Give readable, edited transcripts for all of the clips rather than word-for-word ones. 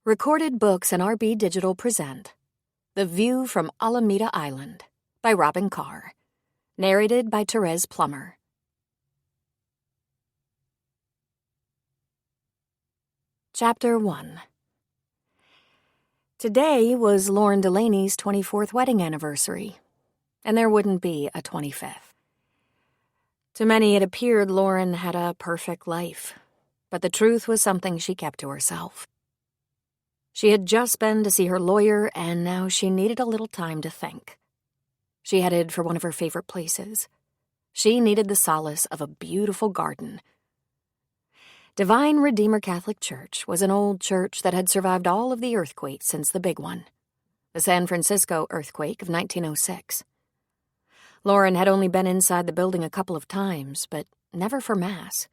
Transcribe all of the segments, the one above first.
Recorded Books and RB Digital present The View from Alameda Island by Robin Carr. Narrated by Therese Plummer. Chapter 1. Today was Lauren Delaney's 24th wedding anniversary, and there wouldn't be a 25th. To many it appeared Lauren had a perfect life, but the truth was something she kept to herself. She had just been to see her lawyer, and now she needed a little time to think. She headed for one of her favorite places. She needed the solace of a beautiful garden. Divine Redeemer Catholic Church was an old church that had survived all of the earthquakes since the big one, the San Francisco earthquake of 1906. Lauren had only been inside the building a couple of times, but never for Mass.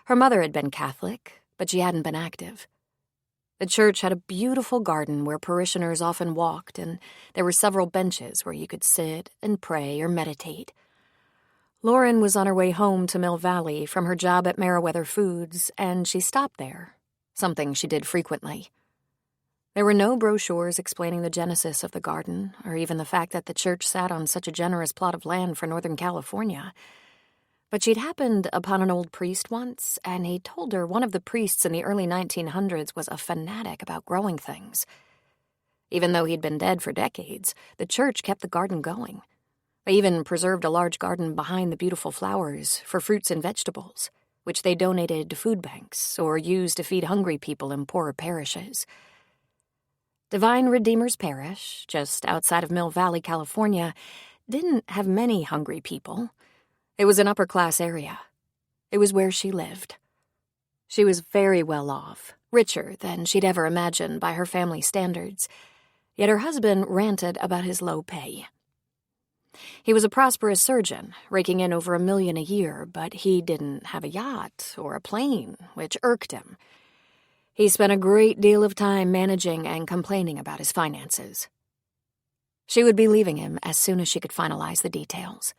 Her mother had been Catholic, but she hadn't been active. The church had a beautiful garden where parishioners often walked, and there were several benches where you could sit and pray or meditate. Lauren was on her way home to Mill Valley from her job at Meriwether Foods, and she stopped there, something she did frequently. There were no brochures explaining the genesis of the garden, or even the fact that the church sat on such a generous plot of land for Northern California. But she'd happened upon an old priest once, and he told her one of the priests in the early 1900s was a fanatic about growing things. Even though he'd been dead for decades, the church kept the garden going. They even preserved a large garden behind the beautiful flowers for fruits and vegetables, which they donated to food banks or used to feed hungry people in poorer parishes. Divine Redeemer's Parish, just outside of Mill Valley, California, didn't have many hungry people. It was an upper-class area. It was where she lived. She was very well off, richer than she'd ever imagined by her family standards, yet her husband ranted about his low pay. He was a prosperous surgeon, raking in over $1 million a year, but he didn't have a yacht or a plane, which irked him. He spent a great deal of time managing and complaining about his finances. She would be leaving him as soon as she could finalize the details.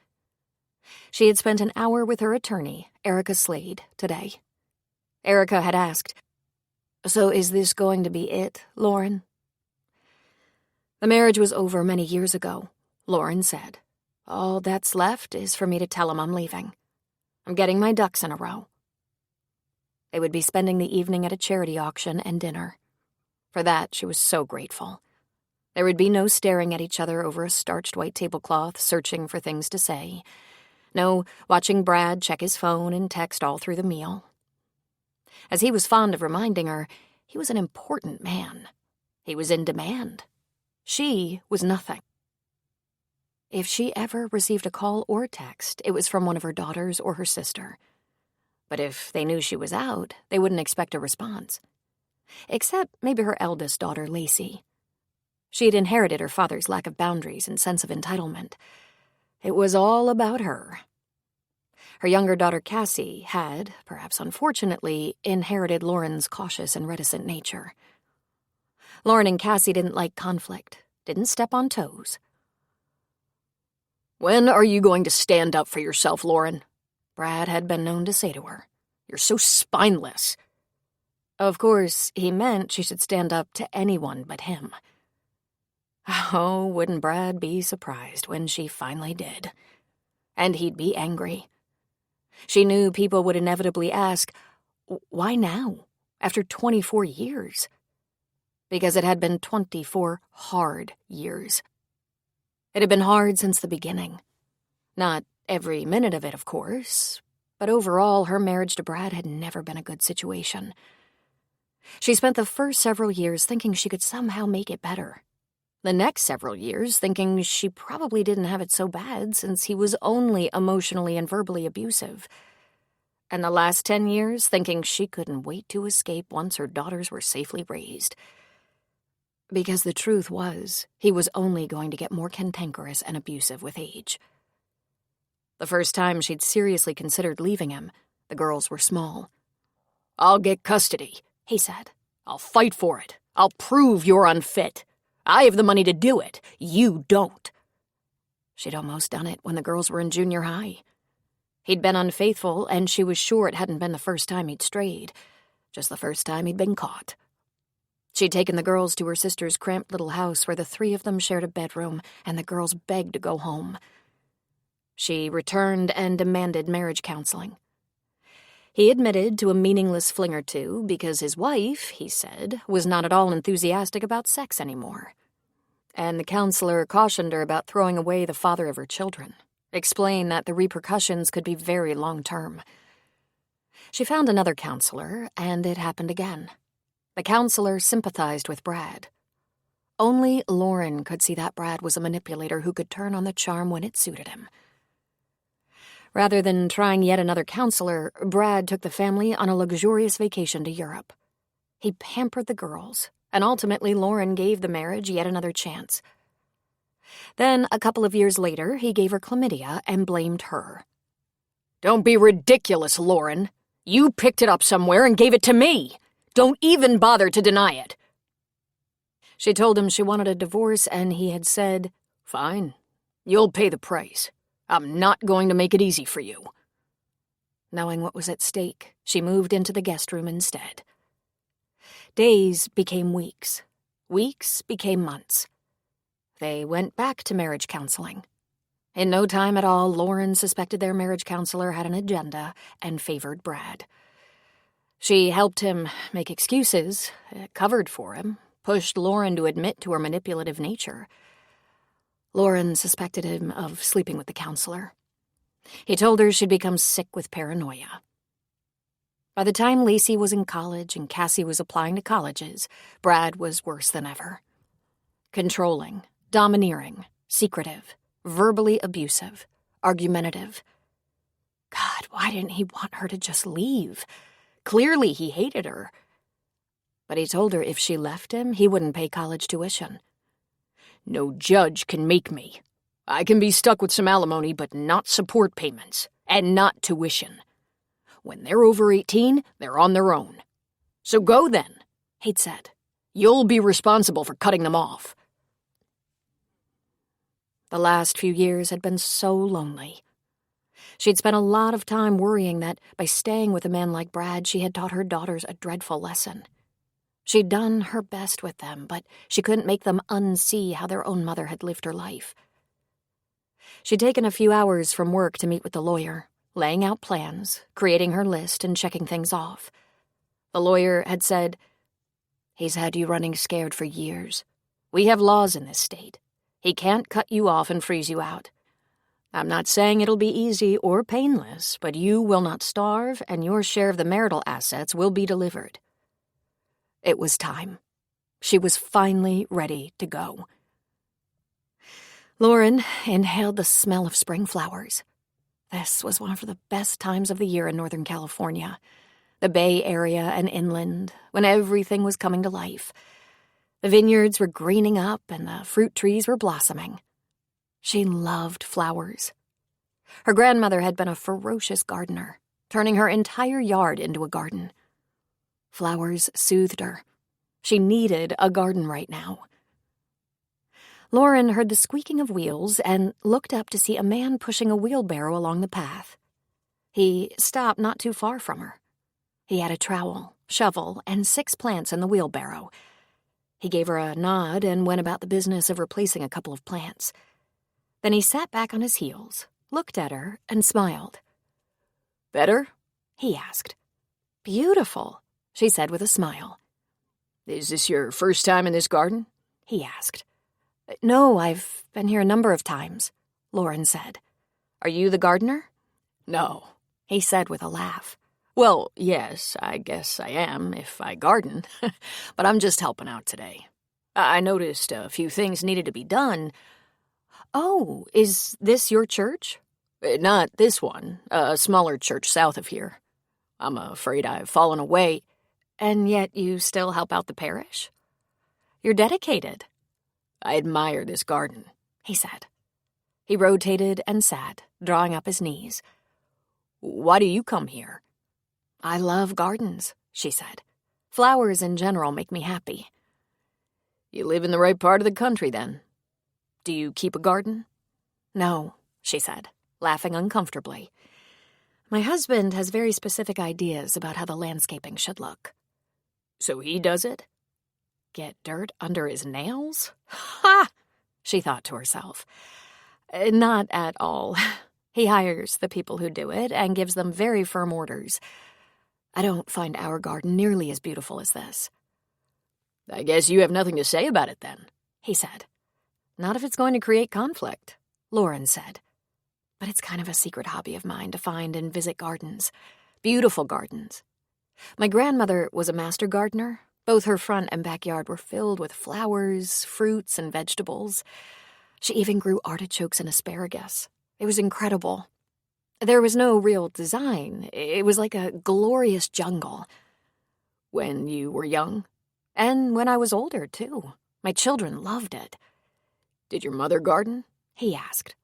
She had spent an hour with her attorney, Erica Slade, today. Erica had asked, "So is this going to be it, Lauren?" "The marriage was over many years ago," Lauren said. "All that's left is for me to tell him I'm leaving. I'm getting my ducks in a row." They would be spending the evening at a charity auction and dinner. For that, she was so grateful. There would be no staring at each other over a starched white tablecloth, searching for things to say. No watching Brad check his phone and text all through the meal. As he was fond of reminding her, he was an important man. He was in demand. She was nothing. If she ever received a call or text, it was from one of her daughters or her sister. But if they knew she was out, they wouldn't expect a response. Except maybe her eldest daughter, Lacey. She had inherited her father's lack of boundaries and sense of entitlement. It was all about her. Her younger daughter, Cassie, had, perhaps unfortunately, inherited Lauren's cautious and reticent nature. Lauren and Cassie didn't like conflict, didn't step on toes. "When are you going to stand up for yourself, Lauren?" Brad had been known to say to her. "You're so spineless." Of course, he meant she should stand up to anyone but him. Oh, wouldn't Brad be surprised when she finally did? And he'd be angry. She knew people would inevitably ask, why now, after 24 years? Because it had been 24 hard years. It had been hard since the beginning. Not every minute of it, of course, but overall, her marriage to Brad had never been a good situation. She spent the first several years thinking she could somehow make it better. The next several years thinking she probably didn't have it so bad since he was only emotionally and verbally abusive. And the last 10 years thinking she couldn't wait to escape once her daughters were safely raised. Because the truth was, he was only going to get more cantankerous and abusive with age. The first time she'd seriously considered leaving him, the girls were small. "I'll get custody," he said. "I'll fight for it. I'll prove you're unfit. I have the money to do it. You don't." She'd almost done it when the girls were in junior high. He'd been unfaithful, and she was sure it hadn't been the first time he'd strayed, just the first time he'd been caught. She'd taken the girls to her sister's cramped little house where the three of them shared a bedroom, and the girls begged to go home. She returned and demanded marriage counseling. He admitted to a meaningless fling or two because his wife, he said, was not at all enthusiastic about sex anymore. And the counselor cautioned her about throwing away the father of her children, explained that the repercussions could be very long-term. She found another counselor, and it happened again. The counselor sympathized with Brad. Only Lauren could see that Brad was a manipulator who could turn on the charm when it suited him. Rather than trying yet another counselor, Brad took the family on a luxurious vacation to Europe. He pampered the girls, and ultimately Lauren gave the marriage yet another chance. Then, a couple of years later, he gave her chlamydia and blamed her. "Don't be ridiculous, Lauren. You picked it up somewhere and gave it to me. Don't even bother to deny it." She told him she wanted a divorce, and he had said, "Fine, you'll pay the price. I'm not going to make it easy for you." Knowing what was at stake, she moved into the guest room instead. Days became weeks. Weeks became months. They went back to marriage counseling. In no time at all, Lauren suspected their marriage counselor had an agenda and favored Brad. She helped him make excuses, covered for him, pushed Lauren to admit to her manipulative nature. Lauren suspected him of sleeping with the counselor. He told her she'd become sick with paranoia. By the time Lacey was in college and Cassie was applying to colleges, Brad was worse than ever. Controlling, domineering, secretive, verbally abusive, argumentative. God, why didn't he want her to just leave? Clearly he hated her. But he told her if she left him, he wouldn't pay college tuition. "No judge can make me. I can be stuck with some alimony, but not support payments, and not tuition. When they're over 18, they're on their own. So go then," he'd said. "You'll be responsible for cutting them off." The last few years had been so lonely. She'd spent a lot of time worrying that by staying with a man like Brad, she had taught her daughters a dreadful lesson. She'd done her best with them, but she couldn't make them unsee how their own mother had lived her life. She'd taken a few hours from work to meet with the lawyer, laying out plans, creating her list, and checking things off. The lawyer had said, "He's had you running scared for years. We have laws in this state. He can't cut you off and freeze you out. I'm not saying it'll be easy or painless, but you will not starve, and your share of the marital assets will be delivered." It was time. She was finally ready to go. Lauren inhaled the smell of spring flowers. This was one of the best times of the year in Northern California, the Bay Area and inland, when everything was coming to life. The vineyards were greening up and the fruit trees were blossoming. She loved flowers. Her grandmother had been a ferocious gardener, turning her entire yard into a garden. Flowers soothed her. She needed a garden right now. Lauren heard the squeaking of wheels and looked up to see a man pushing a wheelbarrow along the path. He stopped not too far from her. He had a trowel, shovel, and 6 plants in the wheelbarrow. He gave her a nod and went about the business of replacing a couple of plants. Then he sat back on his heels, looked at her, and smiled. "Better?" he asked. "Beautiful," she said with a smile. "Is this your first time in this garden?" he asked. "No, I've been here a number of times," Lauren said. "Are you the gardener?" "No," he said with a laugh. "Well, yes, I guess I am, if I garden, but I'm just helping out today. I noticed a few things needed to be done." "Oh, is this your church?" "Not this one, a smaller church south of here. I'm afraid I've fallen away." "And yet you still help out the parish? You're dedicated." "I admire this garden," he said. He rotated and sat, drawing up his knees. "Why do you come here?" "I love gardens," she said. "Flowers in general make me happy." "You live in the right part of the country, then. Do you keep a garden?" "No," she said, laughing uncomfortably. "My husband has very specific ideas about how the landscaping should look." "So he does it?" get dirt under his nails? Ha! She thought to herself. Not at all. He hires the people who do it and gives them very firm orders. I don't find our garden nearly as beautiful as this. I guess you have nothing to say about it then, he said. Not if it's going to create conflict, Lauren said. But it's kind of a secret hobby of mine to find and visit gardens. Beautiful gardens. My grandmother was a master gardener. Both her front and backyard were filled with flowers, fruits, and vegetables. She even grew artichokes and asparagus. It was incredible. There was no real design. It was like a glorious jungle. When you were young? And when I was older, too. My children loved it. Did your mother garden? He asked.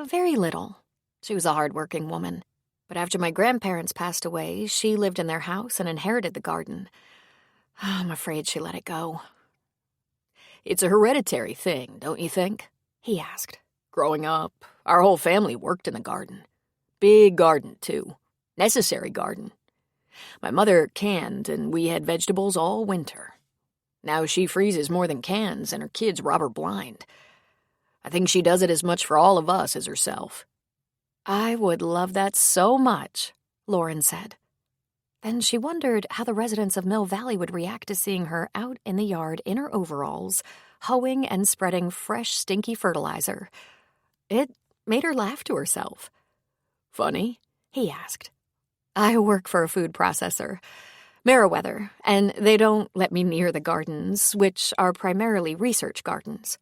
Very little. She was a hard-working woman. But after my grandparents passed away, she lived in their house and inherited the garden. I'm afraid she let it go. It's a hereditary thing, don't you think? He asked. Growing up, our whole family worked in the garden. Big garden, too. Necessary garden. My mother canned, and we had vegetables all winter. Now she freezes more than cans, and her kids rob her blind. I think she does it as much for all of us as herself. I would love that so much, Lauren said. Then she wondered how the residents of Mill Valley would react to seeing her out in the yard in her overalls, hoeing and spreading fresh, stinky fertilizer. It made her laugh to herself. Funny? He asked. I work for a food processor, Meriwether, and they don't let me near the gardens, which are primarily research gardens.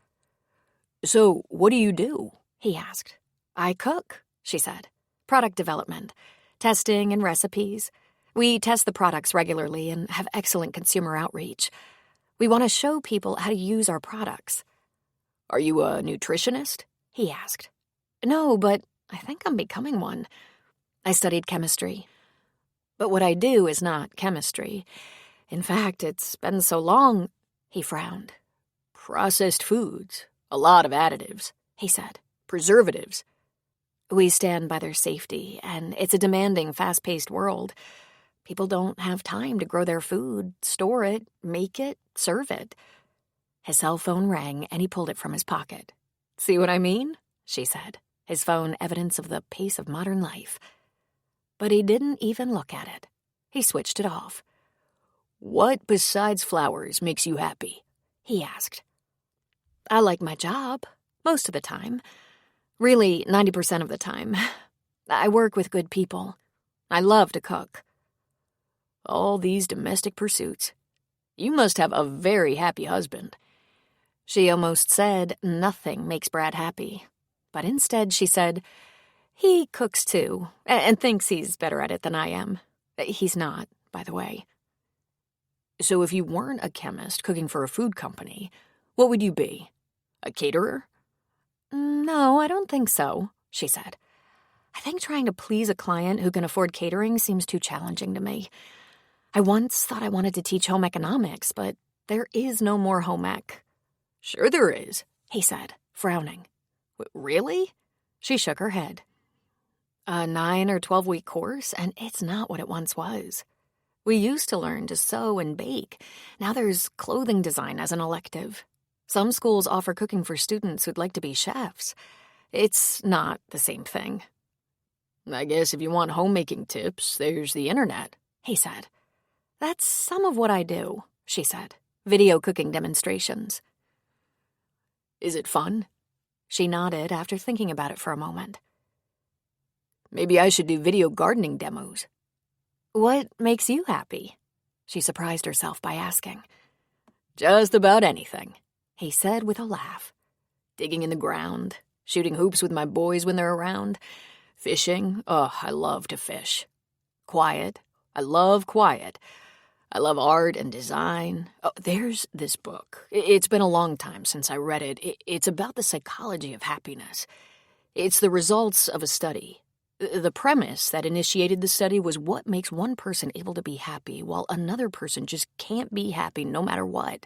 So what do you do? He asked. I cook, she said. Product development, testing and recipes. We test the products regularly and have excellent consumer outreach. We want to show people how to use our products. Are you a nutritionist? He asked. No, but I think I'm becoming one. I studied chemistry. But what I do is not chemistry. In fact, it's been so long, he frowned. Processed foods. A lot of additives, he said. Preservatives. We stand by their safety, and it's a demanding, fast-paced world. People don't have time to grow their food, store it, make it, serve it. His cell phone rang, and he pulled it from his pocket. See what I mean? She said, his phone evidence of the pace of modern life. But he didn't even look at it. He switched it off. What besides flowers makes you happy? He asked. I like my job, most of the time. Really, 90% of the time. I work with good people. I love to cook. All these domestic pursuits. You must have a very happy husband. She almost said nothing makes Brad happy. But instead she said, he cooks too, and thinks he's better at it than I am. He's not, by the way. So if you weren't a chemist cooking for a food company, what would you be? A caterer? No, I don't think so, she said. I think trying to please a client who can afford catering seems too challenging to me. I once thought I wanted to teach home economics, but there is no more home ec. Sure there is, he said, frowning. Really? She shook her head. A 9 or 12-week course, and it's not what it once was. We used to learn to sew and bake. Now there's clothing design as an elective. Some schools offer cooking for students who'd like to be chefs. It's not the same thing. I guess if you want homemaking tips, there's the internet, he said. That's some of what I do, she said. Video cooking demonstrations. Is it fun? She nodded after thinking about it for a moment. Maybe I should do video gardening demos. What makes you happy? She surprised herself by asking. Just about anything, he said with a laugh. Digging in the ground, shooting hoops with my boys when they're around, fishing. Oh, I love to fish. Quiet. I love quiet. I love art and design. Oh, there's this book. It's been a long time since I read it. It's about the psychology of happiness. It's the results of a study. The premise that initiated the study was what makes one person able to be happy while another person just can't be happy no matter what.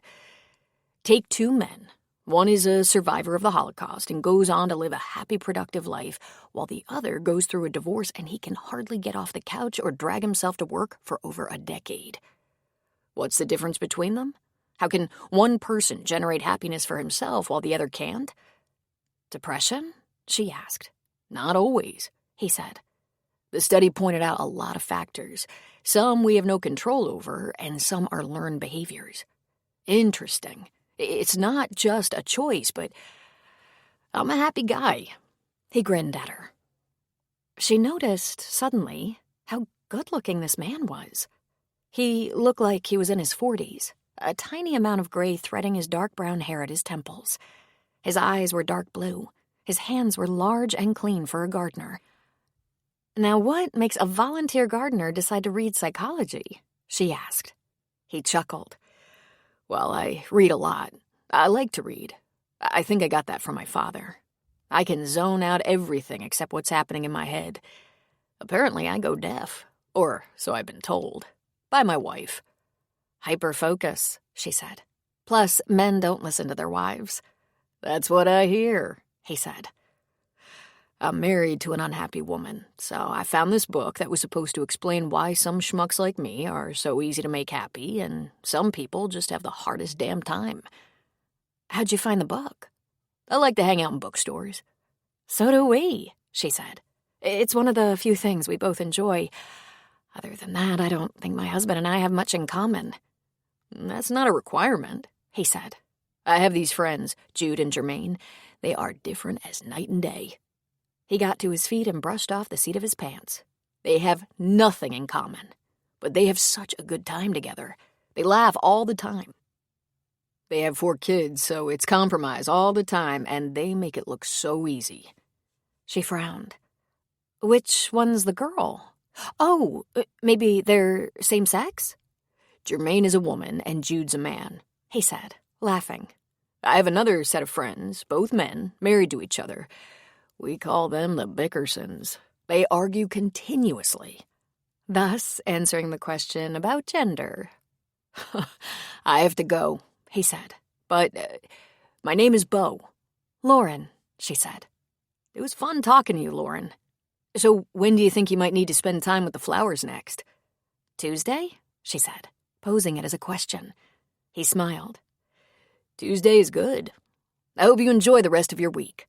Take two men. One is a survivor of the Holocaust and goes on to live a happy, productive life, while the other goes through a divorce and he can hardly get off the couch or drag himself to work for over a decade. What's the difference between them? How can one person generate happiness for himself while the other can't? Depression? She asked. Not always, he said. The study pointed out a lot of factors. Some we have no control over, and some are learned behaviors. Interesting. It's not just a choice, but I'm a happy guy. He grinned at her. She noticed, suddenly, how good-looking this man was. He looked like he was in his 40s, a tiny amount of gray threading his dark brown hair at his temples. His eyes were dark blue. His hands were large and clean for a gardener. Now, what makes a volunteer gardener decide to read psychology? She asked. He chuckled. Well, I read a lot. I like to read. I think I got that from my father. I can zone out everything except what's happening in my head. Apparently, I go deaf. Or so I've been told. By my wife. Hyperfocus, she said. Plus, men don't listen to their wives. That's what I hear, he said. I'm married to an unhappy woman, so I found this book that was supposed to explain why some schmucks like me are so easy to make happy and some people just have the hardest damn time. How'd you find the book? I like to hang out in bookstores. So do we, she said. It's one of the few things we both enjoy. Other than that, I don't think my husband and I have much in common. That's not a requirement, he said. I have these friends, Jude and Jermaine. They are different as night and day. He got to his feet and brushed off the seat of his pants. They have nothing in common, but they have such a good time together. They laugh all the time. They have 4 kids, so it's compromise all the time, and they make it look so easy. She frowned. Which one's the girl? Oh, maybe they're same sex? Jermaine is a woman and Jude's a man, he said, laughing. I have another set of friends, both men, married to each other. We call them the Bickersons. They argue continuously, thus answering the question about gender. I have to go, he said. But my name is Beau. Lauren, she said. It was fun talking to you, Lauren. So when do you think you might need to spend time with the flowers next? Tuesday, she said, posing it as a question. He smiled. Tuesday is good. I hope you enjoy the rest of your week.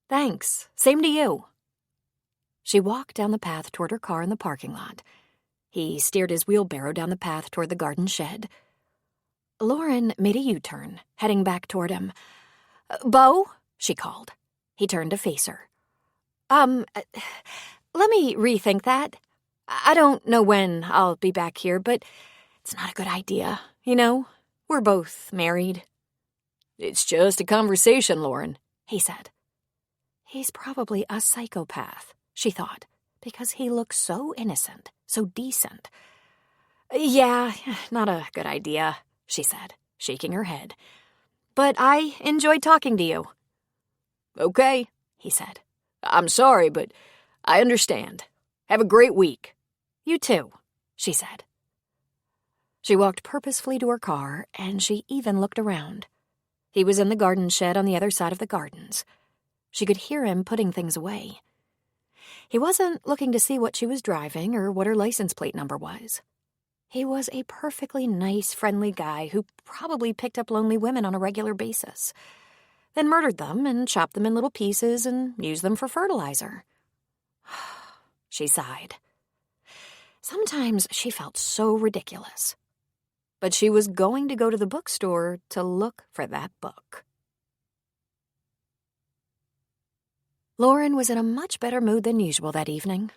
Thanks. Same to you. She walked down the path toward her car in the parking lot. He steered his wheelbarrow down the path toward the garden shed. Lauren made a U-turn, heading back toward him. Beau, she called. He turned to face her. Let me rethink that. I don't know when I'll be back here, but it's not a good idea, you know? We're both married. It's just a conversation, Lauren, he said. He's probably a psychopath, she thought, because he looks so innocent, so decent. Yeah, not a good idea, she said, shaking her head. But I enjoyed talking to you. Okay, he said. I'm sorry, but I understand. Have a great week. You too, she said. She walked purposefully to her car, and she even looked around. He was in the garden shed on the other side of the gardens. She could hear him putting things away. He wasn't looking to see what she was driving or what her license plate number was. He was a perfectly nice, friendly guy who probably picked up lonely women on a regular basis, then murdered them and chopped them in little pieces and used them for fertilizer. She sighed. Sometimes she felt so ridiculous. But she was going to go to the bookstore to look for that book. Lauren was in a much better mood than usual that evening.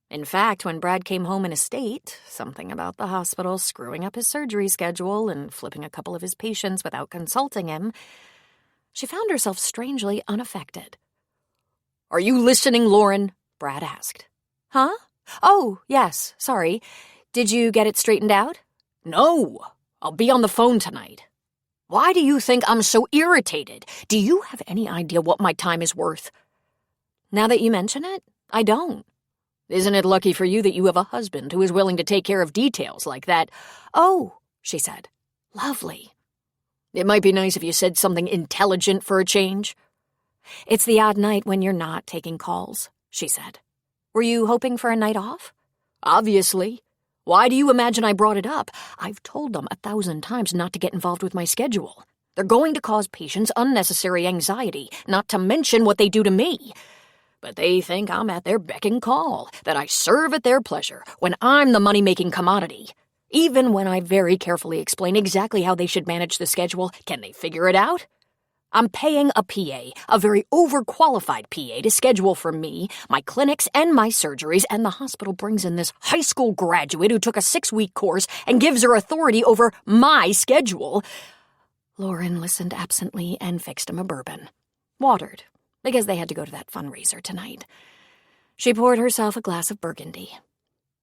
In fact, when Brad came home in a state, something about the hospital screwing up his surgery schedule and flipping a couple of his patients without consulting him, she found herself strangely unaffected. Are you listening, Lauren? Brad asked. Huh? Oh, yes, sorry. Did you get it straightened out? No, I'll be on the phone tonight. Why do you think I'm so irritated? Do you have any idea what my time is worth? Now that you mention it, I don't. Isn't it lucky for you that you have a husband who is willing to take care of details like that? Oh, she said. Lovely. It might be nice if you said something intelligent for a change. It's the odd night when you're not taking calls, she said. Were you hoping for a night off? Obviously. Why do you imagine I brought it up? I've told them 1,000 times not to get involved with my schedule. They're going to cause patients unnecessary anxiety, not to mention what they do to me. But they think I'm at their beck and call, that I serve at their pleasure, when I'm the money-making commodity. Even when I very carefully explain exactly how they should manage the schedule, can they figure it out? I'm paying a PA, a very overqualified PA, to schedule for me, my clinics, and my surgeries, and the hospital brings in this high school graduate who took a 6-week course and gives her authority over my schedule. Lauren listened absently and fixed him a bourbon. Watered, because they had to go to that fundraiser tonight. She poured herself a glass of burgundy.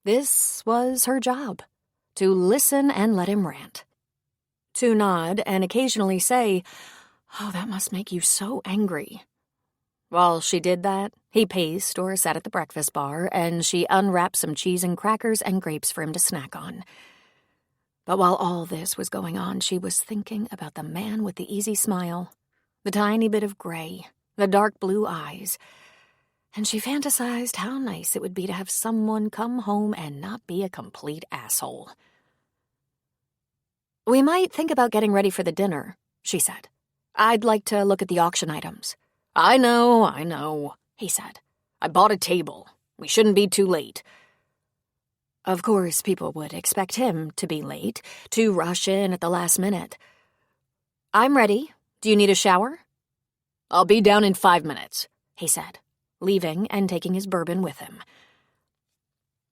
This was her job, to listen and let him rant. To nod and occasionally say, "Oh, that must make you so angry." While she did that, he paced or sat at the breakfast bar, and she unwrapped some cheese and crackers and grapes for him to snack on. But while all this was going on, she was thinking about the man with the easy smile, the tiny bit of gray, the dark blue eyes, and she fantasized how nice it would be to have someone come home and not be a complete asshole. "We might think about getting ready for the dinner," she said. "I'd like to look at the auction items." I know, he said. "I bought a table. We shouldn't be too late." Of course, people would expect him to be late, to rush in at the last minute. "I'm ready. Do you need a shower?" "I'll be down in 5 minutes, he said, leaving and taking his bourbon with him.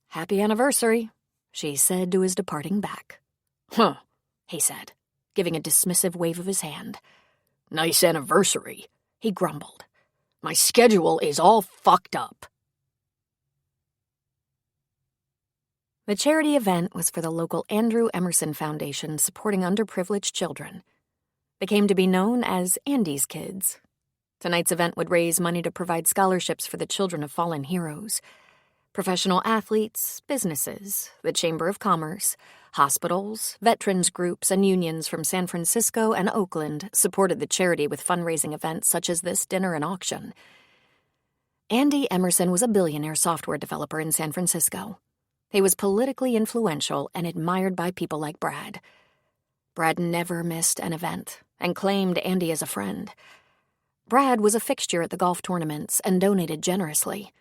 "Happy anniversary," she said to his departing back. "Huh," he said, giving a dismissive wave of his hand. "Nice anniversary," he grumbled. "My schedule is all fucked up." The charity event was for the local Andrew Emerson Foundation supporting underprivileged children. They came to be known as Andy's Kids. Tonight's event would raise money to provide scholarships for the children of fallen heroes. Professional athletes, businesses, the Chamber of Commerce, hospitals, veterans groups, and unions from San Francisco and Oakland supported the charity with fundraising events such as this dinner and auction. Andy Emerson was a billionaire software developer in San Francisco. He was politically influential and admired by people like Brad. Brad never missed an event and claimed Andy as a friend. Brad was a fixture at the golf tournaments and donated generously.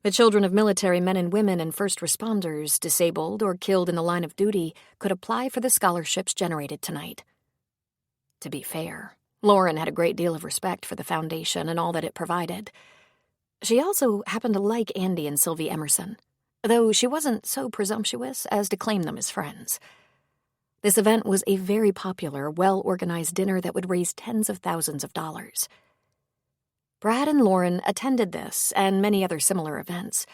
The children of military men and women and first responders, disabled or killed in the line of duty, could apply for the scholarships generated tonight. To be fair, Lauren had a great deal of respect for the foundation and all that it provided. She also happened to like Andy and Sylvie Emerson, though she wasn't so presumptuous as to claim them as friends. This event was a very popular, well-organized dinner that would raise tens of thousands of dollars. Brad and Lauren attended this and many other similar events.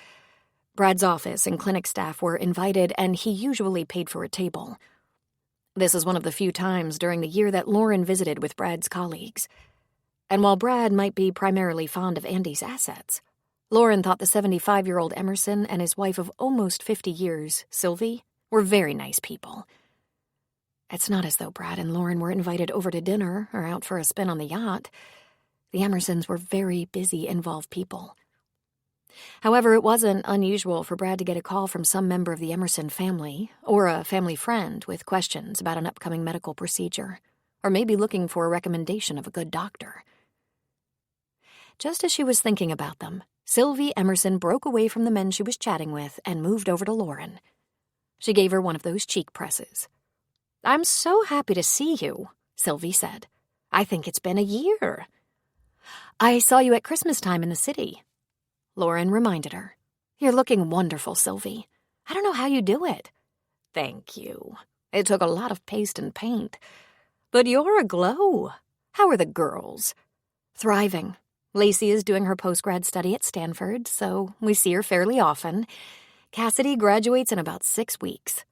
Brad's office and clinic staff were invited, and he usually paid for a table. This is one of the few times during the year that Lauren visited with Brad's colleagues. And while Brad might be primarily fond of Andy's assets, Lauren thought the 75-year-old Emerson and his wife of almost 50 years, Sylvie, were very nice people. It's not as though Brad and Lauren were invited over to dinner or out for a spin on the yacht. The Emersons were very busy, involved people. However, it wasn't unusual for Brad to get a call from some member of the Emerson family or a family friend with questions about an upcoming medical procedure, or maybe looking for a recommendation of a good doctor. Just as she was thinking about them, Sylvie Emerson broke away from the men she was chatting with and moved over to Lauren. She gave her one of those cheek presses. "I'm so happy to see you," Sylvie said. "I think it's been a year." "I saw you at Christmas time in the city," Lauren reminded her. "You're looking wonderful, Sylvie. I don't know how you do it." "Thank you. It took a lot of paste and paint. But you're aglow. How are the girls?" "Thriving. Lacey is doing her postgrad study at Stanford, so we see her fairly often. Cassidy graduates in about 6 weeks.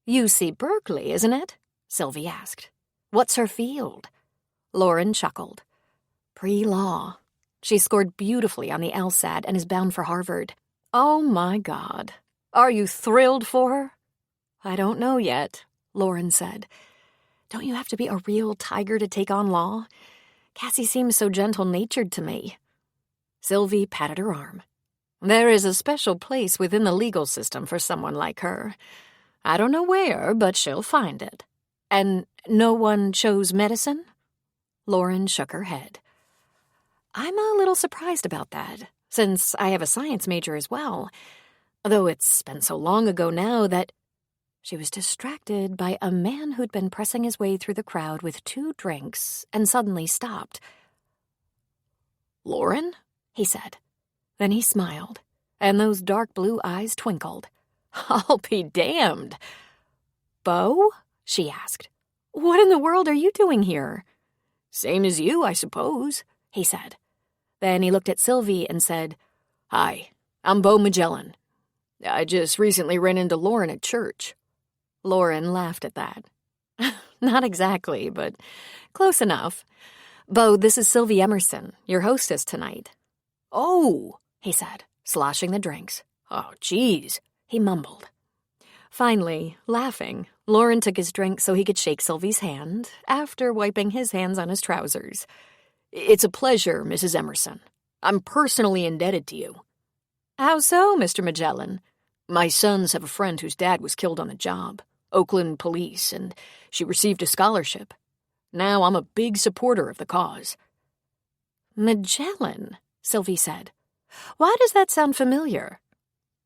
"UC Berkeley, isn't it?" Sylvie asked. "What's her field?" Lauren chuckled. "Pre-law. She scored beautifully on the LSAT and is bound for Harvard." "Oh, my God. Are you thrilled for her?" "I don't know yet," Lauren said. "Don't you have to be a real tiger to take on law? Cassie seems so gentle-natured to me." Sylvie patted her arm. There is a special place within the legal system for someone like her. I don't know where, but she'll find it. And no one chose medicine? Lauren shook her head. I'm a little surprised about that, since I have a science major as well. Though it's been so long ago now that... She was distracted by a man who'd been pressing his way through the crowd with 2 drinks and suddenly stopped. Lauren? He said. Then he smiled, and those dark blue eyes twinkled. I'll be damned. Beau? She asked. What in the world are you doing here? Same as you, I suppose, he said. Then he looked at Sylvie and said, Hi, I'm Beau Magellan. I just recently ran into Lauren at church. Lauren laughed at that. Not exactly, but close enough. Beau, this is Sylvie Emerson, your hostess tonight. Oh, he said, sloshing the drinks. Oh, geez, he mumbled. Finally, laughing, Lauren took his drink so he could shake Sylvie's hand, after wiping his hands on his trousers. It's a pleasure, Mrs. Emerson. I'm personally indebted to you. How so, Mr. Magellan? My sons have a friend whose dad was killed on the job. Oakland police, and she received a scholarship. Now I'm a big supporter of the cause. Magellan, Sylvie said. Why does that sound familiar?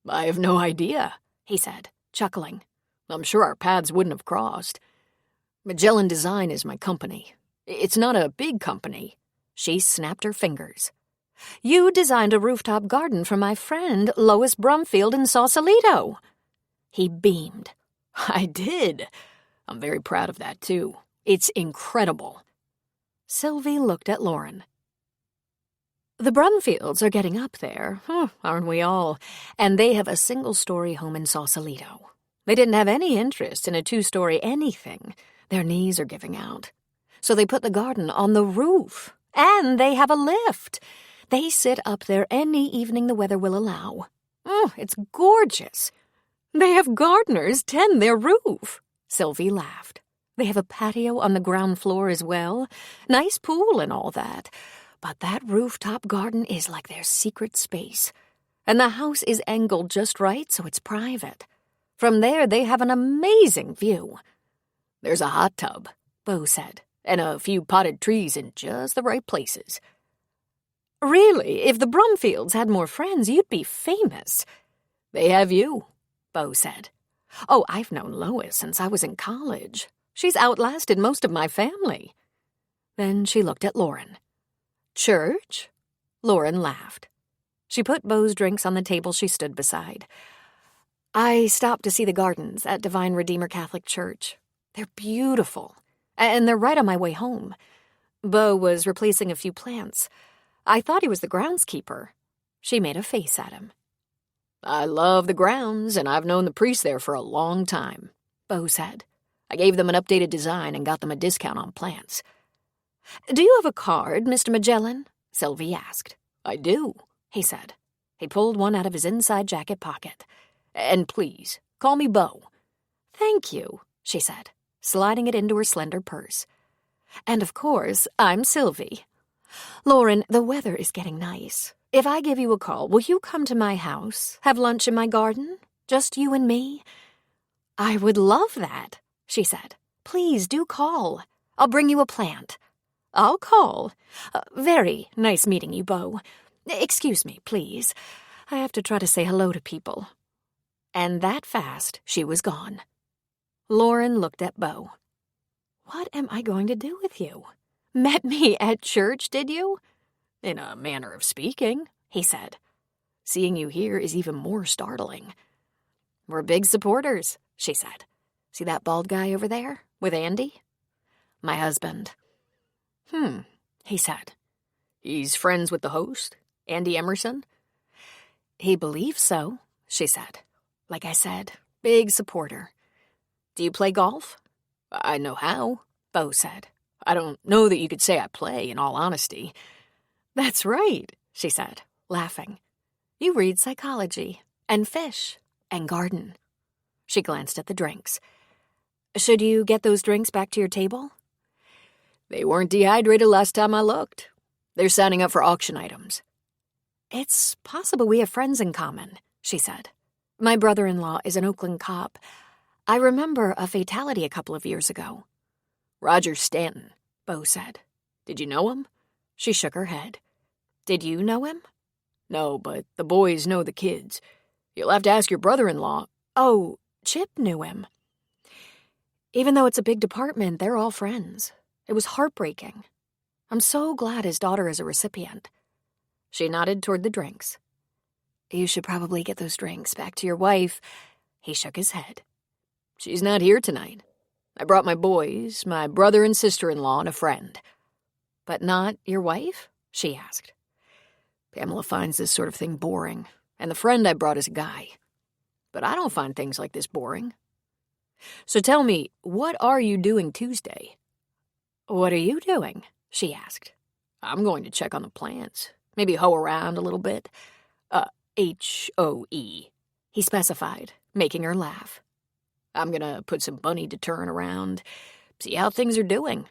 I have no idea, he said, chuckling. I'm sure our paths wouldn't have crossed. Magellan Design is my company. It's not a big company. She snapped her fingers. You designed a rooftop garden for my friend Lois Brumfield in Sausalito. He beamed. I did. I'm very proud of that, too. It's incredible. Sylvie looked at Lauren. The Brumfields are getting up there, aren't we all? And they have a single-story home in Sausalito. They didn't have any interest in a 2-story anything. Their knees are giving out. So they put the garden on the roof. And they have a lift. They sit up there any evening the weather will allow. It's gorgeous. They have gardeners tend their roof. Sylvie laughed. They have a patio on the ground floor as well. Nice pool and all that. But that rooftop garden is like their secret space. And the house is angled just right so it's private. From there they have an amazing view. There's a hot tub, Beau said, and a few potted trees in just the right places. Really, if the Brumfields had more friends, you'd be famous. They have you, Beau said. Oh, I've known Lois since I was in college. She's outlasted most of my family. Then she looked at Lauren. Church? Lauren laughed. She put Beau's drinks on the table she stood beside. I stopped to see the gardens at Divine Redeemer Catholic Church. They're beautiful, and they're right on my way home. Beau was replacing a few plants. I thought he was the groundskeeper. She made a face at him. I love the grounds, and I've known the priest there for a long time, Beau said. I gave them an updated design and got them a discount on plants. Do you have a card, Mr. Magellan? Sylvie asked. I do, he said. He pulled one out of his inside jacket pocket. And please, call me Beau. Thank you, she said, sliding it into her slender purse. And of course, I'm Sylvie. Lauren, the weather is getting nice. If I give you a call, will you come to my house, have lunch in my garden? Just you and me? I would love that, she said. Please do call. I'll bring you a plant. I'll call. Very nice meeting you, Beau. Excuse me, please. I have to try to say hello to people. And that fast, she was gone. Lauren looked at Beau. What am I going to do with you? Met me at church, did you? In a manner of speaking, he said. Seeing you here is even more startling. We're big supporters, she said. See that bald guy over there with Andy? My husband. He said. He's friends with the host, Andy Emerson? He believes so, she said. Like I said, big supporter. Do you play golf? I know how, Beau said. I don't know that you could say I play, in all honesty. That's right, she said, laughing. You read psychology, and fish, and garden. She glanced at the drinks. Should you get those drinks back to your table? They weren't dehydrated last time I looked. They're signing up for auction items. It's possible we have friends in common, she said. My brother-in-law is an Oakland cop. I remember a fatality a couple of years ago. Roger Stanton, Bo said. Did you know him? She shook her head. Did you know him? No, but the boys know the kids. You'll have to ask your brother-in-law. Oh, Chip knew him. Even though it's a big department, they're all friends. It was heartbreaking. I'm so glad his daughter is a recipient. She nodded toward the drinks. You should probably get those drinks back to your wife. He shook his head. She's not here tonight. I brought my boys, my brother and sister-in-law, and a friend. But not your wife? She asked. Pamela finds this sort of thing boring, and the friend I brought is a guy. But I don't find things like this boring. So tell me, what are you doing Tuesday? What are you doing? She asked. I'm going to check on the plants. Maybe hoe around a little bit. Hoe, he specified, making her laugh. I'm gonna put some bunny deterrent around, see how things are doing.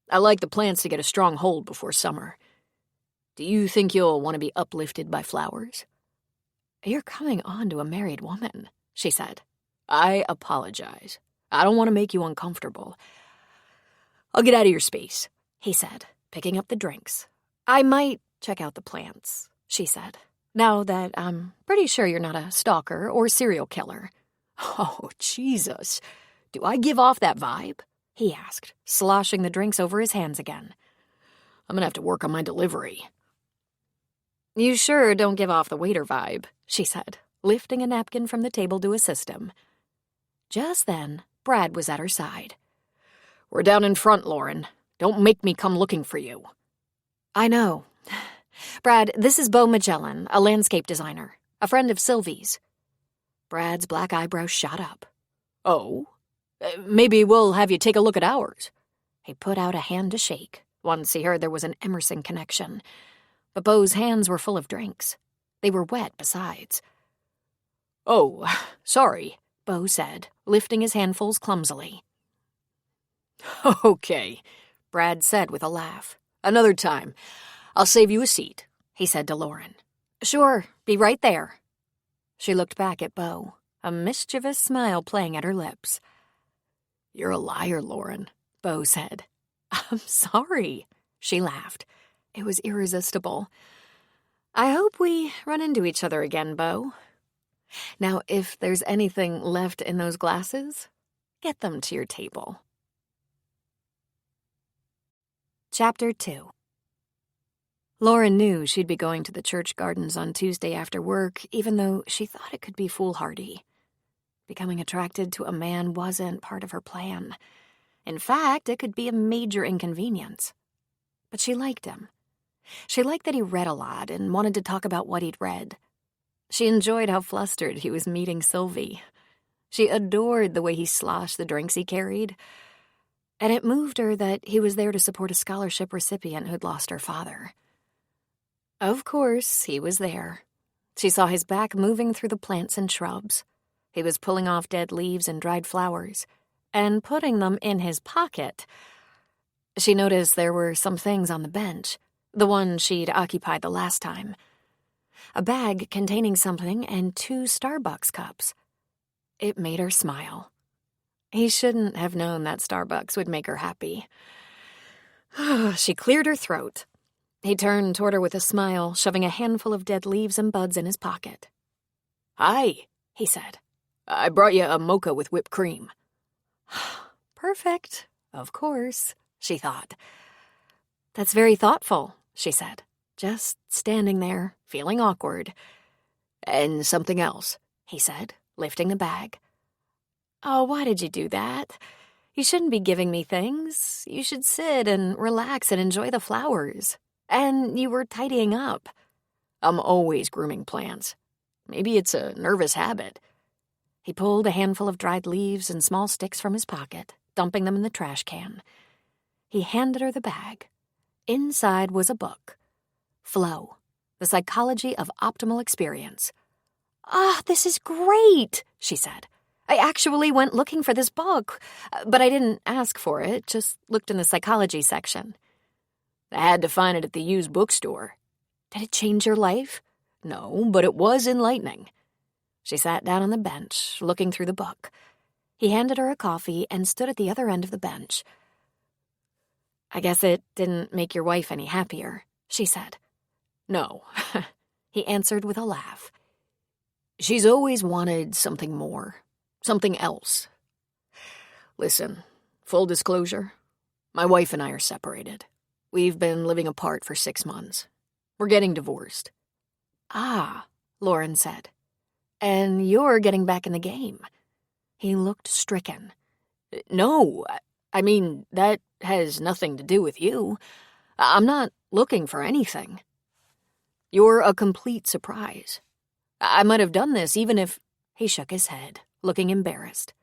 I like the plants to get a strong hold before summer. Do you think you'll want to be uplifted by flowers? You're coming on to a married woman, she said. I apologize. I don't want to make you uncomfortable. I'll get out of your space, he said, picking up the drinks. I might check out the plants, she said, now that I'm pretty sure you're not a stalker or serial killer. Oh, Jesus. Do I give off that vibe? He asked, sloshing the drinks over his hands again. I'm gonna have to work on my delivery. You sure don't give off the waiter vibe, she said, lifting a napkin from the table to assist him. Just then, Brad was at her side. We're down in front, Lauren. Don't make me come looking for you. I know. Brad, this is Bo Magellan, a landscape designer, a friend of Sylvie's. Brad's black eyebrows shot up. Oh? Maybe we'll have you take a look at ours. He put out a hand to shake, once he heard there was an Emerson connection. But Bo's hands were full of drinks. They were wet, besides. Oh, sorry, Bo said, lifting his handfuls clumsily. Okay, Brad said with a laugh. Another time. I'll save you a seat, he said to Lauren. Sure, be right there. She looked back at Bo, a mischievous smile playing at her lips. You're a liar, Lauren, Bo said. I'm sorry, she laughed. It was irresistible. I hope we run into each other again, Bo. Now, if there's anything left in those glasses, get them to your table. Chapter 2. Lauren knew she'd be going to the church gardens on Tuesday after work, even though she thought it could be foolhardy. Becoming attracted to a man wasn't part of her plan. In fact, it could be a major inconvenience. But she liked him. She liked that he read a lot and wanted to talk about what he'd read. She enjoyed how flustered he was meeting Sylvie. She adored the way he sloshed the drinks he carried. And it moved her that he was there to support a scholarship recipient who'd lost her father. Of course, he was there. She saw his back moving through the plants and shrubs. He was pulling off dead leaves and dried flowers, and putting them in his pocket. She noticed there were some things on the bench, the one she'd occupied the last time. A bag containing something and 2 Starbucks cups. It made her smile. He shouldn't have known that Starbucks would make her happy. She cleared her throat. He turned toward her with a smile, shoving a handful of dead leaves and buds in his pocket. Hi, he said. I brought you a mocha with whipped cream. Perfect, of course, she thought. That's very thoughtful, she said, just standing there, feeling awkward. And something else, he said, lifting the bag. Oh, why did you do that? You shouldn't be giving me things. You should sit and relax and enjoy the flowers. And you were tidying up. I'm always grooming plants. Maybe it's a nervous habit. He pulled a handful of dried leaves and small sticks from his pocket, dumping them in the trash can. He handed her the bag. Inside was a book. Flow, The Psychology of Optimal Experience. Ah, this is great, she said. I actually went looking for this book, but I didn't ask for it, just looked in the psychology section. I had to find it at the used bookstore. Did it change your life? No, but it was enlightening. She sat down on the bench, looking through the book. He handed her a coffee and stood at the other end of the bench. I guess it didn't make your wife any happier, she said. No, he answered with a laugh. She's always wanted something more, something else. Listen, full disclosure, my wife and I are separated. We've been living apart for 6 months. We're getting divorced. Ah, Lauren said. And you're getting back in the game. He looked stricken. No, I mean, that has nothing to do with you. I'm not looking for anything. You're a complete surprise. I might have done this even if... He shook his head, looking embarrassed.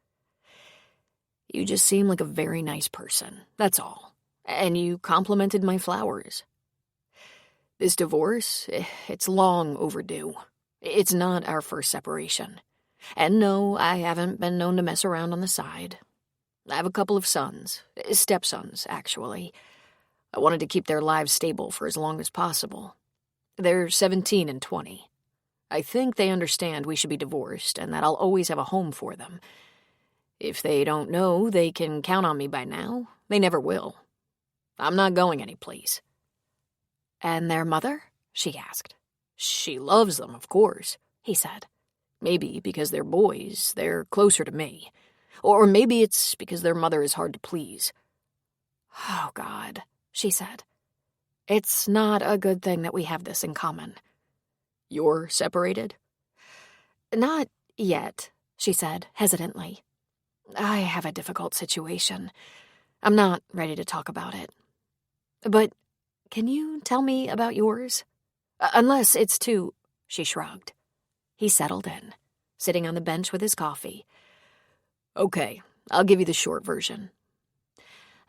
You just seem like a very nice person, that's all. And you complimented my flowers. This divorce, it's long overdue. It's not our first separation. And no, I haven't been known to mess around on the side. I have a couple of sons, stepsons, actually. I wanted to keep their lives stable for as long as possible. They're 17 and 20. I think they understand we should be divorced and that I'll always have a home for them. If they don't know they can count on me by now, they never will. I'm not going anyplace. And their mother? She asked. She loves them, of course, he said. Maybe because they're boys, they're closer to me. Or maybe it's because their mother is hard to please. Oh, God, she said. It's not a good thing that we have this in common. You're separated? Not yet, she said hesitantly. I have a difficult situation. I'm not ready to talk about it. But can you tell me about yours? Unless it's too... She shrugged. He settled in, sitting on the bench with his coffee. Okay, I'll give you the short version.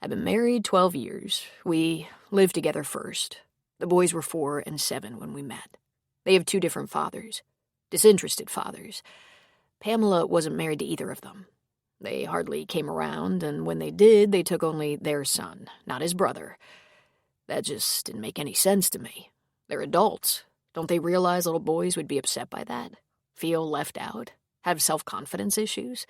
I've been married 12 years. We lived together first. The boys were 4 and 7 when we met. They have 2 different fathers, disinterested fathers. Pamela wasn't married to either of them. They hardly came around, and when they did, they took only their son, not his brother. That just didn't make any sense to me. They're adults. Don't they realize little boys would be upset by that? Feel left out? Have self-confidence issues?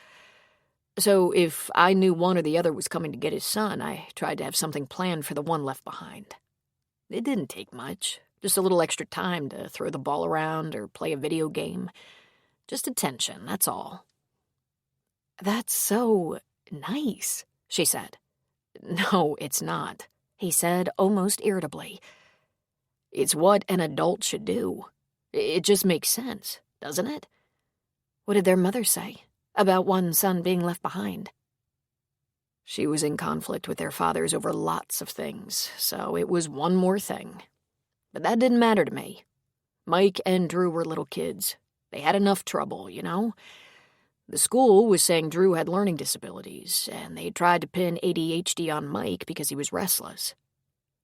So if I knew one or the other was coming to get his son, I tried to have something planned for the one left behind. It didn't take much. Just a little extra time to throw the ball around or play a video game. Just attention, that's all. That's so nice, she said. No, it's not, he said almost irritably. It's what an adult should do. It just makes sense, doesn't it? What did their mother say about one son being left behind? She was in conflict with their fathers over lots of things, so it was one more thing. But that didn't matter to me. Mike and Drew were little kids. They had enough trouble, you know? The school was saying Drew had learning disabilities, and they tried to pin ADHD on Mike because he was restless.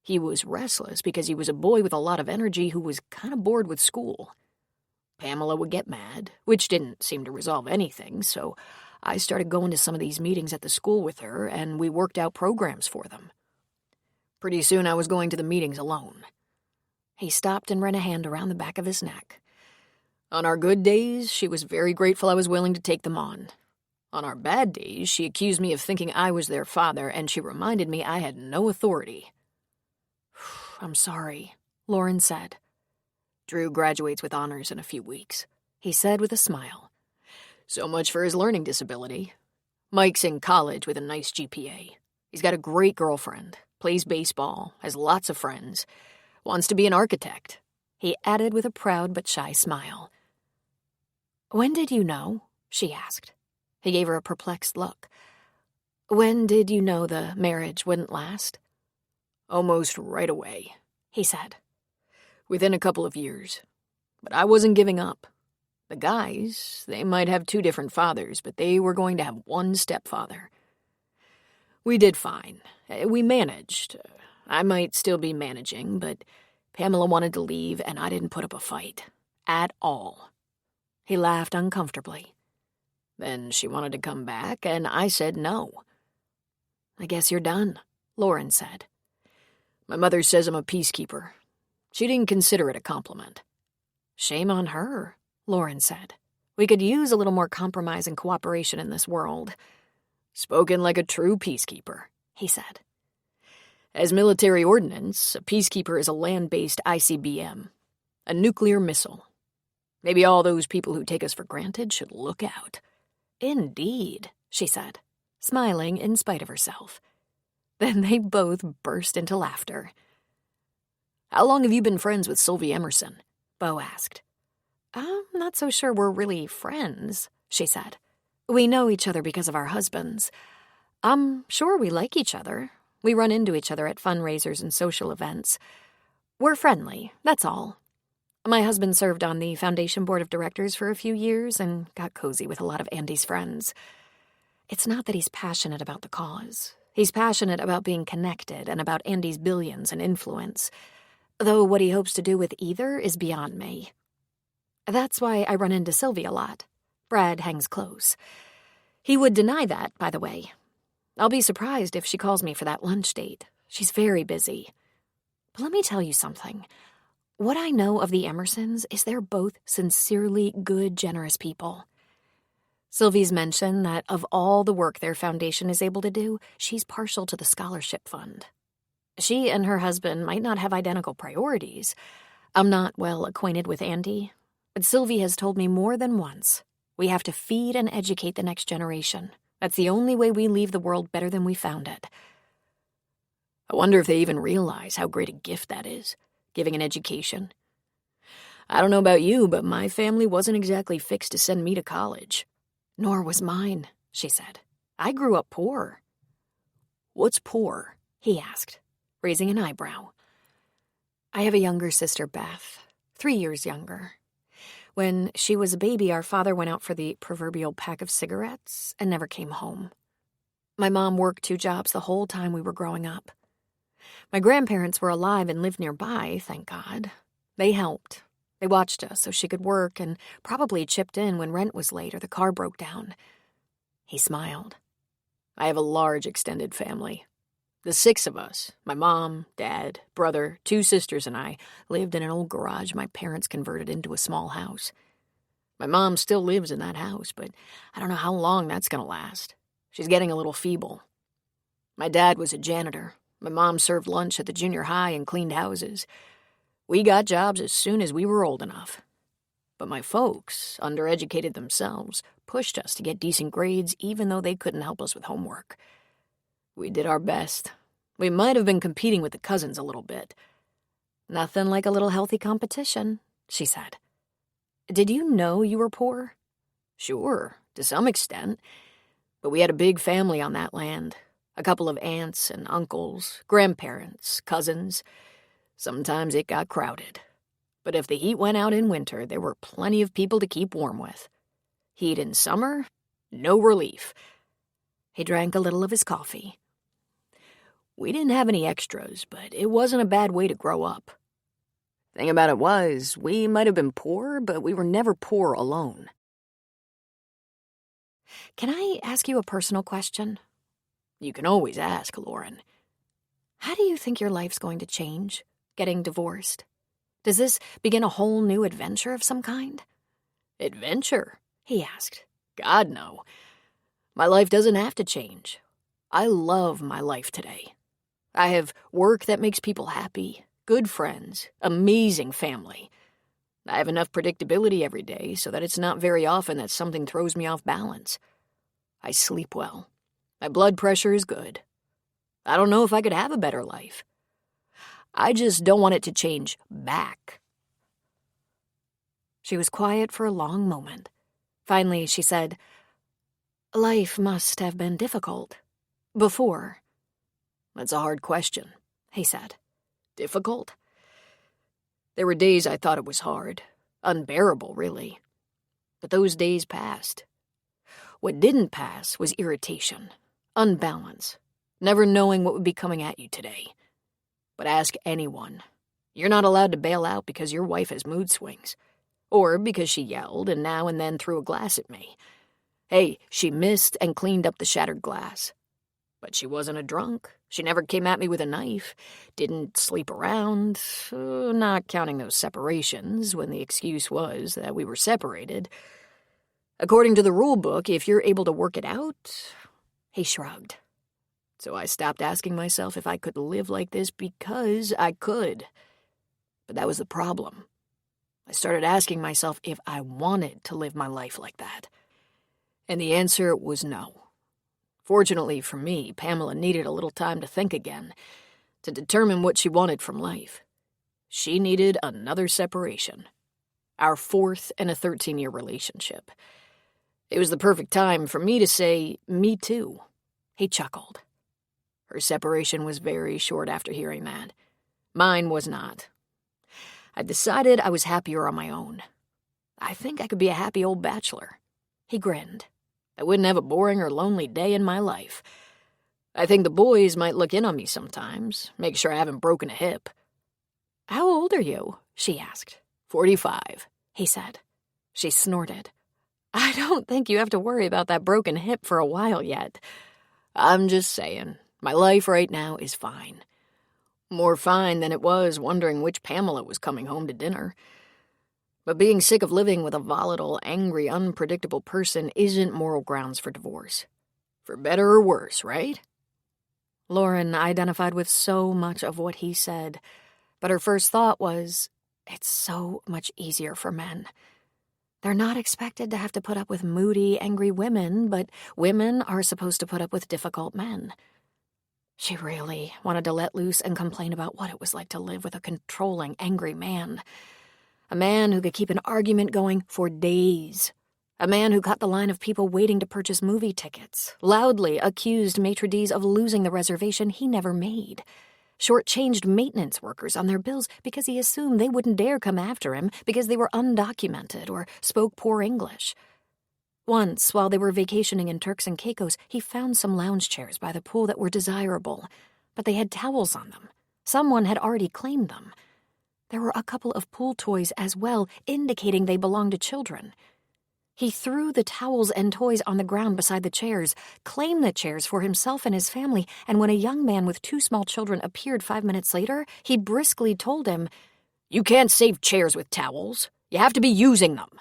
He was restless because he was a boy with a lot of energy who was kind of bored with school. Pamela would get mad, which didn't seem to resolve anything, so I started going to some of these meetings at the school with her, and we worked out programs for them. Pretty soon I was going to the meetings alone. He stopped and ran a hand around the back of his neck. On our good days, she was very grateful I was willing to take them on. On our bad days, she accused me of thinking I was their father, and she reminded me I had no authority. I'm sorry, Lauren said. Drew graduates with honors in a few weeks, he said with a smile. So much for his learning disability. Mike's in college with a nice GPA. He's got a great girlfriend, plays baseball, has lots of friends, wants to be an architect, he added with a proud but shy smile. When did you know? She asked. He gave her a perplexed look. When did you know the marriage wouldn't last? Almost right away, he said. Within a couple of years. But I wasn't giving up. The guys, they might have 2 different fathers, but they were going to have one stepfather. We did fine. We managed. I might still be managing, but Pamela wanted to leave, and I didn't put up a fight. At all. He laughed uncomfortably. Then she wanted to come back, and I said no. I guess you're done, Lauren said. My mother says I'm a peacekeeper. She didn't consider it a compliment. Shame on her, Lauren said. We could use a little more compromise and cooperation in this world. Spoken like a true peacekeeper, he said. As military ordnance, a peacekeeper is a land-based ICBM, a nuclear missile. Maybe all those people who take us for granted should look out. Indeed, she said, smiling in spite of herself. Then they both burst into laughter. How long have you been friends with Sylvie Emerson? Beau asked. I'm not so sure we're really friends, she said. We know each other because of our husbands. I'm sure we like each other. We run into each other at fundraisers and social events. We're friendly, that's all. My husband served on the foundation board of directors for a few years and got cozy with a lot of Andy's friends. It's not that he's passionate about the cause. He's passionate about being connected and about Andy's billions and influence, though what he hopes to do with either is beyond me. That's why I run into Sylvie a lot. Brad hangs close. He would deny that, by the way. I'll be surprised if she calls me for that lunch date. She's very busy. But let me tell you something. What I know of the Emersons is they're both sincerely good, generous people. Sylvie's mentioned that of all the work their foundation is able to do, she's partial to the scholarship fund. She and her husband might not have identical priorities. I'm not well acquainted with Andy, but Sylvie has told me more than once, we have to feed and educate the next generation. That's the only way we leave the world better than we found it. I wonder if they even realize how great a gift that is, giving an education. I don't know about you, but my family wasn't exactly fixed to send me to college. Nor was mine, she said. I grew up poor. What's poor? He asked, raising an eyebrow. I have a younger sister, Beth, 3 years younger. When she was a baby, our father went out for the proverbial pack of cigarettes and never came home. My mom worked 2 jobs the whole time we were growing up. My grandparents were alive and lived nearby, thank God. They helped. They watched us so she could work and probably chipped in when rent was late or the car broke down. He smiled. I have a large extended family. The 6 of us, my mom, dad, brother, 2 sisters, and I, lived in an old garage my parents converted into a small house. My mom still lives in that house, but I don't know how long that's going to last. She's getting a little feeble. My dad was a janitor. My mom served lunch at the junior high and cleaned houses. We got jobs as soon as we were old enough. But my folks, undereducated themselves, pushed us to get decent grades even though they couldn't help us with homework. We did our best. We might have been competing with the cousins a little bit. Nothing like a little healthy competition, she said. Did you know you were poor? Sure, to some extent. But we had a big family on that land. A couple of aunts and uncles, grandparents, cousins. Sometimes it got crowded. But if the heat went out in winter, there were plenty of people to keep warm with. Heat in summer, no relief. He drank a little of his coffee. We didn't have any extras, but it wasn't a bad way to grow up. Thing about it was, we might have been poor, but we were never poor alone. Can I ask you a personal question? You can always ask, Lauren. How do you think your life's going to change, getting divorced? Does this begin a whole new adventure of some kind? Adventure? He asked. God, no. My life doesn't have to change. I love my life today. I have work that makes people happy, good friends, amazing family. I have enough predictability every day so that it's not very often that something throws me off balance. I sleep well. My blood pressure is good. I don't know if I could have a better life. I just don't want it to change back. She was quiet for a long moment. Finally, she said, Life must have been difficult. Before. That's a hard question, he said. Difficult? There were days I thought it was hard. Unbearable, really. But those days passed. What didn't pass was irritation, unbalance, never knowing what would be coming at you today. But ask anyone. You're not allowed to bail out because your wife has mood swings. Or because she yelled and now and then threw a glass at me. Hey, she missed and cleaned up the shattered glass. But she wasn't a drunk. She never came at me with a knife, didn't sleep around, not counting those separations when the excuse was that we were separated. According to the rule book, if you're able to work it out, he shrugged. So I stopped asking myself if I could live like this because I could. But that was the problem. I started asking myself if I wanted to live my life like that. And the answer was no. Fortunately for me, Pamela needed a little time to think again, to determine what she wanted from life. She needed another separation. Our 4th in a 13-year relationship. It was the perfect time for me to say, "Me too." He chuckled. Her separation was very short after hearing that. Mine was not. I decided I was happier on my own. I think I could be a happy old bachelor. He grinned. I wouldn't have a boring or lonely day in my life. I think the boys might look in on me sometimes, make sure I haven't broken a hip. "How old are you?" she asked. 45, he said. She snorted. "I don't think you have to worry about that broken hip for a while yet." "I'm just saying, my life right now is fine. More fine than it was wondering which Pamela was coming home to dinner. But being sick of living with a volatile, angry, unpredictable person isn't moral grounds for divorce. For better or worse, right?" Lauren identified with so much of what he said, but her first thought was, it's so much easier for men. They're not expected to have to put up with moody, angry women, but women are supposed to put up with difficult men. She really wanted to let loose and complain about what it was like to live with a controlling, angry man. A man who could keep an argument going for days. A man who cut the line of people waiting to purchase movie tickets, loudly accused maitre d's of losing the reservation he never made, shortchanged maintenance workers on their bills because he assumed they wouldn't dare come after him because they were undocumented or spoke poor English. Once, while they were vacationing in Turks and Caicos, he found some lounge chairs by the pool that were desirable, but they had towels on them. Someone had already claimed them. There were a couple of pool toys as well, indicating they belonged to children. He threw the towels and toys on the ground beside the chairs, claimed the chairs for himself and his family, and when a young man with 2 small children appeared 5 minutes later, he briskly told him, "You can't save chairs with towels. You have to be using them."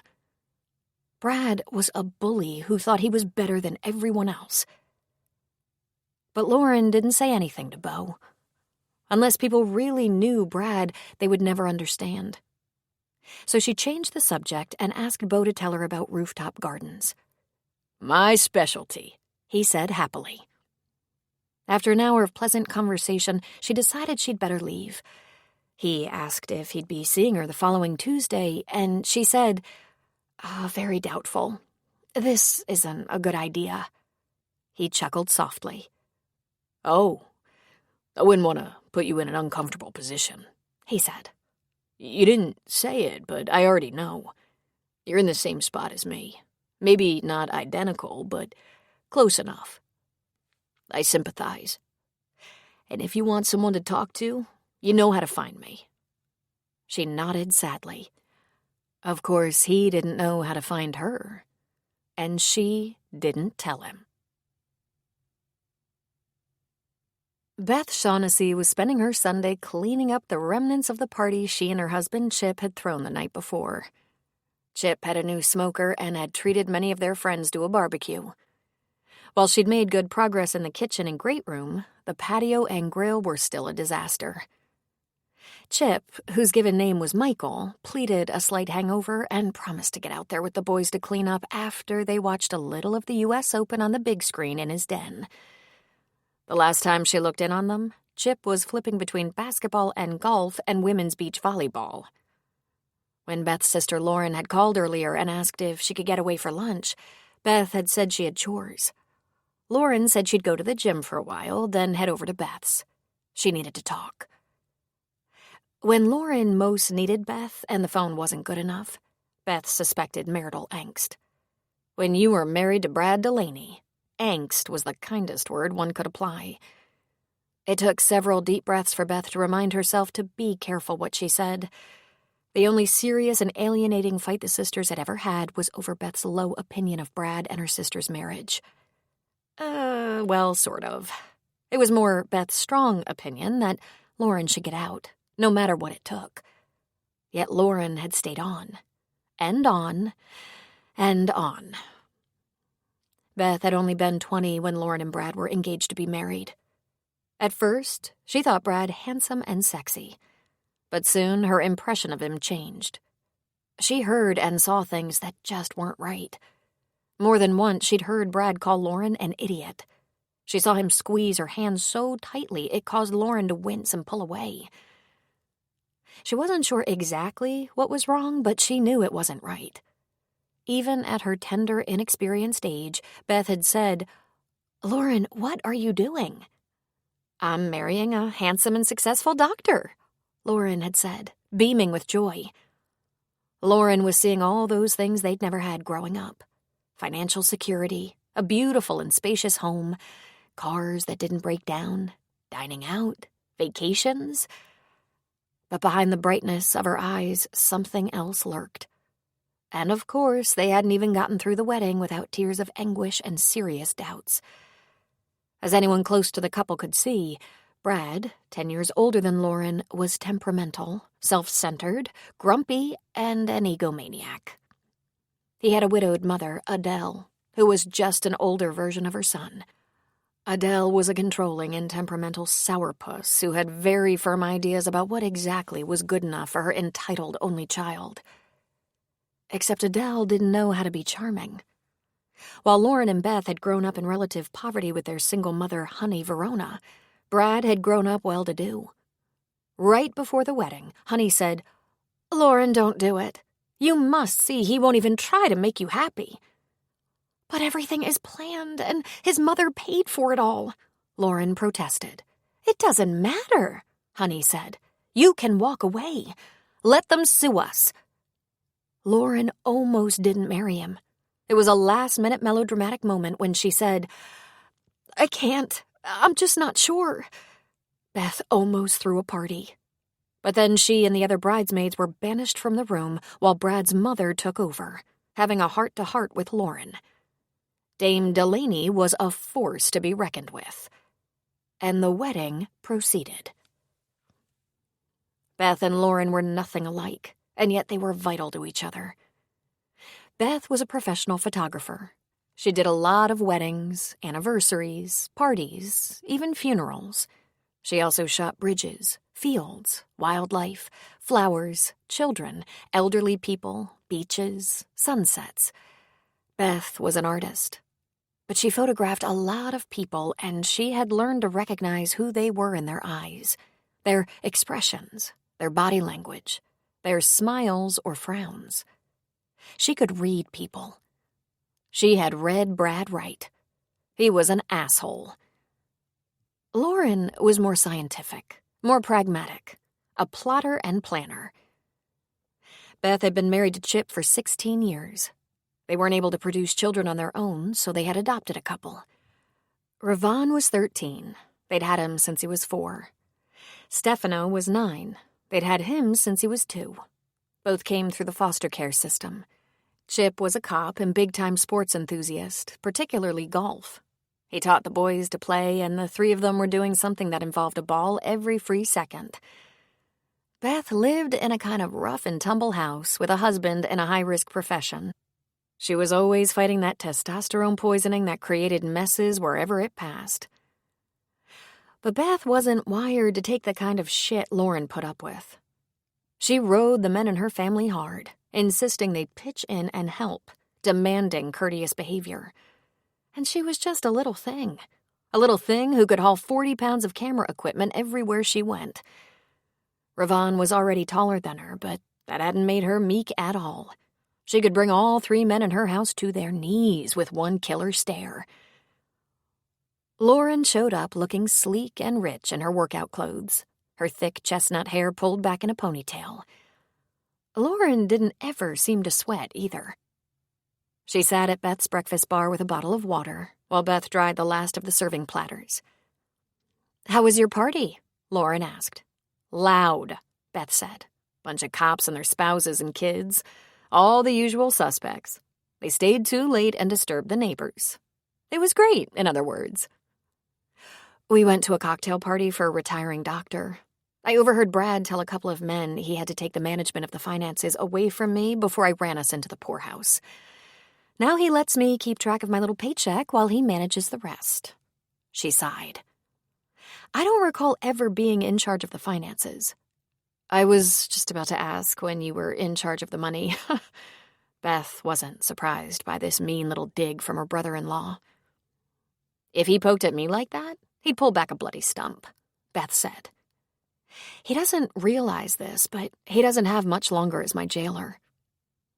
Brad was a bully who thought he was better than everyone else. But Lauren didn't say anything to Beau. Unless people really knew Brad, they would never understand. So she changed the subject and asked Beau to tell her about rooftop gardens. "My specialty," he said happily. After an hour of pleasant conversation, she decided she'd better leave. He asked if he'd be seeing her the following Tuesday, and she said, "Very doubtful. This isn't a good idea." He chuckled softly. "Oh, I wouldn't want to put you in an uncomfortable position," he said. "You didn't say it, but I already know. You're in the same spot as me. Maybe not identical, but close enough. I sympathize. And if you want someone to talk to, you know how to find me." She nodded sadly. Of course, he didn't know how to find her, and she didn't tell him. Beth Shaughnessy was spending her Sunday cleaning up the remnants of the party she and her husband Chip had thrown the night before. Chip had a new smoker and had treated many of their friends to a barbecue. While she'd made good progress in the kitchen and great room, the patio and grill were still a disaster. Chip, whose given name was Michael, pleaded a slight hangover and promised to get out there with the boys to clean up after they watched a little of the U.S. Open on the big screen in his den. The last time she looked in on them, Chip was flipping between basketball and golf and women's beach volleyball. When Beth's sister Lauren had called earlier and asked if she could get away for lunch, Beth had said she had chores. Lauren said she'd go to the gym for a while, then head over to Beth's. She needed to talk. When Lauren most needed Beth and the phone wasn't good enough, Beth suspected marital angst. When you were married to Brad Delaney, angst was the kindest word one could apply. It took several deep breaths for Beth to remind herself to be careful what she said. The only serious and alienating fight the sisters had ever had was over Beth's low opinion of Brad and her sister's marriage. Well, sort of. It was more Beth's strong opinion that Lauren should get out, no matter what it took. Yet Lauren had stayed on, and on, and on. Beth had only been 20 when Lauren and Brad were engaged to be married. At first, she thought Brad handsome and sexy, but soon her impression of him changed. She heard and saw things that just weren't right. More than once, she'd heard Brad call Lauren an idiot. She saw him squeeze her hand so tightly it caused Lauren to wince and pull away. She wasn't sure exactly what was wrong, but she knew it wasn't right. Even at her tender, inexperienced age, Beth had said, "Lauren, what are you doing?" "I'm marrying a handsome and successful doctor," Lauren had said, beaming with joy. Lauren was seeing all those things they'd never had growing up. Financial security, a beautiful and spacious home, cars that didn't break down, dining out, vacations. But behind the brightness of her eyes, something else lurked. And of course, they hadn't even gotten through the wedding without tears of anguish and serious doubts. As anyone close to the couple could see, Brad, 10 years older than Lauren, was temperamental, self-centered, grumpy, and an egomaniac. He had a widowed mother, Adele, who was just an older version of her son. Adele was a controlling and temperamental sourpuss who had very firm ideas about what exactly was good enough for her entitled only child. Except Adele didn't know how to be charming. While Lauren and Beth had grown up in relative poverty with their single mother, Honey Verona, Brad had grown up well-to-do. Right before the wedding, Honey said, "Lauren, don't do it. You must see he won't even try to make you happy." "But everything is planned, and his mother paid for it all," Lauren protested. "It doesn't matter," Honey said. "You can walk away. Let them sue us." Lauren almost didn't marry him. It was a last-minute melodramatic moment when she said, "I can't. I'm just not sure." Beth almost threw a party. But then she and the other bridesmaids were banished from the room while Brad's mother took over, having a heart-to-heart with Lauren. Dame Delaney was a force to be reckoned with. And the wedding proceeded. Beth and Lauren were nothing alike, and yet they were vital to each other. Beth was a professional photographer. She did a lot of weddings, anniversaries, parties, even funerals. She also shot bridges, fields, wildlife, flowers, children, elderly people, beaches, sunsets. Beth was an artist. But she photographed a lot of people, and she had learned to recognize who they were in their eyes, their expressions, their body language, their smiles or frowns. She could read people. She had read Brad right. He was an asshole. Lauren was more scientific, more pragmatic, a plotter and planner. Beth had been married to Chip for 16 years. They weren't able to produce children on their own, so they had adopted a couple. Ravon was 13. They'd had him since he was 4. Stefano was 9. They'd had him since he was 2. Both came through the foster care system. Chip was a cop and big-time sports enthusiast, particularly golf. He taught the boys to play, and the 3 of them were doing something that involved a ball every free second. Beth lived in a kind of rough-and-tumble house with a husband in a high-risk profession. She was always fighting that testosterone poisoning that created messes wherever it passed. But Beth wasn't wired to take the kind of shit Lauren put up with. She rode the men in her family hard, insisting they'd pitch in and help, demanding courteous behavior. And she was just a little thing who could haul 40 pounds of camera equipment everywhere she went. Ravon was already taller than her, but that hadn't made her meek at all. She could bring all 3 men in her house to their knees with one killer stare. Lauren showed up looking sleek and rich in her workout clothes, her thick chestnut hair pulled back in a ponytail. Lauren didn't ever seem to sweat either. She sat at Beth's breakfast bar with a bottle of water, while Beth dried the last of the serving platters. "How was your party?" Lauren asked. "Loud," Beth said. "Bunch of cops and their spouses and kids. All the usual suspects. They stayed too late and disturbed the neighbors. It was great, in other words." We went to a cocktail party for a retiring doctor. I overheard Brad tell a couple of men he had to take the management of the finances away from me before I ran us into the poorhouse. Now he lets me keep track of my little paycheck while he manages the rest. She sighed. I don't recall ever being in charge of the finances. I was just about to ask when you were in charge of the money. Beth wasn't surprised by this mean little dig from her brother-in-law. If he poked at me like that, he'd pull back a bloody stump, Beth said. He doesn't realize this, but he doesn't have much longer as my jailer.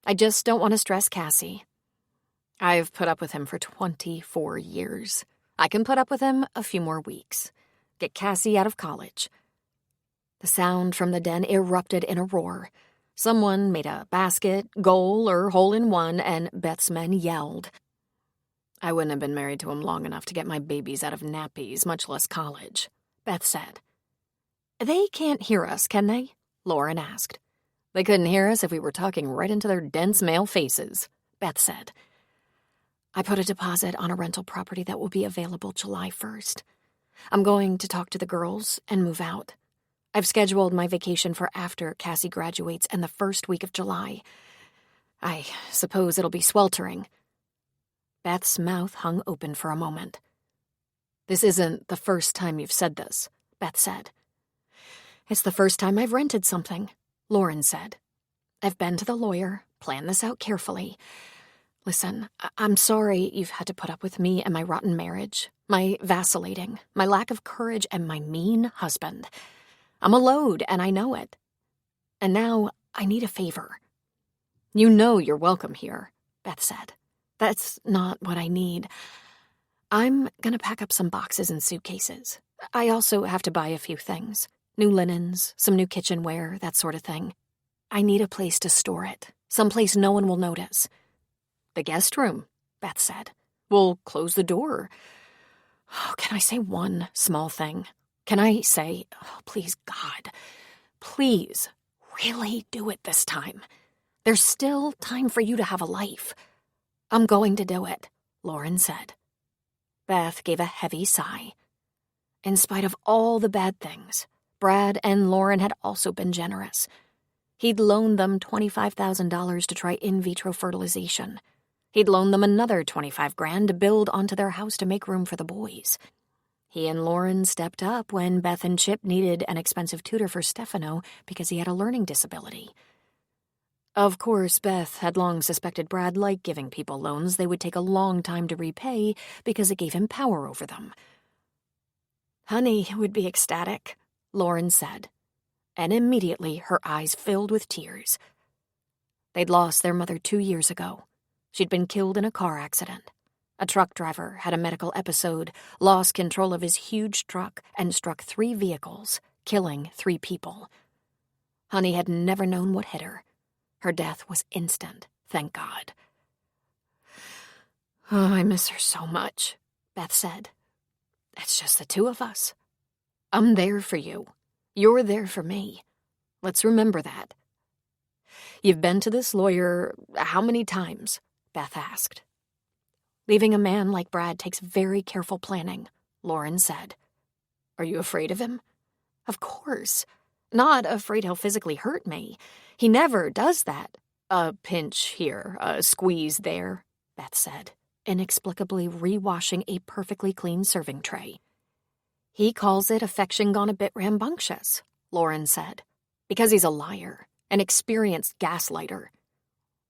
I just don't want to stress Cassie. I've put up with him for 24 years. I can put up with him a few more weeks. Get Cassie out of college. The sound from the den erupted in a roar. Someone made a basket, goal, or hole-in-one, and Beth's men yelled. I wouldn't have been married to him long enough to get my babies out of nappies, much less college, Beth said. They can't hear us, can they? Lauren asked. They couldn't hear us if we were talking right into their dense male faces, Beth said. I put a deposit on a rental property that will be available July 1st. I'm going to talk to the girls and move out. I've scheduled my vacation for after Cassie graduates and the first week of July. I suppose it'll be sweltering. Beth's mouth hung open for a moment. This isn't the first time you've said this, Beth said. It's the first time I've rented something, Lauren said. I've been to the lawyer, planned this out carefully. Listen, I'm sorry you've had to put up with me and my rotten marriage, my vacillating, my lack of courage, and my mean husband. I'm a load, and I know it. And now I need a favor. You know you're welcome here, Beth said. That's not what I need. I'm gonna pack up some boxes and suitcases. I also have to buy a few things. New linens, some new kitchenware, that sort of thing. I need a place to store it, someplace no one will notice. The guest room, Beth said. We'll close the door. Oh, can I say one small thing? Can I say, oh, please, God, please, really do it this time. There's still time for you to have a life. I'm going to do it, Lauren said. Beth gave a heavy sigh. In spite of all the bad things, Brad and Lauren had also been generous. He'd loaned them $25,000 to try in vitro fertilization. He'd loaned them another $25,000 to build onto their house to make room for the boys. He and Lauren stepped up when Beth and Chip needed an expensive tutor for Stefano because he had a learning disability. Of course, Beth had long suspected Brad liked giving people loans they would take a long time to repay because it gave him power over them. Honey would be ecstatic, Lauren said, and immediately her eyes filled with tears. They'd lost their mother 2 years ago. She'd been killed in a car accident. A truck driver had a medical episode, lost control of his huge truck, and struck 3 vehicles, killing 3 people. Honey had never known what hit her. Her death was instant, thank God. Oh, I miss her so much, Beth said. It's just the 2 of us. I'm there for you. You're there for me. Let's remember that. You've been to this lawyer how many times? Beth asked. Leaving a man like Brad takes very careful planning, Lauren said. Are you afraid of him? Of course. Not afraid he'll physically hurt me. He never does that. A pinch here, a squeeze there, Beth said, inexplicably rewashing a perfectly clean serving tray. He calls it affection gone a bit rambunctious, Lauren said, because he's a liar, an experienced gaslighter.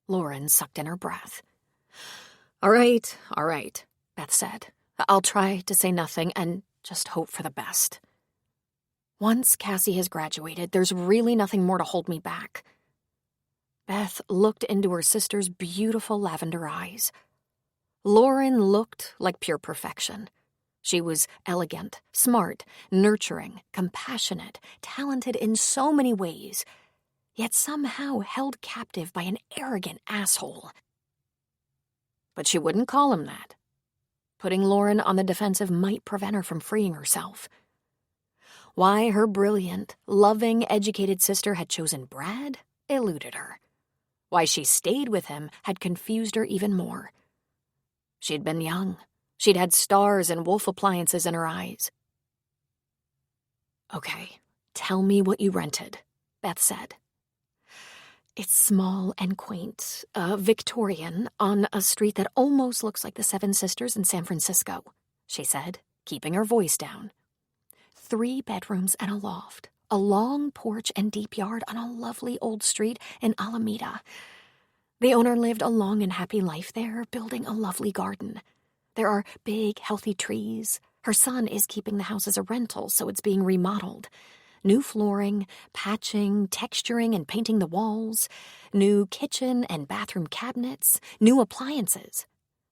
Lauren sucked in her breath. All right, Beth said. I'll try to say nothing and just hope for the best. Once Cassie has graduated, there's really nothing more to hold me back. Beth looked into her sister's beautiful lavender eyes. Lauren looked like pure perfection. She was elegant, smart, nurturing, compassionate, talented in so many ways, yet somehow held captive by an arrogant asshole. But she wouldn't call him that. Putting Lauren on the defensive might prevent her from freeing herself. Why her brilliant, loving, educated sister had chosen Brad eluded her. Why she stayed with him had confused her even more. She'd been young. She'd had stars and wolf appliances in her eyes. Okay, tell me what you rented, Beth said. It's small and quaint, Victorian, on a street that almost looks like the Seven Sisters in San Francisco, she said, keeping her voice down. 3 bedrooms and a loft, a long porch and deep yard on a lovely old street in Alameda. The owner lived a long and happy life there, building a lovely garden. There are big, healthy trees. Her son is keeping the house as a rental, so it's being remodeled. New flooring, patching, texturing, and painting the walls. New kitchen and bathroom cabinets. New appliances.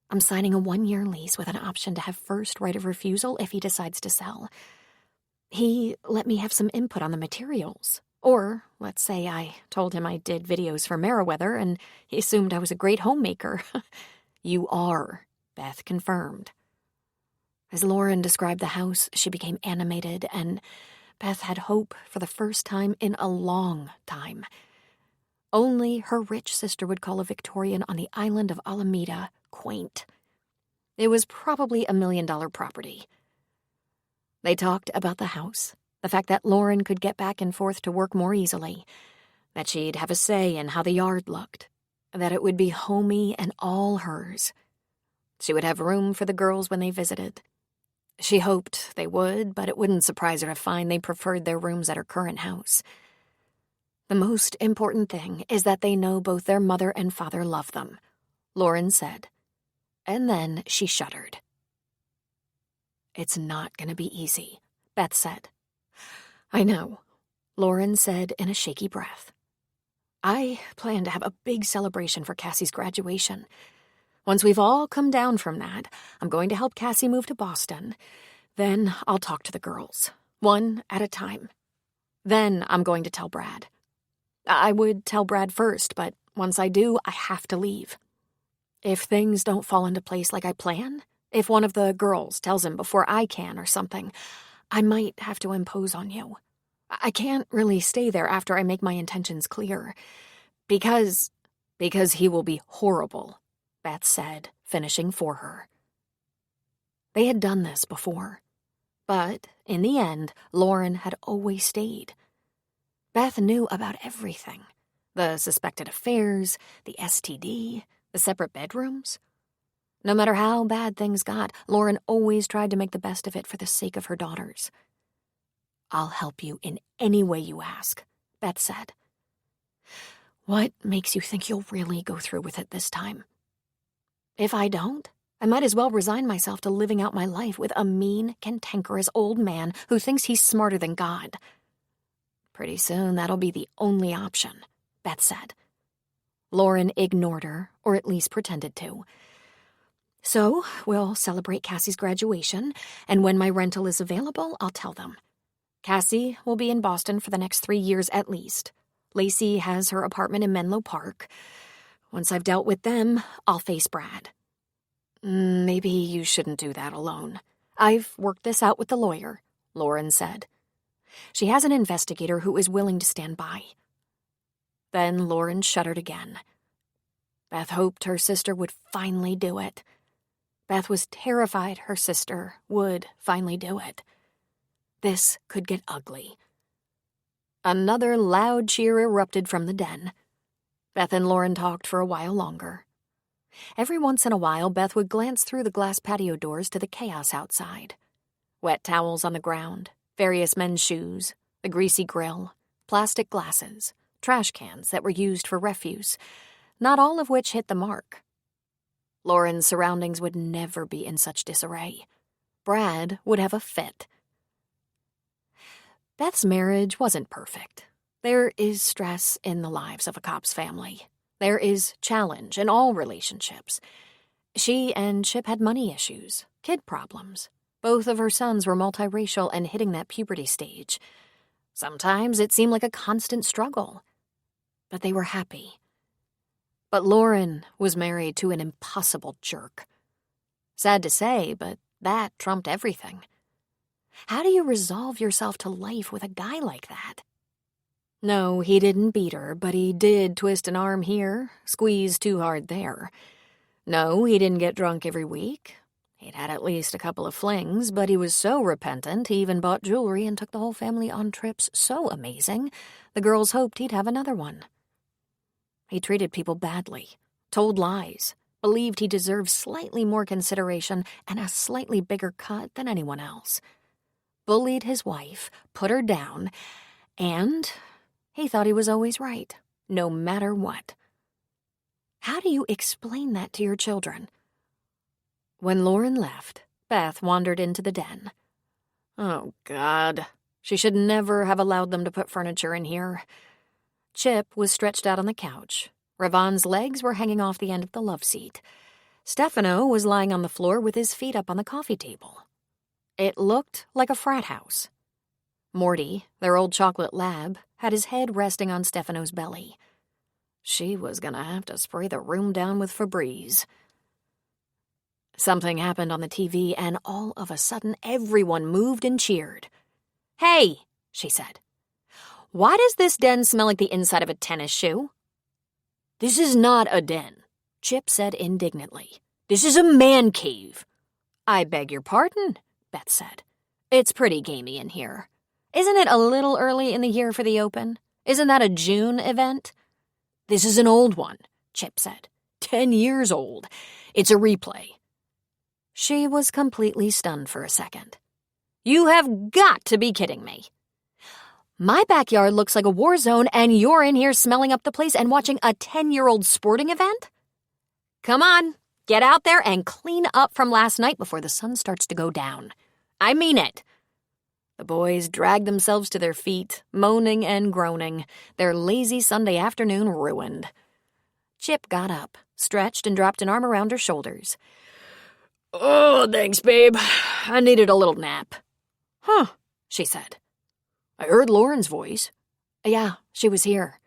I'm signing a 1-year lease with an option to have first right of refusal if he decides to sell. He let me have some input on the materials. Or, let's say I told him I did videos for Meriwether and he assumed I was a great homemaker. You are, Beth confirmed. As Lauren described the house, she became animated, and Beth had hope for the first time in a long time. Only her rich sister would call a Victorian on the island of Alameda quaint. It was probably $1 million property. They talked about the house, the fact that Lauren could get back and forth to work more easily, that she'd have a say in how the yard looked, that it would be homey and all hers. She would have room for the girls when they visited. She hoped they would, but it wouldn't surprise her to find they preferred their rooms at her current house. The most important thing is that they know both their mother and father love them, Lauren said. And then she shuddered. It's not going to be easy, Beth said. I know, Lauren said in a shaky breath. I plan to have a big celebration for Cassie's graduation. Once we've all come down from that, I'm going to help Cassie move to Boston. Then I'll talk to the girls, one at a time. Then I'm going to tell Brad. I would tell Brad first, but once I do, I have to leave. If things don't fall into place like I plan, if one of the girls tells him before I can or something, I might have to impose on you. I can't really stay there after I make my intentions clear. Because he will be horrible, Beth said, finishing for her. They had done this before. But, in the end, Lauren had always stayed. Beth knew about everything. The suspected affairs, the STD, the separate bedrooms. No matter how bad things got, Lauren always tried to make the best of it for the sake of her daughters. I'll help you in any way you ask, Beth said. What makes you think you'll really go through with it this time? If I don't, I might as well resign myself to living out my life with a mean, cantankerous old man who thinks he's smarter than God. Pretty soon that'll be the only option, Beth said. Lauren ignored her, or at least pretended to. So, we'll celebrate Cassie's graduation, and when my rental is available, I'll tell them. Cassie will be in Boston for the next 3 years at least. Lacey has her apartment in Menlo Park. Once I've dealt with them, I'll face Brad. Maybe you shouldn't do that alone. I've worked this out with the lawyer, Lauren said. She has an investigator who is willing to stand by. Then Lauren shuddered again. Beth hoped her sister would finally do it. Beth was terrified her sister would finally do it. This could get ugly. Another loud cheer erupted from the den. Beth and Lauren talked for a while longer. Every once in a while, Beth would glance through the glass patio doors to the chaos outside. Wet towels on the ground, various men's shoes, the greasy grill, plastic glasses, trash cans that were used for refuse, not all of which hit the mark. Lauren's surroundings would never be in such disarray. Brad would have a fit. Beth's marriage wasn't perfect. There is stress in the lives of a cop's family. There is challenge in all relationships. She and Chip had money issues, kid problems. Both of her sons were multiracial and hitting that puberty stage. Sometimes it seemed like a constant struggle. But they were happy. But Lauren was married to an impossible jerk. Sad to say, but that trumped everything. How do you resolve yourself to life with a guy like that? No, he didn't beat her, but he did twist an arm here, squeeze too hard there. No, he didn't get drunk every week. He'd had at least a couple of flings, but he was so repentant he even bought jewelry and took the whole family on trips so amazing, the girls hoped he'd have another one. He treated people badly, told lies, believed he deserved slightly more consideration and a slightly bigger cut than anyone else, bullied his wife, put her down, and he thought he was always right, no matter what. How do you explain that to your children? When Lauren left, Beth wandered into the den. Oh, God. She should never have allowed them to put furniture in here. Chip was stretched out on the couch. Ravon's legs were hanging off the end of the love seat. Stefano was lying on the floor with his feet up on the coffee table. It looked like a frat house. Morty, their old chocolate lab, had his head resting on Stefano's belly. She was gonna have to spray the room down with Febreze. Something happened on the TV, and all of a sudden everyone moved and cheered. "Hey," she said. "Why does this den smell like the inside of a tennis shoe?" "This is not a den," Chip said indignantly. "This is a man cave." "I beg your pardon," Beth said. "It's pretty gamey in here. Isn't it a little early in the year for the Open? Isn't that a June event?" "This is an old one," Chip said. 10 years old. It's a replay." She was completely stunned for a second. "You have got to be kidding me. My backyard looks like a war zone, and you're in here smelling up the place and watching a 10-year-old sporting event? Come on, get out there and clean up from last night before the sun starts to go down. I mean it." The boys dragged themselves to their feet, moaning and groaning, their lazy Sunday afternoon ruined. Chip got up, stretched, and dropped an arm around her shoulders. "Oh, thanks, babe. I needed a little nap." "Huh," she said. "I heard Lauren's voice." "Yeah, she was here."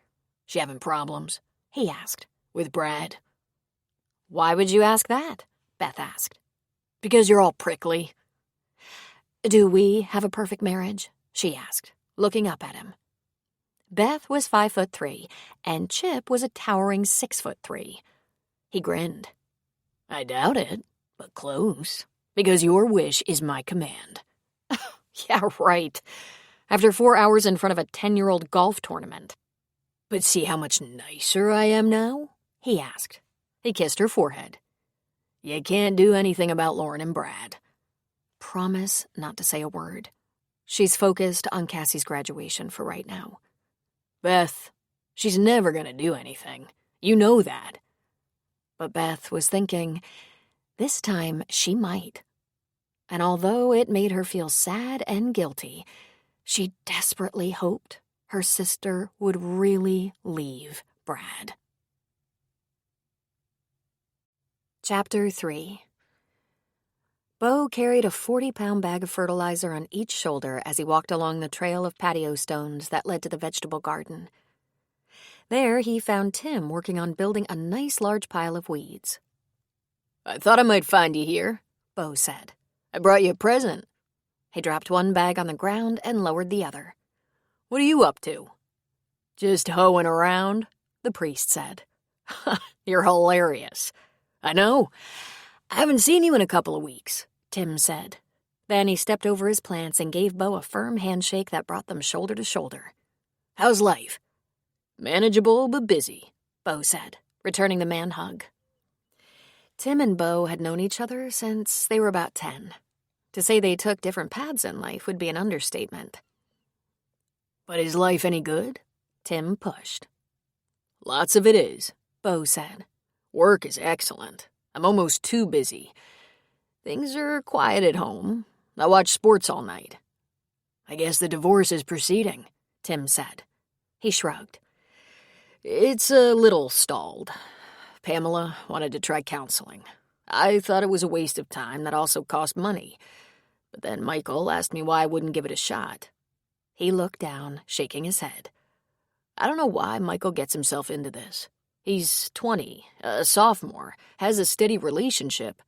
"She having problems?" he asked. "With Brad?" "Why would you ask that?" Beth asked. "Because you're all prickly." "Do we have a perfect marriage?" she asked, looking up at him. Beth was 5'3", and Chip was a towering 6'3". He grinned. "I doubt it, but close, because your wish is my command." "Yeah, right. After 4 hours in front of a 10-year-old golf tournament." "But see how much nicer I am now?" he asked. He kissed her forehead. "You can't do anything about Lauren and Brad." Promise not to say a word. She's focused on Cassie's graduation for right now. "Beth, she's never gonna do anything. You know that." But Beth was thinking, this time she might. And although it made her feel sad and guilty, she desperately hoped her sister would really leave Brad. Chapter 3. Bo carried a 40-pound bag of fertilizer on each shoulder as he walked along the trail of patio stones that led to the vegetable garden. There he found Tim working on building a nice large pile of weeds. "I thought I might find you here," Bo said. "I brought you a present." He dropped one bag on the ground and lowered the other. "What are you up to?" "Just hoeing around," the priest said. "You're hilarious." "I know. I haven't seen you in a couple of weeks," Tim said. Then he stepped over his plants and gave Bo a firm handshake that brought them shoulder to shoulder. "How's life?" "Manageable but busy," Bo said, returning the man hug. Tim and Bo had known each other since they were about 10. To say they took different paths in life would be an understatement. "But is life any good?" Tim pushed. "Lots of it is," Bo said. "Work is excellent. I'm almost too busy. Things are quiet at home. I watch sports all night." "I guess the divorce is proceeding," Tim said. He shrugged. "It's a little stalled. Pamela wanted to try counseling. I thought it was a waste of time that also cost money. But then Michael asked me why I wouldn't give it a shot." He looked down, shaking his head. "I don't know why Michael gets himself into this. He's 20, a sophomore, has a steady relationship.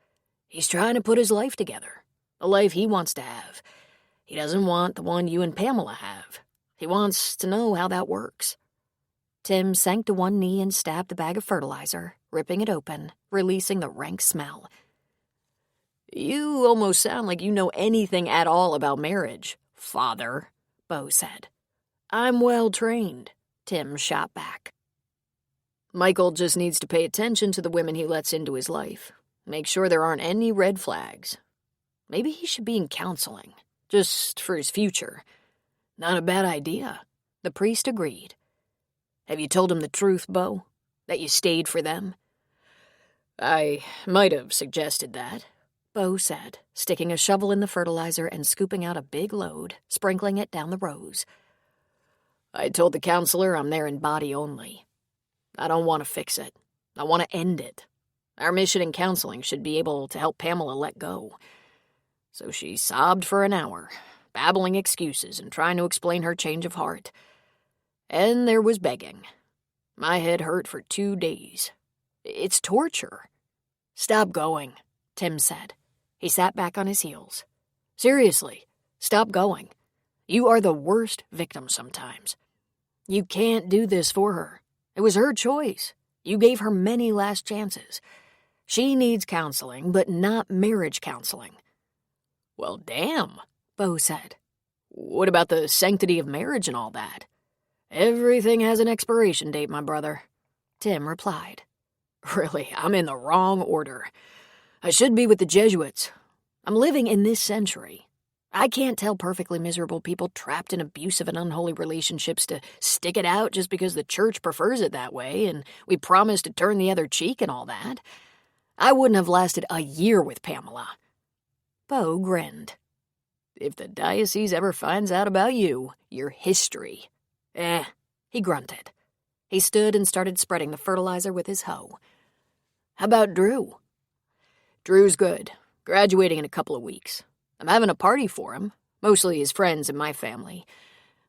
He's trying to put his life together, the life he wants to have. He doesn't want the one you and Pamela have. He wants to know how that works." Tim sank to one knee and stabbed the bag of fertilizer, ripping it open, releasing the rank smell. You almost sound like you know anything at all about marriage, Father, Bo said. I'm well trained, Tim shot back. Michael just needs to pay attention to the women he lets into his life. Make sure there aren't any red flags. Maybe he should be in counseling, just for his future. Not a bad idea, the priest agreed. Have you told him the truth, Bo? That you stayed for them? I might have suggested that, Bo said, sticking a shovel in the fertilizer and scooping out a big load, sprinkling it down the rows. I told the counselor I'm there in body only. I don't want to fix it. I want to end it. Our mission in counseling should be able to help Pamela let go. So she sobbed for an hour, babbling excuses and trying to explain her change of heart. And there was begging. My head hurt for 2 days. It's torture. Stop going, Tim said. He sat back on his heels. Seriously, stop going. You are the worst victim sometimes. You can't do this for her. It was her choice. You gave her many last chances. She needs counseling, but not marriage counseling. Well, damn, Bo said. What about the sanctity of marriage and all that? Everything has an expiration date, my brother, Tim replied. Really, I'm in the wrong order. I should be with the Jesuits. I'm living in this century. I can't tell perfectly miserable people trapped in abusive and unholy relationships to stick it out just because the church prefers it that way and we promise to turn the other cheek and all that. I wouldn't have lasted a year with Pamela. Bo grinned. If the diocese ever finds out about you, your history. He grunted. He stood and started spreading the fertilizer with his hoe. How about Drew? Drew's good, graduating in a couple of weeks. I'm having a party for him, mostly his friends and my family.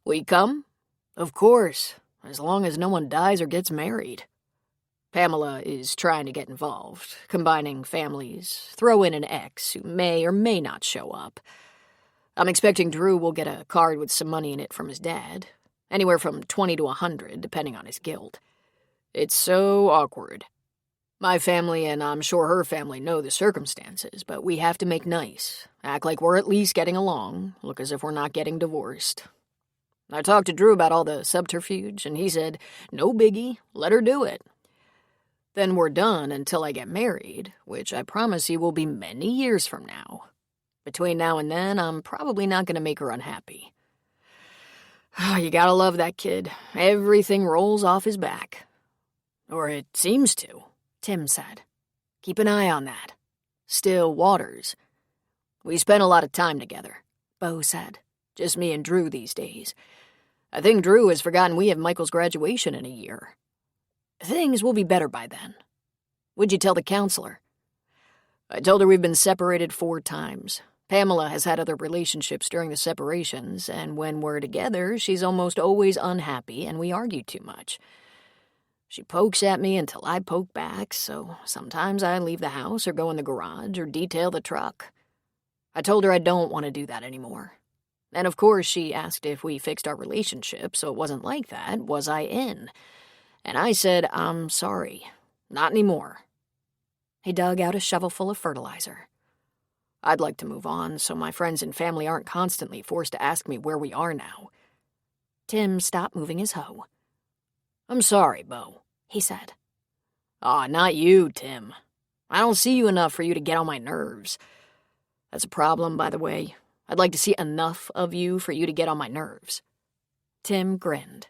Will you come? Of course, as long as no one dies or gets married. Pamela is trying to get involved, combining families, throw in an ex who may or may not show up. I'm expecting Drew will get a card with some money in it from his dad, anywhere from 20 to 100, depending on his guild. It's so awkward. My family and I'm sure her family know the circumstances, but we have to make nice, act like we're at least getting along, look as if we're not getting divorced. I talked to Drew about all the subterfuge, and he said, no biggie, let her do it. Then we're done until I get married, which I promise you will be many years from now. Between now and then, I'm probably not going to make her unhappy. You gotta love that kid. Everything rolls off his back. Or it seems to, Tim said. Keep an eye on that. Still waters. We spent a lot of time together, Bo said. Just me and Drew these days. I think Drew has forgotten we have Michael's graduation in a year. Things will be better by then. Would you tell the counselor? I told her we've been separated 4 times. Pamela has had other relationships during the separations, and when we're together, she's almost always unhappy and we argue too much. She pokes at me until I poke back, so sometimes I leave the house or go in the garage or detail the truck. I told her I don't want to do that anymore. And of course, she asked if we fixed our relationship, so it wasn't like that. Was I in? And I said, I'm sorry. Not anymore. He dug out a shovelful of fertilizer. I'd like to move on so my friends and family aren't constantly forced to ask me where we are now. Tim stopped moving his hoe. I'm sorry, Bo, he said. Aw, not you, Tim. I don't see you enough for you to get on my nerves. That's a problem, by the way. I'd like to see enough of you for you to get on my nerves. Tim grinned.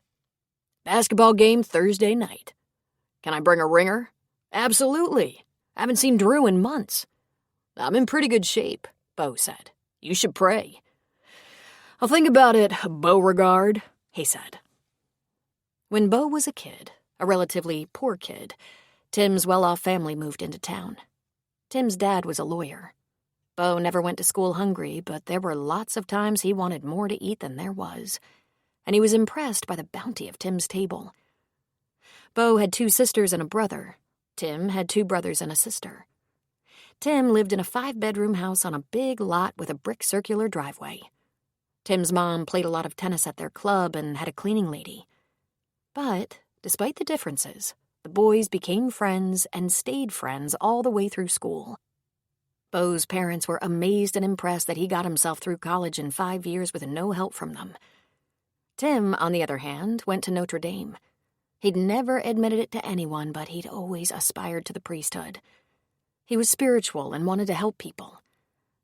Basketball game Thursday night. Can I bring a ringer? Absolutely. I haven't seen Drew in months. I'm in pretty good shape, Bo said. You should pray. I'll think about it, Beauregard, he said. When Bo was a kid, a relatively poor kid, Tim's well-off family moved into town. Tim's dad was a lawyer. Bo never went to school hungry, but there were lots of times he wanted more to eat than there was, and he was impressed by the bounty of Tim's table. Bo had 2 sisters and a brother. Tim had 2 brothers and a sister. Tim lived in a 5-bedroom house on a big lot with a brick circular driveway. Tim's mom played a lot of tennis at their club and had a cleaning lady. But, despite the differences, the boys became friends and stayed friends all the way through school. Beau's parents were amazed and impressed that he got himself through college in 5 years with no help from them. Tim, on the other hand, went to Notre Dame. He'd never admitted it to anyone, but he'd always aspired to the priesthood. He was spiritual and wanted to help people.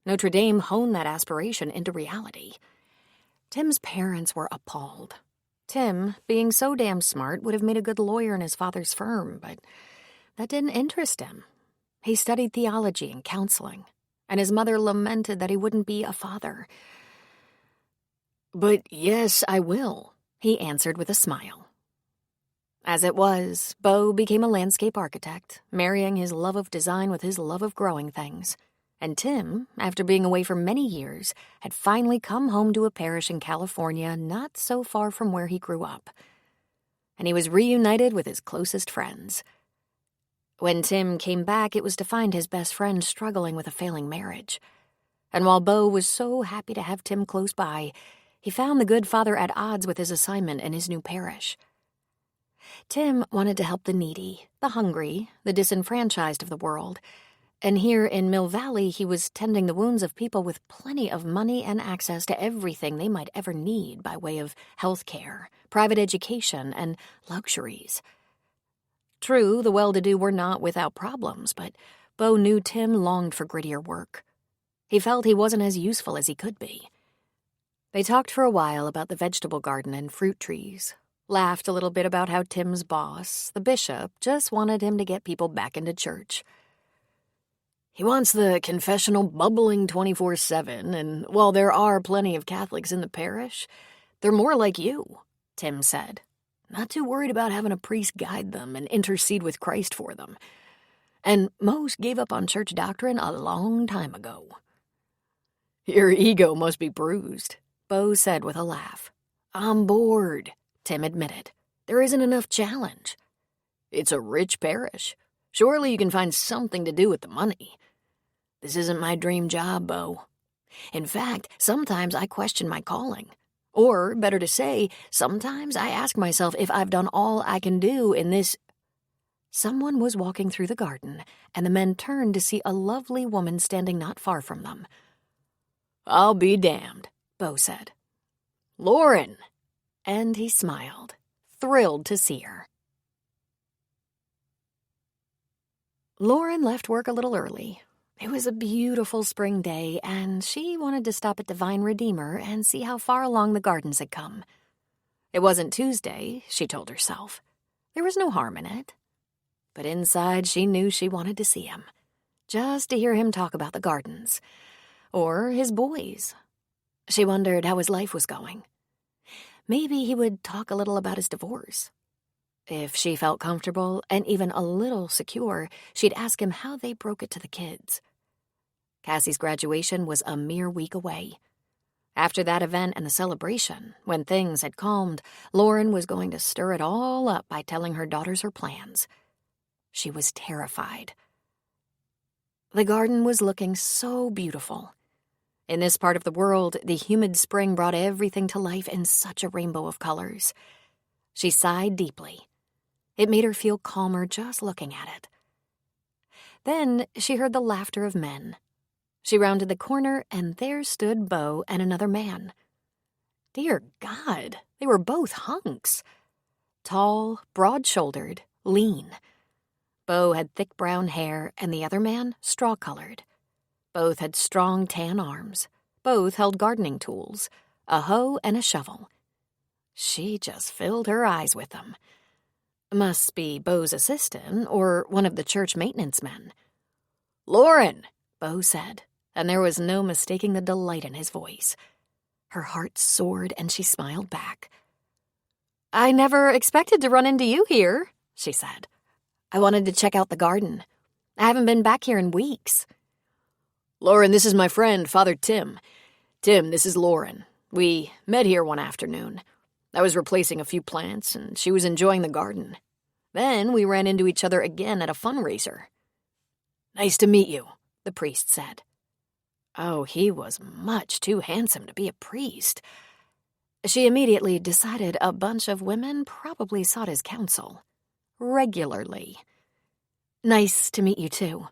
Notre Dame honed that aspiration into reality. Tim's parents were appalled. Tim, being so damn smart, would have made a good lawyer in his father's firm, but that didn't interest him. He studied theology and counseling, and his mother lamented that he wouldn't be a father. "But yes, I will," he answered with a smile. As it was, Beau became a landscape architect, marrying his love of design with his love of growing things. And Tim, after being away for many years, had finally come home to a parish in California not so far from where he grew up. And he was reunited with his closest friends. When Tim came back, it was to find his best friend struggling with a failing marriage. And while Beau was so happy to have Tim close by, he found the good father at odds with his assignment in his new parish. Tim wanted to help the needy, the hungry, the disenfranchised of the world, and here in Mill Valley he was tending the wounds of people with plenty of money and access to everything they might ever need by way of health care, private education, and luxuries. True, the well-to-do were not without problems, but Beau knew Tim longed for grittier work. He felt he wasn't as useful as he could be. They talked for a while about the vegetable garden and fruit trees, laughed a little bit about how Tim's boss, the bishop, just wanted him to get people back into church. "He wants the confessional bubbling 24/7, and while there are plenty of Catholics in the parish, they're more like you," Tim said. "Not too worried about having a priest guide them and intercede with Christ for them. And most gave up on church doctrine a long time ago." "Your ego must be bruised," Beau said with a laugh. "I'm bored," Tim admitted. "There isn't enough challenge." "It's a rich parish. Surely you can find something to do with the money." "This isn't my dream job, Beau. In fact, sometimes I question my calling. Or, better to say, sometimes I ask myself if I've done all I can do in this—" Someone was walking through the garden, and the men turned to see a lovely woman standing not far from them. "I'll be damned," Beau said. "Lauren!" And he smiled, thrilled to see her. Lauren left work a little early. It was a beautiful spring day, and she wanted to stop at Divine Redeemer and see how far along the gardens had come. It wasn't Tuesday, she told herself. There was no harm in it. But inside, she knew she wanted to see him, just to hear him talk about the gardens, or his boys. She wondered how his life was going. Maybe he would talk a little about his divorce. If she felt comfortable and even a little secure, she'd ask him how they broke it to the kids. Cassie's graduation was a mere week away. After that event and the celebration, when things had calmed, Lauren was going to stir it all up by telling her daughters her plans. She was terrified. The garden was looking so beautiful. In this part of the world, the humid spring brought everything to life in such a rainbow of colors. She sighed deeply. It made her feel calmer just looking at it. Then she heard the laughter of men. She rounded the corner, and there stood Beau and another man. Dear God, they were both hunks. Tall, broad-shouldered, lean. Beau had thick brown hair, and the other man straw-colored. Both had strong tan arms. Both held gardening tools, a hoe and a shovel. She just filled her eyes with them. Must be Beau's assistant or one of the church maintenance men. "Lauren," Beau said, and there was no mistaking the delight in his voice. Her heart soared, and she smiled back. "I never expected to run into you here," she said. "I wanted to check out the garden. I haven't been back here in weeks." "Lauren, this is my friend, Father Tim. Tim, this is Lauren. We met here one afternoon. I was replacing a few plants, and she was enjoying the garden. Then we ran into each other again at a fundraiser." "Nice to meet you," the priest said. Oh, he was much too handsome to be a priest. She immediately decided a bunch of women probably sought his counsel. Regularly. "Nice to meet you, too.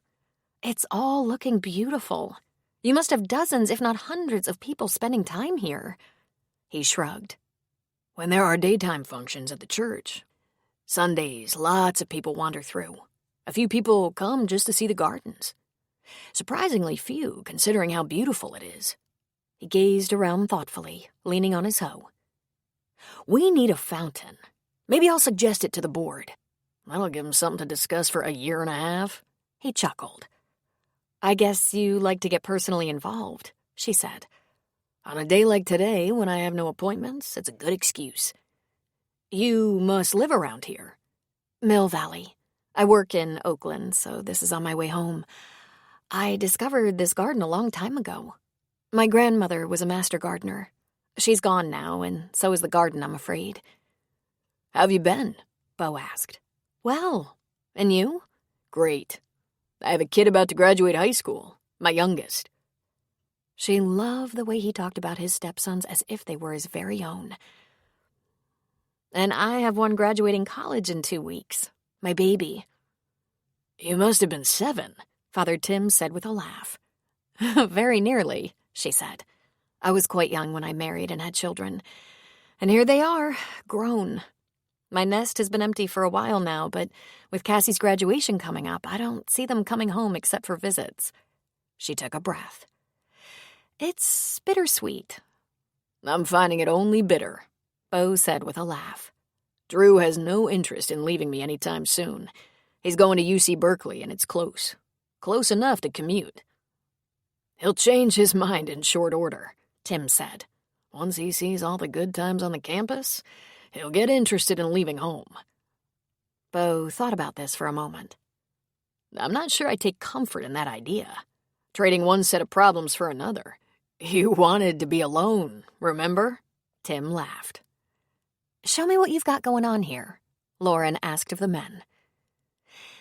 It's all looking beautiful. You must have dozens, if not hundreds, of people spending time here. He shrugged. When there are daytime functions at the church. Sundays, lots of people wander through. A few people come just to see the gardens. Surprisingly few, considering how beautiful it is. He gazed around thoughtfully, leaning on his hoe. We need a fountain. Maybe I'll suggest it to the board. That'll give them something to discuss for a year and a half. He chuckled. I guess you like to get personally involved, she said. On a day like today, when I have no appointments, it's a good excuse. You must live around here. Mill Valley. I work in Oakland, so this is on my way home. I discovered this garden a long time ago. My grandmother was a master gardener. She's gone now, and so is the garden, I'm afraid. How have you been? Bo asked. Well, and you? Great. I have a kid about to graduate high school, my youngest. She loved the way he talked about his stepsons as if they were his very own. And I have one graduating college in 2 weeks. My baby. You must have been 7, Father Tim said with a laugh. Very nearly, she said. I was quite young when I married and had children. And here they are, grown. My nest has been empty for a while now, but with Cassie's graduation coming up, I don't see them coming home except for visits. She took a breath. It's bittersweet. I'm finding it only bitter, Bo said with a laugh. Drew has no interest in leaving me anytime soon. He's going to UC Berkeley, and it's close. Close enough to commute. He'll change his mind in short order, Tim said. Once he sees all the good times on the campus, he'll get interested in leaving home. Bo thought about this for a moment. I'm not sure I take comfort in that idea. Trading one set of problems for another. You wanted to be alone, remember? Tim laughed. Show me what you've got going on here, Lauren asked of the men.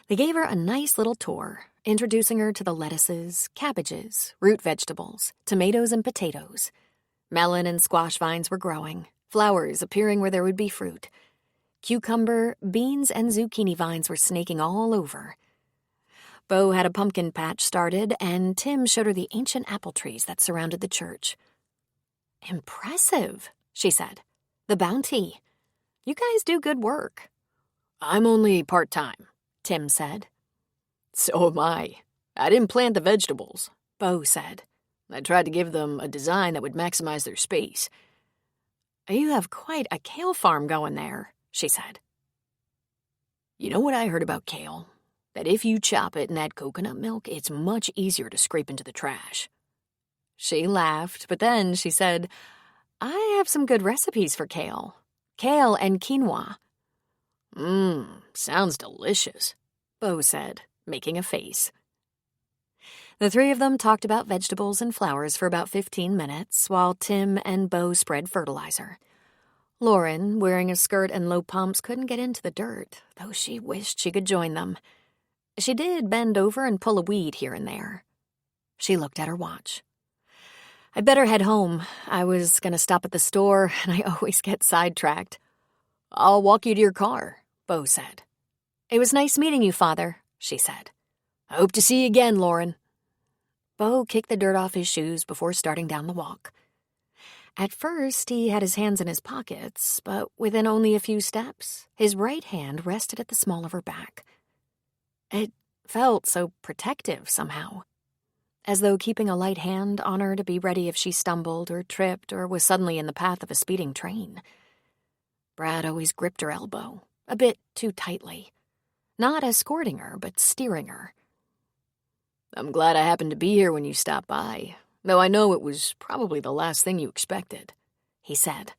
They gave her a nice little tour, introducing her to the lettuces, cabbages, root vegetables, tomatoes and potatoes. Melon and squash vines were growing, flowers appearing where there would be fruit. Cucumber, beans, and zucchini vines were snaking all over. Bo had a pumpkin patch started, and Tim showed her the ancient apple trees that surrounded the church. Impressive, she said. The bounty. You guys do good work. I'm only part-time, Tim said. So am I. I didn't plant the vegetables, Bo said. I tried to give them a design that would maximize their space. You have quite a kale farm going there, she said. You know what I heard about kale? That if you chop it and add coconut milk, it's much easier to scrape into the trash. She laughed, but then she said, I have some good recipes for kale. Kale and quinoa. Sounds delicious, Bo said, making a face. The three of them talked about vegetables and flowers for about 15 minutes while Tim and Bo spread fertilizer. Lauren, wearing a skirt and low pumps, couldn't get into the dirt, though she wished she could join them. She did bend over and pull a weed here and there. She looked at her watch. I'd better head home. I was going to stop at the store, and I always get sidetracked. I'll walk you to your car, Bo said. It was nice meeting you, Father, she said. I hope to see you again, Lauren. Bo kicked the dirt off his shoes before starting down the walk. At first, he had his hands in his pockets, but within only a few steps, his right hand rested at the small of her back. It felt so protective somehow, as though keeping a light hand on her to be ready if she stumbled or tripped or was suddenly in the path of a speeding train. Brad always gripped her elbow, a bit too tightly, not escorting her, but steering her. I'm glad I happened to be here when you stopped by, though I know it was probably the last thing you expected, he said.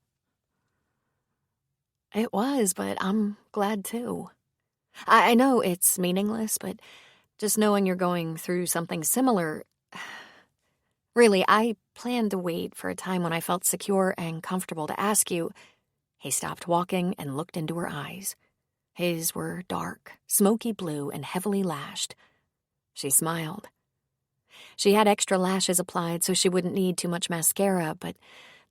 It was, but I'm glad too. I know it's meaningless, but just knowing you're going through something similar... Really, I planned to wait for a time when I felt secure and comfortable to ask you. He stopped walking and looked into her eyes. His were dark, smoky blue, and heavily lashed. She smiled. She had extra lashes applied so she wouldn't need too much mascara, but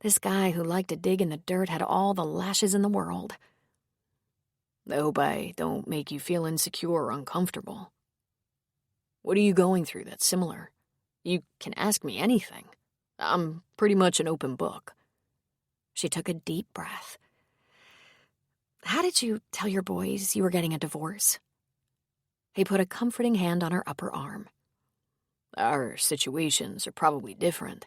this guy who liked to dig in the dirt had all the lashes in the world. I hope I don't make you feel insecure or uncomfortable. What are you going through that's similar? You can ask me anything. I'm pretty much an open book." She took a deep breath. "How did you tell your boys you were getting a divorce?" He put a comforting hand on her upper arm. "Our situations are probably different.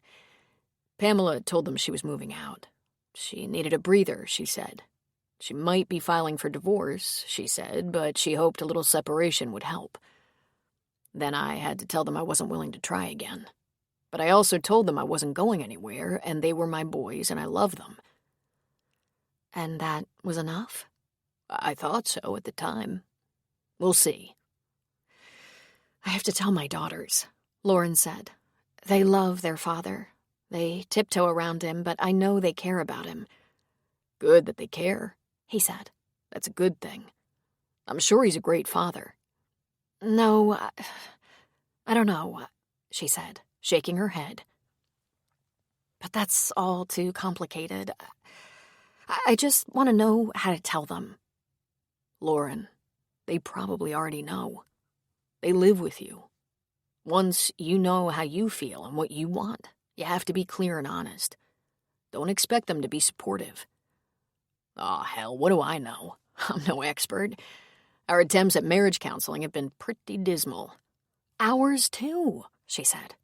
Pamela told them she was moving out. She needed a breather, she said. She might be filing for divorce, she said, but she hoped a little separation would help. Then I had to tell them I wasn't willing to try again. But I also told them I wasn't going anywhere, and they were my boys, and I love them." "And that was enough?" "I thought so at the time. We'll see." "I have to tell my daughters," Lauren said. "They love their father. They tiptoe around him, but I know they care about him." "Good that they care," he said. "That's a good thing. I'm sure he's a great father." "No, I don't know," she said, shaking her head. "But that's all too complicated. I just want to know how to tell them." "Lauren, they probably already know. They live with you. Once you know how you feel and what you want, you have to be clear and honest. Don't expect them to be supportive." "Aw, hell, what do I know? I'm no expert. Our attempts at marriage counseling have been pretty dismal." "Ours too," she said.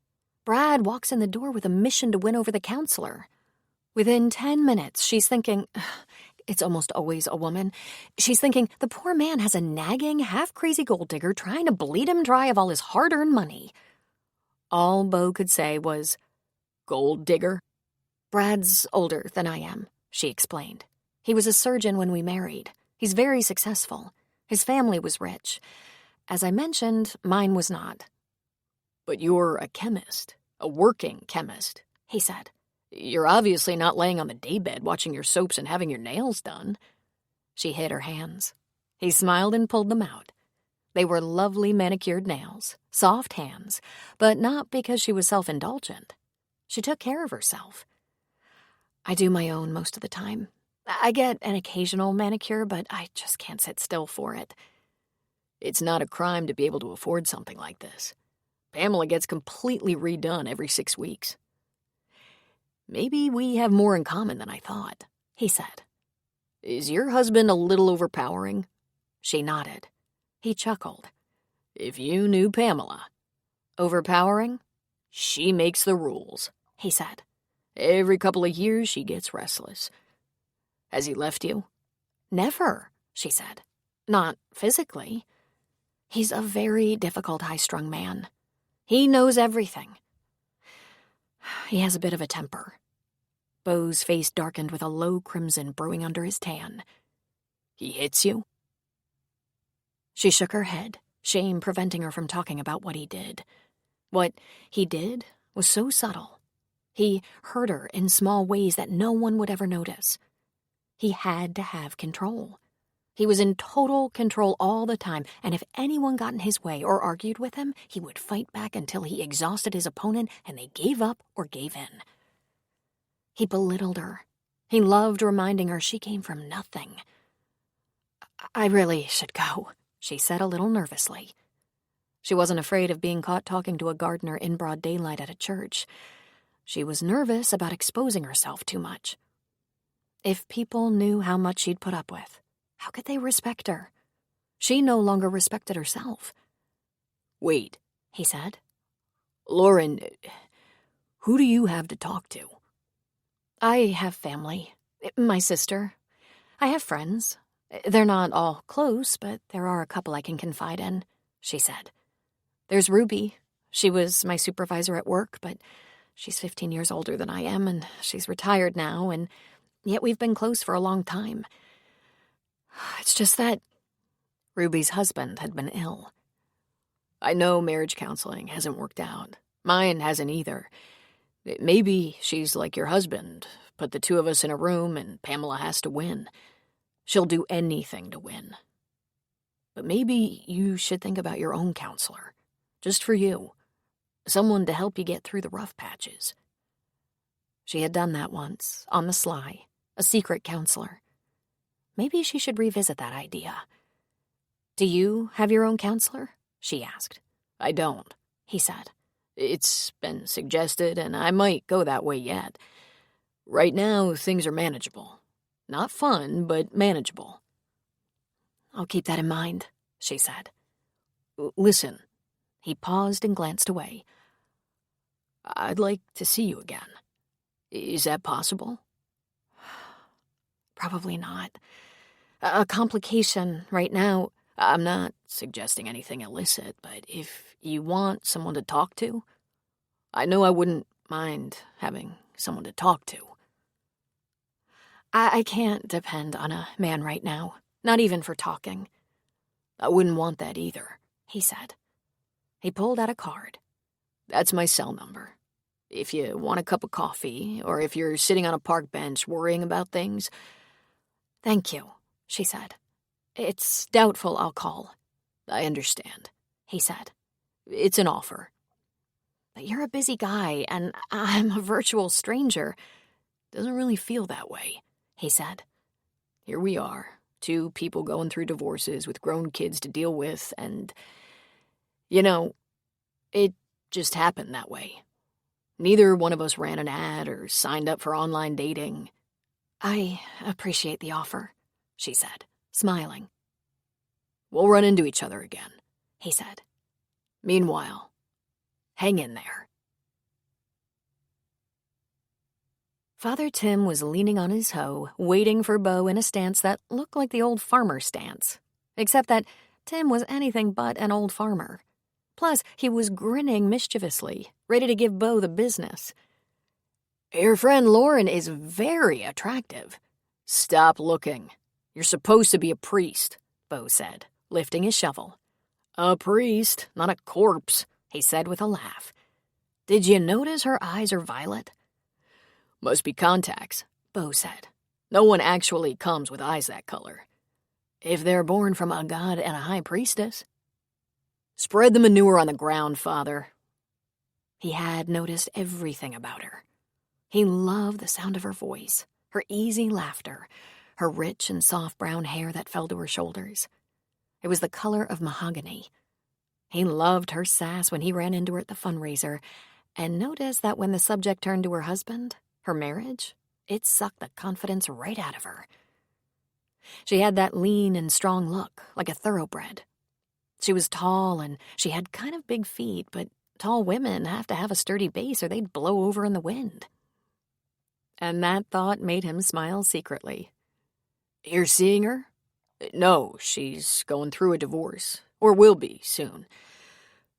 "Brad walks in the door with a mission to win over the counselor. Within 10 minutes, she's thinking, it's almost always a woman, she's thinking the poor man has a nagging, half-crazy gold digger trying to bleed him dry of all his hard-earned money." All Beau could say was, "Gold digger?" "Brad's older than I am," she explained. "He was a surgeon when we married. He's very successful. His family was rich. As I mentioned, mine was not." "But you're a chemist, a working chemist," he said. "You're obviously not laying on the daybed watching your soaps and having your nails done." She hid her hands. He smiled and pulled them out. They were lovely manicured nails, soft hands, but not because she was self-indulgent. She took care of herself. "I do my own most of the time. I get an occasional manicure, but I just can't sit still for it." "It's not a crime to be able to afford something like this. Pamela gets completely redone every 6 weeks." "Maybe we have more in common than I thought," he said. "Is your husband a little overpowering?" She nodded. He chuckled. "If you knew Pamela." "Overpowering?" "She makes the rules," he said. "Every couple of years she gets restless." "Has he left you?" "Never," she said. "Not physically. He's a very difficult high-strung man. He knows everything. He has a bit of a temper." Beau's face darkened with a low crimson brewing under his tan. "He hits you?" She shook her head, shame preventing her from talking about what he did. What he did was so subtle. He hurt her in small ways that no one would ever notice. He had to have control. He was in total control all the time, and if anyone got in his way or argued with him, he would fight back until he exhausted his opponent and they gave up or gave in. He belittled her. He loved reminding her she came from nothing. "I really should go," she said a little nervously. She wasn't afraid of being caught talking to a gardener in broad daylight at a church. She was nervous about exposing herself too much. If people knew how much she'd put up with, how could they respect her? She no longer respected herself. "Wait," he said. "Lauren, who do you have to talk to?" "I have family. My sister. I have friends. They're not all close, but there are a couple I can confide in," she said. "There's Ruby. She was my supervisor at work, but she's 15 years older than I am, and she's retired now, and yet we've been close for a long time. It's just that Ruby's husband had been ill." "I know marriage counseling hasn't worked out. Mine hasn't either. Maybe she's like your husband. Put the two of us in a room and Pamela has to win. She'll do anything to win. But maybe you should think about your own counselor. Just for you. Someone to help you get through the rough patches." She had done that once, on the sly, a secret counselor. Maybe she should revisit that idea. "Do you have your own counselor?" she asked. I don't, he said. It's been suggested, and I might go that way yet. Right now, things are manageable. Not fun, but manageable. I'll keep that in mind, she said. Listen. He paused and glanced away. I'd like to see you again. Is that possible? Probably not. A complication right now. I'm not suggesting anything illicit, but if you want someone to talk to, I know I wouldn't mind having someone to talk to. I can't depend on a man right now, not even for talking. I wouldn't want that either, he said. He pulled out a card. That's my cell number. If you want a cup of coffee, or if you're sitting on a park bench worrying about things. Thank you, she said. It's doubtful I'll call. I understand, he said. It's an offer. But you're a busy guy, and I'm a virtual stranger. Doesn't really feel that way, he said. Here we are, two people going through divorces with grown kids to deal with, and, it just happened that way. Neither one of us ran an ad or signed up for online dating. I appreciate the offer, she said, smiling. We'll run into each other again, he said. Meanwhile, hang in there. Father Tim was leaning on his hoe, waiting for Bo in a stance that looked like the old farmer stance, except that Tim was anything but an old farmer. Plus, he was grinning mischievously, ready to give Bo the business. Your friend Lauren is very attractive. Stop looking. You're supposed to be a priest, Bo said, lifting his shovel. A priest, not a corpse, he said with a laugh. Did you notice her eyes are violet? Must be contacts, Bo said. No one actually comes with eyes that color. If they're born from a god and a high priestess. Spread the manure on the ground, Father. He had noticed everything about her. He loved the sound of her voice, her easy laughter, her rich and soft brown hair that fell to her shoulders. It was the color of mahogany. He loved her sass when he ran into her at the fundraiser, and noticed that when the subject turned to her husband, her marriage, it sucked the confidence right out of her. She had that lean and strong look, like a thoroughbred. She was tall, and she had kind of big feet, but tall women have to have a sturdy base or they'd blow over in the wind. And that thought made him smile secretly. You're seeing her? No, she's going through a divorce, or will be soon.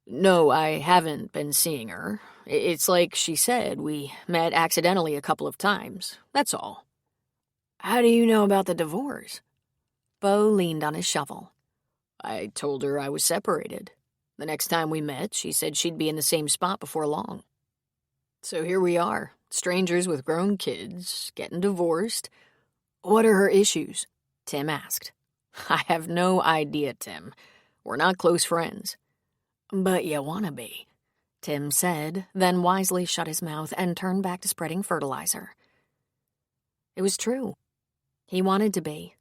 No, I haven't been seeing her. It's like she said, we met accidentally a couple of times, that's all. How do you know about the divorce? Bo leaned on his shovel. I told her I was separated. The next time we met, she said she'd be in the same spot before long. So here we are, strangers with grown kids, getting divorced. What are her issues? Tim asked. I have no idea, Tim. We're not close friends. But you want to be, Tim said, then wisely shut his mouth and turned back to spreading fertilizer. It was true. He wanted to be.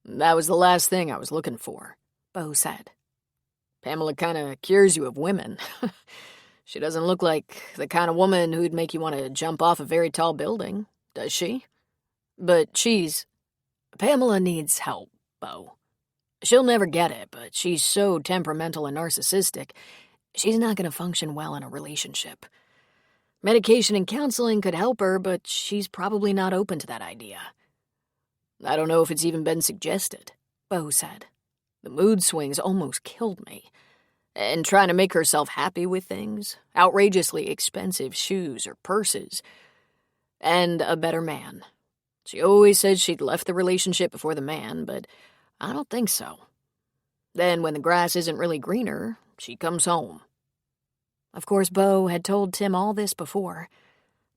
That was the last thing I was looking for, Bo said. Pamela kind of cures you of women. She doesn't look like the kind of woman who'd make you want to jump off a very tall building, does she? But Pamela needs help, Bo. She'll never get it, but she's so temperamental and narcissistic, she's not going to function well in a relationship. Medication and counseling could help her, but she's probably not open to that idea. I don't know if it's even been suggested, Bo said. The mood swings almost killed me. And trying to make herself happy with things, outrageously expensive shoes or purses, and a better man. She always said she'd left the relationship before the man, but I don't think so. Then when the grass isn't really greener, she comes home. Of course, Bo had told Tim all this before.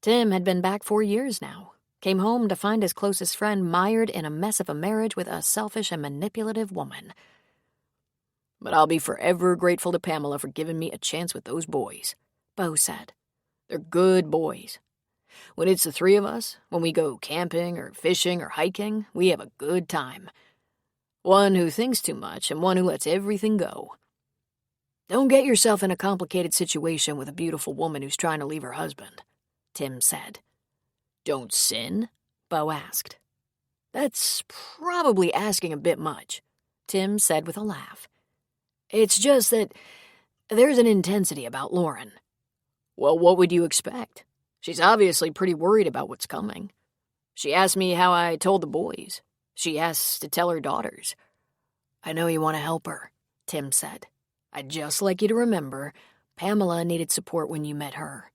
Tim had been back 4 years now. Came home to find his closest friend mired in a mess of a marriage with a selfish and manipulative woman. But I'll be forever grateful to Pamela for giving me a chance with those boys, Bo said. They're good boys. When it's the three of us, when we go camping or fishing or hiking, we have a good time. One who thinks too much and one who lets everything go. Don't get yourself in a complicated situation with a beautiful woman who's trying to leave her husband, Tim said. Don't sin? Bo asked. That's probably asking a bit much, Tim said with a laugh. It's just that there's an intensity about Lauren. Well, what would you expect? She's obviously pretty worried about what's coming. She asked me how I told the boys. She asks to tell her daughters. I know you want to help her, Tim said. I'd just like you to remember, Pamela needed support when you met her.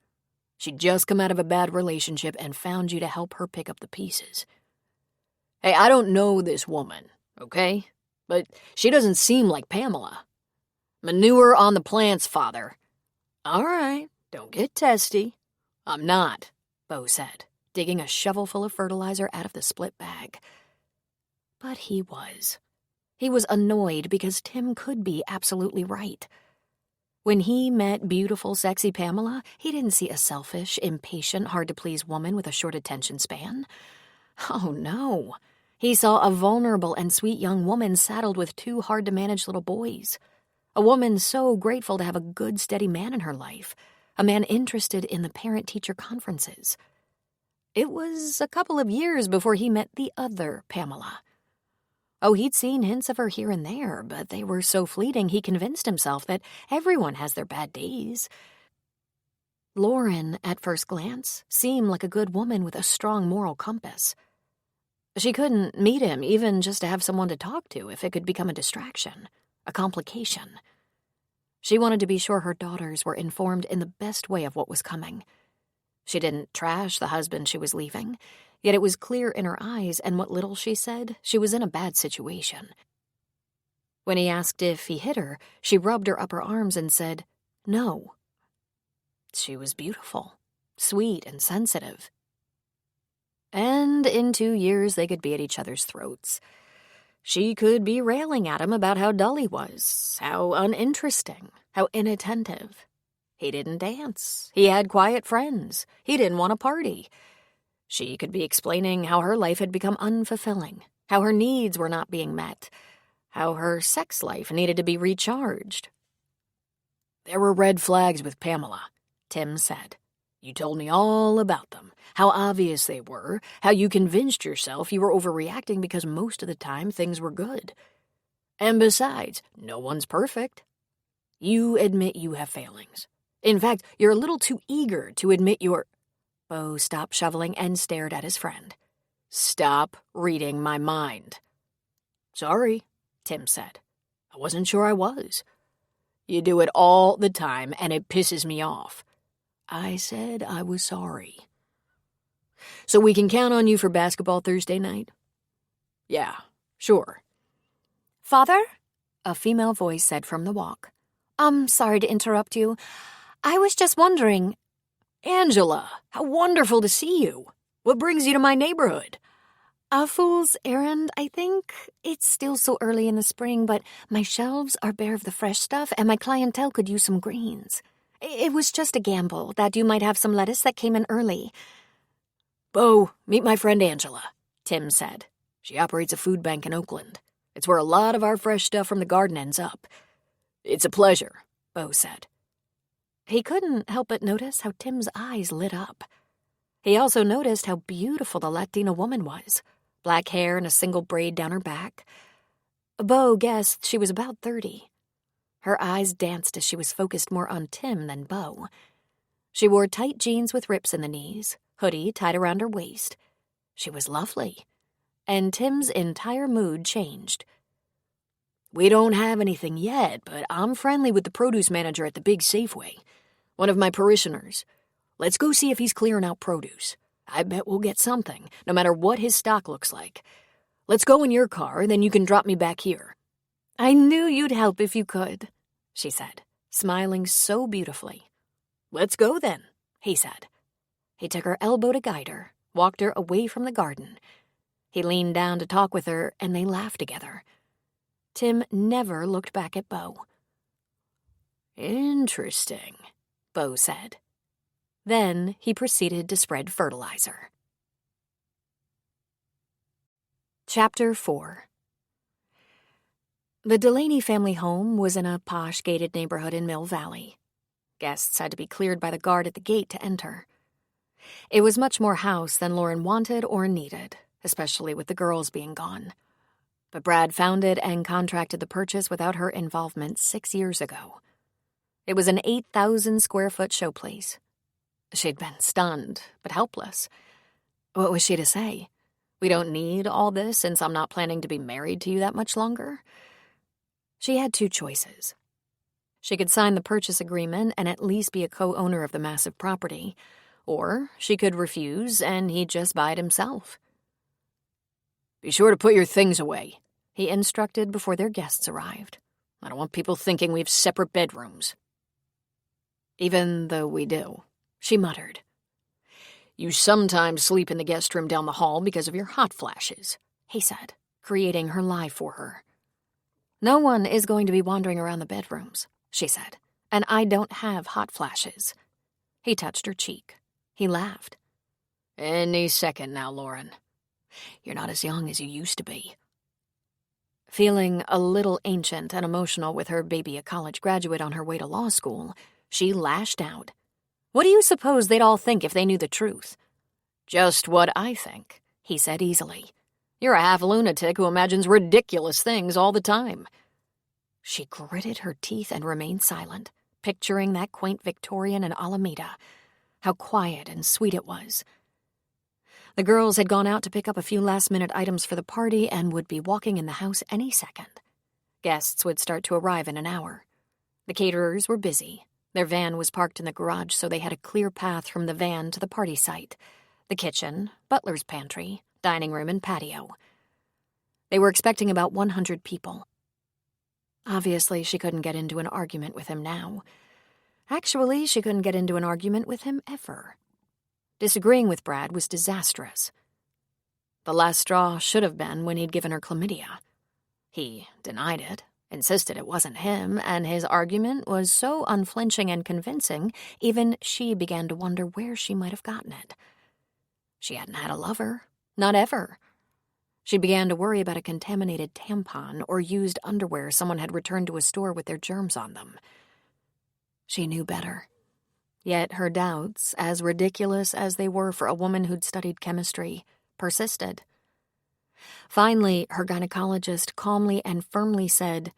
She'd just come out of a bad relationship and found you to help her pick up the pieces. Hey, I don't know this woman, okay? But she doesn't seem like Pamela. Manure on the plants, father. All right, don't get testy. I'm not, Bo said, digging a shovelful of fertilizer out of the split bag. But he was. He was annoyed because Tim could be absolutely right. When he met beautiful, sexy Pamela, he didn't see a selfish, impatient, hard-to-please woman with a short attention span. Oh, no. He saw a vulnerable and sweet young woman saddled with two hard-to-manage little boys. A woman so grateful to have a good, steady man in her life. A man interested in the parent-teacher conferences. It was a couple of years before he met the other Pamela. Oh, he'd seen hints of her here and there, but they were so fleeting he convinced himself that everyone has their bad days. Lauren, at first glance, seemed like a good woman with a strong moral compass. She couldn't meet him even just to have someone to talk to if it could become a distraction, a complication. She wanted to be sure her daughters were informed in the best way of what was coming. She didn't trash the husband she was leaving, yet it was clear in her eyes and what little she said, she was in a bad situation. When he asked if he hit her, she rubbed her upper arms and said, no. She was beautiful, sweet and sensitive. And in 2 years they could be at each other's throats. She could be railing at him about how dull he was, how uninteresting, how inattentive. He didn't dance. He had quiet friends. He didn't want to party. She could be explaining how her life had become unfulfilling, how her needs were not being met, how her sex life needed to be recharged. There were red flags with Pamela, Tim said. You told me all about them, how obvious they were, how you convinced yourself you were overreacting because most of the time things were good. And besides, no one's perfect. You admit you have failings. In fact, you're a little too eager to admit your... Bo stopped shoveling and stared at his friend. Stop reading my mind. Sorry, Tim said. I wasn't sure I was. You do it all the time, and it pisses me off. I said I was sorry. So we can count on you for basketball Thursday night? Yeah, sure. Father? A female voice said from the walk. I'm sorry to interrupt you. I was just wondering... Angela, how wonderful to see you. What brings you to my neighborhood? A fool's errand, I think. It's still so early in the spring, but my shelves are bare of the fresh stuff, and my clientele could use some greens. It was just a gamble that you might have some lettuce that came in early. Bo, meet my friend Angela, Tim said. She operates a food bank in Oakland. It's where a lot of our fresh stuff from the garden ends up. It's a pleasure, Bo said. He couldn't help but notice how Tim's eyes lit up. He also noticed how beautiful the Latina woman was. Black hair and a single braid down her back. Bo guessed she was about 30. Her eyes danced as she was focused more on Tim than Bo. She wore tight jeans with rips in the knees, hoodie tied around her waist. She was lovely. And Tim's entire mood changed. We don't have anything yet, but I'm friendly with the produce manager at the big Safeway. One of my parishioners. Let's go see if he's clearing out produce. I bet we'll get something, no matter what his stock looks like. Let's go in your car, then you can drop me back here. I knew you'd help if you could, she said, smiling so beautifully. Let's go then, he said. He took her elbow to guide her, walked her away from the garden. He leaned down to talk with her, and they laughed together. Tim never looked back at Bo. Interesting, Bo said. Then he proceeded to spread fertilizer. Chapter 4. The Delaney family home was in a posh gated neighborhood in Mill Valley. Guests had to be cleared by the guard at the gate to enter. It was much more house than Lauren wanted or needed, especially with the girls being gone. But Brad found it and contracted the purchase without her involvement 6 years ago. It was an 8,000-square-foot showplace. She'd been stunned, but helpless. What was she to say? We don't need all this since I'm not planning to be married to you that much longer? She had 2 choices. She could sign the purchase agreement and at least be a co-owner of the massive property, or she could refuse and he'd just buy it himself. Be sure to put your things away, he instructed before their guests arrived. I don't want people thinking we have separate bedrooms. Even though we do, she muttered. You sometimes sleep in the guest room down the hall because of your hot flashes, he said, creating her lie for her. No one is going to be wandering around the bedrooms, she said, and I don't have hot flashes. He touched her cheek. He laughed. Any second now, Lauren. You're not as young as you used to be. Feeling a little ancient and emotional with her baby a college graduate on her way to law school, she lashed out. What do you suppose they'd all think if they knew the truth? Just what I think, he said easily. You're a half lunatic who imagines ridiculous things all the time. She gritted her teeth and remained silent, picturing that quaint Victorian in Alameda. How quiet and sweet it was. The girls had gone out to pick up a few last-minute items for the party and would be walking in the house any second. Guests would start to arrive in an hour. The caterers were busy. Their van was parked in the garage, so they had a clear path from the van to the party site. The kitchen, butler's pantry, dining room, and patio. They were expecting about 100 people. Obviously, she couldn't get into an argument with him now. Actually, she couldn't get into an argument with him ever. Disagreeing with Brad was disastrous. The last straw should have been when he'd given her chlamydia. He denied it, insisted it wasn't him, and his argument was so unflinching and convincing, even she began to wonder where she might have gotten it. She hadn't had a lover, not ever. She began to worry about a contaminated tampon or used underwear someone had returned to a store with their germs on them. She knew better. Yet her doubts, as ridiculous as they were for a woman who'd studied chemistry, persisted. Finally, her gynecologist calmly and firmly said,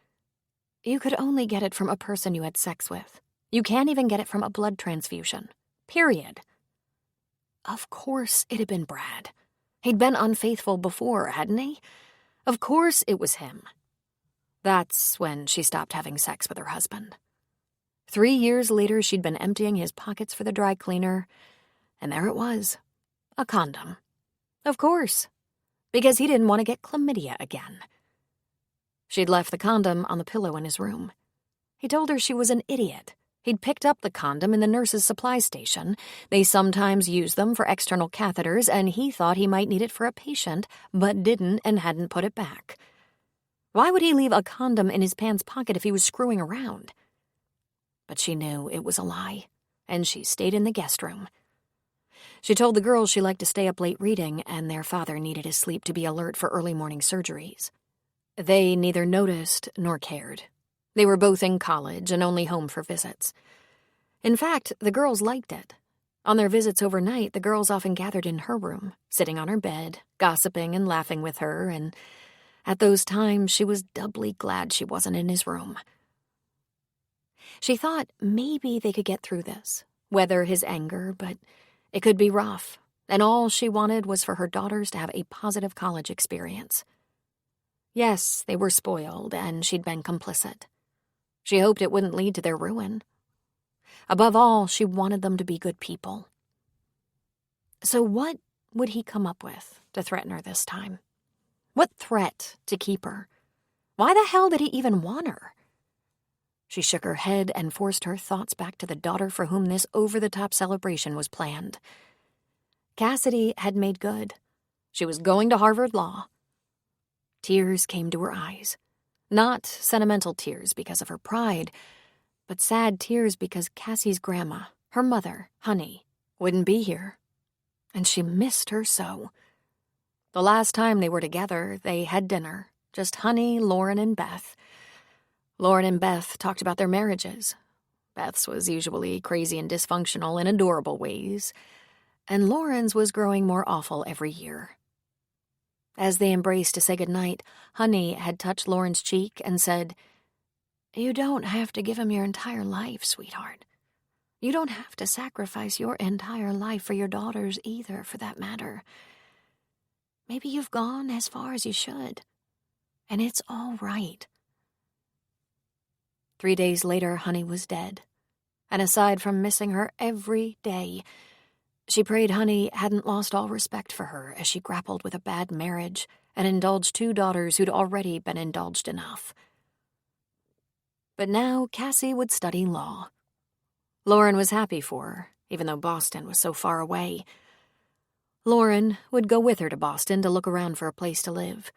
"You could only get it from a person you had sex with. You can't even get it from a blood transfusion. Period." Of course it had been Brad. He'd been unfaithful before, hadn't he? Of course it was him. That's when she stopped having sex with her husband. 3 years later, she'd been emptying his pockets for the dry cleaner, and there it was, a condom. Of course, because he didn't want to get chlamydia again. She'd left the condom on the pillow in his room. He told her she was an idiot. He'd picked up the condom in the nurse's supply station. They sometimes used them for external catheters, and he thought he might need it for a patient, but didn't and hadn't put it back. Why would he leave a condom in his pants pocket if he was screwing around? But she knew it was a lie, and she stayed in the guest room. She told the girls she liked to stay up late reading, and their father needed his sleep to be alert for early morning surgeries. They neither noticed nor cared. They were both in college and only home for visits. In fact, the girls liked it. On their visits overnight, the girls often gathered in her room, sitting on her bed, gossiping and laughing with her, and at those times she was doubly glad she wasn't in his room. She thought maybe they could get through this, weather his anger, but it could be rough, and all she wanted was for her daughters to have a positive college experience. Yes, they were spoiled, and she'd been complicit. She hoped it wouldn't lead to their ruin. Above all, she wanted them to be good people. So what would he come up with to threaten her this time? What threat to keep her? Why the hell did he even want her? She shook her head and forced her thoughts back to the daughter for whom this over-the-top celebration was planned. Cassidy had made good. She was going to Harvard Law. Tears came to her eyes. Not sentimental tears because of her pride, but sad tears because Cassie's grandma, her mother, Honey, wouldn't be here. And she missed her so. The last time they were together, they had dinner, just Honey, Lauren, and Beth, Lauren and Beth talked about their marriages. Beth's was usually crazy and dysfunctional in adorable ways, and Lauren's was growing more awful every year. As they embraced to say goodnight, Honey had touched Lauren's cheek and said, "You don't have to give him your entire life, sweetheart. You don't have to sacrifice your entire life for your daughters either, for that matter. Maybe you've gone as far as you should, and it's all right." 3 days later, Honey was dead, and aside from missing her every day, she prayed Honey hadn't lost all respect for her as she grappled with a bad marriage and indulged 2 daughters who'd already been indulged enough. But now Cassie would study law. Lauren was happy for her, even though Boston was so far away. Lauren would go with her to Boston to look around for a place to live.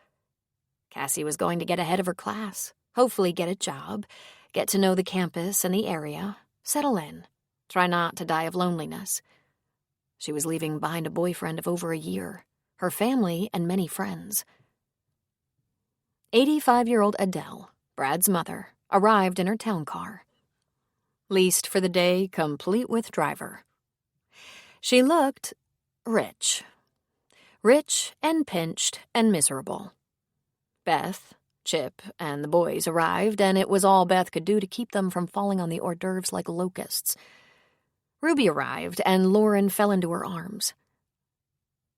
Cassie was going to get ahead of her class, hopefully get a job, get to know the campus and the area, settle in, try not to die of loneliness. She was leaving behind a boyfriend of over a year, her family, and many friends. 85-year-old Adele, Brad's mother, arrived in her town car. Leased for the day, complete with driver. She looked rich. Rich and pinched and miserable. Beth, Chip, and the boys arrived, and it was all Beth could do to keep them from falling on the hors d'oeuvres like locusts. Ruby arrived, and Lauren fell into her arms.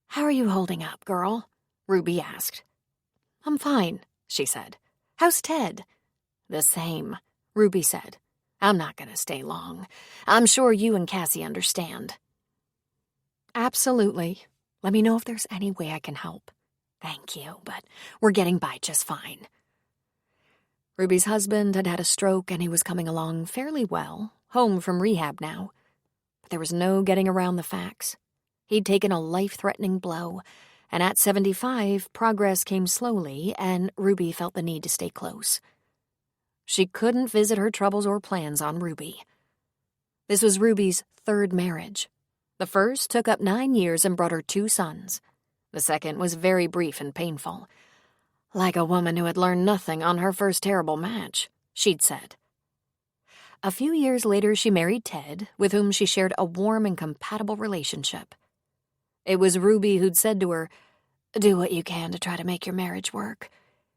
"How are you holding up, girl?" Ruby asked. "I'm fine," she said. "How's Ted?" "The same," Ruby said. "I'm not going to stay long. I'm sure you and Cassie understand." "Absolutely. Let me know if there's any way I can help." "Thank you, but we're getting by just fine." Ruby's husband had had a stroke, and he was coming along fairly well, home from rehab now. But there was no getting around the facts. He'd taken a life-threatening blow, and at 75, progress came slowly, and Ruby felt the need to stay close. She couldn't visit her troubles or plans on Ruby. This was Ruby's 3rd marriage. The first took up 9 years and brought her 2 sons. The second was very brief and painful. "Like a woman who had learned nothing on her first terrible match," she'd said. A few years later, she married Ted, with whom she shared a warm and compatible relationship. It was Ruby who'd said to her, "Do what you can to try to make your marriage work.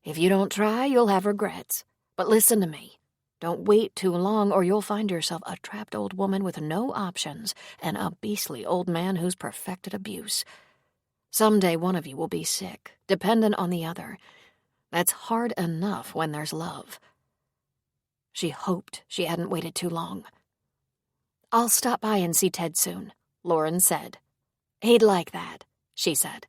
If you don't try, you'll have regrets. But listen to me. Don't wait too long, or you'll find yourself a trapped old woman with no options and a beastly old man who's perfected abuse. Someday one of you will be sick, dependent on the other. That's hard enough when there's love." She hoped she hadn't waited too long. "I'll stop by and see Ted soon," Lauren said. "He'd like that," she said.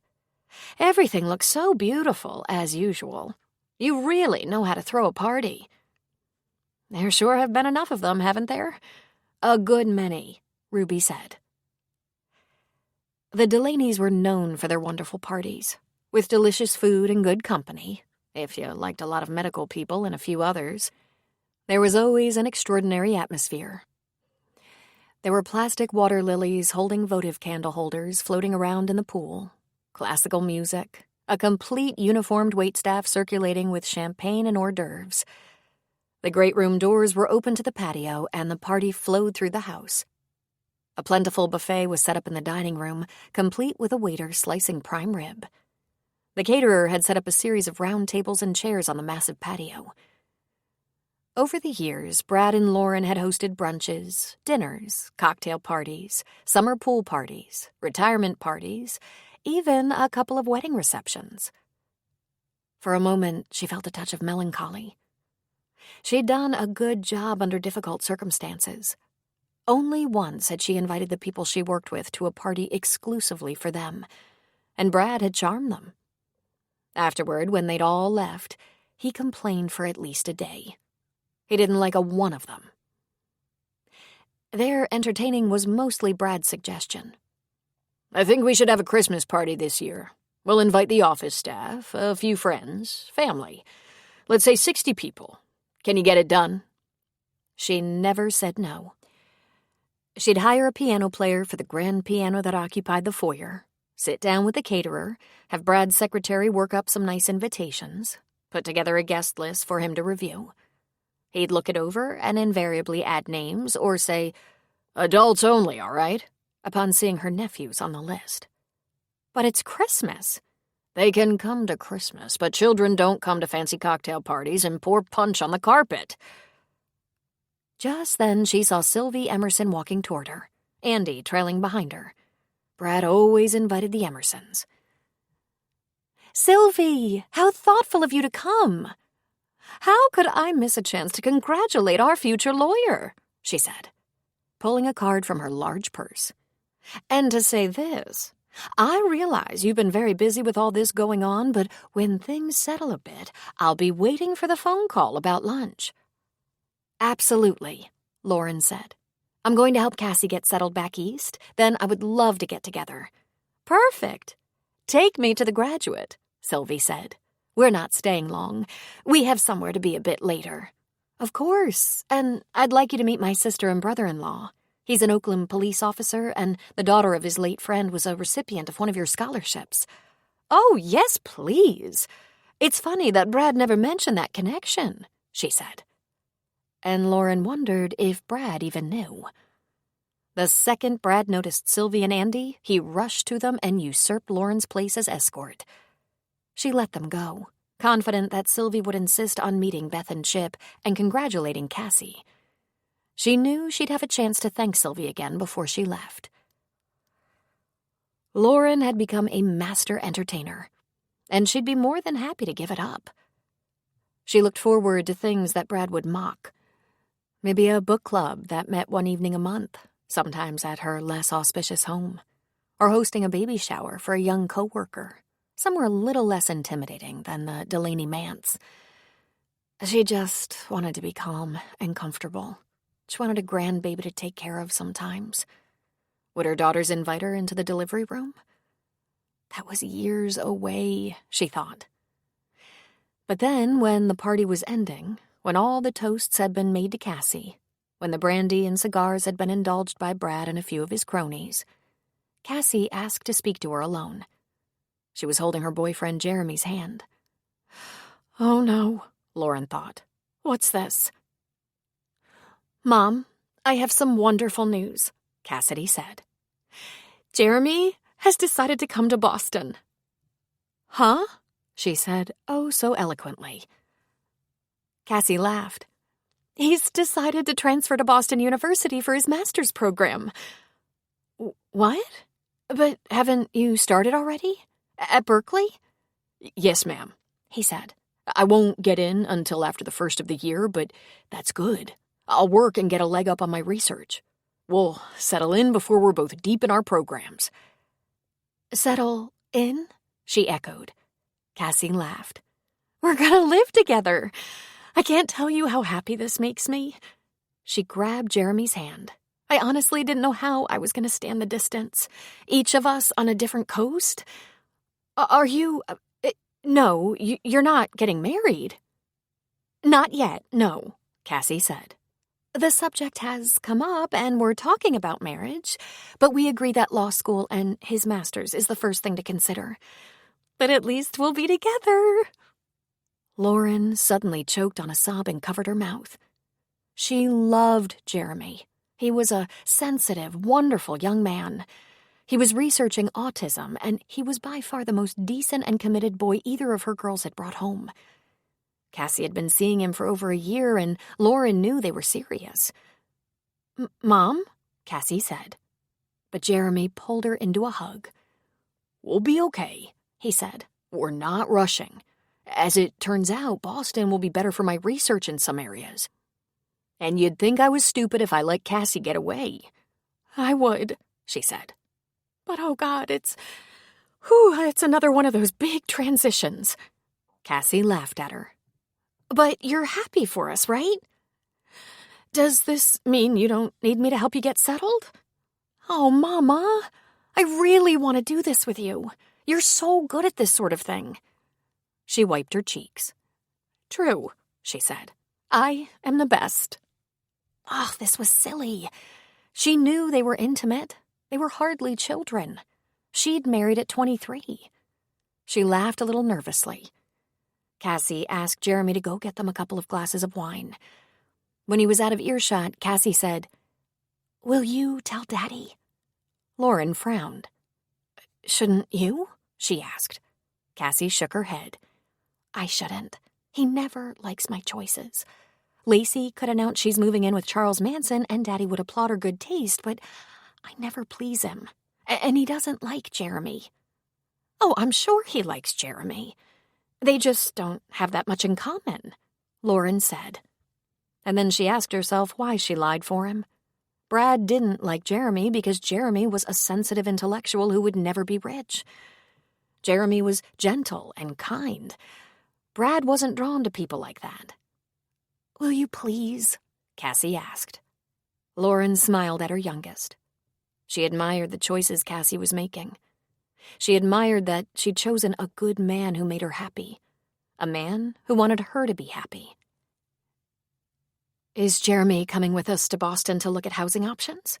"Everything looks so beautiful, as usual. You really know how to throw a party." "There sure have been enough of them, haven't there?" "A good many," Ruby said. The Delaney's were known for their wonderful parties, with delicious food and good company, if you liked a lot of medical people and a few others. There was always an extraordinary atmosphere. There were plastic water lilies holding votive candle holders floating around in the pool, classical music, a complete uniformed waitstaff circulating with champagne and hors d'oeuvres. The great room doors were open to the patio, and the party flowed through the house. A plentiful buffet was set up in the dining room, complete with a waiter slicing prime rib. The caterer had set up a series of round tables and chairs on the massive patio. Over the years, Brad and Lauren had hosted brunches, dinners, cocktail parties, summer pool parties, retirement parties, even a couple of wedding receptions. For a moment, she felt a touch of melancholy. She'd done a good job under difficult circumstances. Only once had she invited the people she worked with to a party exclusively for them, and Brad had charmed them. Afterward, when they'd all left, he complained for at least a day. He didn't like a one of them. Their entertaining was mostly Brad's suggestion. "I think we should have a Christmas party this year. We'll invite the office staff, a few friends, family. Let's say 60 people. Can you get it done?" She never said no. She'd hire a piano player for the grand piano that occupied the foyer, sit down with the caterer, have Brad's secretary work up some nice invitations, put together a guest list for him to review. He'd look it over and invariably add names or say, "Adults only, all right?" upon seeing her nephews on the list. But it's Christmas. They can come to Christmas, but children don't come to fancy cocktail parties and pour punch on the carpet. Just then she saw Sylvie Emerson walking toward her, Andy trailing behind her. Brad always invited the Emersons. "Sylvie, how thoughtful of you to come. How could I miss a chance to congratulate our future lawyer?" she said, pulling a card from her large purse. "And to say this, I realize you've been very busy with all this going on, but when things settle a bit, I'll be waiting for the phone call about lunch." "Absolutely," Lauren said. "I'm going to help Cassie get settled back east. Then I would love to get together." "Perfect. Take me to the Graduate," Sylvie said. "We're not staying long. We have somewhere to be a bit later." "Of course, and I'd like you to meet my sister and brother-in-law. He's an Oakland police officer, and the daughter of his late friend was a recipient of one of your scholarships." "Oh, yes, please. It's funny that Brad never mentioned that connection," she said. And Lauren wondered if Brad even knew. The second Brad noticed Sylvie and Andy, he rushed to them and usurped Lauren's place as escort. She let them go, confident that Sylvie would insist on meeting Beth and Chip and congratulating Cassie. She knew she'd have a chance to thank Sylvie again before she left. Lauren had become a master entertainer, and she'd be more than happy to give it up. She looked forward to things that Brad would mock. Maybe a book club that met one evening a month, sometimes at her less auspicious home, or hosting a baby shower for a young coworker, somewhere a little less intimidating than the Delaney manse. She just wanted to be calm and comfortable. She wanted a grandbaby to take care of sometimes. Would her daughters invite her into the delivery room? That was years away, she thought. But then, when the party was ending, when all the toasts had been made to Cassie, when the brandy and cigars had been indulged by Brad and a few of his cronies, Cassie asked to speak to her alone. She was holding her boyfriend Jeremy's hand. "Oh no," Lauren thought. "What's this?" "Mom, I have some wonderful news," Cassidy said. "Jeremy has decided to come to Boston." "Huh?" she said, oh so eloquently. Cassie laughed. "He's decided to transfer to Boston University for his master's program." "What? But haven't you started already? At Berkeley?" "Yes, ma'am," he said. "I won't get in until after the first of the year, but that's good. I'll work and get a leg up on my research. We'll settle in before we're both deep in our programs." "Settle in?" she echoed. Cassie laughed. "We're gonna live together. I can't tell you how happy this makes me." She grabbed Jeremy's hand. "I honestly didn't know how I was gonna stand the distance. Each of us on a different coast. Are you... No, you're not getting married." "Not yet, no," Cassie said. "The subject has come up and we're talking about marriage, but we agree that law school and his master's is the first thing to consider. But at least we'll be together." Lauren suddenly choked on a sob and covered her mouth. She loved Jeremy. He was a sensitive, wonderful young man. He was researching autism, and he was by far the most decent and committed boy either of her girls had brought home. Cassie had been seeing him for over a year, and Lauren knew they were serious. "Mom?" Cassie said. But Jeremy pulled her into a hug. "We'll be okay," he said. "We're not rushing. As it turns out, Boston will be better for my research in some areas. And you'd think I was stupid if I let Cassie get away." "I would," she said. "But oh God, it's another one of those big transitions." Cassie laughed at her. "But you're happy for us, right? Does this mean you don't need me to help you get settled?" "Oh, Mama, I really want to do this with you. You're so good at this sort of thing." She wiped her cheeks. "True," she said. "I am the best." Oh, this was silly. She knew they were intimate. They were hardly children. She'd married at 23. She laughed a little nervously. Cassie asked Jeremy to go get them a couple of glasses of wine. When he was out of earshot, Cassie said, "Will you tell Daddy?" Lauren frowned. "Shouldn't you?" she asked. Cassie shook her head. "I shouldn't. He never likes my choices. Lacey could announce she's moving in with Charles Manson and Daddy would applaud her good taste, but I never please him. And he doesn't like Jeremy." "Oh, I'm sure he likes Jeremy. They just don't have that much in common," Lauren said. And then she asked herself why she lied for him. Brad didn't like Jeremy because Jeremy was a sensitive intellectual who would never be rich. Jeremy was gentle and kind. Brad wasn't drawn to people like that. "Will you please?" Cassie asked. Lauren smiled at her youngest. She admired the choices Cassie was making. She admired that she'd chosen a good man who made her happy, a man who wanted her to be happy. "Is Jeremy coming with us to Boston to look at housing options?"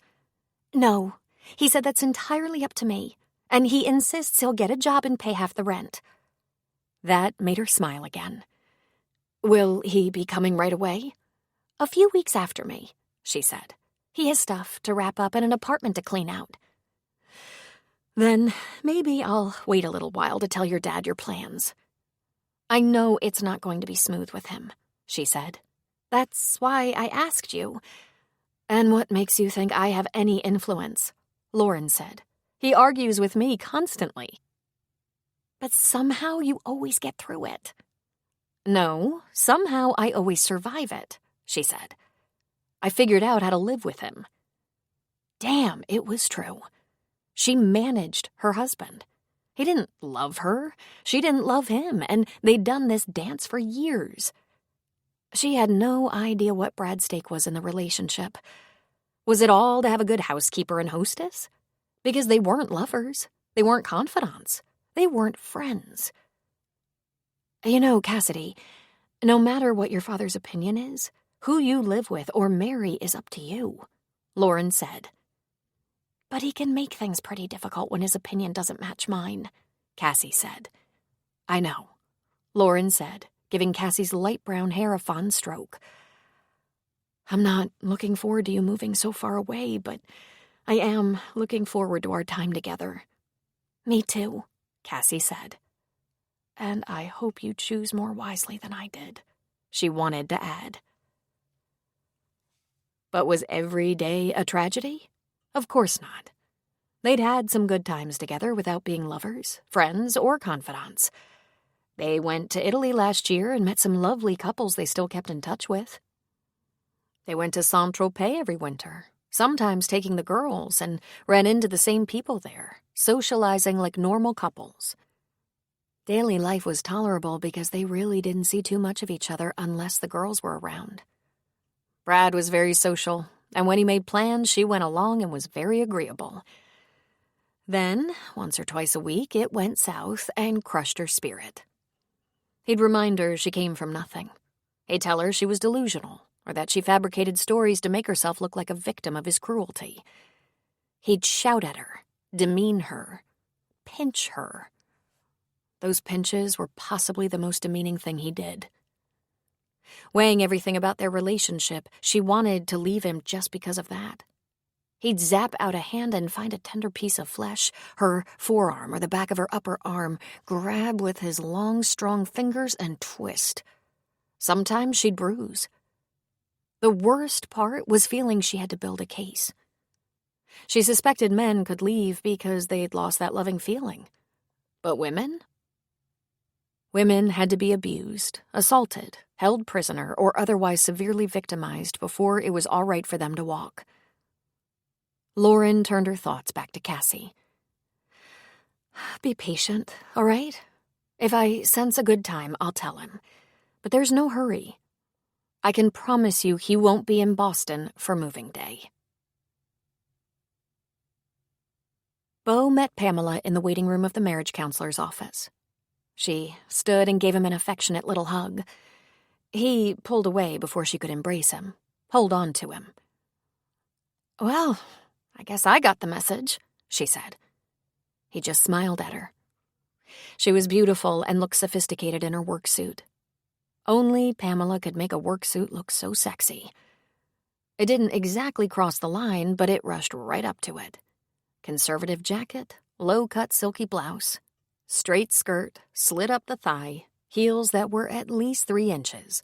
"No. He said that's entirely up to me, and he insists he'll get a job and pay half the rent." That made her smile again. "Will he be coming right away?" "A few weeks after me," she said. "He has stuff to wrap up and an apartment to clean out." "Then maybe I'll wait a little while to tell your dad your plans." "I know it's not going to be smooth with him," she said. "That's why I asked you." "And what makes you think I have any influence?" Lauren said. "He argues with me constantly." "But somehow you always get through it." "No, somehow I always survive it," she said. "I figured out how to live with him." Damn, it was true. She managed her husband. He didn't love her. She didn't love him, and they'd done this dance for years. She had no idea what Brad's stake was in the relationship. Was it all to have a good housekeeper and hostess? Because they weren't lovers. They weren't confidants. They weren't friends. "You know, Cassidy, no matter what your father's opinion is, who you live with or marry is up to you," Lauren said. "But he can make things pretty difficult when his opinion doesn't match mine," Cassie said. "I know," Lauren said, giving Cassie's light brown hair a fond stroke. "I'm not looking forward to you moving so far away, but I am looking forward to our time together." "Me too," Cassie said. "And I hope you choose more wisely than I did," she wanted to add. But was every day a tragedy? Of course not. They'd had some good times together without being lovers, friends, or confidants. They went to Italy last year and met some lovely couples they still kept in touch with. They went to Saint-Tropez every winter, sometimes taking the girls, and ran into the same people there, socializing like normal couples. Daily life was tolerable because they really didn't see too much of each other unless the girls were around. Brad was very social, and when he made plans, she went along and was very agreeable. Then, once or twice a week, it went south and crushed her spirit. He'd remind her she came from nothing. He'd tell her she was delusional, or that she fabricated stories to make herself look like a victim of his cruelty. He'd shout at her, demean her, pinch her. Those pinches were possibly the most demeaning thing he did. Weighing everything about their relationship, she wanted to leave him just because of that. He'd zap out a hand and find a tender piece of flesh, her forearm or the back of her upper arm, grab with his long, strong fingers and twist. Sometimes she'd bruise. The worst part was feeling she had to build a case. She suspected men could leave because they'd lost that loving feeling. But women? Women had to be abused, assaulted, held prisoner, or otherwise severely victimized before it was all right for them to walk. Lauren turned her thoughts back to Cassie. "Be patient, all right? If I sense a good time, I'll tell him. But there's no hurry. I can promise you he won't be in Boston for moving day." Beau met Pamela in the waiting room of the marriage counselor's office. She stood and gave him an affectionate little hug. He pulled away before she could embrace him, hold on to him. "Well, I guess I got the message," she said. He just smiled at her. She was beautiful and looked sophisticated in her work suit. Only Pamela could make a work suit look so sexy. It didn't exactly cross the line, but it rushed right up to it. Conservative jacket, low-cut silky blouse, straight skirt, slid up the thigh, heels that were at least 3 inches.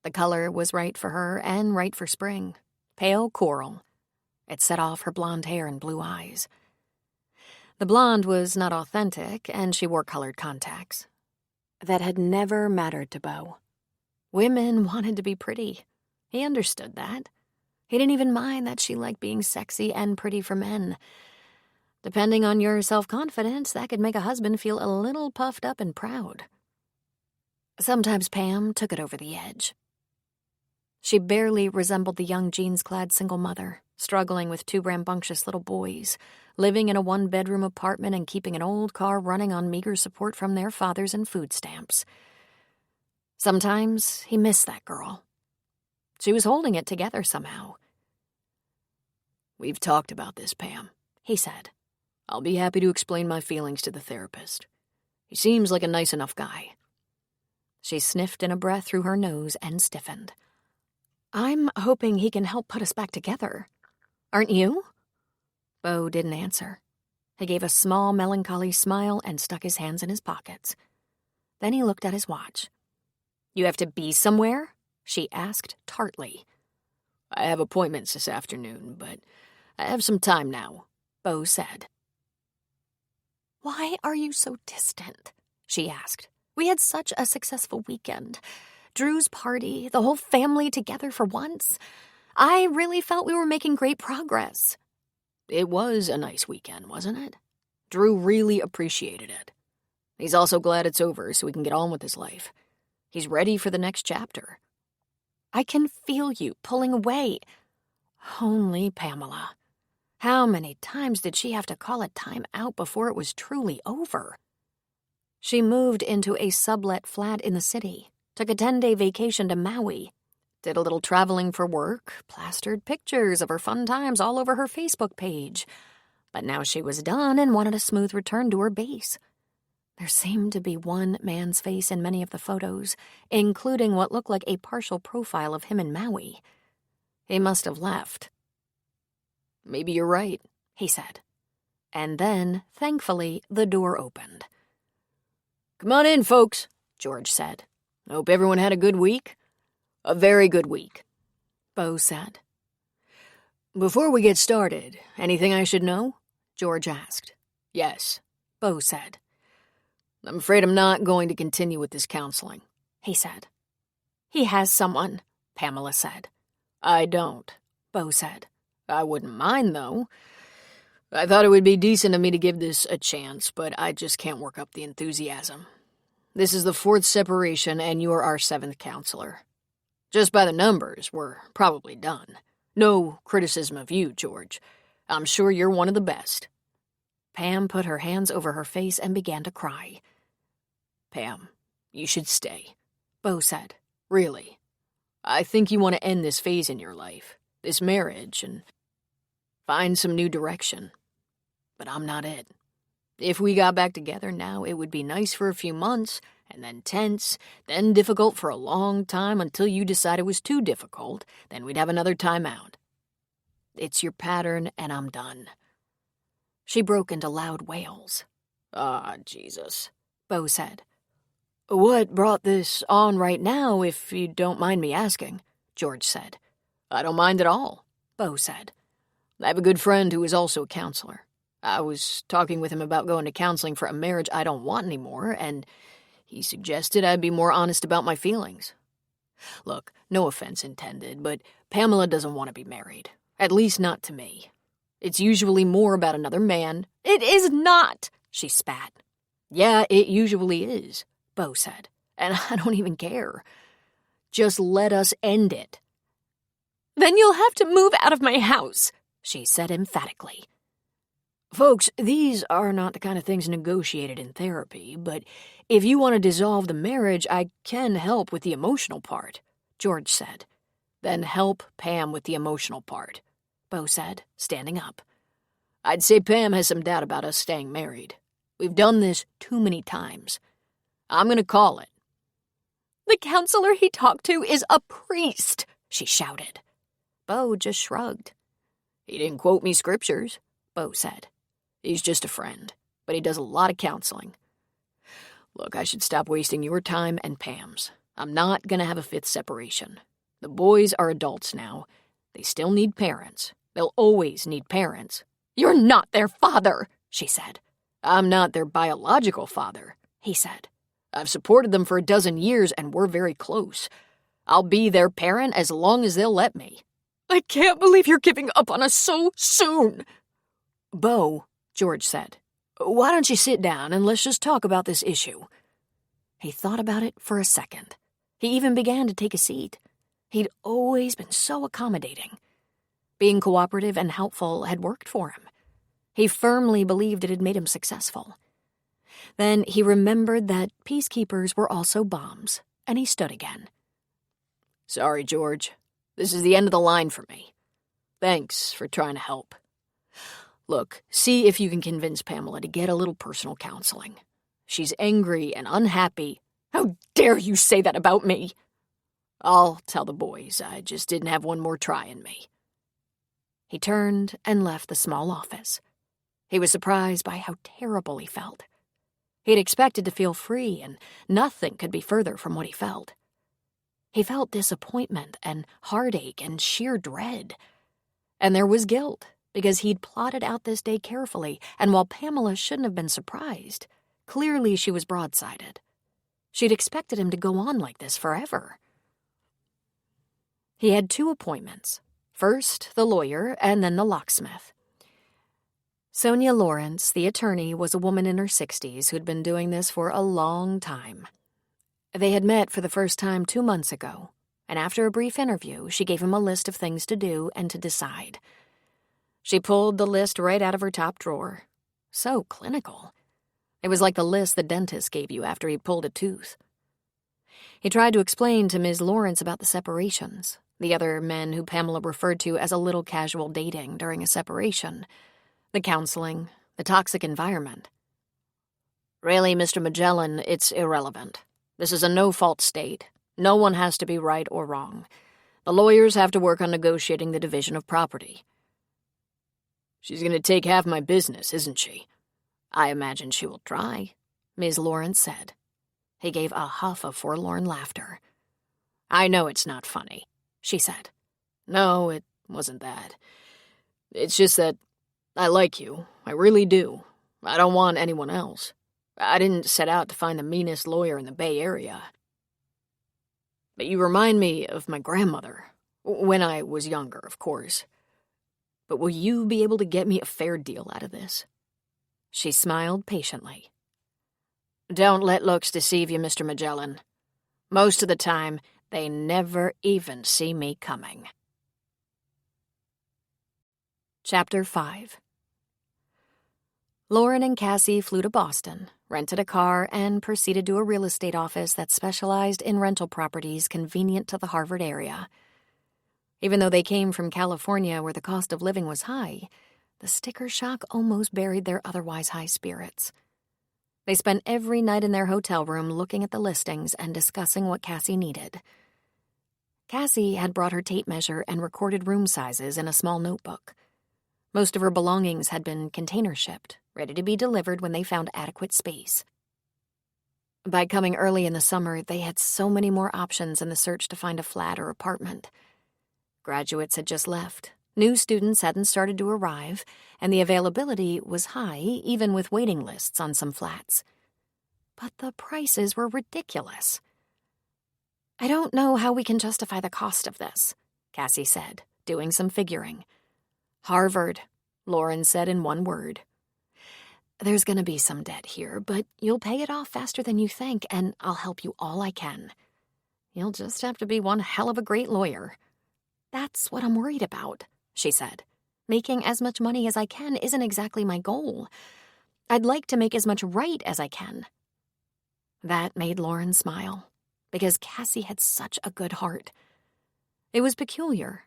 The color was right for her and right for spring. Pale coral. It set off her blonde hair and blue eyes. The blonde was not authentic, and she wore colored contacts. That had never mattered to Beau. Women wanted to be pretty. He understood that. He didn't even mind that she liked being sexy and pretty for men. Depending on your self-confidence, that could make a husband feel a little puffed up and proud. Sometimes Pam took it over the edge. She barely resembled the young jeans-clad single mother, struggling with 2 rambunctious little boys, living in a 1-bedroom apartment and keeping an old car running on meager support from their fathers and food stamps. Sometimes he missed that girl. She was holding it together somehow. "We've talked about this, Pam," he said. "I'll be happy to explain my feelings to the therapist. He seems like a nice enough guy." She sniffed in a breath through her nose and stiffened. "I'm hoping he can help put us back together. Aren't you?" Beau didn't answer. He gave a small, melancholy smile and stuck his hands in his pockets. Then he looked at his watch. "You have to be somewhere?" she asked tartly. "I have appointments this afternoon, but I have some time now," Beau said. "Why are you so distant?" she asked. "We had such a successful weekend. Drew's party, the whole family together for once. I really felt we were making great progress." "It was a nice weekend, wasn't it? Drew really appreciated it. He's also glad it's over so he can get on with his life. He's ready for the next chapter." "I can feel you pulling away." Only Pamela. How many times did she have to call a time out before it was truly over? She moved into a sublet flat in the city, took a 10-day vacation to Maui, did a little traveling for work, plastered pictures of her fun times all over her Facebook page. But now she was done and wanted a smooth return to her base. There seemed to be one man's face in many of the photos, including what looked like a partial profile of him in Maui. He must have left. "Maybe you're right," he said. And then, thankfully, the door opened. "Come on in, folks," George said. "Hope everyone had a good week." "A very good week," Beau said. "Before we get started, anything I should know?" George asked. "Yes," Beau said. "I'm afraid I'm not going to continue with this counseling," he said. "He has someone," Pamela said. "I don't," Beau said. "I wouldn't mind, though. I thought it would be decent of me to give this a chance, but I just can't work up the enthusiasm. This is the 4th separation, and you're our 7th counselor. Just by the numbers, we're probably done. No criticism of you, George. I'm sure you're one of the best." Pam put her hands over her face and began to cry. "Pam, you should stay," Beau said. "Really. I think you want to end this phase in your life, this marriage, and find some new direction. But I'm not it. If we got back together now, it would be nice for a few months, and then tense, then difficult for a long time until you decide it was too difficult, then we'd have another time out. It's your pattern, and I'm done." She broke into loud wails. "Ah, Jesus," Beau said. "What brought this on right now, if you don't mind me asking?" George said. "I don't mind at all," Beau said. "I have a good friend who is also a counselor. I was talking with him about going to counseling for a marriage I don't want anymore, and he suggested I be more honest about my feelings. Look, no offense intended, but Pamela doesn't want to be married. At least not to me. It's usually more about another man." "It is not," she spat. "Yeah, it usually is," Beau said. "and I don't even care. Just let us end it." "Then you'll have to move out of my house," she said emphatically. "Folks, these are not the kind of things negotiated in therapy, but if you want to dissolve the marriage, I can help with the emotional part," George said. "Then help Pam with the emotional part," Beau said, standing up. "I'd say Pam has some doubt about us staying married. We've done this too many times. I'm going to call it." "The counselor he talked to is a priest," she shouted. Bo just shrugged. "He didn't quote me scriptures," Bo said. "He's just a friend, but he does a lot of counseling. Look, I should stop wasting your time and Pam's. I'm not gonna have a fifth separation. The boys are adults now. They still need parents. They'll always need parents." "You're not their father," she said. "I'm not their biological father," he said. "I've supported them for 12 years and we're very close. I'll be their parent as long as they'll let me." "I can't believe you're giving up on us so soon." "Bo," George said, "why don't you sit down and let's just talk about this issue?" He thought about it for a second. He even began to take a seat. He'd always been so accommodating. Being cooperative and helpful had worked for him. He firmly believed it had made him successful. Then he remembered that peacekeepers were also bombs, and he stood again. "Sorry, George. This is the end of the line for me. Thanks for trying to help. Look, see if you can convince Pamela to get a little personal counseling. She's angry and unhappy." "How dare you say that about me?" "I'll tell the boys. I just didn't have one more try in me." He turned and left the small office. He was surprised by how terrible he felt. He'd expected to feel free, and nothing could be further from what he felt. He felt disappointment and heartache and sheer dread. And there was guilt, because he'd plotted out this day carefully, and while Pamela shouldn't have been surprised, clearly she was broadsided. She'd expected him to go on like this forever. He had 2 appointments. First, the lawyer, and then the locksmith. Sonia Lawrence, the attorney, was a woman in her 60s who'd been doing this for a long time. They had met for the first time 2 months ago, and after a brief interview, she gave him a list of things to do and to decide. She pulled the list right out of her top drawer. So clinical. It was like the list the dentist gave you after he pulled a tooth. He tried to explain to Ms. Lawrence about the separations, the other men who Pamela referred to as a little casual dating during a separation, the counseling, the toxic environment. "Really, Mr. Magellan, it's irrelevant. This is a no-fault state. No one has to be right or wrong. The lawyers have to work on negotiating the division of property." "She's going to take half my business, isn't she?" "I imagine she will try," Ms. Lawrence said. He gave a huff of forlorn laughter. "I know it's not funny," she said. "No, it wasn't that. It's just that I like you. I really do. I don't want anyone else. I didn't set out to find the meanest lawyer in the Bay Area. But you remind me of my grandmother. When I was younger, of course. But will you be able to get me a fair deal out of this?" She smiled patiently. "Don't let looks deceive you, Mr. Magellan. Most of the time, they never even see me coming." Chapter 5. Lauren and Cassie flew to Boston, rented a car, and proceeded to a real estate office that specialized in rental properties convenient to the Harvard area. Even though they came from California where the cost of living was high, the sticker shock almost buried their otherwise high spirits. They spent every night in their hotel room looking at the listings and discussing what Cassie needed. Cassie had brought her tape measure and recorded room sizes in a small notebook. Most of her belongings had been container shipped, ready to be delivered when they found adequate space. By coming early in the summer, they had so many more options in the search to find a flat or apartment. Graduates had just left, new students hadn't started to arrive, and the availability was high, even with waiting lists on some flats. But the prices were ridiculous. "I don't know how we can justify the cost of this," Cassie said, doing some figuring. "Harvard," Lauren said in one word. "There's going to be some debt here, but you'll pay it off faster than you think, and I'll help you all I can. You'll just have to be one hell of a great lawyer." "That's what I'm worried about," she said. "Making as much money as I can isn't exactly my goal. I'd like to make as much right as I can." That made Lauren smile, because Cassie had such a good heart. It was peculiar.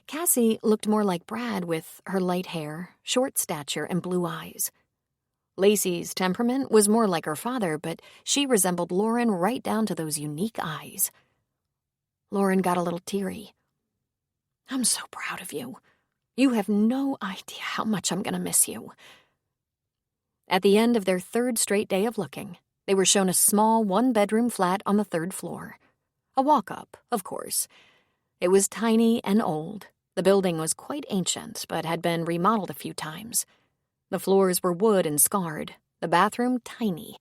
Cassie looked more like Brad with her light hair, short stature, and blue eyes. Lacey's temperament was more like her father, but she resembled Lauren right down to those unique eyes. Lauren got a little teary. I'm so proud of you. You have no idea how much I'm going to miss you." At the end of their third straight day of looking, they were shown a small one-bedroom flat on the third floor. A walk-up, of course. It was tiny and old. The building was quite ancient, but had been remodeled a few times. The floors were wood and scarred, the bathroom tiny.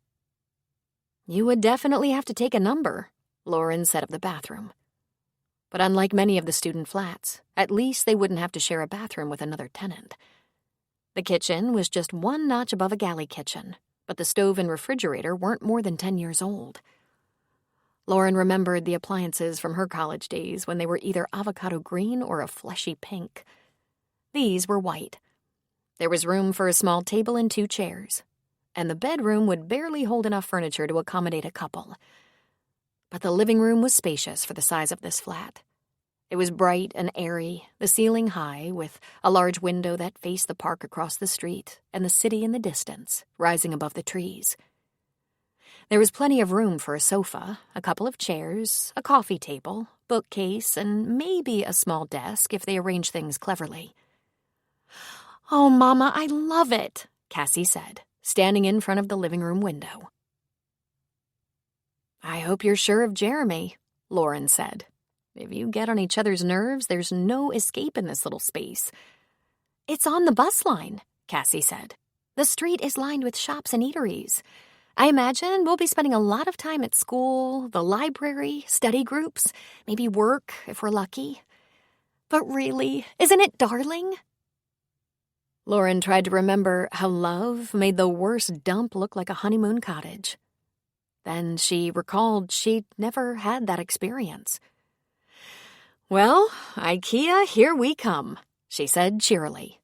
"You would definitely have to take a number," Lauren said of the bathroom. But unlike many of the student flats, at least they wouldn't have to share a bathroom with another tenant. The kitchen was just one notch above a galley kitchen, but the stove and refrigerator weren't more than 10 years old. Lauren remembered the appliances from her college days when they were either avocado green or a fleshy pink. These were white. There was room for a small table and 2 chairs, and the bedroom would barely hold enough furniture to accommodate a couple. But the living room was spacious for the size of this flat. It was bright and airy, the ceiling high, with a large window that faced the park across the street and the city in the distance, rising above the trees. There was plenty of room for a sofa, a couple of chairs, a coffee table, bookcase, and maybe a small desk if they arranged things cleverly. "Oh, Mama, I love it," Cassie said, standing in front of the living room window. "I hope you're sure of Jeremy," Lauren said. "If you get on each other's nerves, there's no escape in this little space." "It's on the bus line," Cassie said. "The street is lined with shops and eateries. I imagine we'll be spending a lot of time at school, the library, study groups, maybe work if we're lucky. But really, isn't it darling?" Lauren tried to remember how love made the worst dump look like a honeymoon cottage. Then she recalled she'd never had that experience. "Well, IKEA, here we come," she said cheerily.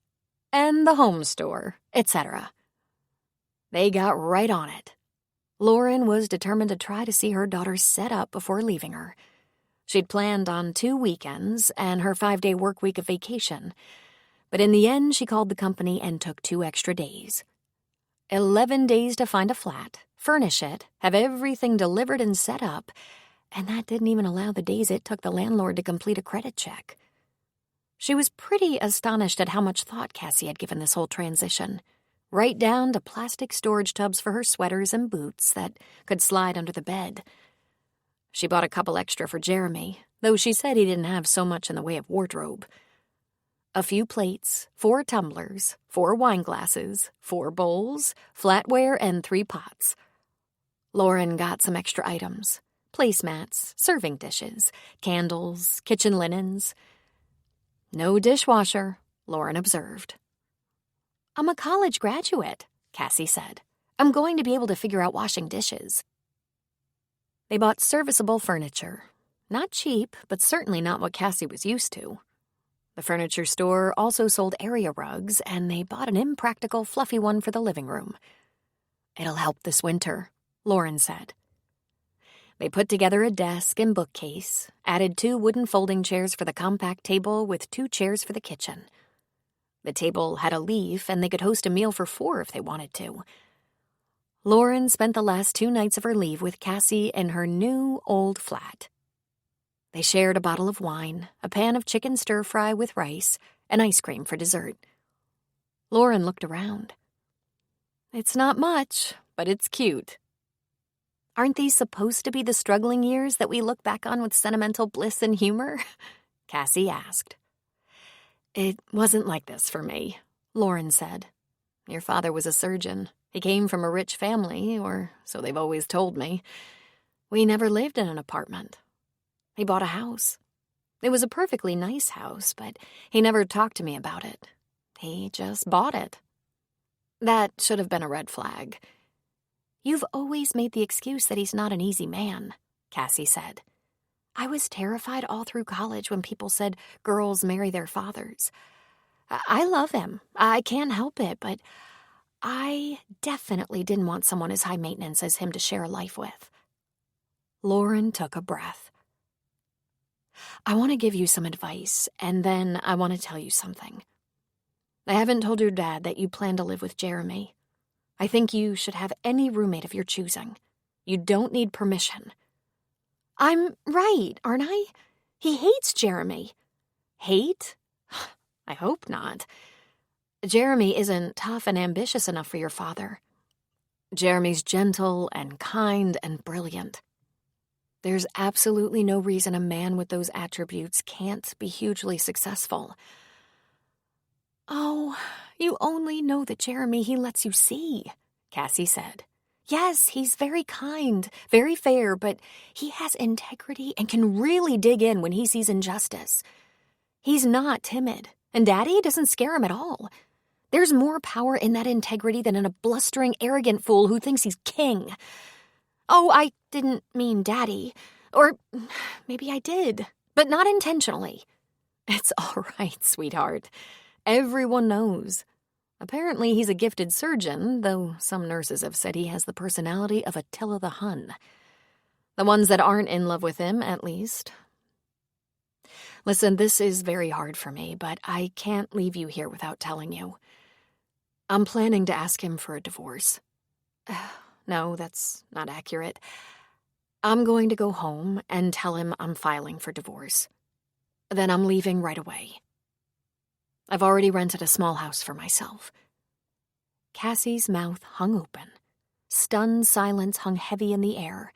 "And the home store, etc." They got right on it. Lauren was determined to try to see her daughter set up before leaving her. She'd planned on 2 weekends and her 5-day work week of vacation, but in the end she called the company and took 2 extra days. 11 days to find a flat, furnish it, have everything delivered and set up, and that didn't even allow the days it took the landlord to complete a credit check. She was pretty astonished at how much thought Cassie had given this whole transition, right down to plastic storage tubs for her sweaters and boots that could slide under the bed. She bought a couple extra for Jeremy, though she said he didn't have so much in the way of wardrobe. A few plates, 4 tumblers, 4 wine glasses, 4 bowls, flatware, and 3 pots. Lauren got some extra items: placemats, serving dishes, candles, kitchen linens. "No dishwasher," Lauren observed. "I'm a college graduate," Cassie said. "I'm going to be able to figure out washing dishes." They bought serviceable furniture. Not cheap, but certainly not what Cassie was used to. The furniture store also sold area rugs, and they bought an impractical, fluffy one for the living room. "It'll help this winter," Lauren said. They put together a desk and bookcase, added 2 wooden folding chairs for the compact table with 2 chairs for the kitchen. The table had a leaf, and they could host a meal for 4 if they wanted to. Lauren spent the last 2 nights of her leave with Cassie in her new old flat. They shared a bottle of wine, a pan of chicken stir-fry with rice, and ice cream for dessert. Lauren looked around. "It's not much, but it's cute." "Aren't these supposed to be the struggling years that we look back on with sentimental bliss and humor?" Cassie asked. "It wasn't like this for me," Lauren said. "Your father was a surgeon. He came from a rich family, or so they've always told me. We never lived in an apartment. He bought a house. It was a perfectly nice house, but he never talked to me about it. He just bought it. That should have been a red flag." "You've always made the excuse that he's not an easy man," Cassie said. "I was terrified all through college when people said girls marry their fathers. I love him. I can't help it, but I definitely didn't want someone as high maintenance as him to share a life with." Lauren took a breath. "I want to give you some advice, and then I want to tell you something. I haven't told your dad that you plan to live with Jeremy. I think you should have any roommate of your choosing. You don't need permission." "I'm right, aren't I? He hates Jeremy." Hate? I hope not. Jeremy isn't tough and ambitious enough for your father. Jeremy's gentle and kind and brilliant. There's absolutely no reason a man with those attributes can't be hugely successful. Oh, you only know the Jeremy he lets you see, Cassie said. Yes, he's very kind, very fair, but he has integrity and can really dig in when he sees injustice. He's not timid, and Daddy doesn't scare him at all. There's more power in that integrity than in a blustering, arrogant fool who thinks he's king. Oh, I didn't mean Daddy. Or maybe I did, but not intentionally. It's all right, sweetheart. Everyone knows. Apparently he's a gifted surgeon, though some nurses have said he has the personality of Attila the Hun. The ones that aren't in love with him, at least. Listen, this is very hard for me, but I can't leave you here without telling you. I'm planning to ask him for a divorce. No, that's not accurate. I'm going to go home and tell him I'm filing for divorce. Then I'm leaving right away. I've already rented a small house for myself. Cassie's mouth hung open. Stunned silence hung heavy in the air.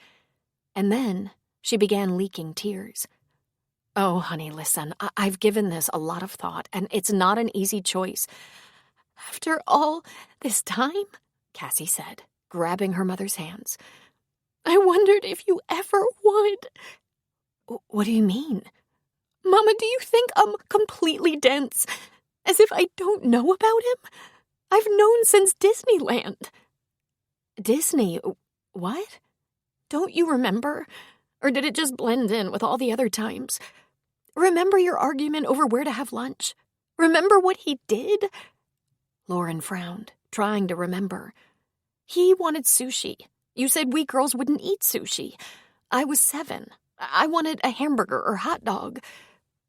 And then she began leaking tears. Oh, honey, listen, I've given this a lot of thought, and it's not an easy choice. After all this time, Cassie said, grabbing her mother's hands, I wondered if you ever would. What do you mean? Mama, do you think I'm completely dense? As if I don't know about him? I've known since Disneyland. Disney? What? Don't you remember? Or did it just blend in with all the other times? Remember your argument over where to have lunch? Remember what he did? Lauren frowned, trying to remember. He wanted sushi. You said we girls wouldn't eat sushi. I was 7. I wanted a hamburger or hot dog.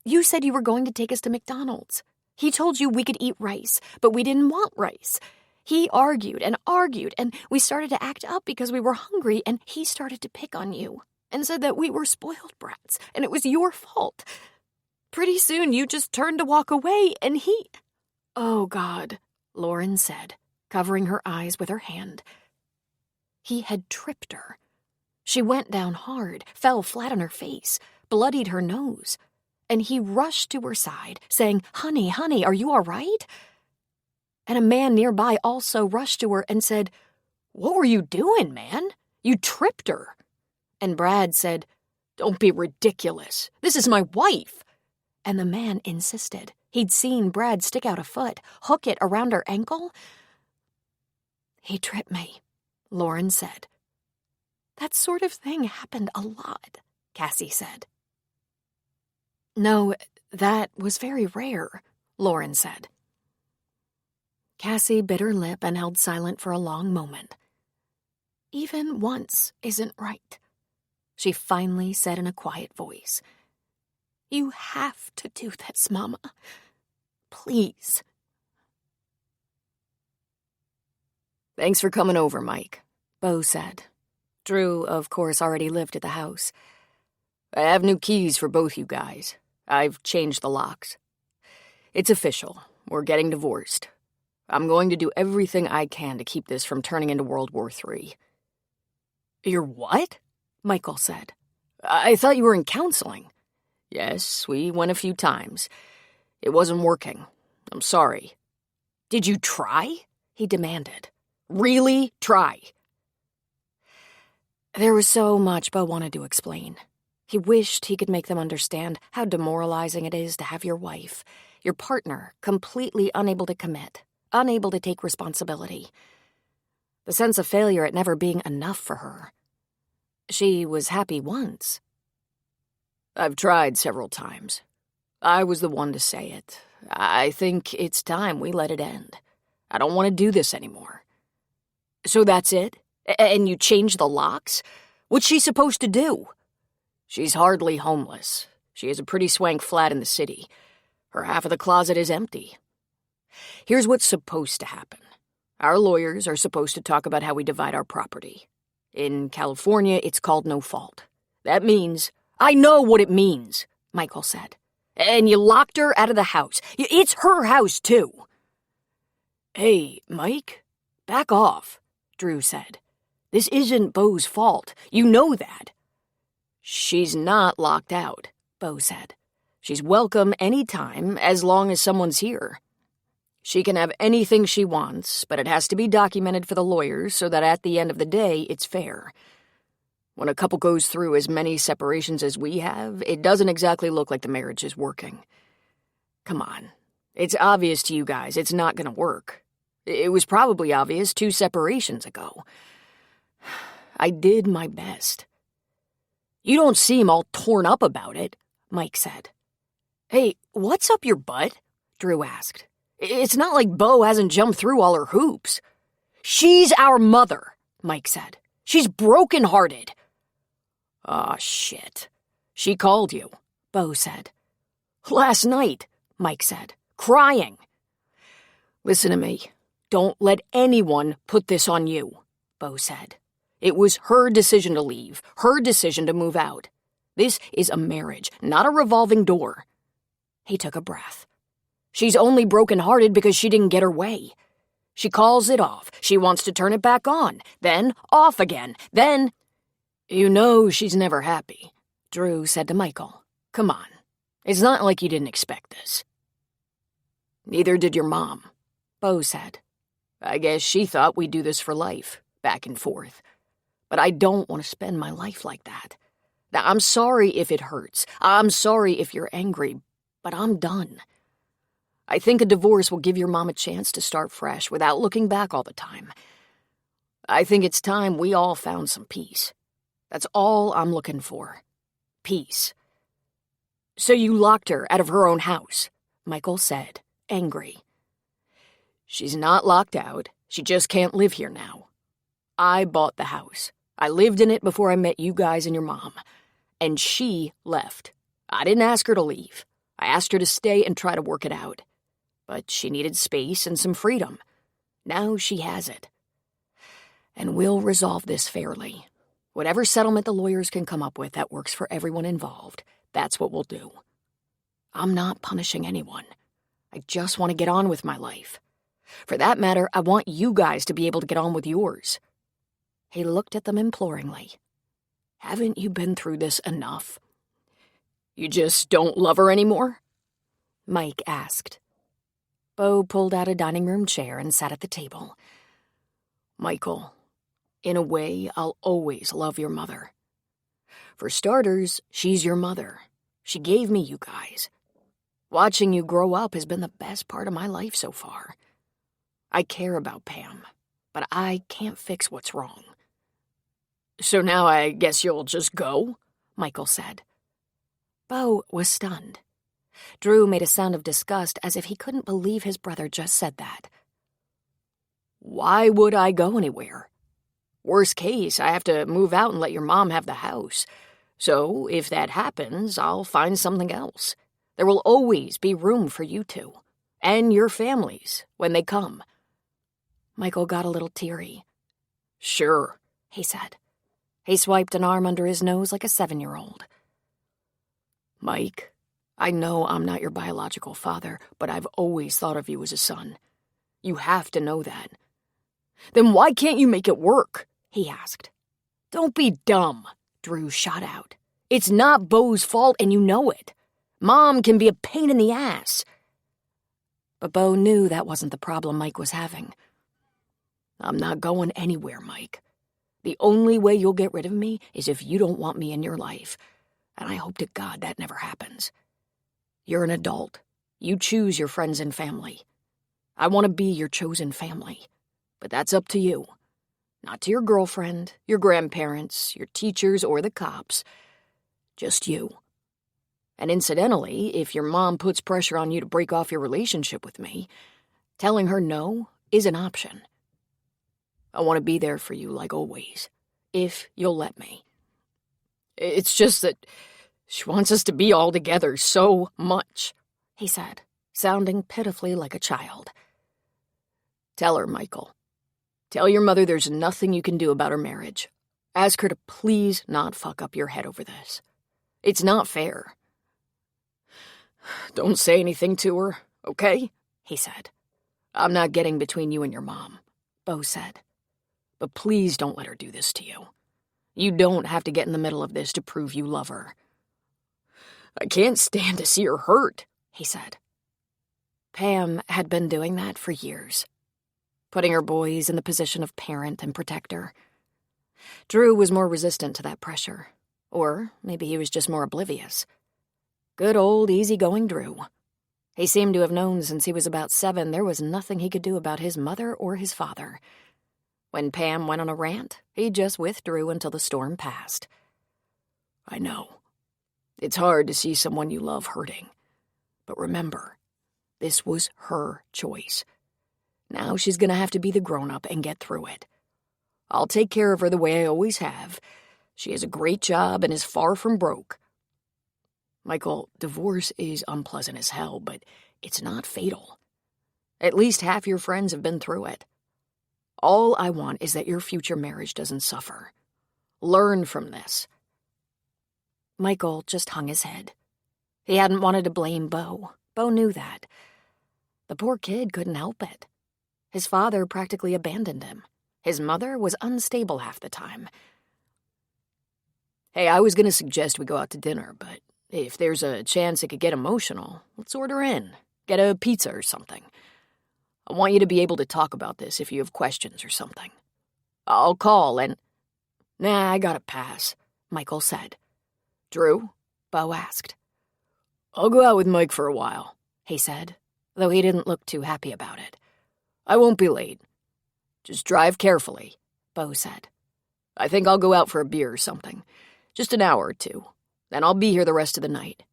You said you were going to take us to McDonald's. He told you we could eat rice, but we didn't want rice. He argued, and we started to act up because we were hungry, and he started to pick on you and said that we were spoiled brats, and it was your fault. Pretty soon you just turned to walk away, and he... Oh, God, Lauren said, covering her eyes with her hand. He had tripped her. She went down hard, fell flat on her face, bloodied her nose. And he rushed to her side, saying, Honey, are you all right? And a man nearby also rushed to her and said, What were you doing, man? You tripped her. And Brad said, Don't be ridiculous. This is my wife. And the man insisted. He'd seen Brad stick out a foot, hook it around her ankle. He tripped me, Lauren said. That sort of thing happened a lot, Cassie said. No, that was very rare, Lauren said. Cassie bit her lip and held silent for a long moment. Even once isn't right, she finally said in a quiet voice. You have to do this, Mama. Please. Thanks for coming over, Mike, Bo said. Drew, of course, already lived at the house. I have new keys for both you guys. I've changed the locks. It's official. We're getting divorced. I'm going to do everything I can to keep this from turning into World War III. You're what? Michael said. I thought you were in counseling. Yes, we went a few times. It wasn't working. I'm sorry. Did you try? He demanded. Really try? There was so much Bo wanted to explain. He wished he could make them understand how demoralizing it is to have your wife, your partner, completely unable to commit, unable to take responsibility. The sense of failure at never being enough for her. She was happy once. I've tried several times. I was the one to say it. I think it's time we let it end. I don't want to do this anymore. So that's it? And you changed the locks? What's she supposed to do? She's hardly homeless. She has a pretty swank flat in the city. Her half of the closet is empty. Here's what's supposed to happen. Our lawyers are supposed to talk about how we divide our property. In California, it's called no fault. That means... I know what it means, Michael said. And you locked her out of the house. It's her house, too. Hey, Mike, back off, Drew said. This isn't Bo's fault. You know that. She's not locked out, Bo said. She's welcome any time as long as someone's here. She can have anything she wants, but it has to be documented for the lawyers so that at the end of the day, it's fair. When a couple goes through as many separations as we have, it doesn't exactly look like the marriage is working. Come on. It's obvious to you guys it's not going to work. It was probably obvious 2 separations ago. I did my best. You don't seem all torn up about it, Mike said. Hey, what's up your butt? Drew asked. It's not like Bo hasn't jumped through all her hoops. She's our mother, Mike said. She's broken-hearted. Aw, shit. She called you, Bo said. Last night, Mike said, crying. Listen to me. Don't let anyone put this on you, Bo said. It was her decision to leave, her decision to move out. This is a marriage, not a revolving door. He took a breath. She's only broken-hearted because she didn't get her way. She calls it off. She wants to turn it back on, then off again, then... You know she's never happy, Drew said to Michael. Come on. It's not like you didn't expect this. Neither did your mom, Bo said. I guess she thought we'd do this for life, back and forth. But I don't want to spend my life like that. Now, I'm sorry if it hurts. I'm sorry if you're angry, but I'm done. I think a divorce will give your mom a chance to start fresh without looking back all the time. I think it's time we all found some peace. That's all I'm looking for. Peace. So you locked her out of her own house, Michael said, angry. She's not locked out. She just can't live here now. I bought the house. I lived in it before I met you guys and your mom. And she left. I didn't ask her to leave. I asked her to stay and try to work it out. But she needed space and some freedom. Now she has it. And we'll resolve this fairly. Whatever settlement the lawyers can come up with that works for everyone involved, that's what we'll do. I'm not punishing anyone. I just want to get on with my life. For that matter, I want you guys to be able to get on with yours. He looked at them imploringly. Haven't you been through this enough? You just don't love her anymore? Mike asked. Bo pulled out a dining room chair and sat at the table. Michael, in a way, I'll always love your mother. For starters, she's your mother. She gave me you guys. Watching you grow up has been the best part of my life so far. I care about Pam, but I can't fix what's wrong. So now I guess you'll just go? Michael said. Bo was stunned. Drew made a sound of disgust as if he couldn't believe his brother just said that. Why would I go anywhere? Worst case, I have to move out and let your mom have the house. So if that happens, I'll find something else. There will always be room for you two, and your families, when they come. Michael got a little teary. Sure, he said. He swiped an arm under his nose like a 7-year-old. Mike, I know I'm not your biological father, but I've always thought of you as a son. You have to know that. Then why can't you make it work? He asked. Don't be dumb, Drew shot out. It's not Bo's fault and you know it. Mom can be a pain in the ass. But Bo knew that wasn't the problem Mike was having. I'm not going anywhere, Mike. The only way you'll get rid of me is if you don't want me in your life. And I hope to God that never happens. You're an adult. You choose your friends and family. I want to be your chosen family. But that's up to you. Not to your girlfriend, your grandparents, your teachers, or the cops. Just you. And incidentally, if your mom puts pressure on you to break off your relationship with me, telling her no is an option. I want to be there for you like always, if you'll let me. It's just that she wants us to be all together so much, he said, sounding pitifully like a child. Tell her, Michael. Tell your mother there's nothing you can do about her marriage. Ask her to please not fuck up your head over this. It's not fair. "Don't say anything to her, okay?" he said. "I'm not getting between you and your mom," Bo said. "But please don't let her do this to you. You don't have to get in the middle of this to prove you love her." "I can't stand to see her hurt," he said. Pam had been doing that for years, putting her boys in the position of parent and protector. Drew was more resistant to that pressure, or maybe he was just more oblivious. Good old easygoing Drew. He seemed to have known since he was about 7 there was nothing he could do about his mother or his father. When Pam went on a rant, he just withdrew until the storm passed. "I know. It's hard to see someone you love hurting. But remember, this was her choice. Now she's gonna have to be the grown-up and get through it. I'll take care of her the way I always have. She has a great job and is far from broke. Michael, divorce is unpleasant as hell, but it's not fatal. At least half your friends have been through it. All I want is that your future marriage doesn't suffer. Learn from this." Michael just hung his head. He hadn't wanted to blame Bo. Bo knew that. The poor kid couldn't help it. His father practically abandoned him. His mother was unstable half the time. "Hey, I was gonna suggest we go out to dinner, but if there's a chance it could get emotional, let's order in. Get a pizza or something. I want you to be able to talk about this if you have questions or something. I'll call and—" "Nah, I gotta pass," Michael said. "Drew?" Bo asked. "I'll go out with Mike for a while," he said, though he didn't look too happy about it. "I won't be late. Just drive carefully," Bo said. "I think I'll go out for a beer or something. Just an hour or two. Then I'll be here the rest of the night.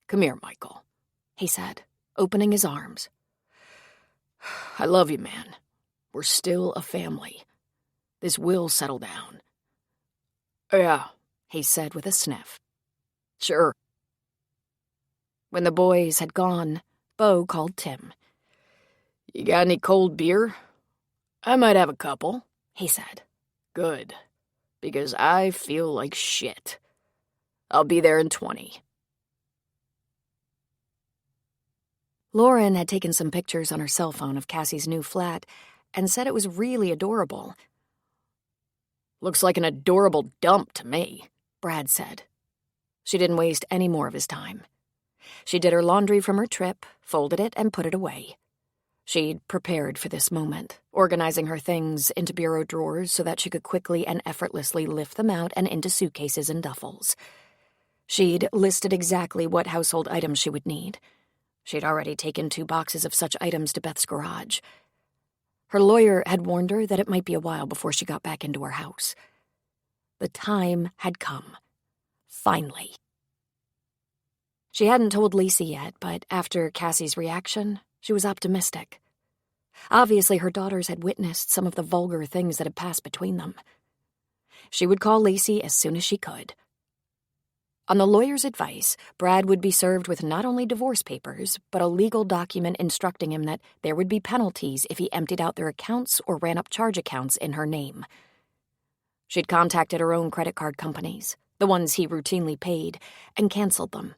Come here, Michael," he said, opening his arms. "I love you, man. We're still a family. This will settle down." "Yeah," he said with a sniff. "Sure." When the boys had gone, Bo called Tim. "You got any cold beer?" "I might have a couple," he said. "Good, because I feel like shit. I'll be there in 20. Lauren had taken some pictures on her cell phone of Cassie's new flat and said it was really adorable. "Looks like an adorable dump to me," Brad said. She didn't waste any more of his time. She did her laundry from her trip, folded it, and put it away. She'd prepared for this moment, organizing her things into bureau drawers so that she could quickly and effortlessly lift them out and into suitcases and duffels. She'd listed exactly what household items she would need. She'd already taken 2 boxes of such items to Beth's garage. Her lawyer had warned her that it might be a while before she got back into her house. The time had come. Finally. She hadn't told Lacey yet, but after Cassie's reaction, she was optimistic. Obviously, her daughters had witnessed some of the vulgar things that had passed between them. She would call Lacey as soon as she could. On the lawyer's advice, Brad would be served with not only divorce papers, but a legal document instructing him that there would be penalties if he emptied out their accounts or ran up charge accounts in her name. She'd contacted her own credit card companies, the ones he routinely paid, and canceled them.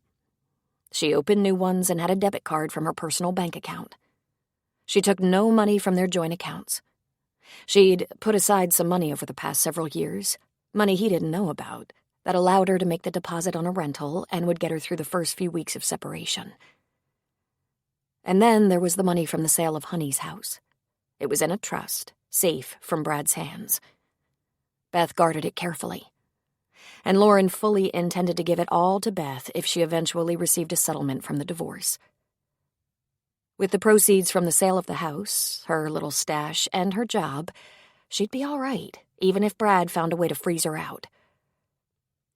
She opened new ones and had a debit card from her personal bank account. She took no money from their joint accounts. She'd put aside some money over the past several years, money he didn't know about, that allowed her to make the deposit on a rental and would get her through the first few weeks of separation. And then there was the money from the sale of Honey's house. It was in a trust, safe from Brad's hands. Beth guarded it carefully. And Lauren fully intended to give it all to Beth if she eventually received a settlement from the divorce. With the proceeds from the sale of the house, her little stash, and her job, she'd be all right, even if Brad found a way to freeze her out.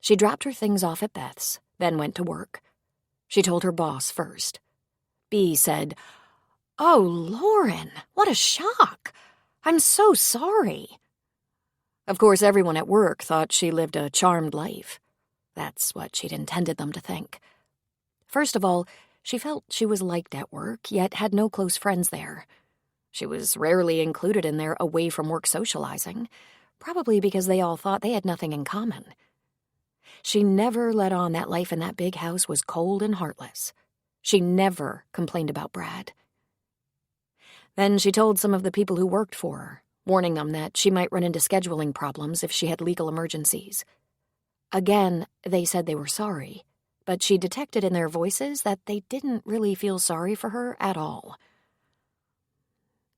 She dropped her things off at Beth's, then went to work. She told her boss first. B said, "Oh, Lauren, what a shock. I'm so sorry." Of course, everyone at work thought she lived a charmed life. That's what she'd intended them to think. First of all, she felt she was liked at work, yet had no close friends there. She was rarely included in their away-from-work socializing, probably because they all thought they had nothing in common. She never let on that life in that big house was cold and heartless. She never complained about Brad. Then she told some of the people who worked for her, warning them that she might run into scheduling problems if she had legal emergencies. Again, they said they were sorry, but she detected in their voices that they didn't really feel sorry for her at all.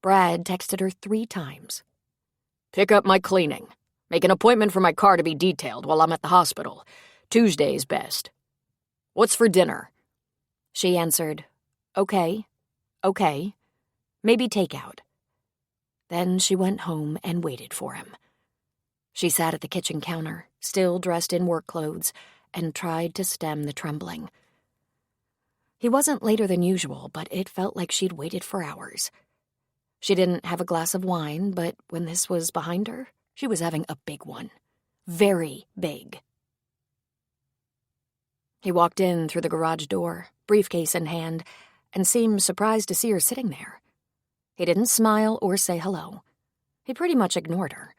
Brad texted her 3 times. Pick up my cleaning. Make an appointment for my car to be detailed while I'm at the hospital. Tuesday is best. What's for dinner? She answered, okay, maybe takeout. Then she went home and waited for him. She sat at the kitchen counter, still dressed in work clothes, and tried to stem the trembling. He wasn't later than usual, but it felt like she'd waited for hours. She didn't have a glass of wine, but when this was behind her, she was having a big one. Very big. He walked in through the garage door, briefcase in hand, and seemed surprised to see her sitting there. He didn't smile or say hello. He pretty much ignored her.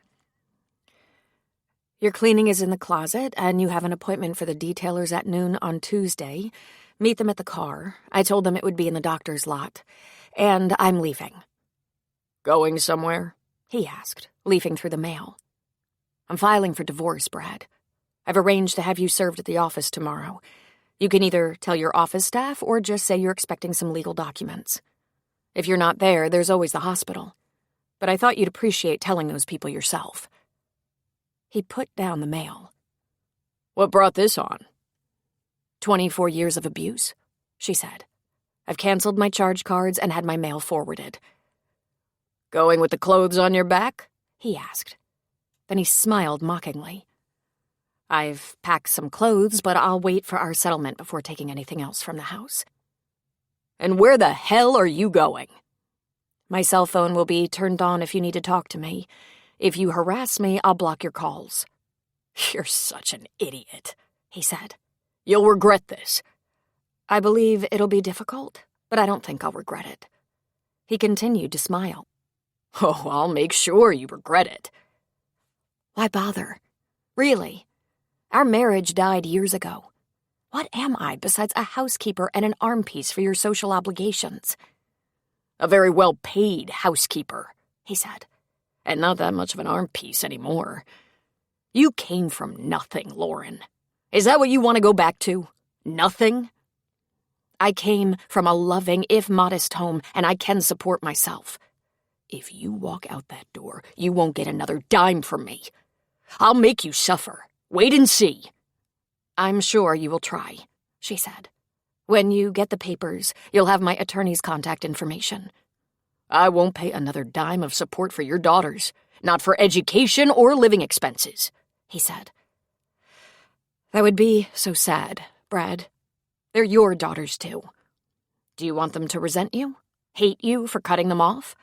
Your cleaning is in the closet, and you have an appointment for the detailers at noon on Tuesday. Meet them at the car. I told them it would be in the doctor's lot. And I'm leaving. Going somewhere? He asked, leafing through the mail. I'm filing for divorce, Brad. I've arranged to have you served at the office tomorrow. You can either tell your office staff or just say you're expecting some legal documents. If you're not there, there's always the hospital. But I thought you'd appreciate telling those people yourself. He put down the mail. What brought this on? 24 years of abuse, she said. I've canceled my charge cards and had my mail forwarded. Going with the clothes on your back? He asked. Then he smiled mockingly. I've packed some clothes, but I'll wait for our settlement before taking anything else from the house. And where the hell are you going? My cell phone will be turned on if you need to talk to me. If you harass me, I'll block your calls. You're such an idiot, he said. You'll regret this. I believe it'll be difficult, but I don't think I'll regret it. He continued to smile. Oh, I'll make sure you regret it. Why bother? Really? Our marriage died years ago. What am I besides a housekeeper and an arm piece for your social obligations? A very well-paid housekeeper, he said, and not that much of an arm piece anymore. You came from nothing, Lauren. Is that what you want to go back to? Nothing? I came from a loving, if modest home, and I can support myself. If you walk out that door, you won't get another dime from me. I'll make you suffer. Wait and see. I'm sure you will try, she said. When you get the papers, you'll have my attorney's contact information. I won't pay another dime of support for your daughters, not for education or living expenses, he said. That would be so sad, Brad. They're your daughters, too. Do you want them to resent you? Hate you for cutting them off?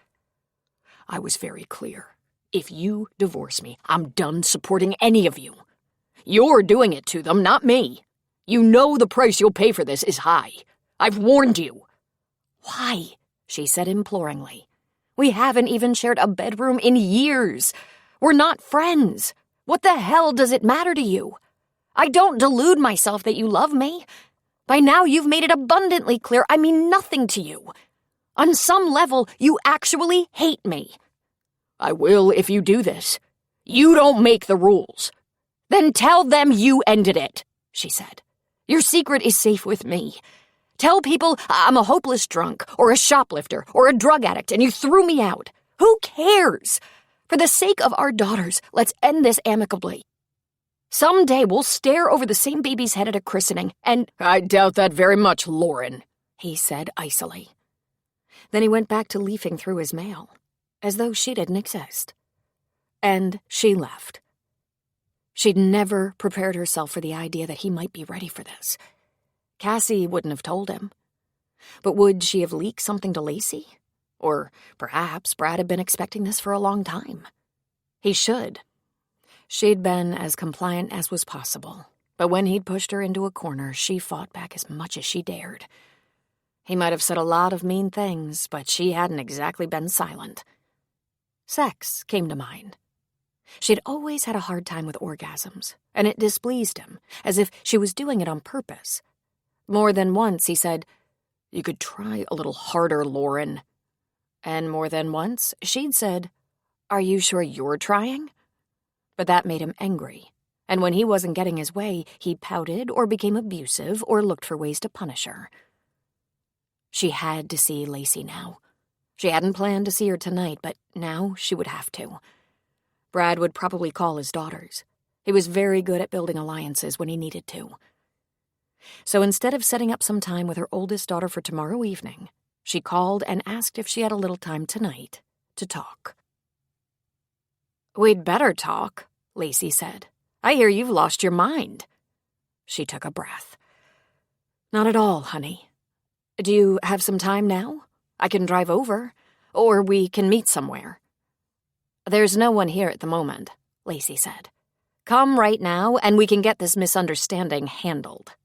I was very clear. If you divorce me, I'm done supporting any of you. You're doing it to them, not me. You know the price you'll pay for this is high. I've warned you. Why? She said imploringly. We haven't even shared a bedroom in years. We're not friends. What the hell does it matter to you? I don't delude myself that you love me. By now you've made it abundantly clear I mean nothing to you. On some level, you actually hate me. I will if you do this. You don't make the rules. Then tell them you ended it, she said. Your secret is safe with me. Tell people I'm a hopeless drunk, or a shoplifter, or a drug addict, and you threw me out. Who cares? For the sake of our daughters, let's end this amicably. Someday we'll stare over the same baby's head at a christening, and— I doubt that very much, Lauren, he said icily. Then he went back to leafing through his mail, as though she didn't exist. And she left. She'd never prepared herself for the idea that he might be ready for this. Cassie wouldn't have told him. But would she have leaked something to Lacey? Or perhaps Brad had been expecting this for a long time. He should. She'd been as compliant as was possible, but when he'd pushed her into a corner, she fought back as much as she dared. He might have said a lot of mean things, but she hadn't exactly been silent. Sex came to mind. She'd always had a hard time with orgasms, and it displeased him, as if she was doing it on purpose. More than once he said, "You could try a little harder, Lauren." And more than once she'd said, "Are you sure you're trying?" But that made him angry, and when he wasn't getting his way, he pouted or became abusive or looked for ways to punish her. She had to see Lacey now. She hadn't planned to see her tonight, but now she would have to. Brad would probably call his daughters. He was very good at building alliances when he needed to. So instead of setting up some time with her oldest daughter for tomorrow evening, she called and asked if she had a little time tonight to talk. "We'd better talk," Lacey said. "I hear you've lost your mind." She took a breath. "Not at all, honey. Do you have some time now? I can drive over, or we can meet somewhere." "There's no one here at the moment," Lacey said. "Come right now, and we can get this misunderstanding handled."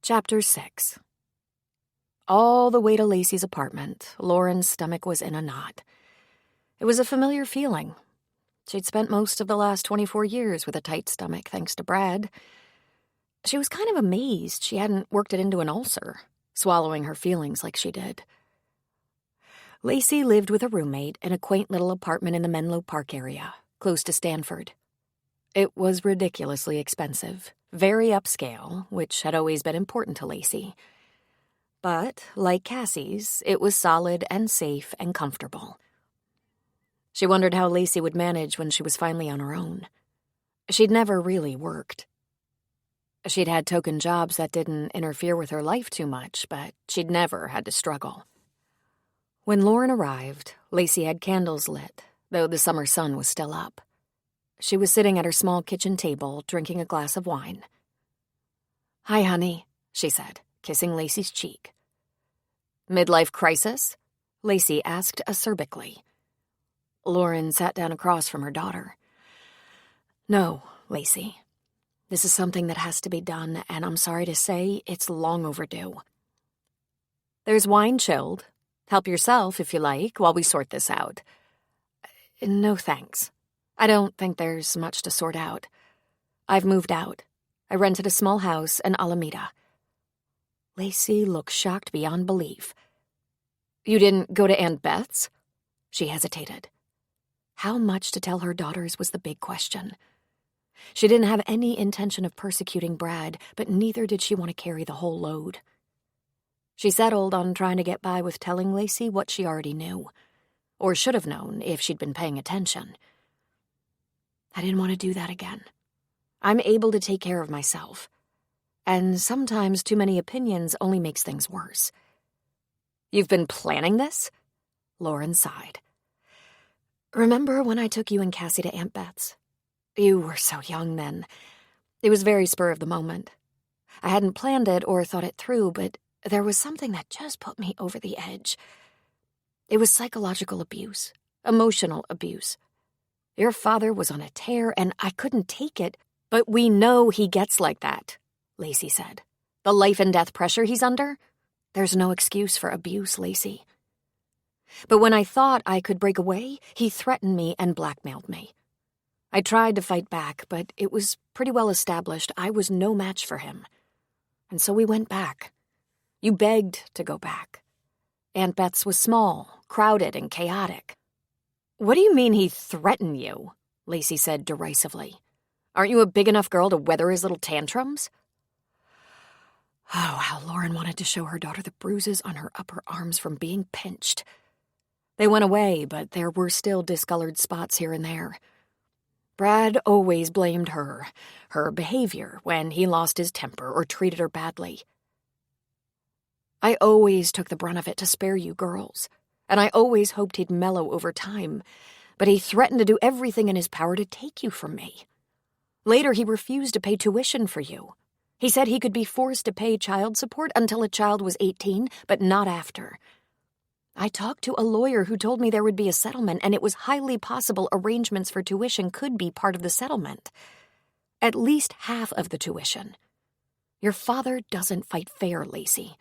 Chapter 6. All the way to Lacey's apartment, Lauren's stomach was in a knot. It was a familiar feeling. She'd spent most of the last 24 years with a tight stomach, thanks to Brad. She was kind of amazed she hadn't worked it into an ulcer, swallowing her feelings like she did. Lacey lived with a roommate in a quaint little apartment in the Menlo Park area, close to Stanford. It was ridiculously expensive, very upscale, which had always been important to Lacey. But, like Cassie's, it was solid and safe and comfortable. She wondered how Lacey would manage when she was finally on her own. She'd never really worked. She'd had token jobs that didn't interfere with her life too much, but she'd never had to struggle. When Lauren arrived, Lacey had candles lit, though the summer sun was still up. She was sitting at her small kitchen table, drinking a glass of wine. "Hi, honey," she said, kissing Lacey's cheek. "Midlife crisis?" Lacey asked acerbically. Lauren sat down across from her daughter. "No, Lacey. This is something that has to be done, and I'm sorry to say it's long overdue." "There's wine chilled. Help yourself, if you like, while we sort this out." "No, thanks. I don't think there's much to sort out. I've moved out. I rented a small house in Alameda." Lacey looked shocked beyond belief. "You didn't go to Aunt Beth's?" She hesitated. How much to tell her daughters was the big question. She didn't have any intention of persecuting Brad, but neither did she want to carry the whole load. She settled on trying to get by with telling Lacey what she already knew, or should have known if she'd been paying attention. "I didn't want to do that again. I'm able to take care of myself. And sometimes too many opinions only makes things worse." "You've been planning this?" Lauren sighed. "Remember when I took you and Cassie to Aunt Beth's? You were so young then. It was very spur of the moment. I hadn't planned it or thought it through, but there was something that just put me over the edge. It was psychological abuse, emotional abuse. Your father was on a tear, and I couldn't take it." "But we know he gets like that," Lacey said. "The life and death pressure he's under? There's no excuse for abuse, Lacey. But when I thought I could break away, he threatened me and blackmailed me. I tried to fight back, but it was pretty well established I was no match for him. And so we went back. You begged to go back. Aunt Beth's was small, crowded, and chaotic." "What do you mean he threatened you?" Lacey said derisively. "Aren't you a big enough girl to weather his little tantrums?" Oh, how Lauren wanted to show her daughter the bruises on her upper arms from being pinched. They went away, but there were still discolored spots here and there. Brad always blamed her behavior, when he lost his temper or treated her badly. "I always took the brunt of it to spare you girls, and I always hoped he'd mellow over time, but he threatened to do everything in his power to take you from me. Later, he refused to pay tuition for you. He said he could be forced to pay child support until a child was 18, but not after. I talked to a lawyer who told me there would be a settlement, and it was highly possible arrangements for tuition could be part of the settlement. At least half of the tuition. Your father doesn't fight fair, Lacey.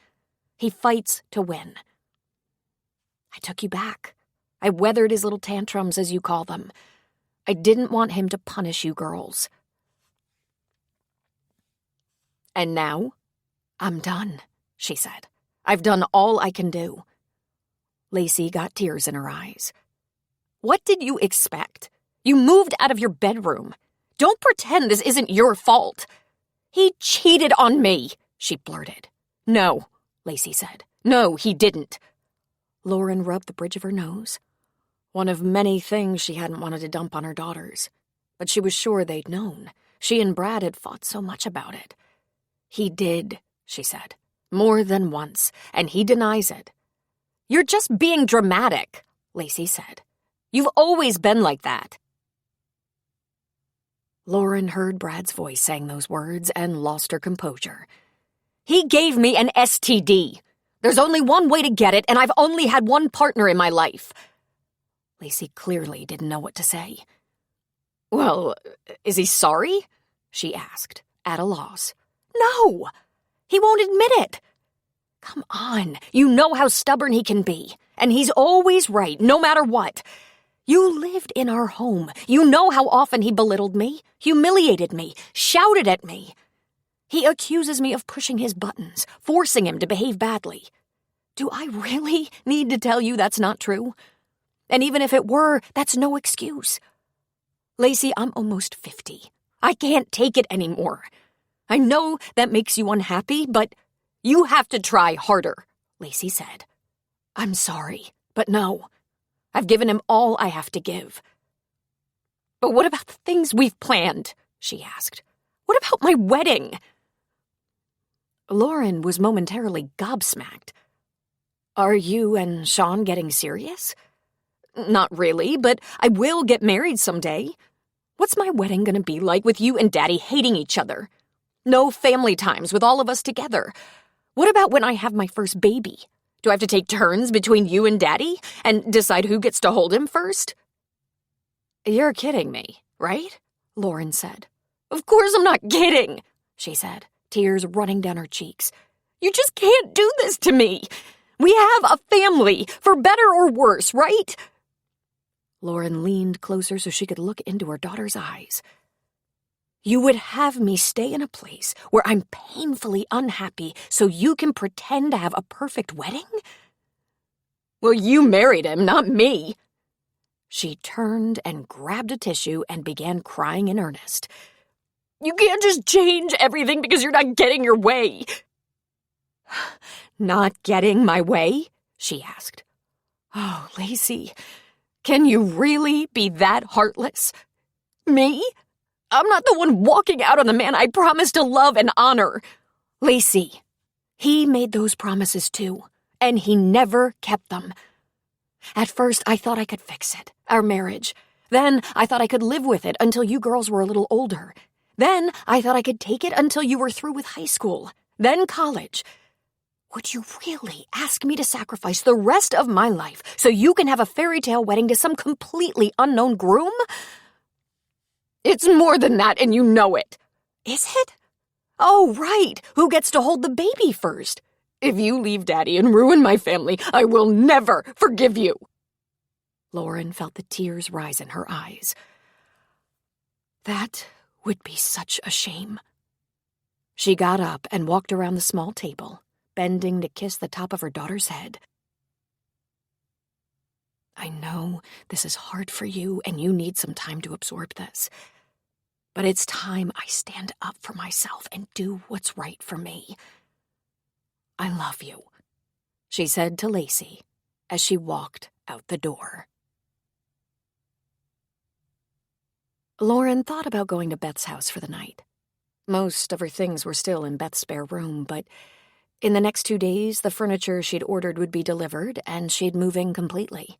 He fights to win. I took you back. I weathered his little tantrums, as you call them. I didn't want him to punish you girls. And now, I'm done, she said. I've done all I can do. Lacey got tears in her eyes. What did you expect? You moved out of your bedroom. Don't pretend this isn't your fault. He cheated on me, she blurted. No, Lacey said. No, he didn't. Lauren rubbed the bridge of her nose. One of many things she hadn't wanted to dump on her daughters. But she was sure they'd known. She and Brad had fought so much about it. He did, she said. More than once, and he denies it. You're just being dramatic, Lacey said. You've always been like that. Lauren heard Brad's voice saying those words and lost her composure. He gave me an STD. There's only one way to get it, and I've only had one partner in my life. Lacey clearly didn't know what to say. Well, is he sorry? She asked, at a loss. No, he won't admit it. Come on, you know how stubborn he can be, and he's always right, no matter what. You lived in our home. You know how often he belittled me, humiliated me, shouted at me. He accuses me of pushing his buttons, forcing him to behave badly. Do I really need to tell you that's not true? And even if it were, that's no excuse. Lacey, I'm almost 50. I can't take it anymore. I know that makes you unhappy, but you have to try harder, Lacey said. I'm sorry, but no. I've given him all I have to give. But what about the things we've planned? She asked. What about my wedding? Lauren was momentarily gobsmacked. Are you and Sean getting serious? Not really, but I will get married someday. What's my wedding gonna be like with you and Daddy hating each other? No family times with all of us together. What about when I have my first baby? Do I have to take turns between you and Daddy and decide who gets to hold him first? You're kidding me, right? Lauren said. Of course I'm not kidding, she said, tears running down her cheeks. You just can't do this to me. We have a family, for better or worse, right? Lauren leaned closer so she could look into her daughter's eyes. You would have me stay in a place where I'm painfully unhappy so you can pretend to have a perfect wedding? Well, you married him, not me. She turned and grabbed a tissue and began crying in earnest. You can't just change everything because you're not getting your way. Not getting my way? She asked. Oh, Lacey, can you really be that heartless? Me? I'm not the one walking out on the man I promised to love and honor. Lacey, he made those promises too, and he never kept them. At first, I thought I could fix it, our marriage. Then I thought I could live with it until you girls were a little older. Then I thought I could take it until you were through with high school, then college. Would you really ask me to sacrifice the rest of my life so you can have a fairy tale wedding to some completely unknown groom? It's more than that, and you know it. Is it? Oh, right. Who gets to hold the baby first? If you leave Daddy and ruin my family, I will never forgive you. Lauren felt the tears rise in her eyes. That would be such a shame. She got up and walked around the small table, bending to kiss the top of her daughter's head. I know this is hard for you, and you need some time to absorb this. But it's time I stand up for myself and do what's right for me. I love you, she said to Lacey as she walked out the door. Lauren thought about going to Beth's house for the night. Most of her things were still in Beth's spare room, but in the next 2 days, the furniture she'd ordered would be delivered, and she'd move in completely.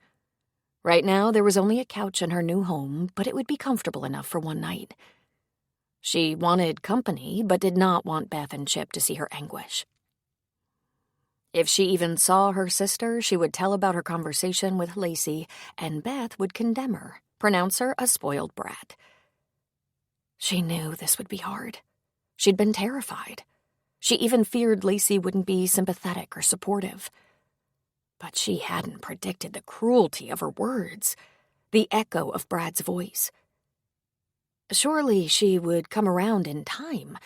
Right now, there was only a couch in her new home, but it would be comfortable enough for one night. She wanted company, but did not want Beth and Chip to see her anguish. If she even saw her sister, she would tell about her conversation with Lacey, and Beth would condemn her, pronounce her a spoiled brat. She knew this would be hard. She'd been terrified. She even feared Lacey wouldn't be sympathetic or supportive. But she hadn't predicted the cruelty of her words, the echo of Brad's voice. Surely she would come around in time.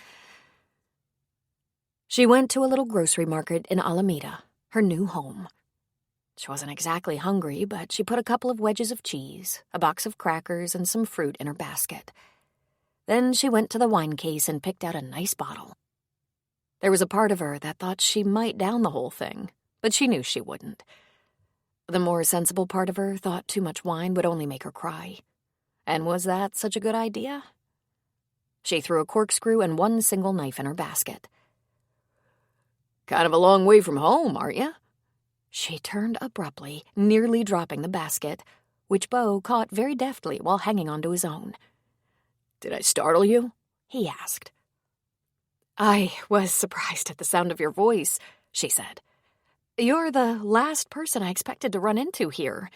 She went to a little grocery market in Alameda, her new home. She wasn't exactly hungry, but she put a couple of wedges of cheese, a box of crackers, and some fruit in her basket. Then she went to the wine case and picked out a nice bottle. There was a part of her that thought she might down the whole thing, but she knew she wouldn't. The more sensible part of her thought too much wine would only make her cry. And was that such a good idea? She threw a corkscrew and one single knife in her basket. Kind of a long way from home, aren't you? She turned abruptly, nearly dropping the basket, which Beau caught very deftly while hanging onto his own. Did I startle you? He asked. I was surprised at the sound of your voice, she said. You're the last person I expected to run into here.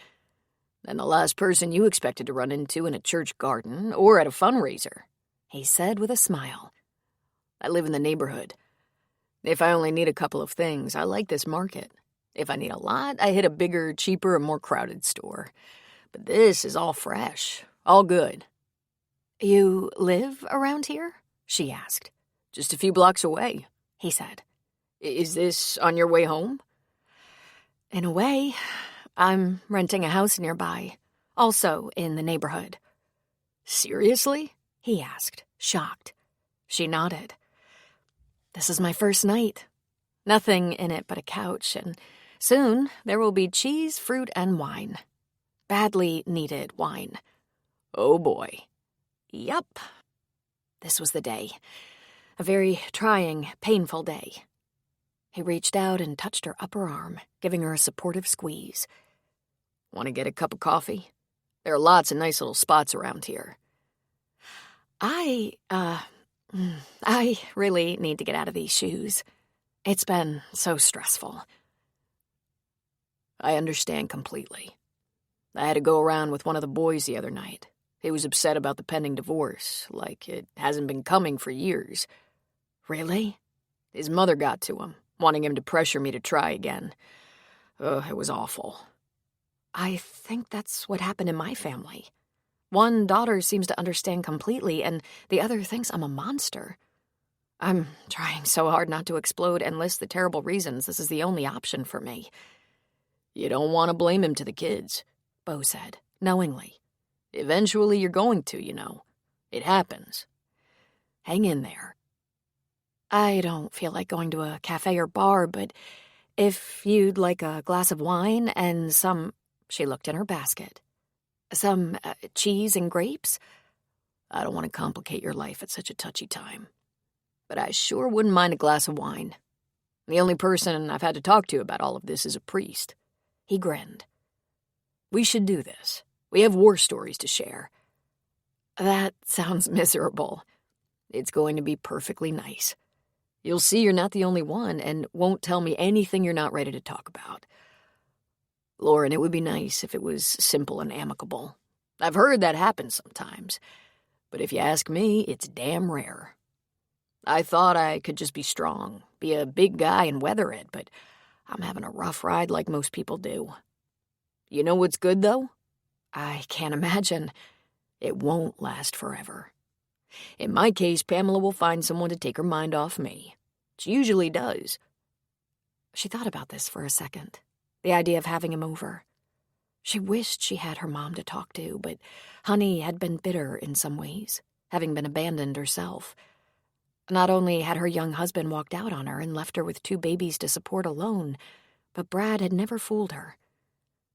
And the last person you expected to run into in a church garden or at a fundraiser, he said with a smile. I live in the neighborhood. If I only need a couple of things, I like this market. If I need a lot, I hit a bigger, cheaper, and more crowded store. But this is all fresh, all good. You live around here? She asked. Just a few blocks away, he said. Is this on your way home? In a way. I'm renting a house nearby, also in the neighborhood. Seriously? He asked, shocked. She nodded. This is my first night. Nothing in it but a couch, and soon there will be cheese, fruit, and wine. Badly needed wine. Oh boy. Yup. This was the day. A very trying, painful day. He reached out and touched her upper arm, giving her a supportive squeeze. Want to get a cup of coffee? There are lots of nice little spots around here. I really need to get out of these shoes. It's been so stressful. I understand completely. I had to go around with one of the boys the other night. He was upset about the pending divorce, like it hasn't been coming for years. Really? His mother got to him, wanting him to pressure me to try again. It was awful. I think that's what happened in my family. One daughter seems to understand completely, and the other thinks I'm a monster. I'm trying so hard not to explode and list the terrible reasons this is the only option for me. You don't want to blame him to the kids, Beau said, knowingly. Eventually you're going to, you know. It happens. Hang in there. I don't feel like going to a cafe or bar, but if you'd like a glass of wine and some... She looked in her basket. Some cheese and grapes? I don't want to complicate your life at such a touchy time. But I sure wouldn't mind a glass of wine. The only person I've had to talk to about all of this is a priest. He grinned. We should do this. We have war stories to share. That sounds miserable. It's going to be perfectly nice. You'll see you're not the only one and won't tell me anything you're not ready to talk about. Lauren, it would be nice if it was simple and amicable. I've heard that happens sometimes. But if you ask me, it's damn rare. I thought I could just be strong, be a big guy and weather it, but I'm having a rough ride like most people do. You know what's good, though? I can't imagine. It won't last forever. In my case, Pamela will find someone to take her mind off me. She usually does. She thought about this for a second, the idea of having him over. She wished she had her mom to talk to, but Honey had been bitter in some ways, having been abandoned herself. Not only had her young husband walked out on her and left her with 2 babies to support alone, but Brad had never fooled her.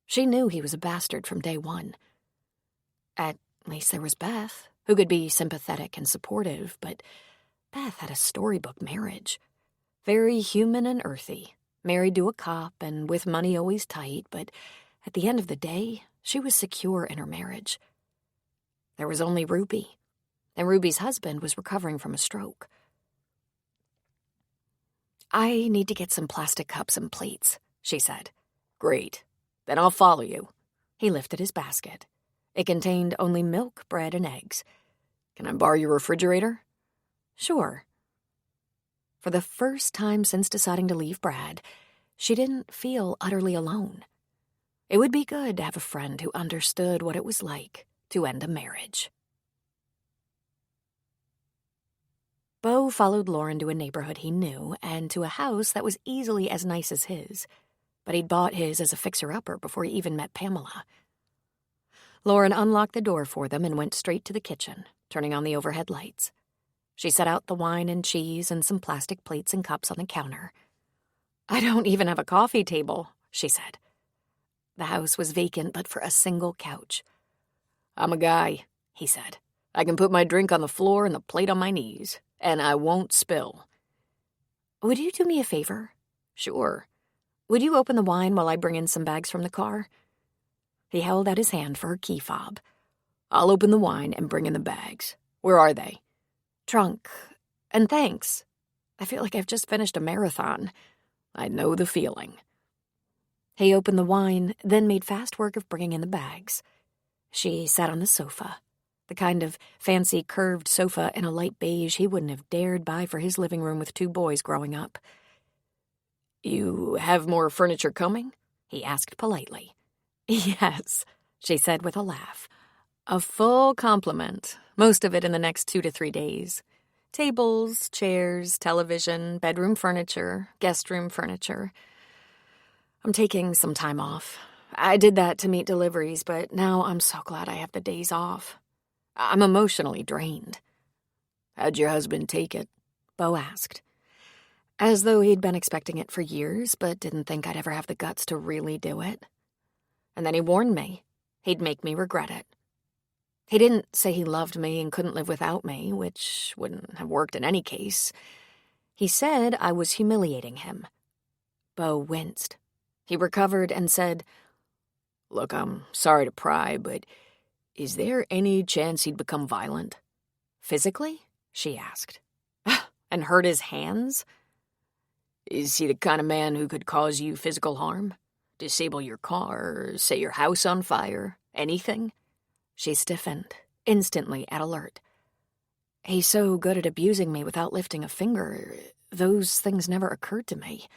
She knew he was a bastard from day one. At least there was Beth, who could be sympathetic and supportive, but Beth had a storybook marriage. Very human and earthy, married to a cop and with money always tight, but at the end of the day, she was secure in her marriage. There was only Ruby, and Ruby's husband was recovering from a stroke. I need to get some plastic cups and plates, she said. Great. Then I'll follow you. He lifted his basket. It contained only milk, bread, and eggs. Can I borrow your refrigerator? Sure. For the first time since deciding to leave Brad, she didn't feel utterly alone. It would be good to have a friend who understood what it was like to end a marriage. Beau followed Lauren to a neighborhood he knew and to a house that was easily as nice as his, but he'd bought his as a fixer-upper before he even met Pamela. Lauren unlocked the door for them and went straight to the kitchen, turning on the overhead lights. She set out the wine and cheese and some plastic plates and cups on the counter. "I don't even have a coffee table," she said. The house was vacant but for a single couch. "I'm a guy," he said. "I can put my drink on the floor and the plate on my knees, and I won't spill." "Would you do me a favor?" "Sure." "Would you open the wine while I bring in some bags from the car?" He held out his hand for her key fob. "I'll open the wine and bring in the bags. Where are they?" "Trunk. And thanks. I feel like I've just finished a marathon." "I know the feeling." He opened the wine, then made fast work of bringing in the bags. She sat on the sofa, the kind of fancy curved sofa in a light beige he wouldn't have dared buy for his living room with 2 boys growing up. "You have more furniture coming?" he asked politely. "Yes," she said with a laugh. "A full complement, Most of it in the next 2 to 3 days. Tables, chairs, television, bedroom furniture, guest room furniture. I'm taking some time off. I did that to meet deliveries, but now I'm so glad I have the days off. I'm emotionally drained." "How'd your husband take it?" Beau asked, as though he'd been expecting it for years, but didn't think I'd ever have the guts to really do it. And then he warned me he'd make me regret it. He didn't say he loved me and couldn't live without me, which wouldn't have worked in any case. He said I was humiliating him. Beau winced. He recovered and said, "Look, I'm sorry to pry, but is there any chance he'd become violent?" "Physically?" she asked. "And hurt his hands?" "Is he the kind of man who could cause you physical harm? Disable your car, or set your house on fire? Anything?" She stiffened, instantly at alert. "He's so good at abusing me without lifting a finger. Those things never occurred to me.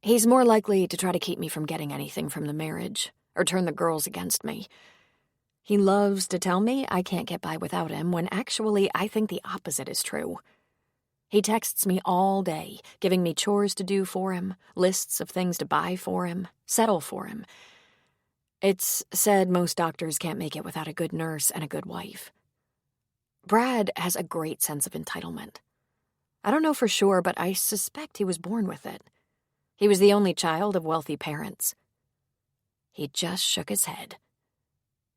He's more likely to try to keep me from getting anything from the marriage, or turn the girls against me. He loves to tell me I can't get by without him, when actually I think the opposite is true. He texts me all day, giving me chores to do for him, lists of things to buy for him, settle for him. It's said most doctors can't make it without a good nurse and a good wife. Brad has a great sense of entitlement. I don't know for sure, but I suspect he was born with it. He was the only child of wealthy parents." He just shook his head.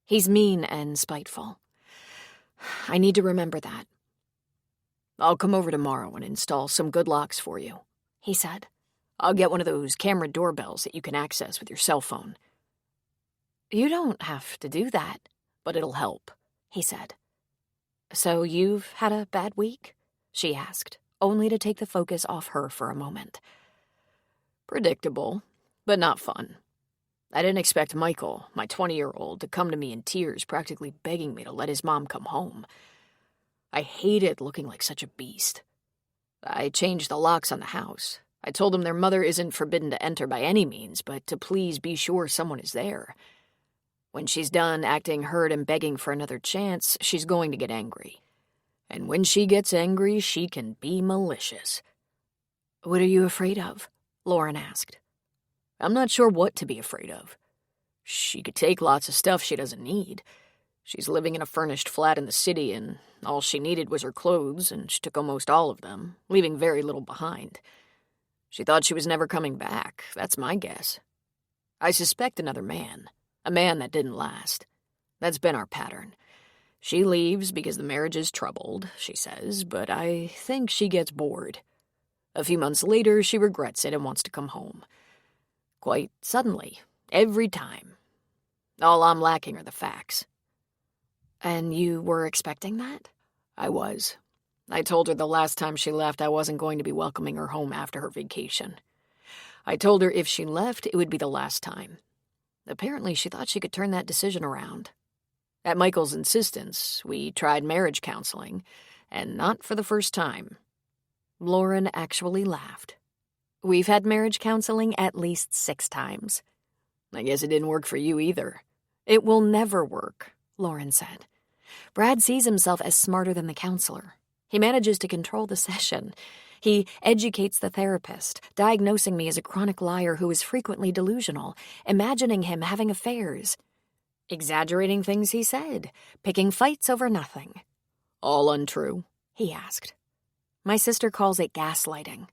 "He's mean and spiteful. I need to remember that." "I'll come over tomorrow and install some good locks for you," he said. "I'll get one of those camera doorbells that you can access with your cell phone." "You don't have to do that." "But it'll help," he said. "So you've had a bad week?" she asked, only to take the focus off her for a moment. "Predictable, but not fun. I didn't expect Michael, my 20-year-old, to come to me in tears, practically begging me to let his mom come home. I hated looking like such a beast. I changed the locks on the house. I told them their mother isn't forbidden to enter by any means, but to please be sure someone is there. When she's done acting hurt and begging for another chance, she's going to get angry. And when she gets angry, she can be malicious." "What are you afraid of?" Lauren asked. "I'm not sure what to be afraid of. She could take lots of stuff she doesn't need. She's living in a furnished flat in the city, and all she needed was her clothes, and she took almost all of them, leaving very little behind. She thought she was never coming back, that's my guess. I suspect another man, a man that didn't last. That's been our pattern. She leaves because the marriage is troubled, she says, but I think she gets bored. A few months later, she regrets it and wants to come home. Quite suddenly, every time. All I'm lacking are the facts." "And you were expecting that?" "I was. I told her the last time she left I wasn't going to be welcoming her home after her vacation. I told her if she left, it would be the last time. Apparently, she thought she could turn that decision around. At Michael's insistence, we tried marriage counseling, and not for the first time." Lauren actually laughed. We've had marriage counseling at least 6 times. I guess it didn't work for you either. It will never work, Lauren said. Brad sees himself as smarter than the counselor. He manages to control the session. He educates the therapist, diagnosing me as a chronic liar who is frequently delusional, imagining him having affairs, exaggerating things he said, picking fights over nothing. All untrue? He asked. My sister calls it gaslighting.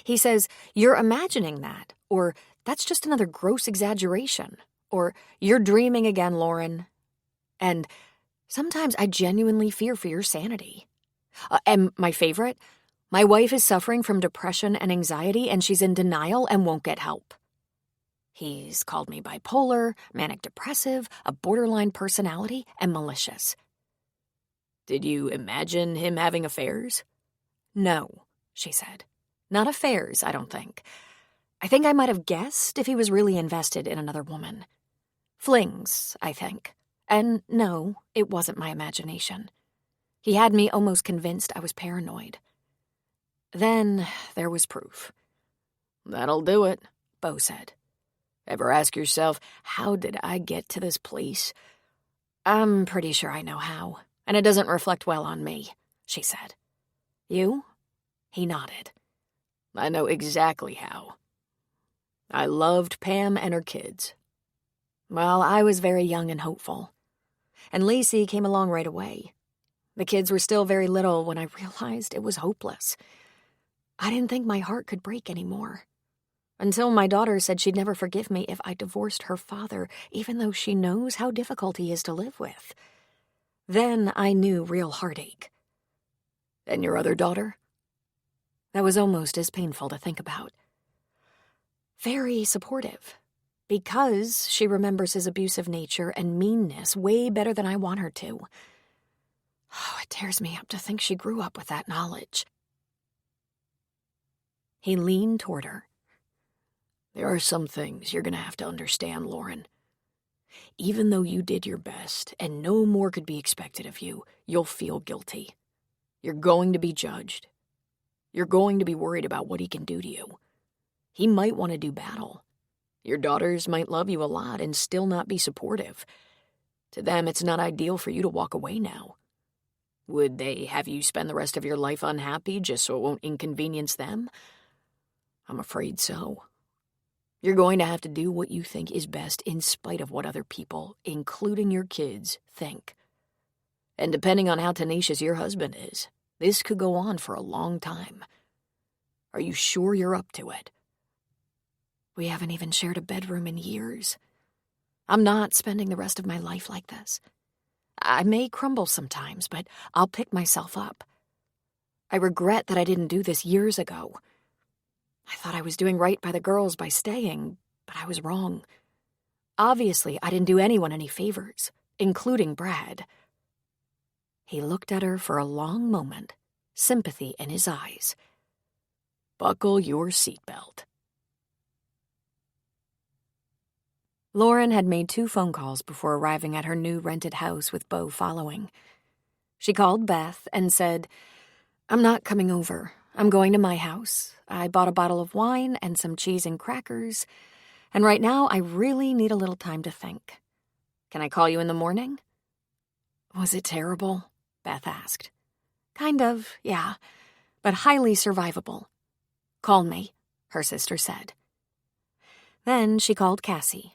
He says, you're imagining that, or that's just another gross exaggeration, or you're dreaming again, Lauren. And sometimes I genuinely fear for your sanity. And my favorite, my wife is suffering from depression and anxiety, and she's in denial and won't get help. He's called me bipolar, manic-depressive, a borderline personality, and malicious. Did you imagine him having affairs? No, she said. Not affairs, I don't think. I think I might have guessed if he was really invested in another woman. Flings, I think. And no, it wasn't my imagination. He had me almost convinced I was paranoid. Then there was proof. That'll do it, Bo said. Ever ask yourself, how did I get to this place? I'm pretty sure I know how, and it doesn't reflect well on me, she said. You? He nodded. I know exactly how. I loved Pam and her kids. Well, I was very young and hopeful. And Lacey came along right away. The kids were still very little when I realized it was hopeless. I didn't think my heart could break anymore. Until my daughter said she'd never forgive me if I divorced her father, even though she knows how difficult he is to live with. Then I knew real heartache. And your other daughter? That was almost as painful to think about. Very supportive. Because she remembers his abusive nature and meanness way better than I want her to. Oh, it tears me up to think she grew up with that knowledge. He leaned toward her. There are some things you're going to have to understand, Lauren. Even though you did your best and no more could be expected of you, you'll feel guilty. You're going to be judged. You're going to be worried about what he can do to you. He might want to do battle. Your daughters might love you a lot and still not be supportive. To them, it's not ideal for you to walk away now. Would they have you spend the rest of your life unhappy just so it won't inconvenience them? I'm afraid so. You're going to have to do what you think is best in spite of what other people, including your kids, think. And depending on how tenacious your husband is, this could go on for a long time. Are you sure you're up to it? We haven't even shared a bedroom in years. I'm not spending the rest of my life like this. I may crumble sometimes, but I'll pick myself up. I regret that I didn't do this years ago. I thought I was doing right by the girls by staying, but I was wrong. Obviously, I didn't do anyone any favors, including Brad. He looked at her for a long moment, sympathy in his eyes. Buckle your seatbelt. Lauren had made 2 phone calls before arriving at her new rented house with Bo following. She called Beth and said, I'm not coming over. I'm going to my house. I bought a bottle of wine and some cheese and crackers, and right now I really need a little time to think. Can I call you in the morning? Was it terrible? Beth asked. Kind of, yeah, but highly survivable. Call me, her sister said. Then she called Cassie.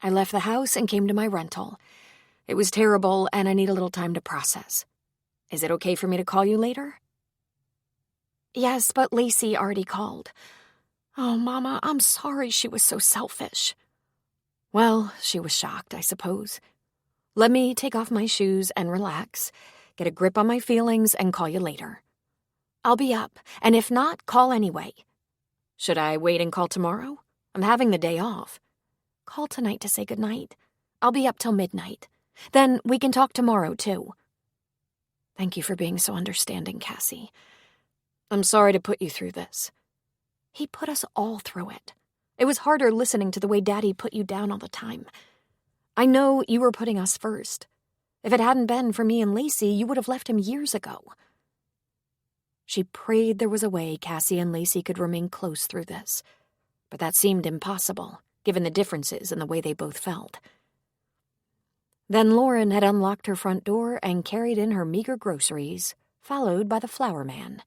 I left the house and came to my rental. It was terrible, and I need a little time to process. Is it okay for me to call you later? Yes, but Lacey already called. Oh, Mama, I'm sorry she was so selfish. Well, she was shocked, I suppose. Let me take off my shoes and relax, get a grip on my feelings, and call you later. I'll be up, and if not, call anyway. Should I wait and call tomorrow? I'm having the day off. Call tonight to say goodnight. I'll be up till midnight. Then we can talk tomorrow, too. Thank you for being so understanding, Cassie. I'm sorry to put you through this. He put us all through it. It was harder listening to the way Daddy put you down all the time. I know you were putting us first. If it hadn't been for me and Lacey, you would have left him years ago. She prayed there was a way Cassie and Lacey could remain close through this, but that seemed impossible, given the differences in the way they both felt. Then Lauren had unlocked her front door and carried in her meager groceries, followed by the flower man,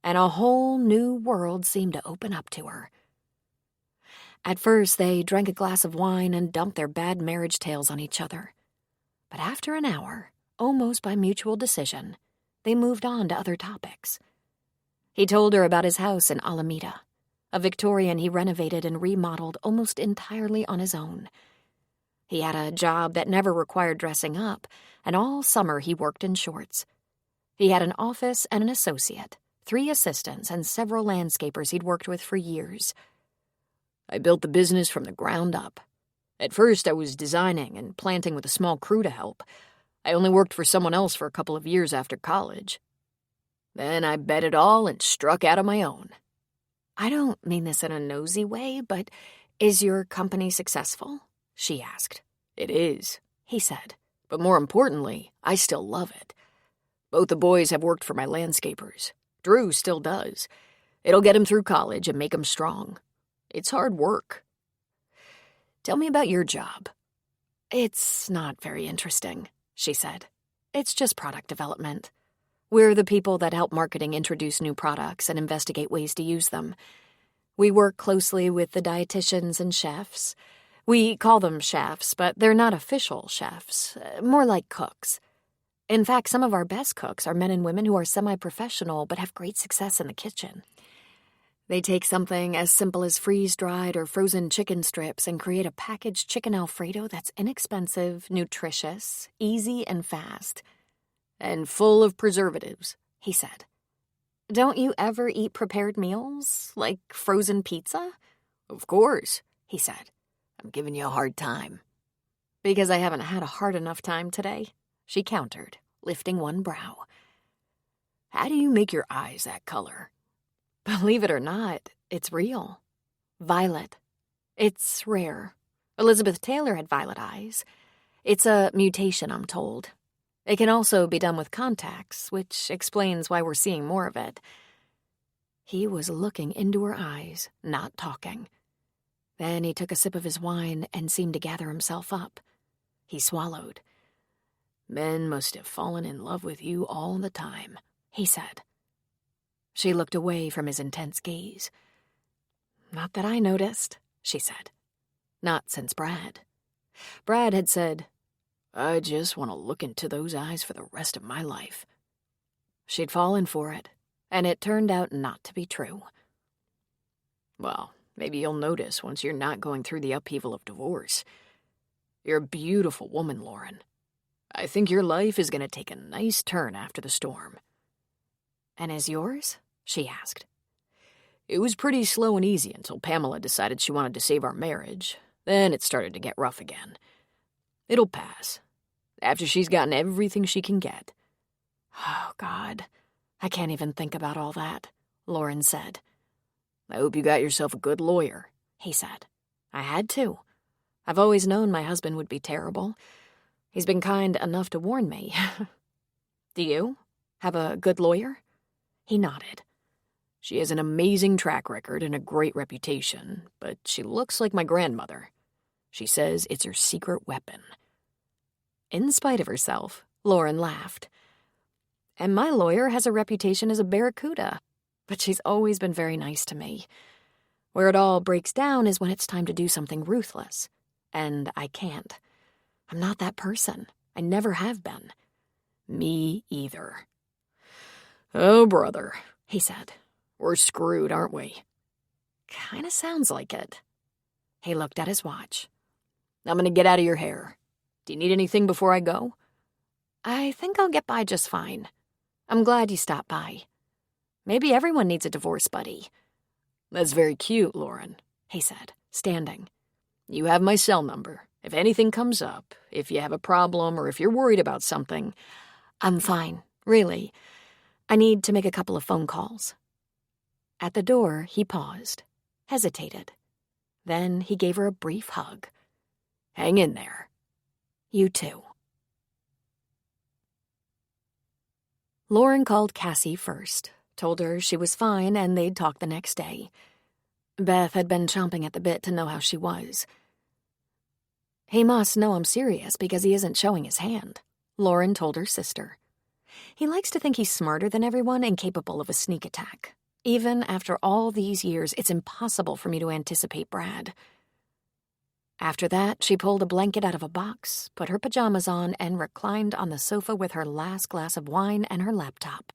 and a whole new world seemed to open up to her. At first, they drank a glass of wine and dumped their bad marriage tales on each other. But after an hour, almost by mutual decision, they moved on to other topics. He told her about his house in Alameda, a Victorian he renovated and remodeled almost entirely on his own. He had a job that never required dressing up, and all summer he worked in shorts. He had an office and an associate, 3 assistants, and several landscapers he'd worked with for years. I built the business from the ground up. At first, I was designing and planting with a small crew to help. I only worked for someone else for a couple of years after college. Then I bet it all and struck out on my own. I don't mean this in a nosy way, but is your company successful? She asked. It is, he said. But more importantly, I still love it. Both the boys have worked for my landscapers. Drew still does. It'll get him through college and make him strong. It's hard work. Tell me about your job. It's not very interesting, she said. It's just product development. We're the people that help marketing introduce new products and investigate ways to use them. We work closely with the dietitians and chefs. We call them chefs, but they're not official chefs, more like cooks. In fact, some of our best cooks are men and women who are semi-professional but have great success in the kitchen. They take something as simple as freeze-dried or frozen chicken strips and create a packaged chicken Alfredo that's inexpensive, nutritious, easy, and fast. And full of preservatives, he said. Don't you ever eat prepared meals, like frozen pizza? Of course, he said. I'm giving you a hard time. Because I haven't had a hard enough time today, she countered, lifting one brow. How do you make your eyes that color? Believe it or not, it's real. Violet. It's rare. Elizabeth Taylor had violet eyes. It's a mutation, I'm told. It can also be done with contacts, which explains why we're seeing more of it. He was looking into her eyes, not talking. Then he took a sip of his wine and seemed to gather himself up. He swallowed. Men must have fallen in love with you all the time, he said. She looked away from his intense gaze. Not that I noticed, she said. Not since Brad. Brad had said, I just want to look into those eyes for the rest of my life. She'd fallen for it, and it turned out not to be true. Well, maybe you'll notice once you're not going through the upheaval of divorce. You're a beautiful woman, Lauren. I think your life is going to take a nice turn after the storm. And is yours? She asked. It was pretty slow and easy until Pamela decided she wanted to save our marriage. Then it started to get rough again. It'll pass. After she's gotten everything she can get. Oh, God. I can't even think about all that, Lauren said. I hope you got yourself a good lawyer, he said. I had to. I've always known my husband would be terrible. He's been kind enough to warn me. Do you have a good lawyer? He nodded. She has an amazing track record and a great reputation, but she looks like my grandmother. She says it's her secret weapon. In spite of herself, Lauren laughed. And my lawyer has a reputation as a barracuda, but she's always been very nice to me. Where it all breaks down is when it's time to do something ruthless. And I can't. I'm not that person. I never have been. Me either. Oh, brother, he said. We're screwed, aren't we? Kinda sounds like it. He looked at his watch. I'm gonna get out of your hair. Do you need anything before I go? I think I'll get by just fine. I'm glad you stopped by. Maybe everyone needs a divorce buddy. That's very cute, Lauren, he said, standing. You have my cell number. If anything comes up, if you have a problem, or if you're worried about something. I'm fine, really. I need to make a couple of phone calls. At the door, he paused, hesitated. Then he gave her a brief hug. Hang in there. You too. Lauren called Cassie first, told her she was fine and they'd talk the next day. Beth had been chomping at the bit to know how she was. "He must know I'm serious because he isn't showing his hand," Lauren told her sister. "He likes to think he's smarter than everyone and capable of a sneak attack. Even after all these years, it's impossible for me to anticipate Brad." After that, she pulled a blanket out of a box, put her pajamas on, and reclined on the sofa with her last glass of wine and her laptop.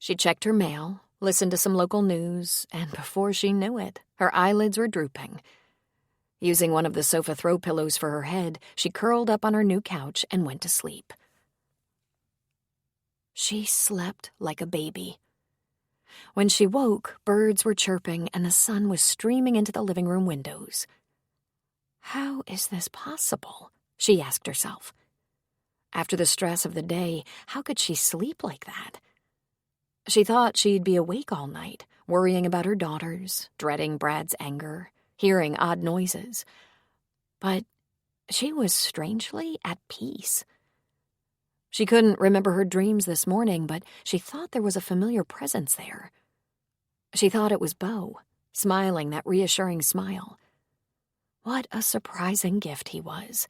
She checked her mail, listened to some local news, and before she knew it, her eyelids were drooping. Using one of the sofa throw pillows for her head, she curled up on her new couch and went to sleep. She slept like a baby. When she woke, birds were chirping and the sun was streaming into the living room windows. How is this possible? She asked herself. After the stress of the day, how could she sleep like that? She thought she'd be awake all night, worrying about her daughters, dreading Brad's anger, hearing odd noises. But she was strangely at peace. She couldn't remember her dreams this morning, but she thought there was a familiar presence there. She thought it was Beau, smiling that reassuring smile. What a surprising gift he was.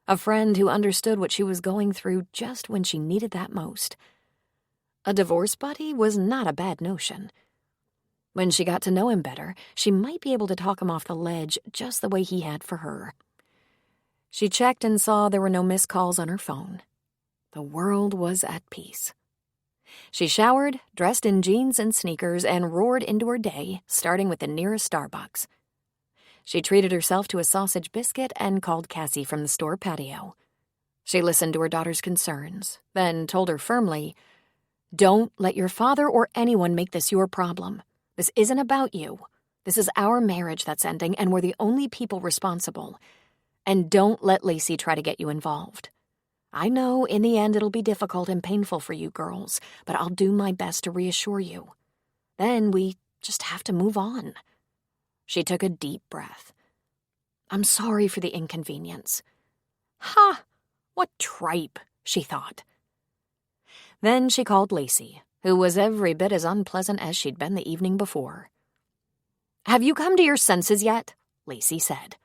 A friend who understood what she was going through just when she needed that most. A divorce buddy was not a bad notion. When she got to know him better, she might be able to talk him off the ledge just the way he had for her. She checked and saw there were no missed calls on her phone. The world was at peace. She showered, dressed in jeans and sneakers, and roared into her day, starting with the nearest Starbucks. She treated herself to a sausage biscuit and called Cassie from the store patio. She listened to her daughter's concerns, then told her firmly, "Don't let your father or anyone make this your problem. This isn't about you. This is our marriage that's ending, and we're the only people responsible. And don't let Lacey try to get you involved. I know in the end it'll be difficult and painful for you girls, but I'll do my best to reassure you. Then we just have to move on." She took a deep breath. "I'm sorry for the inconvenience." "Ha! What tripe," she thought. Then she called Lacey, who was every bit as unpleasant as she'd been the evening before. "Have you come to your senses yet?" Lacey said.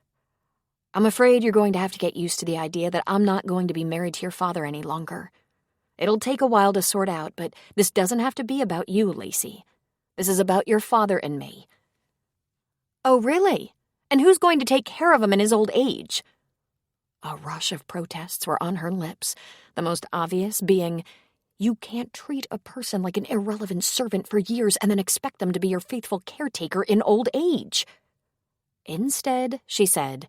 "I'm afraid you're going to have to get used to the idea that I'm not going to be married to your father any longer. It'll take a while to sort out, but this doesn't have to be about you, Lacey. This is about your father and me." "Oh, really? And who's going to take care of him in his old age?" A rush of protests were on her lips, the most obvious being, "You can't treat a person like an irrelevant servant for years and then expect them to be your faithful caretaker in old age." Instead, she said,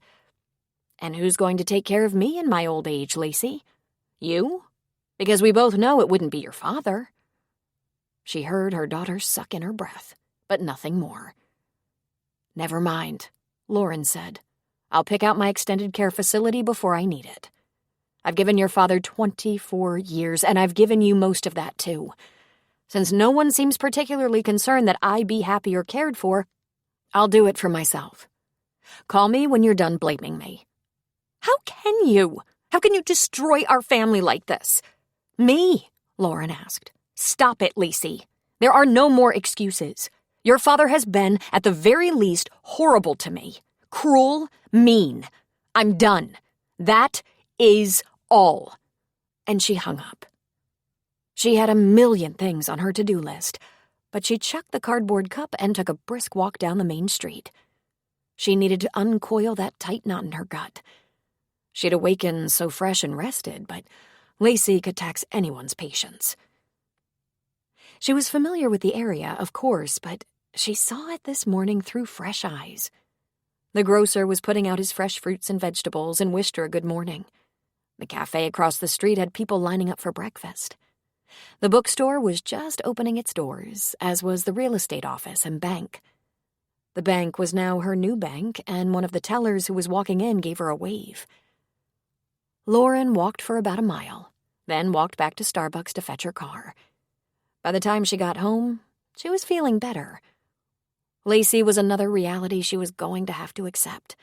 "And who's going to take care of me in my old age, Lacey? You? Because we both know it wouldn't be your father." She heard her daughter suck in her breath, but nothing more. "Never mind," Lauren said. "I'll pick out my extended care facility before I need it. I've given your father 24 years, and I've given you most of that, too. Since no one seems particularly concerned that I be happy or cared for, I'll do it for myself. Call me when you're done blaming me." "How can you? How can you destroy our family like this?" "Me?" Lauren asked. "Stop it, Lacey. There are no more excuses. Your father has been, at the very least, horrible to me. Cruel, mean. I'm done. That is all." And she hung up. She had a million things on her to-do list, but she chucked the cardboard cup and took a brisk walk down the main street. She needed to uncoil that tight knot in her gut. She'd awakened so fresh and rested, but Lacey could tax anyone's patience. She was familiar with the area, of course, but she saw it this morning through fresh eyes. The grocer was putting out his fresh fruits and vegetables and wished her a good morning. The cafe across the street had people lining up for breakfast. The bookstore was just opening its doors, as was the real estate office and bank. The bank was now her new bank, and one of the tellers who was walking in gave her a wave. Lauren walked for about a mile, then walked back to Starbucks to fetch her car. By the time she got home, she was feeling better. Lacey was another reality she was going to have to accept.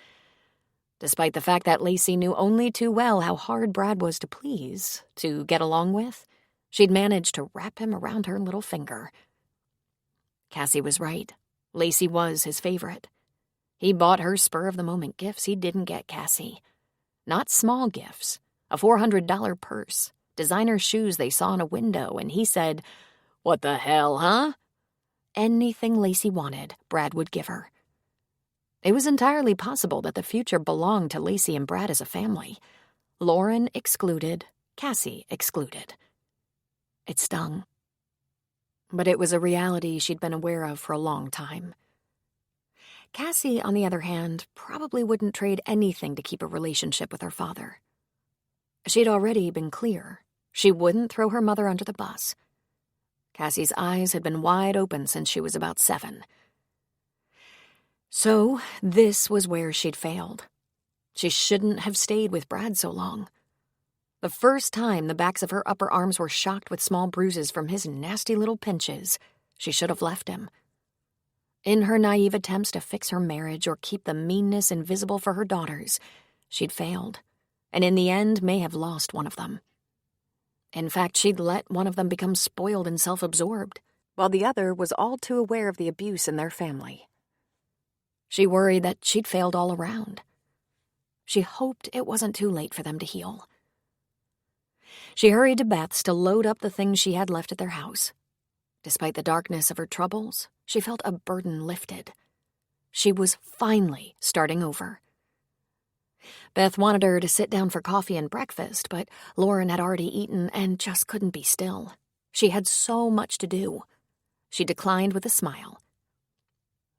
Despite the fact that Lacey knew only too well how hard Brad was to please, to get along with, she'd managed to wrap him around her little finger. Cassie was right. Lacey was his favorite. He bought her spur-of-the-moment gifts he didn't get Cassie. Not small gifts. A $400 purse, designer shoes they saw in a window, and he said, "What the hell, huh?" Anything Lacey wanted, Brad would give her. It was entirely possible that the future belonged to Lacey and Brad as a family. Lauren excluded, Cassie excluded. It stung. But it was a reality she'd been aware of for a long time. Cassie, on the other hand, probably wouldn't trade anything to keep a relationship with her father. She'd already been clear. She wouldn't throw her mother under the bus. Cassie's eyes had been wide open since she was about 7. So this was where she'd failed. She shouldn't have stayed with Brad so long. The first time the backs of her upper arms were shocked with small bruises from his nasty little pinches, she should have left him. In her naive attempts to fix her marriage or keep the meanness invisible for her daughters, she'd failed, and in the end may have lost one of them. In fact, she'd let one of them become spoiled and self-absorbed, while the other was all too aware of the abuse in their family. She worried that she'd failed all around. She hoped it wasn't too late for them to heal. She hurried to Beth's to load up the things she had left at their house. Despite the darkness of her troubles, she felt a burden lifted. She was finally starting over. Beth wanted her to sit down for coffee and breakfast, but Lauren had already eaten and just couldn't be still. She had so much to do. She declined with a smile.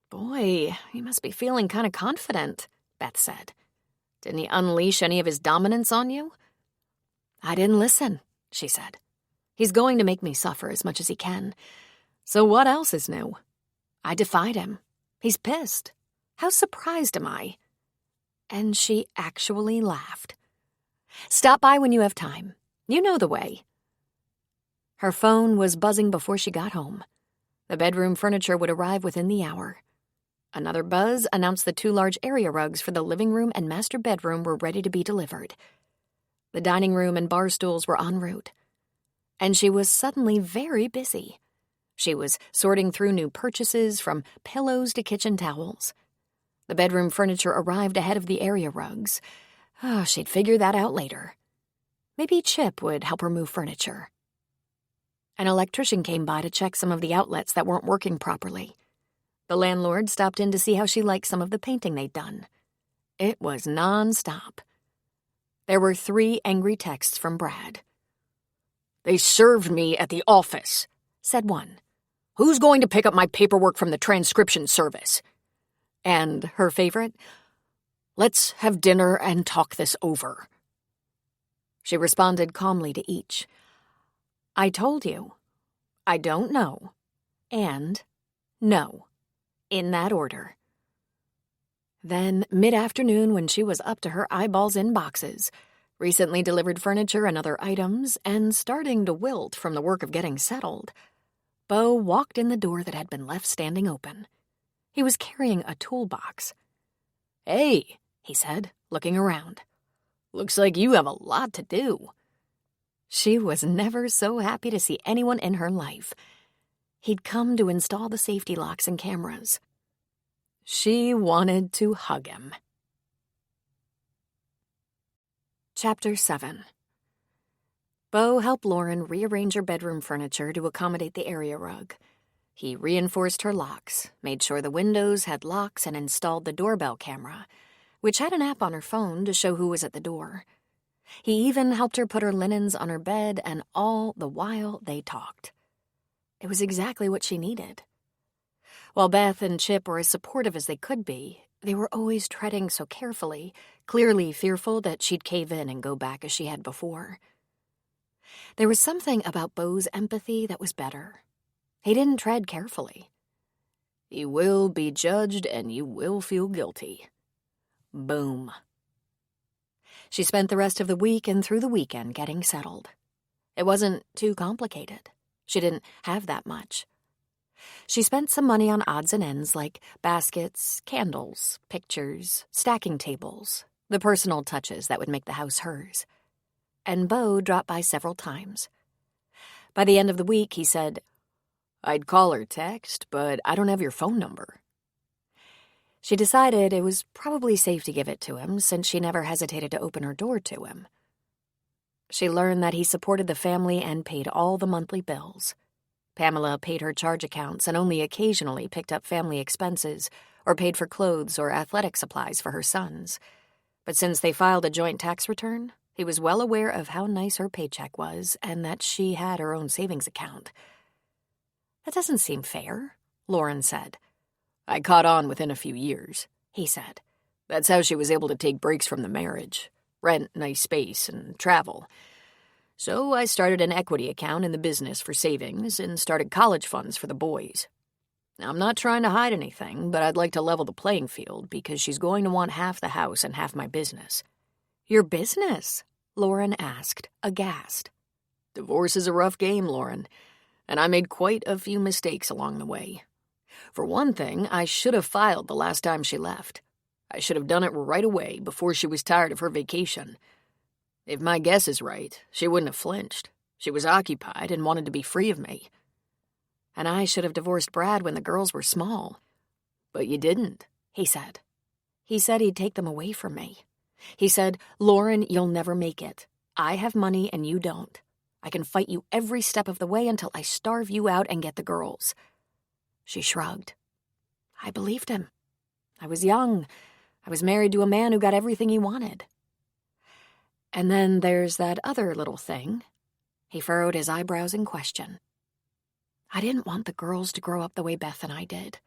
"Boy, you must be feeling kind of confident," Beth said. "Didn't he unleash any of his dominance on you?" "I didn't listen," she said. "He's going to make me suffer as much as he can. So what else is new? I defied him. He's pissed. How surprised am I?" And she actually laughed. "Stop by when you have time. You know the way." Her phone was buzzing before she got home. The bedroom furniture would arrive within the hour. Another buzz announced the 2 large area rugs for the living room and master bedroom were ready to be delivered. The dining room and bar stools were en route. And she was suddenly very busy. She was sorting through new purchases, from pillows to kitchen towels. The bedroom furniture arrived ahead of the area rugs. She'd figure that out later. Maybe Chip would help her move furniture. An electrician came by to check some of the outlets that weren't working properly. The landlord stopped in to see how she liked some of the painting they'd done. It was nonstop. There were 3 angry texts from Brad. "They served me at the office," said one. "Who's going to pick up my paperwork from the transcription service?" And her favorite, "Let's have dinner and talk this over." She responded calmly to each. "I told you. I don't know. And no." In that order. Then, mid-afternoon, when she was up to her eyeballs in boxes, recently delivered furniture and other items, and starting to wilt from the work of getting settled, Beau walked in the door that had been left standing open. He was carrying a toolbox. "Hey," he said, looking around. "Looks like you have a lot to do." She was never so happy to see anyone in her life. He'd come to install the safety locks and cameras. She wanted to hug him. Chapter 7. Beau helped Lauren rearrange her bedroom furniture to accommodate the area rug. He reinforced her locks, made sure the windows had locks, and installed the doorbell camera, which had an app on her phone to show who was at the door. He even helped her put her linens on her bed, and all the while they talked. It was exactly what she needed. While Beth and Chip were as supportive as they could be, they were always treading so carefully, clearly fearful that she'd cave in and go back as she had before. There was something about Beau's empathy that was better. He didn't tread carefully. "You will be judged and you will feel guilty." Boom. She spent the rest of the week and through the weekend getting settled. It wasn't too complicated. She didn't have that much. She spent some money on odds and ends like baskets, candles, pictures, stacking tables, the personal touches that would make the house hers. And Beau dropped by several times. By the end of the week, he said, I'd call or text, but I don't have your phone number." She decided it was probably safe to give it to him since she never hesitated to open her door to him. She learned that he supported the family and paid all the monthly bills. Pamela paid her charge accounts and only occasionally picked up family expenses or paid for clothes or athletic supplies for her sons. But since they filed a joint tax return, he was well aware of how nice her paycheck was and that she had her own savings account. "That doesn't seem fair," Lauren said. "I caught on within a few years," he said. "That's how she was able to take breaks from the marriage, rent nice space, and travel. So I started an equity account in the business for savings and started college funds for the boys. Now, I'm not trying to hide anything, but I'd like to level the playing field because she's going to want half the house and half my business." "Your business?" Lauren asked, aghast. "Divorce is a rough game, Lauren, and I made quite a few mistakes along the way. For one thing, I should have filed the last time she left. I should have done it right away before she was tired of her vacation. If my guess is right, she wouldn't have flinched. She was occupied and wanted to be free of me. And I should have divorced Brad when the girls were small." "But you didn't," he said. "He said he'd take them away from me. He said, 'Lauren, you'll never make it. I have money and you don't. I can fight you every step of the way until I starve you out and get the girls.'" She shrugged. "I believed him. I was young. I was married to a man who got everything he wanted." "And then there's that other little thing." He furrowed his eyebrows in question. "I didn't want the girls to grow up the way Beth and I did."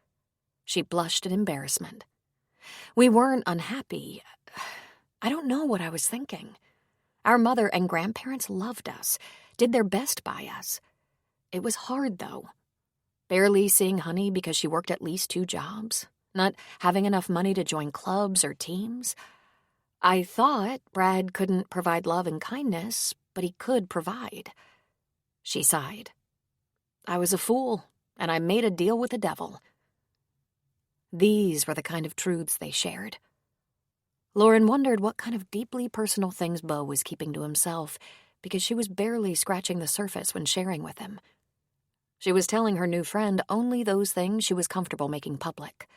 She blushed in embarrassment. "We weren't unhappy. I don't know what I was thinking. Our mother and grandparents loved us, did their best by us. It was hard, though. Barely seeing Honey because she worked at least 2 jobs, not having enough money to join clubs or teams. I thought Brad couldn't provide love and kindness, but he could provide." She sighed. "I was a fool, and I made a deal with the devil." These were the kind of truths they shared. Lauren wondered what kind of deeply personal things Beau was keeping to himself, because she was barely scratching the surface when sharing with him. She was telling her new friend only those things she was comfortable making public.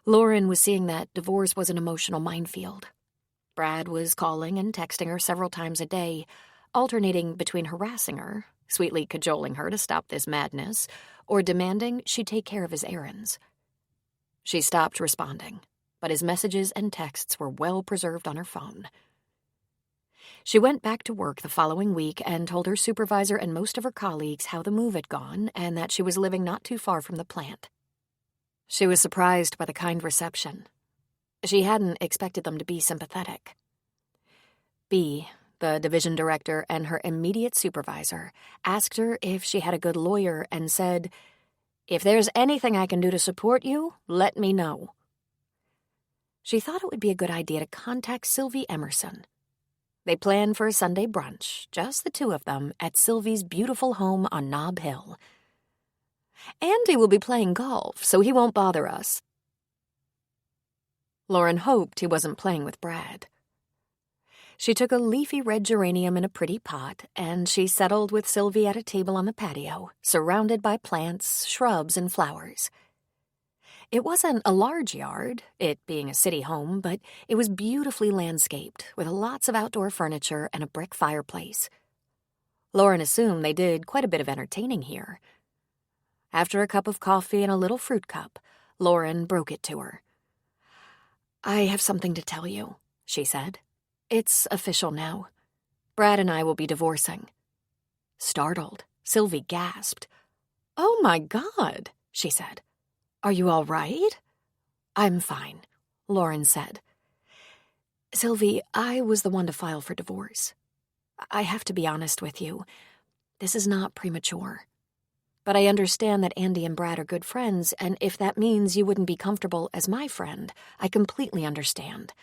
Lauren was seeing that divorce was an emotional minefield. Brad was calling and texting her several times a day, alternating between harassing her, sweetly cajoling her to stop this madness, or demanding she take care of his errands. She stopped responding, but his messages and texts were well preserved on her phone. She went back to work the following week and told her supervisor and most of her colleagues how the move had gone and that she was living not too far from the plant. She was surprised by the kind reception. She hadn't expected them to be sympathetic. B, the division director and her immediate supervisor, asked her if she had a good lawyer and said, "If there's anything I can do to support you, let me know." She thought it would be a good idea to contact Sylvie Emerson. They planned for a Sunday brunch, just the 2 of them, at Sylvie's beautiful home on Nob Hill. "Andy will be playing golf, so he won't bother us." Lauren hoped he wasn't playing with Brad. She took a leafy red geranium in a pretty pot, and she settled with Sylvie at a table on the patio, surrounded by plants, shrubs, and flowers. It wasn't a large yard, it being a city home, but it was beautifully landscaped, with lots of outdoor furniture and a brick fireplace. Lauren assumed they did quite a bit of entertaining here. After a cup of coffee and a little fruit cup, Lauren broke it to her. "I have something to tell you," she said. "It's official now. Brad and I will be divorcing." Startled, Sylvie gasped. "Oh my God," she said. "Are you all right?" "I'm fine," Lauren said. "Sylvie, I was the one to file for divorce. I have to be honest with you. This is not premature. But I understand that Andy and Brad are good friends, and if that means you wouldn't be comfortable as my friend, I completely understand.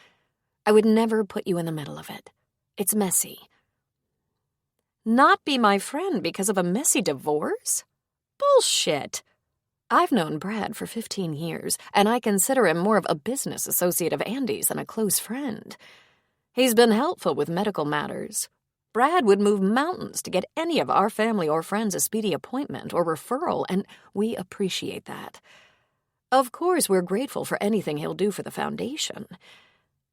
I would never put you in the middle of it. It's messy." "Not be my friend because of a messy divorce? Bullshit. I've known Brad for 15 years, and I consider him more of a business associate of Andy's than a close friend. He's been helpful with medical matters. Brad would move mountains to get any of our family or friends a speedy appointment or referral, and we appreciate that. Of course, we're grateful for anything he'll do for the foundation.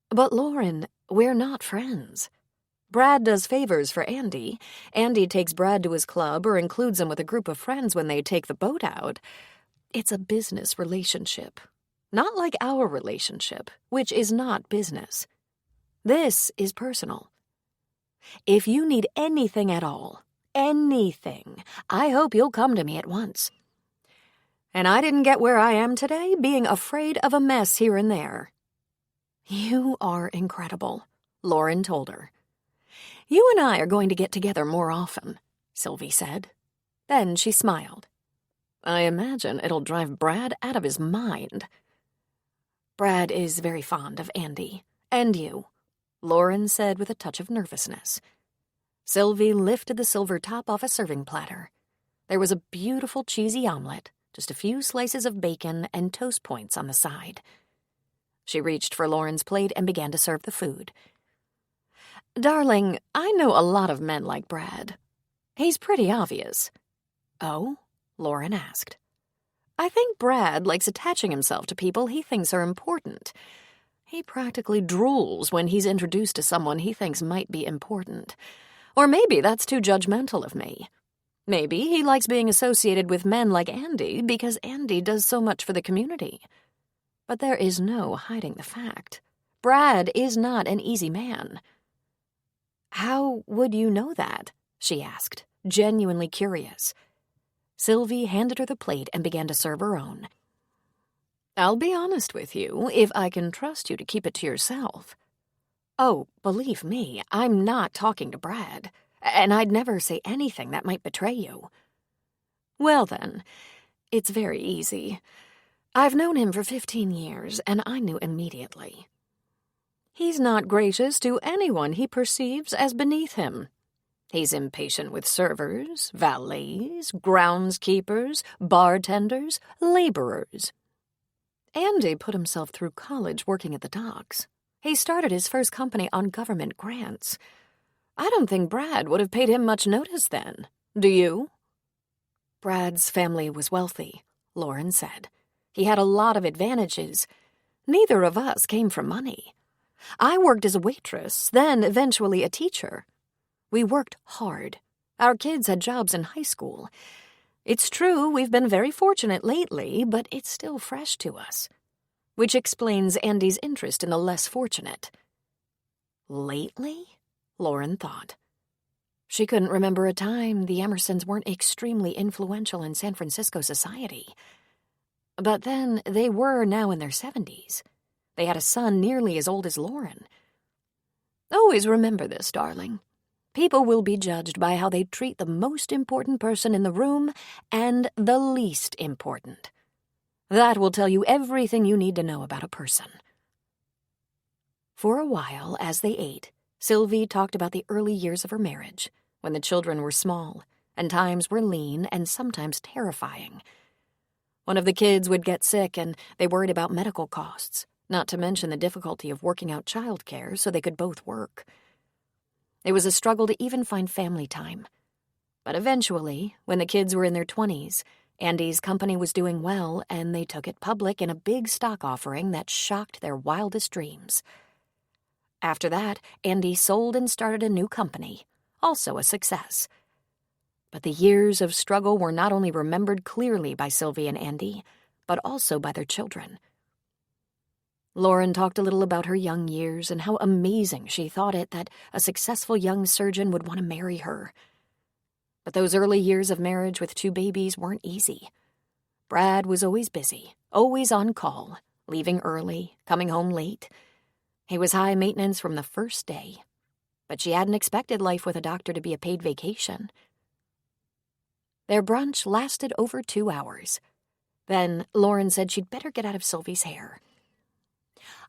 But, Lauren, we're not friends. Brad does favors for Andy. Andy takes Brad to his club or includes him with a group of friends when they take the boat out. It's a business relationship. Not like our relationship, which is not business. This is personal. If you need anything at all, anything, I hope you'll come to me at once. And I didn't get where I am today being afraid of a mess here and there. You are incredible, Lauren told her. You and I are going to get together more often, Sylvie said. Then she smiled. I imagine it'll drive Brad out of his mind. Brad is very fond of Andy, and you, Lauren said with a touch of nervousness. Sylvie lifted the silver top off a serving platter. There was a beautiful cheesy omelet, just a few slices of bacon and toast points on the side. She reached for Lauren's plate and began to serve the food. Darling, I know a lot of men like Brad. He's pretty obvious. Oh? Lauren asked. I think Brad likes attaching himself to people he thinks are important. He practically drools when he's introduced to someone he thinks might be important. Or maybe that's too judgmental of me. Maybe he likes being associated with men like Andy because Andy does so much for the community. But there is no hiding the fact. Brad is not an easy man. How would you know that? She asked, genuinely curious. Sylvie handed her the plate and began to serve her own. I'll be honest with you, if I can trust you to keep it to yourself. Oh, believe me, I'm not talking to Brad, and I'd never say anything that might betray you. Well then, it's very easy. I've known him for 15 years, and I knew immediately. He's not gracious to anyone he perceives as beneath him. He's impatient with servers, valets, groundskeepers, bartenders, laborers. Andy put himself through college working at the docks. He started his first company on government grants. I don't think Brad would have paid him much notice then. Do you? Brad's family was wealthy, Lauren said. He had a lot of advantages. Neither of us came from money. I worked as a waitress, then eventually a teacher. We worked hard. Our kids had jobs in high school. It's true we've been very fortunate lately, but it's still fresh to us. Which explains Andy's interest in the less fortunate. Lately? Lauren thought. She couldn't remember a time the Emersons weren't extremely influential in San Francisco society. But then they were now in their 70s. They had a son nearly as old as Lauren. Always remember this, darling. People will be judged by how they treat the most important person in the room and the least important. That will tell you everything you need to know about a person. For a while, as they ate, Sylvie talked about the early years of her marriage, when the children were small, and times were lean and sometimes terrifying. One of the kids would get sick, and they worried about medical costs, not to mention the difficulty of working out childcare so they could both work. It was a struggle to even find family time. But eventually, when the kids were in their 20s, Andy's company was doing well, and they took it public in a big stock offering that shocked their wildest dreams. After that, Andy sold and started a new company, also a success. But the years of struggle were not only remembered clearly by Sylvie and Andy, but also by their children. Lauren talked a little about her young years and how amazing she thought it that a successful young surgeon would want to marry her. But those early years of marriage with 2 babies weren't easy. Brad was always busy, always on call, leaving early, coming home late. He was high maintenance from the first day. But she hadn't expected life with a doctor to be a paid vacation. Their brunch lasted over 2 hours. Then Lauren said she'd better get out of Sylvie's hair.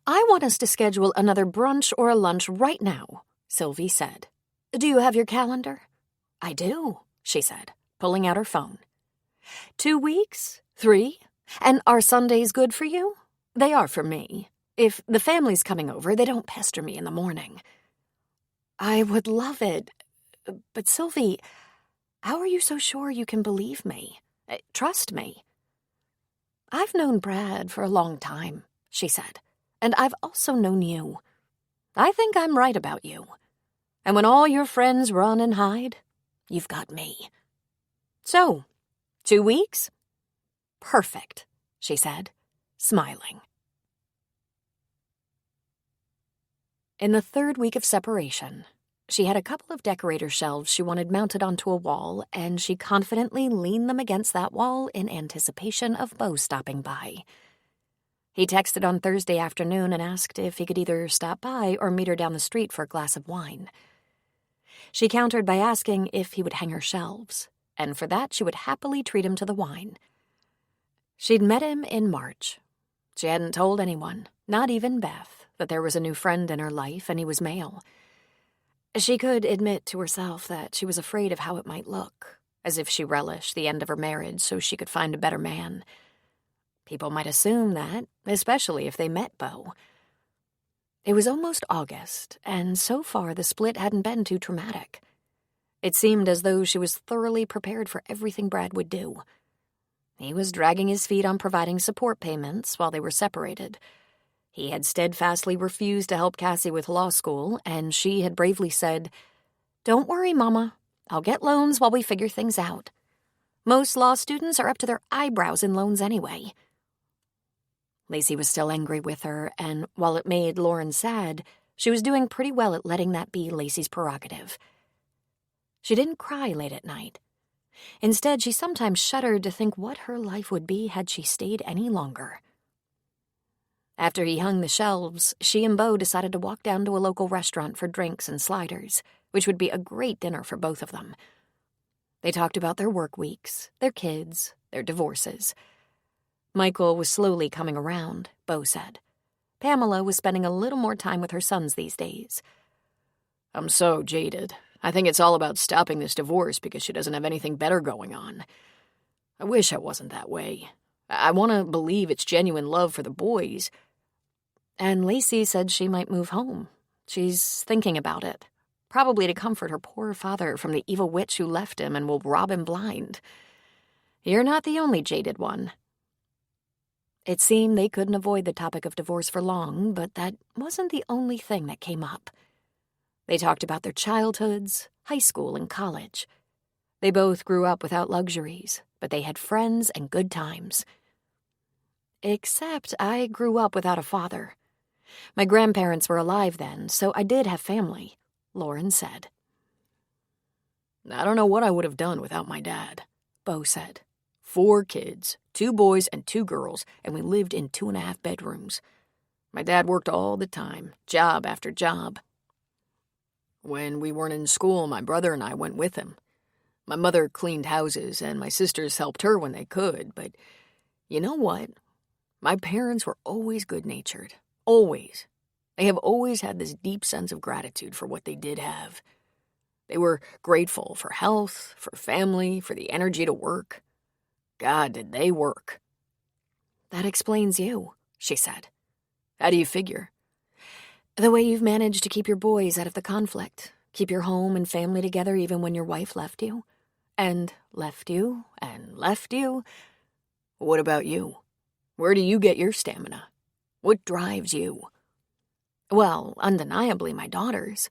I want us to schedule another brunch or a lunch right now, Sylvie said. Do you have your calendar? I do, she said, pulling out her phone. 2 weeks? 3? And are Sundays good for you? They are for me. If the family's coming over, they don't pester me in the morning. I would love it. But Sylvie, how are you so sure you can believe me? Trust me? I've known Brad for a long time, she said, and I've also known you. I think I'm right about you. And when all your friends run and hide, you've got me. So, 2 weeks? Perfect, she said, smiling. In the 3rd week of separation, she had a couple of decorator shelves she wanted mounted onto a wall, and she confidently leaned them against that wall in anticipation of Beau stopping by. He texted on Thursday afternoon and asked if he could either stop by or meet her down the street for a glass of wine. She countered by asking if he would hang her shelves, and for that she would happily treat him to the wine. She'd met him in March. She hadn't told anyone, not even Beth, that there was a new friend in her life and he was male. She could admit to herself that she was afraid of how it might look, as if she relished the end of her marriage so she could find a better man. People might assume that, especially if they met Beau. It was almost August, and so far the split hadn't been too traumatic. It seemed as though she was thoroughly prepared for everything Brad would do. He was dragging his feet on providing support payments while they were separated. He had steadfastly refused to help Cassie with law school, and she had bravely said, "Don't worry, Mama. I'll get loans while we figure things out. Most law students are up to their eyebrows in loans anyway." Lacey was still angry with her, and while it made Lauren sad, she was doing pretty well at letting that be Lacey's prerogative. She didn't cry late at night. Instead, she sometimes shuddered to think what her life would be had she stayed any longer. After he hung the shelves, she and Beau decided to walk down to a local restaurant for drinks and sliders, which would be a great dinner for both of them. They talked about their work weeks, their kids, their divorces. Michael was slowly coming around, Beau said. Pamela was spending a little more time with her sons these days. "I'm so jaded. I think it's all about stopping this divorce because she doesn't have anything better going on. I wish I wasn't that way. I want to believe it's genuine love for the boys." And Lacey said she might move home. She's thinking about it, probably to comfort her poor father from the evil witch who left him and will rob him blind. You're not the only jaded one. It seemed they couldn't avoid the topic of divorce for long, but that wasn't the only thing that came up. They talked about their childhoods, high school and college. They both grew up without luxuries, but they had friends and good times. Except I grew up without a father. My grandparents were alive then, so I did have family, Lauren said. "I don't know what I would have done without my dad," Beau said. 4 kids, 2 boys and 2 girls, and we lived in 2.5 bedrooms. My dad worked all the time, job after job. When we weren't in school, my brother and I went with him. My mother cleaned houses, and my sisters helped her when they could, but you know what? My parents were always good-natured. Always. They have always had this deep sense of gratitude for what they did have. They were grateful for health, for family, for the energy to work. God, did they work. That explains you, she said. How do you figure? The way you've managed to keep your boys out of the conflict, keep your home and family together even when your wife left you. And left you, and left you. What about you? Where do you get your stamina? What drives you? Well, undeniably my daughters.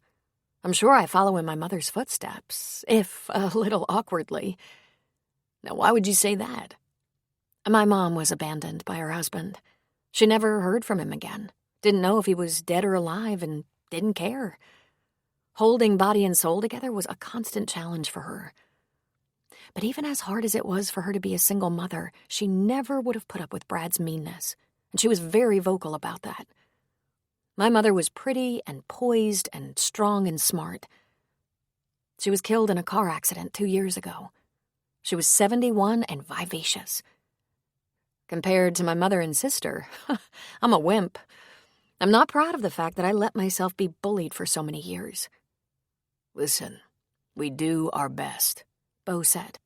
I'm sure I follow in my mother's footsteps, if a little awkwardly. Now, why would you say that? My mom was abandoned by her husband. She never heard from him again, didn't know if he was dead or alive, and didn't care. Holding body and soul together was a constant challenge for her. But even as hard as it was for her to be a single mother, she never would have put up with Brad's meanness, and she was very vocal about that. My mother was pretty and poised and strong and smart. She was killed in a car accident 2 years ago. She was 71 and vivacious. Compared to my mother and sister, I'm a wimp. I'm not proud of the fact that I let myself be bullied for so many years. Listen, we do our best, Beau said.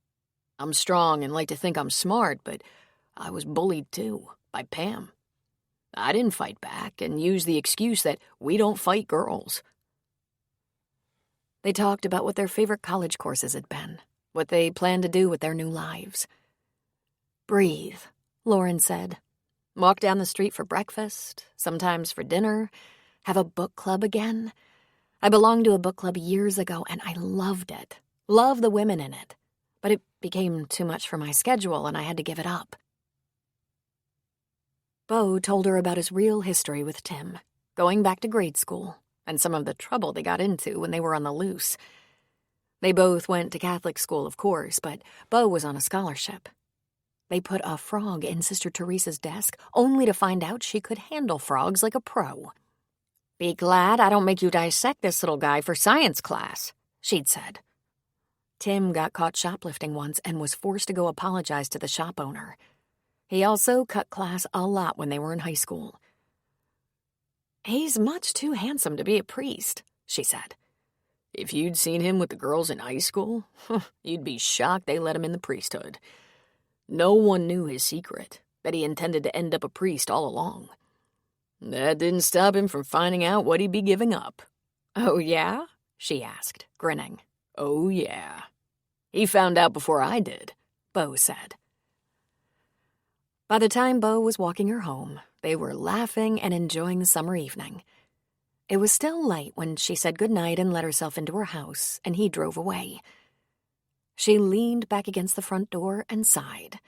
I'm strong and like to think I'm smart, but I was bullied too, by Pam. I didn't fight back and use the excuse that we don't fight girls. They talked about what their favorite college courses had been, what they planned to do with their new lives. "Breathe," Lauren said. "Walk down the street for breakfast, sometimes for dinner, have a book club again. I belonged to a book club years ago, and I loved it. Loved the women in it. But it became too much for my schedule, and I had to give it up." Bo told her about his real history with Tim, going back to grade school, and some of the trouble they got into when they were on the loose. They both went to Catholic school, of course, but Bo was on a scholarship. They put a frog in Sister Teresa's desk, only to find out she could handle frogs like a pro. "Be glad I don't make you dissect this little guy for science class," she'd said. Tim got caught shoplifting once and was forced to go apologize to the shop owner. He also cut class a lot when they were in high school. "He's much too handsome to be a priest," she said. If you'd seen him with the girls in high school, you'd be shocked they let him in the priesthood. No one knew his secret, that he intended to end up a priest all along. That didn't stop him from finding out what he'd be giving up." "Oh, yeah?" she asked, grinning. "Oh, yeah. He found out before I did," Bo said. By the time Bo was walking her home, they were laughing and enjoying the summer evening. It was still light when she said goodnight and let herself into her house, and he drove away. She leaned back against the front door and sighed.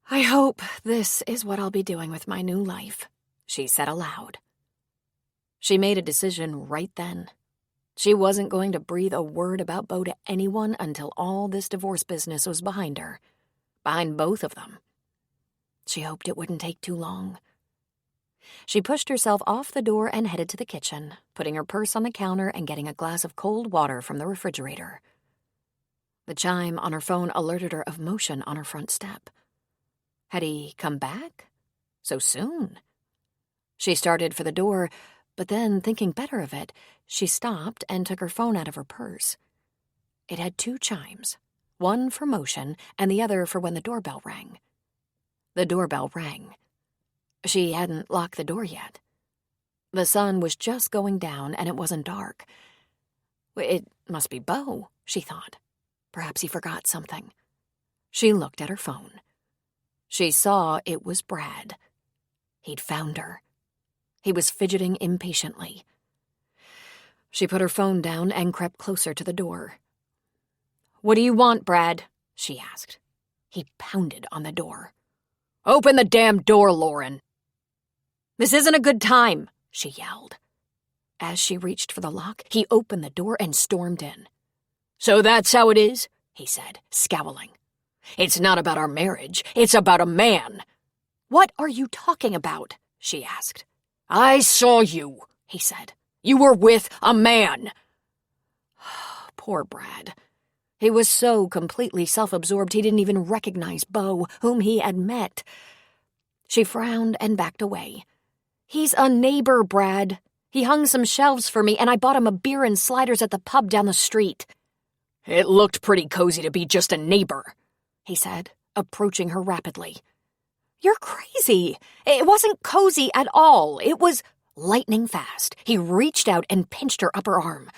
"I hope this is what I'll be doing with my new life," she said aloud. She made a decision right then. She wasn't going to breathe a word about Bo to anyone until all this divorce business was behind her, behind both of them. She hoped it wouldn't take too long. She pushed herself off the door and headed to the kitchen, putting her purse on the counter and getting a glass of cold water from the refrigerator. The chime on her phone alerted her of motion on her front step. Had he come back? So soon? She started for the door, but then, thinking better of it, she stopped and took her phone out of her purse. It had 2 chimes, one for motion and the other for when the doorbell rang. The doorbell rang. She hadn't locked the door yet. The sun was just going down and it wasn't dark. It must be Bo, she thought. Perhaps he forgot something. She looked at her phone. She saw it was Brad. He'd found her. He was fidgeting impatiently. She put her phone down and crept closer to the door. "What do you want, Brad?" she asked. He pounded on the door. "Open the damn door, Lauren!" "This isn't a good time," she yelled. As she reached for the lock, he opened the door and stormed in. "So that's how it is?" he said, scowling. "It's not about our marriage. It's about a man." "What are you talking about?" she asked. "I saw you," he said. "You were with a man." Poor Brad. He was so completely self-absorbed he didn't even recognize Bo, whom he had met. She frowned and backed away. "He's a neighbor, Brad. He hung some shelves for me, and I bought him a beer and sliders at the pub down the street." "It looked pretty cozy to be just a neighbor," he said, approaching her rapidly. "You're crazy. It wasn't cozy at all. It was lightning fast." He reached out and pinched her upper arm.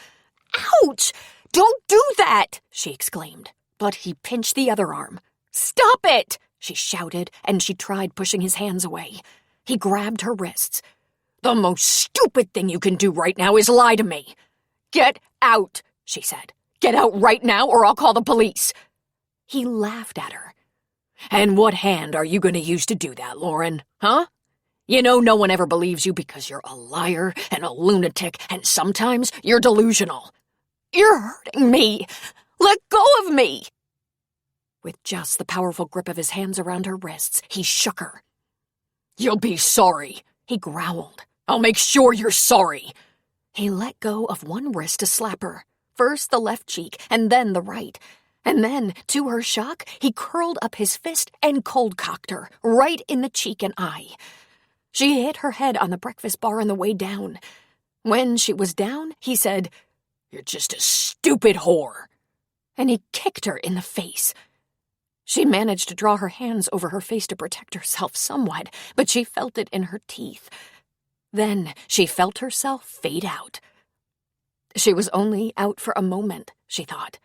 "Ouch! Don't do that!" she exclaimed. But he pinched the other arm. "Stop it!" she shouted, and she tried pushing his hands away. He grabbed her wrists. "The most stupid thing you can do right now is lie to me." "Get out," she said. "Get out right now or I'll call the police." He laughed at her. "And what hand are you going to use to do that, Lauren? Huh? You know no one ever believes you because you're a liar and a lunatic, and sometimes you're delusional." "You're hurting me. Let go of me." With just the powerful grip of his hands around her wrists, he shook her. "You'll be sorry," he growled. "I'll make sure you're sorry." He let go of one wrist to slap her, first the left cheek and then the right. And then, to her shock, he curled up his fist and cold-cocked her, right in the cheek and eye. She hit her head on the breakfast bar on the way down. When she was down, he said, "You're just a stupid whore." And he kicked her in the face. She managed to draw her hands over her face to protect herself somewhat, but she felt it in her teeth. Then she felt herself fade out. She was only out for a moment, she thought.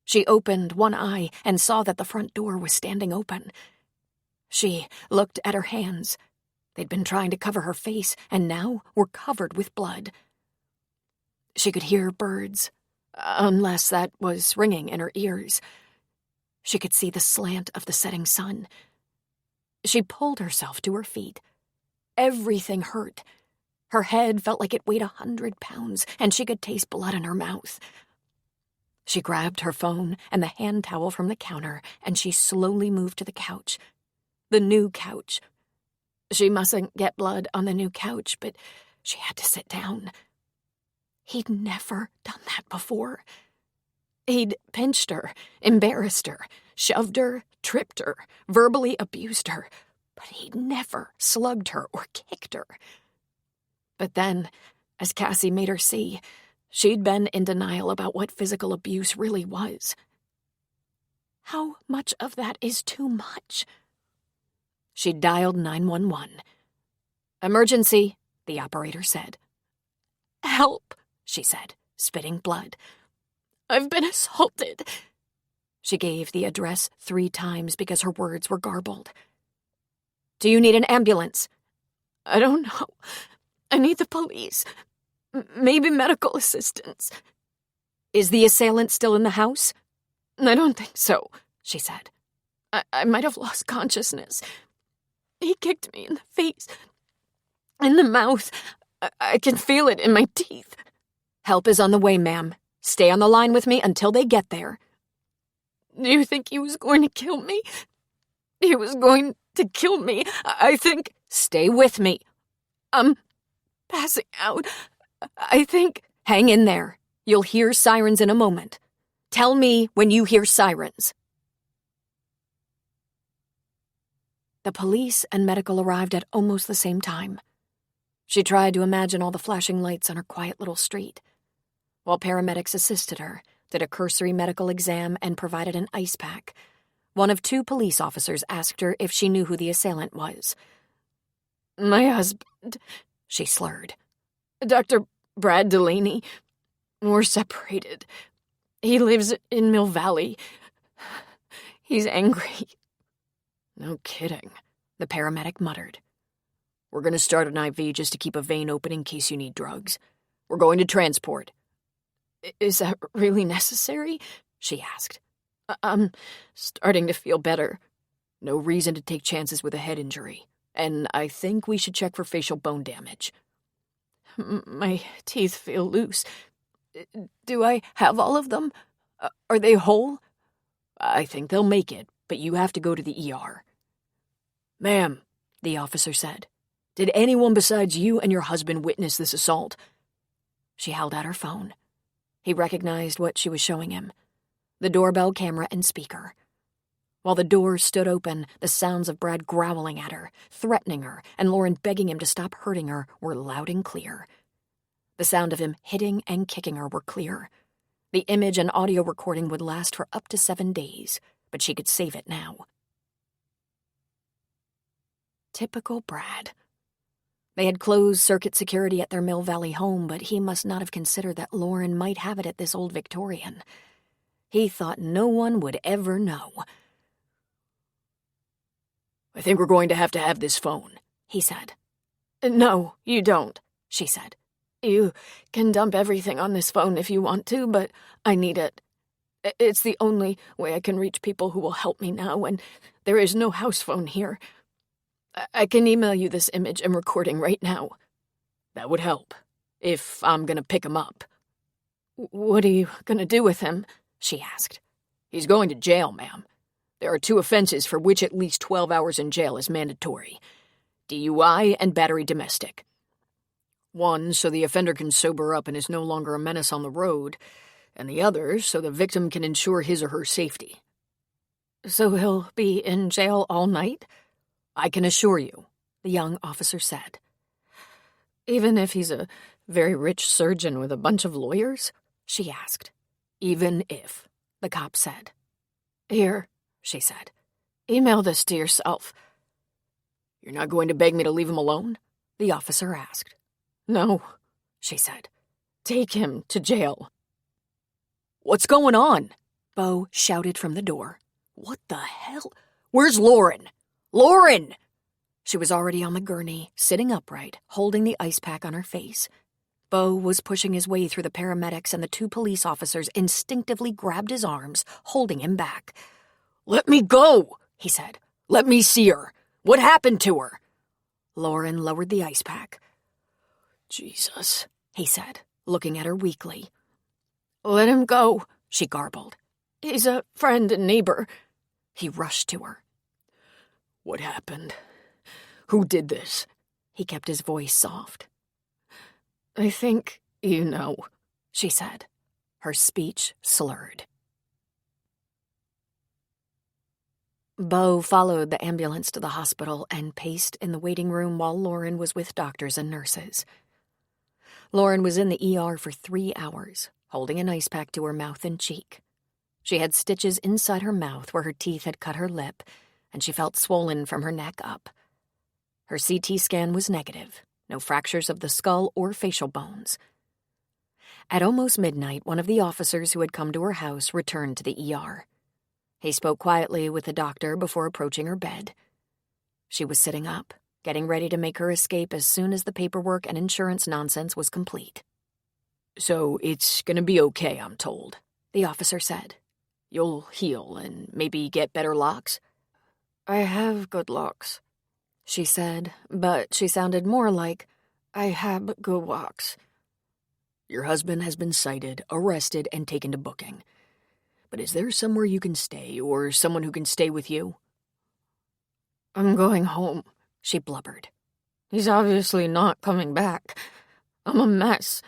She opened one eye and saw that the front door was standing open. She looked at her hands. They'd been trying to cover her face and now were covered with blood. She could hear birds, unless that was ringing in her ears. She could see the slant of the setting sun. She pulled herself to her feet. Everything hurt. Her head felt like it weighed 100 pounds, and she could taste blood in her mouth. She grabbed her phone and the hand towel from the counter, and she slowly moved to the couch. The new couch. She mustn't get blood on the new couch, but she had to sit down. He'd never done that before. He'd pinched her, embarrassed her, shoved her, tripped her, verbally abused her, but he'd never slugged her or kicked her. But then, as Cassie made her see, she'd been in denial about what physical abuse really was. How much of that is too much? She dialed 911. "Emergency," the operator said. "Help," she said, spitting blood. "I've been assaulted." She gave the address 3 times because her words were garbled. "Do you need an ambulance?" "I don't know. I need the police. Maybe medical assistance." "Is the assailant still in the house?" "I don't think so," she said. I might have lost consciousness. He kicked me in the face, in the mouth. I can feel it in my teeth." "Help is on the way, ma'am. Stay on the line with me until they get there." "Do you think he was going to kill me?" "He was going to kill me. I think—" "Stay with me." "I'm passing out. I think—" "Hang in there. You'll hear sirens in a moment. Tell me when you hear sirens." The police and medical arrived at almost the same time. She tried to imagine all the flashing lights on her quiet little street, while paramedics assisted her, did a cursory medical exam, and provided an ice pack. One of 2 police officers asked her if she knew who the assailant was. "My husband," she slurred. "Dr. Brad Delaney. We're separated. He lives in Mill Valley. He's angry." "No kidding," the paramedic muttered. "We're going to start an IV just to keep a vein open in case you need drugs. We're going to transport." "Is that really necessary?" she asked. "I'm starting to feel better." "No reason to take chances with a head injury, and I think we should check for facial bone damage." "My teeth feel loose. Do I have all of them? Are they whole?" "I think they'll make it, but you have to go to the ER." "Ma'am," the officer said, "did anyone besides you and your husband witness this assault?" She held out her phone. He recognized what she was showing him: the doorbell camera and speaker. While the door stood open, the sounds of Brad growling at her, threatening her, and Lauren begging him to stop hurting her were loud and clear. The sound of him hitting and kicking her were clear. The image and audio recording would last for up to 7 days, but she could save it now. Typical Brad. They had closed circuit security at their Mill Valley home, but he must not have considered that Lauren might have it at this old Victorian. He thought no one would ever know. "I think we're going to have this phone," he said. "No, you don't," she said. "You can dump everything on this phone if you want to, but I need it. It's the only way I can reach people who will help me now, and there is no house phone here. I can email you this image and recording right now." "That would help, if I'm gonna pick him up." "What are you gonna do with him?" she asked. "He's going to jail, ma'am. There are 2 offenses for which at least 12 hours in jail is mandatory: DUI and battery domestic. One, so the offender can sober up and is no longer a menace on the road, and the other, so the victim can ensure his or her safety." "So he'll be in jail all night?" "I can assure you," the young officer said. "Even if he's a very rich surgeon with a bunch of lawyers?" she asked. "Even if," the cop said. "Here," she said. "Email this to yourself." "You're not going to beg me to leave him alone?" the officer asked. "No," she said. Take him to jail." "What's going on?" Bo shouted from the door. "What the hell? Where's Lauren? Lauren!" She was already on the gurney, sitting upright, holding the ice pack on her face. Bo was pushing his way through the paramedics, and the 2 police officers instinctively grabbed his arms, holding him back. "Let me go," he said. "Let me see her. What happened to her?" Lauren lowered the ice pack. "Jesus," he said, looking at her weakly. "Let him go," she garbled. "He's a friend and neighbor." He rushed to her. "What happened? Who did this?" He kept his voice soft. "I think you know," she said, her speech slurred. Bo followed the ambulance to the hospital and paced in the waiting room while Lauren was with doctors and nurses. Lauren was in the ER for 3 hours, holding an ice pack to her mouth and cheek. She had stitches inside her mouth where her teeth had cut her lip, and she felt swollen from her neck up. Her CT scan was negative, no fractures of the skull or facial bones. At almost midnight, one of the officers who had come to her house returned to the ER. He spoke quietly with the doctor before approaching her bed. She was sitting up, getting ready to make her escape as soon as the paperwork and insurance nonsense was complete. "So it's gonna be okay, I'm told," the officer said. "You'll heal and maybe get better locks?" "I have good locks," she said, but she sounded more like, "I have good locks." "Your husband has been cited, arrested, and taken to booking. But is there somewhere you can stay, or someone who can stay with you?" "I'm going home," she blubbered. "He's obviously not coming back. I'm a mess."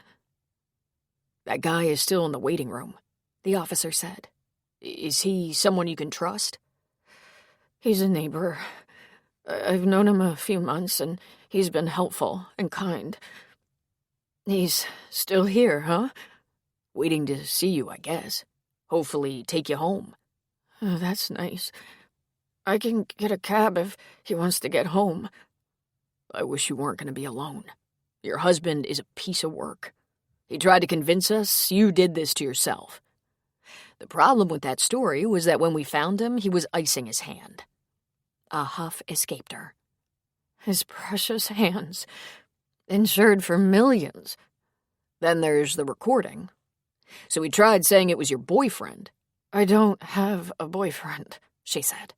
"That guy is still in the waiting room," the officer said. "Is he someone you can trust?" "He's a neighbor. I've known him a few months, and he's been helpful and kind." "He's still here, huh?" "Waiting to see you, I guess. Hopefully take you home." "Oh, that's nice. I can get a cab if he wants to get home." "I wish you weren't going to be alone. Your husband is a piece of work. He tried to convince us you did this to yourself. The problem with that story was that when we found him, he was icing his hand." A huff escaped her. "His precious hands. Insured for millions." "Then there's the recording. So he tried saying it was your boyfriend." "I don't have a boyfriend," she said.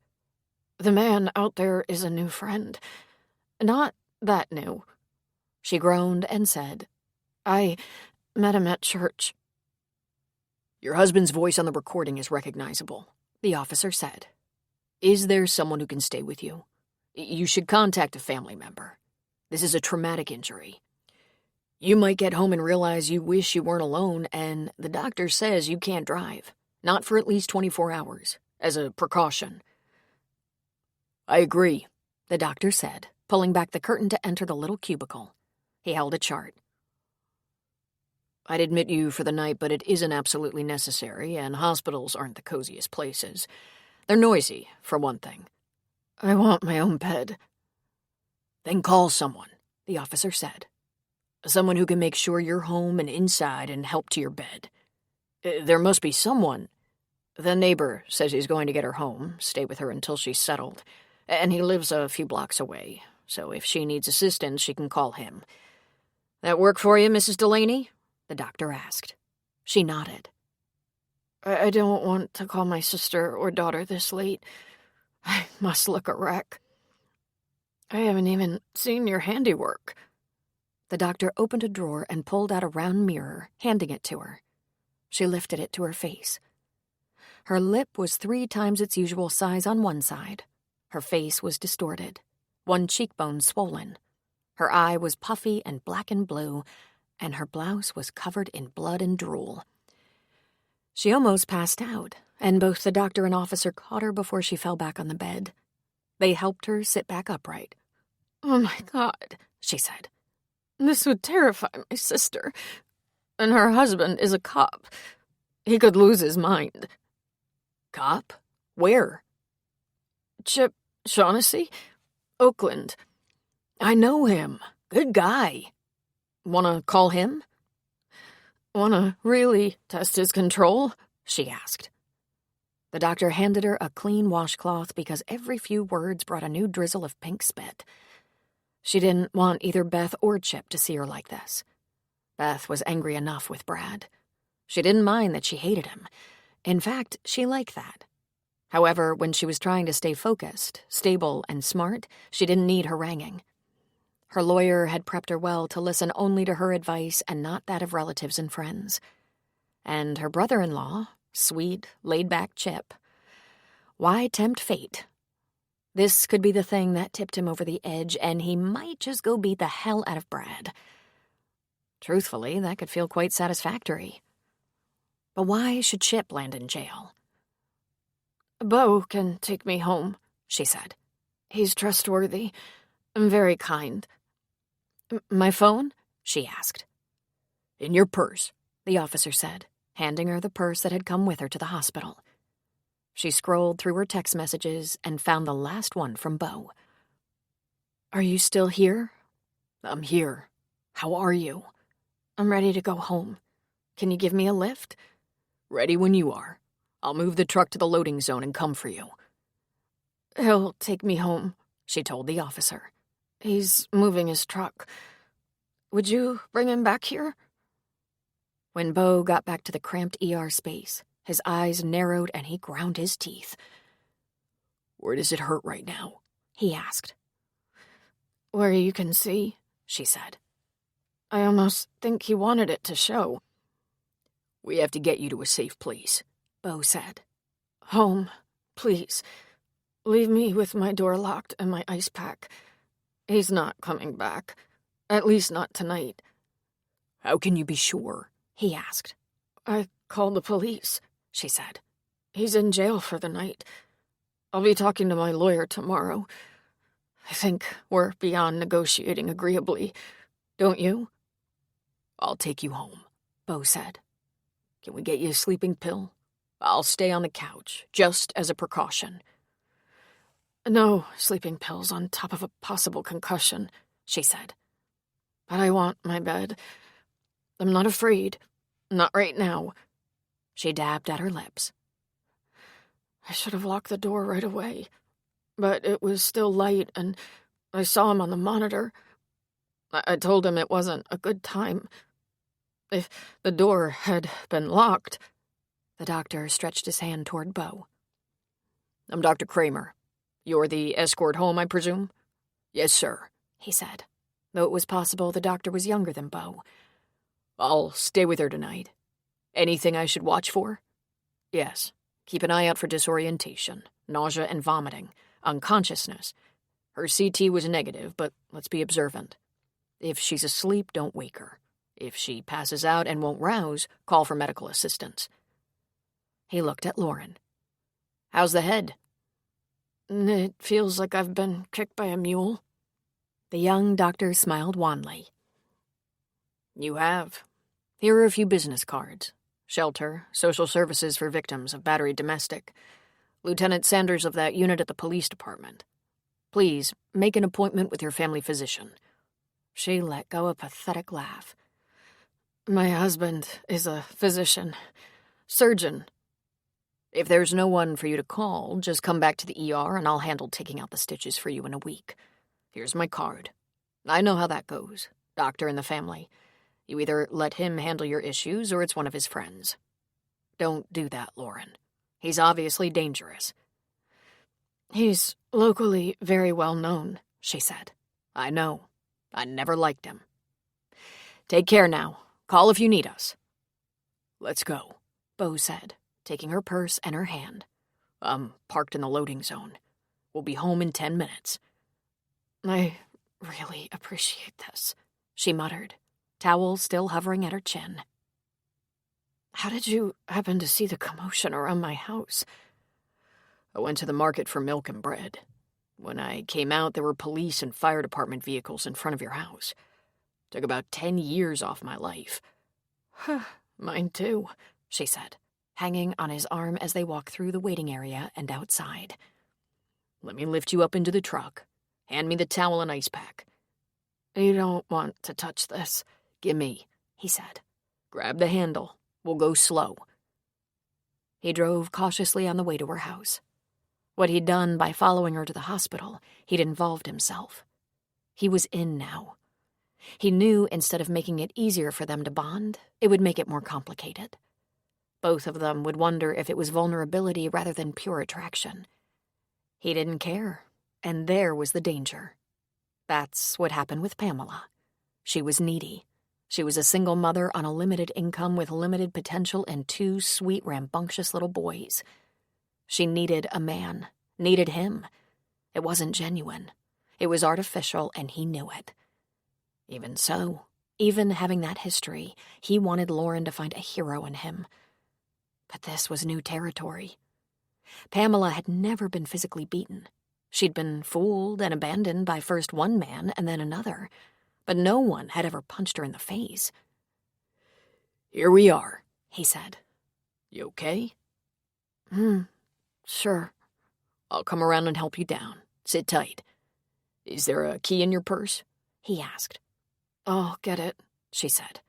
"The man out there is a new friend. Not that new." She groaned and said, "I met him at church." "Your husband's voice on the recording is recognizable," the officer said. "Is there someone who can stay with you? You should contact a family member. This is a traumatic injury. You might get home and realize you wish you weren't alone, and the doctor says you can't drive. Not for at least 24 hours, as a precaution." "I agree," the doctor said, pulling back the curtain to enter the little cubicle. He held a chart. "I'd admit you for the night, but it isn't absolutely necessary, and hospitals aren't the coziest places. They're noisy, for one thing." "I want my own bed." "Then call someone," the officer said. "Someone who can make sure you're home and inside and help to your bed. There must be someone." "The neighbor says he's going to get her home, stay with her until she's settled, and he lives a few blocks away, so if she needs assistance, she can call him." "That work for you, Mrs. Delaney?" the doctor asked. She nodded. I don't want to call my sister or daughter this late. I must look a wreck. I haven't even seen your handiwork." The doctor opened a drawer and pulled out a round mirror, handing it to her. She lifted it to her face. Her lip was 3 times its usual size on one side. Her face was distorted, one cheekbone swollen. Her eye was puffy and black and blue, and her blouse was covered in blood and drool. She almost passed out, and both the doctor and officer caught her before she fell back on the bed. They helped her sit back upright. "Oh, my God," she said. "This would terrify my sister. And her husband is a cop. He could lose his mind." "Cop? Where?" "Chip Shaughnessy, Oakland." "I know him. Good guy. Want to call him?" "Wanna really test his control?" she asked. The doctor handed her a clean washcloth because every few words brought a new drizzle of pink spit. She didn't want either Beth or Chip to see her like this. Beth was angry enough with Brad. She didn't mind that she hated him. In fact, she liked that. However, when she was trying to stay focused, stable, and smart, she didn't need haranguing. Her lawyer had prepped her well to listen only to her advice and not that of relatives and friends. And her brother-in-law, sweet, laid-back Chip. Why tempt fate? This could be the thing that tipped him over the edge, and he might just go beat the hell out of Brad. Truthfully, that could feel quite satisfactory. But why should Chip land in jail? "Beau can take me home," she said. "He's trustworthy and very kind." "My phone?" she asked. "In your purse," the officer said, handing her the purse that had come with her to the hospital. She scrolled through her text messages and found the last one from Beau. "Are you still here?" "I'm here. How are you?" "I'm ready to go home. Can you give me a lift?" "Ready when you are. I'll move the truck to the loading zone and come for you." "He'll take me home," she told the officer. "He's moving his truck. Would you bring him back here?" When Beau got back to the cramped ER space, his eyes narrowed and he ground his teeth. "Where does it hurt right now?" he asked. "Where you can see," she said. "I almost think he wanted it to show." "We have to get you to a safe place," Beau said. "Home, please. Leave me with my door locked and my ice pack. He's not coming back. At least not tonight." "How can you be sure?" he asked. "I called the police," she said. "He's in jail for the night. I'll be talking to my lawyer tomorrow. I think we're beyond negotiating agreeably. Don't you?" "I'll take you home," Beau said. "Can we get you a sleeping pill? I'll stay on the couch, just as a precaution." "No sleeping pills on top of a possible concussion," she said. "But I want my bed. I'm not afraid. Not right now." She dabbed at her lips. "I should have locked the door right away. But it was still light, and I saw him on the monitor. I told him it wasn't a good time. If the door had been locked..." The doctor stretched his hand toward Beau. "I'm Dr. Kramer. You're the escort home, I presume?" "Yes, sir," he said, though it was possible the doctor was younger than Beau. "I'll stay with her tonight. Anything I should watch for?" "Yes. Keep an eye out for disorientation, nausea and vomiting, unconsciousness. Her CT was negative, but let's be observant. If she's asleep, don't wake her. If she passes out and won't rouse, call for medical assistance." He looked at Lauren. "How's the head?" "It feels like I've been kicked by a mule." The young doctor smiled wanly. "You have. Here are a few business cards. Shelter, social services for victims of battery domestic. Lieutenant Sanders of that unit at the police department. Please, make an appointment with your family physician." She let go a pathetic laugh. "My husband is a physician. Surgeon." "If there's no one for you to call, just come back to the ER and I'll handle taking out the stitches for you in a week. Here's my card. I know how that goes. Doctor in the family. You either let him handle your issues or it's one of his friends. Don't do that, Lauren. He's obviously dangerous." "He's locally very well known," she said. "I know. I never liked him. Take care now. Call if you need us." "Let's go," Beau said, taking her purse and her hand. "I'm parked in the loading zone. We'll be home in 10 minutes. "I really appreciate this," she muttered, towel still hovering at her chin. "How did you happen to see the commotion around my house?" "I went to the market for milk and bread. When I came out, there were police and fire department vehicles in front of your house. Took about 10 years off my life." "Mine too," she said, hanging on his arm as they walked through the waiting area and outside. "Let me lift you up into the truck. Hand me the towel and ice pack." "You don't want to touch this." "Gimme," he said. Grab the handle. We'll go slow." He drove cautiously on the way to her house. What he'd done by following her to the hospital, he'd involved himself. He was in now. He knew instead of making it easier for them to bond, it would make it more complicated. Both of them would wonder if it was vulnerability rather than pure attraction. He didn't care, and there was the danger. That's what happened with Pamela. She was needy. She was a single mother on a limited income with limited potential and 2 sweet, rambunctious little boys. She needed a man, needed him. It wasn't genuine. It was artificial, and he knew it. Even so, even having that history, he wanted Lauren to find a hero in him. But this was new territory. Pamela had never been physically beaten. She'd been fooled and abandoned by first one man and then another, but no one had ever punched her in the face. "Here we are," he said. "You okay?" Sure. "I'll come around and help you down. Sit tight. Is there a key in your purse?" he asked. "I'll get it," she said.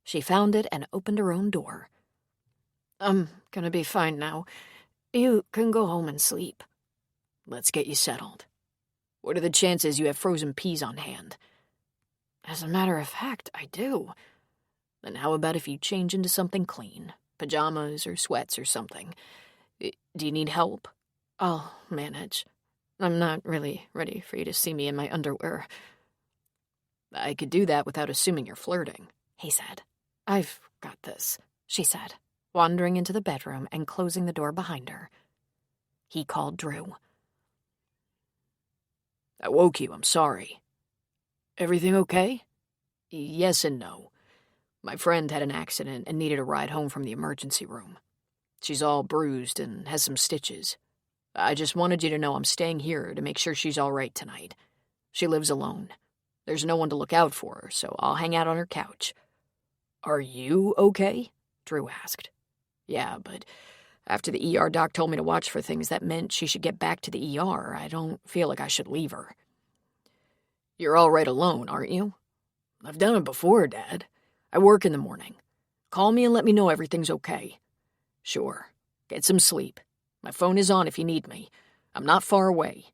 She found it and opened her own door. "I'm gonna be fine now. You can go home and sleep." "Let's get you settled. What are the chances you have frozen peas on hand?" "As a matter of fact, I do." "Then how about if you change into something clean? Pajamas or sweats or something. Do you need help?" "I'll manage. I'm not really ready for you to see me in my underwear." "I could do that without assuming you're flirting," he said. "I've got this," she said, wandering into the bedroom and closing the door behind her. He called Drew. "I woke you, I'm sorry." "Everything okay?" "Yes and no. My friend had an accident and needed a ride home from the emergency room. She's all bruised and has some stitches. I just wanted you to know I'm staying here to make sure she's all right tonight. She lives alone. There's no one to look out for her, so I'll hang out on her couch." "Are you okay?" Drew asked. "Yeah, but after the ER doc told me to watch for things that meant she should get back to the ER, I don't feel like I should leave her." "You're all right alone, aren't you?" "I've done it before, Dad. "I work in the morning. Call me and let me know everything's okay." "Sure. Get some sleep. My phone is on if you need me. I'm not far away."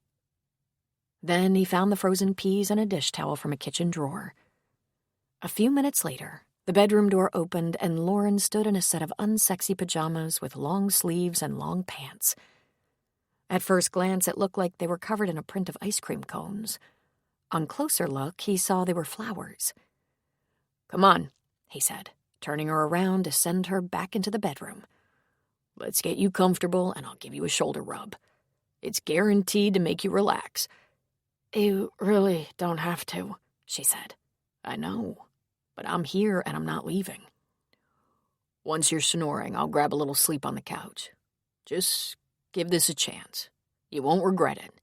Then he found the frozen peas and a dish towel from a kitchen drawer. A few minutes later, the bedroom door opened and Lauren stood in a set of unsexy pajamas with long sleeves and long pants. At first glance, it looked like they were covered in a print of ice cream cones. On closer look, he saw they were flowers. "Come on," he said, turning her around to send her back into the bedroom. "Let's get you comfortable and I'll give you a shoulder rub. It's guaranteed to make you relax." "You really don't have to," she said. "I know, but I'm here and I'm not leaving. Once you're snoring, I'll grab a little sleep on the couch. Just give this a chance. You won't regret it."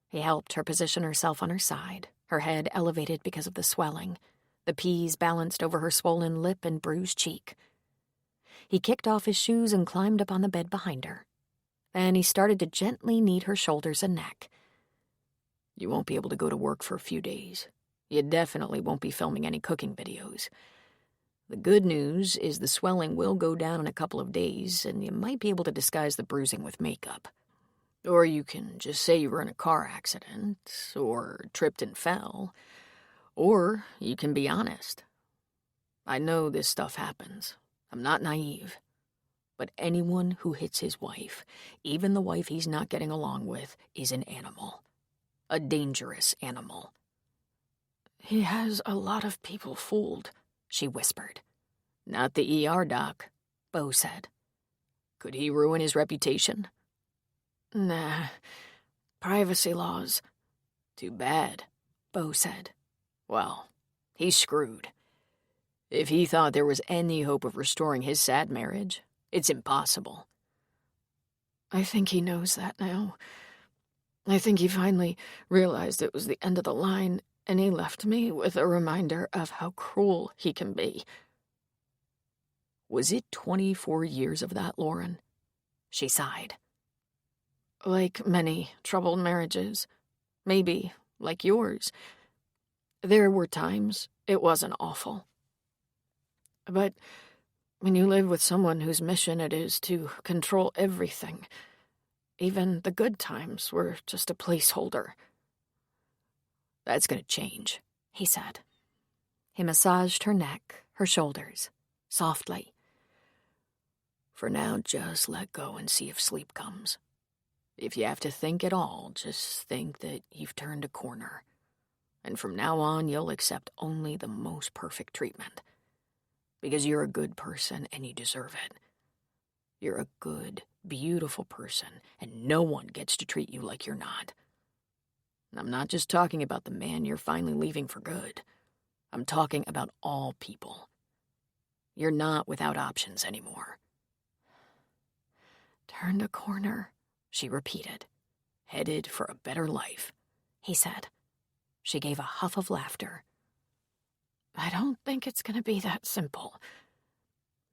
He helped her position herself on her side, her head elevated because of the swelling, the peas balanced over her swollen lip and bruised cheek. He kicked off his shoes and climbed up on the bed behind her. Then he started to gently knead her shoulders and neck. "You won't be able to go to work for a few days. You definitely won't be filming any cooking videos. The good news is the swelling will go down in a couple of days, and you might be able to disguise the bruising with makeup. Or you can just say you were in a car accident, or tripped and fell. Or you can be honest. I know this stuff happens. I'm not naive. But anyone who hits his wife, even the wife he's not getting along with, is an animal. A dangerous animal." "He has a lot of people fooled," she whispered. "Not the ER doc," Bo said. "Could he ruin his reputation?" "Nah. Privacy laws." "Too bad," Bo said. "Well, he's screwed. If he thought there was any hope of restoring his sad marriage, it's impossible." "I think he knows that now. I think he finally realized it was the end of the line, and he left me with a reminder of how cruel he can be." "Was it 24 years of that, Lauren?" She sighed. "Like many troubled marriages. Maybe like yours. There were times it wasn't awful." But when you live with someone whose mission it is to control everything, even the good times were just a placeholder. That's gonna change, he said. He massaged her neck, her shoulders, softly. For now, just let go and see if sleep comes. If you have to think at all, just think that you've turned a corner. And from now on, you'll accept only the most perfect treatment. Because you're a good person and you deserve it. You're a good, beautiful person, and no one gets to treat you like you're not. And I'm not just talking about the man you're finally leaving for good. I'm talking about all people. You're not without options anymore. Turned a corner, she repeated. Headed for a better life, he said. She gave a huff of laughter. I don't think it's going to be that simple.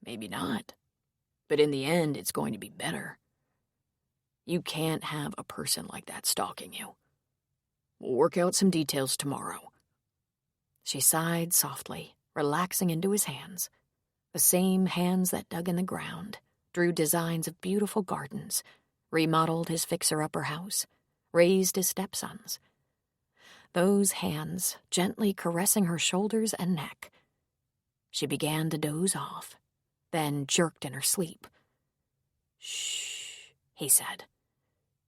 Maybe not. But in the end, it's going to be better. You can't have a person like that stalking you. We'll work out some details tomorrow. She sighed softly, relaxing into his hands. The same hands that dug in the ground, drew designs of beautiful gardens, remodeled his fixer-upper house, raised his stepsons. Those hands gently caressing her shoulders and neck. She began to doze off, then jerked in her sleep. Shh, he said.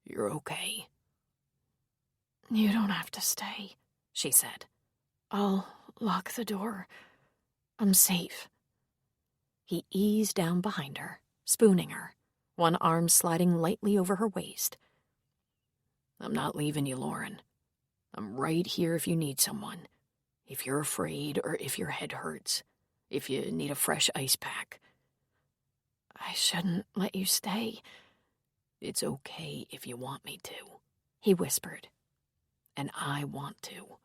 You're okay. You don't have to stay, she said. I'll lock the door. I'm safe. He eased down behind her, spooning her, one arm sliding lightly over her waist. I'm not leaving you, Lauren. I'm right here if you need someone. If you're afraid or if your head hurts. If you need a fresh ice pack. I shouldn't let you stay. It's okay if you want me to, he whispered. And I want to.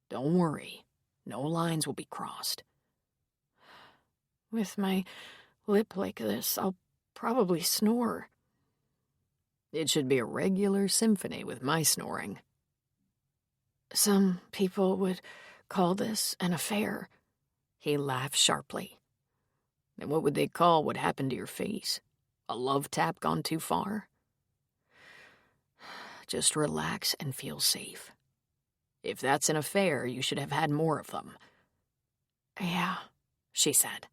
Don't worry. No lines will be crossed. With my lip like this, I'll probably snore. It should be a regular symphony with my snoring. Some people would call this an affair. He laughed sharply. And what would they call what happened to your face? A love tap gone too far? Just relax and feel safe. If that's an affair, you should have had more of them. Yeah, she said.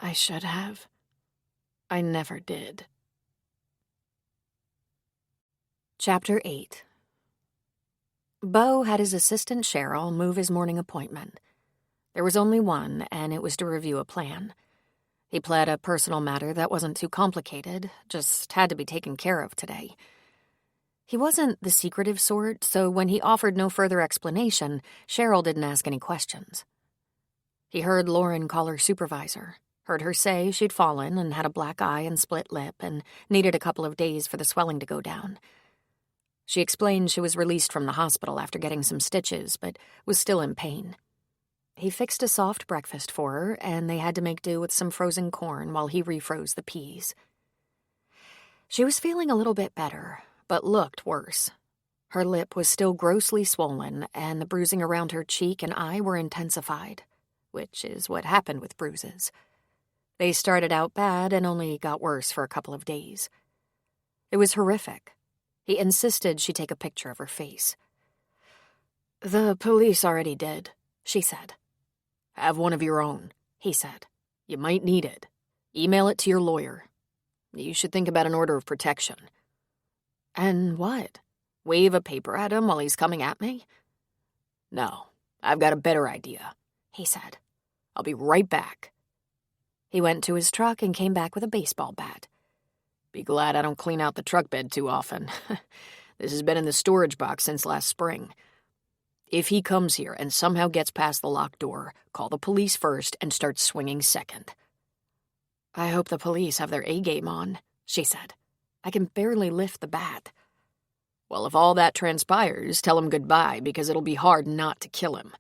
I should have. I never did. Chapter 8. Beau had his assistant Cheryl move his morning appointment. There was only one, and it was to review a plan. He pled a personal matter that wasn't too complicated, just had to be taken care of today. He wasn't the secretive sort, so when he offered no further explanation, Cheryl didn't ask any questions. He heard Lauren call her supervisor, heard her say she'd fallen and had a black eye and split lip and needed a couple of days for the swelling to go down. She explained she was released from the hospital after getting some stitches, but was still in pain. He fixed a soft breakfast for her, and they had to make do with some frozen corn while he refroze the peas. She was feeling a little bit better, but looked worse. Her lip was still grossly swollen, and the bruising around her cheek and eye were intensified, which is what happened with bruises. They started out bad and only got worse for a couple of days. It was horrific. He insisted she take a picture of her face. The police already did, she said. Have one of your own, he said. You might need it. Email it to your lawyer. You should think about an order of protection. And what? Wave a paper at him while he's coming at me? No, I've got a better idea, he said. I'll be right back. He went to his truck and came back with a baseball bat. Be glad I don't clean out the truck bed too often. This has been in the storage box since last spring. If he comes here and somehow gets past the locked door, call the police first and start swinging second. I hope the police have their A-game on, she said. I can barely lift the bat. Well, if all that transpires, tell him goodbye because it'll be hard not to kill him.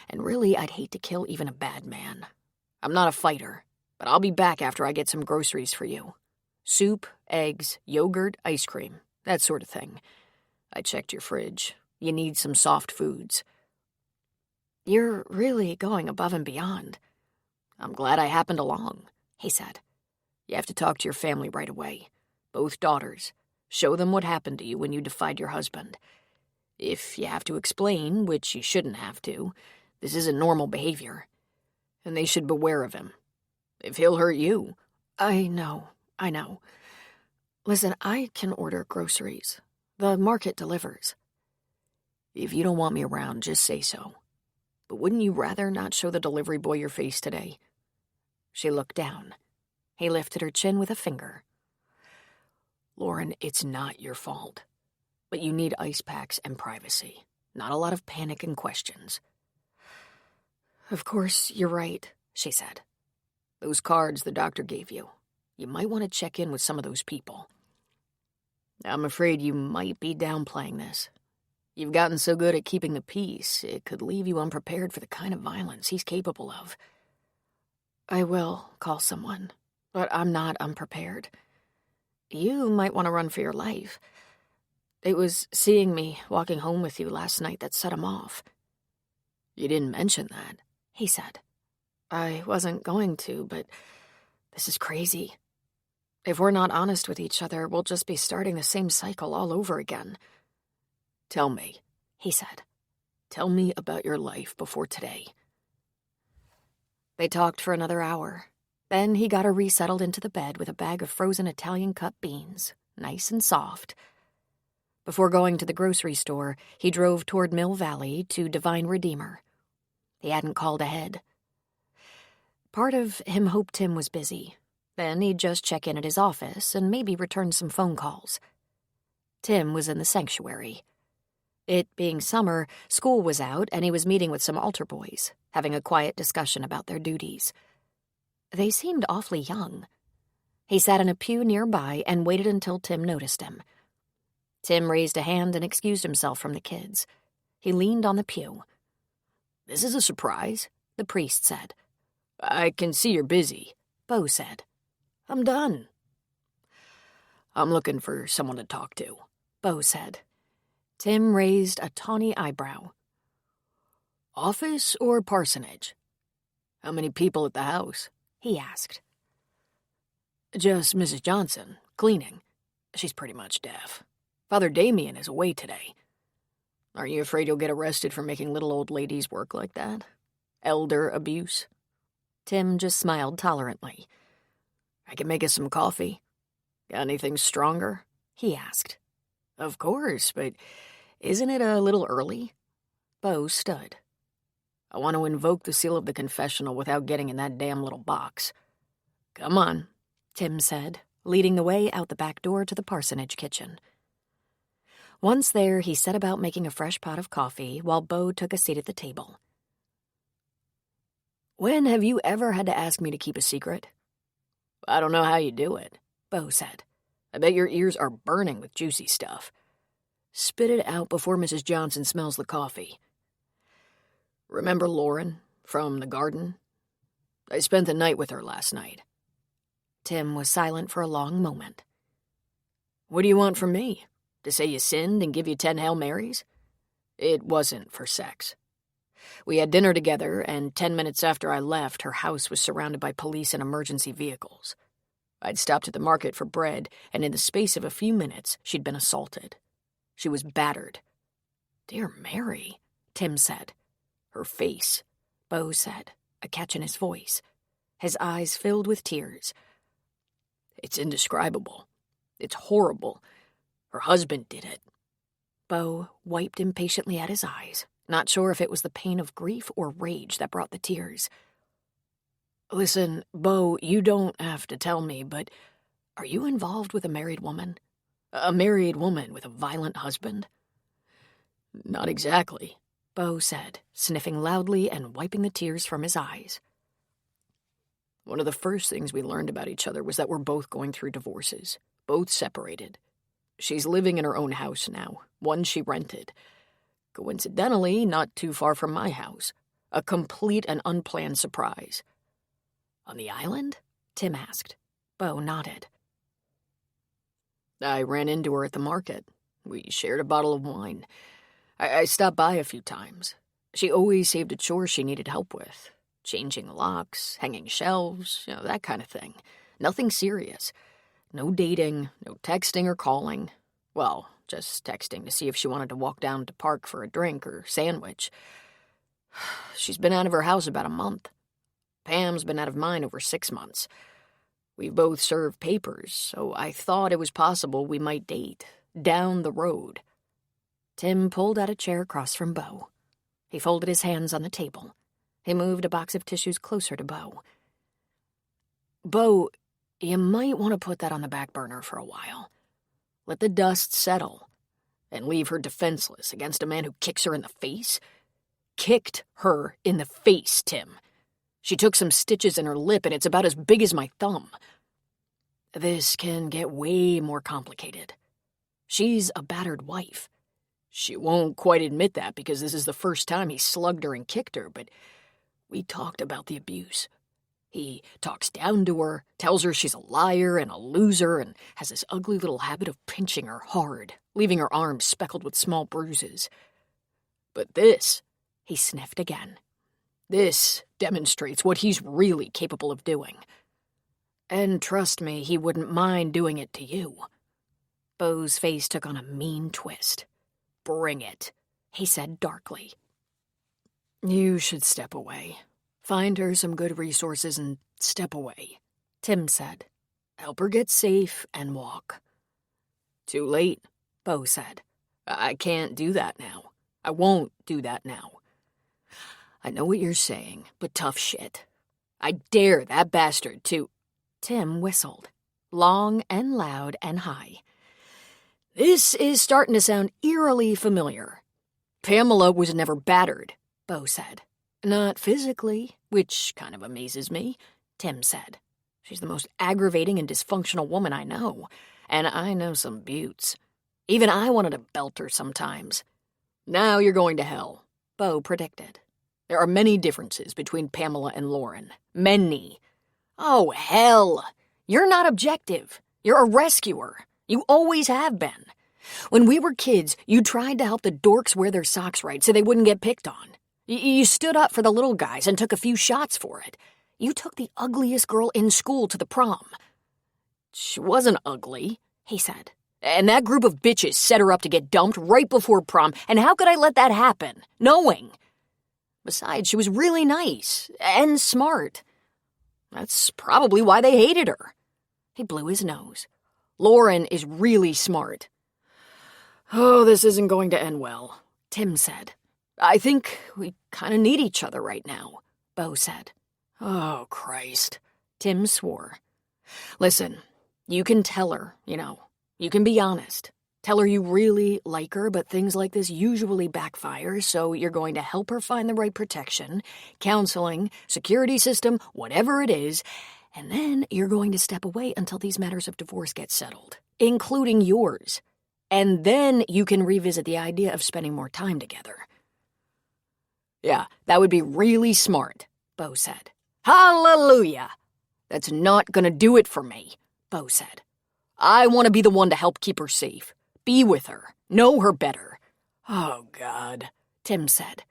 And really, I'd hate to kill even a bad man. I'm not a fighter, but I'll be back after I get some groceries for you. Soup, eggs, yogurt, ice cream, that sort of thing. I checked your fridge. You need some soft foods. You're really going above and beyond. I'm glad I happened along, he said. You have to talk to your family right away. Both daughters. Show them what happened to you when you defied your husband. If you have to explain, which you shouldn't have to, this isn't normal behavior. And they should beware of him. If he'll hurt you... I know. Listen, I can order groceries. The market delivers. If you don't want me around, just say so. But wouldn't you rather not show the delivery boy your face today? She looked down. He lifted her chin with a finger. Lauren, it's not your fault. But you need ice packs and privacy. Not a lot of panic and questions. Of course, you're right, she said. Those cards the doctor gave you. You might want to check in with some of those people. I'm afraid you might be downplaying this. You've gotten so good at keeping the peace, it could leave you unprepared for the kind of violence he's capable of. I will call someone, but I'm not unprepared. You might want to run for your life. It was seeing me walking home with you last night that set him off. You didn't mention that, he said. I wasn't going to, but this is crazy. If we're not honest with each other, we'll just be starting the same cycle all over again. Tell me, he said. Tell me about your life before today. They talked for another hour. Then he got her resettled into the bed with a bag of frozen Italian-cut beans, nice and soft. Before going to the grocery store, he drove toward Mill Valley to Divine Redeemer. He hadn't called ahead. Part of him hoped Tim was busy. Then he'd just check in at his office and maybe return some phone calls. Tim was in the sanctuary. It being summer, school was out, and he was meeting with some altar boys, having a quiet discussion about their duties. They seemed awfully young. He sat in a pew nearby and waited until Tim noticed him. Tim raised a hand and excused himself from the kids. He leaned on the pew. "This is a surprise," the priest said. "I can see you're busy," Bo said. "I'm done." "I'm looking for someone to talk to," Bo said. Tim raised a tawny eyebrow. "Office or parsonage? How many people at the house?" he asked. "Just Mrs. Johnson, cleaning. She's pretty much deaf. Father Damien is away today. Aren't you afraid you'll get arrested for making little old ladies work like that? Elder abuse?" Tim just smiled tolerantly. "I can make us some coffee. Got anything stronger?" he asked. "Of course, but isn't it a little early?" Bo stood. "I want to invoke the seal of the confessional without getting in that damn little box." "Come on," Tim said, leading the way out the back door to the parsonage kitchen. Once there, he set about making a fresh pot of coffee while Bo took a seat at the table. "When have you ever had to ask me to keep a secret?" "I don't know how you do it," Bo said. "I bet your ears are burning with juicy stuff. Spit it out before Mrs. Johnson smells the coffee. Remember Lauren from the garden? I spent the night with her last night." Tim was silent for a long moment. "What do you want from me? To say you sinned and give you 10 Hail Marys?" "It wasn't for sex. We had dinner together, and 10 minutes after I left, her house was surrounded by police and emergency vehicles. I'd stopped at the market for bread, and in the space of a few minutes, she'd been assaulted. She was battered." "Dear Mary," Tim said. "Her face," Bo said, a catch in his voice. His eyes filled with tears. "It's indescribable. It's horrible. Her husband did it." Bo wiped impatiently at his eyes, not sure if it was the pain of grief or rage that brought the tears. "Listen, Bo, you don't have to tell me, but are you involved with a married woman? A married woman with a violent husband?" "Not exactly," Bo said, sniffing loudly and wiping the tears from his eyes. "One of the first things we learned about each other was that we're both going through divorces, both separated. She's living in her own house now, one she rented. Coincidentally, not too far from my house. A complete and unplanned surprise." "On the island?" Tim asked. Bo nodded. "I ran into her at the market. We shared a bottle of wine. I stopped by a few times. She always saved a chore she needed help with. changing locks, hanging shelves, that kind of thing. Nothing serious. No dating, no texting or calling. Well, just texting to see if she wanted to walk down to park for a drink or sandwich. She's been out of her house about a month. Pam's been out of mine over 6 months. We've both served papers, so I thought it was possible we might date. Down the road. Tim pulled out a chair across from Bo. He folded his hands on the table. He moved a box of tissues closer to Bo. Bo, you might want to put that on the back burner for a while. Let the dust settle. And leave her defenseless against a man who kicks her in the face. Kicked her in the face, Tim. She took some stitches in her lip, and it's about as big as my thumb. This can get way more complicated. She's a battered wife. She won't quite admit that because this is the first time he slugged her and kicked her, but we talked about the abuse. He talks down to her, tells her she's a liar and a loser, and has this ugly little habit of pinching her hard, leaving her arms speckled with small bruises. But this, he sniffed again. This demonstrates what he's really capable of doing. And trust me, he wouldn't mind doing it to you. Bo's face took on a mean twist. Bring it, he said darkly. You should step away. Find her some good resources and step away, Tim said. Help her get safe and walk. Too late, Bo said. I can't do that now. I won't do that now. I know what you're saying, but tough shit. I dare that bastard to... Tim whistled, long and loud and high. This is starting to sound eerily familiar. Pamela was never battered, Bo said. Not physically, which kind of amazes me, Tim said. She's the most aggravating and dysfunctional woman I know, and I know some beauts. Even I wanted to belt her sometimes. Now you're going to hell, Bo predicted. There are many differences between Pamela and Lauren. Many. Oh, hell. You're not objective. You're a rescuer. You always have been. When we were kids, you tried to help the dorks wear their socks right so they wouldn't get picked on. You stood up for the little guys and took a few shots for it. You took the ugliest girl in school to the prom. She wasn't ugly, he said. And that group of bitches set her up to get dumped right before prom, and how could I let that happen, knowing? Besides, she was really nice and smart. That's probably why they hated her. He blew his nose. Lauren is really smart. Oh, this isn't going to end well, Tim said. I think we kind of need each other right now, Bo said. Oh, Christ, Tim swore. Listen, you can tell her, you can be honest. Tell her you really like her, but things like this usually backfire, so you're going to help her find the right protection, counseling, security system, whatever it is, and then you're going to step away until these matters of divorce get settled, including yours. And then you can revisit the idea of spending more time together. Yeah, that would be really smart, Bo said. Hallelujah! That's not gonna do it for me, Bo said. I want to be the one to help keep her safe. Be with her. Know her better. Oh, God, Tim said.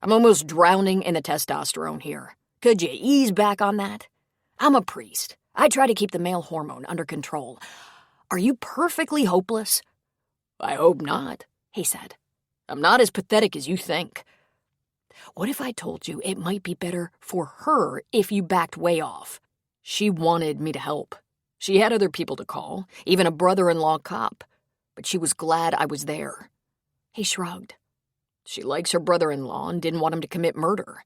I'm almost drowning in the testosterone here. Could you ease back on that? I'm a priest. I try to keep the male hormone under control. Are you perfectly hopeless? I hope not, he said. I'm not as pathetic as you think. What if I told you it might be better for her if you backed way off? She wanted me to help. She had other people to call, even a brother-in-law cop, but she was glad I was there. He shrugged. She likes her brother-in-law and didn't want him to commit murder.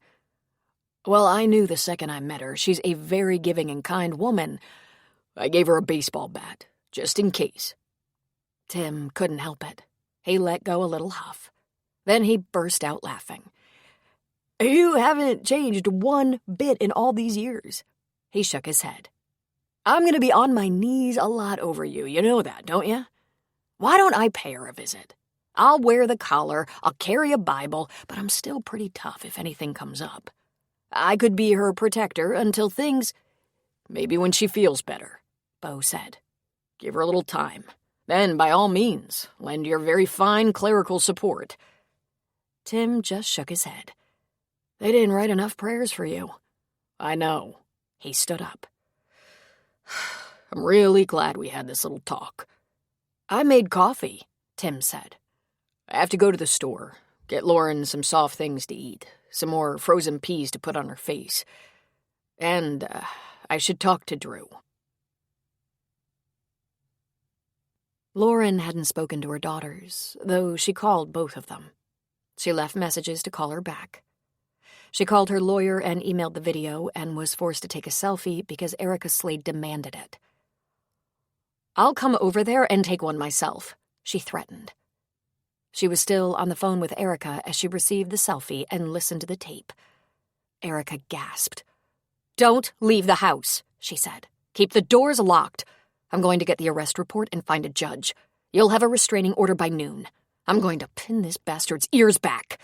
Well, I knew the second I met her she's a very giving and kind woman. I gave her a baseball bat, just in case. Tim couldn't help it. He let go a little huff. Then he burst out laughing. You haven't changed one bit in all these years. He shook his head. I'm going to be on my knees a lot over you. You know that, don't you? Why don't I pay her a visit? I'll wear the collar, I'll carry a Bible, but I'm still pretty tough if anything comes up. I could be her protector until things... Maybe when she feels better, Bo said. Give her a little time. Then, by all means, lend your very fine clerical support. Tim just shook his head. They didn't write enough prayers for you. I know. He stood up. I'm really glad we had this little talk. I made coffee, Tim said. I have to go to the store, get Lauren some soft things to eat, some more frozen peas to put on her face. And I should talk to Drew. Lauren hadn't spoken to her daughters, though she called both of them. She left messages to call her back. She called her lawyer and emailed the video and was forced to take a selfie because Erica Slade demanded it. "I'll come over there and take one myself," she threatened. She was still on the phone with Erica as she received the selfie and listened to the tape. Erica gasped. "Don't leave the house," she said. "Keep the doors locked. I'm going to get the arrest report and find a judge. You'll have a restraining order by noon. I'm going to pin this bastard's ears back."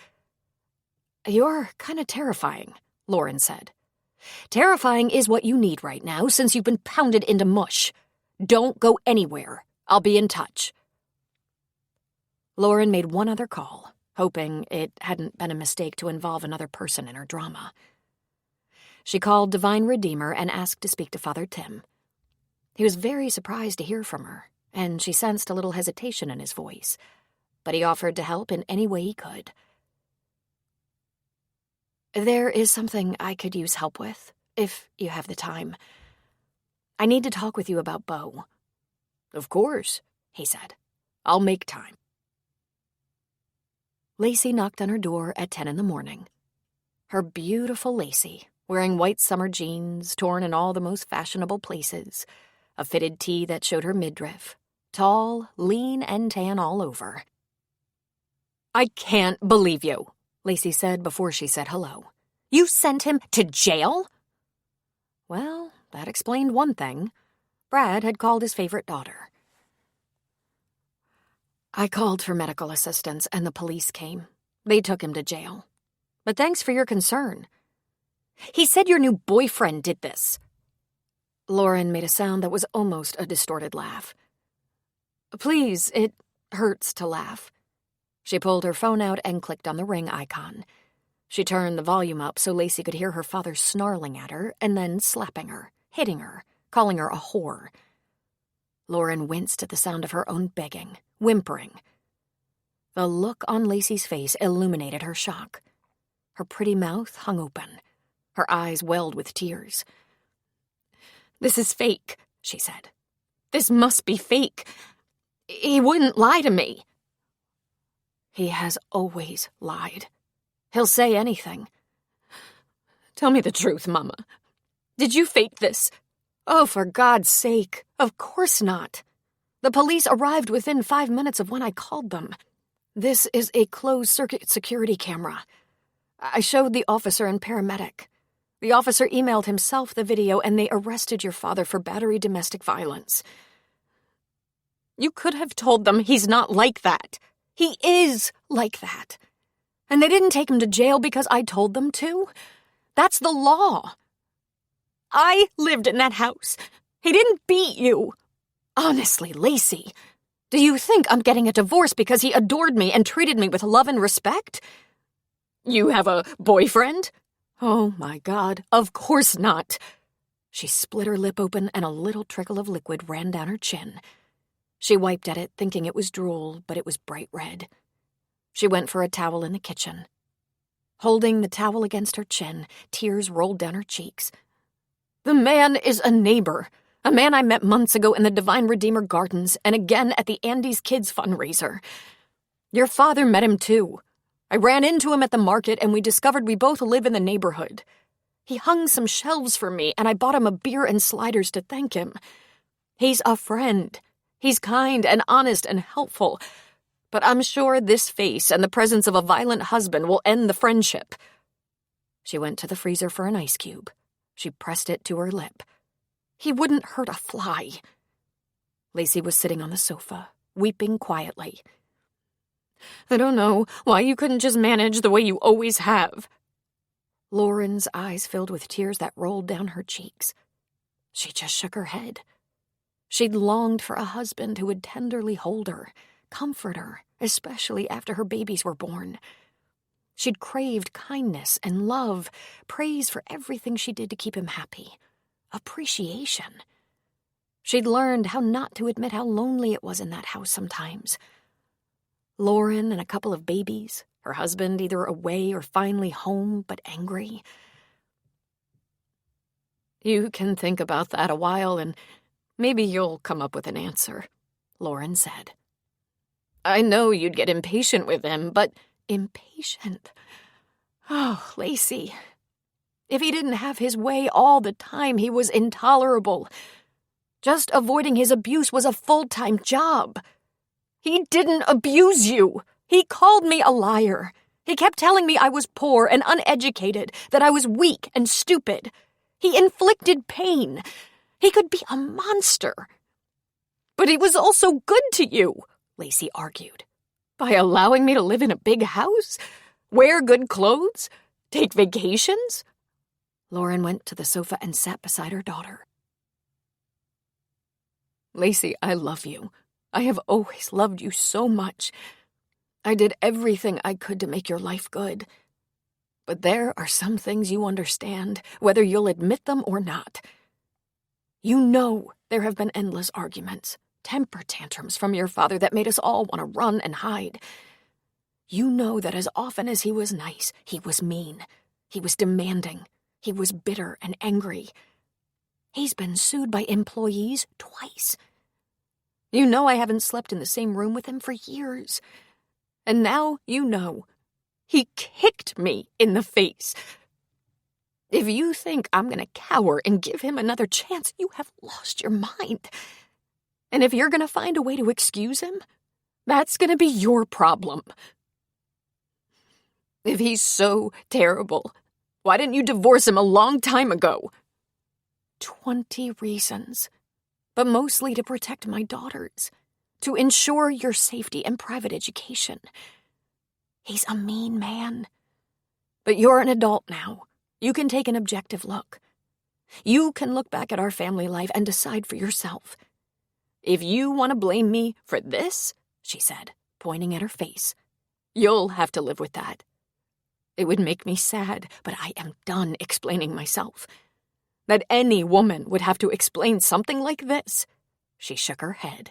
"You're kind of terrifying," Lauren said. "Terrifying is what you need right now since you've been pounded into mush. Don't go anywhere. I'll be in touch." Lauren made one other call, hoping it hadn't been a mistake to involve another person in her drama. She called Divine Redeemer and asked to speak to Father Tim. He was very surprised to hear from her, and she sensed a little hesitation in his voice, but he offered to help in any way he could. "There is something I could use help with, if you have the time. I need to talk with you about Beau." "Of course," he said. "I'll make time." Lacey knocked on her door at 10 in the morning. Her beautiful Lacey, wearing white summer jeans, torn in all the most fashionable places, a fitted tee that showed her midriff, tall, lean, and tan all over. "I can't believe you," Lacey said before she said hello. "You sent him to jail?" Well, that explained one thing. Brad had called his favorite daughter. "I called for medical assistance and the police came. They took him to jail. But thanks for your concern." "He said your new boyfriend did this." Lauren made a sound that was almost a distorted laugh. "Please, it hurts to laugh." She pulled her phone out and clicked on the ring icon. She turned the volume up so Lacey could hear her father snarling at her and then slapping her, hitting her, calling her a whore. Lauren winced at the sound of her own begging, whimpering. The look on Lacey's face illuminated her shock. Her pretty mouth hung open. Her eyes welled with tears. "This is fake," she said. "This must be fake. He wouldn't lie to me." "He has always lied. He'll say anything." "Tell me the truth, Mama. Did you fake this?" "Oh, for God's sake, of course not. The police arrived within 5 minutes of when I called them. This is a closed-circuit security camera. I showed the officer and paramedic. The officer emailed himself the video and they arrested your father for battery domestic violence." "You could have told them he's not like that." "He is like that. And they didn't take him to jail because I told them to. That's the law. I lived in that house. He didn't beat you. Honestly, Lacey, do you think I'm getting a divorce because he adored me and treated me with love and respect?" "You have a boyfriend?" "Oh, my God, of course not." She split her lip open and a little trickle of liquid ran down her chin. She wiped at it, thinking it was drool, but it was bright red. She went for a towel in the kitchen. Holding the towel against her chin, tears rolled down her cheeks. "The man is a neighbor, a man I met months ago in the Divine Redeemer Gardens and again at the Andy's Kids fundraiser. Your father met him too. I ran into him at the market and we discovered we both live in the neighborhood. He hung some shelves for me and I bought him a beer and sliders to thank him. He's a friend. He's kind and honest and helpful. But I'm sure this face and the presence of a violent husband will end the friendship." She went to the freezer for an ice cube. She pressed it to her lip. "He wouldn't hurt a fly." Lacey was sitting on the sofa, weeping quietly. "I don't know why you couldn't just manage the way you always have." Lauren's eyes filled with tears that rolled down her cheeks. She just shook her head. She'd longed for a husband who would tenderly hold her, comfort her, especially after her babies were born. She'd craved kindness and love, praise for everything she did to keep him happy, appreciation. She'd learned how not to admit how lonely it was in that house sometimes. Lauren and a couple of babies, her husband either away or finally home, but angry. You can think about that a while and maybe you'll come up with an answer, Lauren said. I know you'd get impatient with him, but Impatient. Oh, Lacey. If he didn't have his way all the time, he was intolerable. Just avoiding his abuse was a full-time job. He didn't abuse you. He called me a liar. He kept telling me I was poor and uneducated, that I was weak and stupid. He inflicted pain. He could be a monster. But he was also good to you, Lacey argued. By allowing me to live in a big house, wear good clothes, take vacations. Lauren went to the sofa and sat beside her daughter. Lacey, I love you. I have always loved you so much. I did everything I could to make your life good. But there are some things you understand, whether you'll admit them or not. You know there have been endless arguments, temper tantrums from your father that made us all want to run and hide. You know that as often as he was nice, he was mean. He was demanding. He was bitter and angry. He's been sued by employees twice. You know I haven't slept in the same room with him for years. And now you know. He kicked me in the face. If you think I'm going to cower and give him another chance, you have lost your mind. And if you're going to find a way to excuse him, that's going to be your problem. If he's so terrible, why didn't you divorce him a long time ago? 20 reasons, but mostly to protect my daughters, to ensure your safety and private education. He's a mean man. But you're an adult now. You can take an objective look. You can look back at our family life and decide for yourself. If you want to blame me for this, she said, pointing at her face, you'll have to live with that. It would make me sad, but I am done explaining myself. That any woman would have to explain something like this. She shook her head.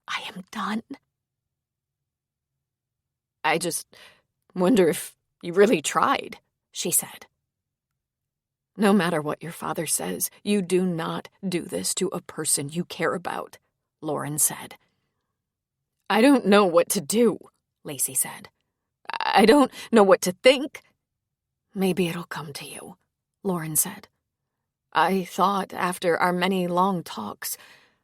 I am done. I just wonder if you really tried, she said. No matter what your father says, you do not do this to a person you care about, Lauren said. I don't know what to do, Lacey said. I don't know what to think. Maybe it'll come to you, Lauren said. I thought after our many long talks,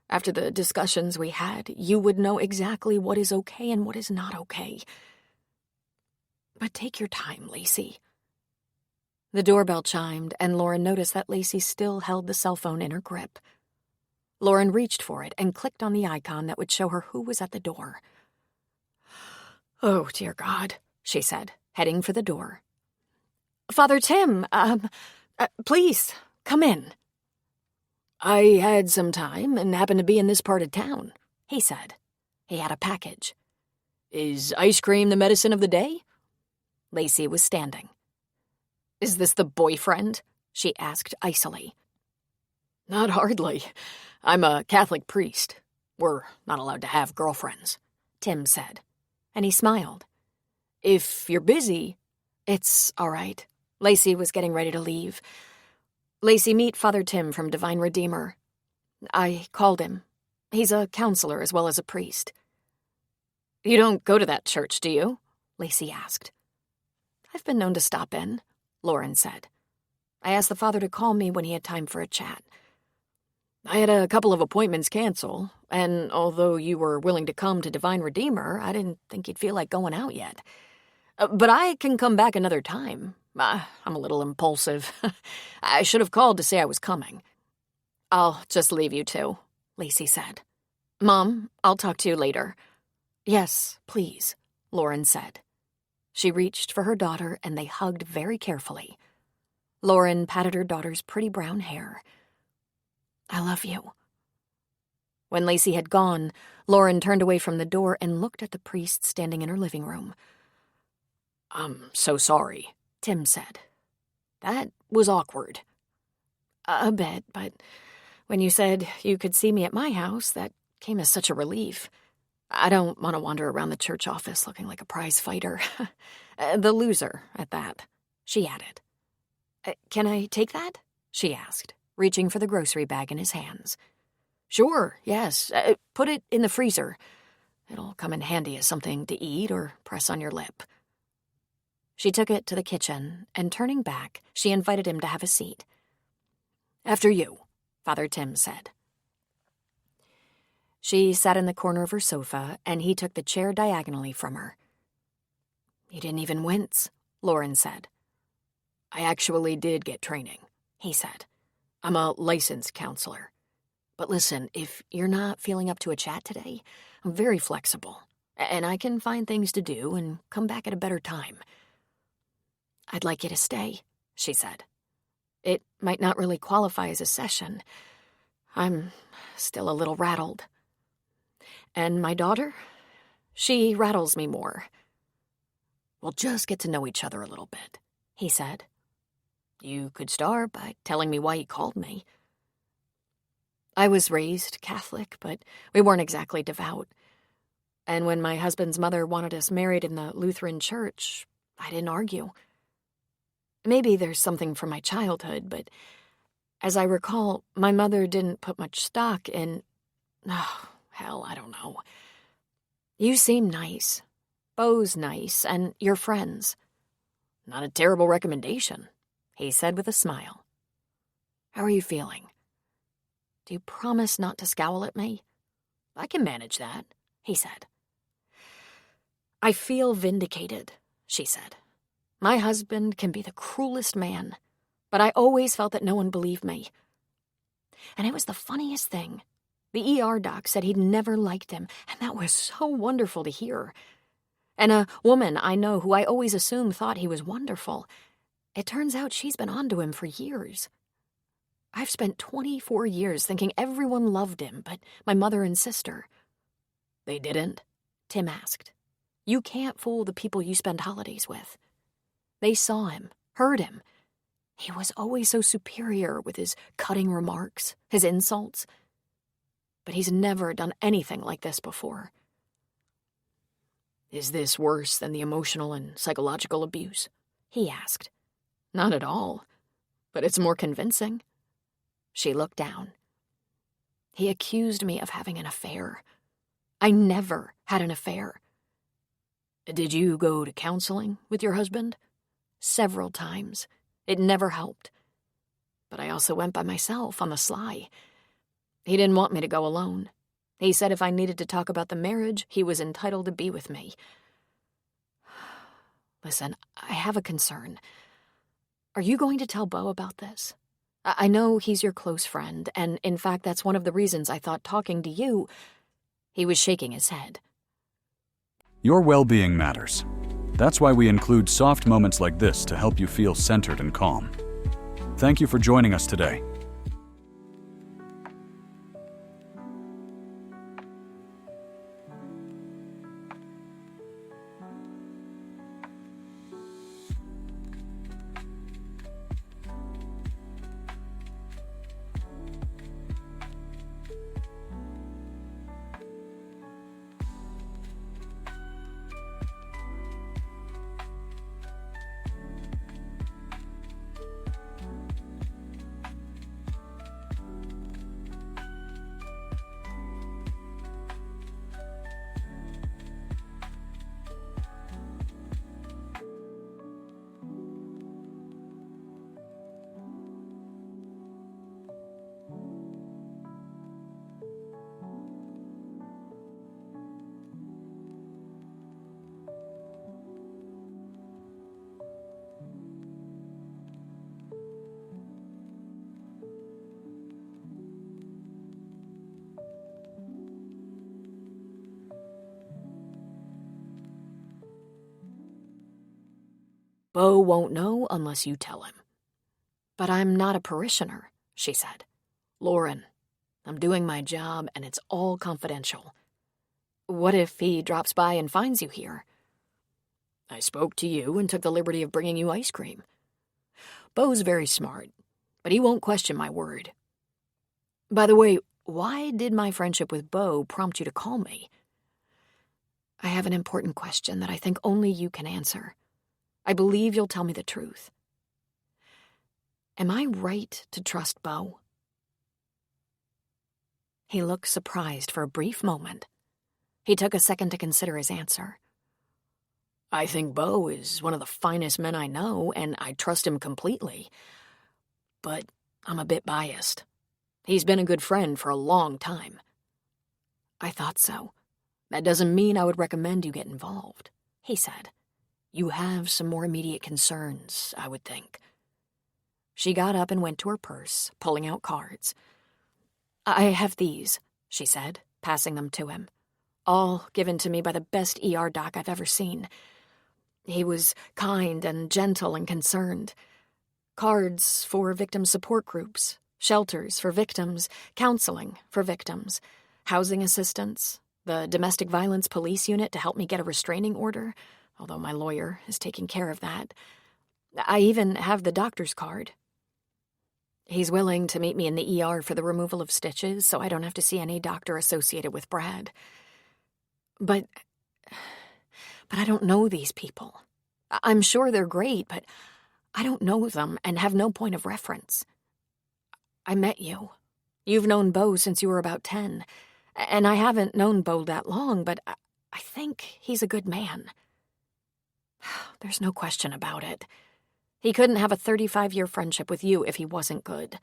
after the discussions we had, you would know exactly what is okay and what is not okay. But take your time, Lacey. The doorbell chimed, and Lauren noticed that Lacey still held the cell phone in her grip. Lauren reached for it and clicked on the icon that would show her who was at the door. Oh, dear God, she said, heading for the door. Father Tim, please, come in. I had some time and happened to be in this part of town, he said. He had a package. Is ice cream the medicine of the day? Lacey was standing. Is this the boyfriend? She asked icily. Not hardly. I'm a Catholic priest. We're not allowed to have girlfriends, Tim said, and he smiled. If you're busy, it's all right. Lacey was getting ready to leave. Lacey, meet Father Tim from Divine Redeemer. I called him. He's a counselor as well as a priest. You don't go to that church, do you? Lacey asked. I've been known to stop in, Lauren said. I asked the father to call me when he had time for a chat. I had a couple of appointments cancel, and although you were willing to come to Divine Redeemer, I didn't think you'd feel like going out yet. But I can come back another time. I'm a little impulsive. I should have called to say I was coming. I'll just leave you two, Lacey said. Mom, I'll talk to you later. Yes, please, Lauren said. She reached for her daughter, and they hugged very carefully. Lauren patted her daughter's pretty brown hair. I love you. When Lacey had gone, Lauren turned away from the door and looked at the priest standing in her living room. I'm so sorry, Tim said. That was awkward. A bit, but when you said you could see me at my house, that came as such a relief. I don't want to wander around the church office looking like a prize fighter. The loser, at that, she added. Can I take that? She asked, reaching for the grocery bag in his hands. Sure, yes. Put it in the freezer. It'll come in handy as something to eat or press on your lip. She took it to the kitchen, and turning back, she invited him to have a seat. After you, Father Tim said. She sat in the corner of her sofa, and he took the chair diagonally from her. You didn't even wince, Lauren said. I actually did get training, he said. I'm a licensed counselor. But listen, if you're not feeling up to a chat today, I'm very flexible, and I can find things to do and come back at a better time. I'd like you to stay, she said. It might not really qualify as a session. I'm still a little rattled. And my daughter? She rattles me more. We'll just get to know each other a little bit, he said. You could start by telling me why you called me. I was raised Catholic, but we weren't exactly devout. And when my husband's mother wanted us married in the Lutheran church, I didn't argue. Maybe there's something from my childhood, but as I recall, my mother didn't put much stock in... Oh, hell, I don't know. You seem nice. Beau's nice, and your friends. Not a terrible recommendation, he said with a smile. How are you feeling? Do you promise not to scowl at me? I can manage that, he said. I feel vindicated, she said. My husband can be the cruelest man, but I always felt that no one believed me. And it was the funniest thing. The ER doc said he'd never liked him, and that was so wonderful to hear. And a woman I know who I always assumed thought he was wonderful. It turns out she's been onto him for years. I've spent 24 years thinking everyone loved him, but my mother and sister. They didn't? Tim asked. You can't fool the people you spend holidays with. They saw him, heard him. He was always so superior with his cutting remarks, his insults. But he's never done anything like this before. Is this worse than the emotional and psychological abuse? He asked. Not at all, but it's more convincing. She looked down. He accused me of having an affair. I never had an affair. Did you go to counseling with your husband? Several times. It never helped. But I also went by myself on the sly. He didn't want me to go alone. He said if I needed to talk about the marriage, he was entitled to be with me. Listen, I have a concern. Are you going to tell Beau about this? I know he's your close friend, and in fact, that's one of the reasons I thought talking to you... He was shaking his head. Your well-being matters. That's why we include soft moments like this to help you feel centered and calm. Thank you for joining us today. Beau won't know unless you tell him. But I'm not a parishioner, she said. Lauren, I'm doing my job and it's all confidential. What if he drops by and finds you here? I spoke to you and took the liberty of bringing you ice cream. Beau's very smart, but he won't question my word. By the way, why did my friendship with Beau prompt you to call me? I have an important question that I think only you can answer. I believe you'll tell me the truth. Am I right to trust Beau? He looked surprised for a brief moment. He took a second to consider his answer. I think Beau is one of the finest men I know, and I trust him completely. But I'm a bit biased. He's been a good friend for a long time. I thought so. That doesn't mean I would recommend you get involved, He said. You have some more immediate concerns, I would think. She got up and went to her purse, pulling out cards. I have these, she said, passing them to him. All given to me by the best ER doc I've ever seen. He was kind and gentle and concerned. Cards for victim support groups, shelters for victims, counseling for victims, housing assistance, the domestic violence police unit to help me get a restraining order, although my lawyer is taking care of that. I even have the doctor's card. He's willing to meet me in the ER for the removal of stitches so I don't have to see any doctor associated with Brad. But I don't know these people. I'm sure they're great, but I don't know them and have no point of reference. I met you. You've known Beau since you were about 10, and I haven't known Beau that long, but I think he's a good man. There's no question about it. He couldn't have a 35-year friendship with you if he wasn't good.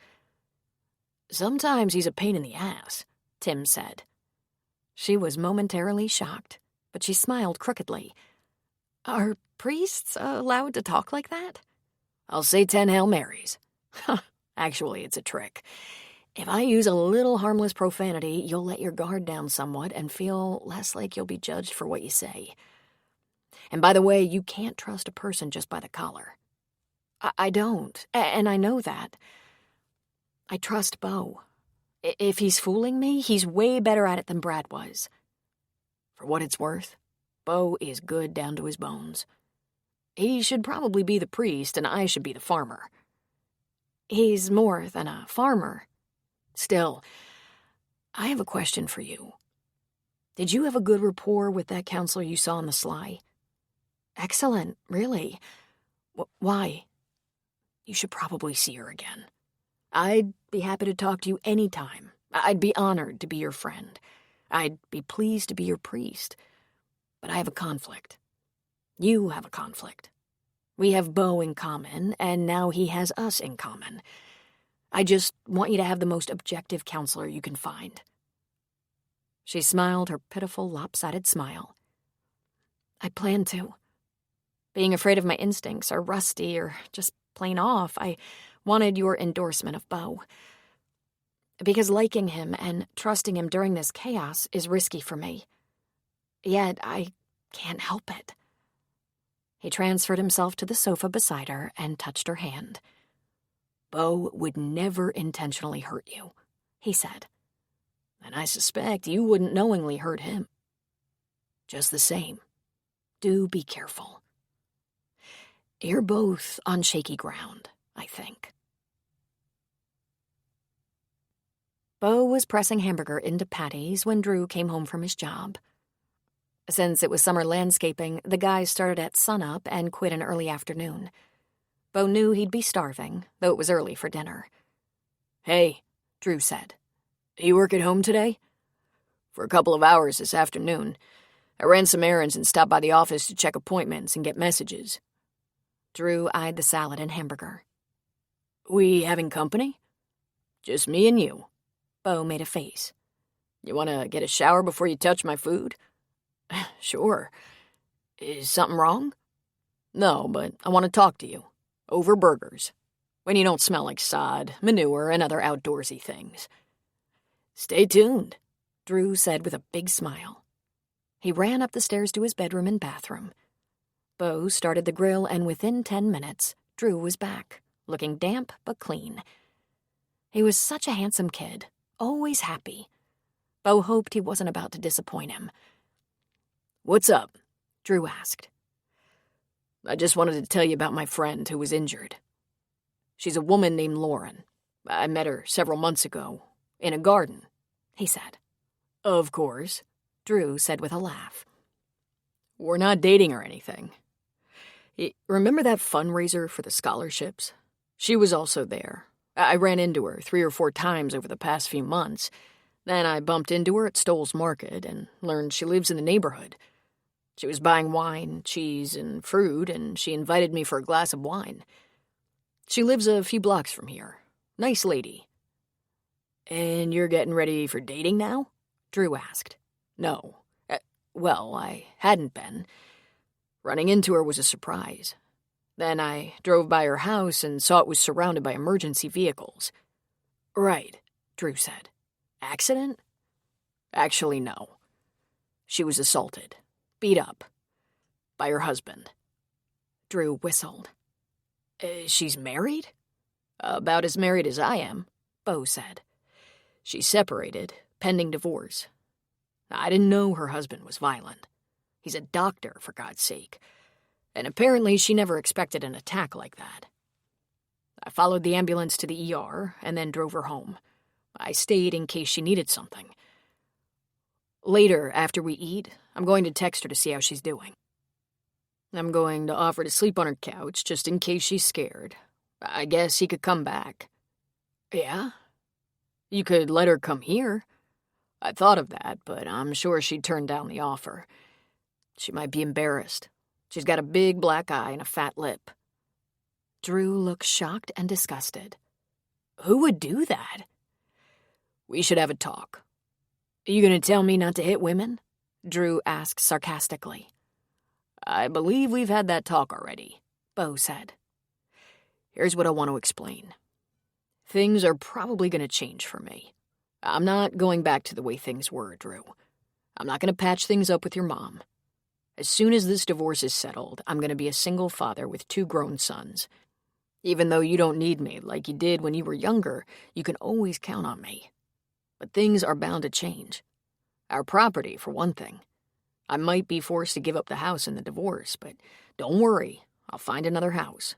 Sometimes he's a pain in the ass, Tim said. She was momentarily shocked, but she smiled crookedly. Are priests allowed to talk like that? I'll say 10 Hail Marys. Actually, it's a trick. If I use a little harmless profanity, you'll let your guard down somewhat and feel less like you'll be judged for what you say. And by the way, you can't trust a person just by the collar. I don't, and I know that. I trust Beau. If he's fooling me, he's way better at it than Brad was. For what it's worth, Beau is good down to his bones. He should probably be the priest, and I should be the farmer. He's more than a farmer. Still, I have a question for you. Did you have a good rapport with that counselor you saw on the sly? Excellent, really. Why? You should probably see her again. I'd be happy to talk to you any time. I'd be honored to be your friend. I'd be pleased to be your priest. But I have a conflict. You have a conflict. We have Beau in common, and now he has us in common. I just want you to have the most objective counselor you can find. She smiled her pitiful, lopsided smile. I plan to. Being afraid of my instincts or rusty or just plain off, I wanted your endorsement of Beau. Because liking him and trusting him during this chaos is risky for me. Yet I can't help it. He transferred himself to the sofa beside her and touched her hand. Beau would never intentionally hurt you, he said. And I suspect you wouldn't knowingly hurt him. Just the same, do be careful. You're both on shaky ground, I think. Beau was pressing hamburger into patties when Drew came home from his job. Since it was summer landscaping, the guys started at sunup and quit in early afternoon. Beau knew he'd be starving, though it was early for dinner. Hey, Drew said. You work at home today? For a couple of hours this afternoon. I ran some errands and stopped by the office to check appointments and get messages. Drew eyed the salad and hamburger. We having company? Just me and you. Beau made a face. You want to get a shower before you touch my food? Sure. Is something wrong? No, but I want to talk to you. Over burgers. When you don't smell like sod, manure, and other outdoorsy things. Stay tuned, Drew said with a big smile. He ran up the stairs to his bedroom and bathroom. Beau started the grill, and within 10 minutes, Drew was back, looking damp but clean. He was such a handsome kid, always happy. Beau hoped he wasn't about to disappoint him. What's up? Drew asked. I just wanted to tell you about my friend who was injured. She's a woman named Lauren. I met her several months ago, in a garden," he said. "Of course," Drew said with a laugh. "We're not dating or anything. Remember that fundraiser for the scholarships? She was also there. I ran into her 3 or 4 times over the past few months. Then I bumped into her at Stoll's Market and learned she lives in the neighborhood. She was buying wine, cheese, and fruit, and she invited me for a glass of wine. She lives a few blocks from here. Nice lady." "And you're getting ready for dating now?" Drew asked. "No. Well, I hadn't been. Running into her was a surprise. Then I drove by her house and saw it was surrounded by emergency vehicles." "Right," Drew said. "Accident?" "Actually, no. She was assaulted, beat up, by her husband." Drew whistled. "She's married?" "About as married as I am," Bo said. "She's separated, pending divorce. I didn't know her husband was violent. He's a doctor, for God's sake. And apparently she never expected an attack like that. I followed the ambulance to the ER and then drove her home. I stayed in case she needed something. Later, after we eat, I'm going to text her to see how she's doing. I'm going to offer to sleep on her couch just in case she's scared. I guess he could come back." "Yeah?" "You could let her come here." I thought of that, but I'm sure she'd turn down the offer. She might be embarrassed. She's got a big black eye and a fat lip." Drew looked shocked and disgusted. "Who would do that?" "We should have a talk." "You gonna tell me not to hit women?" Drew asked sarcastically. "I believe we've had that talk already," Bo said. "Here's what I want to explain. Things are probably going to change for me. I'm not going back to the way things were, Drew. I'm not going to patch things up with your mom. As soon as this divorce is settled, I'm going to be a single father with 2 grown sons. Even though you don't need me like you did when you were younger, you can always count on me. But things are bound to change. Our property, for one thing. I might be forced to give up the house in the divorce, but don't worry, I'll find another house.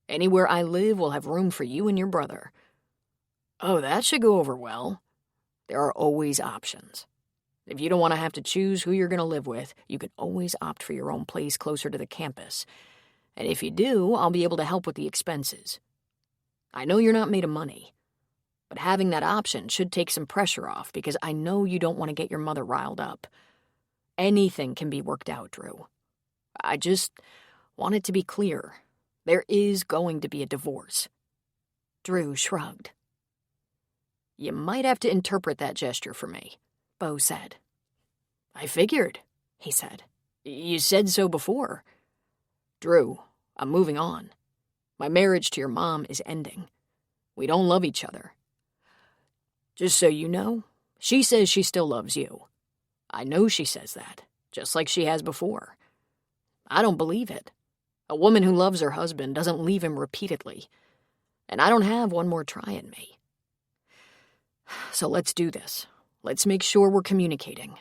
Anywhere I live will have room for you and your brother." "Oh, that should go over well." "There are always options. If you don't want to have to choose who you're going to live with, you can always opt for your own place closer to the campus. And if you do, I'll be able to help with the expenses. I know you're not made of money, but having that option should take some pressure off because I know you don't want to get your mother riled up. Anything can be worked out, Drew. I just want it to be clear. There is going to be a divorce." Drew shrugged. "You might have to interpret that gesture for me," Bo said. "I figured," he said. "You said so before." "Drew, I'm moving on. My marriage to your mom is ending. We don't love each other. Just so you know, she says she still loves you. I know she says that, just like she has before. I don't believe it. A woman who loves her husband doesn't leave him repeatedly, and I don't have one more try in me. So let's do this. Let's make sure we're communicating.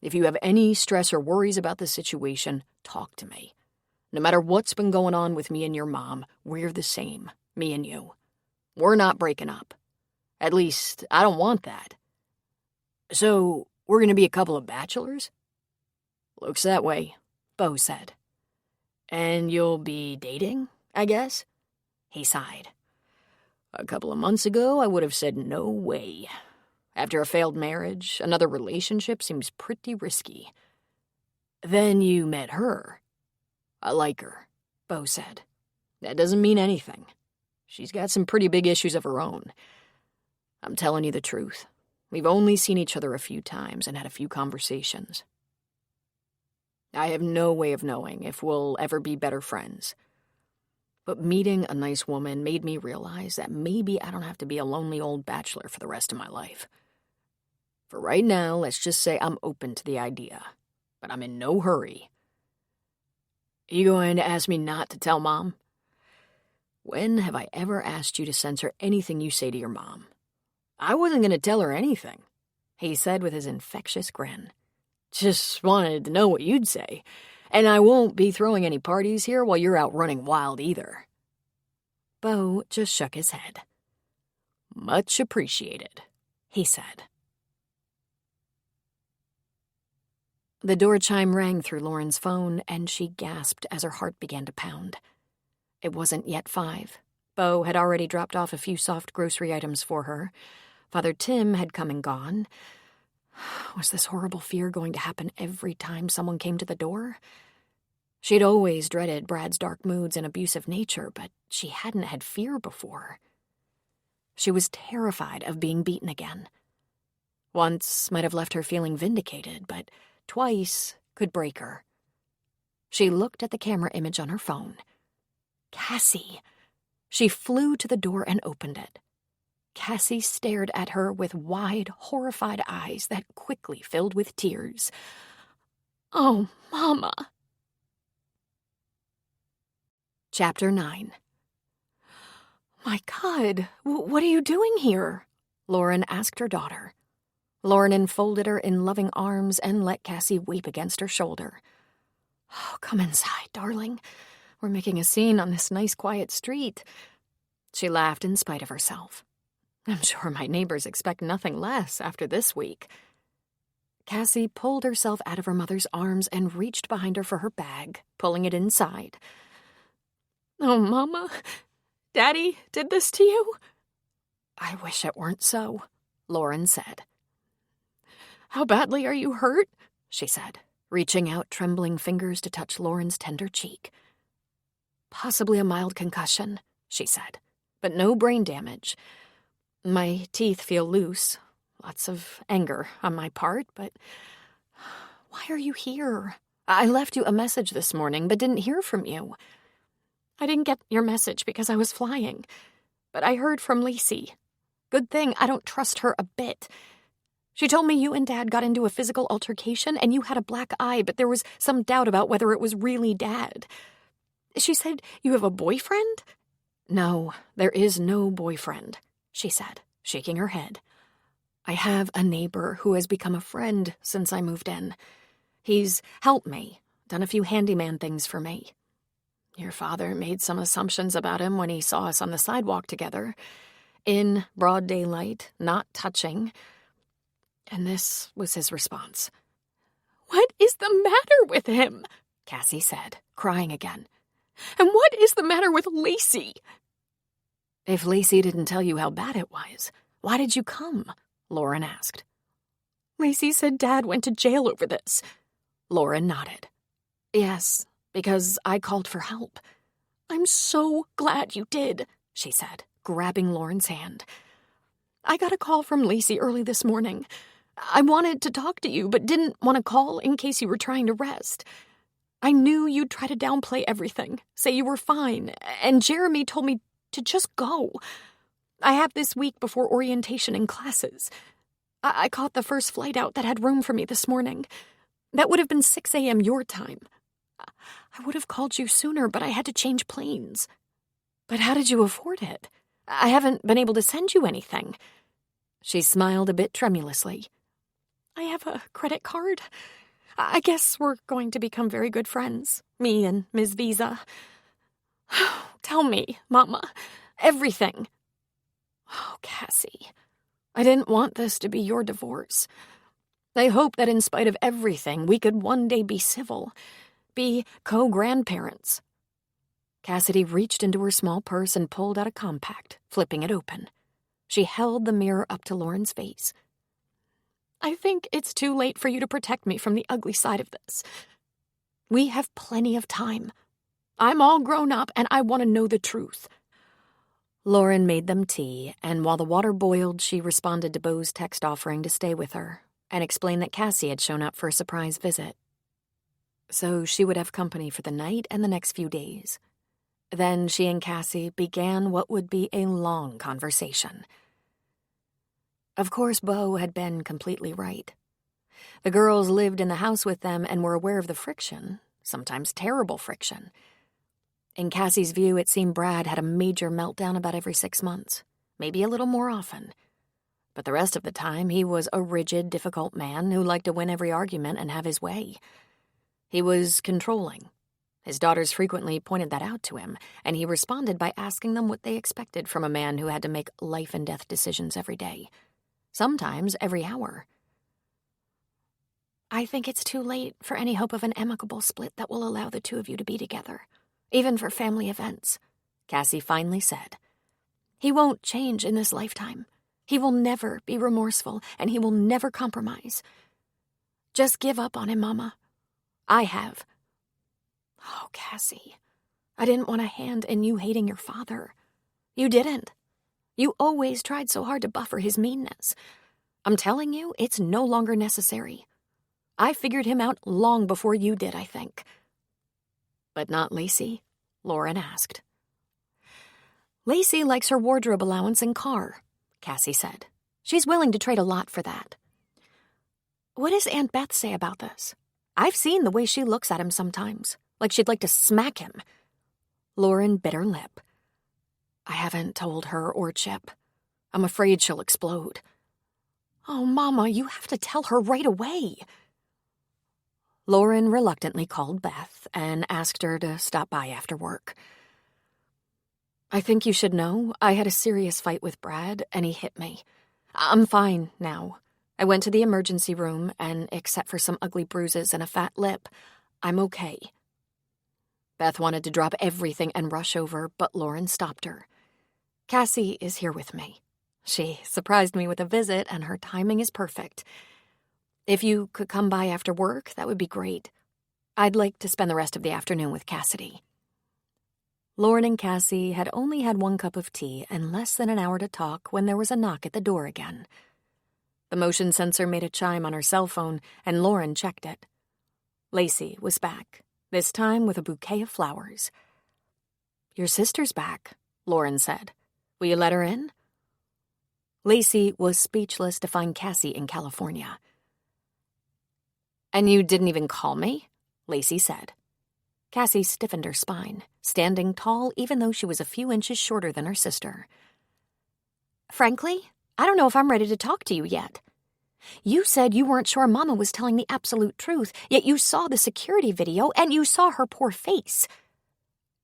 If you have any stress or worries about the situation, talk to me. No matter what's been going on with me and your mom, we're the same, me and you. We're not breaking up. At least, I don't want that." "So, we're gonna be a couple of bachelors?" "Looks that way," Bo said. "And you'll be dating, I guess?" He sighed. "A couple of months ago, I would have said no way. After a failed marriage, another relationship seems pretty risky." "Then you met her?" "I like her," Bo said. "That doesn't mean anything. She's got some pretty big issues of her own. I'm telling you the truth. We've only seen each other a few times and had a few conversations. I have no way of knowing if we'll ever be better friends. But meeting a nice woman made me realize that maybe I don't have to be a lonely old bachelor for the rest of my life. For right now, let's just say I'm open to the idea, but I'm in no hurry." "You going to ask me not to tell Mom?" "When have I ever asked you to censor anything you say to your mom?" "I wasn't going to tell her anything," he said with his infectious grin. "Just wanted to know what you'd say. And I won't be throwing any parties here while you're out running wild either." Bo just shook his head. "Much appreciated," he said. The door chime rang through Lauren's phone, and she gasped as her heart began to pound. It wasn't yet 5. Bo had already dropped off a few soft grocery items for her. Father Tim had come and gone. Was this horrible fear going to happen every time someone came to the door? She'd always dreaded Brad's dark moods and abusive nature, but she hadn't had fear before. She was terrified of being beaten again. Once might have left her feeling vindicated, but twice could break her. She looked at the camera image on her phone. Cassie. She flew to the door and opened it. Cassie stared at her with wide, horrified eyes that quickly filled with tears. "Oh, Mama." Chapter 9. "My God, what are you doing here?" Lauren asked her daughter. Lauren enfolded her in loving arms and let Cassie weep against her shoulder. "Oh, come inside, darling. We're making a scene on this nice, quiet street." She laughed in spite of herself. "I'm sure my neighbors expect nothing less after this week." Cassie pulled herself out of her mother's arms and reached behind her for her bag, pulling it inside. "Oh, Mama, Daddy did this to you?" "I wish it weren't so," Lauren said. "How badly are you hurt?" she said, reaching out trembling fingers to touch Lauren's tender cheek. "Possibly a mild concussion," she said, "but no brain damage. My teeth feel loose. Lots of anger on my part, but why are you here? I left you a message this morning, but didn't hear from you." "I didn't get your message because I was flying, but I heard from Lacey. Good thing I don't trust her a bit. She told me you and Dad got into a physical altercation and you had a black eye, but there was some doubt about whether it was really Dad. She said you have a boyfriend?" "No, there is no boyfriend," she said, shaking her head. "I have a neighbor who has become a friend since I moved in. He's helped me, done a few handyman things for me. Your father made some assumptions about him when he saw us on the sidewalk together, in broad daylight, not touching. And this was his response." "What is the matter with him?" Cassie said, crying again. "And what is the matter with Lacey?" "If Lacey didn't tell you how bad it was, why did you come?" Lauren asked. "Lacey said Dad went to jail over this." Lauren nodded. "Yes, because I called for help." "I'm so glad you did," she said, grabbing Lauren's hand. "I got a call from Lacey early this morning. I wanted to talk to you, but didn't want to call in case you were trying to rest. I knew you'd try to downplay everything, say you were fine, and Jeremy told me to just go. I have this week before orientation and classes. I caught the first flight out that had room for me this morning. That would have been 6 a.m. your time. I would have called you sooner, but I had to change planes." "But how did you afford it? I haven't been able to send you anything." She smiled a bit tremulously. "I have a credit card. I guess we're going to become very good friends, me and Ms. Visa. Tell me, Mama, everything." "Oh, Cassie, I didn't want this to be your divorce. I hope that in spite of everything, we could one day be civil, be co-grandparents." Cassidy reached into her small purse and pulled out a compact, flipping it open. She held the mirror up to Lauren's face. "I think it's too late for you to protect me from the ugly side of this. We have plenty of time. I'm all grown up and I want to know the truth." Lauren made them tea, and while the water boiled, she responded to Bo's text offering to stay with her and explained that Cassie had shown up for a surprise visit. So she would have company for the night and the next few days. Then she and Cassie began what would be a long conversation. Of course, Bo had been completely right. The girls lived in the house with them and were aware of the friction, sometimes terrible friction. In Cassie's view, it seemed Brad had a major meltdown about every 6 months, maybe a little more often. But the rest of the time, he was a rigid, difficult man who liked to win every argument and have his way. He was controlling. His daughters frequently pointed that out to him, and he responded by asking them what they expected from a man who had to make life-and-death decisions every day, sometimes every hour. "I think it's too late for any hope of an amicable split that will allow the two of you to be together, even for family events," Cassie finally said. "He won't change in this lifetime. He will never be remorseful, and he will never compromise. Just give up on him, Mama. I have." "Oh, Cassie, I didn't want a hand in you hating your father. You didn't. You always tried so hard to buffer his meanness. I'm telling you, it's no longer necessary. I figured him out long before you did, I think." "But not Lacey?" Lauren asked. "Lacey likes her wardrobe allowance and car," Cassie said. "She's willing to trade a lot for that." "What does Aunt Beth say about this? I've seen the way she looks at him sometimes, like she'd like to smack him." Lauren bit her lip. "I haven't told her or Chip. I'm afraid she'll explode." "Oh, Mama, you have to tell her right away." Lauren reluctantly called Beth and asked her to stop by after work. "I think you should know I had a serious fight with Brad, and he hit me. I'm fine now. I went to the emergency room, and except for some ugly bruises and a fat lip, I'm okay." Beth wanted to drop everything and rush over, but Lauren stopped her. "Cassie is here with me. She surprised me with a visit, and her timing is perfect. If you could come by after work, that would be great. I'd like to spend the rest of the afternoon with Cassidy." Lauren and Cassie had only had 1 cup of tea and less than an hour to talk when there was a knock at the door again. The motion sensor made a chime on her cell phone, and Lauren checked it. Lacey was back, this time with a bouquet of flowers. "Your sister's back," Lauren said. "Will you let her in?" Lacey was speechless to find Cassie in California. "And you didn't even call me?" Lacey said. Cassie stiffened her spine, standing tall even though she was a few inches shorter than her sister. "Frankly, I don't know if I'm ready to talk to you yet. You said you weren't sure Mama was telling the absolute truth, yet you saw the security video and you saw her poor face."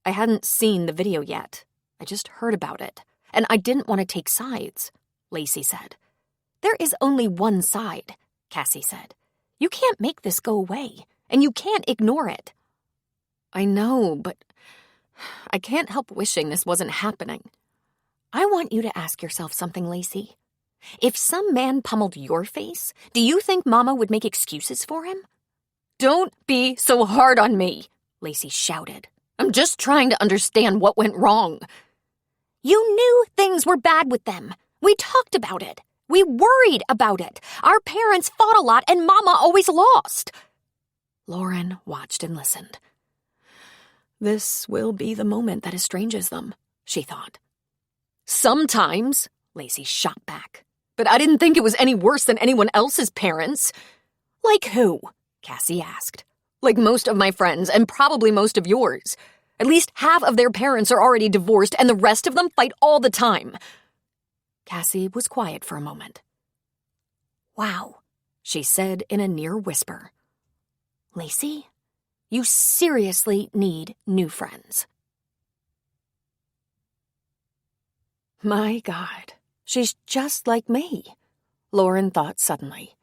"I hadn't seen the video yet. I just heard about it, and I didn't want to take sides," Lacey said. "There is only one side," Cassie said. "You can't make this go away, and you can't ignore it." "I know, but I can't help wishing this wasn't happening." "I want you to ask yourself something, Lacey. If some man pummeled your face, do you think Mama would make excuses for him?" "Don't be so hard on me," Lacey shouted. "I'm just trying to understand what went wrong." "You knew things were bad with them. We talked about it. We worried about it. Our parents fought a lot and Mama always lost." Lauren watched and listened. This will be the moment that estranges them, she thought. "Sometimes," Lacey shot back. "But I didn't think it was any worse than anyone else's parents." "Like who?" Cassie asked. "Like most of my friends, and probably most of yours. At least half of their parents are already divorced, and the rest of them fight all the time." Cassie was quiet for a moment. "Wow," she said in a near whisper. "Lacey, you seriously need new friends." My God, she's just like me, Lauren thought suddenly.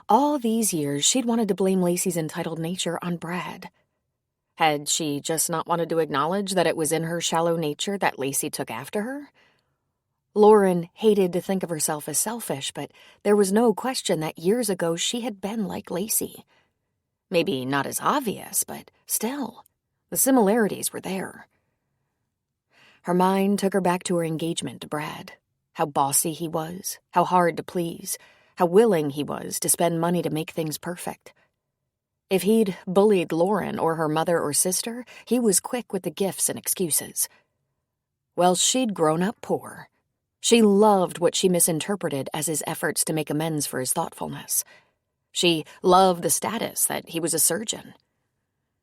All these years, she'd wanted to blame Lacey's entitled nature on Brad. Had she just not wanted to acknowledge that it was in her shallow nature that Lacey took after her? Lauren hated to think of herself as selfish, but there was no question that years ago she had been like Lacey. Maybe not as obvious, but still, the similarities were there. Her mind took her back to her engagement to Brad. How bossy he was, how hard to please, how willing he was to spend money to make things perfect. If he'd bullied Lauren or her mother or sister, he was quick with the gifts and excuses. Well, she'd grown up poor. She loved what she misinterpreted as his efforts to make amends for his thoughtfulness. She loved the status that he was a surgeon.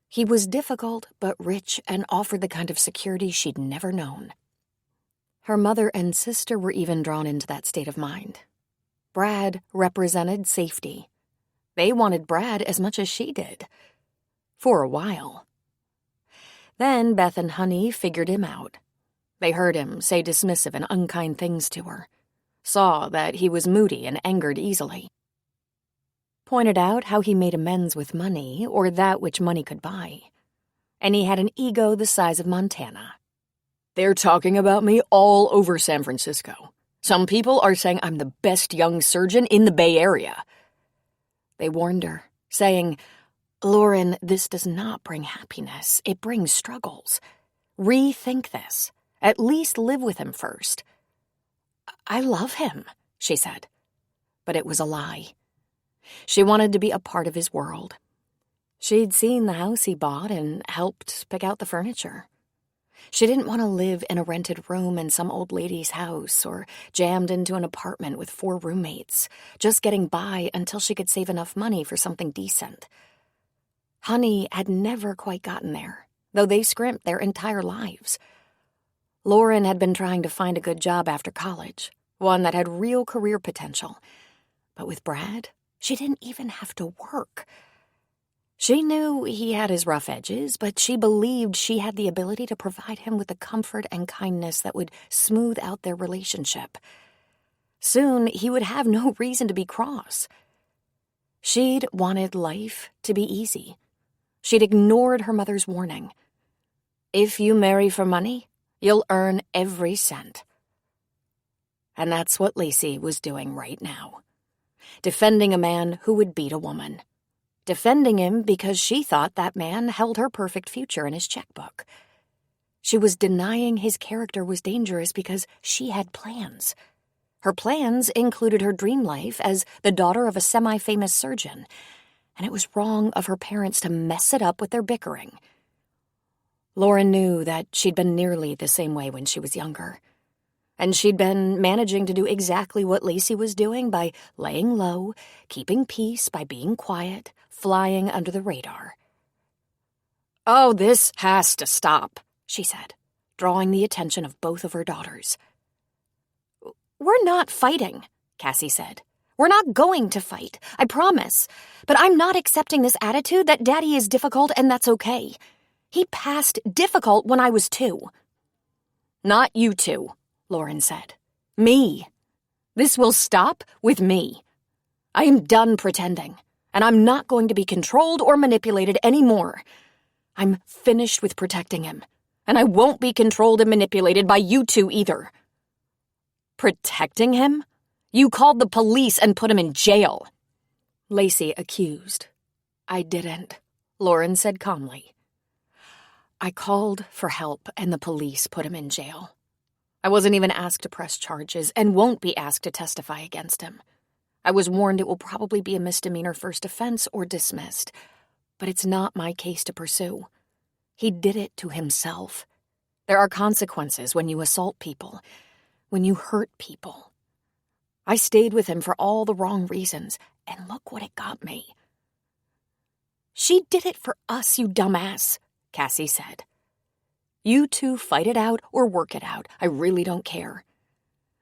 He was difficult but rich and offered the kind of security she'd never known. Her mother and sister were even drawn into that state of mind. Brad represented safety. They wanted Brad as much as she did. For a while. Then Beth and Honey figured him out. They heard him say dismissive and unkind things to her, saw that he was moody and angered easily, pointed out how he made amends with money, or that which money could buy, and he had an ego the size of Montana. They're talking about me all over San Francisco. Some people are saying I'm the best young surgeon in the Bay Area. They warned her, saying, "Lauren, this does not bring happiness. It brings struggles. Rethink this. At least live with him first." "I love him," she said. But it was a lie. She wanted to be a part of his world. She'd seen the house he bought and helped pick out the furniture. She didn't want to live in a rented room in some old lady's house or jammed into an apartment with 4 roommates, just getting by until she could save enough money for something decent. Honey had never quite gotten there, though they scrimped their entire lives. Lauren had been trying to find a good job after college, one that had real career potential. But with Brad, she didn't even have to work. She knew he had his rough edges, but she believed she had the ability to provide him with the comfort and kindness that would smooth out their relationship. Soon, he would have no reason to be cross. She'd wanted life to be easy. She'd ignored her mother's warning. If you marry for money, you'll earn every cent. And that's what Lacey was doing right now. Defending a man who would beat a woman. Defending him because she thought that man held her perfect future in his checkbook. She was denying his character was dangerous because she had plans. Her plans included her dream life as the daughter of a semi-famous surgeon, and it was wrong of her parents to mess it up with their bickering. Lauren knew that she'd been nearly the same way when she was younger, and she'd been managing to do exactly what Lacey was doing by laying low, keeping peace by being quiet, flying under the radar. "Oh, this has to stop," she said, drawing the attention of both of her daughters. "We're not fighting," Cassie said. "We're not going to fight, I promise. But I'm not accepting this attitude that Daddy is difficult and that's okay. He passed difficult when I was 2. "Not you 2, Lauren said. "Me. This will stop with me. I am done pretending, and I'm not going to be controlled or manipulated anymore. I'm finished with protecting him, and I won't be controlled and manipulated by you 2 either." "Protecting him? You called the police and put him in jail," Lacey accused. "I didn't," Lauren said calmly. "I called for help, and the police put him in jail. I wasn't even asked to press charges and won't be asked to testify against him. I was warned it will probably be a misdemeanor first offense or dismissed, but it's not my case to pursue. He did it to himself. There are consequences when you assault people, when you hurt people. I stayed with him for all the wrong reasons, and look what it got me." "She did it for us, you dumbass," Cassie said. "You 2 fight it out or work it out. I really don't care.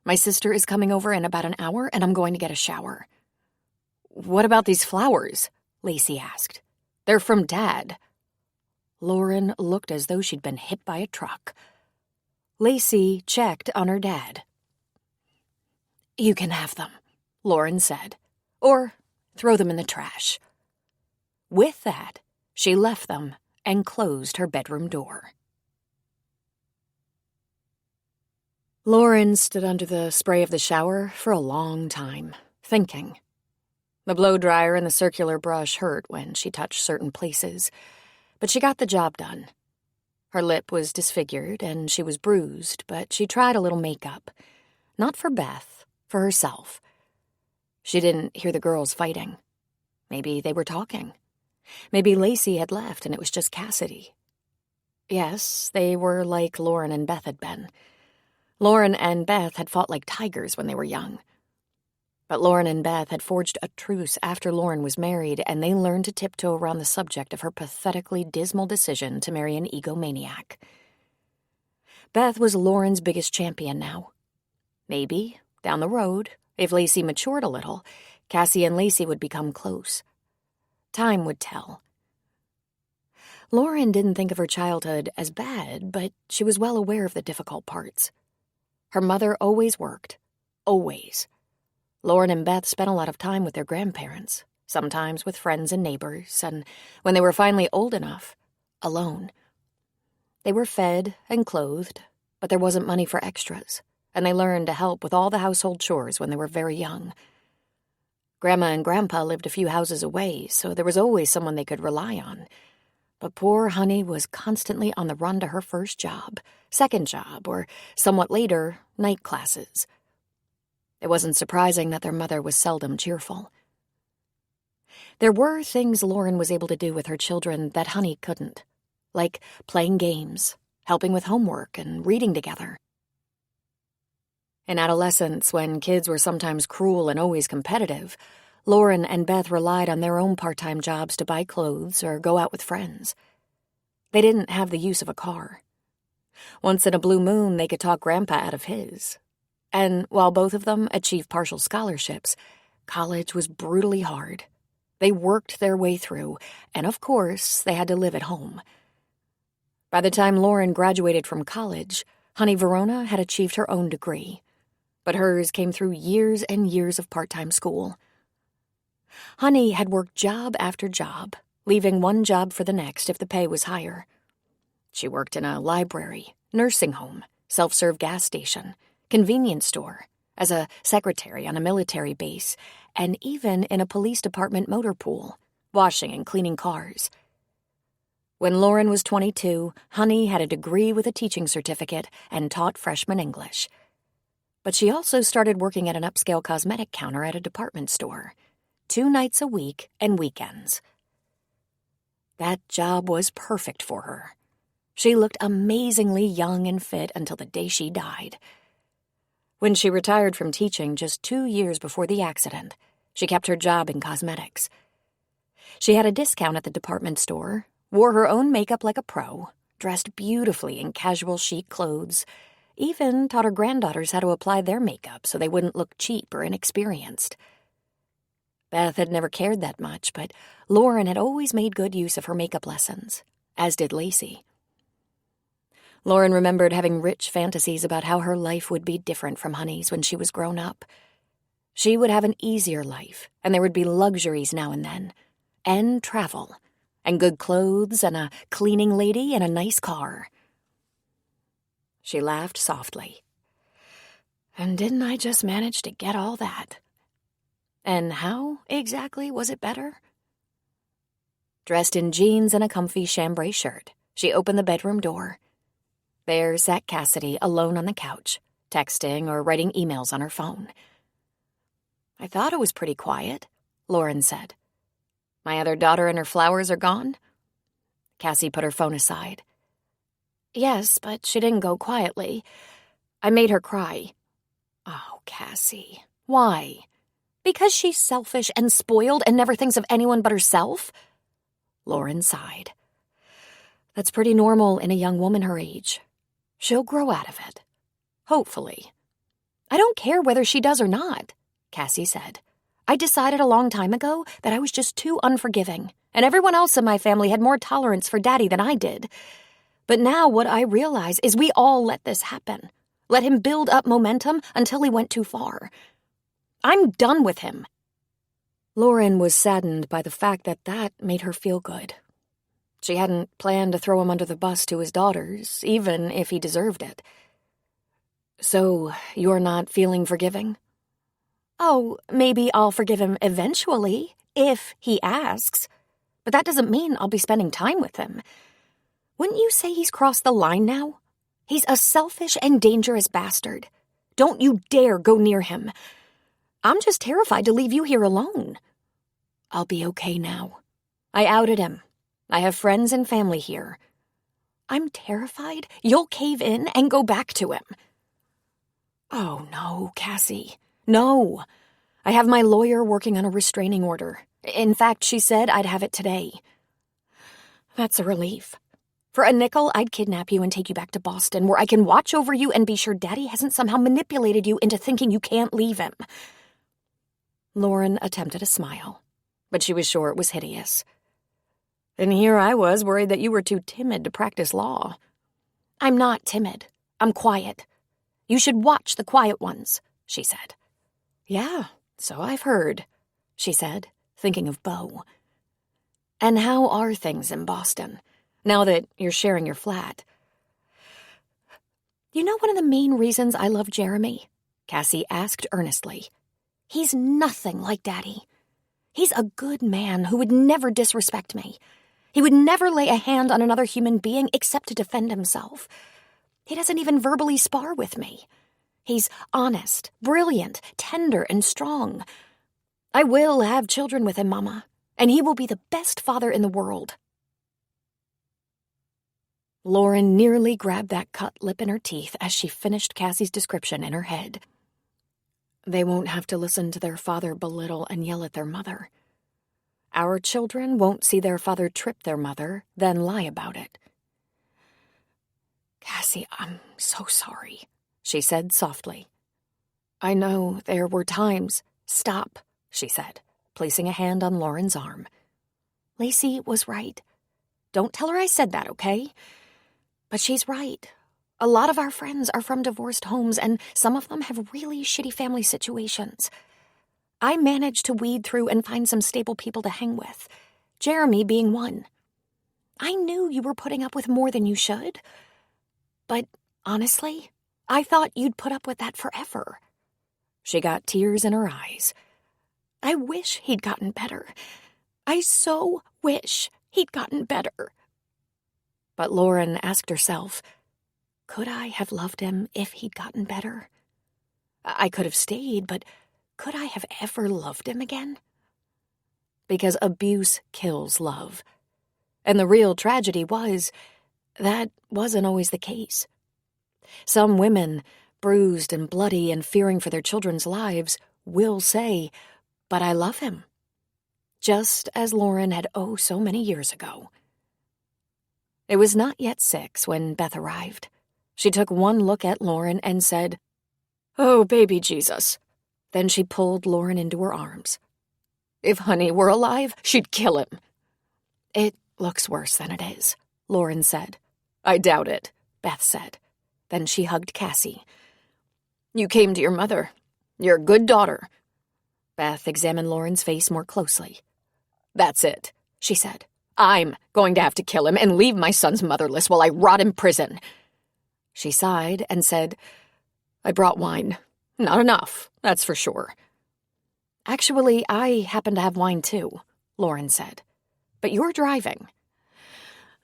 My sister is coming over in about an hour, and I'm going to get a shower." "What about these flowers?" Lacey asked. "They're from Dad." Lauren looked as though she'd been hit by a truck. Lacey checked on her dad. "You can have them," Lauren said, "or throw them in the trash." With that, she left them and closed her bedroom door. Lauren stood under the spray of the shower for a long time, thinking. The blow-dryer and the circular brush hurt when she touched certain places, but she got the job done. Her lip was disfigured and she was bruised, but she tried a little makeup. Not for Beth, for herself. She didn't hear the girls fighting. Maybe they were talking. Maybe Lacey had left and it was just Cassidy. Yes, they were like Lauren and Beth had been. Lauren and Beth had fought like tigers when they were young. But Lauren and Beth had forged a truce after Lauren was married, and they learned to tiptoe around the subject of her pathetically dismal decision to marry an egomaniac. Beth was Lauren's biggest champion now. Maybe, down the road, if Lacey matured a little, Cassie and Lacey would become close. Time would tell. Lauren didn't think of her childhood as bad, but she was well aware of the difficult parts. Her mother always worked. Always. Lauren and Beth spent a lot of time with their grandparents, sometimes with friends and neighbors, and when they were finally old enough, alone. They were fed and clothed, but there wasn't money for extras, and they learned to help with all the household chores when they were very young. Grandma and Grandpa lived a few houses away, so there was always someone they could rely on. But poor Honey was constantly on the run to her first job, second job, or somewhat later, night classes. It wasn't surprising that their mother was seldom cheerful. There were things Lauren was able to do with her children that Honey couldn't, like playing games, helping with homework, and reading together. In adolescence, when kids were sometimes cruel and always competitive, Lauren and Beth relied on their own part-time jobs to buy clothes or go out with friends. They didn't have the use of a car. Once in a blue moon, they could talk Grandpa out of his. And while both of them achieved partial scholarships, college was brutally hard. They worked their way through, and of course, they had to live at home. By the time Lauren graduated from college, Honey Verona had achieved her own degree, but hers came through years and years of part-time school. Honey had worked job after job, leaving one job for the next if the pay was higher. She worked in a library, nursing home, self-serve gas station, convenience store, as a secretary on a military base, and even in a police department motor pool, washing and cleaning cars. When Lauren was 22, Honey had a degree with a teaching certificate and taught freshman English. But she also started working at an upscale cosmetic counter at a department store, 2 nights a week and weekends. That job was perfect for her. She looked amazingly young and fit until the day she died. When she retired from teaching just 2 years before the accident, she kept her job in cosmetics. She had a discount at the department store, wore her own makeup like a pro, dressed beautifully in casual chic clothes, even taught her granddaughters how to apply their makeup so they wouldn't look cheap or inexperienced. Beth had never cared that much, but Lauren had always made good use of her makeup lessons, as did Lacey. Lauren remembered having rich fantasies about how her life would be different from Honey's when she was grown up. She would have an easier life, and there would be luxuries now and then, and travel, and good clothes, and a cleaning lady, and a nice car. She laughed softly. And didn't I just manage to get all that? And how exactly was it better? Dressed in jeans and a comfy chambray shirt, she opened the bedroom door. There sat Cassidy alone on the couch, texting or writing emails on her phone. I thought it was pretty quiet, Lauren said. My other daughter and her flowers are gone? Cassie put her phone aside. Yes, but she didn't go quietly. I made her cry. Oh, Cassie, why? Because she's selfish and spoiled and never thinks of anyone but herself? Lauren sighed. That's pretty normal in a young woman her age. She'll grow out of it. Hopefully. I don't care whether she does or not, Cassie said. I decided a long time ago that I was just too unforgiving, and everyone else in my family had more tolerance for Daddy than I did. But now what I realize is we all let this happen. Let him build up momentum until he went too far. I'm done with him. Lauren was saddened by the fact that that made her feel good. She hadn't planned to throw him under the bus to his daughters, even if he deserved it. So, you're not feeling forgiving? Oh, maybe I'll forgive him eventually, if he asks. But that doesn't mean I'll be spending time with him. Wouldn't you say he's crossed the line now? He's a selfish and dangerous bastard. Don't you dare go near him. I'm just terrified to leave you here alone. I'll be okay now. I outed him. I have friends and family here. I'm terrified you'll cave in and go back to him. Oh, no, Cassie. No. I have my lawyer working on a restraining order. In fact, she said I'd have it today. That's a relief. For a nickel, I'd kidnap you and take you back to Boston, where I can watch over you and be sure Daddy hasn't somehow manipulated you into thinking you can't leave him. Lauren attempted a smile, but she was sure it was hideous. And here I was worried that you were too timid to practice law. I'm not timid. I'm quiet. You should watch the quiet ones, she said. Yeah, so I've heard, she said, thinking of Beau. And how are things in Boston, now that you're sharing your flat? You know one of the main reasons I love Jeremy? Cassie asked earnestly. He's nothing like Daddy. He's a good man who would never disrespect me. He would never lay a hand on another human being except to defend himself. He doesn't even verbally spar with me. He's honest, brilliant, tender, and strong. I will have children with him, Mama, and he will be the best father in the world. Lauren nearly grabbed that cut lip in her teeth as she finished Cassie's description in her head. They won't have to listen to their father belittle and yell at their mother. Our children won't see their father trip their mother, then lie about it. Cassie, I'm so sorry, she said softly. I know there were times. Stop, she said, placing a hand on Lauren's arm. Lacey was right. Don't tell her I said that, okay? But she's right. A lot of our friends are from divorced homes, and some of them have really shitty family situations. I managed to weed through and find some stable people to hang with, Jeremy being one. I knew you were putting up with more than you should. But honestly, I thought you'd put up with that forever. She got tears in her eyes. I wish he'd gotten better. I so wish he'd gotten better. But Lauren asked herself, could I have loved him if he'd gotten better? I could have stayed, but could I have ever loved him again? Because abuse kills love. And the real tragedy was, that wasn't always the case. Some women, bruised and bloody and fearing for their children's lives, will say, but I love him. Just as Lauren had so many years ago. It was not yet 6 when Beth arrived. She took one look at Lauren and said, "Oh, baby Jesus." Then she pulled Lauren into her arms. If Honey were alive, she'd kill him. It looks worse than it is, Lauren said. I doubt it, Beth said. Then she hugged Cassie. You came to your mother. You're a good daughter. Beth examined Lauren's face more closely. That's it, she said. I'm going to have to kill him and leave my sons motherless while I rot in prison. She sighed and said, I brought wine. Not enough, that's for sure. Actually, I happen to have wine too, Lauren said. But you're driving.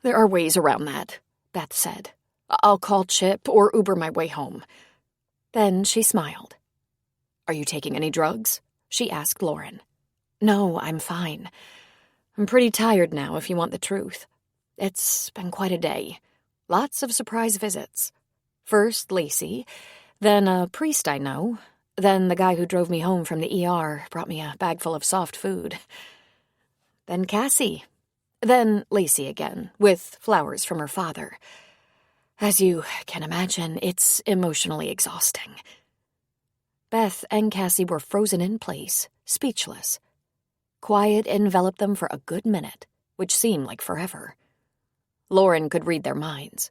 There are ways around that, Beth said. I'll call Chip or Uber my way home. Then she smiled. Are you taking any drugs? She asked Lauren. No, I'm fine. I'm pretty tired now, if you want the truth. It's been quite a day. Lots of surprise visits. First Lacey, then a priest I know, then the guy who drove me home from the ER brought me a bag full of soft food. Then Cassie. Then Lacey again, with flowers from her father. As you can imagine, it's emotionally exhausting. Beth and Cassie were frozen in place, speechless. Quiet enveloped them for a good minute, which seemed like forever. Lauren could read their minds.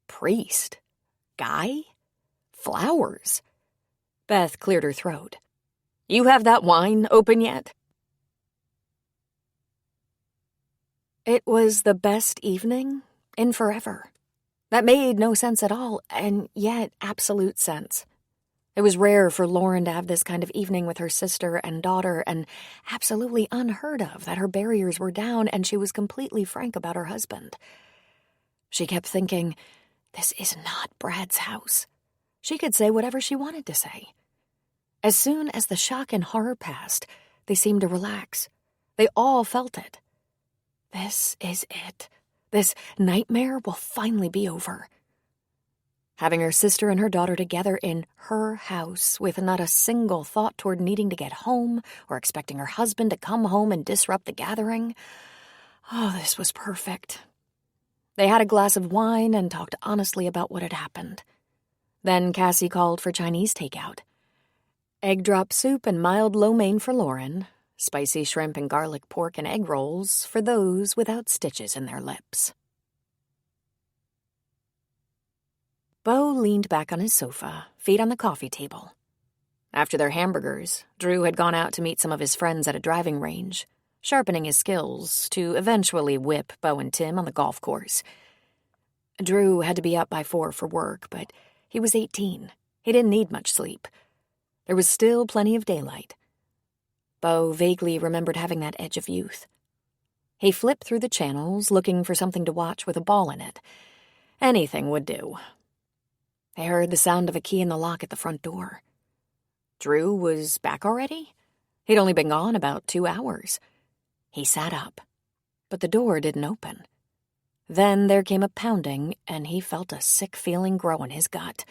Priest? Guy? Flowers? Beth cleared her throat. You have that wine open yet? It was the best evening in forever. That made no sense at all, and yet absolute sense. It was rare for Lauren to have this kind of evening with her sister and daughter, and absolutely unheard of that her barriers were down and she was completely frank about her husband. She kept thinking, this is not Brad's house. She could say whatever she wanted to say. As soon as the shock and horror passed, they seemed to relax. They all felt it. This is it. This nightmare will finally be over. Having her sister and her daughter together in her house with not a single thought toward needing to get home or expecting her husband to come home and disrupt the gathering. Oh, this was perfect. They had a glass of wine and talked honestly about what had happened. Then Cassie called for Chinese takeout. Egg drop soup and mild lo mein for Lauren, spicy shrimp and garlic pork and egg rolls for those without stitches in their lips. Bo leaned back on his sofa, feet on the coffee table. After their hamburgers, Drew had gone out to meet some of his friends at a driving range, sharpening his skills to eventually whip Bo and Tim on the golf course. Drew had to be up by 4 for work, but he was 18. He didn't need much sleep. There was still plenty of daylight. Bo vaguely remembered having that edge of youth. He flipped through the channels, looking for something to watch with a ball in it. Anything would do. They heard the sound of a key in the lock at the front door. Drew was back already? He'd only been gone about 2 hours. He sat up, but the door didn't open. Then there came a pounding, and he felt a sick feeling grow in his gut.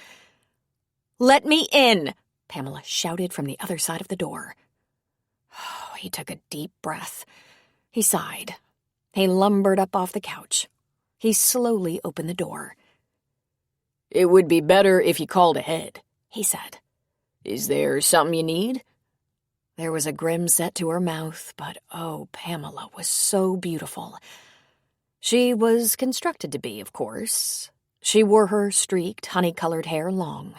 "Let me in!" Pamela shouted from the other side of the door. He took a deep breath. He sighed. He lumbered up off the couch. He slowly opened the door. "It would be better if you called ahead," he said. "Is there something you need?" There was a grim set to her mouth, but oh, Pamela was so beautiful. She was constructed to be, of course. She wore her streaked, honey-colored hair long.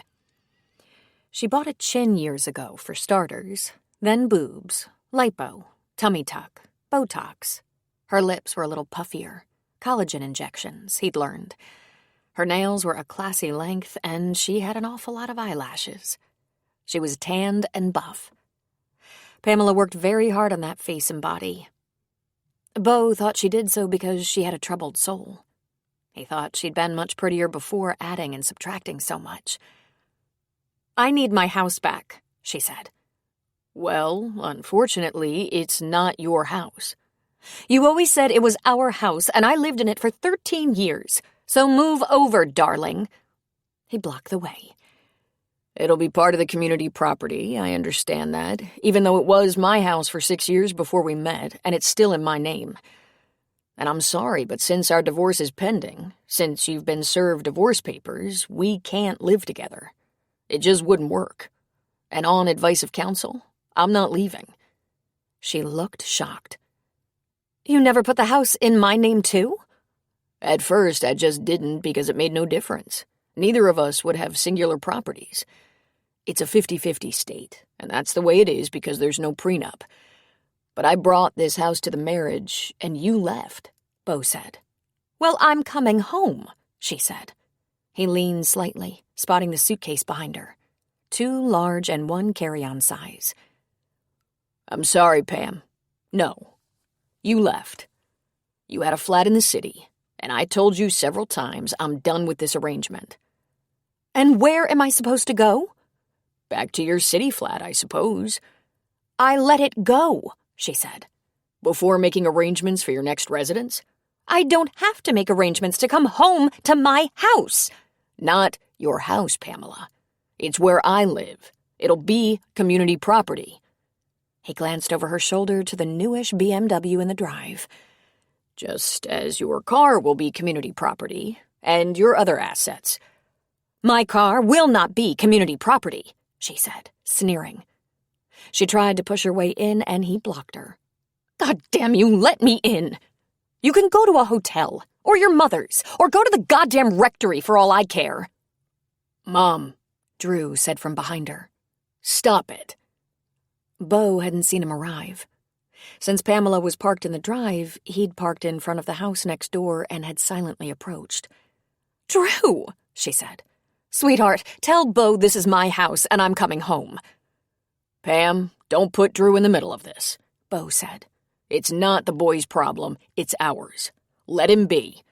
She bought a chin years ago, for starters, then boobs, lipo, tummy tuck, Botox. Her lips were a little puffier, collagen injections, he'd learned. Her nails were a classy length, and she had an awful lot of eyelashes. She was tanned and buff. Pamela worked very hard on that face and body. Bo thought she did so because she had a troubled soul. He thought she'd been much prettier before adding and subtracting so much. "I need my house back," she said. "Well, unfortunately, it's not your house." "You always said it was our house, and I lived in it for 13 years. So move over, darling." He blocked the way. "It'll be part of the community property, I understand that, even though it was my house for 6 years before we met, and it's still in my name. And I'm sorry, but since our divorce is pending, since you've been served divorce papers, we can't live together. It just wouldn't work. And on advice of counsel, I'm not leaving." She looked shocked. "You never put the house in my name, too?" "At first, I just didn't because it made no difference. Neither of us would have singular properties. It's a 50-50 state, and that's the way it is because there's no prenup. But I brought this house to the marriage, and you left," Bo said. "Well, I'm coming home," she said. He leaned slightly, spotting the suitcase behind her. 2 large and 1 carry-on size. "I'm sorry, Pam. No. You left. You had a flat in the city, and I told you several times I'm done with this arrangement." "And where am I supposed to go?" "Back to your city flat, I suppose." "I let it go," she said. "Before making arrangements for your next residence?" "I don't have to make arrangements to come home to my house." "Not your house, Pamela. It's where I live. It'll be community property." He glanced over her shoulder to the newish BMW in the drive. "Just as your car will be community property, and your other assets." "My car will not be community property," she said, sneering. She tried to push her way in, and he blocked her. "God damn you, let me in! You can go to a hotel, or your mother's, or go to the goddamn rectory for all I care." "Mom," Drew said from behind her. "Stop it." Bo hadn't seen him arrive. Since Pamela was parked in the drive, he'd parked in front of the house next door and had silently approached. "Drew," she said. "Sweetheart, tell Bo this is my house and I'm coming home." "Pam, don't put Drew in the middle of this," Bo said. "It's not the boy's problem, it's ours. Let him be."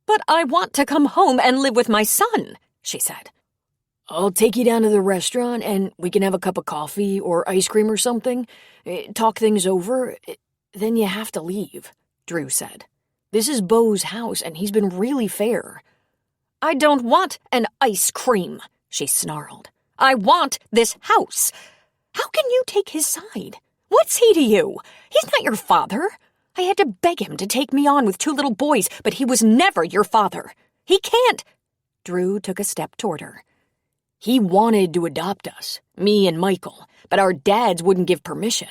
"But I want to come home and live with my son," she said. "I'll take you down to the restaurant and we can have a cup of coffee or ice cream or something. Talk things over. Then you have to leave," Drew said. "This is Bo's house and he's been really fair." "I don't want an ice cream," she snarled. "I want this house. How can you take his side? What's he to you? He's not your father. I had to beg him to take me on with 2 little boys, but he was never your father. He can't." Drew took a step toward her. "He wanted to adopt us, me and Michael, but our dads wouldn't give permission.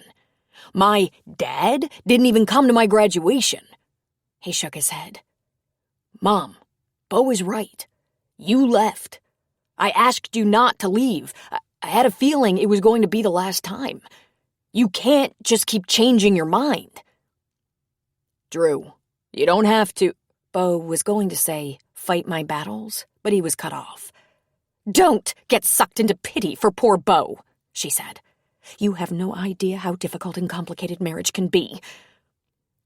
My dad didn't even come to my graduation. He shook his head. Mom, Bo is right. You left. I asked you not to leave. I had a feeling it was going to be the last time. You can't just keep changing your mind. Drew, you don't have to. Bo was going to say, fight my battles, but he was cut off. Don't get sucked into pity for poor Bo, she said. You have no idea how difficult and complicated marriage can be.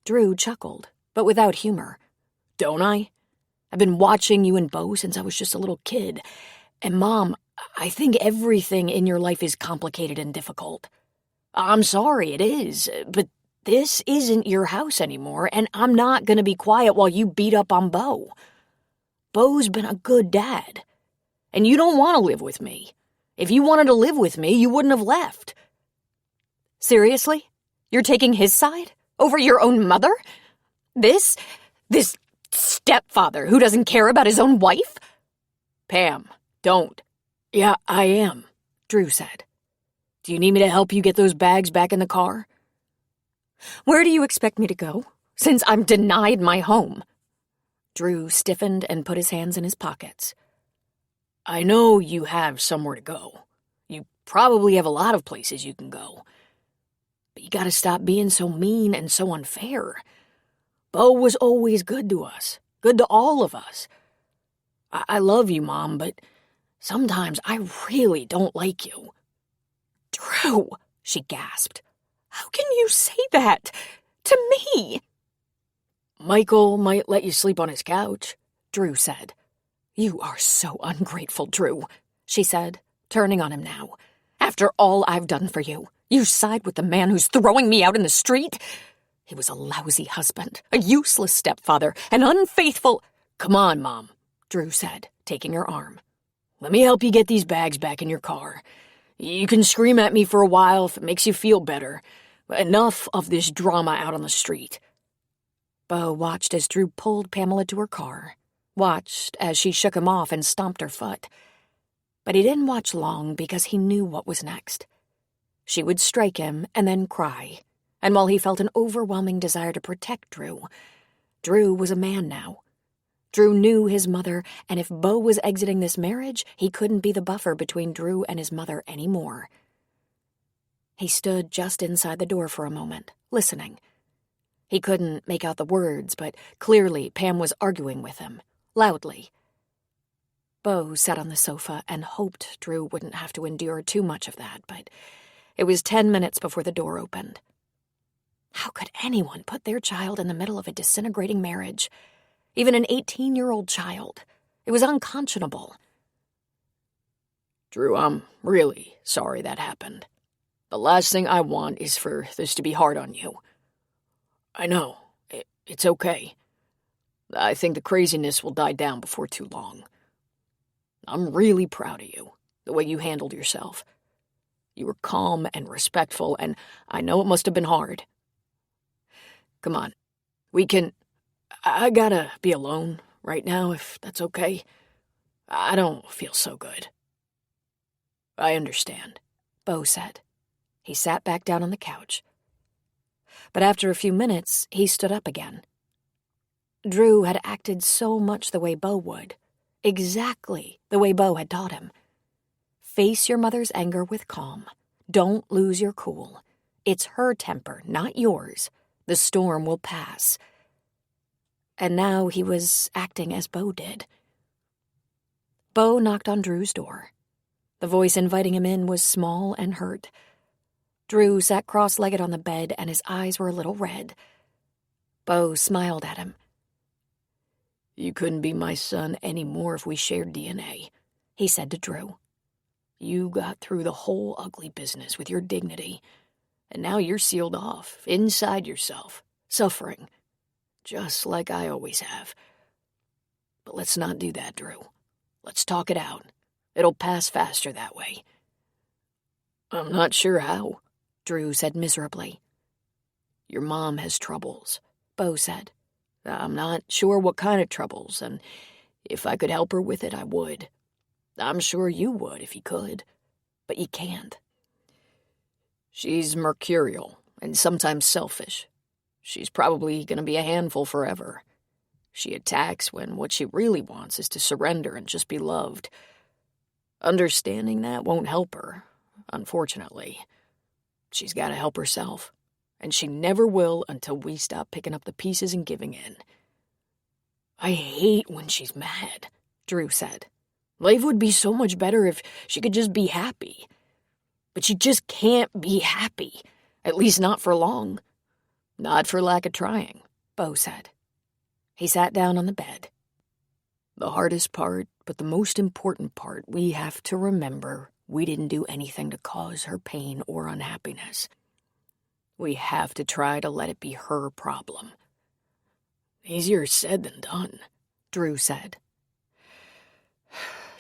Drew chuckled, but without humor. Don't I? I've been watching you and Bo since I was just a little kid. And Mom, I think everything in your life is complicated and difficult. I'm sorry, it is, but this isn't your house anymore, and I'm not going to be quiet while you beat up on Bo. Bo's been a good dad. And you don't want to live with me. If you wanted to live with me, you wouldn't have left. Seriously? You're taking his side? Over your own mother? This stepfather who doesn't care about his own wife? Pam, don't. Yeah, I am, Drew said. Do you need me to help you get those bags back in the car? Where do you expect me to go, since I'm denied my home? Drew stiffened and put his hands in his pockets. I know you have somewhere to go. You probably have a lot of places you can go. But you gotta stop being so mean and so unfair. Bo was always good to us, good to all of us. I love you, Mom, but sometimes I really don't like you. Drew, she gasped. How can you say that to me? Michael might let you sleep on his couch, Drew said. You are so ungrateful, Drew, she said, turning on him now. After all I've done for you, you side with the man who's throwing me out in the street? He was a lousy husband, a useless stepfather, an unfaithful— Come on, Mom, Drew said, taking her arm. Let me help you get these bags back in your car. You can scream at me for a while if it makes you feel better. Enough of this drama out on the street. Bo watched as Drew pulled Pamela to her car, watched as she shook him off and stomped her foot. But he didn't watch long because he knew what was next. She would strike him and then cry, and while he felt an overwhelming desire to protect Drew, Drew was a man now. Drew knew his mother, and if Bo was exiting this marriage, he couldn't be the buffer between Drew and his mother anymore. He stood just inside the door for a moment, listening. He couldn't make out the words, but clearly Pam was arguing with him, loudly. Bo sat on the sofa and hoped Drew wouldn't have to endure too much of that, but it was 10 minutes before the door opened. How could anyone put their child in the middle of a disintegrating marriage? Even an 18-year-old child. It was unconscionable. Drew, I'm really sorry that happened. The last thing I want is for this to be hard on you. I know. It's okay. I think the craziness will die down before too long. I'm really proud of you, the way you handled yourself. You were calm and respectful, and I know it must have been hard. Come on. I gotta be alone right now, if that's okay. I don't feel so good. I understand, Bo said. He sat back down on the couch. But after a few minutes, he stood up again. Drew had acted so much the way Bo would, exactly the way Bo had taught him. Face your mother's anger with calm. Don't lose your cool. It's her temper, not yours. The storm will pass. And now he was acting as Bo did. Bo knocked on Drew's door. The voice inviting him in was small and hurt. Drew sat cross-legged on the bed, and his eyes were a little red. Bo smiled at him. You couldn't be my son anymore if we shared DNA, he said to Drew. You got through the whole ugly business with your dignity, and now you're sealed off, inside yourself, suffering, just like I always have. But let's not do that, Drew. Let's talk it out. It'll pass faster that way. I'm not sure how, Drew said miserably. Your mom has troubles, Bo said. I'm not sure what kind of troubles, and if I could help her with it, I would. I'm sure you would if you could, but you can't. She's mercurial, and sometimes selfish. She's probably going to be a handful forever. She attacks when what she really wants is to surrender and just be loved. Understanding that won't help her, unfortunately. She's got to help herself, and she never will until we stop picking up the pieces and giving in. I hate when she's mad, Drew said. Life would be so much better if she could just be happy. But she just can't be happy, at least not for long. Not for lack of trying, Bo said. He sat down on the bed. The hardest part, but the most important part, we have to remember we didn't do anything to cause her pain or unhappiness. We have to try to let it be her problem. Easier said than done, Drew said.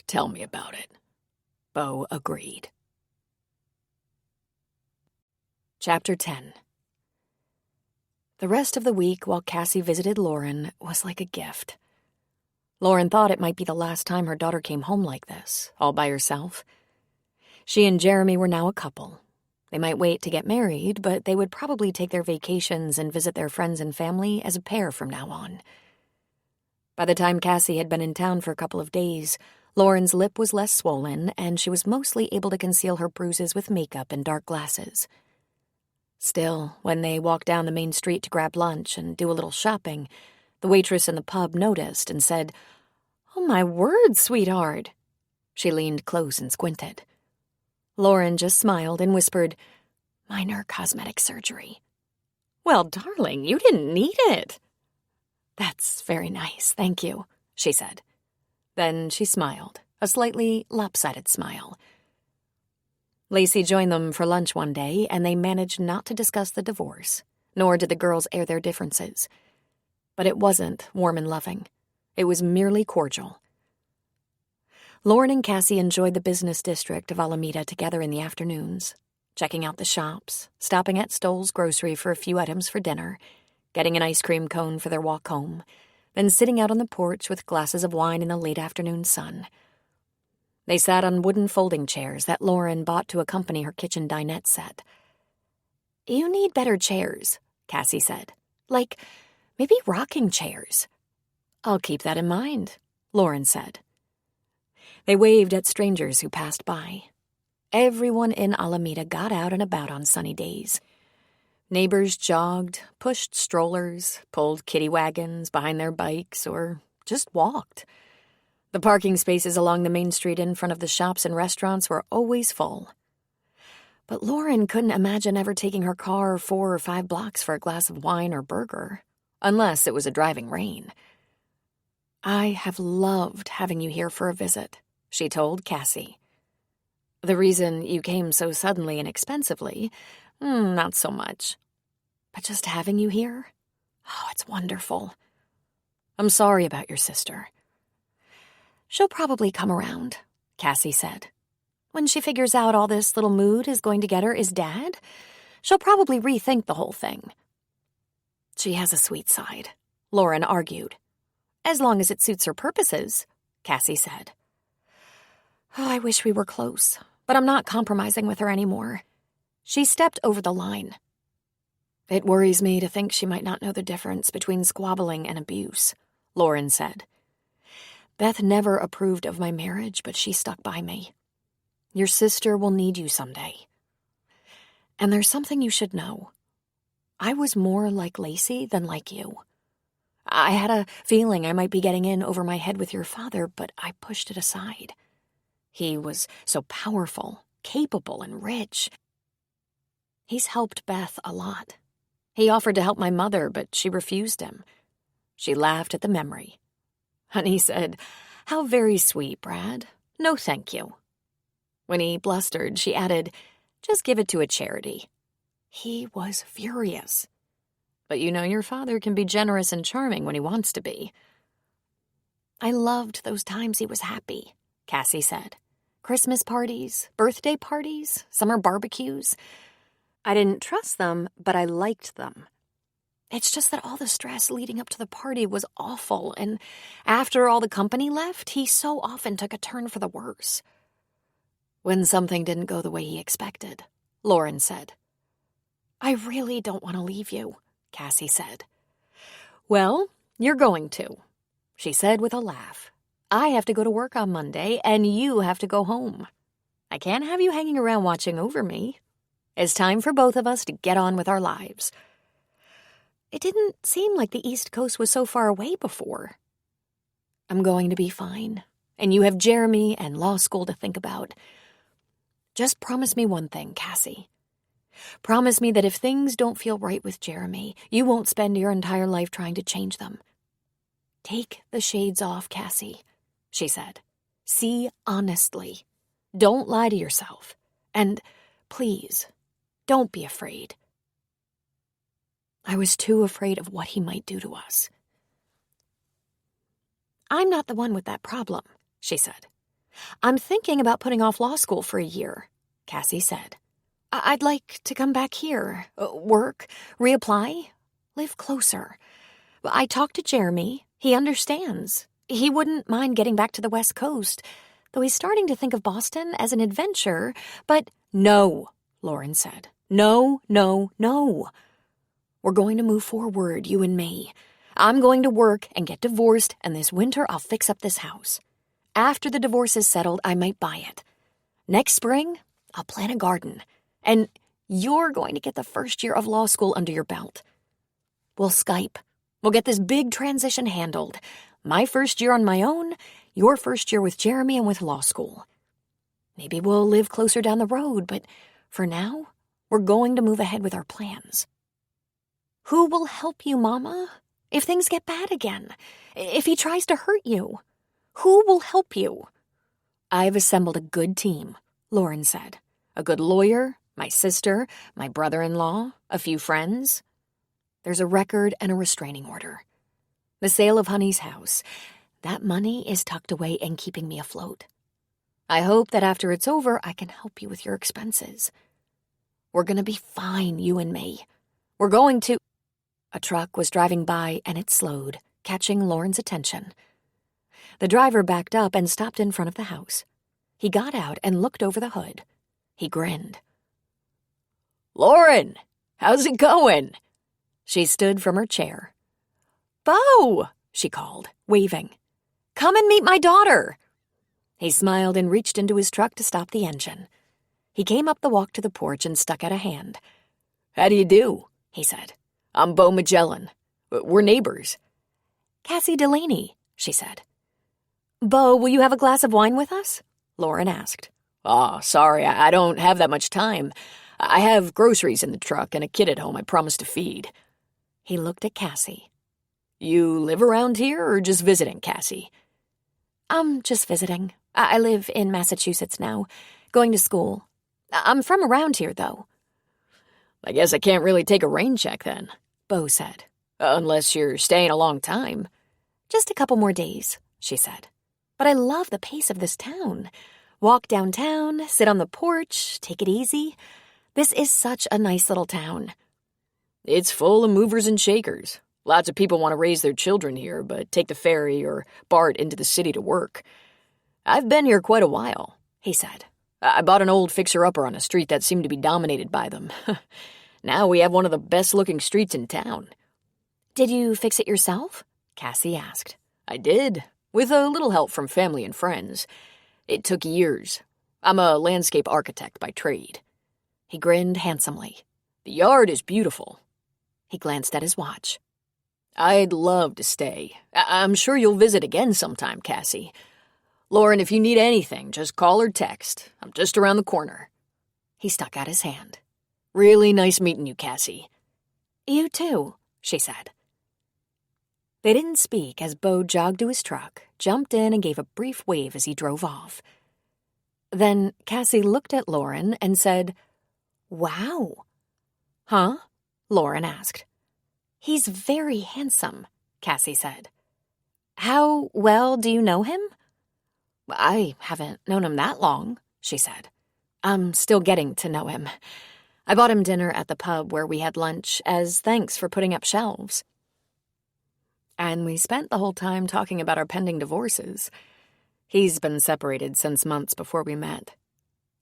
Tell me about it, Bo agreed. Chapter 10. The rest of the week while Cassie visited Lauren was like a gift. Lauren thought it might be the last time her daughter came home like this, all by herself. She and Jeremy were now a couple. They might wait to get married, but they would probably take their vacations and visit their friends and family as a pair from now on. By the time Cassie had been in town for a couple of days, Lauren's lip was less swollen, and she was mostly able to conceal her bruises with makeup and dark glasses. Still, when they walked down the main street to grab lunch and do a little shopping, the waitress in the pub noticed and said, "Oh, my word, sweetheart." She leaned close and squinted. Lauren just smiled and whispered, "Minor cosmetic surgery." "Well, darling, you didn't need it." "That's very nice, thank you," she said. Then she smiled, a slightly lopsided smile. Lacey joined them for lunch one day, and they managed not to discuss the divorce, nor did the girls air their differences. But it wasn't warm and loving. It was merely cordial. Lauren and Cassie enjoyed the business district of Alameda together in the afternoons, checking out the shops, stopping at Stoll's Grocery for a few items for dinner, getting an ice cream cone for their walk home, then sitting out on the porch with glasses of wine in the late afternoon sun. They sat on wooden folding chairs that Lauren bought to accompany her kitchen dinette set. "You need better chairs," Cassie said. "Like, maybe rocking chairs." "I'll keep that in mind," Lauren said. They waved at strangers who passed by. Everyone in Alameda got out and about on sunny days. Neighbors jogged, pushed strollers, pulled kiddie wagons behind their bikes, or just walked. The parking spaces along the main street in front of the shops and restaurants were always full. But Lauren couldn't imagine ever taking her car 4 or 5 blocks for a glass of wine or burger, unless it was a driving rain. "I have loved having you here for a visit," she told Cassie. "The reason you came so suddenly and expensively, not so much. But just having you here, it's wonderful. I'm sorry about your sister." "She'll probably come around," Cassie said. "When she figures out all this little mood is going to get her is Dad, she'll probably rethink the whole thing." "She has a sweet side," Lauren argued. "As long as it suits her purposes," Cassie said. "I wish we were close, but I'm not compromising with her anymore." She stepped over the line. "It worries me to think she might not know the difference between squabbling and abuse," Lauren said. "Beth never approved of my marriage, but she stuck by me. Your sister will need you someday. And there's something you should know. I was more like Lacey than like you. I had a feeling I might be getting in over my head with your father, but I pushed it aside. He was so powerful, capable, and rich. He's helped Beth a lot. He offered to help my mother, but she refused him." She laughed at the memory. Honey said, "How very sweet, Brad. No, thank you." When he blustered, she added, "Just give it to a charity." He was furious. "But you know your father can be generous and charming when he wants to be." "I loved those times he was happy," Cassie said. "Christmas parties, birthday parties, summer barbecues. I didn't trust them, but I liked them. It's just that all the stress leading up to the party was awful, and after all the company left, he so often took a turn for the worse." "When something didn't go the way he expected," Lauren said. I really don't want to leave you, Cassie said. Well, you're going to, she said with a laugh. I have to go to work on Monday, and you have to go home. I can't have you hanging around watching over me. It's time for both of us to get on with our lives. It didn't seem like the East Coast was so far away before. I'm going to be fine, and you have Jeremy and law school to think about. Just promise me one thing, Cassie. Promise me that if things don't feel right with Jeremy, you won't spend your entire life trying to change them. Take the shades off, Cassie, she said. See honestly. Don't lie to yourself. And please, don't be afraid. I was too afraid of what he might do to us. I'm not the one with that problem, she said. I'm thinking about putting off law school for a year, Cassie said. I'd like to come back here, work, reapply, live closer. I talked to Jeremy. He understands. He wouldn't mind getting back to the West Coast, though he's starting to think of Boston as an adventure. But no, Lauren said. No, no, no. We're going to move forward, you and me. I'm going to work and get divorced, and this winter I'll fix up this house. After the divorce is settled, I might buy it. Next spring, I'll plant a garden. And you're going to get the first year of law school under your belt. We'll Skype. We'll get this big transition handled. My first year on my own, your first year with Jeremy and with law school. Maybe we'll live closer down the road, but for now, we're going to move ahead with our plans. Who will help you, Mama, if things get bad again? If he tries to hurt you? Who will help you? I've assembled a good team, Lauren said. A good lawyer, my sister, my brother-in-law, a few friends. There's a record and a restraining order. The sale of Honey's house. That money is tucked away and keeping me afloat. I hope that after it's over, I can help you with your expenses. We're going to be fine, you and me. We're going to... A truck was driving by and it slowed, catching Lauren's attention. The driver backed up and stopped in front of the house. He got out and looked over the hood. He grinned. Lauren, how's it going? She stood from her chair. Bo, she called, waving. Come and meet my daughter. He smiled and reached into his truck to stop the engine. He came up the walk to the porch and stuck out a hand. How do you do? He said. I'm Bo Magellan. We're neighbors. Cassie Delaney, she said. Bo, will you have a glass of wine with us? Lauren asked. Oh, sorry, I don't have that much time. I have groceries in the truck and a kid at home I promised to feed. He looked at Cassie. You live around here or just visiting, Cassie? I'm just visiting. I live in Massachusetts now, going to school. I'm from around here, though. I guess I can't really take a rain check then, Bo said. Unless you're staying a long time. Just a couple more days, she said. But I love the pace of this town. Walk downtown, sit on the porch, take it easy. This is such a nice little town. It's full of movers and shakers. Lots of people want to raise their children here, but take the ferry or BART into the city to work. I've been here quite a while, he said. I bought an old fixer-upper on a street that seemed to be dominated by them. Now we have one of the best-looking streets in town. Did you fix it yourself? Cassie asked. I did, with a little help from family and friends. It took years. I'm a landscape architect by trade. He grinned handsomely. The yard is beautiful. He glanced at his watch. I'd love to stay. I'm sure you'll visit again sometime, Cassie. Lauren, if you need anything, just call or text. I'm just around the corner. He stuck out his hand. Really nice meeting you, Cassie. You too, she said. They didn't speak as Bo jogged to his truck, jumped in and gave a brief wave as he drove off. Then Cassie looked at Lauren and said, Wow. Huh? Lauren asked. He's very handsome, Cassie said. How well do you know him? I haven't known him that long, she said. I'm still getting to know him. I bought him dinner at the pub where we had lunch as thanks for putting up shelves. And we spent the whole time talking about our pending divorces. He's been separated since months before we met.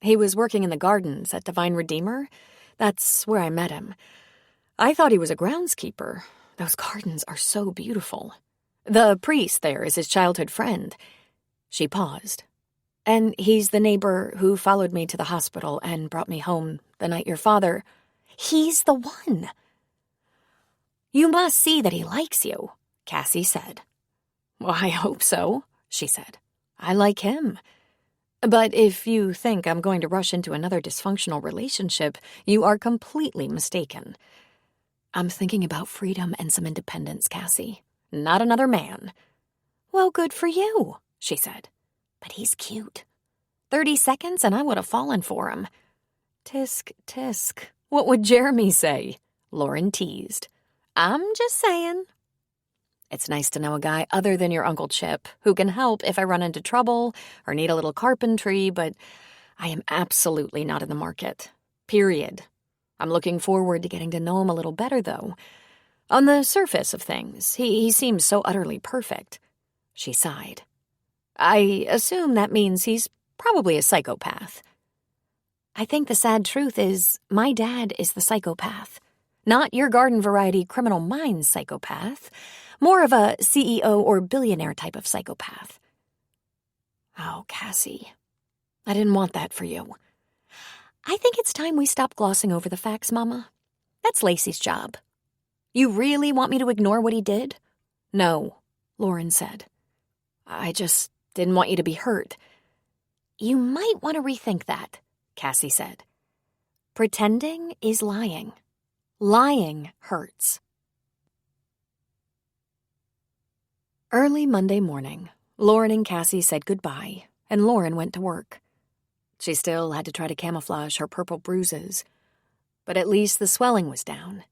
He was working in the gardens at Divine Redeemer, That's where I met him. I thought he was a groundskeeper. Those gardens are so beautiful. The priest there is his childhood friend." She paused. "And he's the neighbor who followed me to the hospital and brought me home the night your father—" "He's the one!" "You must see that he likes you," Cassie said. "Well, I hope so," she said. "I like him. But if you think I'm going to rush into another dysfunctional relationship, you are completely mistaken. I'm thinking about freedom and some independence, Cassie. Not another man." "Well, good for you," she said. "But he's cute. 30 seconds and I would have fallen for him." "Tisk, tisk. What would Jeremy say?" Lauren teased. "I'm just saying." "It's nice to know a guy other than your Uncle Chip who can help if I run into trouble or need a little carpentry, but I am absolutely not in the market. Period. I'm looking forward to getting to know him a little better, though. On the surface of things, he seems so utterly perfect." She sighed. "I assume that means he's probably a psychopath." "I think the sad truth is my dad is the psychopath. Not your garden variety criminal minds psychopath. More of a CEO or billionaire type of psychopath." "Oh, Cassie, I didn't want that for you." "I think it's time we stop glossing over the facts, Mama. That's Lacey's job." "You really want me to ignore what he did?" "No," Lauren said. "I just didn't want you to be hurt." "You might want to rethink that," Cassie said. "Pretending is lying. Lying hurts." Early Monday morning, Lauren and Cassie said goodbye, and Lauren went to work. She still had to try to camouflage her purple bruises, but at least the swelling was down.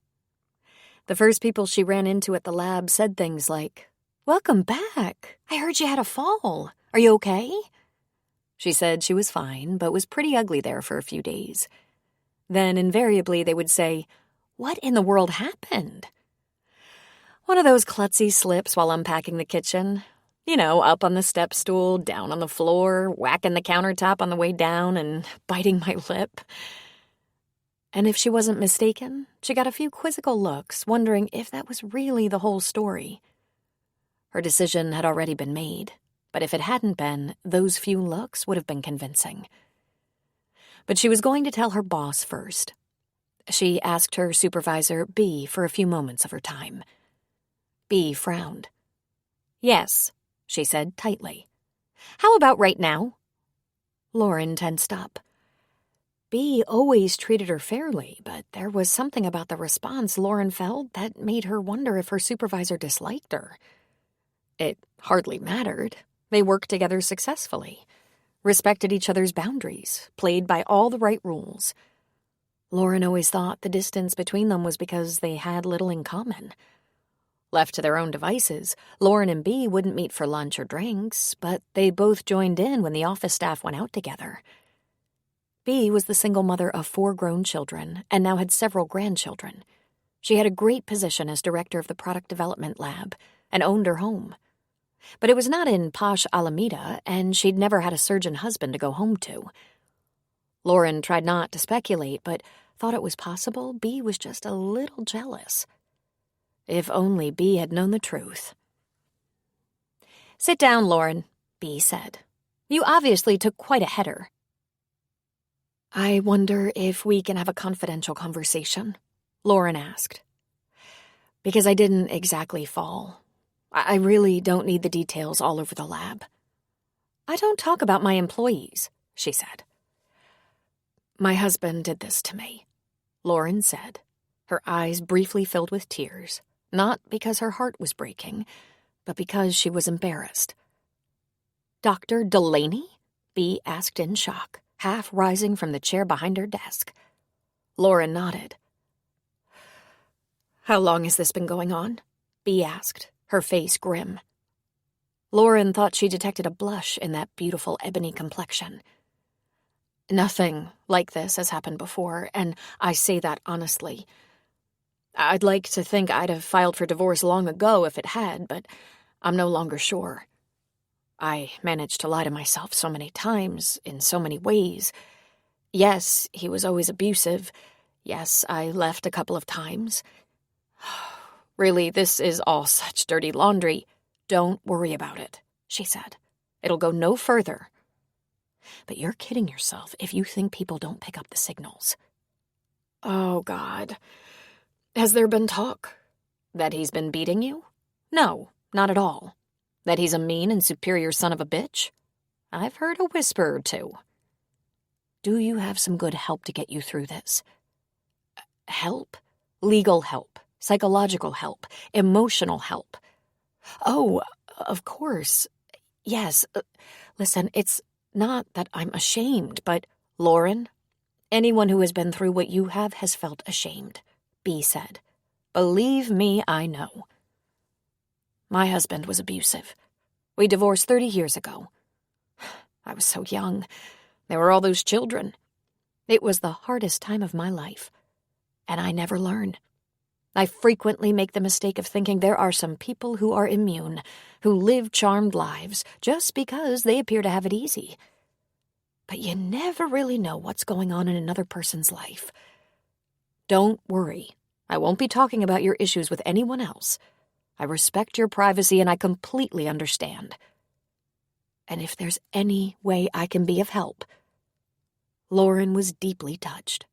The first people she ran into at the lab said things like, "Welcome back. I heard you had a fall. Are you okay?" She said she was fine, but was pretty ugly there for a few days. Then invariably they would say, "What in the world happened?" One of those klutzy slips while unpacking the kitchen. You know, up on the step stool, down on the floor, whacking the countertop on the way down, and biting my lip. And if she wasn't mistaken, she got a few quizzical looks, wondering if that was really the whole story. Her decision had already been made, but if it hadn't been, those few looks would have been convincing. But she was going to tell her boss first. She asked her supervisor, B, for a few moments of her time. B frowned. "Yes," she said tightly. "How about right now?" Lauren tensed up. B always treated her fairly, but there was something about the response Lauren felt that made her wonder if her supervisor disliked her. It hardly mattered. They worked together successfully, respected each other's boundaries, played by all the right rules. Lauren always thought the distance between them was because they had little in common. Left to their own devices, Lauren and B wouldn't meet for lunch or drinks, but they both joined in when the office staff went out together. B was the single mother of 4 grown children and now had several grandchildren. She had a great position as director of the product development lab and owned her home. But it was not in posh Alameda, and she'd never had a surgeon husband to go home to. Lauren tried not to speculate, but thought it was possible B was just a little jealous. If only B had known the truth. "Sit down, Lauren," B said. "You obviously took quite a header." "I wonder if we can have a confidential conversation?" Lauren asked. "Because I didn't exactly fall. I really don't need the details all over the lab." "I don't talk about my employees," she said. "My husband did this to me," Lauren said, her eyes briefly filled with tears, not because her heart was breaking, but because she was embarrassed. "Dr. Delaney?" B asked in shock, half rising from the chair behind her desk. Lauren nodded. "How long has this been going on?" B asked, her face grim. Lauren thought she detected a blush in that beautiful ebony complexion. "Nothing like this has happened before, and I say that honestly. I'd like to think I'd have filed for divorce long ago if it had, but I'm no longer sure. I managed to lie to myself so many times, in so many ways. Yes, he was always abusive. Yes, I left a couple of times. Really, this is all such dirty laundry. Don't worry about it, she said. It'll go no further. But you're kidding yourself if you think people don't pick up the signals. Oh, God. Has there been talk? That he's been beating you? No, not at all. That he's a mean and superior son of a bitch? I've heard a whisper or two. Do you have some good help to get you through this? Help? Legal help, psychological help, emotional help. Oh, of course. Yes. Listen, it's not that I'm ashamed, but, Lauren, anyone who has been through what you have has felt ashamed, Bea said. Believe me, I know. My husband was abusive. We divorced 30 years ago. I was so young. There were all those children. It was the hardest time of my life. And I never learn. I frequently make the mistake of thinking there are some people who are immune, who live charmed lives just because they appear to have it easy. But you never really know what's going on in another person's life. Don't worry. I won't be talking about your issues with anyone else. I respect your privacy and I completely understand. And if there's any way I can be of help. Lauren was deeply touched.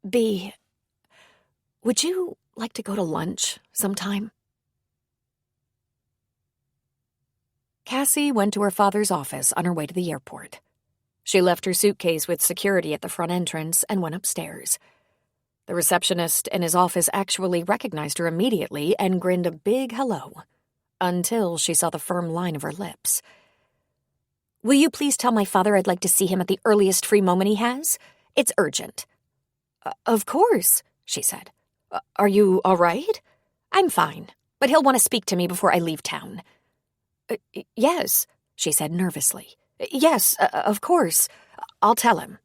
Bea, would you like to go to lunch sometime? Cassie went to her father's office on her way to the airport. She left her suitcase with security at the front entrance and went upstairs. The receptionist in his office actually recognized her immediately and grinned a big hello, until she saw the firm line of her lips. Will you please tell my father I'd like to see him at the earliest free moment he has? It's urgent. Of course, she said. Are you all right? I'm fine, but he'll want to speak to me before I leave town. Yes, she said nervously. Yes, of course. I'll tell him.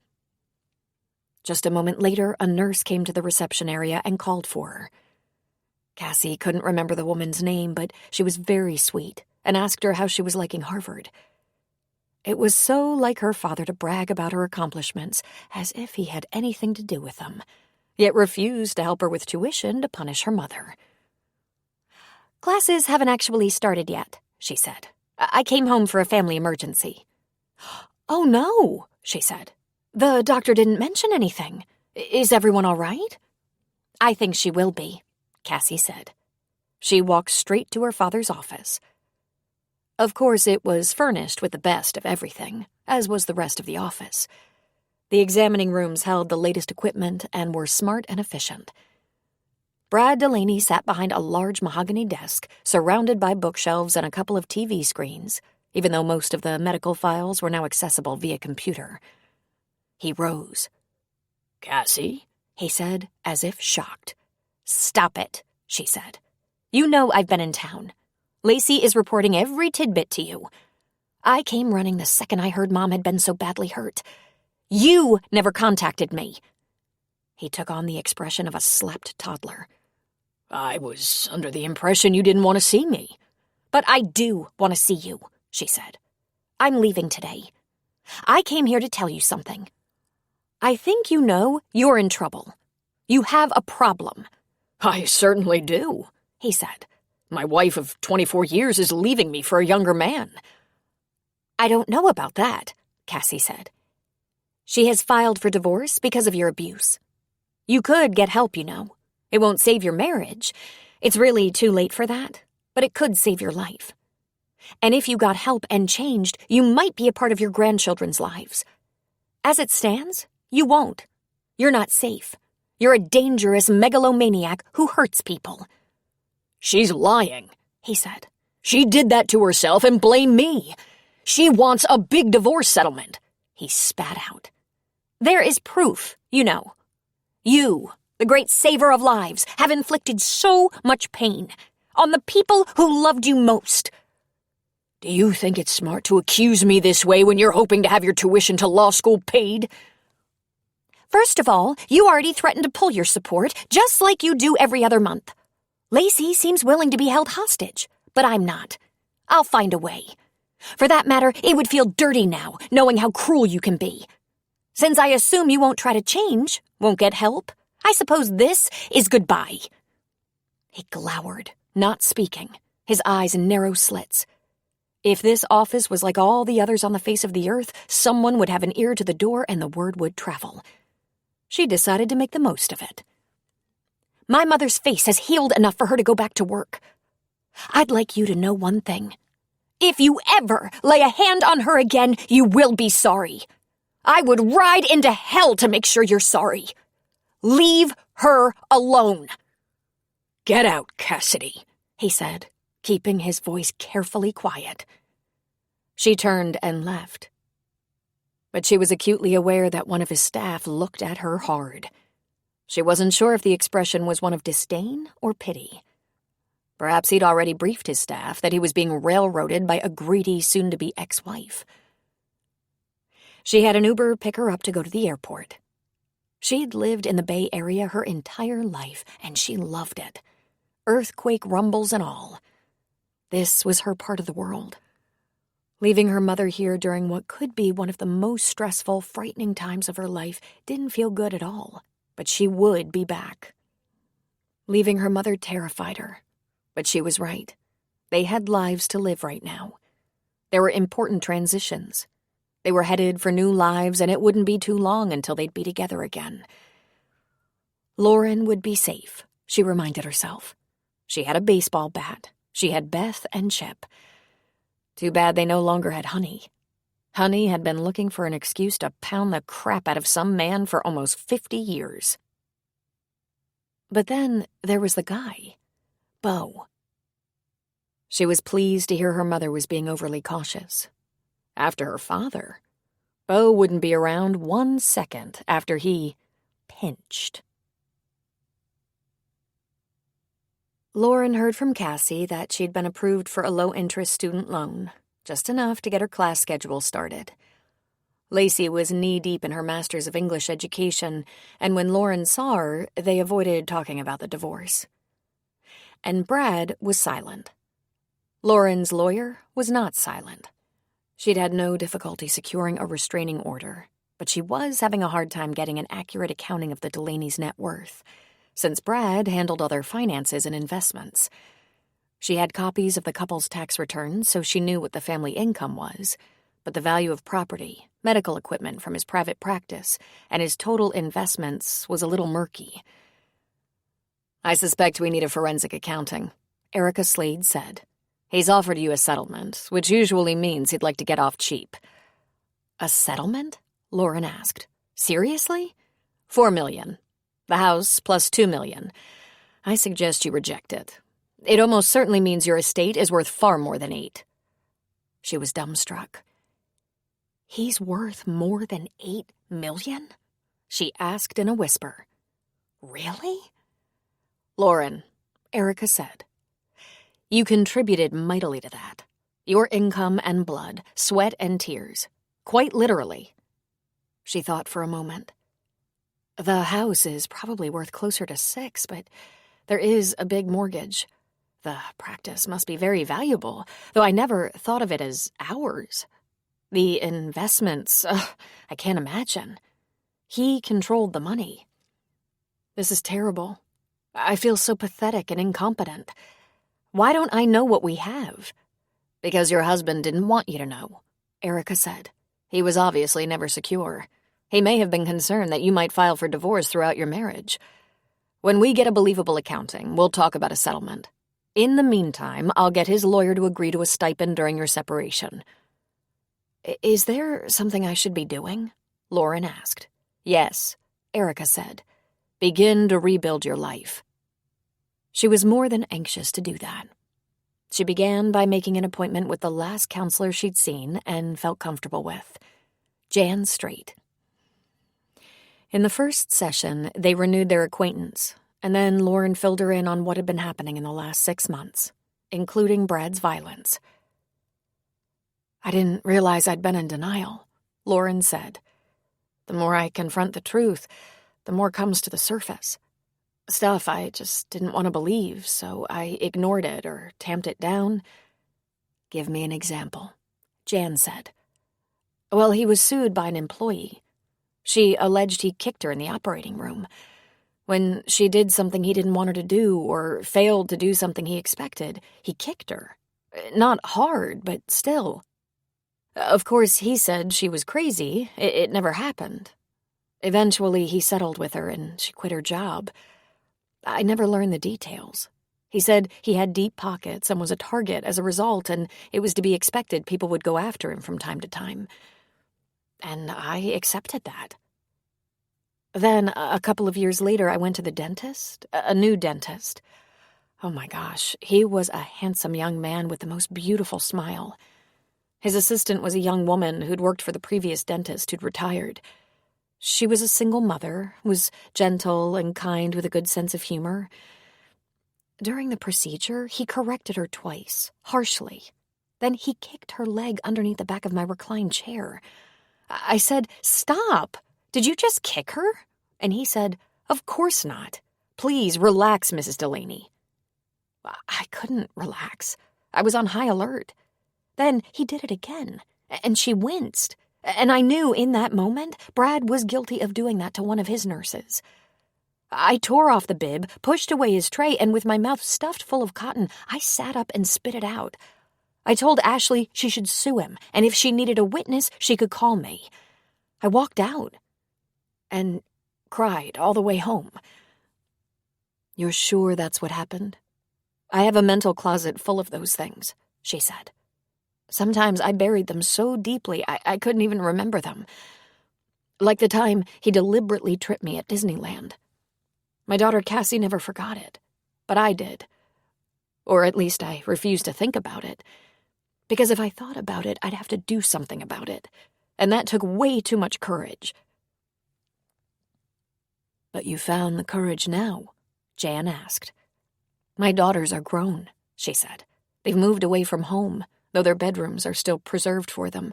Just a moment later, a nurse came to the reception area and called for her. Cassie couldn't remember the woman's name, but she was very sweet and asked her how she was liking Harvard. It was so like her father to brag about her accomplishments, as if he had anything to do with them, yet refused to help her with tuition to punish her mother. Classes haven't actually started yet, she said. I came home for a family emergency. Oh, no, she said. The doctor didn't mention anything. Is everyone all right? I think she will be, Cassie said. She walked straight to her father's office. Of course, it was furnished with the best of everything, as was the rest of the office. The examining rooms held the latest equipment and were smart and efficient. Brad Delaney sat behind a large mahogany desk, surrounded by bookshelves and a couple of TV screens, even though most of the medical files were now accessible via computer. He rose. Cassie? He said, as if shocked. Stop it, she said. You know I've been in town. Lacey is reporting every tidbit to you. I came running the second I heard Mom had been so badly hurt. You never contacted me. He took on the expression of a slapped toddler. I was under the impression you didn't want to see me. But I do want to see you, she said. I'm leaving today. I came here to tell you something. I think you know you're in trouble. You have a problem. I certainly do, he said. My wife of 24 years is leaving me for a younger man. I don't know about that, Cassie said. She has filed for divorce because of your abuse. You could get help, you know. It won't save your marriage. It's really too late for that, but it could save your life. And if you got help and changed, you might be a part of your grandchildren's lives. As it stands, you won't. You're not safe. You're a dangerous megalomaniac who hurts people. She's lying, he said. She did that to herself and blamed me. She wants a big divorce settlement, he spat out. There is proof, you know. You, the great saver of lives, have inflicted so much pain on the people who loved you most. Do you think it's smart to accuse me this way when you're hoping to have your tuition to law school paid? First of all, you already threatened to pull your support, just like you do every other month. Lacey seems willing to be held hostage, but I'm not. I'll find a way. For that matter, it would feel dirty now, knowing how cruel you can be. Since I assume you won't try to change, won't get help, I suppose this is goodbye." He glowered, not speaking, his eyes in narrow slits. If this office was like all the others on the face of the earth, someone would have an ear to the door and the word would travel. She decided to make the most of it. "My mother's face has healed enough for her to go back to work. I'd like you to know one thing. If you ever lay a hand on her again, you will be sorry. I would ride into hell to make sure you're sorry. Leave her alone." "Get out, Cassidy," he said, keeping his voice carefully quiet. She turned and left. But she was acutely aware that one of his staff looked at her hard. She wasn't sure if the expression was one of disdain or pity. Perhaps he'd already briefed his staff that he was being railroaded by a greedy soon-to-be ex-wife. She had an Uber pick her up to go to the airport. She'd lived in the Bay Area her entire life, and she loved it. Earthquake rumbles and all. This was her part of the world. Leaving her mother here during what could be one of the most stressful, frightening times of her life didn't feel good at all, but she would be back. Leaving her mother terrified her, but she was right. They had lives to live right now. There were important transitions. They were headed for new lives, and it wouldn't be too long until they'd be together again. Lauren would be safe, she reminded herself. She had a baseball bat. She had Beth and Chip. Too bad they no longer had Honey. Honey had been looking for an excuse to pound the crap out of some man for almost 50 years. But then there was the guy, Beau. She was pleased to hear her mother was being overly cautious. After her father, Beau wouldn't be around 1 second after he pinched. Lauren heard from Cassie that she'd been approved for a low-interest student loan, just enough to get her class schedule started. Lacey was knee-deep in her Master's of English education, and when Lauren saw her, they avoided talking about the divorce. And Brad was silent. Lauren's lawyer was not silent. She'd had no difficulty securing a restraining order, but she was having a hard time getting an accurate accounting of the Delaney's net worth, since Brad handled all their finances and investments. She had copies of the couple's tax returns, so she knew what the family income was, but the value of property, medical equipment from his private practice, and his total investments was a little murky. "I suspect we need a forensic accounting," Erica Slade said. "He's offered you a settlement, which usually means he'd like to get off cheap." "A settlement?" Lauren asked. "Seriously?" $4 million. The house plus $2 million. I suggest you reject it. It almost certainly means your estate is worth far more than $8 million. She was dumbstruck. "He's worth more than $8 million?" she asked in a whisper. "Really?" "Lauren," Erica said, "you contributed mightily to that. Your income and blood, sweat and tears. Quite literally." She thought for a moment. "The house is probably worth closer to $6 million, but there is a big mortgage. The practice must be very valuable, though I never thought of it as ours. The investments, I can't imagine. He controlled the money. This is terrible. I feel so pathetic and incompetent. Why don't I know what we have?" "Because your husband didn't want you to know," Erica said. "He was obviously never secure. He may have been concerned that you might file for divorce throughout your marriage. When we get a believable accounting, we'll talk about a settlement. In the meantime, I'll get his lawyer to agree to a stipend during your separation." "Is there something I should be doing?" Lauren asked. "Yes," Erica said. "Begin to rebuild your life." She was more than anxious to do that. She began by making an appointment with the last counselor she'd seen and felt comfortable with, Jan Straight. In the first session, they renewed their acquaintance, and then Lauren filled her in on what had been happening in the last 6 months, including Brad's violence. "I didn't realize I'd been in denial," Lauren said. "The more I confront the truth, the more comes to the surface. Stuff I just didn't want to believe, so I ignored it or tamped it down." "Give me an example," Jan said. "Well, he was sued by an employee. She alleged he kicked her in the operating room. When she did something he didn't want her to do or failed to do something he expected, he kicked her. Not hard, but still. Of course, he said she was crazy. It never happened. Eventually, he settled with her and she quit her job. I never learned the details. He said he had deep pockets and was a target as a result, and it was to be expected people would go after him from time to time. And I accepted that. Then, a couple of years later, I went to the dentist, a new dentist. Oh my gosh, he was a handsome young man with the most beautiful smile. His assistant was a young woman who'd worked for the previous dentist who'd retired. She was a single mother, was gentle and kind with a good sense of humor. During the procedure, he corrected her twice, harshly. Then he kicked her leg underneath the back of my reclined chair. I said, "Stop! Did you just kick her?" And he said, "Of course not. Please relax, Mrs. Delaney." I couldn't relax. I was on high alert. Then he did it again, and she winced. And I knew in that moment Brad was guilty of doing that to one of his nurses. I tore off the bib, pushed away his tray, and with my mouth stuffed full of cotton, I sat up and spit it out. I told Ashley she should sue him, and if she needed a witness, she could call me. I walked out and cried all the way home. "You're sure that's what happened?" "I have a mental closet full of those things," she said. "Sometimes I buried them so deeply I couldn't even remember them. Like the time he deliberately tripped me at Disneyland. My daughter Cassie never forgot it, but I did. Or at least I refused to think about it. Because if I thought about it, I'd have to do something about it. And that took way too much courage." "But you found the courage now?" Jan asked. "My daughters are grown," she said. "They've moved away from home, though their bedrooms are still preserved for them.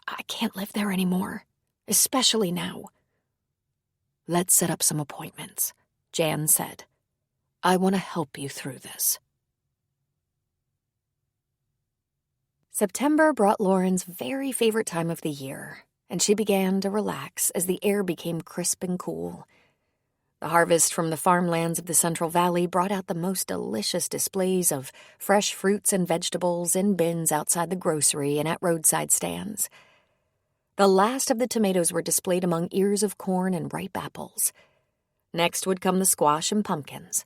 I can't live there anymore, especially now." "Let's set up some appointments," Jan said. "I want to help you through this." September brought Lauren's very favorite time of the year, and she began to relax as the air became crisp and cool. The harvest from the farmlands of the Central Valley brought out the most delicious displays of fresh fruits and vegetables in bins outside the grocery and at roadside stands. The last of the tomatoes were displayed among ears of corn and ripe apples. Next would come the squash and pumpkins.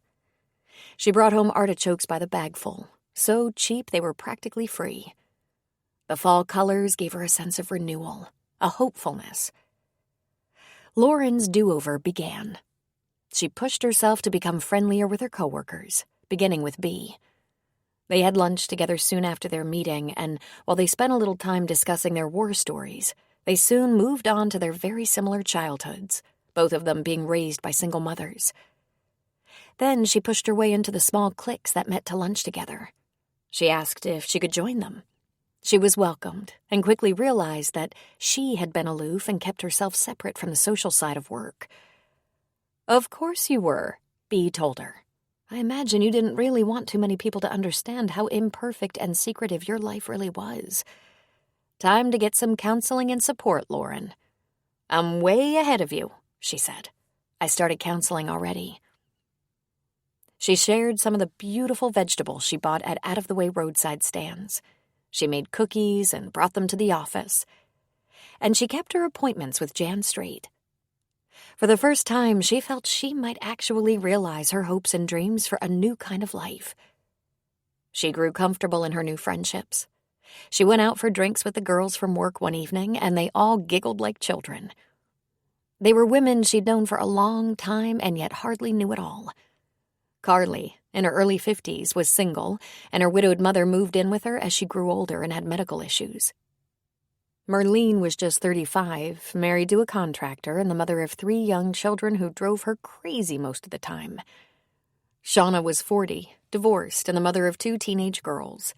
She brought home artichokes by the bagful, so cheap they were practically free. The fall colors gave her a sense of renewal, a hopefulness. Lauren's do-over began. She pushed herself to become friendlier with her coworkers, beginning with Bea. They had lunch together soon after their meeting, and while they spent a little time discussing their war stories, they soon moved on to their very similar childhoods, both of them being raised by single mothers. Then she pushed her way into the small cliques that met to lunch together. She asked if she could join them. She was welcomed and quickly realized that she had been aloof and kept herself separate from the social side of work. "Of course you were," Bea told her. "I imagine you didn't really want too many people to understand how imperfect and secretive your life really was. Time to get some counseling and support, Lauren." "I'm way ahead of you," she said. "I started counseling already." She shared some of the beautiful vegetables she bought at out-of-the-way roadside stands. She made cookies and brought them to the office. And she kept her appointments with Jan straight. For the first time, she felt she might actually realize her hopes and dreams for a new kind of life. She grew comfortable in her new friendships. She went out for drinks with the girls from work one evening, and they all giggled like children. They were women she'd known for a long time and yet hardly knew at all. Carly, in her early 50s, was single, and her widowed mother moved in with her as she grew older and had medical issues. Merlene was just 35, married to a contractor, and the mother of 3 young children who drove her crazy most of the time. Shauna was 40, divorced, and the mother of 2 teenage girls.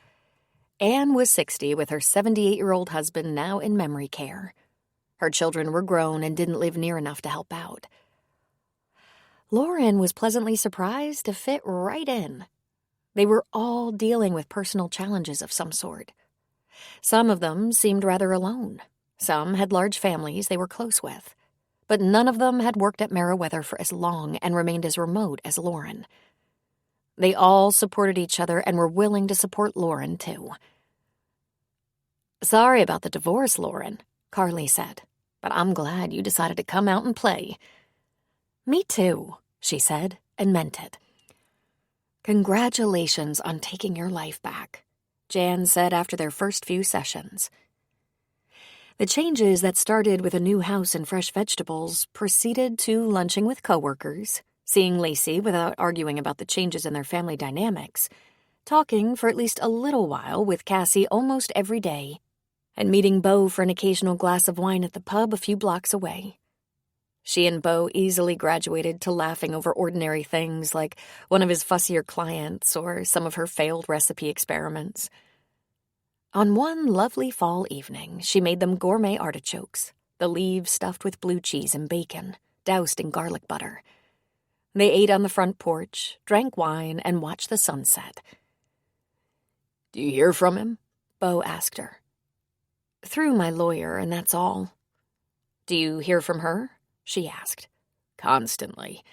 Anne was 60, with her 78-year-old husband now in memory care. Her children were grown and didn't live near enough to help out. Lauren was pleasantly surprised to fit right in. They were all dealing with personal challenges of some sort. Some of them seemed rather alone. Some had large families they were close with, but none of them had worked at Meriwether for as long and remained as remote as Lauren. They all supported each other and were willing to support Lauren, too. "Sorry about the divorce, Lauren," Carly said, "but I'm glad you decided to come out and play." "Me too," she said, and meant it. "Congratulations on taking your life back," Jan said after their first few sessions. The changes that started with a new house and fresh vegetables proceeded to lunching with coworkers, seeing Lacey without arguing about the changes in their family dynamics, talking for at least a little while with Cassie almost every day, and meeting Beau for an occasional glass of wine at the pub a few blocks away. She and Beau easily graduated to laughing over ordinary things like one of his fussier clients or some of her failed recipe experiments. On one lovely fall evening, she made them gourmet artichokes, the leaves stuffed with blue cheese and bacon, doused in garlic butter. They ate on the front porch, drank wine, and watched the sunset. "Do you hear from him?" Beau asked her. "Through my lawyer, and that's all." "Do you hear from her?" she asked. "Constantly.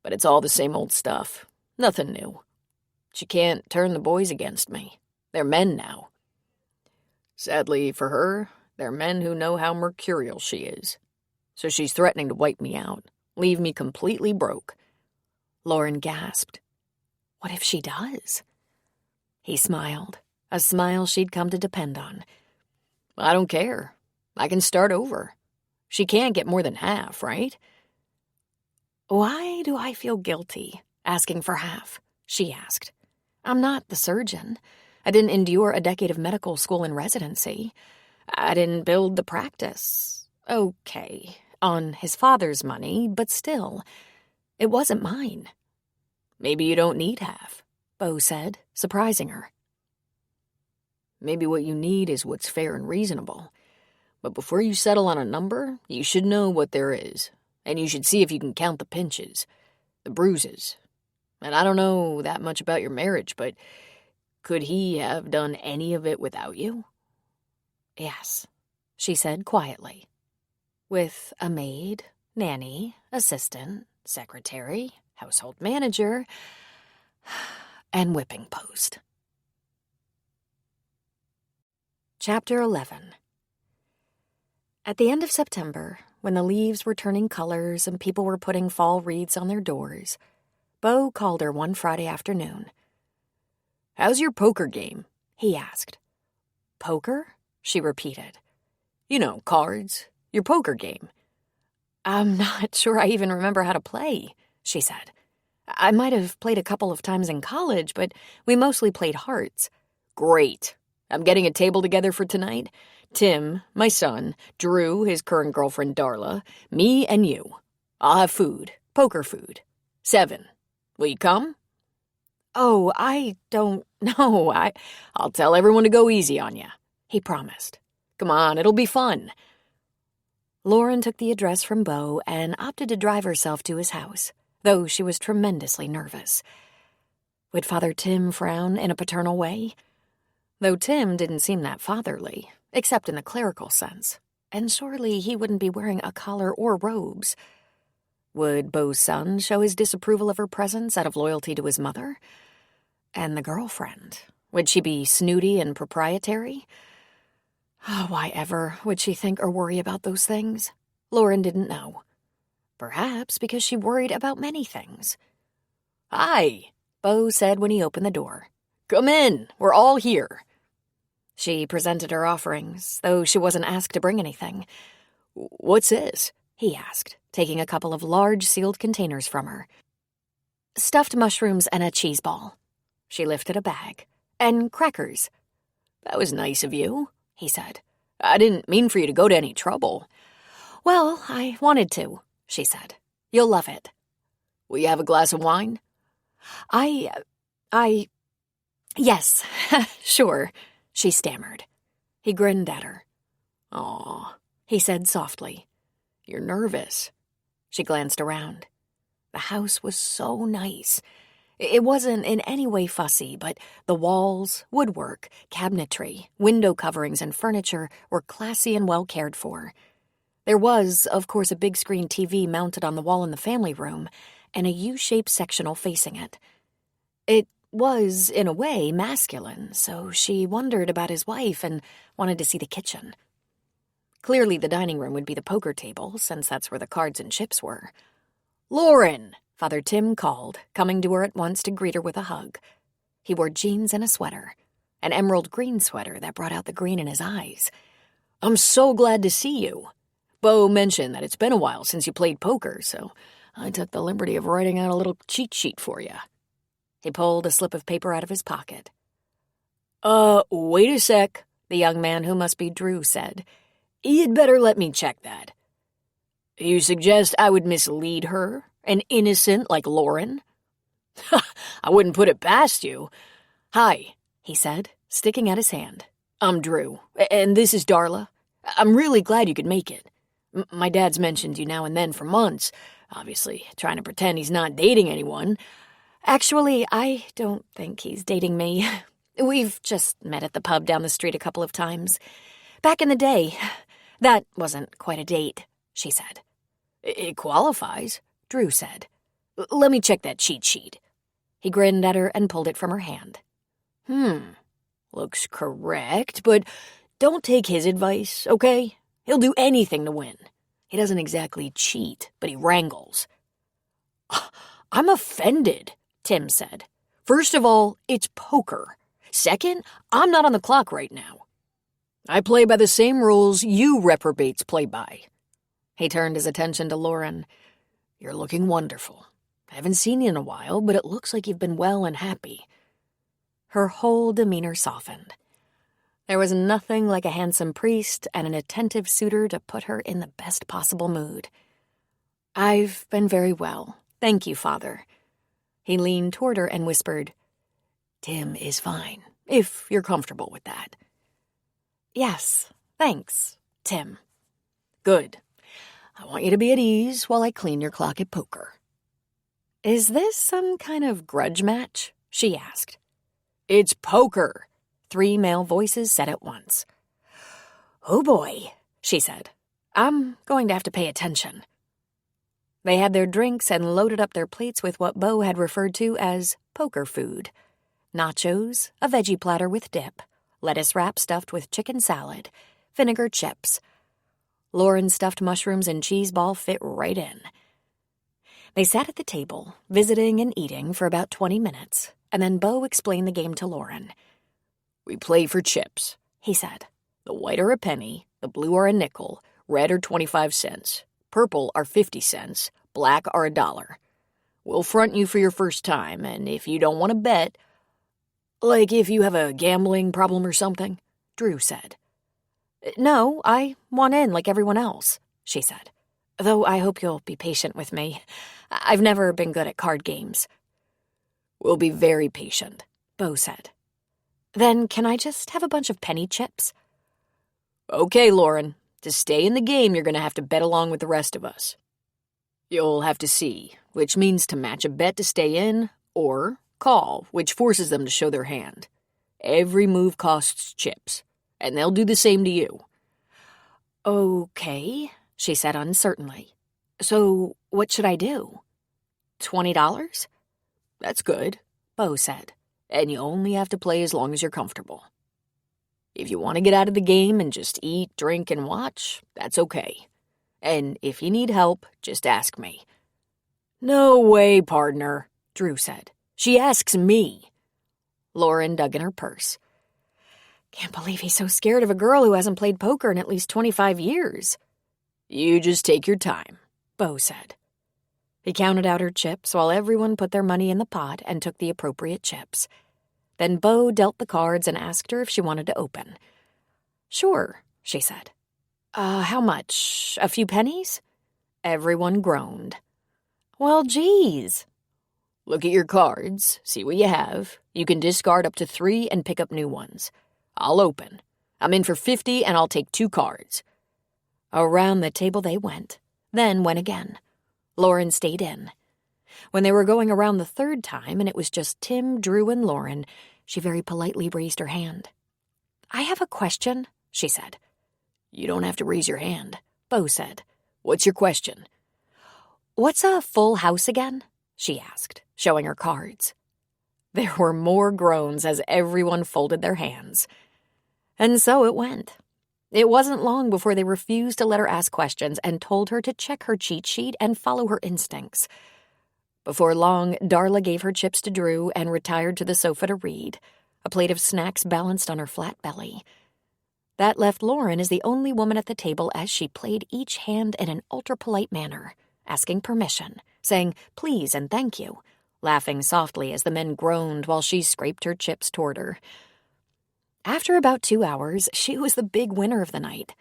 But it's all the same old stuff. Nothing new. She can't turn the boys against me. They're men now. Sadly for her, they're men who know how mercurial she is. So she's threatening to wipe me out, leave me completely broke." Lauren gasped. "What if she does?" He smiled, a smile she'd come to depend on. "I don't care. I can start over. She can't get more than half, right?" "Why do I feel guilty asking for half?" she asked. "I'm not the surgeon. I didn't endure a decade of medical school and residency. I didn't build the practice. Okay, on his father's money, but still, it wasn't mine." "Maybe you don't need half," Beau said, surprising her. "Maybe what you need is what's fair and reasonable. But before you settle on a number, you should know what there is, and you should see if you can count the pinches, the bruises. And I don't know that much about your marriage, but could he have done any of it without you?" "Yes," she said quietly. "With a maid, nanny, assistant, secretary, household manager, and whipping post." Chapter 11. At the end of September, when the leaves were turning colors and people were putting fall wreaths on their doors, Beau called her one Friday afternoon. "How's your poker game?" he asked. "Poker?" she repeated. "You know, cards. Your poker game." "I'm not sure I even remember how to play," she said. "I might have played a couple of times in college, but we mostly played hearts." "Great. I'm getting a table together for tonight. Tim, my son, Drew, his current girlfriend Darla, me and you. I'll have food, poker food. 7. Will you come?" "Oh, I don't know. I'll tell everyone to go easy on you," he promised. "Come on, it'll be fun." Lauren took the address from Beau and opted to drive herself to his house, though she was tremendously nervous. Would Father Tim frown in a paternal way? Though Tim didn't seem that fatherly, except in the clerical sense, and surely he wouldn't be wearing a collar or robes. Would Beau's son show his disapproval of her presence out of loyalty to his mother? And the girlfriend, would she be snooty and proprietary? Oh, why ever would she think or worry about those things? Lauren didn't know. Perhaps because she worried about many things. "Hi," Beau said when he opened the door. "Come in. We're all here." She presented her offerings, though she wasn't asked to bring anything. "What's this?" he asked, taking a couple of large sealed containers from her. "Stuffed mushrooms and a cheese ball." She lifted a bag. "And crackers." "That was nice of you," he said. "I didn't mean for you to go to any trouble." "Well, I wanted to," she said. "You'll love it." "Will you have a glass of wine?" Yes, sure," she stammered. He grinned at her. "Aw," he said softly. "You're nervous." She glanced around. The house was so nice. It wasn't in any way fussy, but the walls, woodwork, cabinetry, window coverings, and furniture were classy and well cared for. There was, of course, a big screen TV mounted on the wall in the family room, and a U-shaped sectional facing it. It was, in a way, masculine, so she wondered about his wife and wanted to see the kitchen. Clearly the dining room would be the poker table, since that's where the cards and chips were. "Lauren!" Father Tim called, coming to her at once to greet her with a hug. He wore jeans and a sweater, an emerald green sweater that brought out the green in his eyes. "I'm so glad to see you. Bo mentioned that it's been a while since you played poker, so I took the liberty of writing out a little cheat sheet for you." He pulled a slip of paper out of his pocket. Wait a sec," the young man, who must be Drew, said. "You'd better let me check that. You suggest I would mislead her? An innocent like Lauren?" "I wouldn't put it past you. Hi," he said, sticking out his hand. "I'm Drew, and this is Darla. I'm really glad you could make it. My dad's mentioned you now and then for months, obviously trying to pretend he's not dating anyone. Actually, I don't think he's dating me. We've just met at the pub down the street a couple of times. Back in the day. That wasn't quite a date," she said. "It qualifies," Drew said. "Let me check that cheat sheet." He grinned at her and pulled it from her hand. Looks correct, but don't take his advice, okay? He'll do anything to win. He doesn't exactly cheat, but he wrangles." "I'm offended," Tim said. "First of all, it's poker. Second, I'm not on the clock right now. I play by the same rules you reprobates play by." He turned his attention to Lauren. "You're looking wonderful. I haven't seen you in a while, but it looks like you've been well and happy." Her whole demeanor softened. There was nothing like a handsome priest and an attentive suitor to put her in the best possible mood. "I've been very well. Thank you, Father." He leaned toward her and whispered, "Tim is fine, if you're comfortable with that." "Yes, thanks, Tim." "Good. I want you to be at ease while I clean your clock at poker." "Is this some kind of grudge match?" she asked. "It's poker," 3 male voices said at once. "Oh boy," she said. "I'm going to have to pay attention." They had their drinks and loaded up their plates with what Bo had referred to as poker food. Nachos, a veggie platter with dip, lettuce wrap stuffed with chicken salad, vinegar chips. Lauren's stuffed mushrooms and cheese ball fit right in. They sat at the table, visiting and eating for about 20 minutes, and then Bo explained the game to Lauren. "We play for chips," he said. "The white are a penny, the blue are a nickel, red are 25 cents, purple are 50 cents, black are $1. We'll front you for your first time, and if you don't want to bet, like if you have a gambling problem or something," Drew said. "No, I want in like everyone else," she said. "Though I hope you'll be patient with me. I've never been good at card games." "We'll be very patient," Bo said. "Then can I just have a bunch of penny chips?" "Okay, Lauren. To stay in the game, you're going to have to bet along with the rest of us. You'll have to see, which means to match a bet to stay in, or call, which forces them to show their hand. Every move costs chips, and they'll do the same to you." "Okay," she said uncertainly. "So what should I do? $20? "That's good," Bo said, "and you only have to play as long as you're comfortable. If you want to get out of the game and just eat, drink, and watch, that's okay. And if you need help, just ask me." "No way, partner," Drew said. "She asks me." Lauren dug in her purse. "Can't believe he's so scared of a girl who hasn't played poker in at least 25 years. "You just take your time," Bo said. He counted out her chips while everyone put their money in the pot and took the appropriate chips. Then Bo dealt the cards and asked her if she wanted to open. "Sure," she said. How much? A few pennies?" Everyone groaned. "Well, geez." "Look at your cards, see what you have. You can discard up to 3 and pick up new ones. I'll open. I'm in for 50 and I'll take 2 cards." Around the table they went, then went again. Lauren stayed in. When they were going around the third time and it was just Tim, Drew, and Lauren, she very politely raised her hand. "I have a question," she said. "You don't have to raise your hand," Bo said. "What's your question?" "What's a full house again?" she asked, showing her cards. There were more groans as everyone folded their hands. And so it went. It wasn't long before they refused to let her ask questions and told her to check her cheat sheet and follow her instincts. Before long, Darla gave her chips to Drew and retired to the sofa to read, a plate of snacks balanced on her flat belly. That left Lauren as the only woman at the table as she played each hand in an ultra-polite manner, asking permission, saying please and thank you, laughing softly as the men groaned while she scraped her chips toward her. After about 2 hours, she was the big winner of the night.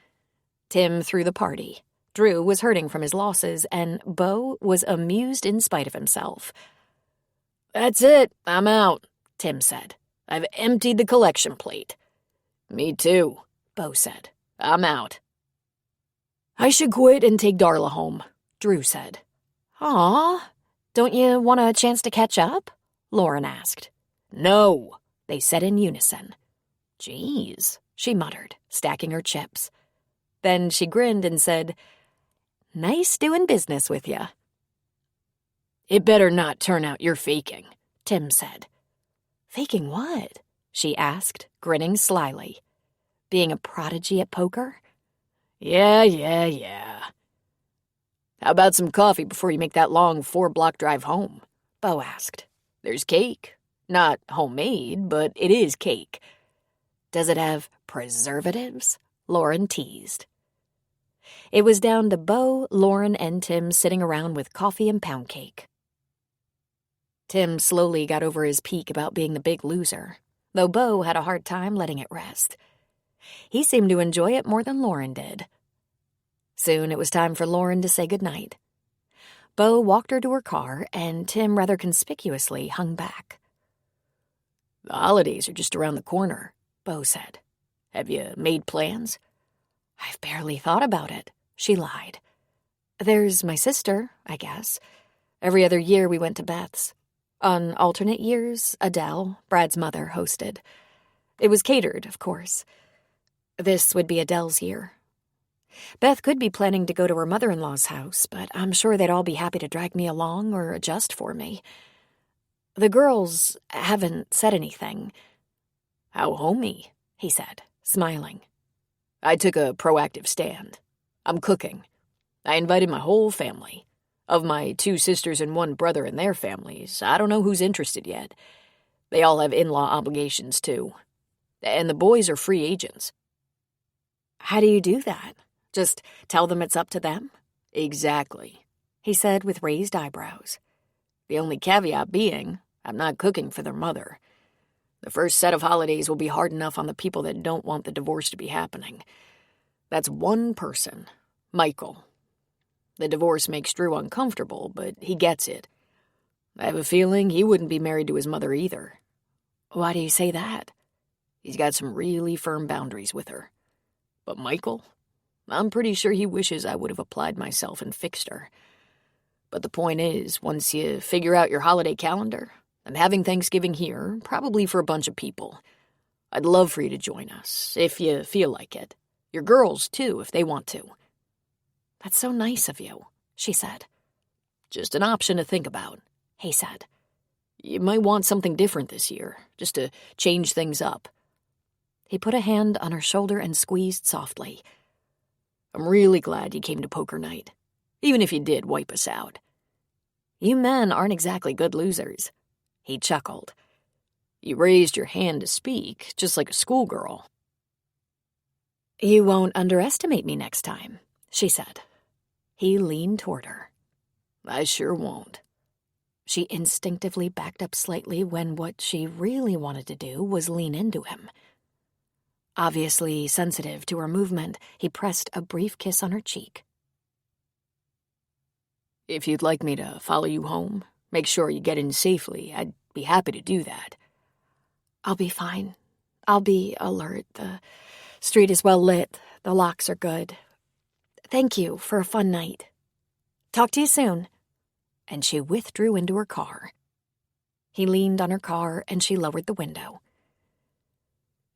Tim threw the party. Drew was hurting from his losses, and Bo was amused in spite of himself. "That's it, I'm out," Tim said. "I've emptied the collection plate." "Me too," Bo said. "I'm out." "I should quit and take Darla home," Drew said. "Aw, don't you want a chance to catch up?" Lauren asked. "No," they said in unison. "Geez," she muttered, stacking her chips. Then she grinned and said, "Nice doing business with ya." "It better not turn out you're faking," Tim said. "Faking what?" she asked, grinning slyly. "Being a prodigy at poker?" Yeah. "How about some coffee before you make that long 4-block drive home?" Bo asked. "There's cake. Not homemade, but it is cake." "Does it have preservatives?" Lauren teased. It was down to Bo, Lauren, and Tim sitting around with coffee and pound cake. Tim slowly got over his peak about being the big loser, though Bo had a hard time letting it rest. He seemed to enjoy it more than Lauren did. Soon it was time for Lauren to say goodnight. Bo walked her to her car, and Tim rather conspicuously hung back. "The holidays are just around the corner," Bo said. "Have you made plans?" "I've barely thought about it," she lied. "There's my sister, I guess. Every other year we went to Beth's. On alternate years, Adele, Brad's mother, hosted. It was catered, of course. This would be Adele's year. Beth could be planning to go to her mother-in-law's house, but I'm sure they'd all be happy to drag me along or adjust for me. The girls haven't said anything." "How homey," he said, smiling. "I took a proactive stand. I'm cooking. I invited my whole family. Of my 2 sisters and 1 brother and their families, I don't know who's interested yet. They all have in-law obligations, too. And the boys are free agents." "How do you do that? Just tell them it's up to them?" "Exactly," he said with raised eyebrows. "The only caveat being, I'm not cooking for their mother. The first set of holidays will be hard enough on the people that don't want the divorce to be happening. That's one person, Michael. The divorce makes Drew uncomfortable, but he gets it. I have a feeling he wouldn't be married to his mother either." "Why do you say that?" "He's got some really firm boundaries with her. But Michael, I'm pretty sure he wishes I would have applied myself and fixed her. But the point is, once you figure out your holiday calendar, I'm having Thanksgiving here, probably for a bunch of people. I'd love for you to join us, if you feel like it. Your girls, too, if they want to." "That's so nice of you," she said. "Just an option to think about," he said. "You might want something different this year, just to change things up." He put a hand on her shoulder and squeezed softly. "I'm really glad you came to poker night, even if you did wipe us out." "You men aren't exactly good losers." He chuckled. "You raised your hand to speak, just like a schoolgirl." "You won't underestimate me next time," she said. He leaned toward her. "I sure won't." She instinctively backed up slightly when what she really wanted to do was lean into him. Obviously sensitive to her movement, he pressed a brief kiss on her cheek. "If you'd like me to follow you home, make sure you get in safely, I'd be happy to do that." "I'll be fine. I'll be alert. The street is well lit. The locks are good. Thank you for a fun night. Talk to you soon." and she withdrew into her car. He leaned on her car, and she lowered the window.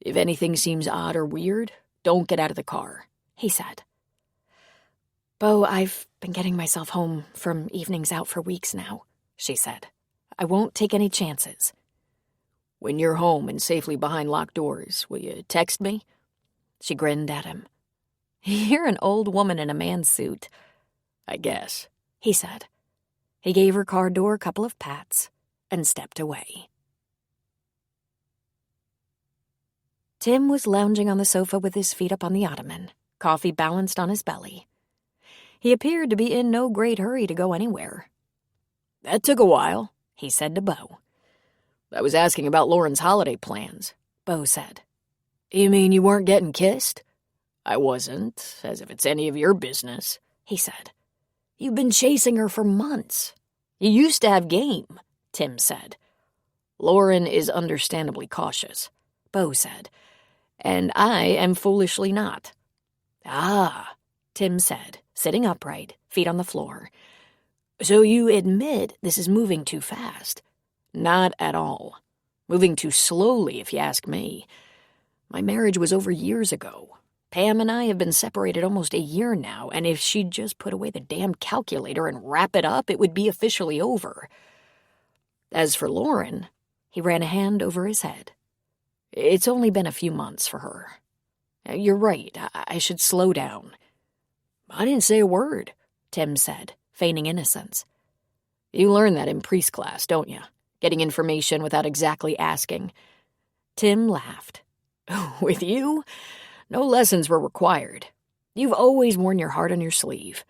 "If anything seems odd or weird, don't get out of the car," he said. "Bo, I've been getting myself home from evenings out for weeks now," she said. "I won't take any chances." "When you're home and safely behind locked doors, will you text me?" She grinned at him. "You're an old woman in a man's suit." "I guess," he said. He gave her car door a couple of pats and stepped away. Tim was lounging on the sofa with his feet up on the ottoman, coffee balanced on his belly. He appeared to be in no great hurry to go anywhere. "That took a while," he said to Bo. "I was asking about Lauren's holiday plans," Bo said. "You mean you weren't getting kissed?" "I wasn't, as if it's any of your business," he said. "You've been chasing her for months. You used to have game," Tim said. "Lauren is understandably cautious," Bo said. "and I am foolishly not." "Ah," Tim said, sitting upright, feet on the floor. "So you admit this is moving too fast?" "Not at all. Moving too slowly, if you ask me. My marriage was over years ago. Pam and I have been separated almost a year now, and if she'd just put away the damn calculator and wrap it up, it would be officially over. As for Lauren," he ran a hand over his head, "it's only been a few months for her. You're right, I should slow down." "I didn't say a word," Tim said, feigning innocence. "You learn that in priest class, don't you? Getting information without exactly asking." Tim laughed. "With you, no lessons were required. You've always worn your heart on your sleeve."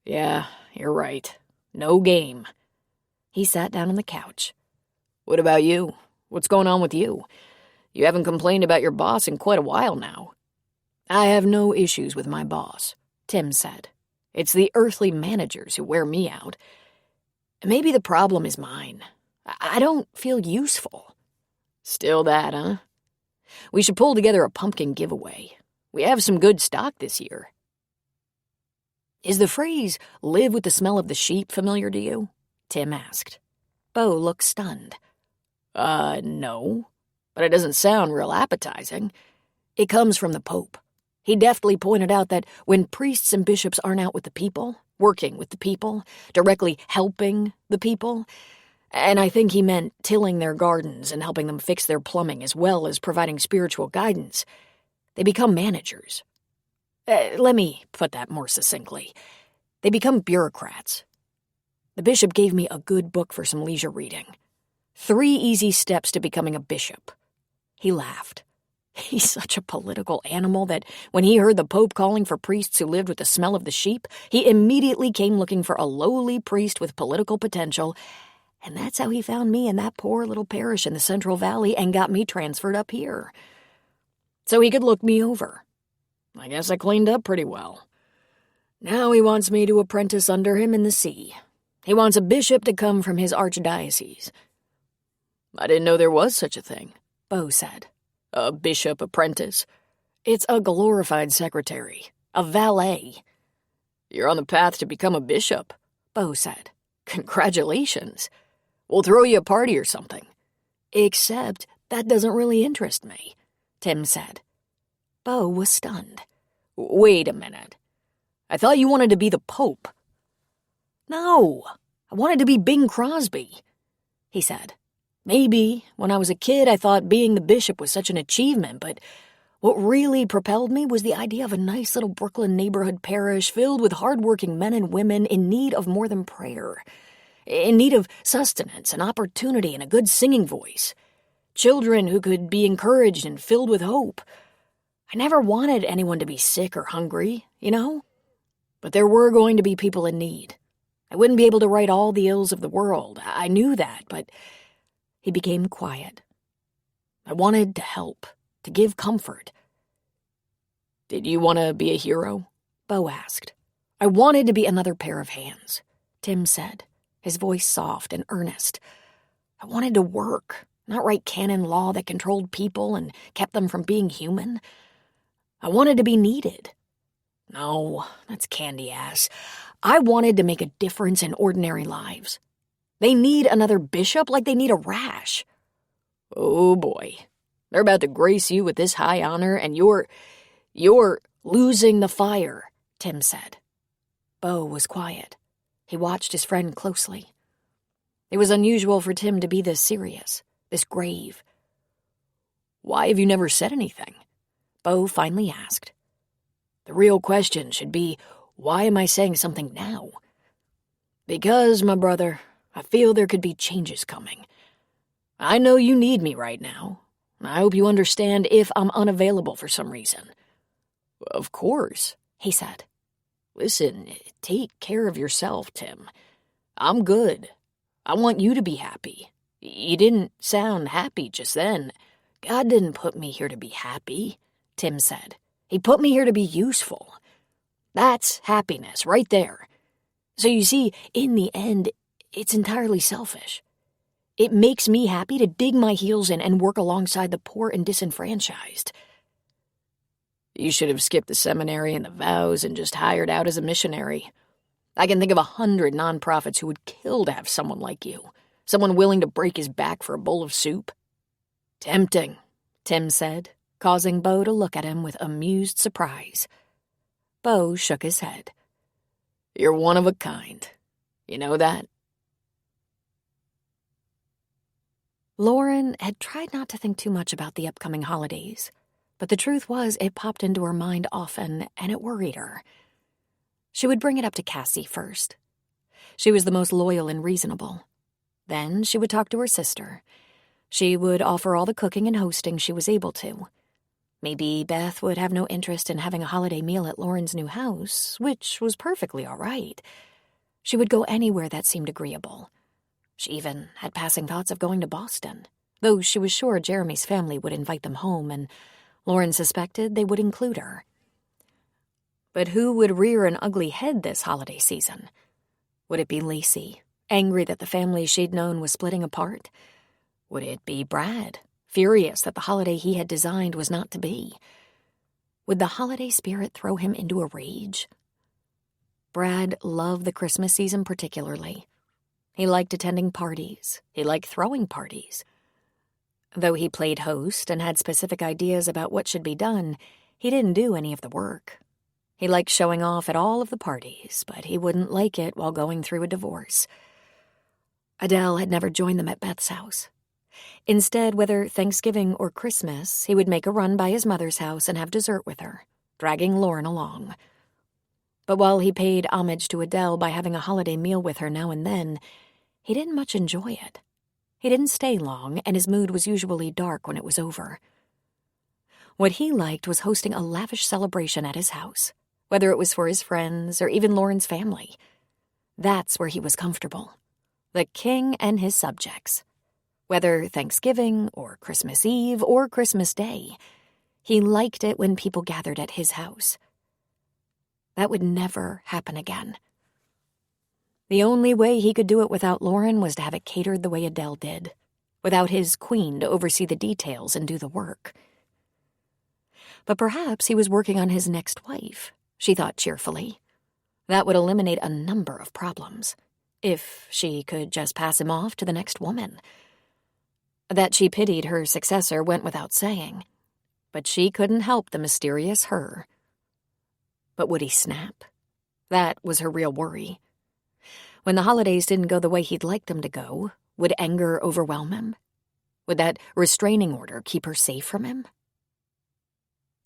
"Yeah, you're right. No game." He sat down on the couch. "What about you? What's going on with you? You haven't complained about your boss in quite a while now." "I have no issues with my boss," Tim said. "It's the earthly managers who wear me out. Maybe the problem is mine. I don't feel useful." "Still that, huh? We should pull together a pumpkin giveaway. We have some good stock this year." "Is the phrase, 'live with the smell of the sheep,' familiar to you?" Tim asked. Bo looked stunned. No, but it doesn't sound real appetizing. It comes from the Pope. He deftly pointed out that when priests and bishops aren't out with the people, working with the people, directly helping the people, and I think he meant tilling their gardens and helping them fix their plumbing as well as providing spiritual guidance, they become managers. Let me put that more succinctly. They become bureaucrats. The bishop gave me a good book for some leisure reading. 3 Easy Steps to Becoming a Bishop. He laughed. He's such a political animal that when he heard the Pope calling for priests who lived with the smell of the sheep, he immediately came looking for a lowly priest with political potential, and that's how he found me in that poor little parish in the Central Valley and got me transferred up here. So he could look me over. I guess I cleaned up pretty well. Now he wants me to apprentice under him in the see. He wants a bishop to come from his archdiocese." "I didn't know there was such a thing," Bo said. "A bishop apprentice?" "It's a glorified secretary, a valet." "You're on the path to become a bishop," Bo said. "Congratulations. We'll throw you a party or something." "Except that doesn't really interest me," Tim said. Bo was stunned. "Wait a minute. I thought you wanted to be the Pope." "No, I wanted to be Bing Crosby," he said. "Maybe, when I was a kid, I thought being the bishop was such an achievement, but what really propelled me was the idea of a nice little Brooklyn neighborhood parish filled with hardworking men and women in need of more than prayer, in need of sustenance and opportunity and a good singing voice, children who could be encouraged and filled with hope. I never wanted anyone to be sick or hungry, you know? But there were going to be people in need. I wouldn't be able to right all the ills of the world. I knew that, but..." He became quiet. "I wanted to help, to give comfort." "Did you want to be a hero?" Bo asked. "I wanted to be another pair of hands," Tim said, his voice soft and earnest. "I wanted to work, not write canon law that controlled people and kept them from being human. I wanted to be needed. No, that's candy ass. I wanted to make a difference in ordinary lives. They need another bishop like they need a rash. Oh boy, they're about to grace you with this high honor and you're losing the fire, Tim said. Bo was quiet. He watched his friend closely. It was unusual for Tim to be this serious, this grave. Why have you never said anything? Bo finally asked. The real question should be, why am I saying something now? Because, my brother, I feel there could be changes coming. I know you need me right now. I hope you understand if I'm unavailable for some reason. Of course, he said. Listen, take care of yourself, Tim. I'm good. I want you to be happy. You didn't sound happy just then. God didn't put me here to be happy, Tim said. He put me here to be useful. That's happiness right there. So you see, in the end, it's entirely selfish. It makes me happy to dig my heels in and work alongside the poor and disenfranchised. You should have skipped the seminary and the vows and just hired out as a missionary. I can think of 100 nonprofits who would kill to have someone like you, someone willing to break his back for a bowl of soup. Tempting, Tim said, causing Bo to look at him with amused surprise. Bo shook his head. You're one of a kind. You know that? Lauren had tried not to think too much about the upcoming holidays, but the truth was it popped into her mind often, and it worried her. She would bring it up to Cassie first. She was the most loyal and reasonable. Then she would talk to her sister. She would offer all the cooking and hosting she was able to. Maybe Beth would have no interest in having a holiday meal at Lauren's new house, which was perfectly all right. She would go anywhere that seemed agreeable. She even had passing thoughts of going to Boston, though she was sure Jeremy's family would invite them home, and Lauren suspected they would include her. But who would rear an ugly head this holiday season? Would it be Lacey, angry that the family she'd known was splitting apart? Would it be Brad, furious that the holiday he had designed was not to be? Would the holiday spirit throw him into a rage? Brad loved the Christmas season particularly. He liked attending parties. He liked throwing parties. Though he played host and had specific ideas about what should be done, he didn't do any of the work. He liked showing off at all of the parties, but he wouldn't like it while going through a divorce. Adele had never joined them at Beth's house. Instead, whether Thanksgiving or Christmas, he would make a run by his mother's house and have dessert with her, dragging Lauren along. But while he paid homage to Adele by having a holiday meal with her now and then, he didn't much enjoy it. He didn't stay long, and his mood was usually dark when it was over. What he liked was hosting a lavish celebration at his house, whether it was for his friends or even Lauren's family. That's where he was comfortable. The king and his subjects. Whether Thanksgiving or Christmas Eve or Christmas Day, he liked it when people gathered at his house. That would never happen again. The only way he could do it without Lauren was to have it catered the way Adele did, without his queen to oversee the details and do the work. But perhaps he was working on his next wife, she thought cheerfully. That would eliminate a number of problems, if she could just pass him off to the next woman. That she pitied her successor went without saying, but she couldn't help the mysterious her. But would he snap? That was her real worry. When the holidays didn't go the way he'd like them to go, would anger overwhelm him? Would that restraining order keep her safe from him?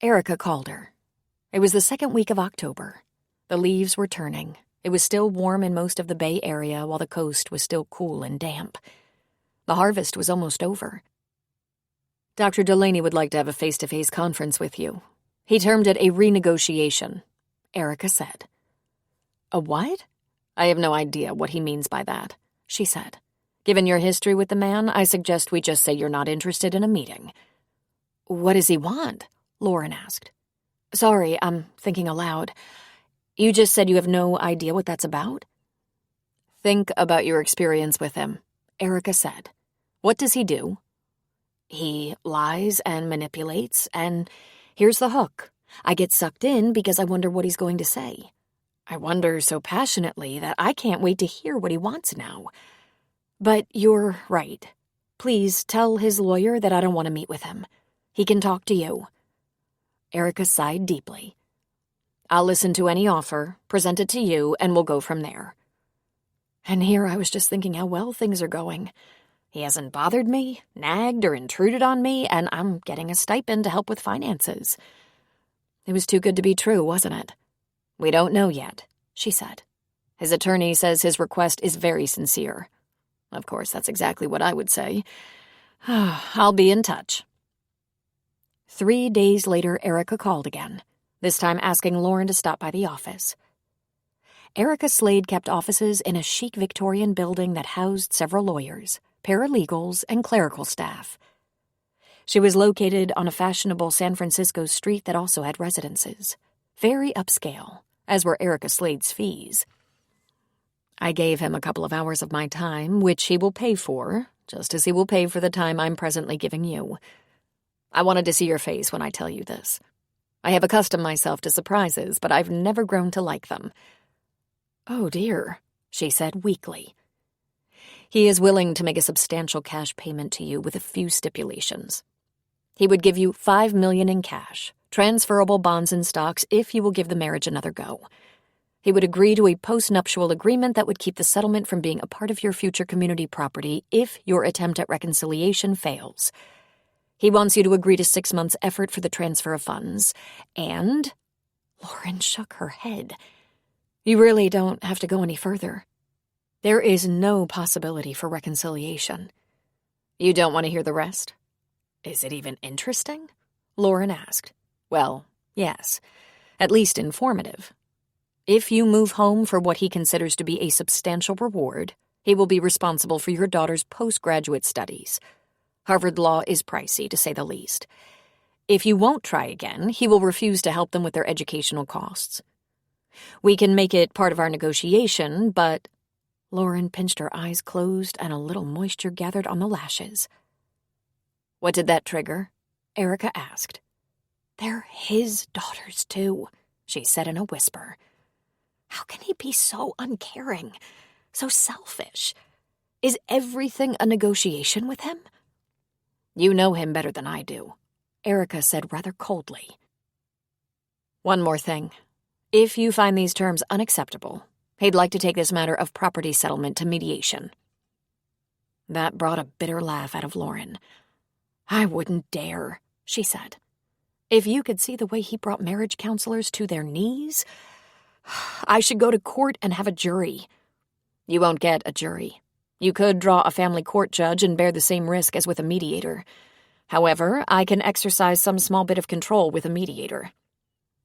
Erica called her. It was the second week of October. The leaves were turning. It was still warm in most of the Bay Area while the coast was still cool and damp. The harvest was almost over. Dr. Delaney would like to have a face-to-face conference with you. He termed it a renegotiation, Erica said. A what? I have no idea what he means by that, she said. Given your history with the man, I suggest we just say you're not interested in a meeting. What does he want? Lauren asked. Sorry, I'm thinking aloud. You just said you have no idea what that's about? Think about your experience with him, Erica said. What does he do? He lies and manipulates, and here's the hook. I get sucked in because I wonder what he's going to say. I wonder so passionately that I can't wait to hear what he wants now. But you're right. Please tell his lawyer that I don't want to meet with him. He can talk to you. Erica sighed deeply. I'll listen to any offer, present it to you, and we'll go from there. And here I was just thinking how well things are going. He hasn't bothered me, nagged, or intruded on me, and I'm getting a stipend to help with finances. It was too good to be true, wasn't it? We don't know yet, she said. His attorney says his request is very sincere. Of course, that's exactly what I would say. I'll be in touch. 3 days later, Erica called again, this time asking Lauren to stop by the office. Erica Slade kept offices in a chic Victorian building that housed several lawyers, paralegals, and clerical staff. She was located on a fashionable San Francisco street that also had residences, very upscale, as were Erica Slade's fees. I gave him a couple of hours of my time, which he will pay for, just as he will pay for the time I'm presently giving you. I wanted to see your face when I tell you this. I have accustomed myself to surprises, but I've never grown to like them. Oh, dear, she said weakly. He is willing to make a substantial cash payment to you with a few stipulations. He would give you $5 million in cash, transferable bonds and stocks if you will give the marriage another go. He would agree to a post-nuptial agreement that would keep the settlement from being a part of your future community property if your attempt at reconciliation fails. He wants you to agree to 6 months' effort for the transfer of funds, and... Lauren shook her head. You really don't have to go any further. There is no possibility for reconciliation. You don't want to hear the rest? Is it even interesting? Lauren asked. Well, yes, at least informative. If you move home for what he considers to be a substantial reward, he will be responsible for your daughter's postgraduate studies. Harvard Law is pricey, to say the least. If you won't try again, he will refuse to help them with their educational costs. We can make it part of our negotiation, but... Lauren pinched her eyes closed and a little moisture gathered on the lashes. What did that trigger? Erica asked. They're his daughters, too, she said in a whisper. How can he be so uncaring, so selfish? Is everything a negotiation with him? You know him better than I do, Erica said rather coldly. One more thing. If you find these terms unacceptable, he'd like to take this matter of property settlement to mediation. That brought a bitter laugh out of Lauren. I wouldn't dare, she said. If you could see the way he brought marriage counselors to their knees, I should go to court and have a jury. You won't get a jury. You could draw a family court judge and bear the same risk as with a mediator. However, I can exercise some small bit of control with a mediator.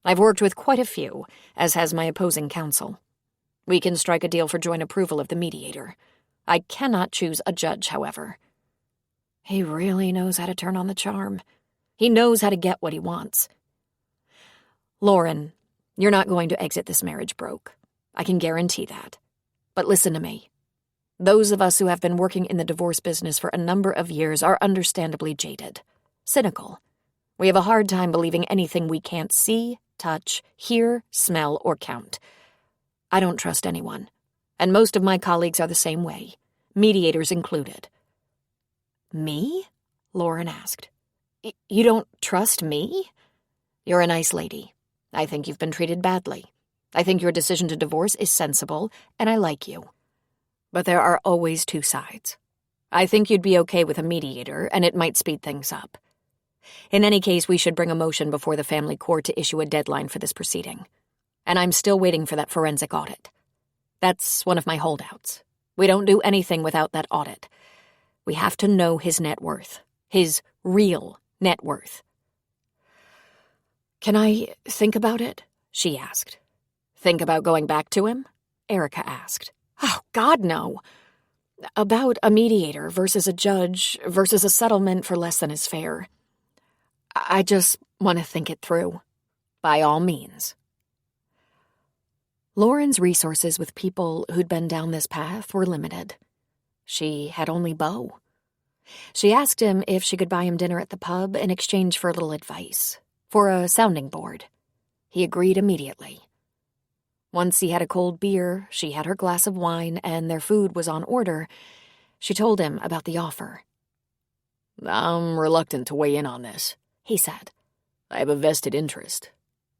I've worked with quite a few, as has my opposing counsel. We can strike a deal for joint approval of the mediator. I cannot choose a judge, however. He really knows how to turn on the charm. He knows how to get what he wants. Lauren, you're not going to exit this marriage broke. I can guarantee that. But listen to me. Those of us who have been working in the divorce business for a number of years are understandably jaded, cynical. We have a hard time believing anything we can't see, touch, hear, smell, or count. I don't trust anyone, and most of my colleagues are the same way, mediators included. Me? Lauren asked. You don't trust me? You're a nice lady. I think you've been treated badly. I think your decision to divorce is sensible, and I like you. But there are always two sides. I think you'd be okay with a mediator, and it might speed things up. In any case, we should bring a motion before the family court to issue a deadline for this proceeding. And I'm still waiting for that forensic audit. That's one of my holdouts. We don't do anything without that audit. We have to know his net worth. His real net worth. Can I think about it? She asked. Think about going back to him? Erica asked. Oh, God, no. About a mediator versus a judge versus a settlement for less than is fair. I just want to think it through. By all means. Lauren's resources with people who'd been down this path were limited. She had only Beau. She asked him if she could buy him dinner at the pub in exchange for a little advice, for a sounding board. He agreed immediately. Once he had a cold beer, she had her glass of wine, and their food was on order, she told him about the offer. I'm reluctant to weigh in on this, he said. I have a vested interest.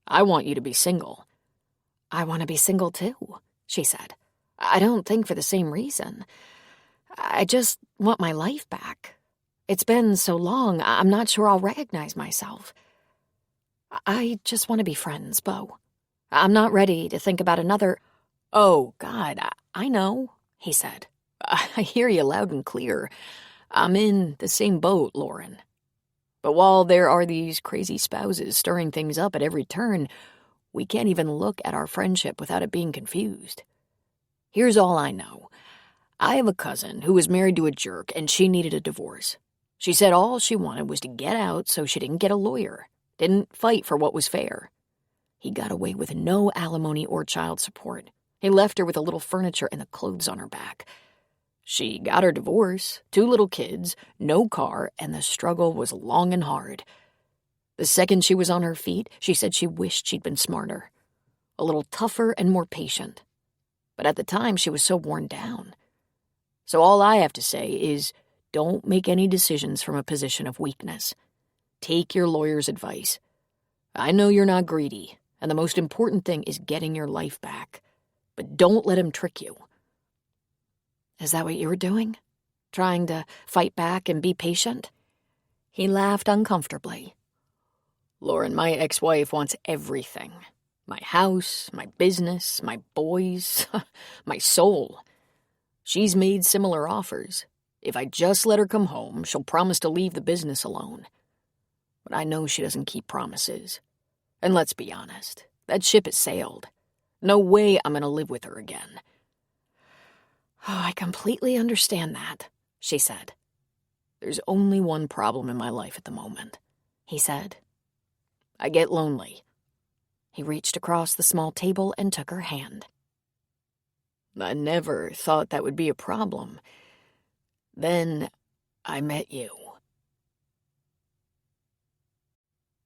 I want you to be single. I want to be single too, she said. I don't think for the same reason. I just want my life back. It's been so long, I'm not sure I'll recognize myself. I just want to be friends, Bo. I'm not ready to think about another— Oh, God, I know, he said. I hear you loud and clear. I'm in the same boat, Lauren. But while there are these crazy spouses stirring things up at every turn, we can't even look at our friendship without it being confused. Here's all I know. I have a cousin who was married to a jerk, and she needed a divorce. She said all she wanted was to get out so she didn't get a lawyer, didn't fight for what was fair. He got away with no alimony or child support. He left her with a little furniture and the clothes on her back. She got her divorce, 2 little kids, no car, and the struggle was long and hard. The second she was on her feet, she said she wished she'd been smarter, a little tougher and more patient. But at the time, she was so worn down. So all I have to say is, don't make any decisions from a position of weakness. Take your lawyer's advice. I know you're not greedy, and the most important thing is getting your life back. But don't let him trick you. Is that what you were doing? Trying to fight back and be patient? He laughed uncomfortably. Lauren, my ex-wife wants everything. My house, my business, my boys, my soul. She's made similar offers. If I just let her come home, she'll promise to leave the business alone. But I know she doesn't keep promises. And let's be honest, that ship has sailed. No way I'm gonna live with her again. Oh, I completely understand that, she said. There's only one problem in my life at the moment, he said. I get lonely. He reached across the small table and took her hand. I never thought that would be a problem. Then I met you.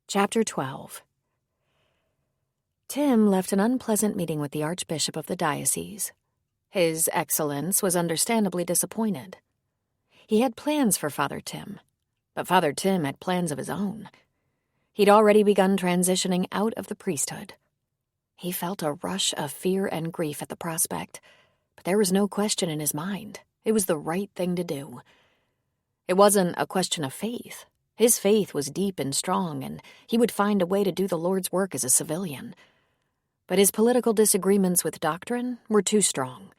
Chapter 12. Tim left an unpleasant meeting with the Archbishop of the diocese. His Excellence was understandably disappointed. He had plans for Father Tim, but Father Tim had plans of his own. He'd already begun transitioning out of the priesthood. He felt a rush of fear and grief at the prospect, but there was no question in his mind. It was the right thing to do. It wasn't a question of faith. His faith was deep and strong, and he would find a way to do the Lord's work as a civilian. But his political disagreements with doctrine were too strong.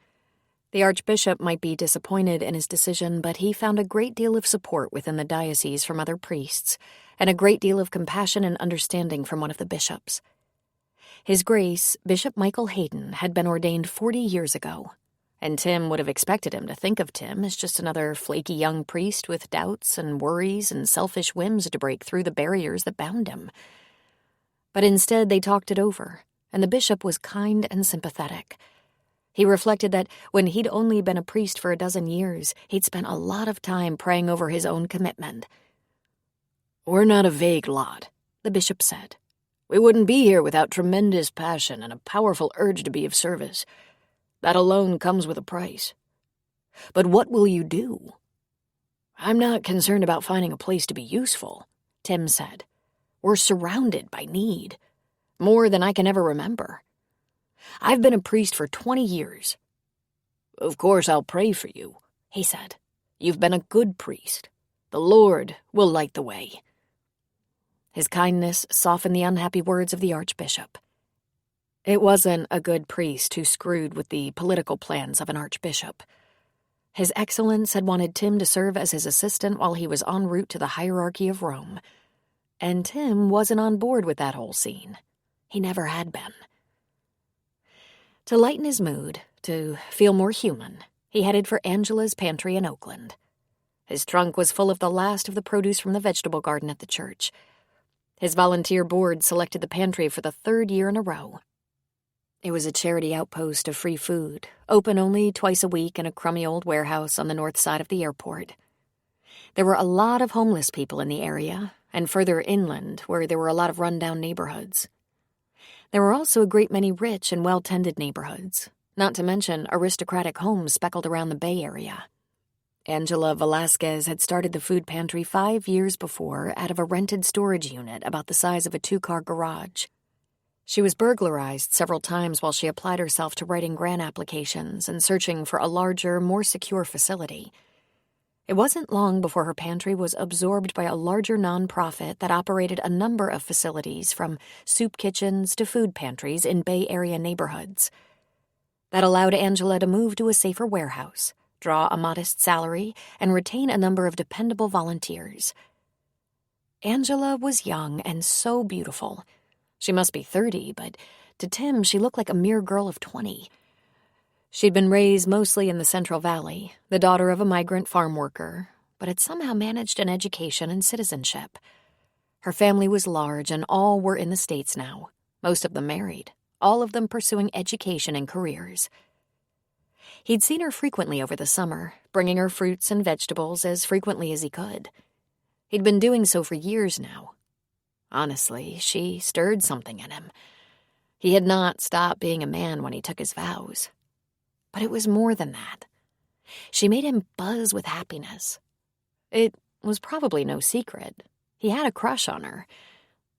The Archbishop might be disappointed in his decision, but he found a great deal of support within the diocese from other priests, and a great deal of compassion and understanding from one of the bishops. His Grace, Bishop Michael Hayden, had been ordained 40 years ago, and Tim would have expected him to think of Tim as just another flaky young priest with doubts and worries and selfish whims to break through the barriers that bound him. But instead they talked it over, and the bishop was kind and sympathetic. He reflected that when he'd only been a priest for a dozen years, he'd spent a lot of time praying over his own commitment. We're not a vague lot, the bishop said. We wouldn't be here without tremendous passion and a powerful urge to be of service. That alone comes with a price. But what will you do? I'm not concerned about finding a place to be useful, Tim said. We're surrounded by need, more than I can ever remember. I've been a priest for 20 years. Of course I'll pray for you, he said. You've been a good priest. The Lord will light the way. His kindness softened the unhappy words of the Archbishop. It wasn't a good priest who screwed with the political plans of an archbishop. His Excellence had wanted Tim to serve as his assistant while he was en route to the hierarchy of Rome. And Tim wasn't on board with that whole scene. He never had been. To lighten his mood, to feel more human, he headed for Angela's pantry in Oakland. His trunk was full of the last of the produce from the vegetable garden at the church. His volunteer board selected the pantry for the 3rd year in a row. It was a charity outpost of free food, open only twice a week in a crummy old warehouse on the north side of the airport. There were a lot of homeless people in the area, and further inland where there were a lot of rundown neighborhoods. There were also a great many rich and well-tended neighborhoods, not to mention aristocratic homes speckled around the Bay Area. Angela Velasquez had started the food pantry 5 years before out of a rented storage unit about the size of a 2-car garage. She was burglarized several times while she applied herself to writing grant applications and searching for a larger, more secure facility. It wasn't long before her pantry was absorbed by a larger nonprofit that operated a number of facilities from soup kitchens to food pantries in Bay Area neighborhoods. That allowed Angela to move to a safer warehouse, draw a modest salary, and retain a number of dependable volunteers. Angela was young and so beautiful. She must be 30, but to Tim she looked like a mere girl of 20. She'd been raised mostly in the Central Valley, the daughter of a migrant farm worker, but had somehow managed an education and citizenship. Her family was large and all were in the States now, most of them married, all of them pursuing education and careers. He'd seen her frequently over the summer, bringing her fruits and vegetables as frequently as he could. He'd been doing so for years now. Honestly, she stirred something in him. He had not stopped being a man when he took his vows. But it was more than that. She made him buzz with happiness. It was probably no secret. He had a crush on her.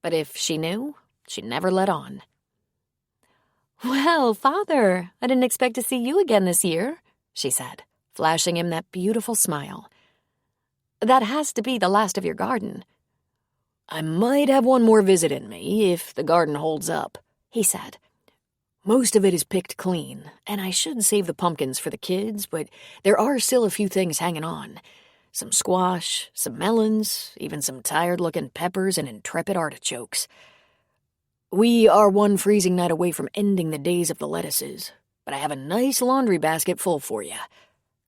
But if she knew, she'd never let on. "Well, Father, I didn't expect to see you again this year," she said, flashing him that beautiful smile. "That has to be the last of your garden." "I might have one more visit in me if the garden holds up," he said. "Most of it is picked clean, and I should save the pumpkins for the kids, but there are still a few things hanging on. Some squash, some melons, even some tired-looking peppers and intrepid artichokes. We are one freezing night away from ending the days of the lettuces, but I have a nice laundry basket full for you."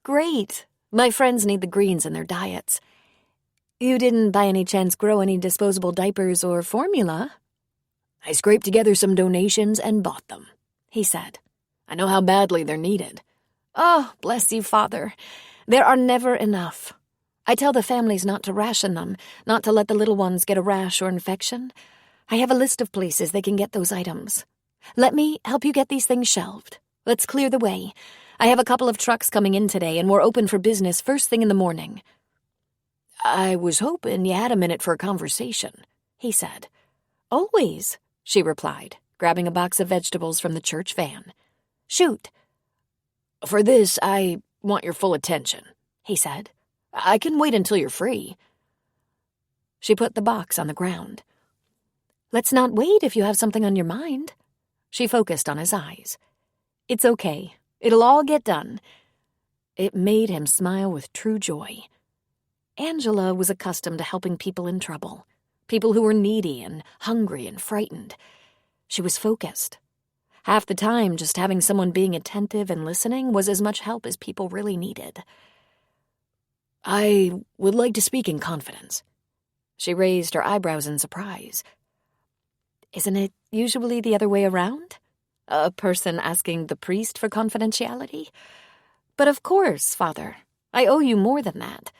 "Great. My friends need the greens in their diets. You didn't by any chance grow any disposable diapers or formula?" "I scraped together some donations and bought them," he said. "I know how badly they're needed." "Oh, bless you, Father. There are never enough. I tell the families not to ration them, not to let the little ones get a rash or infection. I have a list of places they can get those items. Let me help you get these things shelved. Let's clear the way. I have a couple of trucks coming in today, and we're open for business first thing in the morning." "I was hoping you had a minute for a conversation," he said. "Always," she replied, grabbing a box of vegetables from the church van. "Shoot." "For this, I want your full attention," he said. "I can wait until you're free." She put the box on the ground. "Let's not wait if you have something on your mind." She focused on his eyes. "It's okay. It'll all get done." It made him smile with true joy. Angela was accustomed to helping people in trouble, people who were needy and hungry and frightened. She was focused. Half the time, just having someone being attentive and listening was as much help as people really needed. "I would like to speak in confidence." She raised her eyebrows in surprise. "Isn't it usually the other way around? A person asking the priest for confidentiality? But of course, Father, I owe you more than that."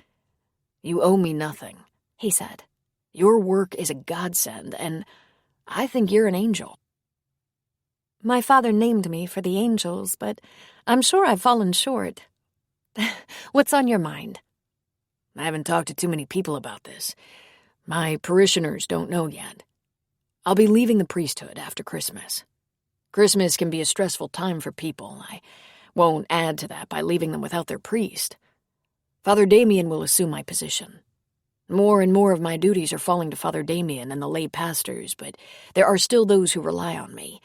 "You owe me nothing," he said. "Your work is a godsend, and I think you're an angel." My father named me for the angels, but I'm sure I've fallen short. What's on your mind? "I haven't talked to too many people about this. My parishioners don't know yet. I'll be leaving the priesthood after Christmas. Christmas can be a stressful time for people. I won't add to that by leaving them without their priest. Father Damien will assume my position. More and more of my duties are falling to Father Damien and the lay pastors, but there are still those who rely on me.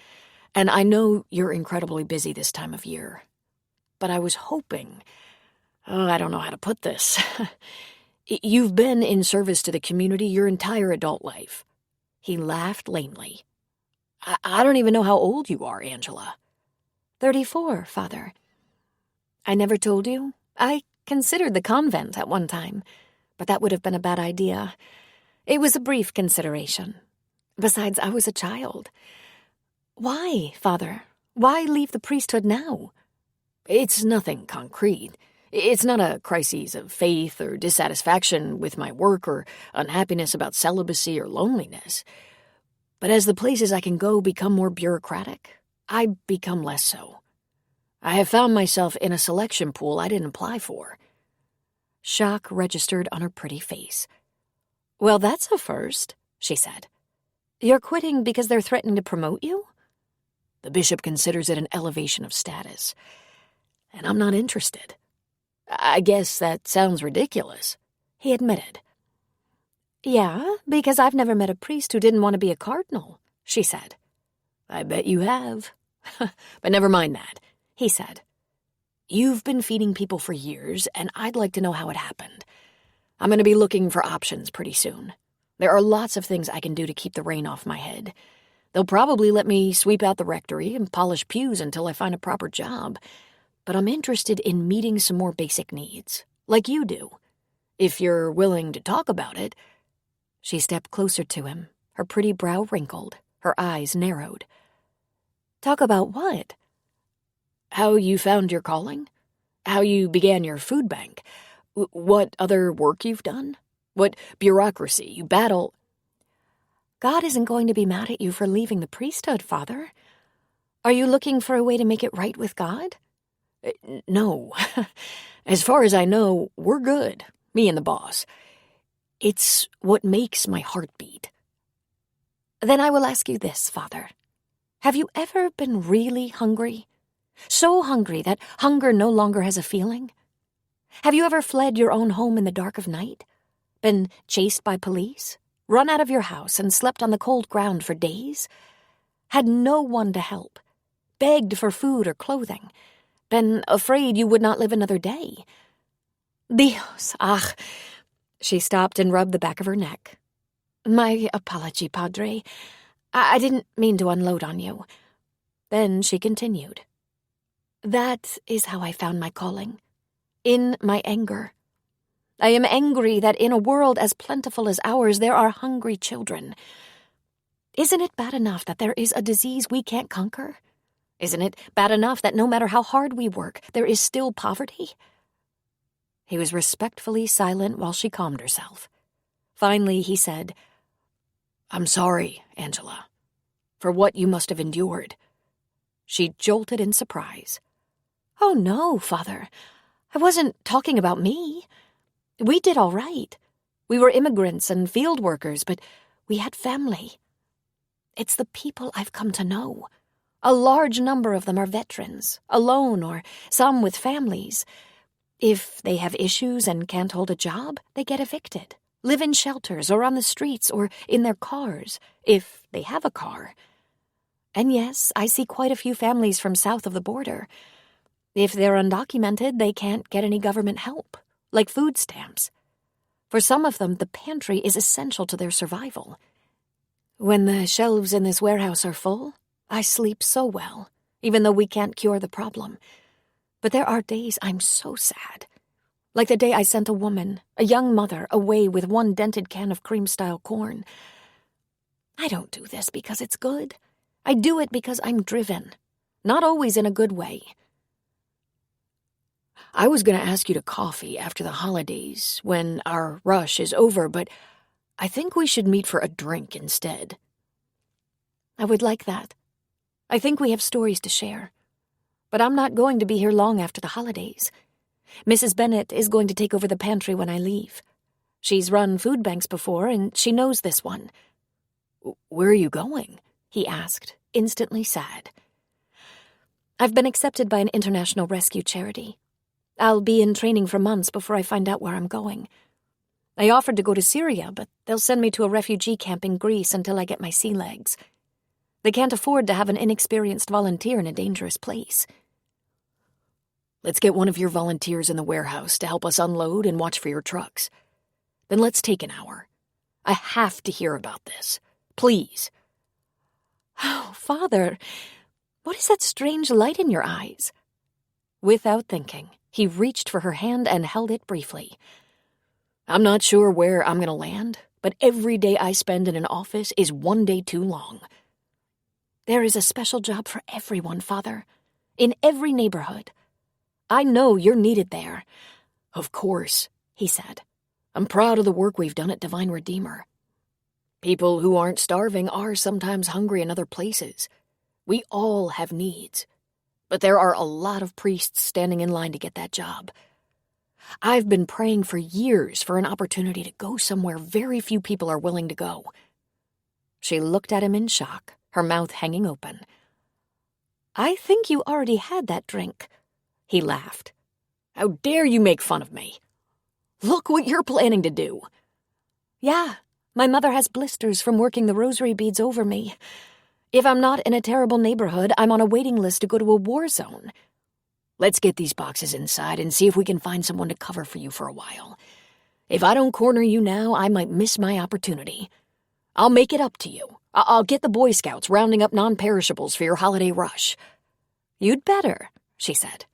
And I know you're incredibly busy this time of year. But I was hoping... I don't know how to put this. You've been in service to the community your entire adult life." He laughed lamely. I don't even know how old you are, Angela." 34, Father. I never told you. I considered the convent at one time, but that would have been a bad idea. It was a brief consideration. Besides, I was a child. Why, Father? Why leave the priesthood now? It's nothing concrete. It's not a crisis of faith or dissatisfaction with my work or unhappiness about celibacy or loneliness. But as the places I can go become more bureaucratic, I become less so. I have found myself in a selection pool I didn't apply for." Shock registered on her pretty face. "Well, that's a first," she said. "You're quitting because they're threatening to promote you?" "The bishop considers it an elevation of status, and I'm not interested." "I guess that sounds ridiculous," he admitted. "Yeah, because I've never met a priest who didn't want to be a cardinal," she said. "I bet you have. But never mind that," he said. "You've been feeding people for years, and I'd like to know how it happened. I'm going to be looking for options pretty soon. There are lots of things I can do to keep the rain off my head. They'll probably let me sweep out the rectory and polish pews until I find a proper job. But I'm interested in meeting some more basic needs, like you do. If you're willing to talk about it." She stepped closer to him, her pretty brow wrinkled, her eyes narrowed. "Talk about what?" "How you found your calling? How you began your food bank? What other work you've done? What bureaucracy you battle?" "God isn't going to be mad at you for leaving the priesthood, Father. Are you looking for a way to make it right with God?" "No. As far as I know, we're good, me and the boss. It's what makes my heart beat." "Then I will ask you this, Father. Have you ever been really hungry? So hungry that hunger no longer has a feeling? Have you ever fled your own home in the dark of night? Been chased by police? Run out of your house and slept on the cold ground for days? Had no one to help? Begged for food or clothing? Been afraid you would not live another day? Dios, She stopped and rubbed the back of her neck. "My apology, Padre. I didn't mean to unload on you." Then she continued. "That is how I found my calling. In my anger. I am angry that in a world as plentiful as ours, there are hungry children. Isn't it bad enough that there is a disease we can't conquer? Isn't it bad enough that no matter how hard we work, there is still poverty?" He was respectfully silent while she calmed herself. Finally, he said, "I'm sorry, Angela, for what you must have endured." She jolted in surprise. "Oh, no, Father. I wasn't talking about me. We did all right. We were immigrants and field workers, but we had family. It's the people I've come to know. A large number of them are veterans, alone or some with families. If they have issues and can't hold a job, they get evicted, live in shelters or on the streets or in their cars, if they have a car. And yes, I see quite a few families from south of the border. If they're undocumented, they can't get any government help, like food stamps. For some of them, the pantry is essential to their survival. When the shelves in this warehouse are full, I sleep so well, even though we can't cure the problem. But there are days I'm so sad. Like the day I sent a woman, a young mother, away with one dented can of cream-style corn. I don't do this because it's good. I do it because I'm driven, not always in a good way." "I was going to ask you to coffee after the holidays, when our rush is over, but I think we should meet for a drink instead." "I would like that. I think we have stories to share. But I'm not going to be here long after the holidays. Mrs. Bennett is going to take over the pantry when I leave. She's run food banks before, and she knows this one." "Where are you going?" he asked, instantly sad. "I've been accepted by an international rescue charity. I'll be in training for months before I find out where I'm going. I offered to go to Syria, but they'll send me to a refugee camp in Greece until I get my sea legs. They can't afford to have an inexperienced volunteer in a dangerous place." "Let's get one of your volunteers in the warehouse to help us unload and watch for your trucks. Then let's take an hour. I have to hear about this. Please." "Oh, Father, what is that strange light in your eyes?" Without thinking, he reached for her hand and held it briefly. "I'm not sure where I'm going to land, but every day I spend in an office is one day too long." "There is a special job for everyone, Father. In every neighborhood. I know you're needed there." "Of course," he said. "I'm proud of the work we've done at Divine Redeemer." People who aren't starving are sometimes hungry in other places. We all have needs. But there are a lot of priests standing in line to get that job. I've been praying for years for an opportunity to go somewhere very few people are willing to go." She looked at him in shock, her mouth hanging open. "I think you already had that drink." He laughed. "How dare you make fun of me? Look what you're planning to do." "Yeah, my mother has blisters from working the rosary beads over me. If I'm not in a terrible neighborhood, I'm on a waiting list to go to a war zone." "Let's get these boxes inside and see if we can find someone to cover for you for a while. If I don't corner you now, I might miss my opportunity. I'll make it up to you. I'll get the Boy Scouts rounding up non-perishables for your holiday rush." "You'd better," she said.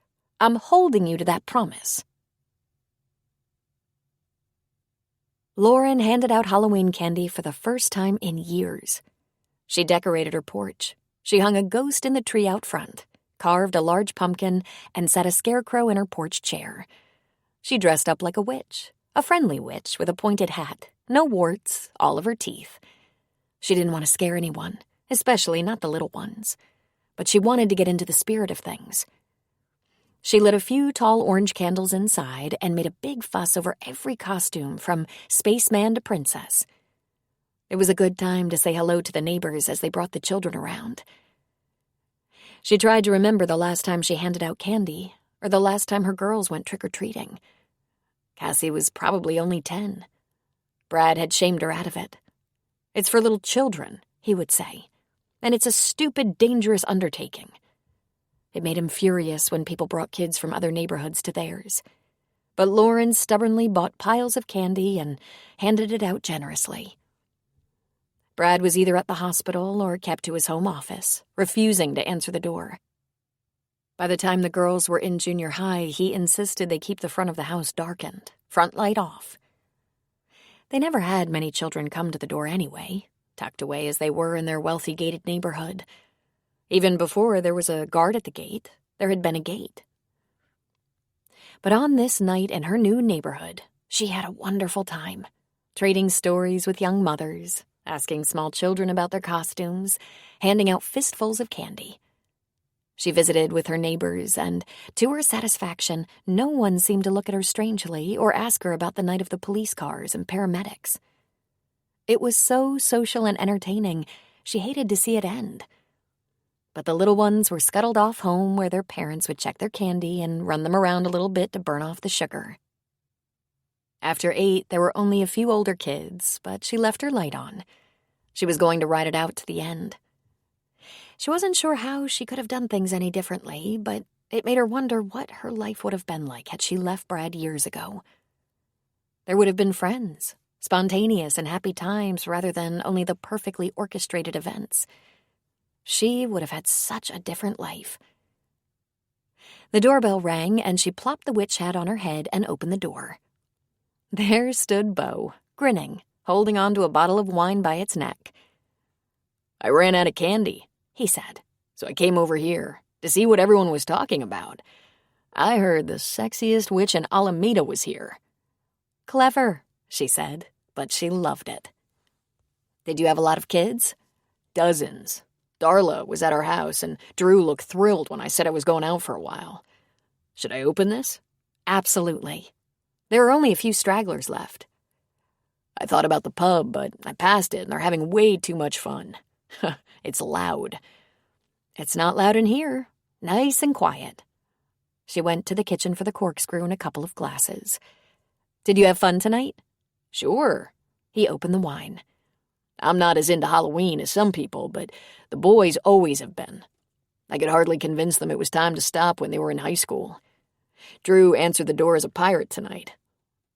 "I'm holding you to that promise." Lauren handed out Halloween candy for the first time in years. She decorated her porch. She hung a ghost in the tree out front, carved a large pumpkin, and set a scarecrow in her porch chair. She dressed up like a witch, a friendly witch with a pointed hat, no warts, all of her teeth. She didn't want to scare anyone, especially not the little ones, but she wanted to get into the spirit of things. She lit a few tall orange candles inside and made a big fuss over every costume from spaceman to princess. It was a good time to say hello to the neighbors as they brought the children around. She tried to remember the last time she handed out candy, or the last time her girls went trick-or-treating. Cassie was probably only 10. Brad had shamed her out of it. "It's for little children," he would say, "and it's a stupid, dangerous undertaking." It made him furious when people brought kids from other neighborhoods to theirs. But Lauren stubbornly bought piles of candy and handed it out generously. Brad was either at the hospital or kept to his home office, refusing to answer the door. By the time the girls were in junior high, he insisted they keep the front of the house darkened, front light off. They never had many children come to the door anyway, tucked away as they were in their wealthy gated neighborhood. Even before there was a guard at the gate, there had been a gate. But on this night in her new neighborhood, she had a wonderful time, trading stories with young mothers, asking small children about their costumes, handing out fistfuls of candy. She visited with her neighbors, and, to her satisfaction, no one seemed to look at her strangely or ask her about the night of the police cars and paramedics. It was so social and entertaining, she hated to see it end. But the little ones were scuttled off home where their parents would check their candy and run them around a little bit to burn off the sugar. After 8, there were only a few older kids, but she left her light on. She was going to ride it out to the end. She wasn't sure how she could have done things any differently, but it made her wonder what her life would have been like had she left Brad years ago. There would have been friends, spontaneous and happy times rather than only the perfectly orchestrated events. She would have had such a different life. The doorbell rang, and she plopped the witch hat on her head and opened the door. There stood Beau, grinning, holding on to a bottle of wine by its neck. "I ran out of candy," he said, "so I came over here to see what everyone was talking about. I heard the sexiest witch in Alameda was here." "Clever," she said, but she loved it. "Did you have a lot of kids?" "Dozens. Darla was at our house, and Drew looked thrilled when I said I was going out for a while. Should I open this?" "Absolutely. There are only a few stragglers left." "I thought about the pub, but I passed it, and they're having way too much fun. It's loud." "It's not loud in here. Nice and quiet." She went to the kitchen for the corkscrew and a couple of glasses. "Did you have fun tonight?" "Sure." He opened the wine. "I'm not as into Halloween as some people, but the boys always have been. I could hardly convince them it was time to stop when they were in high school. Drew answered the door as a pirate tonight.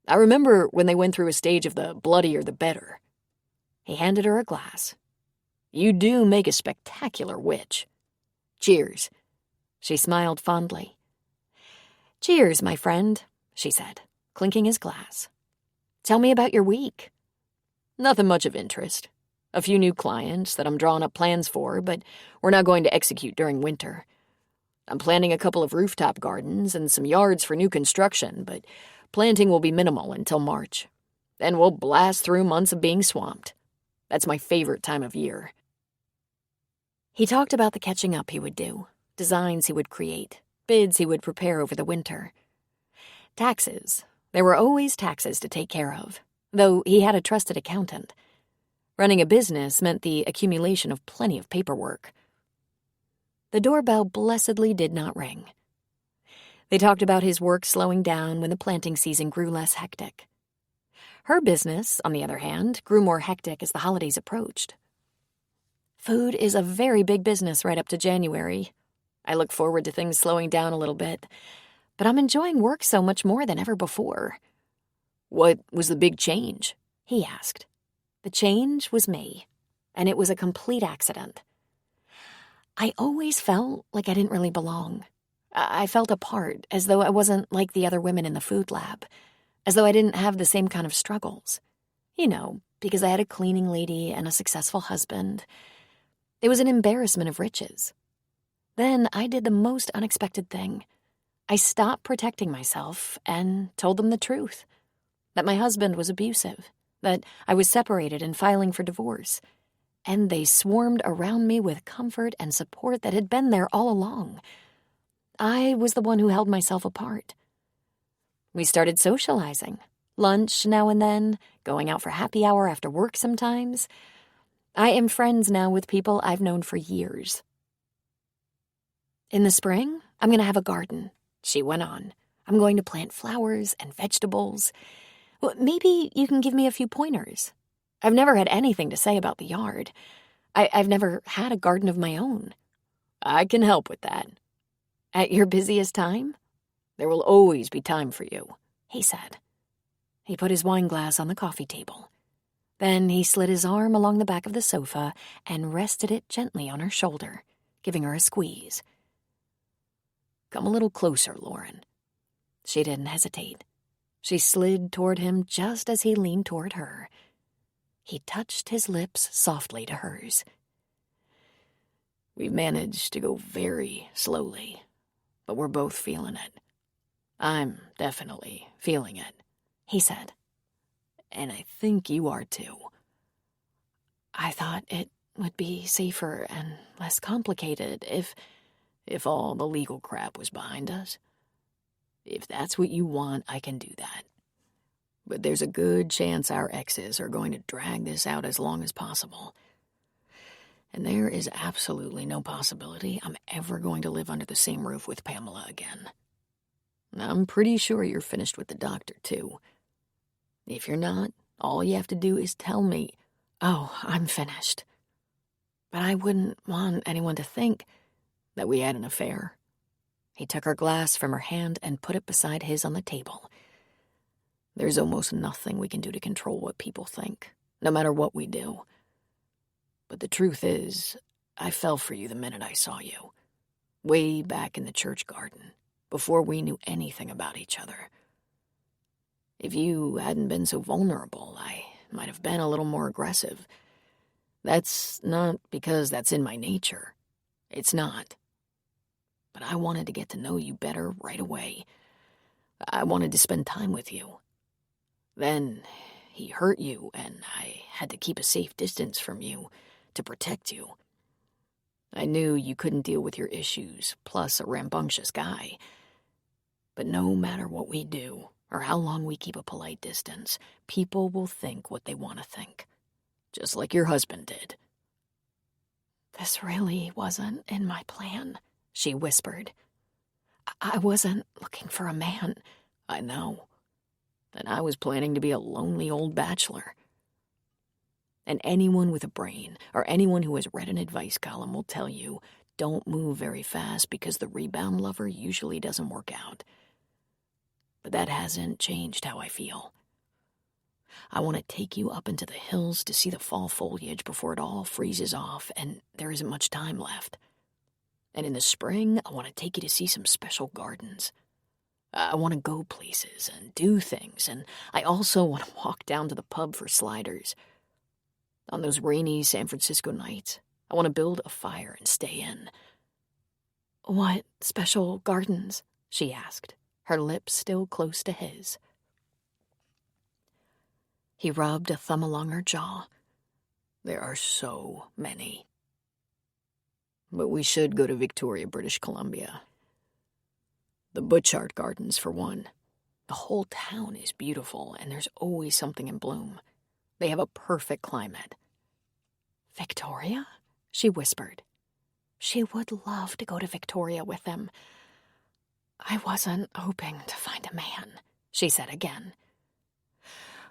I remember when they went through a stage of the bloodier the better." He handed her a glass. "You do make a spectacular witch. Cheers." She smiled fondly. "Cheers, my friend," she said, clinking his glass. "Tell me about your week." "Nothing much of interest. A few new clients that I'm drawing up plans for, but we're not going to execute during winter. I'm planning a couple of rooftop gardens and some yards for new construction, but planting will be minimal until March. Then we'll blast through months of being swamped." That's my favorite time of year. He talked about the catching up he would do, designs he would create, bids he would prepare over the winter. Taxes. There were always taxes to take care of, though he had a trusted accountant. Running a business meant the accumulation of plenty of paperwork. The doorbell blessedly did not ring. They talked about his work slowing down when the planting season grew less hectic. Her business, on the other hand, grew more hectic as the holidays approached. Food is a very big business right up to January. I look forward to things slowing down a little bit, but I'm enjoying work so much more than ever before. What was the big change? He asked. The change was me, and it was a complete accident. I always felt like I didn't really belong. I felt apart, as though I wasn't like the other women in the food lab, as though I didn't have the same kind of struggles. You know, because I had a cleaning lady and a successful husband. It was an embarrassment of riches. Then I did the most unexpected thing. I stopped protecting myself and told them the truth. That my husband was abusive, that I was separated and filing for divorce. And they swarmed around me with comfort and support that had been there all along. I was the one who held myself apart. We started socializing. Lunch now and then, going out for happy hour after work sometimes. I am friends now with people I've known for years. In the spring, I'm going to have a garden, she went on. I'm going to plant flowers and vegetables. Well, maybe you can give me a few pointers. I've never had anything to say about the yard. I've never had a garden of my own. I can help with that. At your busiest time? There will always be time for you, he said. He put his wine glass on the coffee table. Then he slid his arm along the back of the sofa and rested it gently on her shoulder, giving her a squeeze. Come a little closer, Lauren. She didn't hesitate. She slid toward him just as he leaned toward her. He touched his lips softly to hers. We've managed to go very slowly, but we're both feeling it. I'm definitely feeling it, he said. And I think you are too. I thought it would be safer and less complicated if all the legal crap was behind us. If that's what you want, I can do that. But there's a good chance our exes are going to drag this out as long as possible. And there is absolutely no possibility I'm ever going to live under the same roof with Pamela again. I'm pretty sure you're finished with the doctor, too. If you're not, all you have to do is tell me. Oh, I'm finished. But I wouldn't want anyone to think that we had an affair. He took her glass from her hand and put it beside his on the table. There's almost nothing we can do to control what people think, no matter what we do. But the truth is, I fell for you the minute I saw you. Way back in the church garden, before we knew anything about each other. If you hadn't been so vulnerable, I might have been a little more aggressive. That's not because that's in my nature. It's not. But I wanted to get to know you better right away. I wanted to spend time with you. Then he hurt you, and I had to keep a safe distance from you to protect you. I knew you couldn't deal with your issues, plus a rambunctious guy. But no matter what we do, or how long we keep a polite distance, people will think what they want to think. Just like your husband did. This really wasn't in my plan, she whispered. I wasn't looking for a man. I know. And I was planning to be a lonely old bachelor. And anyone with a brain, or anyone who has read an advice column will tell you, don't move very fast because the rebound lover usually doesn't work out. But that hasn't changed how I feel. I want to take you up into the hills to see the fall foliage before it all freezes off and there isn't much time left. And in the spring, I want to take you to see some special gardens. I want to go places and do things, and I also want to walk down to the pub for sliders. On those rainy San Francisco nights, I want to build a fire and stay in. What special gardens? She asked, her lips still close to his. He rubbed a thumb along her jaw. There are so many. But we should go to Victoria, British Columbia. The Butchart Gardens, for one. The whole town is beautiful, and there's always something in bloom. They have a perfect climate. Victoria? She whispered. She would love to go to Victoria with them. I wasn't hoping to find a man, she said again.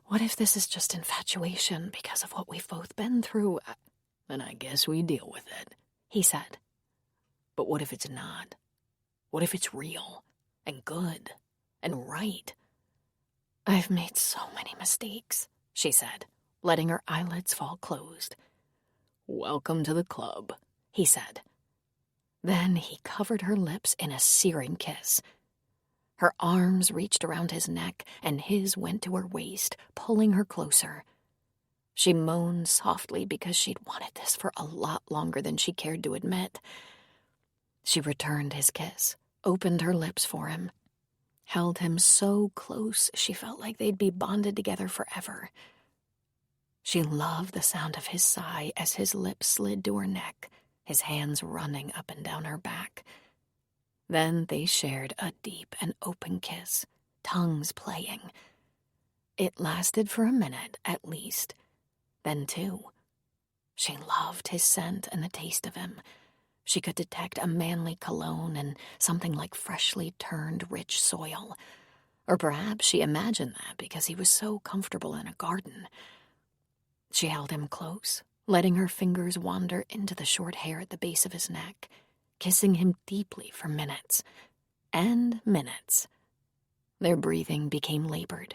What if this is just infatuation because of what we've both been through? Then I guess we deal with it, he said. But what if it's not? What if it's real and good and right? I've made so many mistakes, she said, letting her eyelids fall closed. Welcome to the club, he said. Then he covered her lips in a searing kiss. Her arms reached around his neck, and his went to her waist, pulling her closer. She moaned softly because she'd wanted this for a lot longer than she cared to admit. She returned his kiss, opened her lips for him, held him so close she felt like they'd be bonded together forever. She loved the sound of his sigh as his lips slid to her neck, his hands running up and down her back. Then they shared a deep and open kiss, tongues playing. It lasted for a minute, at least. Then 2. She loved his scent and the taste of him. She could detect a manly cologne and something like freshly turned rich soil. Or perhaps she imagined that because he was so comfortable in a garden. She held him close, letting her fingers wander into the short hair at the base of his neck, kissing him deeply for minutes and minutes. Their breathing became labored.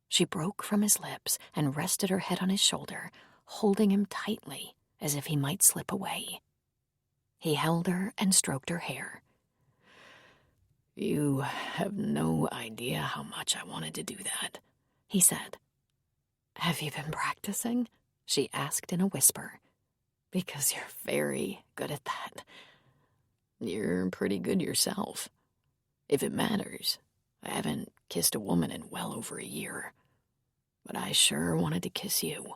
She broke from his lips and rested her head on his shoulder, holding him tightly as if he might slip away. He held her and stroked her hair. You have no idea how much I wanted to do that, he said. Have you been practicing? She asked in a whisper. Because you're very good at that. You're pretty good yourself. If it matters, I haven't kissed a woman in well over a year. But I sure wanted to kiss you.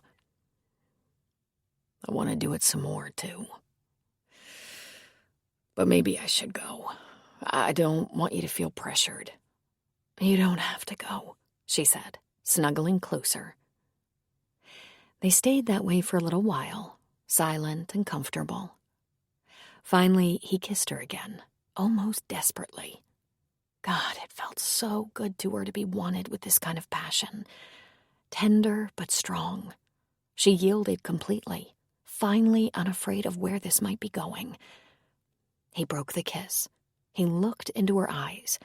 I want to do it some more, too. But maybe I should go. I don't want you to feel pressured. You don't have to go, she said, snuggling closer. They stayed that way for a little while, silent and comfortable. Finally, he kissed her again, almost desperately. God, it felt so good to her to be wanted with this kind of passion. Tender but strong. She yielded completely, finally unafraid of where this might be going. He broke the kiss. He looked into her eyes.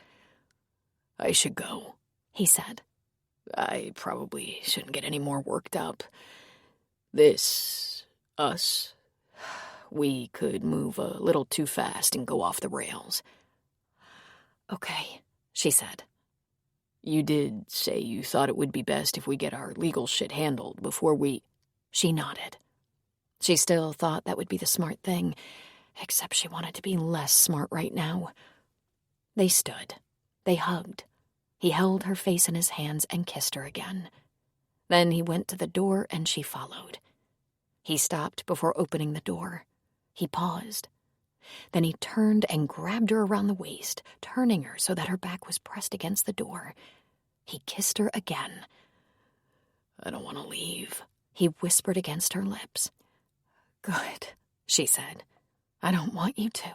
I should go, he said. I probably shouldn't get any more worked up. Us, we could move a little too fast and go off the rails. Okay, she said. You did say you thought it would be best if we get our legal shit handled before we... She nodded. She still thought that would be the smart thing, except she wanted to be less smart right now. They stood. They hugged. He held her face in his hands and kissed her again. Then he went to the door and she followed. He stopped before opening the door. He paused. Then he turned and grabbed her around the waist, turning her so that her back was pressed against the door. He kissed her again. I don't want to leave, he whispered against her lips. Good, she said. I don't want you to.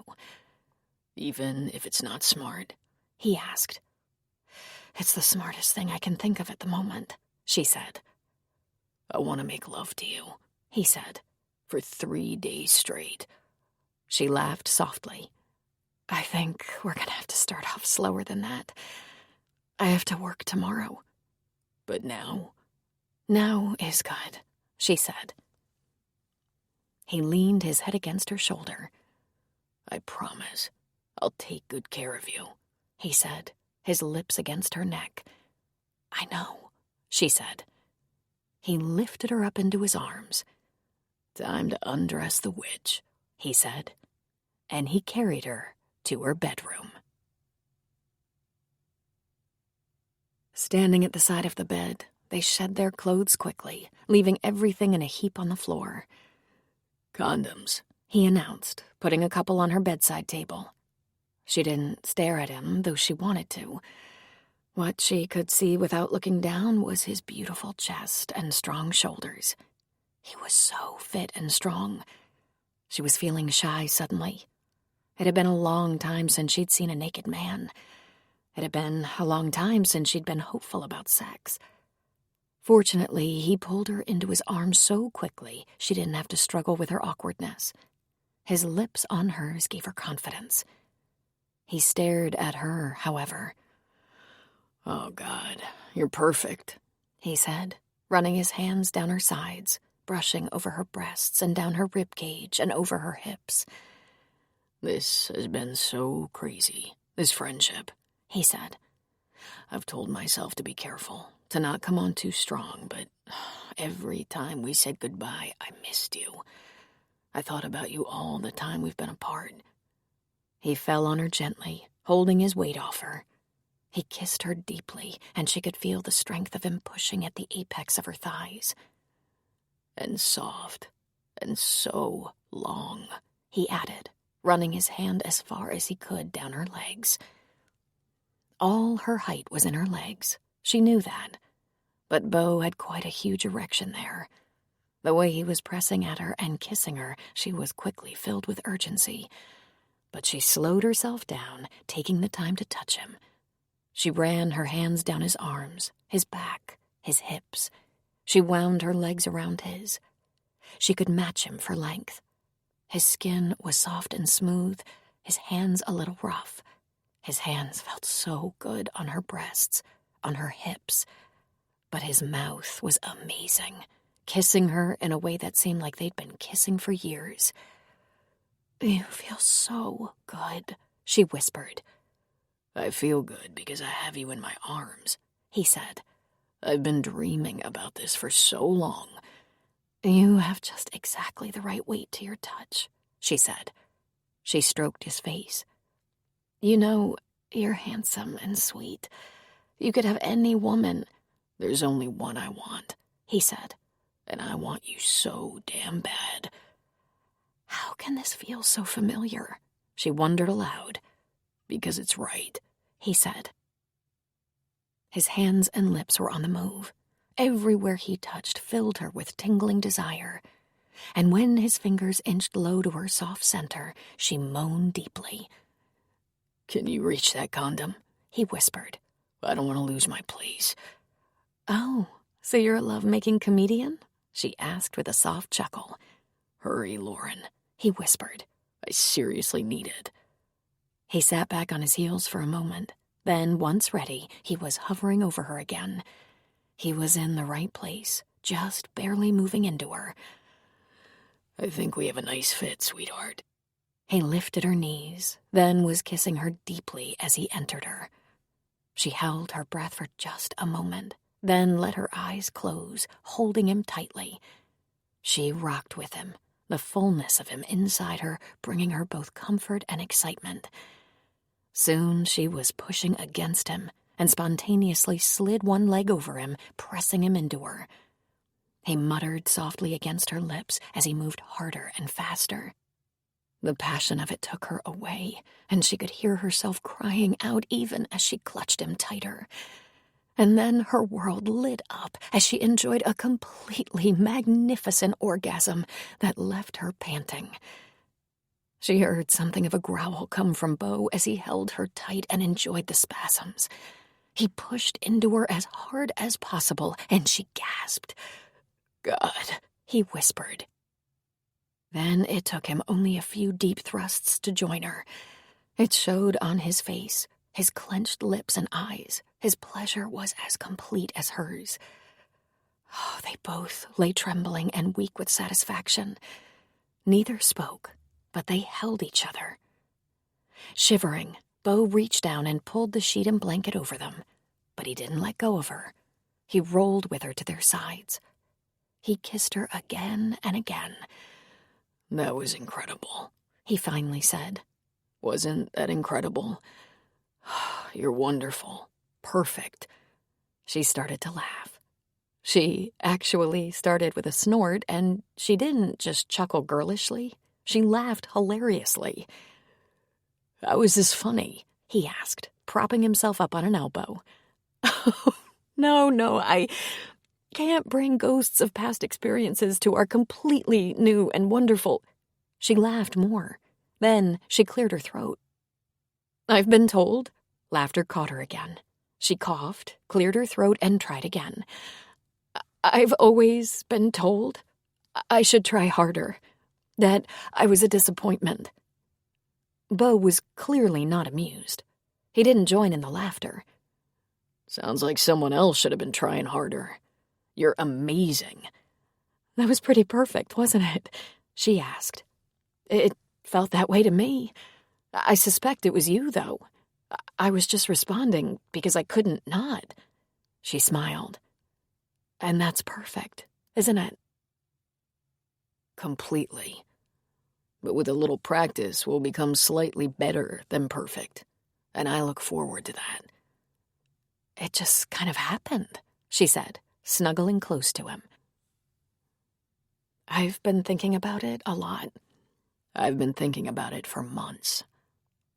Even if it's not smart? He asked. It's the smartest thing I can think of at the moment, she said. I want to make love to you, he said. For 3 days straight. She laughed softly. I think we're going to have to start off slower than that. I have to work tomorrow. But now? Now is good, she said. He leaned his head against her shoulder. I promise, I'll take good care of you, he said, his lips against her neck. I know, she said. He lifted her up into his arms. Time to undress the witch, he said, and he carried her to her bedroom. Standing at the side of the bed, they shed their clothes quickly, leaving everything in a heap on the floor. "Condoms," he announced, putting a couple on her bedside table. She didn't stare at him, though she wanted to. What she could see without looking down was his beautiful chest and strong shoulders. He was so fit and strong. She was feeling shy suddenly. It had been a long time since she'd seen a naked man. It had been a long time since she'd been hopeful about sex. Fortunately, he pulled her into his arms so quickly she didn't have to struggle with her awkwardness. His lips on hers gave her confidence. He stared at her, however. "Oh, God, you're perfect," he said, running his hands down her sides, brushing over her breasts and down her rib cage and over her hips. "This has been so crazy, this friendship," he said. "I've told myself to be careful, to not come on too strong, but every time we said goodbye, I missed you. I thought about you all the time we've been apart." He fell on her gently, holding his weight off her. He kissed her deeply, and she could feel the strength of him pushing at the apex of her thighs. "And soft, and so long," he added, running his hand as far as he could down her legs. All her height was in her legs. She knew that. But Beau had quite a huge erection there. The way he was pressing at her and kissing her, she was quickly filled with urgency. But she slowed herself down, taking the time to touch him. She ran her hands down his arms, his back, his hips. She wound her legs around his. She could match him for length. His skin was soft and smooth, his hands a little rough. His hands felt so good on her breasts, on her hips. But his mouth was amazing, kissing her in a way that seemed like they'd been kissing for years. "You feel so good," she whispered. "I feel good because I have you in my arms," he said. "I've been dreaming about this for so long." "You have just exactly the right weight to your touch," she said. She stroked his face. "You know, you're handsome and sweet. You could have any woman." "There's only one I want," he said. "and I want you so damn bad." How can this feel so familiar? She wondered aloud. "Because it's right," he said. His hands and lips were on the move. Everywhere he touched filled her with tingling desire. And when his fingers inched low to her soft center, she moaned deeply. "Can you reach that condom?" he whispered. "I don't want to lose my place." "Oh, so you're a love-making comedian?" she asked with a soft chuckle. "Hurry, Lauren," he whispered. "I seriously need it." He sat back on his heels for a moment. Then, once ready, he was hovering over her again. He was in the right place, just barely moving into her. "I think we have a nice fit, sweetheart." He lifted her knees, then was kissing her deeply as he entered her. She held her breath for just a moment, then let her eyes close, holding him tightly. She rocked with him, the fullness of him inside her bringing her both comfort and excitement. Soon she was pushing against him and spontaneously slid one leg over him, pressing him into her. He muttered softly against her lips as he moved harder and faster. The passion of it took her away, and she could hear herself crying out even as she clutched him tighter. And then her world lit up as she enjoyed a completely magnificent orgasm that left her panting. She heard something of a growl come from Beau as he held her tight and enjoyed the spasms. He pushed into her as hard as possible, and she gasped. "God," he whispered. Then it took him only a few deep thrusts to join her. It showed on his face, his clenched lips and eyes. His pleasure was as complete as hers. Oh, they both lay trembling and weak with satisfaction. Neither spoke, but they held each other. Shivering, Beau reached down and pulled the sheet and blanket over them, but he didn't let go of her. He rolled with her to their sides. He kissed her again and again. "That was incredible," he finally said. "Wasn't that incredible? You're wonderful. Perfect." She started to laugh. She actually started with a snort, and she didn't just chuckle girlishly. She laughed hilariously. "How is this funny?" he asked, propping himself up on an elbow. "Oh, no, I can't bring ghosts of past experiences to our completely new and wonderful—" She laughed more. Then she cleared her throat. "I've been told." Laughter caught her again. She coughed, cleared her throat, and tried again. "I've always been told I should try harder, that I was a disappointment." Beau was clearly not amused. He didn't join in the laughter. "Sounds like someone else should have been trying harder. You're amazing." "That was pretty perfect, wasn't it?" she asked. "It felt that way to me. I suspect it was you, though. I was just responding because I couldn't not." She smiled. "And that's perfect, isn't it?" "Completely. But with a little practice, we'll become slightly better than perfect. And I look forward to that." "It just kind of happened," she said, snuggling close to him. "I've been thinking about it a lot." "I've been thinking about it for months."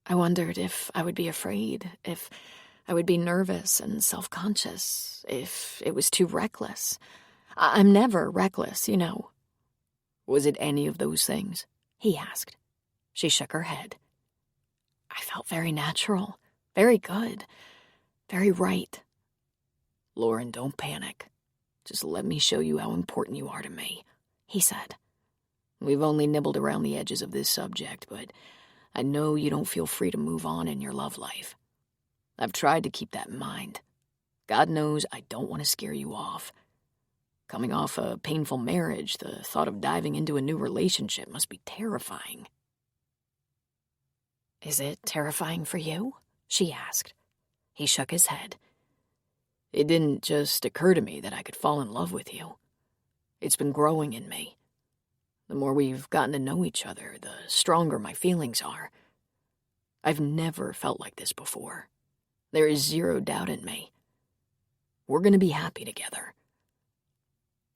I wondered if I would be afraid, if I would be nervous and self-conscious, if it was too reckless. I'm never reckless, you know." "Was it any of those things?" he asked. She shook her head. "I felt very natural, very good, very right." "Lauren, don't panic. Just let me show you how important you are to me," he said. "We've only nibbled around the edges of this subject, but I know you don't feel free to move on in your love life. I've tried to keep that in mind. God knows I don't want to scare you off. Coming off a painful marriage, the thought of diving into a new relationship must be terrifying." "Is it terrifying for you?" she asked. He shook his head. "It didn't just occur to me that I could fall in love with you. It's been growing in me. The more we've gotten to know each other, the stronger my feelings are. I've never felt like this before. There is zero doubt in me. We're going to be happy together."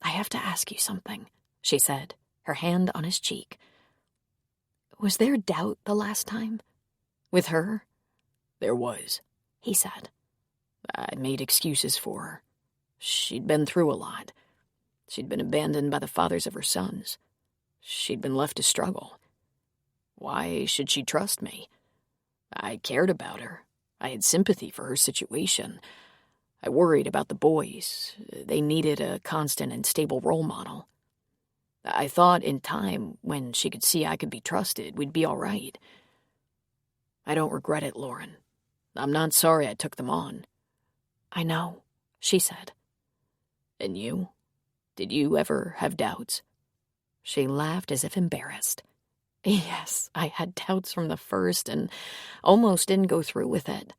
"I have to ask you something," she said, her hand on his cheek. "Was there doubt the last time? With her?" "There was," he said. "I made excuses for her. She'd been through a lot. She'd been abandoned by the fathers of her sons. She'd been left to struggle. Why should she trust me? I cared about her. I had sympathy for her situation. I worried about the boys. They needed a constant and stable role model. I thought in time, when she could see I could be trusted, we'd be all right. I don't regret it, Lauren. I'm not sorry I took them on." "I know," she said. "And you? Did you ever have doubts?" She laughed as if embarrassed. "Yes, I had doubts from the first and almost didn't go through with it.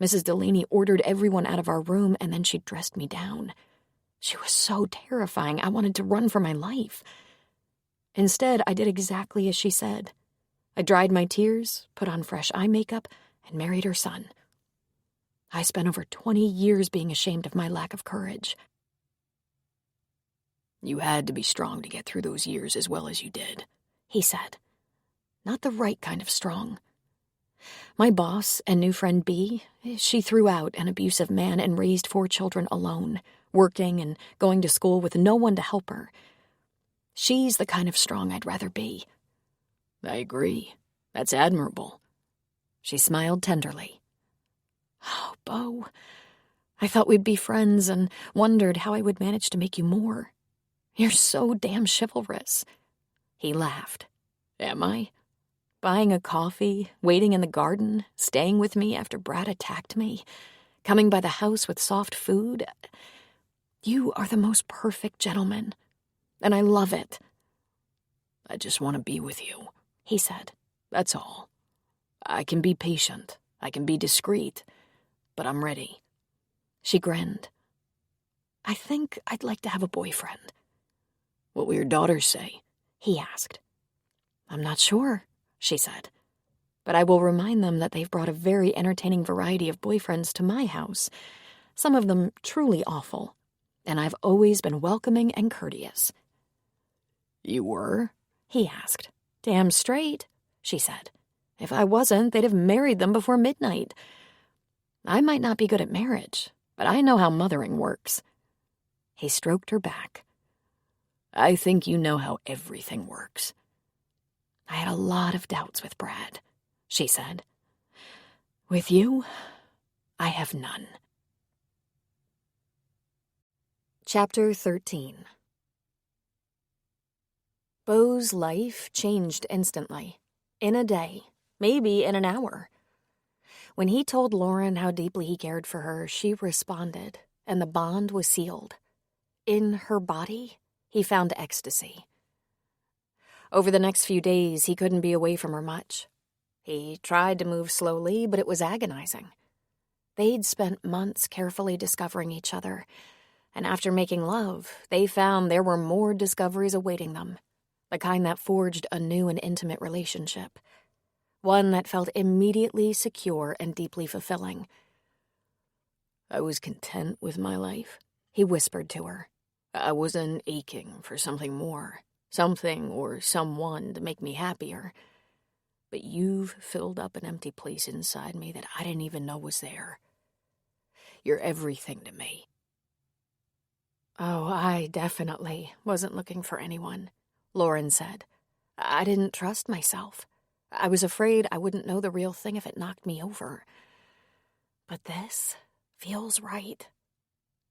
Mrs. Delaney ordered everyone out of our room, and then she dressed me down. She was so terrifying, I wanted to run for my life. Instead, I did exactly as she said. I dried my tears, put on fresh eye makeup, and married her son. I spent over 20 years being ashamed of my lack of courage." "You had to be strong to get through those years as well as you did," he said. "Not the right kind of strong. My boss and new friend B, she threw out an abusive man and raised 4 children alone, working and going to school with no one to help her. She's the kind of strong I'd rather be." "I agree. That's admirable." She smiled tenderly. "Oh, Beau, I thought we'd be friends and wondered how I would manage to make you more. You're so damn chivalrous." He laughed. "Am I?" Buying a coffee, waiting in the garden, staying with me after Brad attacked me, coming by the house with soft food. You are the most perfect gentleman, and I love it." "I just want to be with you," he said. "That's all. I can be patient. I can be discreet. But I'm ready." She grinned. "I think I'd like to have a boyfriend." "What will your daughters say?" he asked. "I'm not sure," she said. "But I will remind them that they've brought a very entertaining variety of boyfriends to my house, some of them truly awful. and I've always been welcoming and courteous." "You were?" he asked. "Damn straight," she said. "If I wasn't, they'd have married them before midnight. I might not be good at marriage, but I know how mothering works." He stroked her back. "I think you know how everything works." "I had a lot of doubts with Brad," she said. "With you, I have none." Chapter 13. Beau's life changed instantly, in a day, maybe in an hour. When he told Lauren how deeply he cared for her, she responded, and the bond was sealed. In her body, he found ecstasy. Over the next few days, he couldn't be away from her much. He tried to move slowly, but it was agonizing. They'd spent months carefully discovering each other, and after making love, they found there were more discoveries awaiting them, the kind that forged a new and intimate relationship, one that felt immediately secure and deeply fulfilling. "I was content with my life," he whispered to her. "I wasn't aching for something more, something or someone to make me happier. But you've filled up an empty place inside me that I didn't even know was there. You're everything to me." "Oh, I definitely wasn't looking for anyone," Lauren said. "I didn't trust myself. I was afraid I wouldn't know the real thing if it knocked me over. But this feels right.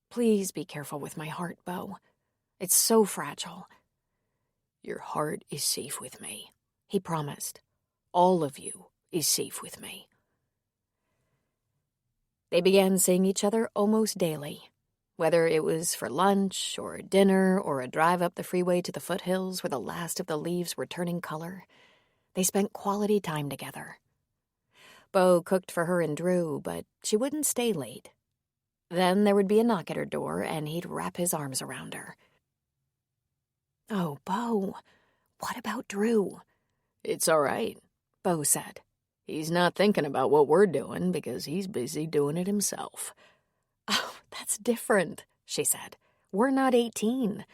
Please be careful with my heart, Beau. It's so fragile." "Your heart is safe with me," he promised. "All of you is safe with me." They began seeing each other almost daily, whether it was for lunch or dinner or a drive up the freeway to the foothills where the last of the leaves were turning color. They spent quality time together. Beau cooked for her and Drew, but she wouldn't stay late. Then there would be a knock at her door, and he'd wrap his arms around her. "Oh, Beau, what about Drew?" "It's all right," Beau said. "He's not thinking about what we're doing because he's busy doing it himself." "Oh, that's different," she said. "We're not 18.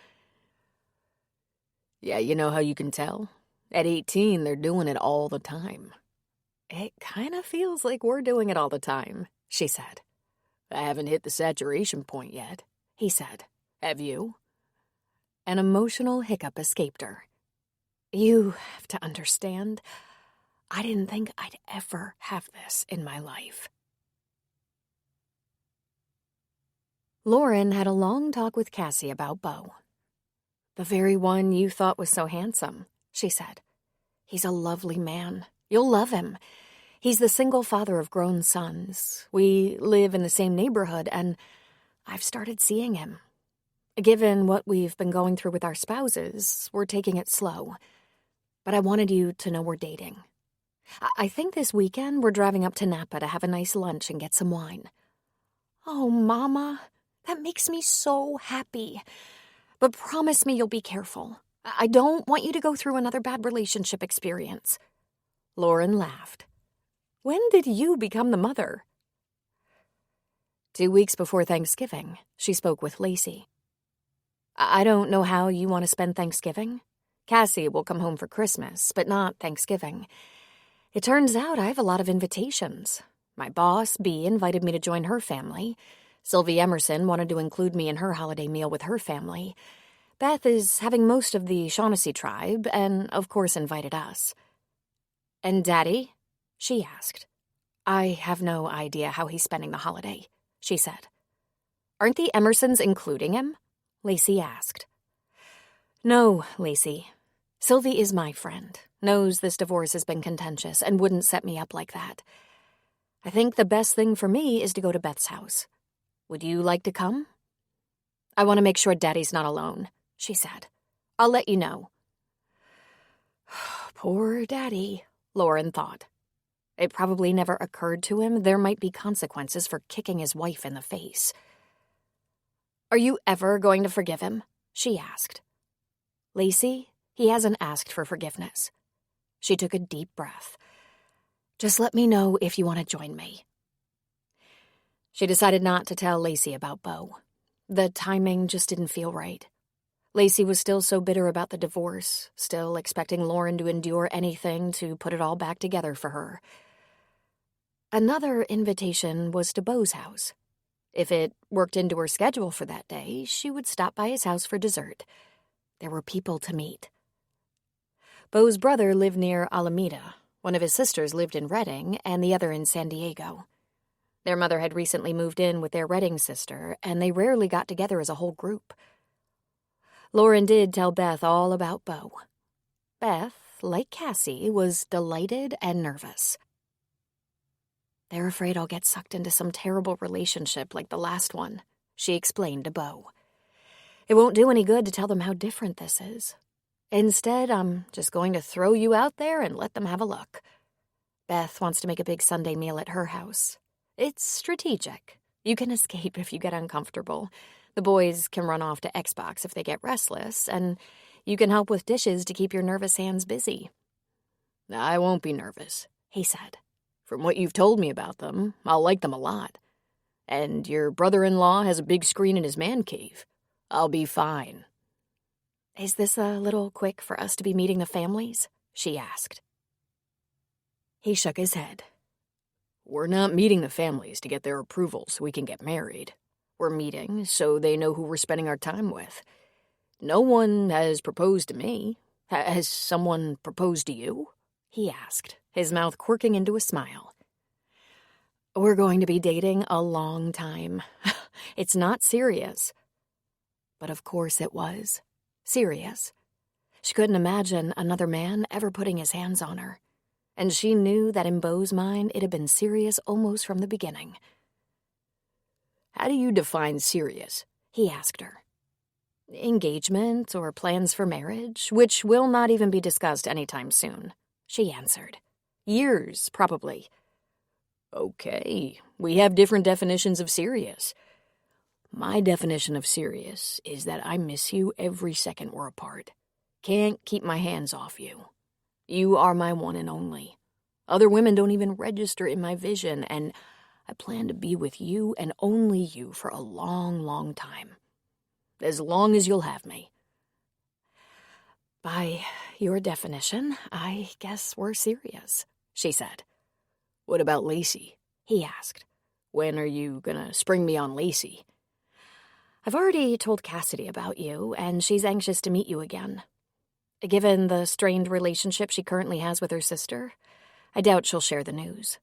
"Yeah, you know how you can tell? At 18, they're doing it all the time." "It kind of feels like we're doing it all the time," she said. "I haven't hit the saturation point yet," he said. "Have you?" An emotional hiccup escaped her. "You have to understand, I didn't think I'd ever have this in my life." Lauren had a long talk with Cassie about Beau. "The very one you thought was so handsome," she said. "He's a lovely man. You'll love him. He's the single father of grown sons. We live in the same neighborhood, and I've started seeing him. Given what we've been going through with our spouses, we're taking it slow. But I wanted you to know we're dating. I think this weekend we're driving up to Napa to have a nice lunch and get some wine." "Oh, Mama, that makes me so happy. But promise me you'll be careful. I don't want you to go through another bad relationship experience." Lauren laughed. "When did you become the mother?" 2 weeks before Thanksgiving, she spoke with Lacey. "I don't know how you want to spend Thanksgiving. Cassie will come home for Christmas, but not Thanksgiving. It turns out I have a lot of invitations. My boss, Bea, invited me to join her family. Sylvie Emerson wanted to include me in her holiday meal with her family. Beth is having most of the Shaughnessy tribe, and of course invited us." "And Daddy?" she asked. "I have no idea how he's spending the holiday," she said. "Aren't the Emersons including him?" Lacey asked. "No, Lacey. Sylvie is my friend, knows this divorce has been contentious, and wouldn't set me up like that. I think the best thing for me is to go to Beth's house. Would you like to come?" "I want to make sure Daddy's not alone," she said. "I'll let you know." Poor Daddy, Lauren thought. It probably never occurred to him there might be consequences for kicking his wife in the face. "Are you ever going to forgive him?" she asked. "Lacey, he hasn't asked for forgiveness." She took a deep breath. "Just let me know if you want to join me." She decided not to tell Lacey about Beau. The timing just didn't feel right. Lacey was still so bitter about the divorce, still expecting Lauren to endure anything to put it all back together for her. Another invitation was to Beau's house. If it worked into her schedule for that day, she would stop by his house for dessert. There were people to meet. Beau's brother lived near Alameda. One of his sisters lived in Redding, and the other in San Diego. Their mother had recently moved in with their Redding sister, and they rarely got together as a whole group. Lauren did tell Beth all about Beau. Beth, like Cassie, was delighted and nervous. "They're afraid I'll get sucked into some terrible relationship like the last one," she explained to Beau. "It won't do any good to tell them how different this is. Instead, I'm just going to throw you out there and let them have a look. Beth wants to make a big Sunday meal at her house. It's strategic. You can escape if you get uncomfortable. The boys can run off to Xbox if they get restless, and you can help with dishes to keep your nervous hands busy." "I won't be nervous," he said. "From what you've told me about them, I'll like them a lot. And your brother-in-law has a big screen in his man cave. I'll be fine." "Is this a little quick for us to be meeting the families?" she asked. He shook his head. "We're not meeting the families to get their approval so we can get married. We're meeting so they know who we're spending our time with. No one has proposed to me. Has someone proposed to you?" he asked, his mouth quirking into a smile. "We're going to be dating a long time. It's not serious." But of course it was. Serious. She couldn't imagine another man ever putting his hands on her. And she knew that in Beau's mind it had been serious almost from the beginning. "How do you define serious?" he asked her. "Engagement or plans for marriage, which will not even be discussed anytime soon," she answered. "Years, probably." "Okay, we have different definitions of serious. My definition of serious is that I miss you every second we're apart. Can't keep my hands off you. You are my one and only. Other women don't even register in my vision, and I plan to be with you and only you for a long, long time. As long as you'll have me." "By your definition, I guess we're serious," she said. "What about Lacey?" he asked. "When are you gonna spring me on Lacey?" "I've already told Cassidy about you, and she's anxious to meet you again. Given the strained relationship she currently has with her sister, I doubt she'll share the news.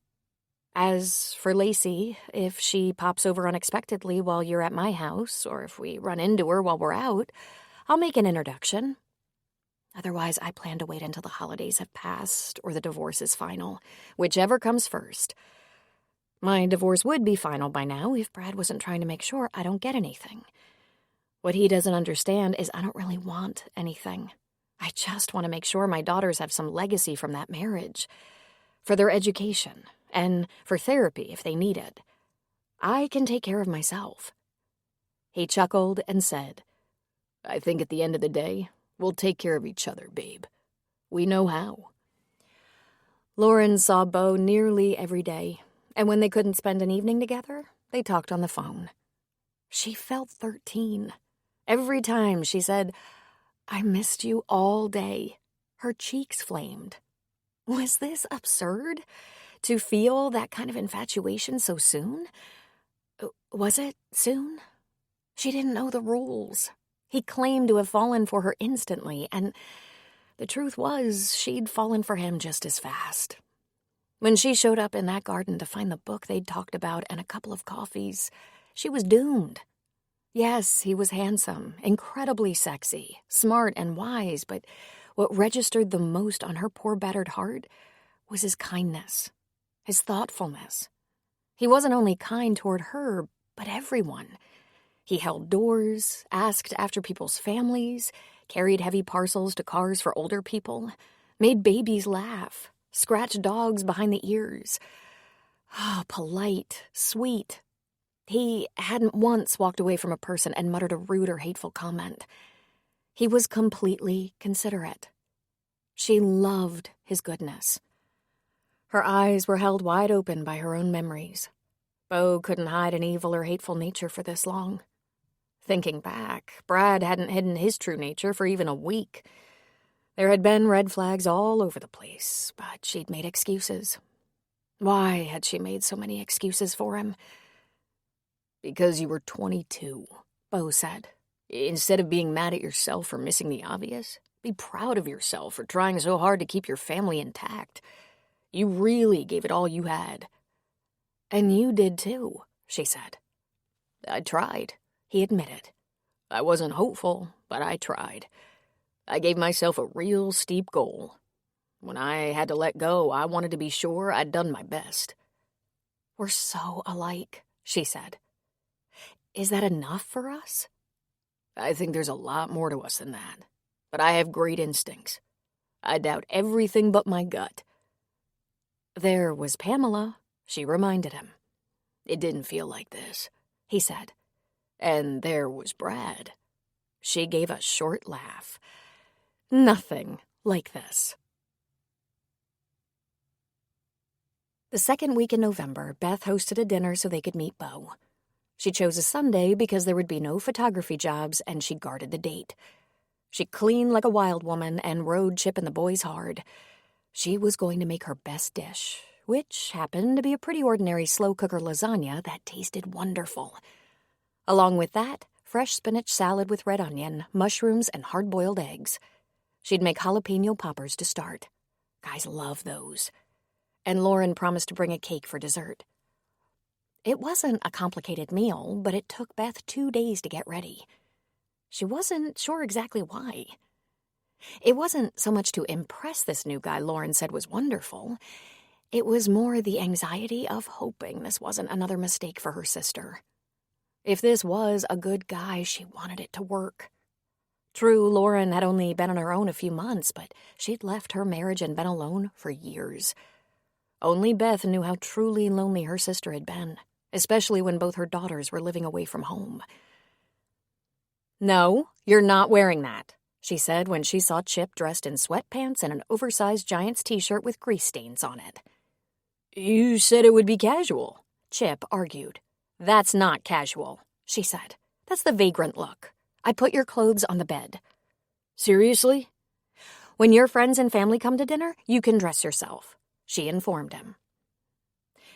As for Lacey, if she pops over unexpectedly while you're at my house, or if we run into her while we're out, I'll make an introduction. Otherwise, I plan to wait until the holidays have passed or the divorce is final, whichever comes first. My divorce would be final by now if Brad wasn't trying to make sure I don't get anything. What he doesn't understand is I don't really want anything. I just want to make sure my daughters have some legacy from that marriage, for their education, and for therapy if they need it. I can take care of myself." He chuckled and said, "I think at the end of the day, we'll take care of each other, babe. We know how." Lauren saw Beau nearly every day, and when they couldn't spend an evening together, they talked on the phone. She felt 13. Every time she said, "I missed you all day," her cheeks flamed. Was this absurd? To feel that kind of infatuation so soon? Was it soon? She didn't know the rules. He claimed to have fallen for her instantly, and the truth was she'd fallen for him just as fast. When she showed up in that garden to find the book they'd talked about and a couple of coffees, she was doomed. Yes, he was handsome, incredibly sexy, smart and wise, but what registered the most on her poor battered heart was his kindness, his thoughtfulness. He wasn't only kind toward her, but everyone. He held doors, asked after people's families, carried heavy parcels to cars for older people, made babies laugh, scratched dogs behind the ears. Polite, sweet. He hadn't once walked away from a person and muttered a rude or hateful comment. He was completely considerate. She loved his goodness. Her eyes were held wide open by her own memories. Beau couldn't hide an evil or hateful nature for this long. Thinking back, Brad hadn't hidden his true nature for even a week. There had been red flags all over the place, but she'd made excuses. Why had she made so many excuses for him? Because you were 22, Bo said. Instead of being mad at yourself for missing the obvious, be proud of yourself for trying so hard to keep your family intact. You really gave it all you had. And you did too, she said. I tried, he admitted. I wasn't hopeful, but I tried. I gave myself a real steep goal. When I had to let go, I wanted to be sure I'd done my best. We're so alike, she said. Is that enough for us? I think there's a lot more to us than that. But I have great instincts. I doubt everything but my gut. There was Pamela, she reminded him. It didn't feel like this, he said. And there was Brad. She gave a short laugh. Nothing like this. The second week in November, Beth hosted a dinner so they could meet Bo. She chose a Sunday because there would be no photography jobs and she guarded the date. She cleaned like a wild woman and rode Chip and the boys hard. She was going to make her best dish, which happened to be a pretty ordinary slow-cooker lasagna that tasted wonderful. Along with that, fresh spinach salad with red onion, mushrooms, and hard-boiled eggs. She'd make jalapeno poppers to start. Guys love those. And Lauren promised to bring a cake for dessert. It wasn't a complicated meal, but it took Beth 2 days to get ready. She wasn't sure exactly why. It wasn't so much to impress this new guy Lauren said was wonderful. It was more the anxiety of hoping this wasn't another mistake for her sister. If this was a good guy, she wanted it to work. True, Lauren had only been on her own a few months, but she'd left her marriage and been alone for years. Only Beth knew how truly lonely her sister had been, especially when both her daughters were living away from home. "No, you're not wearing that," she said when she saw Chip dressed in sweatpants and an oversized Giants t-shirt with grease stains on it. "You said it would be casual," Chip argued. "That's not casual," she said. "That's the vagrant look. I put your clothes on the bed." "Seriously?" "When your friends and family come to dinner, you can dress yourself," she informed him.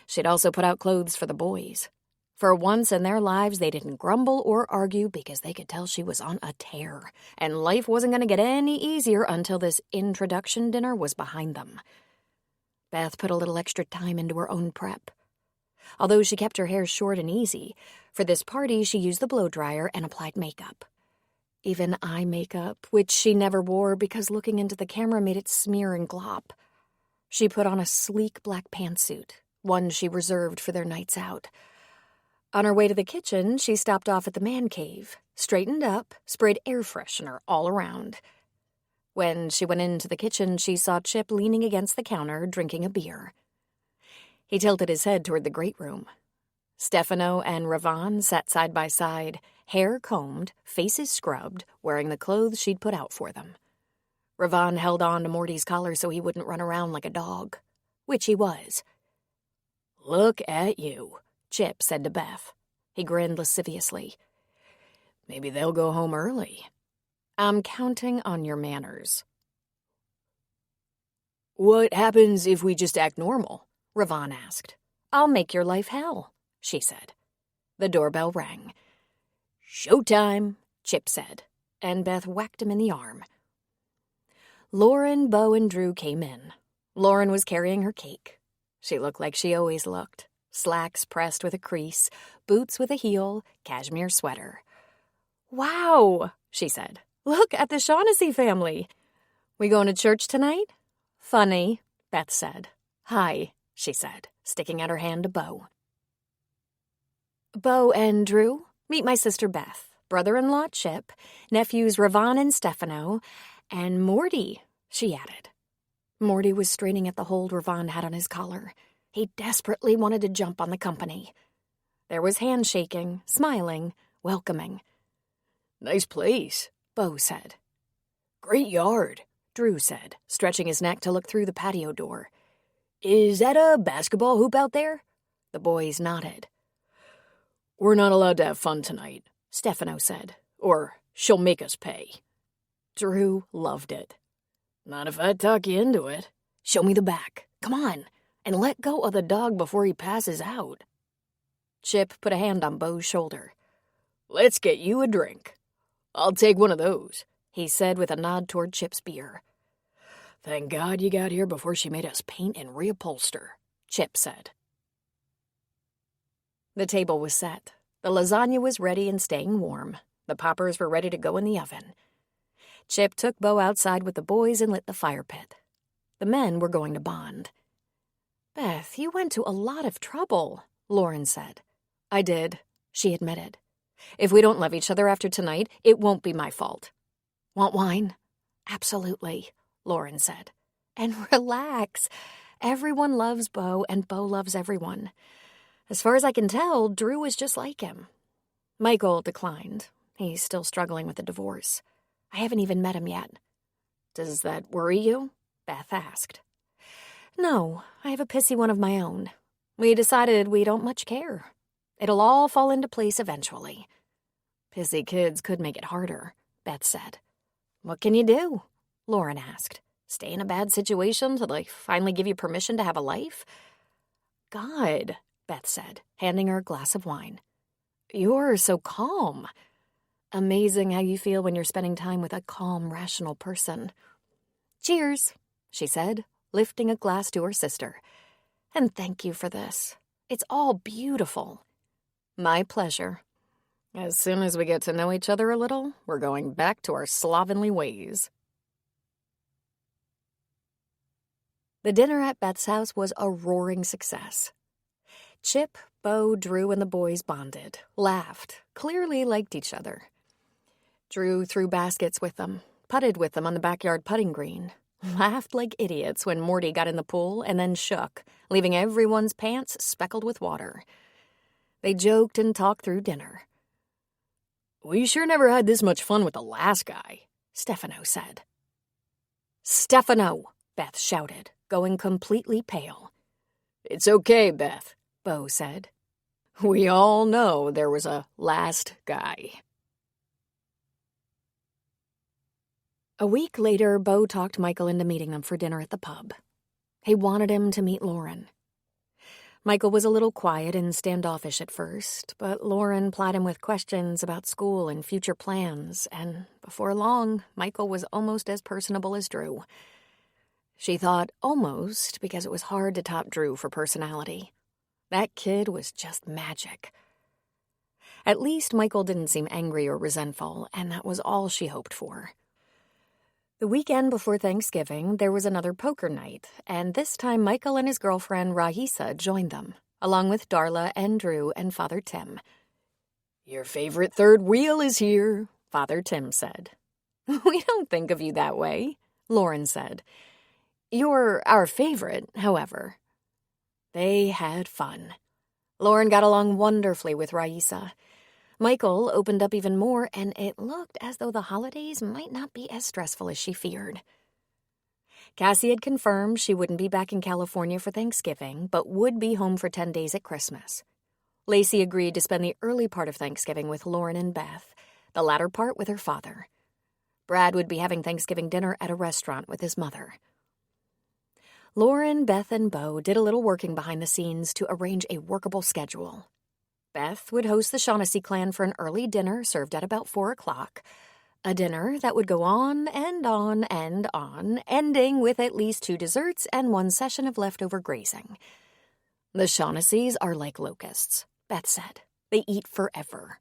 She'd also put out clothes for the boys. For once in their lives, they didn't grumble or argue because they could tell she was on a tear, and life wasn't going to get any easier until this introduction dinner was behind them. Beth put a little extra time into her own prep. Although she kept her hair short and easy, for this party she used the blow dryer and applied makeup. Even eye makeup, which she never wore because looking into the camera made it smear and glop. She put on a sleek black pantsuit, one she reserved for their nights out. On her way to the kitchen, she stopped off at the man cave, straightened up, sprayed air freshener all around. When she went into the kitchen, she saw Chip leaning against the counter, drinking a beer. He tilted his head toward the great room. Stefano and Ravon sat side by side, hair combed, faces scrubbed, wearing the clothes she'd put out for them. Ravon held on to Morty's collar so he wouldn't run around like a dog, which he was. "Look at you," Chip said to Beth. He grinned lasciviously. "Maybe they'll go home early." "I'm counting on your manners." "What happens if we just act normal?" Ravon asked. "I'll make your life hell," she said. The doorbell rang. "Showtime," Chip said, and Beth whacked him in the arm. Lauren, Bo, and Drew came in. Lauren was carrying her cake. She looked like she always looked. Slacks pressed with a crease, boots with a heel, cashmere sweater. "Wow," she said. "Look at the Shaughnessy family. We going to church tonight?" "Funny," Beth said. "Hi," she said, sticking out her hand to Bo. "Bo and Drew, meet my sister Beth, brother-in-law Chip, nephews Ravon and Stefano, and Morty," she added. Morty was straining at the hold Ravon had on his collar. He desperately wanted to jump on the company. There was handshaking, smiling, welcoming. "Nice place," Bo said. "Great yard," Drew said, stretching his neck to look through the patio door. "Is that a basketball hoop out there?" The boys nodded. "We're not allowed to have fun tonight," Stefano said. Or she'll make us pay. Drew loved it. Not if I talk you into it. Show me the back. Come on. And let go of the dog before he passes out. Chip put a hand on Beau's shoulder. Let's get you a drink. I'll take one of those, he said with a nod toward Chip's beer. Thank God you got here before she made us paint and reupholster, Chip said. The table was set. The lasagna was ready and staying warm. The poppers were ready to go in the oven. Chip took Beau outside with the boys and lit the fire pit. The men were going to bond. Beth, you went to a lot of trouble, Lauren said. I did, she admitted. If we don't love each other after tonight, it won't be my fault. Want wine? Absolutely, Lauren said. And relax. Everyone loves Beau, and Beau loves everyone. As far as I can tell, Drew is just like him. Michael declined. He's still struggling with the divorce. I haven't even met him yet. Does that worry you? Beth asked. No, I have a pissy one of my own. We decided we don't much care. It'll all fall into place eventually. Pissy kids could make it harder, Beth said. What can you do? Lauren asked. Stay in a bad situation till they finally give you permission to have a life? God, Beth said, handing her a glass of wine. You're so calm. Amazing how you feel when you're spending time with a calm, rational person. Cheers, she said, lifting a glass to her sister. And thank you for this. It's all beautiful. My pleasure. As soon as we get to know each other a little, we're going back to our slovenly ways. The dinner at Beth's house was a roaring success. Chip, Beau, Drew, and the boys bonded, laughed, clearly liked each other. Drew threw baskets with them, putted with them on the backyard putting green, laughed like idiots when Morty got in the pool and then shook, leaving everyone's pants speckled with water. They joked and talked through dinner. We sure never had this much fun with the last guy, Stefano said. Stefano, Beth shouted, going completely pale. It's okay, Beth, Beau said. We all know there was a last guy. A week later, Beau talked Michael into meeting them for dinner at the pub. He wanted him to meet Lauren. Michael was a little quiet and standoffish at first, but Lauren plied him with questions about school and future plans, and before long, Michael was almost as personable as Drew. She thought almost because it was hard to top Drew for personality. That kid was just magic. At least Michael didn't seem angry or resentful, and that was all she hoped for. The weekend before Thanksgiving, there was another poker night, and this time Michael and his girlfriend Raisa joined them, along with Darla and Drew and Father Tim. Your favorite third wheel is here, Father Tim said. We don't think of you that way, Lauren said. You're our favorite, however. They had fun. Lauren got along wonderfully with Raisa. Michael opened up even more, and it looked as though the holidays might not be as stressful as she feared. Cassie had confirmed she wouldn't be back in California for Thanksgiving, but would be home for 10 days at Christmas. Lacey agreed to spend the early part of Thanksgiving with Lauren and Beth, the latter part with her father. Brad would be having Thanksgiving dinner at a restaurant with his mother. Lauren, Beth, and Beau did a little working behind the scenes to arrange a workable schedule. Beth would host the Shaughnessy clan for an early dinner served at about 4 o'clock, a dinner that would go on and on and on, ending with at least 2 desserts and 1 session of leftover grazing. The Shaughnessy's are like locusts, Beth said. They eat forever.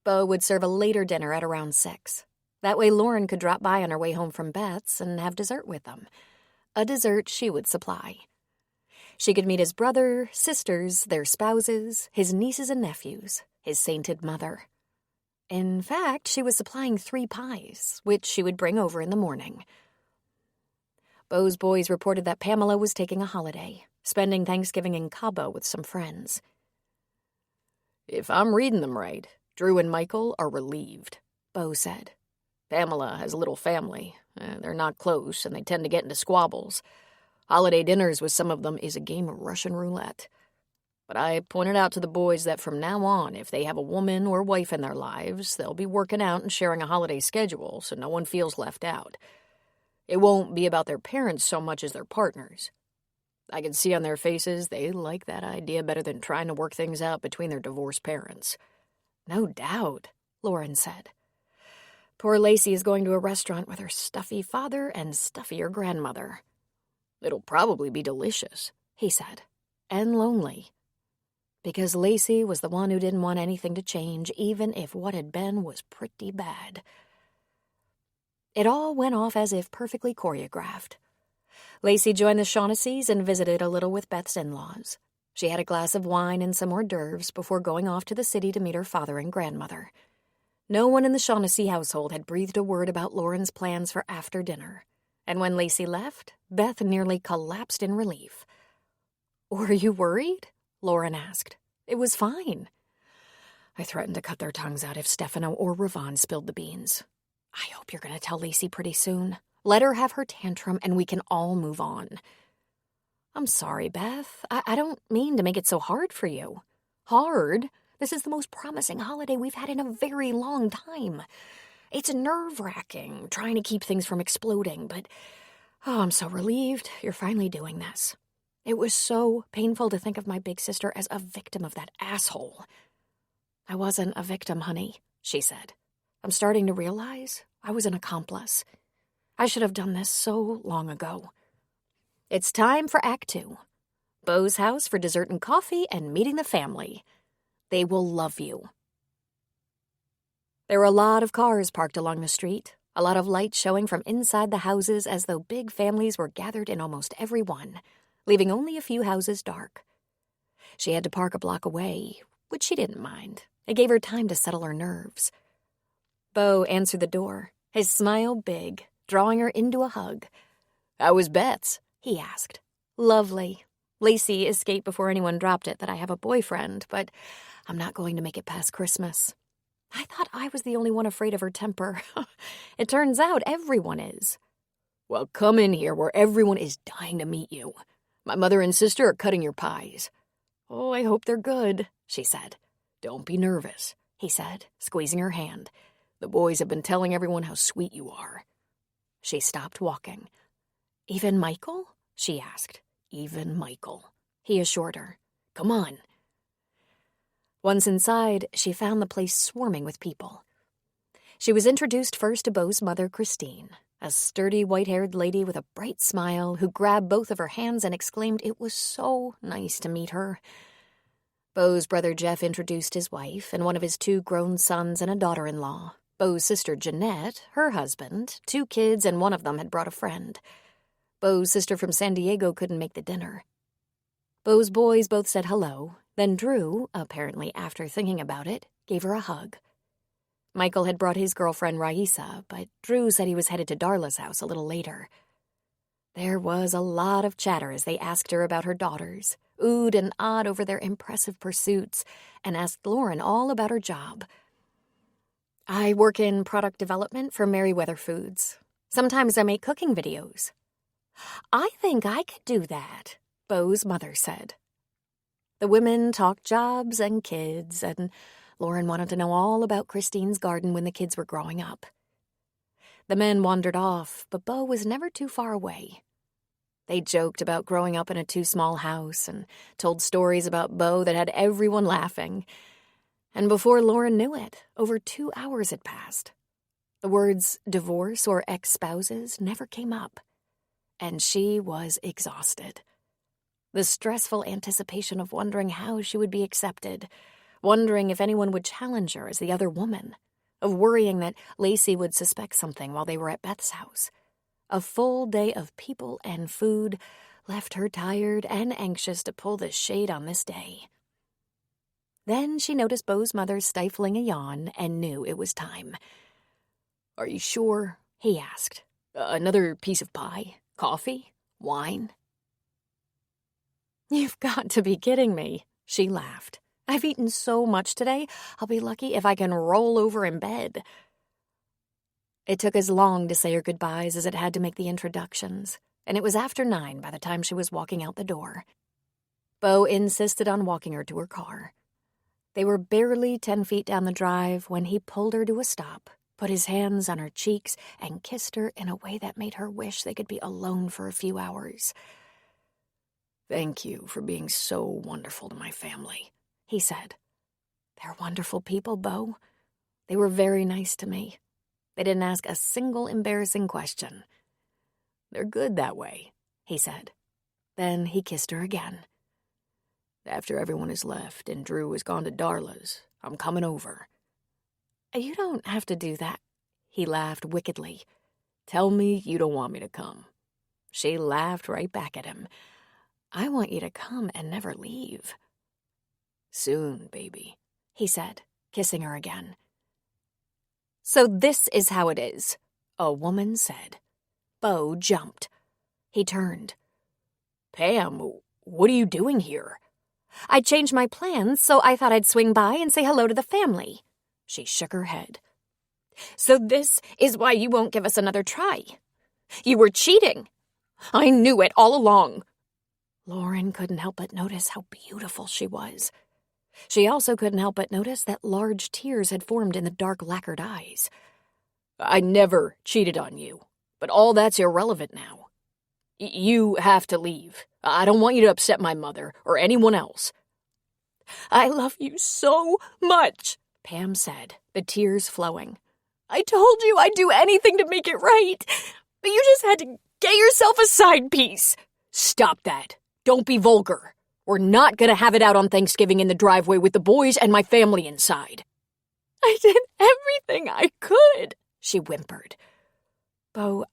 Beau would serve a later dinner at around 6. That way Lauren could drop by on her way home from Beth's and have dessert with them. A dessert she would supply. She could meet his brother, sisters, their spouses, his nieces and nephews, his sainted mother. In fact, she was supplying 3 pies, which she would bring over in the morning. Beau's boys reported that Pamela was taking a holiday, spending Thanksgiving in Cabo with some friends. If I'm reading them right, Drew and Michael are relieved, Beau said. Pamela has a little family. They're not close, and they tend to get into squabbles. Holiday dinners with some of them is a game of Russian roulette. But I pointed out to the boys that from now on, if they have a woman or wife in their lives, they'll be working out and sharing a holiday schedule so no one feels left out. It won't be about their parents so much as their partners. I can see on their faces they like that idea better than trying to work things out between their divorced parents. No doubt, Lauren said. Poor Lacey is going to a restaurant with her stuffy father and stuffier grandmother. It'll probably be delicious, he said, and lonely. Because Lacey was the one who didn't want anything to change, even if what had been was pretty bad. It all went off as if perfectly choreographed. Lacey joined the Shaughnessy's and visited a little with Beth's in-laws. She had a glass of wine and some hors d'oeuvres before going off to the city to meet her father and grandmother. No one in the Shaughnessy household had breathed a word about Lauren's plans for after dinner, and when Lacey left, Beth nearly collapsed in relief. "Were you worried?" Lauren asked. "It was fine." I threatened to cut their tongues out if Stefano or Ravon spilled the beans. "I hope you're going to tell Lacey pretty soon. Let her have her tantrum and we can all move on." "I'm sorry, Beth. I don't mean to make it so hard for you." "Hard? This is the most promising holiday we've had in a very long time. It's nerve-wracking trying to keep things from exploding, but I'm so relieved you're finally doing this. It was so painful to think of my big sister as a victim of that asshole." "I wasn't a victim, honey," she said. "I'm starting to realize I was an accomplice. I should have done this so long ago. It's time for Act 2. Beau's house for dessert and coffee and meeting the family. They will love you." There were a lot of cars parked along the street, a lot of light showing from inside the houses as though big families were gathered in almost every one, leaving only a few houses dark. She had to park a block away, which she didn't mind. It gave her time to settle her nerves. Beau answered the door, his smile big, drawing her into a hug. "How was Beth's?" he asked. "Lovely. Lacey escaped before anyone dropped it that I have a boyfriend, but I'm not going to make it past Christmas. I thought I was the only one afraid of her temper. It turns out everyone is." "Well, come in here where everyone is dying to meet you. My mother and sister are cutting your pies." "Oh, I hope they're good," she said. "Don't be nervous," he said, squeezing her hand. "The boys have been telling everyone how sweet you are." She stopped walking. "Even Michael?" she asked. "Even Michael," he assured her. "Come on." Once inside, she found the place swarming with people. She was introduced first to Beau's mother, Christine, a sturdy white-haired lady with a bright smile who grabbed both of her hands and exclaimed it was so nice to meet her. Beau's brother Jeff introduced his wife and one of his 2 grown sons and a daughter-in-law. Beau's sister Jeanette, her husband, 2 kids, and one of them had brought a friend. Beau's sister from San Diego couldn't make the dinner. Beau's boys both said hello, then Drew, apparently after thinking about it, gave her a hug. Michael had brought his girlfriend Raisa, but Drew said he was headed to Darla's house a little later. There was a lot of chatter as they asked her about her daughters, oohed and awed over their impressive pursuits, and asked Lauren all about her job. "I work in product development for Merriweather Foods. Sometimes I make cooking videos." "I think I could do that," Beau's mother said. The women talked jobs and kids, and Lauren wanted to know all about Christine's garden when the kids were growing up. The men wandered off, but Beau was never too far away. They joked about growing up in a too-small house and told stories about Beau that had everyone laughing. And before Lauren knew it, over 2 hours had passed. The words divorce or ex-spouses never came up, and she was exhausted. The stressful anticipation of wondering how she would be accepted, wondering if anyone would challenge her as the other woman, of worrying that Lacey would suspect something while they were at Beth's house. A full day of people and food left her tired and anxious to pull the shade on this day. Then she noticed Beau's mother stifling a yawn and knew it was time. "Are you sure?" he asked. "Another piece of pie? Coffee? Wine?" "You've got to be kidding me," she laughed. "I've eaten so much today, I'll be lucky if I can roll over in bed." It took as long to say her goodbyes as it had to make the introductions, and it was after 9 by the time she was walking out the door. Bo insisted on walking her to her car. They were barely 10 feet down the drive when he pulled her to a stop, put his hands on her cheeks, and kissed her in a way that made her wish they could be alone for a few hours. "Thank you for being so wonderful to my family," he said. "They're wonderful people, Bo. They were very nice to me. They didn't ask a single embarrassing question." "They're good that way," he said. Then he kissed her again. "After everyone has left and Drew has gone to Darla's, I'm coming over." "You don't have to do that," he laughed wickedly. "Tell me you don't want me to come." She laughed right back at him. "I want you to come and never leave." "Soon, baby," he said, kissing her again. "So this is how it is," a woman said. Bo jumped. He turned. "Pam, what are you doing here?" "I changed my plans, so I thought I'd swing by and say hello to the family." She shook her head. "So this is why you won't give us another try. You were cheating. I knew it all along." Lauren couldn't help but notice how beautiful she was. She also couldn't help but notice that large tears had formed in the dark lacquered eyes. "I never cheated on you, but all that's irrelevant now. You have to leave. I don't want you to upset my mother or anyone else." "I love you so much," Pam said, the tears flowing. "I told you I'd do anything to make it right, but you just had to get yourself a side piece." "Stop that. Don't be vulgar. We're not gonna have it out on Thanksgiving in the driveway with the boys and my family inside." "I did everything I could," she whimpered. "Bo,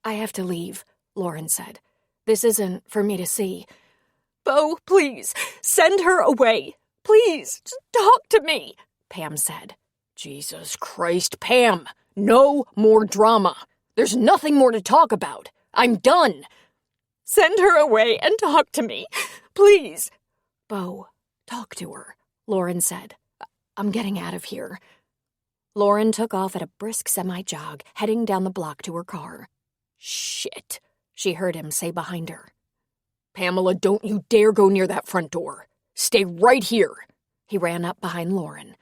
I have to leave," Lauren said. "This isn't for me to see." "Bo, please, send her away. Please, just talk to me," Pam said. "Jesus Christ, Pam! No more drama. There's nothing more to talk about. I'm done." "Send her away and talk to me, please." "Bo, talk to her," Lauren said. "I'm getting out of here." Lauren took off at a brisk semi-jog, heading down the block to her car. "Shit," she heard him say behind her. "Pamela, don't you dare go near that front door. Stay right here." He ran up behind Lauren.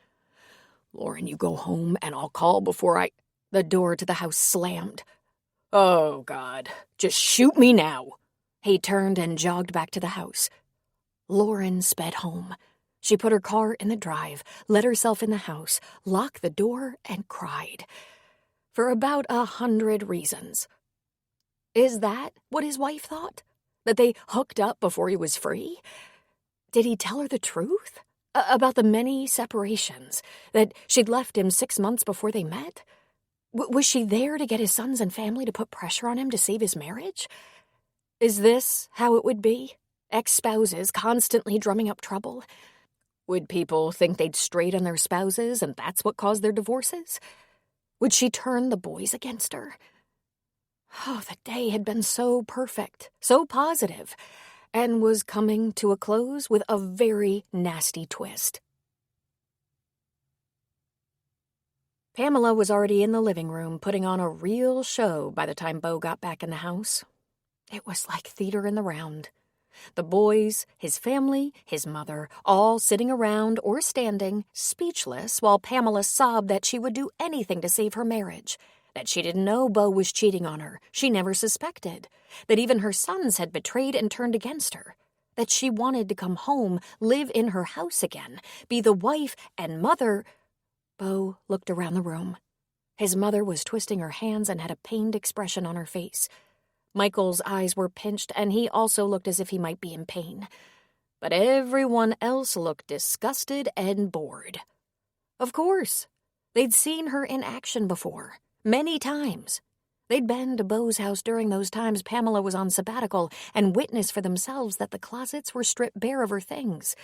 "Lauren, you go home and I'll call before I—" The door to the house slammed. "Oh, God, just shoot me now." He turned and jogged back to the house. Lauren sped home. She put her car in the drive, let herself in the house, locked the door, and cried. For about 100 reasons. Is that what his wife thought? That they hooked up before he was free? Did he tell her the truth? About the many separations? That she'd left him 6 months before they met? Was she there to get his sons and family to put pressure on him to save his marriage? Is this how it would be? Ex-spouses constantly drumming up trouble? Would people think they'd strayed on their spouses and that's what caused their divorces? Would she turn the boys against her? Oh, the day had been so perfect, so positive, and was coming to a close with a very nasty twist. Pamela was already in the living room putting on a real show by the time Bo got back in the house. It was like theater in the round. The boys, his family, his mother, all sitting around or standing, speechless, while Pamela sobbed that she would do anything to save her marriage, that she didn't know Bo was cheating on her, she never suspected, that even her sons had betrayed and turned against her, that she wanted to come home, live in her house again, be the wife and mother. Bo looked around the room. His mother was twisting her hands and had a pained expression on her face. Michael's eyes were pinched, and he also looked as if he might be in pain. But everyone else looked disgusted and bored. Of course. They'd seen her in action before, many times. They'd been to Bo's house during those times Pamela was on sabbatical and witnessed for themselves that the closets were stripped bare of her things.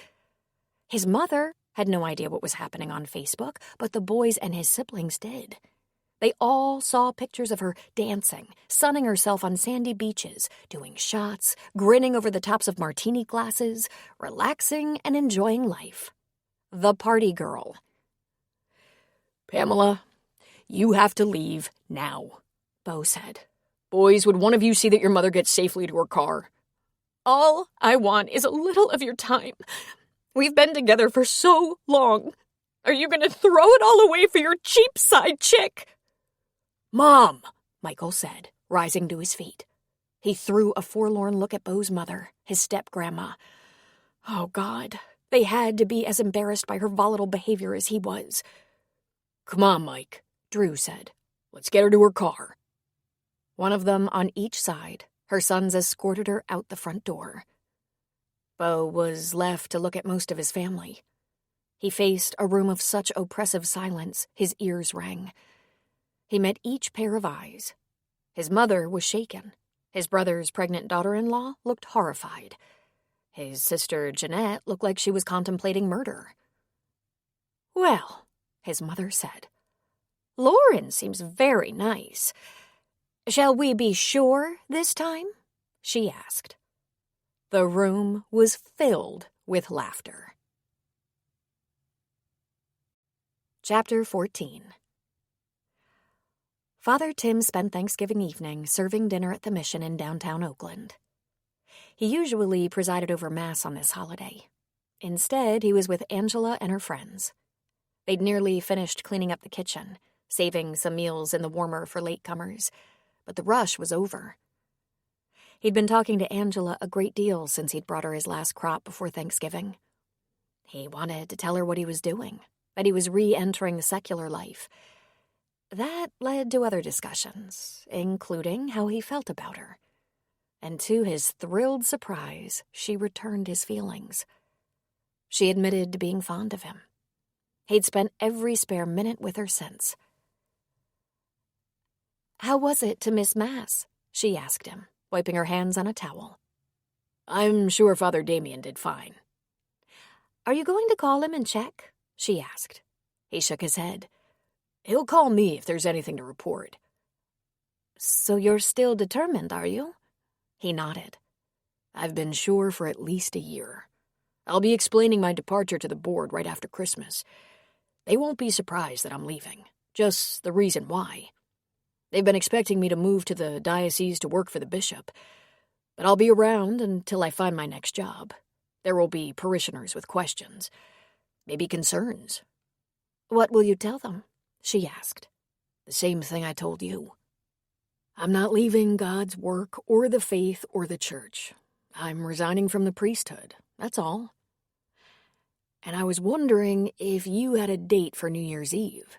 His mother had no idea what was happening on Facebook, but the boys and his siblings did. They all saw pictures of her dancing, sunning herself on sandy beaches, doing shots, grinning over the tops of martini glasses, relaxing and enjoying life. The party girl. "Pamela, you have to leave now," Bo said. "Boys, would one of you see that your mother gets safely to her car?" All I want is a little of your time. We've been together for so long. Are you going to throw it all away for your cheap side chick?" "Mom," Michael said, rising to his feet. He threw a forlorn look at Beau's mother, his step-grandma. Oh, God, they had to be as embarrassed by her volatile behavior as he was. "Come on, Mike," Drew said. "Let's get her to her car." One of them on each side, her sons escorted her out the front door. Beau was left to look at most of his family. He faced a room of such oppressive silence, his ears rang. He met each pair of eyes. His mother was shaken. His brother's pregnant daughter-in-law looked horrified. His sister, Jeanette, looked like she was contemplating murder. "Well," his mother said, "Lauren seems very nice. Shall we be sure this time?" she asked. The room was filled with laughter. Chapter 14. Father Tim spent Thanksgiving evening serving dinner at the mission in downtown Oakland. He usually presided over Mass on this holiday. Instead, he was with Angela and her friends. They'd nearly finished cleaning up the kitchen, saving some meals in the warmer for latecomers, but the rush was over. He'd been talking to Angela a great deal since he'd brought her his last crop before Thanksgiving. He wanted to tell her what he was doing, that he was re-entering the secular life. That led to other discussions, including how he felt about her. And to his thrilled surprise, she returned his feelings. She admitted to being fond of him. He'd spent every spare minute with her since. "How was it to miss Mass?" she asked him, wiping her hands on a towel. "I'm sure Father Damien did fine." "Are you going to call him and check?" she asked. He shook his head. "He'll call me if there's anything to report." "So you're still determined, are you?" He nodded. "I've been sure for at least a year. I'll be explaining my departure to the board right after Christmas. They won't be surprised that I'm leaving, just the reason why. They've been expecting me to move to the diocese to work for the bishop, but I'll be around until I find my next job. There will be parishioners with questions, maybe concerns." "What will you tell them?" she asked. "The same thing I told you. I'm not leaving God's work or the faith or the church. I'm resigning from the priesthood, that's all. And I was wondering if you had a date for New Year's Eve."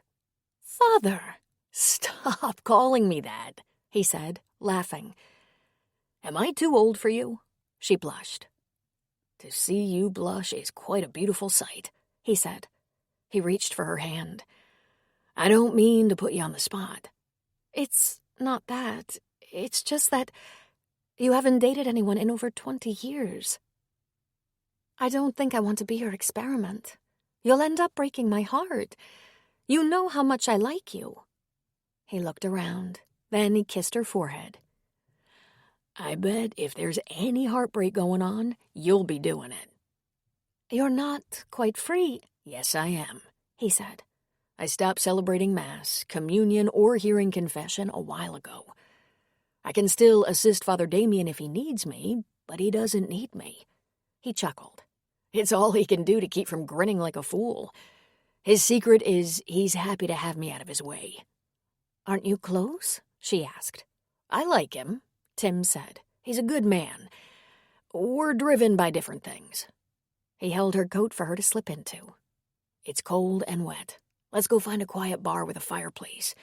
"Father!" "Stop calling me that," he said, laughing. "Am I too old for you?" She blushed. "To see you blush is quite a beautiful sight," he said. He reached for her hand. "I don't mean to put you on the spot." "It's not that. It's just that you haven't dated anyone in over 20 years. I don't think I want to be your experiment. You'll end up breaking my heart. You know how much I like you." He looked around. Then he kissed her forehead. "I bet if there's any heartbreak going on, you'll be doing it." "You're not quite free." "Yes, I am," he said. "I stopped celebrating Mass, communion, or hearing confession a while ago. I can still assist Father Damien if he needs me, but he doesn't need me." He chuckled. "It's all he can do to keep from grinning like a fool. His secret is he's happy to have me out of his way." "Aren't you close?" she asked. "I like him," Tim said. "He's a good man. We're driven by different things." He held her coat for her to slip into. "It's cold and wet. Let's go find a quiet bar with a fireplace.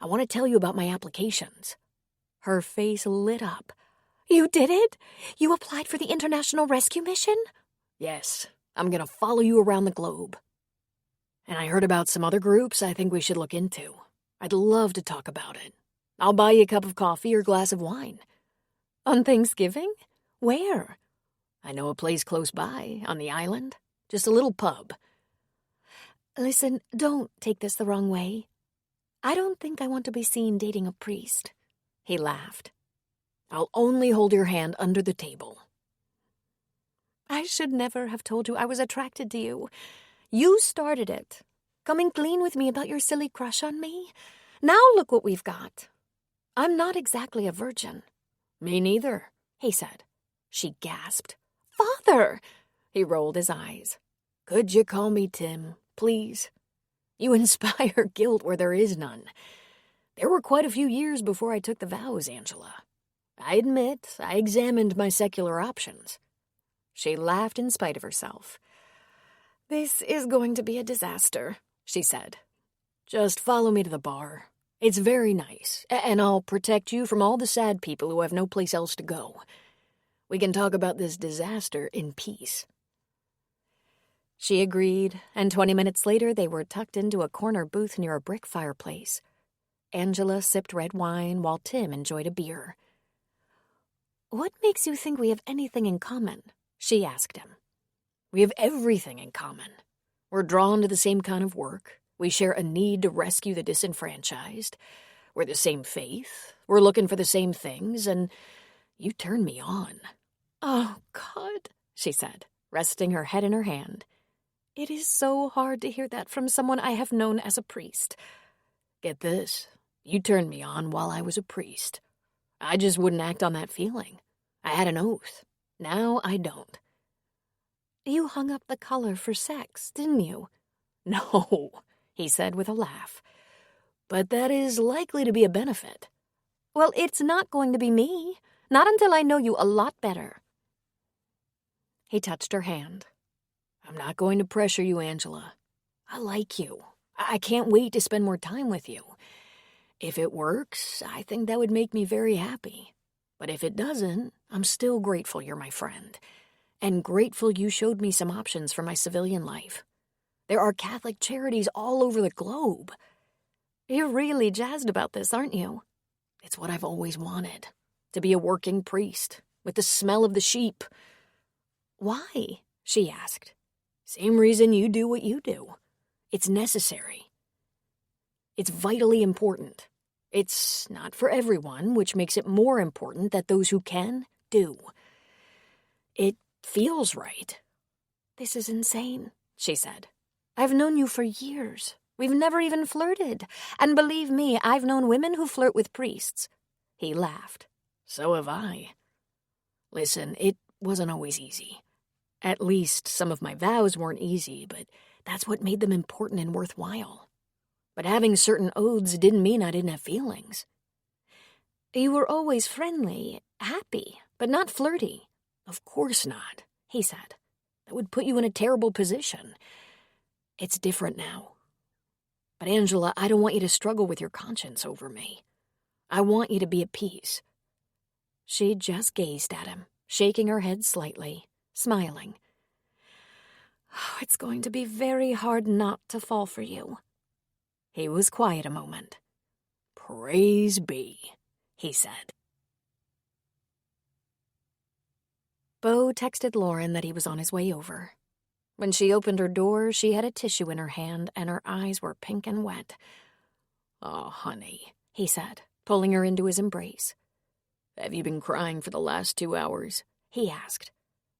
I want to tell you about my applications." Her face lit up. "You did it? You applied for the International Rescue Mission?" "Yes, I'm going to follow you around the globe. And I heard about some other groups I think we should look into. I'd love to talk about it. I'll buy you a cup of coffee or glass of wine." "On Thanksgiving? Where?" "I know a place close by, on the island. Just a little pub." "Listen, don't take this the wrong way. I don't think I want to be seen dating a priest." He laughed. "I'll only hold your hand under the table." "I should never have told you I was attracted to you. You started it, coming clean with me about your silly crush on me. Now look what we've got. I'm not exactly a virgin." "Me neither," he said. she gasped. "Father!" He rolled his eyes. "Could you call me Tim, please? You inspire guilt where there is none. There were quite a few years before I took the vows, Angela. I admit I examined my secular options." She laughed in spite of herself. "This is going to be a disaster," she said. "Just follow me to the bar. It's very nice, and I'll protect you from all the sad people who have no place else to go. We can talk about this disaster in peace." She agreed, and 20 minutes later they were tucked into a corner booth near a brick fireplace. Angela sipped red wine while Tim enjoyed a beer. "What makes you think we have anything in common?" she asked him. "We have everything in common. We're drawn to the same kind of work. We share a need to rescue the disenfranchised. We're the same faith. We're looking for the same things, and you turn me on." "Oh, God," she said, resting her head in her hand. "It is so hard to hear that from someone I have known as a priest." "Get this. You turned me on while I was a priest. I just wouldn't act on that feeling. I had an oath. Now I don't." "You hung up the color for sex, didn't you?" "No," he said with a laugh. "But that is likely to be a benefit." "Well, it's not going to be me. Not until I know you a lot better." He touched her hand. "I'm not going to pressure you, Angela. I like you. I can't wait to spend more time with you. If it works, I think that would make me very happy. But if it doesn't, I'm still grateful you're my friend, and grateful you showed me some options for my civilian life. There are Catholic charities all over the globe." "You're really jazzed about this, aren't you?" "It's what I've always wanted, to be a working priest, with the smell of the sheep." "Why?" she asked. "Same reason you do what you do. It's necessary. It's vitally important. It's not for everyone, which makes it more important that those who can, do. It feels right." "This is insane," she said. "I've known you for years. We've never even flirted. And believe me, I've known women who flirt with priests." He laughed. "So have I. Listen, it wasn't always easy. At least some of my vows weren't easy, but that's what made them important and worthwhile. But having certain oaths didn't mean I didn't have feelings." "You were always friendly, happy, but not flirty." "Of course not," he said. "That would put you in a terrible position. It's different now. But Angela, I don't want you to struggle with your conscience over me. I want you to be at peace." She just gazed at him, shaking her head slightly, smiling. "Oh, it's going to be very hard not to fall for you." He was quiet a moment. "Praise be," he said. Beau texted Lauren that he was on his way over. When she opened her door, she had a tissue in her hand and her eyes were pink and wet. "Oh, honey," he said, pulling her into his embrace. "Have you been crying for the last 2 hours?" he asked.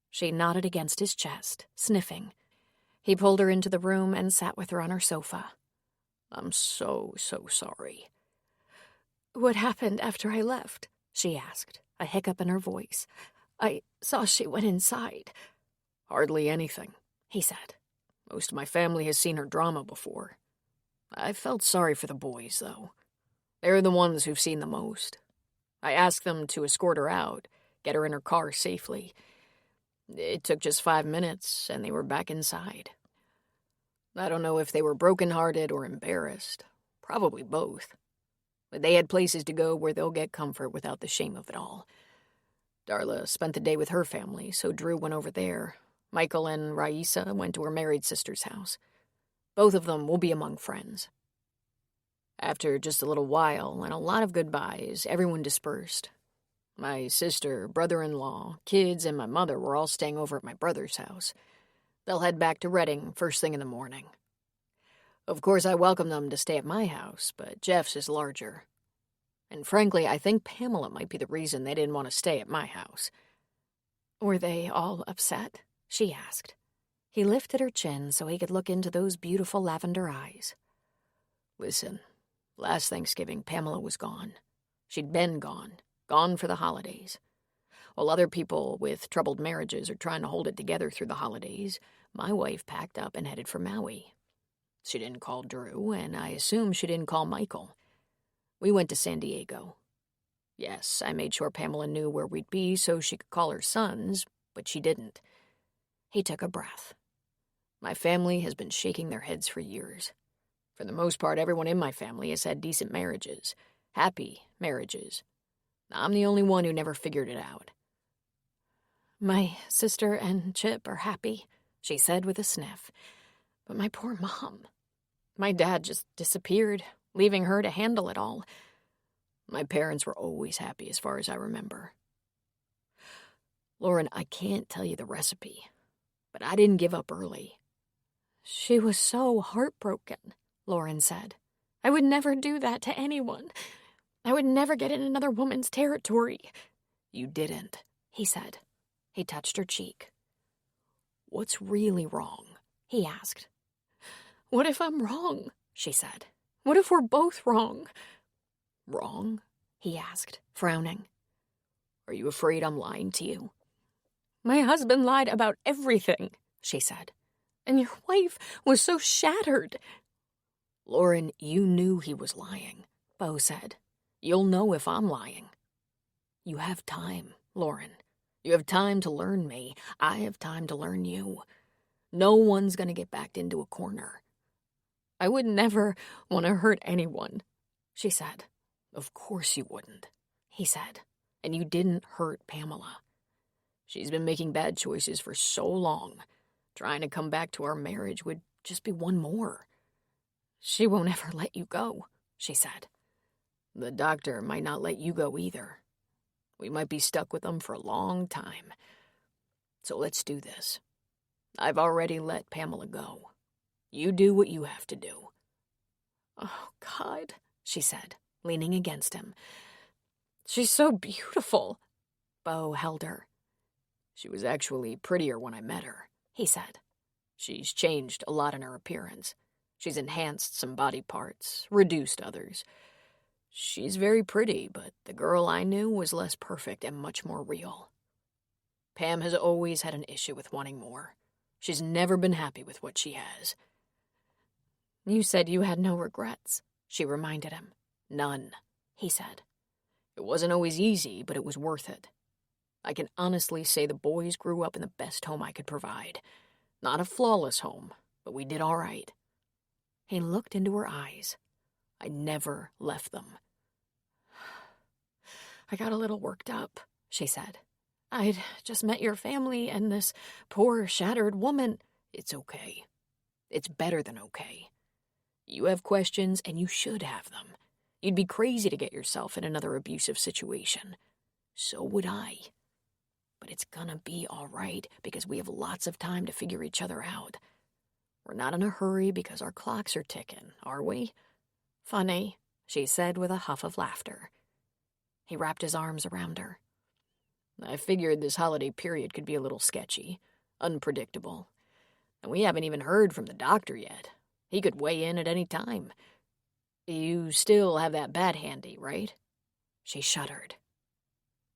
She nodded against his chest, sniffing. He pulled her into the room and sat with her on her sofa. "I'm so sorry." "What happened after I left?" she asked, a hiccup in her voice. "I saw she went inside." "Hardly anything," he said. "Most of my family has seen her drama before. I felt sorry for the boys, though. They're the ones who've seen the most. I asked them to escort her out, get her in her car safely. It took just 5 minutes, and they were back inside. I don't know if they were brokenhearted or embarrassed. Probably both. But they had places to go where they'll get comfort without the shame of it all. Darla spent the day with her family, so Drew went over there. Michael and Raisa went to her married sister's house. Both of them will be among friends." After just a little while and a lot of goodbyes, everyone dispersed. My sister, brother-in-law, kids, and my mother were all staying over at my brother's house. They'll head back to Reading first thing in the morning. Of course, I welcome them to stay at my house, but Jeff's is larger. And frankly, I think Pamela might be the reason they didn't want to stay at my house. "Were they all upset?" she asked. He lifted her chin so he could look into those beautiful lavender eyes. "Listen, last Thanksgiving, Pamela was gone. She'd been gone for the holidays. While other people with troubled marriages are trying to hold it together through the holidays, my wife packed up and headed for Maui. She didn't call Drew, and I assume she didn't call Michael. We went to San Diego. Yes, I made sure Pamela knew where we'd be so she could call her sons, but she didn't. He took a breath. My family has been shaking their heads for years. For the most part, everyone in my family has had decent marriages, happy marriages. I'm the only one who never figured it out. My sister and Chip are happy, she said with a sniff. But my poor mom. My dad just disappeared, leaving her to handle it all. My parents were always happy as far as I remember. Lauren, I can't tell you the recipe, but I didn't give up early. She was so heartbroken, Lauren said. I would never do that to anyone. I would never get in another woman's territory. You didn't, he said. He touched her cheek. What's really wrong? He asked. What if I'm wrong? She said. What if we're both wrong? Wrong? He asked, frowning. Are you afraid I'm lying to you? My husband lied about everything, she said. And your wife was so shattered. Lauren, you knew he was lying, Bo said. You'll know if I'm lying. You have time, Lauren. You have time to learn me. I have time to learn you. No one's gonna get backed into a corner. I would never want to hurt anyone, she said. Of course you wouldn't, he said. And you didn't hurt Pamela. She's been making bad choices for so long. Trying to come back to our marriage would just be one more. She won't ever let you go, she said. The doctor might not let you go either. We might be stuck with them for a long time. So let's do this. I've already let Pamela go. You do what you have to do. Oh, God, she said, leaning against him. She's so beautiful. Bo held her. She was actually prettier when I met her, he said. She's changed a lot in her appearance. She's enhanced some body parts, reduced others. She's very pretty, but the girl I knew was less perfect and much more real. Pam has always had an issue with wanting more. She's never been happy with what she has. You said you had no regrets, she reminded him. None, he said. It wasn't always easy, but it was worth it. I can honestly say the boys grew up in the best home I could provide. Not a flawless home, but we did all right. He looked into her eyes. I never left them. I got a little worked up, she said. I'd just met your family and this poor, shattered woman. It's okay. It's better than okay. You have questions, and you should have them. You'd be crazy to get yourself in another abusive situation. So would I. But it's gonna be all right because we have lots of time to figure each other out. We're not in a hurry because our clocks are ticking, are we? Funny, she said with a huff of laughter. He wrapped his arms around her. I figured this holiday period could be a little sketchy, unpredictable. And we haven't even heard from the doctor yet. He could weigh in at any time. You still have that bat handy, right? She shuddered.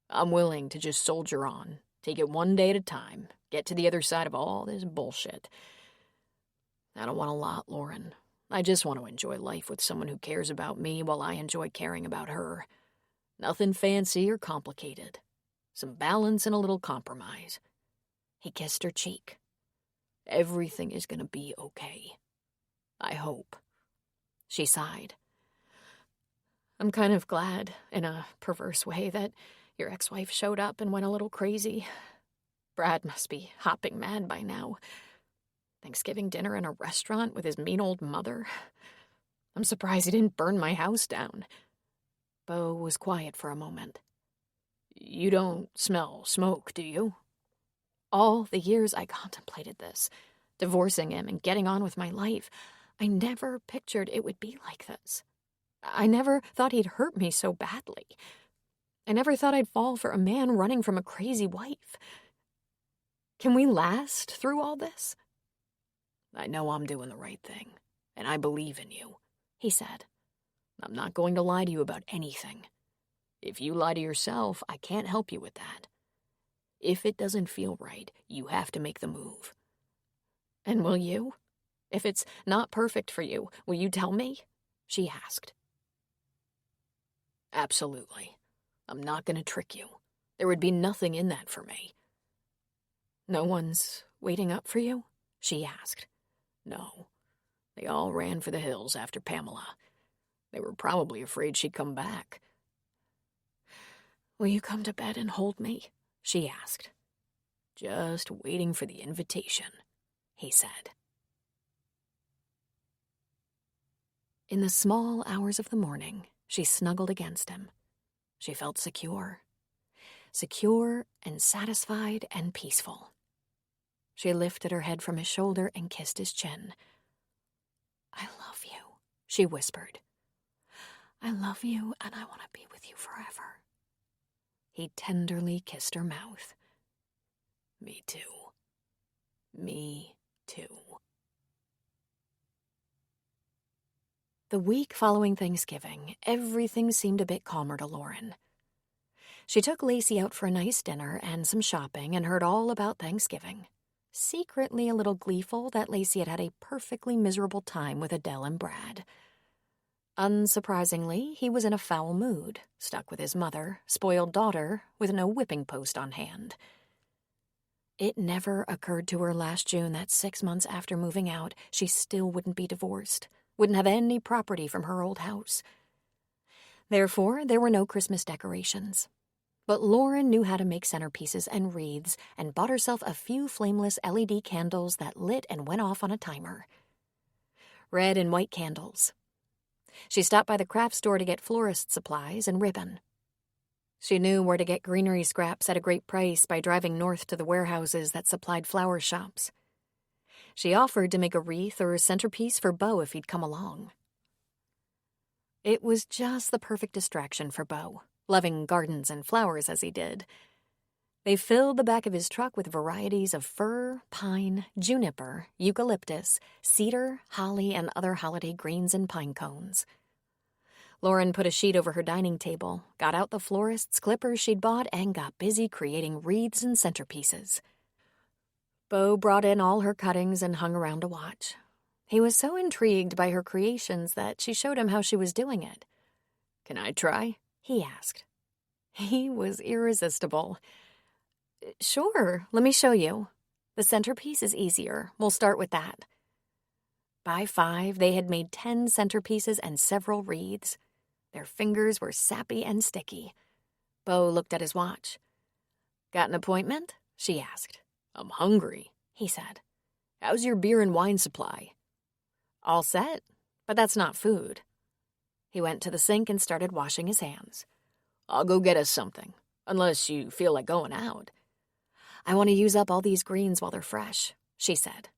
I'm willing to just soldier on, take it one day at a time, get to the other side of all this bullshit. I don't want a lot, Lauren. I just want to enjoy life with someone who cares about me while I enjoy caring about her. Nothing fancy or complicated. Some balance and a little compromise. He kissed her cheek. Everything is going to be okay. I hope. She sighed. I'm kind of glad, in a perverse way, that your ex-wife showed up and went a little crazy. Brad must be hopping mad by now. Thanksgiving dinner in a restaurant with his mean old mother. I'm surprised he didn't burn my house down. Bo was quiet for a moment. You don't smell smoke, do you? All the years I contemplated this, divorcing him and getting on with my life, I never pictured it would be like this. I never thought he'd hurt me so badly. I never thought I'd fall for a man running from a crazy wife. Can we last through all this? I know I'm doing the right thing, and I believe in you, he said. I'm not going to lie to you about anything. If you lie to yourself, I can't help you with that. If it doesn't feel right, you have to make the move. And will you? If it's not perfect for you, will you tell me? She asked. Absolutely. I'm not going to trick you. There would be nothing in that for me. No one's waiting up for you? She asked. No. They all ran for the hills after Pamela. They were probably afraid she'd come back. Will you come to bed and hold me? She asked. Just waiting for the invitation, he said. In the small hours of the morning, she snuggled against him. She felt secure and satisfied and peaceful. She lifted her head from his shoulder and kissed his chin. I love you, she whispered. I love you, and I want to be with you forever. He tenderly kissed her mouth. Me too. Me too. The week following Thanksgiving, everything seemed a bit calmer to Lauren. She took Lacey out for a nice dinner and some shopping and heard all about Thanksgiving, secretly a little gleeful that Lacey had had a perfectly miserable time with Adele and Brad. Unsurprisingly, he was in a foul mood, stuck with his mother, spoiled daughter, with no whipping post on hand. It never occurred to her last June that 6 months after moving out, she still wouldn't be divorced, wouldn't have any property from her old house. Therefore, there were no Christmas decorations. But Lauren knew how to make centerpieces and wreaths and bought herself a few flameless LED candles that lit and went off on a timer. Red and white candles. She stopped by the craft store to get florist supplies and ribbon. She knew where to get greenery scraps at a great price by driving north to the warehouses that supplied flower shops. She offered to make a wreath or a centerpiece for Beau if he'd come along. It was just the perfect distraction for Beau, loving gardens and flowers as he did. They filled the back of his truck with varieties of fir, pine, juniper, eucalyptus, cedar, holly, and other holiday greens and pine cones. Lauren put a sheet over her dining table, got out the florist's clippers she'd bought, and got busy creating wreaths and centerpieces. Beau brought in all her cuttings and hung around to watch. He was so intrigued by her creations that she showed him how she was doing it. "Can I try?" he asked. He was irresistible. "Sure, let me show you. The centerpiece is easier. We'll start with that." By 5, they had made 10 centerpieces and several wreaths. Their fingers were sappy and sticky. Beau looked at his watch. "Got an appointment?" she asked. "I'm hungry," he said. "How's your beer and wine supply?" "All set, but that's not food." He went to the sink and started washing his hands. "I'll go get us something, unless you feel like going out." "I want to use up all these greens while they're fresh," she said.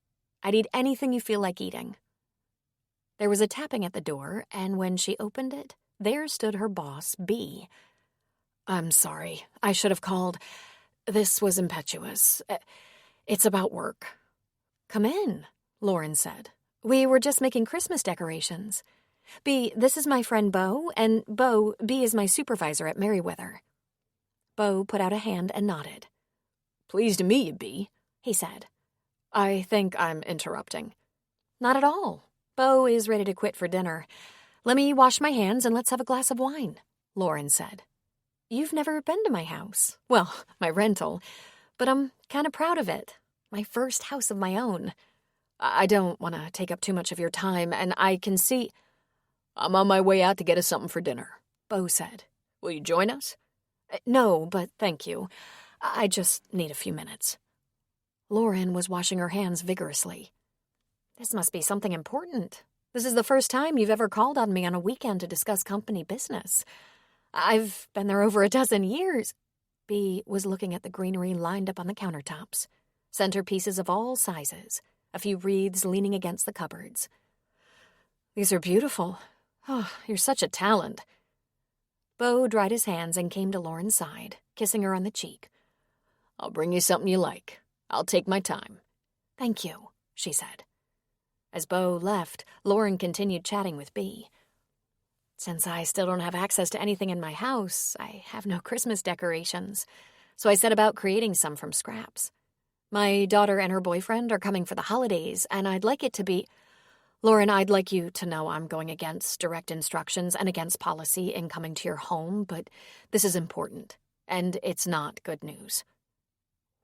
"I'd eat anything you feel like eating." There was a tapping at the door, and when she opened it, there stood her boss, B. "I'm sorry. I should have called. This was impetuous. It's about work." "Come in," Lauren said. "We were just making Christmas decorations. B, this is my friend Beau, and Beau, B is my supervisor at Merriweather." Beau put out a hand and nodded. "Pleased to meet you, B," he said. "I think I'm interrupting." "Not at all. Beau is ready to quit for dinner. Let me wash my hands and let's have a glass of wine," Lauren said. "You've never been to my house. Well, my rental. But I'm kind of proud of it. My first house of my own. I don't want to take up too much of your time, and I can see—" "I'm on my way out to get us something for dinner," Beau said. "Will you join us?" "No, but thank you. I just need a few minutes." Lauren was washing her hands vigorously. "This must be something important. This is the first time you've ever called on me on a weekend to discuss company business. I've been there over a dozen years." B was looking at the greenery lined up on the countertops, centerpieces of all sizes, a few wreaths leaning against the cupboards. "These are beautiful. Oh, you're such a talent." Beau dried his hands and came to Lauren's side, kissing her on the cheek. "I'll bring you something you like. I'll take my time." "Thank you," she said. As Beau left, Lauren continued chatting with B. "Since I still don't have access to anything in my house, I have no Christmas decorations. so I set about creating some from scraps. My daughter and her boyfriend are coming for the holidays, and I'd like it to be... Lauren, I'd like you to know I'm going against direct instructions and against policy in coming to your home, but this is important, and it's not good news.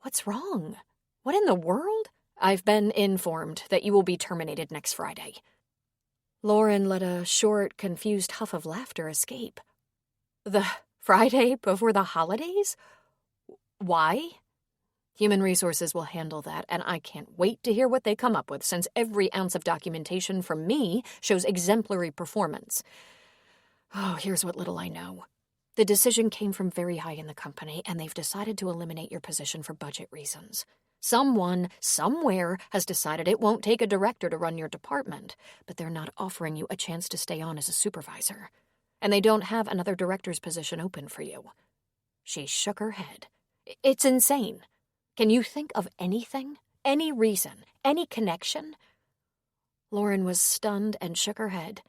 What's wrong? What in the world? I've been informed that you will be terminated next Friday. Lauren let a short, confused huff of laughter escape. The Friday before the holidays? Why? Human Resources will handle that, and I can't wait to hear what they come up with, since every ounce of documentation from me shows exemplary performance. Oh, here's what little I know. The decision came from very high in the company, and they've decided to eliminate your position for budget reasons. Someone, somewhere, has decided it won't take a director to run your department, but they're not offering you a chance to stay on as a supervisor. And they don't have another director's position open for you. She shook her head. It's insane. Can you think of anything? Any reason? Any connection? Lauren was stunned and shook her head.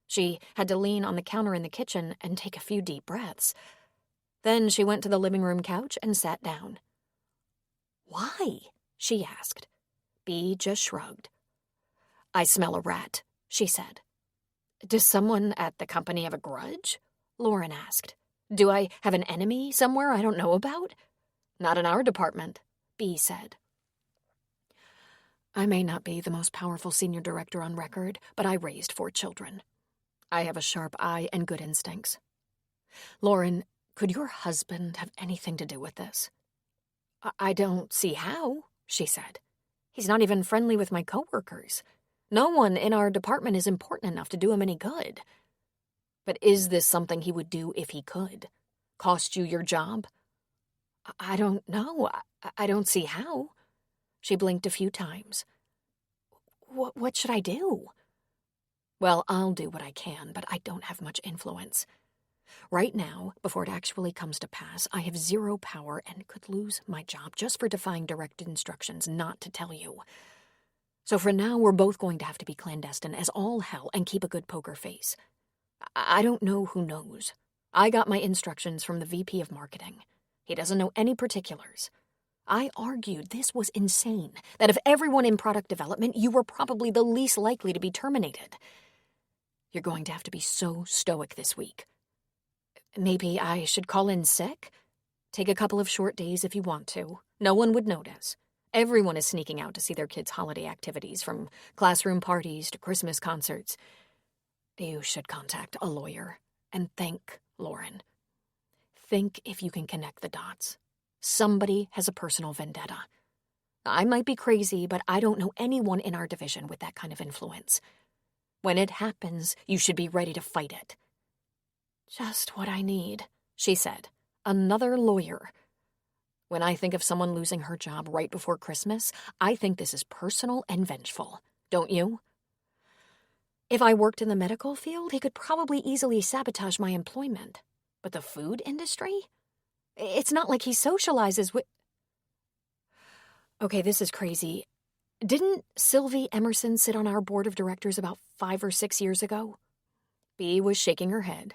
She had to lean on the counter in the kitchen and take a few deep breaths. Then she went to the living room couch and sat down. Why? She asked. Bea just shrugged. I smell a rat, she said. Does someone at the company have a grudge? Lauren asked. Do I have an enemy somewhere I don't know about? Not in our department, Bea said. I may not be the most powerful senior director on record, but I raised 4 children. I have a sharp eye and good instincts. Lauren, could your husband have anything to do with this? I don't see how, she said. He's not even friendly with my coworkers. No one in our department is important enough to do him any good. But is this something he would do if he could? Cost you your job? I don't know. I don't see how. She blinked a few times. What should I do? Well, I'll do what I can, but I don't have much influence. Right now, before it actually comes to pass, I have 0 power and could lose my job just for defying direct instructions not to tell you. So for now, we're both going to have to be clandestine as all hell and keep a good poker face. I don't know who knows. I got my instructions from the VP of Marketing. He doesn't know any particulars. I argued this was insane, that of everyone in product development, you were probably the least likely to be terminated. You're going to have to be so stoic this week. Maybe I should call in sick? Take a couple of short days if you want to. No one would notice. Everyone is sneaking out to see their kids' holiday activities, from classroom parties to Christmas concerts. You should contact a lawyer and thank Lauren. Think if you can connect the dots. Somebody has a personal vendetta. I might be crazy, but I don't know anyone in our division with that kind of influence. When it happens, you should be ready to fight it. Just what I need, she said. Another lawyer. When I think of someone losing her job right before Christmas, I think this is personal and vengeful. Don't you? If I worked in the medical field, he could probably easily sabotage my employment. But the food industry? It's not like he socializes with... Okay, this is crazy. Didn't Sylvie Emerson sit on our board of directors about 5 or 6 years ago? Bea was shaking her head.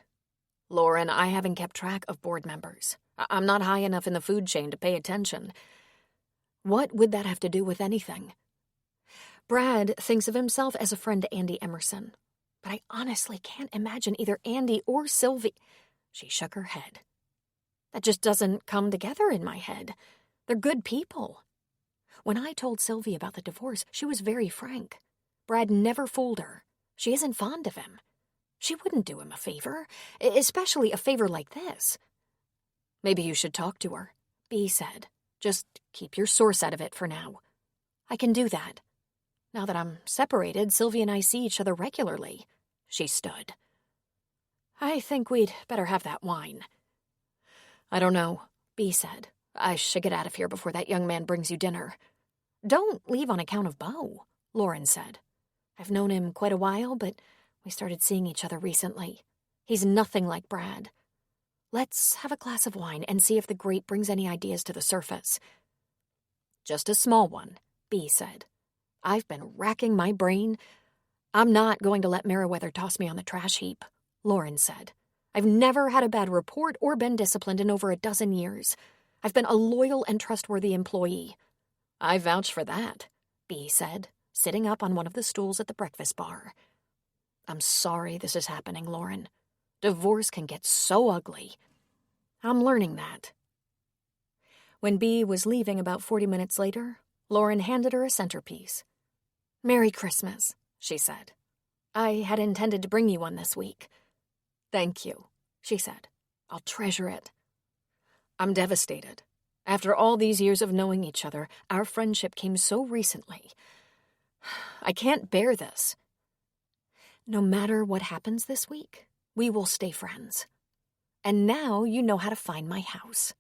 Lauren, I haven't kept track of board members. I'm not high enough in the food chain to pay attention. What would that have to do with anything? Brad thinks of himself as a friend to Andy Emerson, but I honestly can't imagine either Andy or Sylvie... She shook her head. That just doesn't come together in my head. They're good people. When I told Sylvie about the divorce, she was very frank. Brad never fooled her. She isn't fond of him. She wouldn't do him a favor, especially a favor like this. Maybe you should talk to her, Bea said. Just keep your source out of it for now. I can do that. Now that I'm separated, Sylvie and I see each other regularly. She stood. I think we'd better have that wine. I don't know, Bea said. I should get out of here before that young man brings you dinner. Don't leave on account of Beau, Lauren said. I've known him quite a while, but we started seeing each other recently. He's nothing like Brad. Let's have a glass of wine and see if the grate brings any ideas to the surface. Just a small one, Bea said. I've been racking my brain. I'm not going to let Meriwether toss me on the trash heap, Lauren said. I've never had a bad report or been disciplined in over a dozen years. I've been a loyal and trustworthy employee." "I vouch for that," B said, sitting up on one of the stools at the breakfast bar. "I'm sorry this is happening, Lauren. Divorce can get so ugly. I'm learning that." When B was leaving about 40 minutes later, Lauren handed her a centerpiece. "Merry Christmas," she said. "I had intended to bring you one this week." "Thank you," she said. "I'll treasure it." "I'm devastated. After all these years of knowing each other, our friendship came so recently. I can't bear this." "No matter what happens this week, we will stay friends. And now you know how to find my house."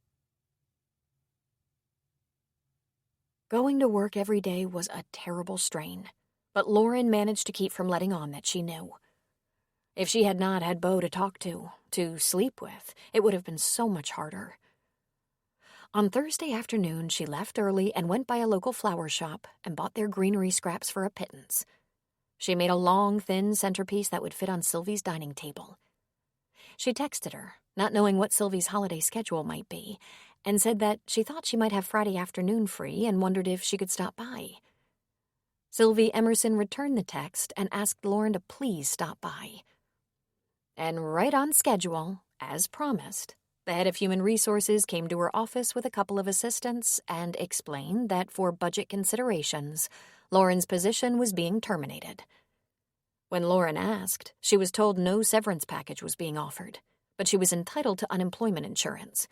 Going to work every day was a terrible strain, but Lauren managed to keep from letting on that she knew. If she had not had Beau to talk to sleep with, it would have been so much harder. On Thursday afternoon, she left early and went by a local flower shop and bought their greenery scraps for a pittance. She made a long, thin centerpiece that would fit on Sylvie's dining table. She texted her, not knowing what Sylvie's holiday schedule might be, and said that she thought she might have Friday afternoon free and wondered if she could stop by. Sylvie Emerson returned the text and asked Lauren to please stop by. And right on schedule, as promised, the head of human resources came to her office with a couple of assistants and explained that for budget considerations, Lauren's position was being terminated. When Lauren asked, she was told no severance package was being offered, but she was entitled to unemployment insurance.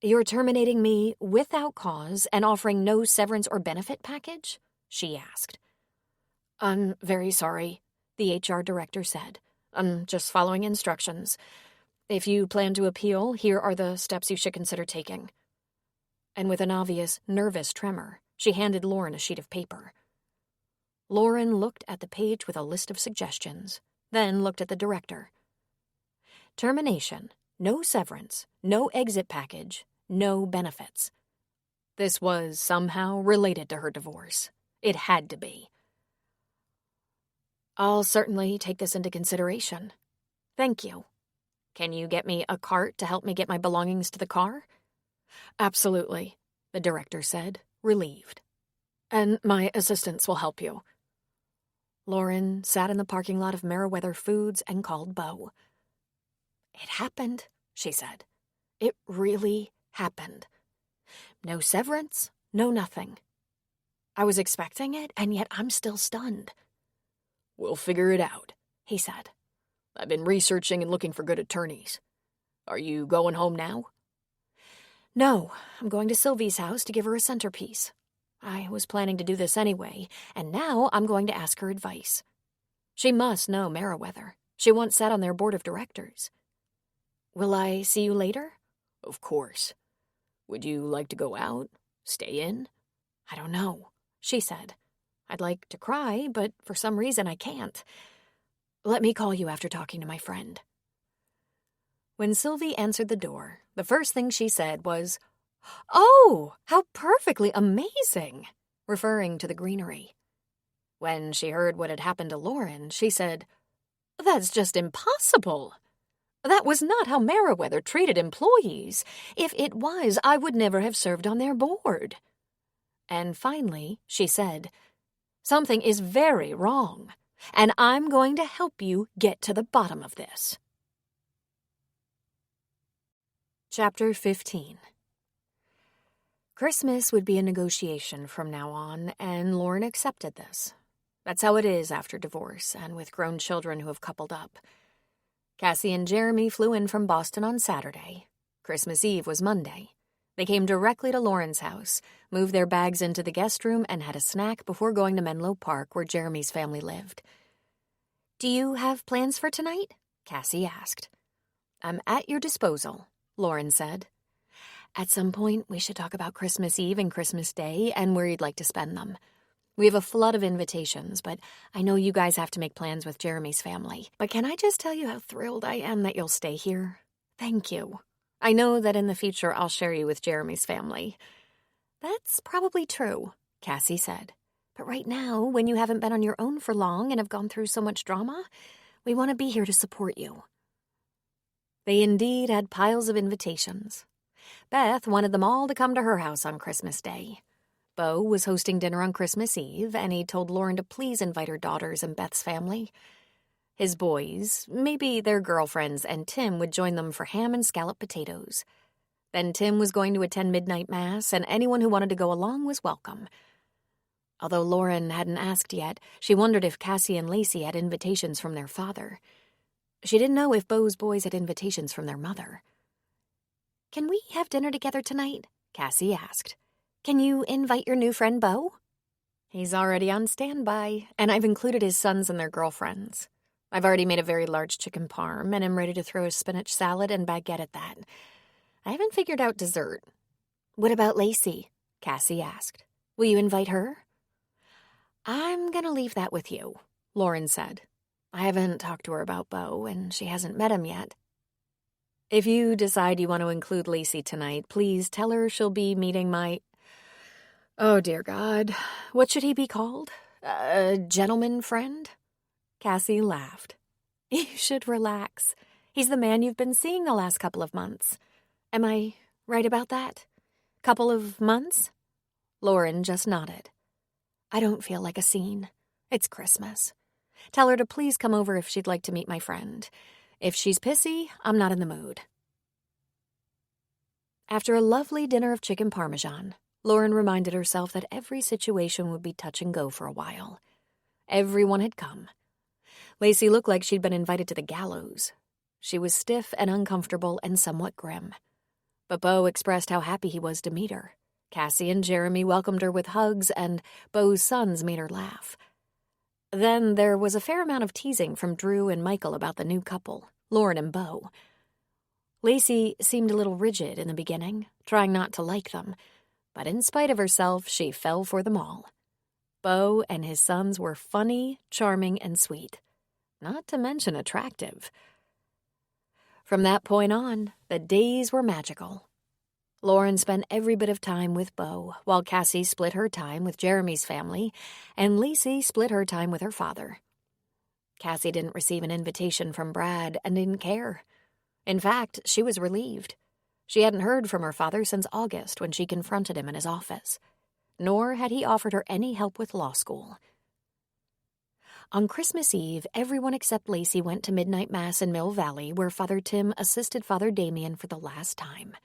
"You're terminating me without cause and offering no severance or benefit package?" she asked. "I'm very sorry," the HR director said. "I'm just following instructions. If you plan to appeal, here are the steps you should consider taking." And with an obvious, nervous tremor, she handed Lauren a sheet of paper. Lauren looked at the page with a list of suggestions, then looked at the director. Termination, no severance, no exit package, no benefits. This was somehow related to her divorce. It had to be. "I'll certainly take this into consideration. Thank you. Can you get me a cart to help me get my belongings to the car?" "Absolutely," the director said, relieved. "And my assistants will help you." Lauren sat in the parking lot of Meriwether Foods and called Beau. "It happened," she said. "It really happened. No severance, no nothing. I was expecting it, and yet I'm still stunned." "We'll figure it out," he said. "I've been researching and looking for good attorneys. Are you going home now?" "No, I'm going to Sylvie's house to give her a centerpiece. I was planning to do this anyway, and now I'm going to ask her advice. She must know Meriwether. She once sat on their board of directors. Will I see you later?" "Of course. Would you like to go out? Stay in?" "I don't know," she said. "I'd like to cry, but for some reason I can't. Let me call you after talking to my friend." When Sylvie answered the door, the first thing she said was, "Oh, how perfectly amazing," referring to the greenery. When she heard what had happened to Lauren, she said, "That's just impossible. That was not how Meriwether treated employees. If it was, I would never have served on their board." And finally, she said, "Something is very wrong, and I'm going to help you get to the bottom of this." Chapter 15. Christmas would be a negotiation from now on, and Lauren accepted this. That's how it is after divorce, and with grown children who have coupled up. Cassie and Jeremy flew in from Boston on Saturday. Christmas Eve was Monday. They came directly to Lauren's house, moved their bags into the guest room, and had a snack before going to Menlo Park, where Jeremy's family lived. "Do you have plans for tonight?" Cassie asked. "I'm at your disposal," Lauren said. "At some point, we should talk about Christmas Eve and Christmas Day and where you'd like to spend them. We have a flood of invitations, but I know you guys have to make plans with Jeremy's family. But can I just tell you how thrilled I am that you'll stay here? Thank you. I know that in the future I'll share you with Jeremy's family." "That's probably true," Cassie said. "But right now, when you haven't been on your own for long and have gone through so much drama, we want to be here to support you." They indeed had piles of invitations. Beth wanted them all to come to her house on Christmas Day. Bo was hosting dinner on Christmas Eve, and he told Lauren to please invite her daughters and Beth's family. His boys, maybe their girlfriends, and Tim would join them for ham and scalloped potatoes. Then Tim was going to attend midnight mass, and anyone who wanted to go along was welcome. Although Lauren hadn't asked yet, she wondered if Cassie and Lacey had invitations from their father. She didn't know if Bo's boys had invitations from their mother. "Can we have dinner together tonight?" Cassie asked. "Can you invite your new friend Bo?" "He's already on standby, and I've included his sons and their girlfriends. I've already made a very large chicken parm, and am ready to throw a spinach salad and baguette at that. I haven't figured out dessert." "What about Lacey?" Cassie asked. "Will you invite her?" "I'm gonna leave that with you," Lauren said. "I haven't talked to her about Bo, and she hasn't met him yet. If you decide you want to include Lacey tonight, please tell her she'll be meeting my... Oh, dear God. What should he be called? A gentleman friend?" Cassie laughed. "You should relax. He's the man you've been seeing the last couple of months. Am I right about that? Couple of months?" Lauren just nodded. "I don't feel like a scene. It's Christmas. Tell her to please come over if she'd like to meet my friend. If she's pissy, I'm not in the mood." After a lovely dinner of chicken parmesan, Lauren reminded herself that every situation would be touch and go for a while. Everyone had come. Lacey looked like she'd been invited to the gallows. She was stiff and uncomfortable and somewhat grim. But Bo expressed how happy he was to meet her. Cassie and Jeremy welcomed her with hugs, and Bo's sons made her laugh. Then there was a fair amount of teasing from Drew and Michael about the new couple, Lauren and Bo. Lacey seemed a little rigid in the beginning, trying not to like them, but in spite of herself, she fell for them all. Bo and his sons were funny, charming, and sweet, not to mention attractive. From that point on, the days were magical. Lauren spent every bit of time with Bo, while Cassie split her time with Jeremy's family, and Lacey split her time with her father. Cassie didn't receive an invitation from Brad and didn't care. In fact, she was relieved. She hadn't heard from her father since August when she confronted him in his office, nor had he offered her any help with law school. On Christmas Eve, everyone except Lacey went to midnight mass in Mill Valley, where Father Tim assisted Father Damien for the last time.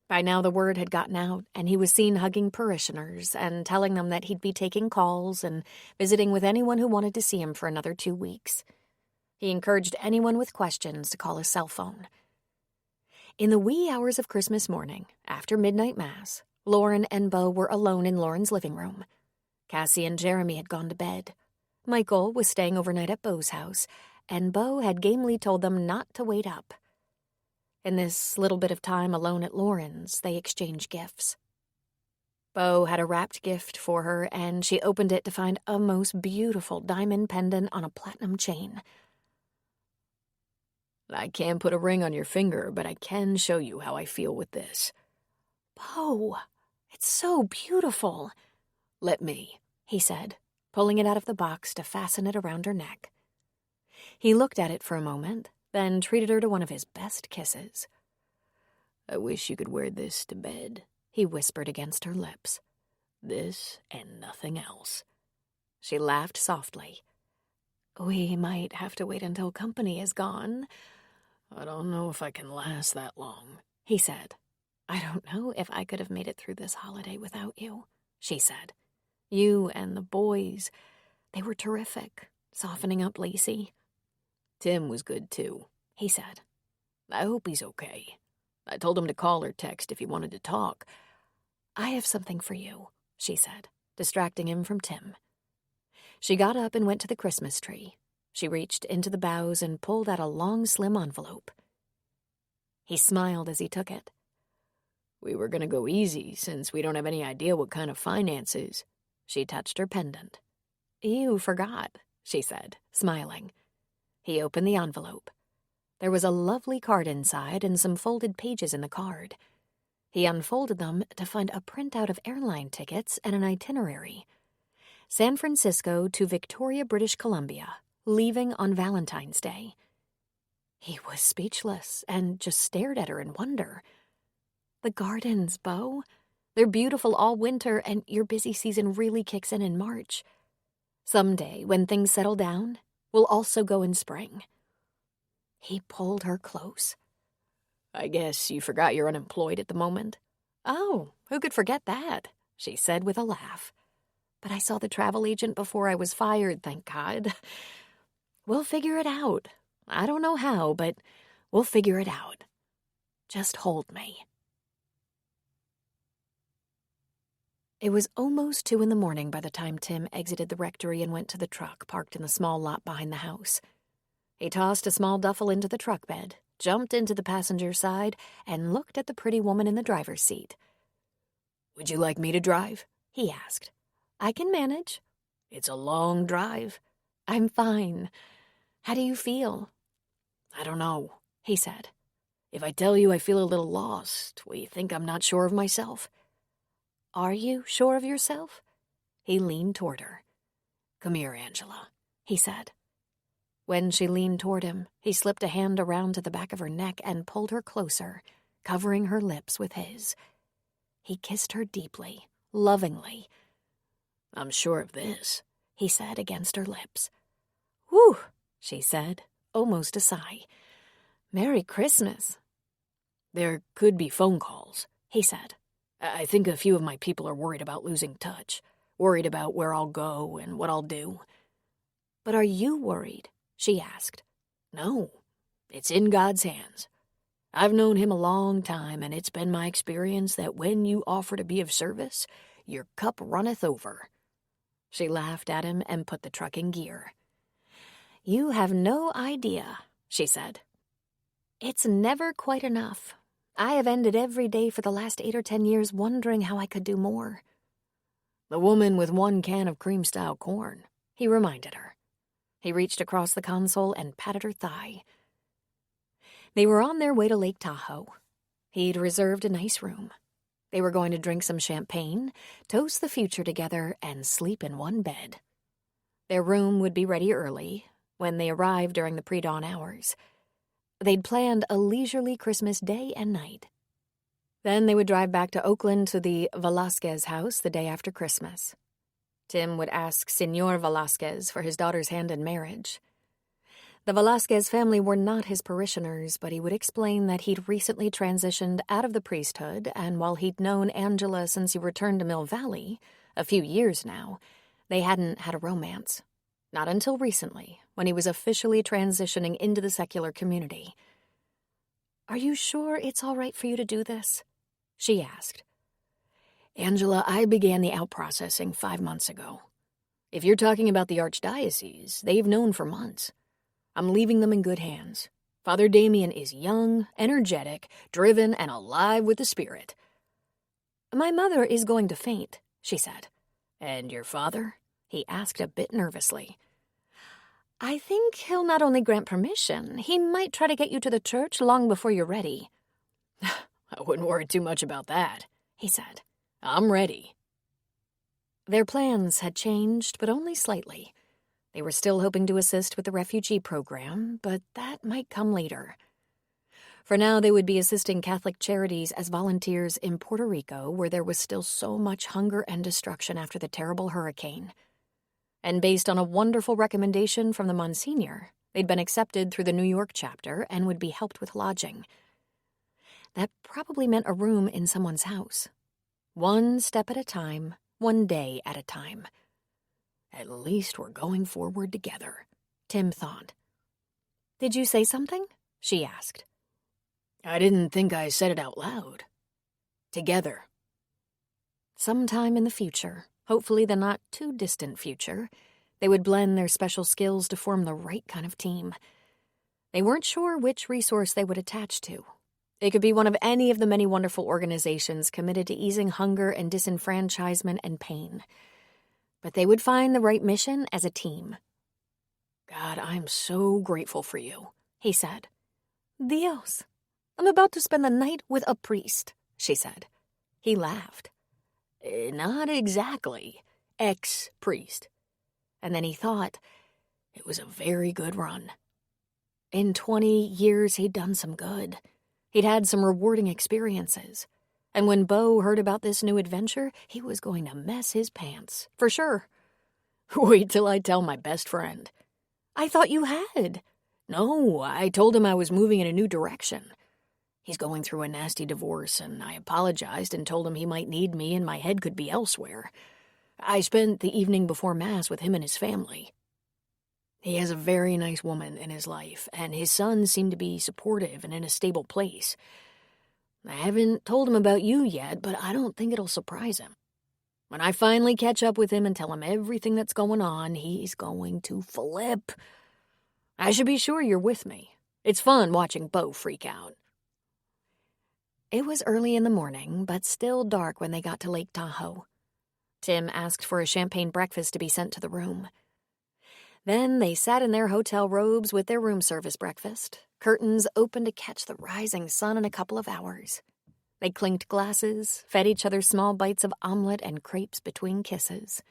By now the word had gotten out, and he was seen hugging parishioners and telling them that he'd be taking calls and visiting with anyone who wanted to see him for another 2 weeks. He encouraged anyone with questions to call his cell phone. In the wee hours of Christmas morning, after midnight mass, Lauren and Bo were alone in Lauren's living room. Cassie and Jeremy had gone to bed. Michael was staying overnight at Bo's house, and Bo had gamely told them not to wait up. In this little bit of time alone at Lauren's, they exchanged gifts. Bo had a wrapped gift for her, and she opened it to find a most beautiful diamond pendant on a platinum chain. "I can't put a ring on your finger, but I can show you how I feel with this." "Bo, it's so beautiful." "Let me," he said, pulling it out of the box to fasten it around her neck. He looked at it for a moment, then treated her to one of his best kisses. "I wish you could wear this to bed," he whispered against her lips. "This and nothing else." She laughed softly. "We might have to wait until company is gone." "I don't know if I can last that long," he said. "I don't know if I could have made it through this holiday without you," she said. "You and the boys, they were terrific, softening up Lacey." "Tim was good too," he said. "I hope he's okay. I told him to call or text if he wanted to talk." "I have something for you," she said, distracting him from Tim. She got up and went to the Christmas tree. She reached into the boughs and pulled out a long, slim envelope. He smiled as he took it. "We were going to go easy since we don't have any idea what kind of finances." She touched her pendant. "You forgot," she said, smiling. He opened the envelope. There was a lovely card inside and some folded pages in the card. He unfolded them to find a printout of airline tickets and an itinerary. San Francisco to Victoria, British Columbia, leaving on Valentine's Day. He was speechless and just stared at her in wonder. The gardens, Beau. They're beautiful all winter, and your busy season really kicks in March. Someday, when things settle down, we'll also go in spring. He pulled her close. I guess you forgot you're unemployed at the moment. Oh, who could forget that? She said with a laugh. But I saw the travel agent before I was fired, thank God. We'll figure it out. I don't know how, but we'll figure it out. Just hold me. It was almost 2 a.m. by the time Tim exited the rectory and went to the truck parked in the small lot behind the house. He tossed a small duffel into the truck bed, jumped into the passenger side, and looked at the pretty woman in the driver's seat. Would you like me to drive? He asked. I can manage. It's a long drive. I'm fine. How do you feel? I don't know, he said. If I tell you I feel a little lost, will you think I'm not sure of myself? Are you sure of yourself? He leaned toward her. Come here, Angela, he said. When she leaned toward him, he slipped a hand around to the back of her neck and pulled her closer, covering her lips with his. He kissed her deeply, lovingly. I'm sure of this, he said against her lips. Whew, she said, almost a sigh. Merry Christmas. There could be phone calls, he said. I think a few of my people are worried about losing touch, worried about where I'll go and what I'll do. But are you worried? She asked. No, it's in God's hands. I've known him a long time, and it's been my experience that when you offer to be of service, your cup runneth over. She laughed at him and put the truck in gear. You have no idea, she said. It's never quite enough. I have ended every day for the last 8 or 10 years wondering how I could do more. The woman with 1 can of cream-style corn, he reminded her. He reached across the console and patted her thigh. They were on their way to Lake Tahoe. He'd reserved a nice room. They were going to drink some champagne, toast the future together, and sleep in one bed. Their room would be ready early, when they arrived during the pre-dawn hours. They'd planned a leisurely Christmas day and night. Then they would drive back to Oakland to the Velasquez house the day after Christmas. Tim would ask Senor Velasquez for his daughter's hand in marriage. The Velasquez family were not his parishioners, but he would explain that he'd recently transitioned out of the priesthood, and while he'd known Angela since he returned to Mill Valley, a few years now, they hadn't had a romance. Not until recently, when he was officially transitioning into the secular community. Are you sure it's all right for you to do this? She asked. Angela, I began the out-processing 5 months ago. If you're talking about the Archdiocese, they've known for months. I'm leaving them in good hands. Father Damien is young, energetic, driven, and alive with the Spirit. My mother is going to faint, she said. And your father? He asked a bit nervously. I think he'll not only grant permission, he might try to get you to the church long before you're ready. I wouldn't worry too much about that, he said. I'm ready. Their plans had changed, but only slightly. They were still hoping to assist with the refugee program, but that might come later. For now, they would be assisting Catholic charities as volunteers in Puerto Rico, where there was still so much hunger and destruction after the terrible hurricane. And based on a wonderful recommendation from the Monsignor, they'd been accepted through the New York chapter and would be helped with lodging. That probably meant a room in someone's house. One step at a time, one day at a time. At least we're going forward together, Tim thought. Did you say something? She asked. I didn't think I said it out loud. Together. Sometime in the future, hopefully the not too distant future, they would blend their special skills to form the right kind of team. They weren't sure which resource they would attach to. It could be one of any of the many wonderful organizations committed to easing hunger and disenfranchisement and pain. But they would find the right mission as a team. God, I'm so grateful for you, he said. Dios, I'm about to spend the night with a priest, she said. He laughed. Not exactly. Ex-priest. And then he thought, it was a very good run. In 20 years, he'd done some good. He'd had some rewarding experiences. And when Beau heard about this new adventure, he was going to mess his pants, for sure. Wait till I tell my best friend. I thought you had. No, I told him I was moving in a new direction. He's going through a nasty divorce, and I apologized and told him he might need me and my head could be elsewhere. I spent the evening before Mass with him and his family. He has a very nice woman in his life, and his sons seem to be supportive and in a stable place. I haven't told him about you yet, but I don't think it'll surprise him. When I finally catch up with him and tell him everything that's going on, he's going to flip. I should be sure you're with me. It's fun watching Beau freak out. It was early in the morning, but still dark when they got to Lake Tahoe. Tim asked for a champagne breakfast to be sent to the room. Then they sat in their hotel robes with their room service breakfast, curtains open to catch the rising sun in a couple of hours. They clinked glasses, fed each other small bites of omelet and crepes between kisses.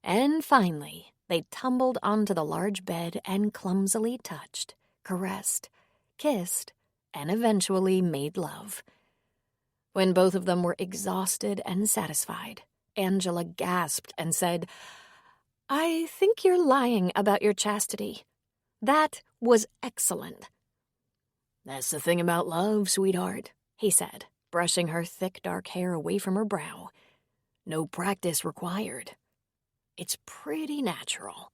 And finally, they tumbled onto the large bed and clumsily touched, caressed, kissed, and eventually made love. When both of them were exhausted and satisfied, Angela gasped and said, "I think you're lying about your chastity. That was excellent." "That's the thing about love, sweetheart," he said, brushing her thick dark hair away from her brow. "No practice required. It's pretty natural."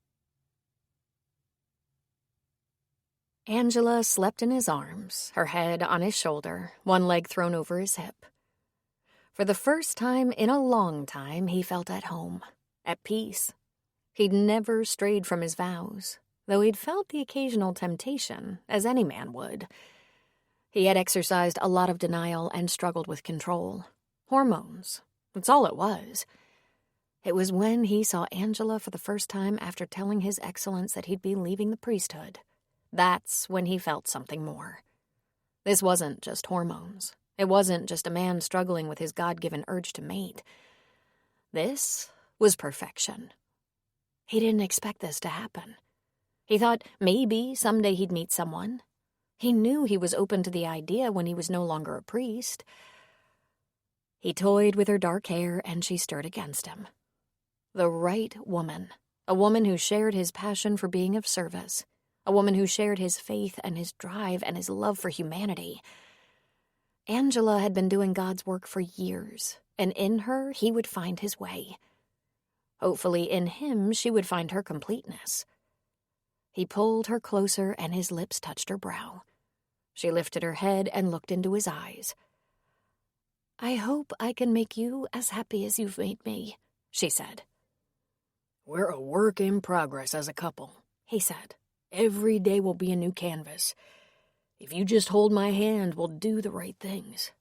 Angela slept in his arms, her head on his shoulder, one leg thrown over his hip. For the first time in a long time, he felt at home, at peace. He'd never strayed from his vows, though he'd felt the occasional temptation, as any man would. He had exercised a lot of denial and struggled with control. Hormones. That's all it was. It was when he saw Angela for the first time after telling His Excellence that he'd be leaving the priesthood. That's when he felt something more. This wasn't just hormones. It wasn't just a man struggling with his God-given urge to mate. This was perfection. He didn't expect this to happen. He thought maybe someday he'd meet someone. He knew he was open to the idea when he was no longer a priest. He toyed with her dark hair, and she stirred against him. The right woman. A woman who shared his passion for being of service. A woman who shared his faith and his drive and his love for humanity. Angela had been doing God's work for years, and in her he would find his way. Hopefully in him she would find her completeness. He pulled her closer, and his lips touched her brow. She lifted her head and looked into his eyes. "I hope I can make you as happy as you've made me," she said. "We're a work in progress as a couple," he said. "Every day will be a new canvas. If you just hold my hand, we'll do the right things.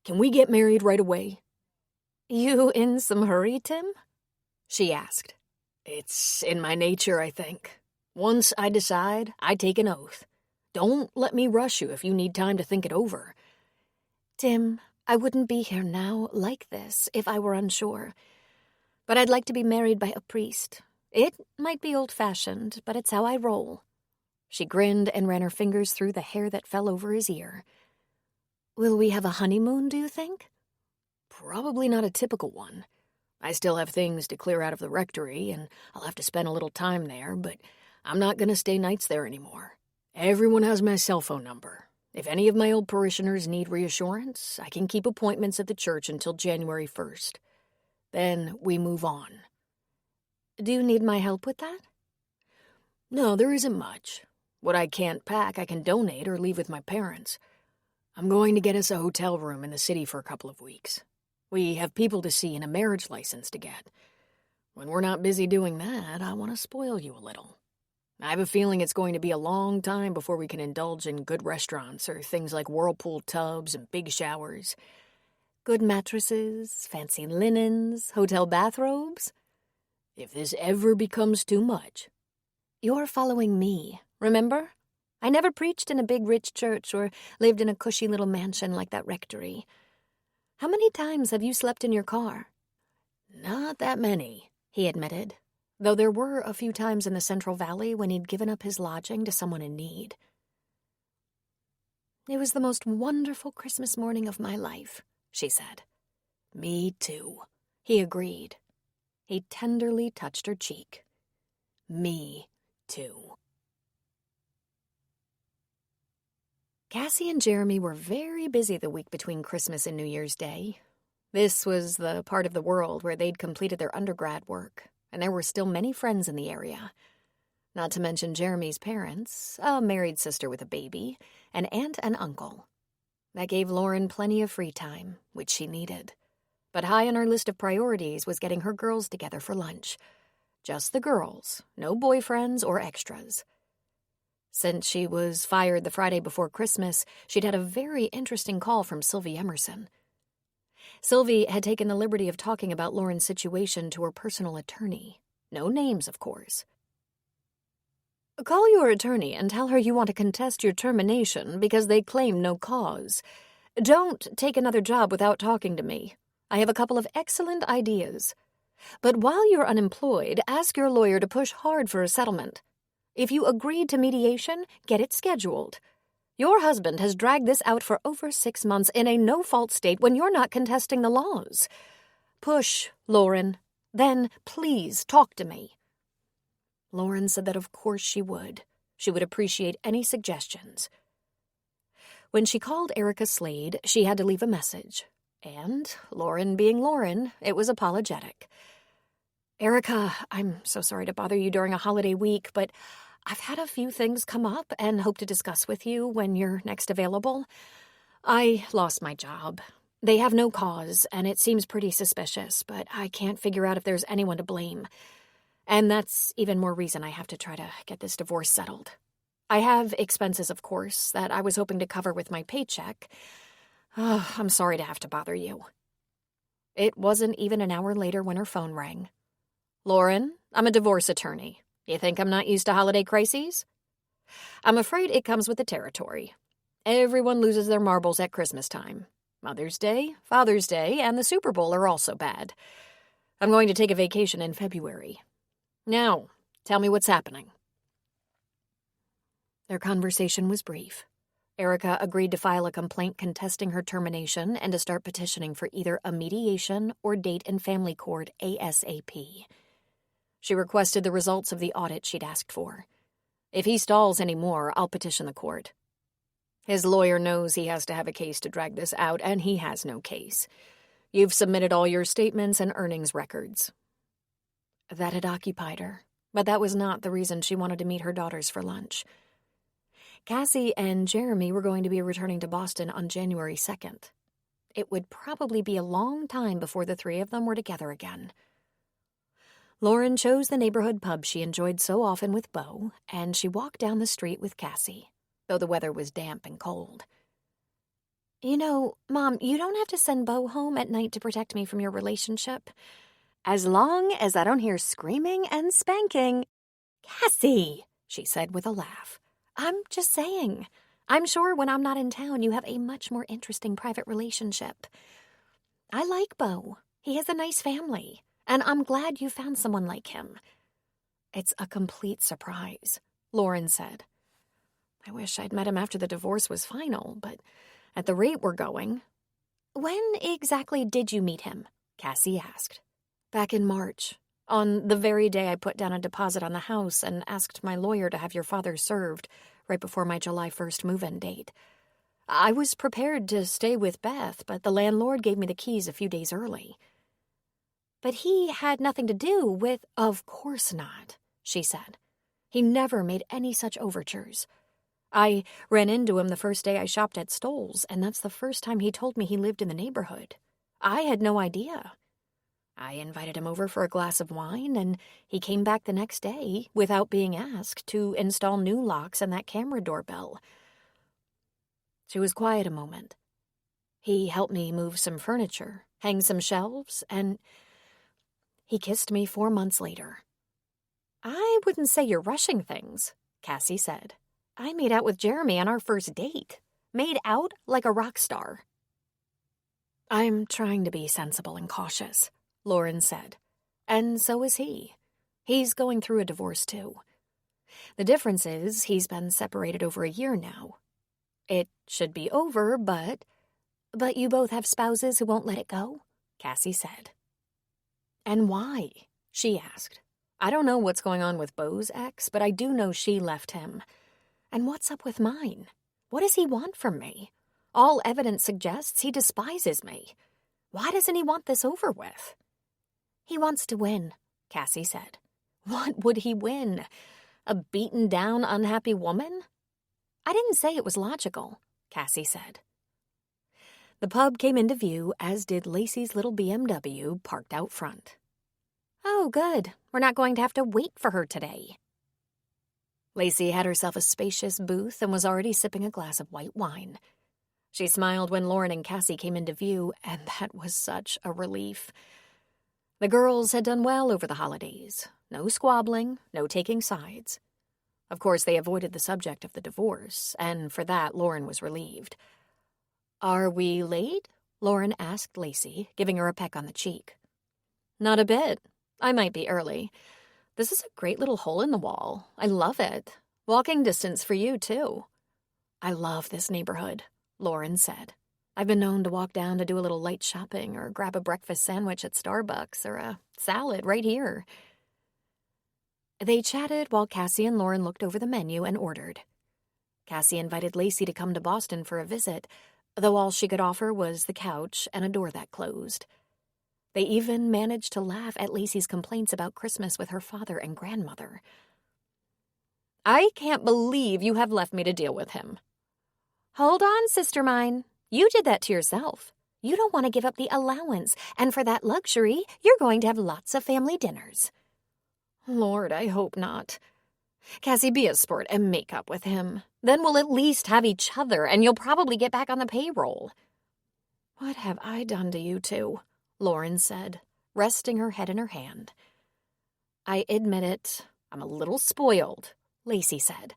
Can we get married right away?" "You in some hurry, Tim?" she asked. "It's in my nature, I think. Once I decide, I take an oath. Don't let me rush you if you need time to think it over." "Tim, I wouldn't be here now like this if I were unsure. But I'd like to be married by a priest. It might be old-fashioned, but it's how I roll." She grinned and ran her fingers through the hair that fell over his ear. "Will we have a honeymoon, do you think?" "Probably not a typical one. I still have things to clear out of the rectory, and I'll have to spend a little time there, but I'm not going to stay nights there anymore. Everyone has my cell phone number. If any of my old parishioners need reassurance, I can keep appointments at the church until January 1st. Then we move on." "Do you need my help with that?" "No, there isn't much. What I can't pack, I can donate or leave with my parents. I'm going to get us a hotel room in the city for a couple of weeks. We have people to see and a marriage license to get. When we're not busy doing that, I want to spoil you a little. I have a feeling it's going to be a long time before we can indulge in good restaurants or things like whirlpool tubs and big showers. Good mattresses, fancy linens, hotel bathrobes?" If this ever becomes too much." "You're following me, remember? I never preached in a big rich church or lived in a cushy little mansion like that rectory. How many times have you slept in your car?" "Not that many," he admitted, though there were a few times in the Central Valley when he'd given up his lodging to someone in need. "It was the most wonderful Christmas morning of my life," she said. Me too, He agreed. He tenderly touched her cheek. Me too. Cassie and Jeremy were very busy the week between Christmas and New Year's Day. This was the part of the world where they'd completed their undergrad work, and there were still many friends in the area. Not to mention Jeremy's parents, a married sister with a baby, an aunt and uncle. That gave Lauren plenty of free time, which she needed. But high on her list of priorities was getting her girls together for lunch. Just the girls, no boyfriends or extras. Since she was fired the Friday before Christmas, she'd had a very interesting call from Sylvie Emerson. Sylvie had taken the liberty of talking about Lauren's situation to her personal attorney. No names, of course. Call your attorney and tell her you want to contest your termination because they claim no cause. Don't take another job without talking to me. I have a couple of excellent ideas. But while you're unemployed, ask your lawyer to push hard for a settlement. If you agreed to mediation, get it scheduled. Your husband has dragged this out for over 6 months in a no-fault state when you're not contesting the laws. Push, Lauren. Then, please, talk to me. Lauren said that of course she would. She would appreciate any suggestions. When she called Erica Slade, she had to leave a message. And, Lauren being Lauren, it was apologetic. Erica, I'm so sorry to bother you during a holiday week, but I've had a few things come up and hope to discuss with you when you're next available. I lost my job. They have no cause, and it seems pretty suspicious, but I can't figure out if there's anyone to blame. And that's even more reason I have to try to get this divorce settled. I have expenses, of course, that I was hoping to cover with my paycheck. Oh, I'm sorry to have to bother you. It wasn't even an hour later when her phone rang. Lauren, I'm a divorce attorney. You think I'm not used to holiday crises? I'm afraid it comes with the territory. Everyone loses their marbles at Christmas time. Mother's Day, Father's Day, and the Super Bowl are also bad. I'm going to take a vacation in February. Now, tell me what's happening. Their conversation was brief. Erica agreed to file a complaint contesting her termination and to start petitioning for either a mediation or date in family court ASAP. She requested the results of the audit she'd asked for. If he stalls any more, I'll petition the court. His lawyer knows he has to have a case to drag this out, and he has no case. You've submitted all your statements and earnings records. That had occupied her, but that was not the reason she wanted to meet her daughters for lunch. Cassie and Jeremy were going to be returning to Boston on January 2nd. It would probably be a long time before the three of them were together again. Lauren chose the neighborhood pub she enjoyed so often with Beau, and she walked down the street with Cassie, though the weather was damp and cold. You know, Mom, you don't have to send Beau home at night to protect me from your relationship. As long as I don't hear screaming and spanking. Cassie, she said with a laugh. I'm just saying. I'm sure when I'm not in town, you have a much more interesting private relationship. I like Beau. He has a nice family, and I'm glad you found someone like him. It's a complete surprise, Lauren said. I wish I'd met him after the divorce was final, but at the rate we're going. When exactly did you meet him? Cassie asked. Back in March, on the very day I put down a deposit on the house and asked my lawyer to have your father served right before my July 1st move-in date. I was prepared to stay with Beth, but the landlord gave me the keys a few days early. But he had nothing to do with... Of course not, she said. He never made any such overtures. I ran into him the first day I shopped at Stoll's, and that's the first time he told me he lived in the neighborhood. I had no idea. I invited him over for a glass of wine, and he came back the next day, without being asked, to install new locks and that camera doorbell. She was quiet a moment. He helped me move some furniture, hang some shelves, and he kissed me 4 months later. I wouldn't say you're rushing things, Cassie said. I made out with Jeremy on our first date. Made out like a rock star. I'm trying to be sensible and cautious, Lauren said. And so is he. He's going through a divorce, too. The difference is he's been separated over a year now. It should be over, but... But you both have spouses who won't let it go? Cassie said. And why? She asked. I don't know what's going on with Beau's ex, but I do know she left him. And what's up with mine? What does he want from me? All evidence suggests he despises me. Why doesn't he want this over with? He wants to win, Cassie said. What would he win? A beaten-down, unhappy woman? I didn't say it was logical, Cassie said. The pub came into view, as did Lacey's little BMW parked out front. Oh, good. We're not going to have to wait for her today. Lacey had herself a spacious booth and was already sipping a glass of white wine. She smiled when Lauren and Cassie came into view, and that was such a relief. The girls had done well over the holidays. No squabbling, no taking sides. Of course, they avoided the subject of the divorce, and for that Lauren was relieved. Are we late? Lauren asked Lacey, giving her a peck on the cheek. Not a bit. I might be early. This is a great little hole in the wall. I love it. Walking distance for you, too. I love this neighborhood, Lauren said. I've been known to walk down to do a little light shopping or grab a breakfast sandwich at Starbucks or a salad right here. They chatted while Cassie and Lauren looked over the menu and ordered. Cassie invited Lacey to come to Boston for a visit, though all she could offer was the couch and a door that closed. They even managed to laugh at Lacey's complaints about Christmas with her father and grandmother. I can't believe you have left me to deal with him. Hold on, sister mine. You did that to yourself. You don't want to give up the allowance, and for that luxury, you're going to have lots of family dinners. Lord, I hope not. Cassie, be a sport and make up with him. Then we'll at least have each other, and you'll probably get back on the payroll. What have I done to you two? Lauren said, resting her head in her hand. I admit it. I'm a little spoiled, Lacey said.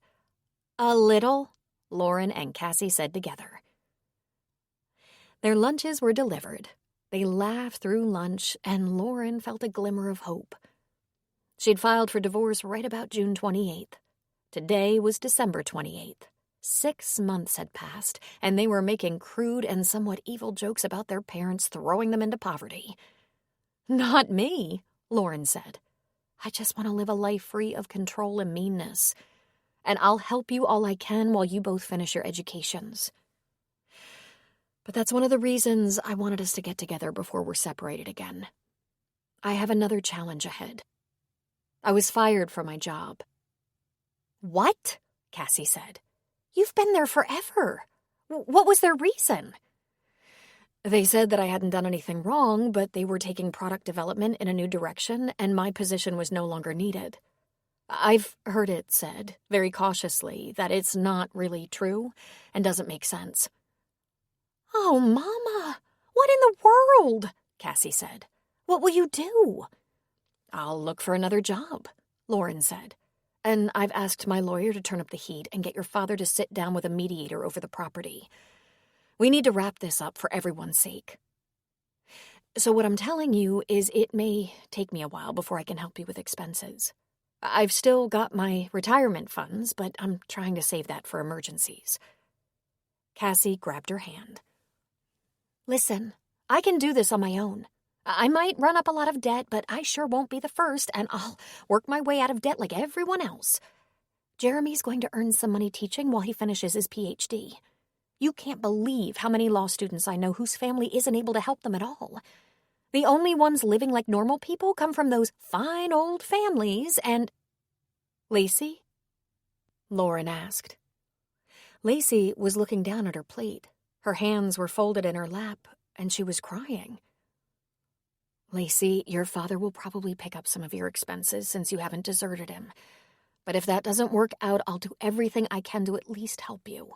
A little? Lauren and Cassie said together. Their lunches were delivered. They laughed through lunch, and Lauren felt a glimmer of hope. She'd filed for divorce right about June 28th. Today was December 28th. 6 months had passed, and they were making crude and somewhat evil jokes about their parents throwing them into poverty. Not me, Lauren said. I just want to live a life free of control and meanness. And I'll help you all I can while you both finish your educations. But that's one of the reasons I wanted us to get together before we're separated again. I have another challenge ahead. I was fired from my job. What? Cassie said. You've been there forever. What was their reason? They said that I hadn't done anything wrong, but they were taking product development in a new direction, and my position was no longer needed. I've heard it said, very cautiously, that it's not really true and doesn't make sense. Oh, Mama, what in the world? Cassie said. What will you do? I'll look for another job, Lauren said. And I've asked my lawyer to turn up the heat and get your father to sit down with a mediator over the property. We need to wrap this up for everyone's sake. So what I'm telling you is it may take me a while before I can help you with expenses. I've still got my retirement funds, but I'm trying to save that for emergencies. Cassie grabbed her hand. Listen, I can do this on my own. I might run up a lot of debt, but I sure won't be the first, and I'll work my way out of debt like everyone else. Jeremy's going to earn some money teaching while he finishes his PhD. You can't believe how many law students I know whose family isn't able to help them at all. The only ones living like normal people come from those fine old families, and... Lacey? Lauren asked. Lacey was looking down at her plate. Her hands were folded in her lap, and she was crying. Lacey, your father will probably pick up some of your expenses since you haven't deserted him. But if that doesn't work out, I'll do everything I can to at least help you.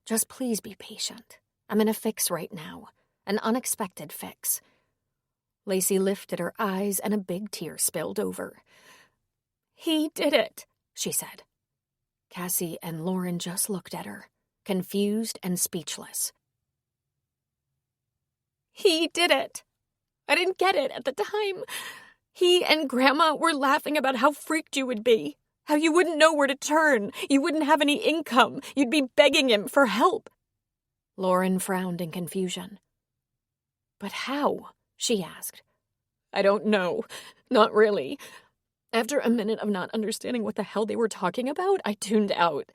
Just please be patient. I'm in a fix right now, an unexpected fix. Lacey lifted her eyes and a big tear spilled over. He did it, she said. Cassie and Lauren just looked at her, confused and speechless. He did it. I didn't get it at the time. He and Grandma were laughing about how freaked you would be, how you wouldn't know where to turn, you wouldn't have any income, you'd be begging him for help. Lauren frowned in confusion. "But how?" she asked. "I don't know. Not really." After a minute of not understanding what the hell they were talking about, I tuned out.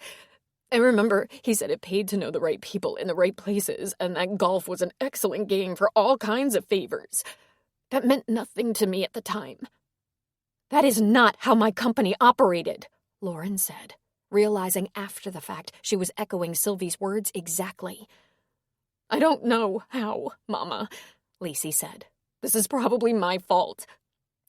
I remember he said it paid to know the right people in the right places, and that golf was an excellent game for all kinds of favors. That meant nothing to me at the time. "That is not how my company operated," Lauren said, realizing after the fact she was echoing Sylvie's words exactly. "I don't know how, Mama," Lacey said. "This is probably my fault.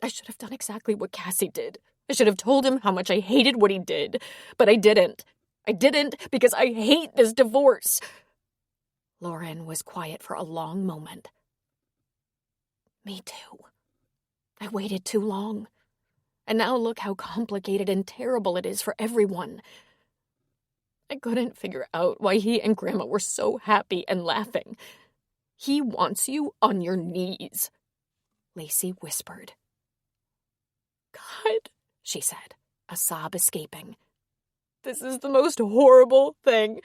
I should have done exactly what Cassie did. I should have told him how much I hated what he did, but I didn't. I didn't because I hate this divorce." Lauren was quiet for a long moment. "Me too. I waited too long. And now look how complicated and terrible it is for everyone. I couldn't figure out why he and Grandma were so happy and laughing. He wants you on your knees," Lacey whispered. "God," she said, a sob escaping. "This is the most horrible thing."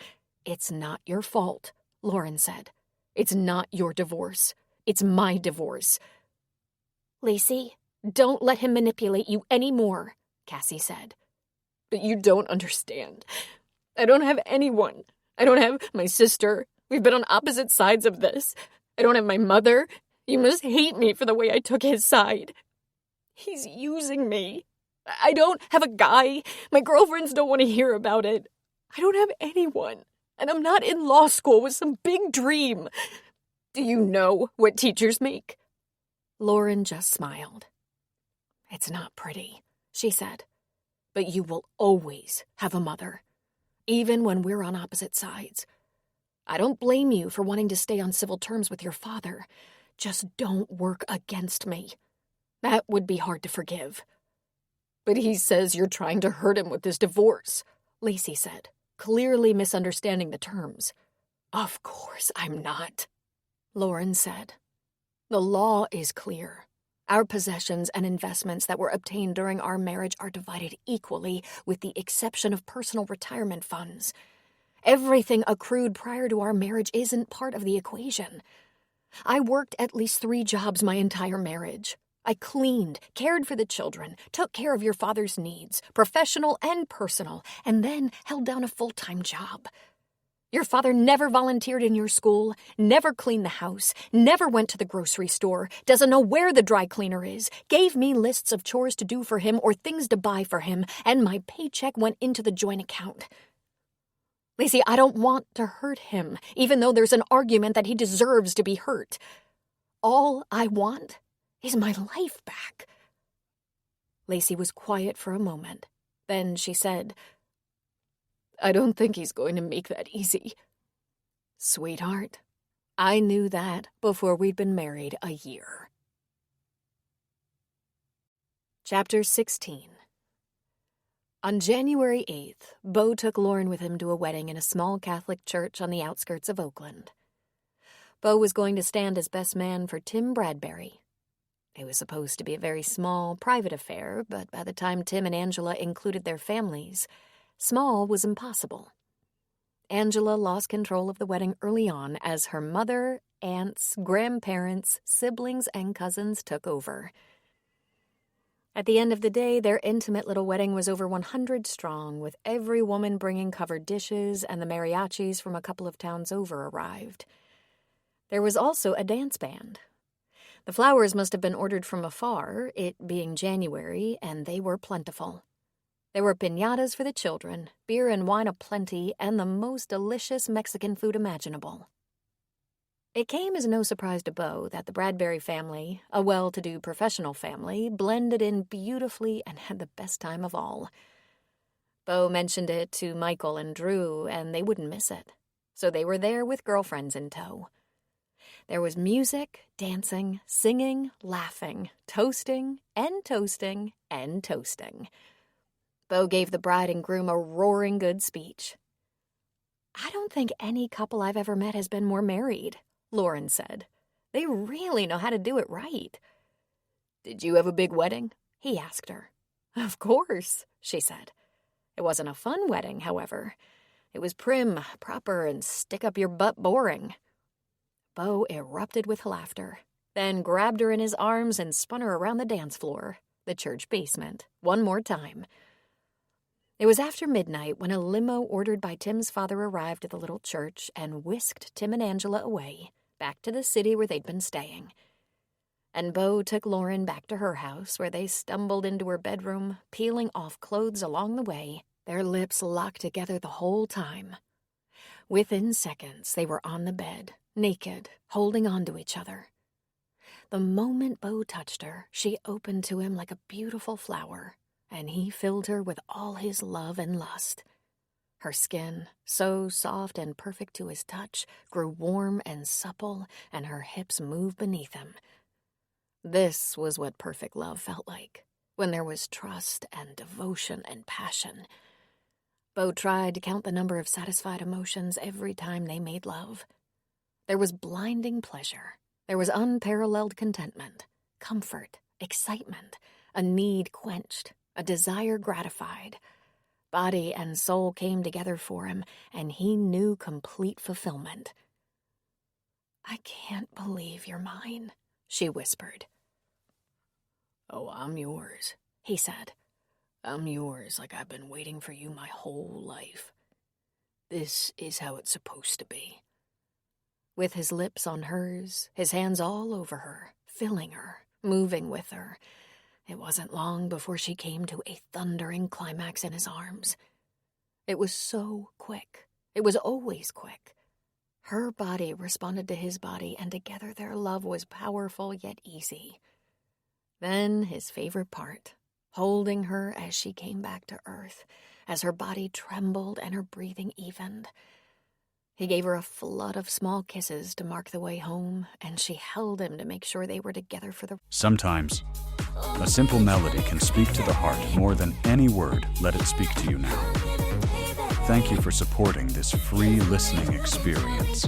"It's not your fault," Lauren said. "It's not your divorce. It's my divorce." "Lacey, don't let him manipulate you anymore," Cassie said. "But you don't understand. I don't have anyone. I don't have my sister. We've been on opposite sides of this. I don't have my mother. You must hate me for the way I took his side. He's using me. I don't have a guy. My girlfriends don't want to hear about it. I don't have anyone. And I'm not in law school with some big dream. Do you know what teachers make?" Lauren just smiled. "It's not pretty," she said. "But you will always have a mother, even when we're on opposite sides. I don't blame you for wanting to stay on civil terms with your father. Just don't work against me. That would be hard to forgive." "But he says you're trying to hurt him with this divorce," Lacey said, clearly misunderstanding the terms. "Of course I'm not," Lauren said. "The law is clear. Our possessions and investments that were obtained during our marriage are divided equally, with the exception of personal retirement funds. Everything accrued prior to our marriage isn't part of the equation. I worked at least 3 jobs my entire marriage. I cleaned, cared for the children, took care of your father's needs, professional and personal, and then held down a full-time job. Your father never volunteered in your school, never cleaned the house, never went to the grocery store, doesn't know where the dry cleaner is, gave me lists of chores to do for him or things to buy for him, and my paycheck went into the joint account. Lacey, I don't want to hurt him, even though there's an argument that he deserves to be hurt. All I want is my life back." Lacey was quiet for a moment. Then she said, "I don't think he's going to make that easy." "Sweetheart, I knew that before we'd been married a year." Chapter 16. On January 8th, Beau took Lauren with him to a wedding in a small Catholic church on the outskirts of Oakland. Beau was going to stand as best man for Tim Bradbury. It was supposed to be a very small, private affair, but by the time Tim and Angela included their families, small was impossible. Angela lost control of the wedding early on as her mother, aunts, grandparents, siblings, and cousins took over. At the end of the day, their intimate little wedding was over 100 strong, with every woman bringing covered dishes, and the mariachis from a couple of towns over arrived. There was also a dance band. The flowers must have been ordered from afar, it being January, and they were plentiful. There were piñatas for the children, beer and wine aplenty, and the most delicious Mexican food imaginable. It came as no surprise to Beau that the Bradbury family, a well-to-do professional family, blended in beautifully and had the best time of all. Beau mentioned it to Michael and Drew, and they wouldn't miss it, so they were there with girlfriends in tow. There was music, dancing, singing, laughing, toasting, and toasting, and toasting. Beau gave the bride and groom a roaring good speech. "I don't think any couple I've ever met has been more married," Lauren said. "They really know how to do it right." "Did you have a big wedding?" he asked her. "Of course," she said. "It wasn't a fun wedding, however. It was prim, proper, and stick-up-your-butt boring." Beau erupted with laughter, then grabbed her in his arms and spun her around the dance floor, the church basement, one more time. It was after midnight when a limo ordered by Tim's father arrived at the little church and whisked Tim and Angela away, back to the city where they'd been staying. And Beau took Lauren back to her house, where they stumbled into her bedroom, peeling off clothes along the way, their lips locked together the whole time. Within seconds, they were on the bed, naked, holding on to each other. The moment Beau touched her, she opened to him like a beautiful flower, and he filled her with all his love and lust. Her skin, so soft and perfect to his touch, grew warm and supple, and her hips moved beneath him. This was what perfect love felt like, when there was trust and devotion and passion. Beau tried to count the number of satisfied emotions every time they made love. There was blinding pleasure. There was unparalleled contentment, comfort, excitement, a need quenched, a desire gratified. Body and soul came together for him, and he knew complete fulfillment. "I can't believe you're mine," she whispered. "Oh, I'm yours," he said. "I'm yours like I've been waiting for you my whole life. This is how it's supposed to be." With his lips on hers, his hands all over her, filling her, moving with her, it wasn't long before she came to a thundering climax in his arms. It was so quick. It was always quick. Her body responded to his body, and together their love was powerful yet easy. Then his favorite part, holding her as she came back to earth, as her body trembled and her breathing evened. He gave her a flood of small kisses to mark the way home, and she held him to make sure they were together for the... Sometimes, a simple melody can speak to the heart more than any word. Let it speak to you now. Thank you for supporting this free listening experience.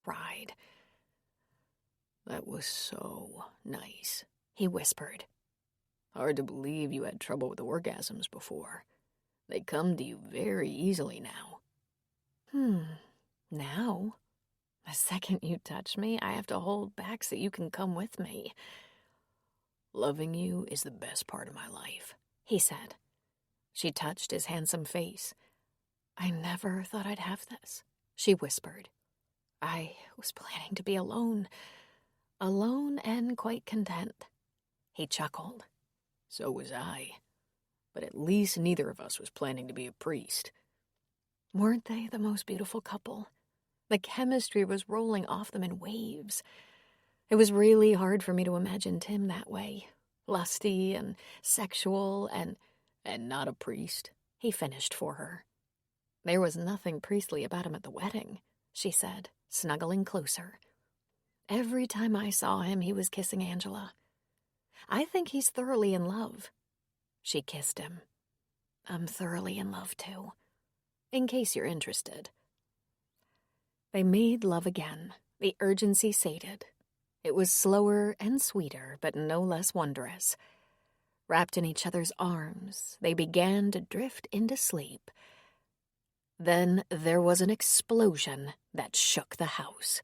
Ride. "That was so nice," he whispered. "Hard to believe you had trouble with orgasms before. They come to you very easily now." Now? The second you touch me, I have to hold back so you can come with me. "Loving you is the best part of my life," he said. She touched his handsome face. "I never thought I'd have this," she whispered. "I was planning to be alone and quite content." He chuckled. "So was I. But at least neither of us was planning to be a priest." Weren't they the most beautiful couple? The chemistry was rolling off them in waves. It was really hard for me to imagine Tim that way, lusty and sexual and not a priest," he finished for her. "There was nothing priestly about him at the wedding," she said, snuggling closer. "Every time I saw him, he was kissing Angela. I think he's thoroughly in love." She kissed him. "I'm thoroughly in love, too, in case you're interested." They made love again. The urgency sated. It was slower and sweeter, but no less wondrous. Wrapped in each other's arms, they began to drift into sleep. Then there was an explosion that shook the house.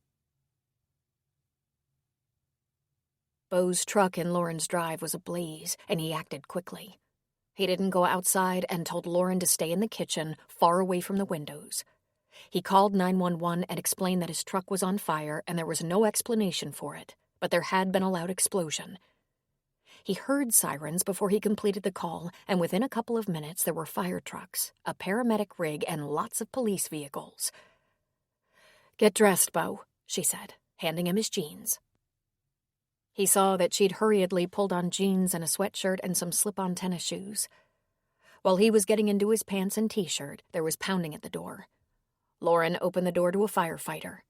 Beau's truck in Lauren's drive was ablaze, and he acted quickly. He didn't go outside and told Lauren to stay in the kitchen, far away from the windows. He called 911 and explained that his truck was on fire and there was no explanation for it, but there had been a loud explosion. He heard sirens before he completed the call, and within a couple of minutes there were fire trucks, a paramedic rig, and lots of police vehicles. "Get dressed, Bo," she said, handing him his jeans. He saw that she'd hurriedly pulled on jeans and a sweatshirt and some slip-on tennis shoes. While he was getting into his pants and t-shirt, there was pounding at the door. Lauren opened the door to a firefighter.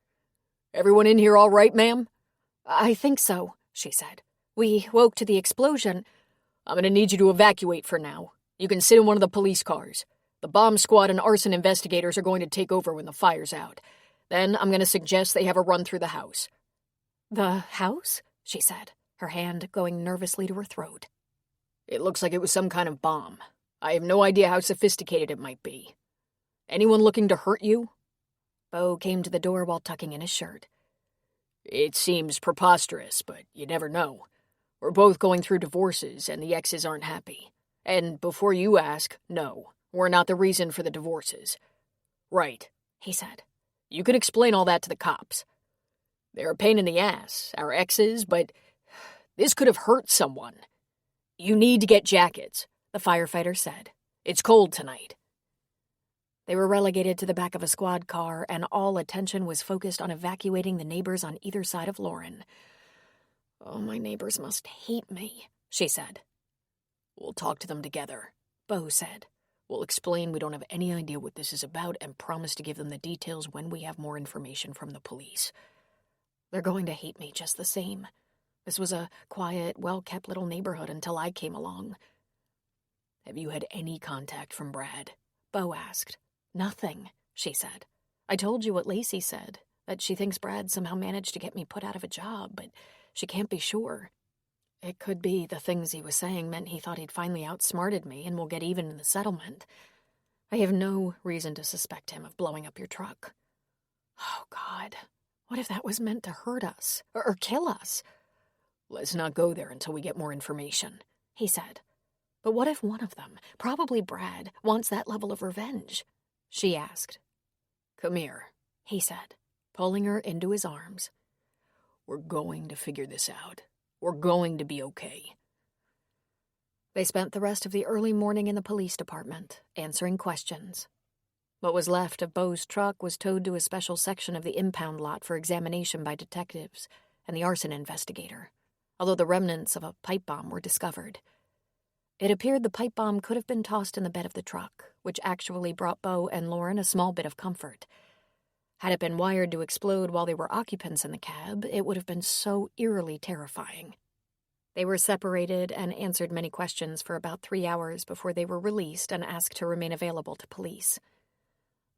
"Everyone in here all right, ma'am?" "I think so," she said. "We woke to the explosion." "I'm gonna need you to evacuate for now. You can sit in one of the police cars. The bomb squad and arson investigators are going to take over when the fire's out. Then I'm gonna suggest they have a run through the house." "The house?" she said, her hand going nervously to her throat. "It looks like it was some kind of bomb. I have no idea how sophisticated it might be. Anyone looking to hurt you?" Bo came to the door while tucking in his shirt. "It seems preposterous, but you never know. We're both going through divorces, and the exes aren't happy. And before you ask, no, we're not the reason for the divorces." "Right," he said. "You can explain all that to the cops. They're a pain in the ass, our exes, but this could have hurt someone. You need to get jackets," the firefighter said. "It's cold tonight." They were relegated to the back of a squad car, and all attention was focused on evacuating the neighbors on either side of Lauren. "Oh, my neighbors must hate me," she said. "We'll talk to them together," Bo said. "We'll explain we don't have any idea what this is about and promise to give them the details when we have more information from the police." "They're going to hate me just the same. This was a quiet, well-kept little neighborhood until I came along." "Have you had any contact from Brad?" Bo asked. "Nothing," she said. "I told you what Lacey said, that she thinks Brad somehow managed to get me put out of a job, but she can't be sure. It could be the things he was saying meant he thought he'd finally outsmarted me and will get even in the settlement. I have no reason to suspect him of blowing up your truck." Oh, God. What if that was meant to hurt us or kill us? "Let's not go there until we get more information," he said. "But what if one of them, probably Brad, wants that level of revenge?" she asked. "Come here," he said, pulling her into his arms. "We're going to figure this out. We're going to be okay." They spent the rest of the early morning in the police department, answering questions. What was left of Bo's truck was towed to a special section of the impound lot for examination by detectives and the arson investigator, although the remnants of a pipe bomb were discovered. It appeared the pipe bomb could have been tossed in the bed of the truck, which actually brought Bo and Lauren a small bit of comfort. Had it been wired to explode while they were occupants in the cab, it would have been so eerily terrifying. They were separated and answered many questions for about 3 hours before they were released and asked to remain available to police.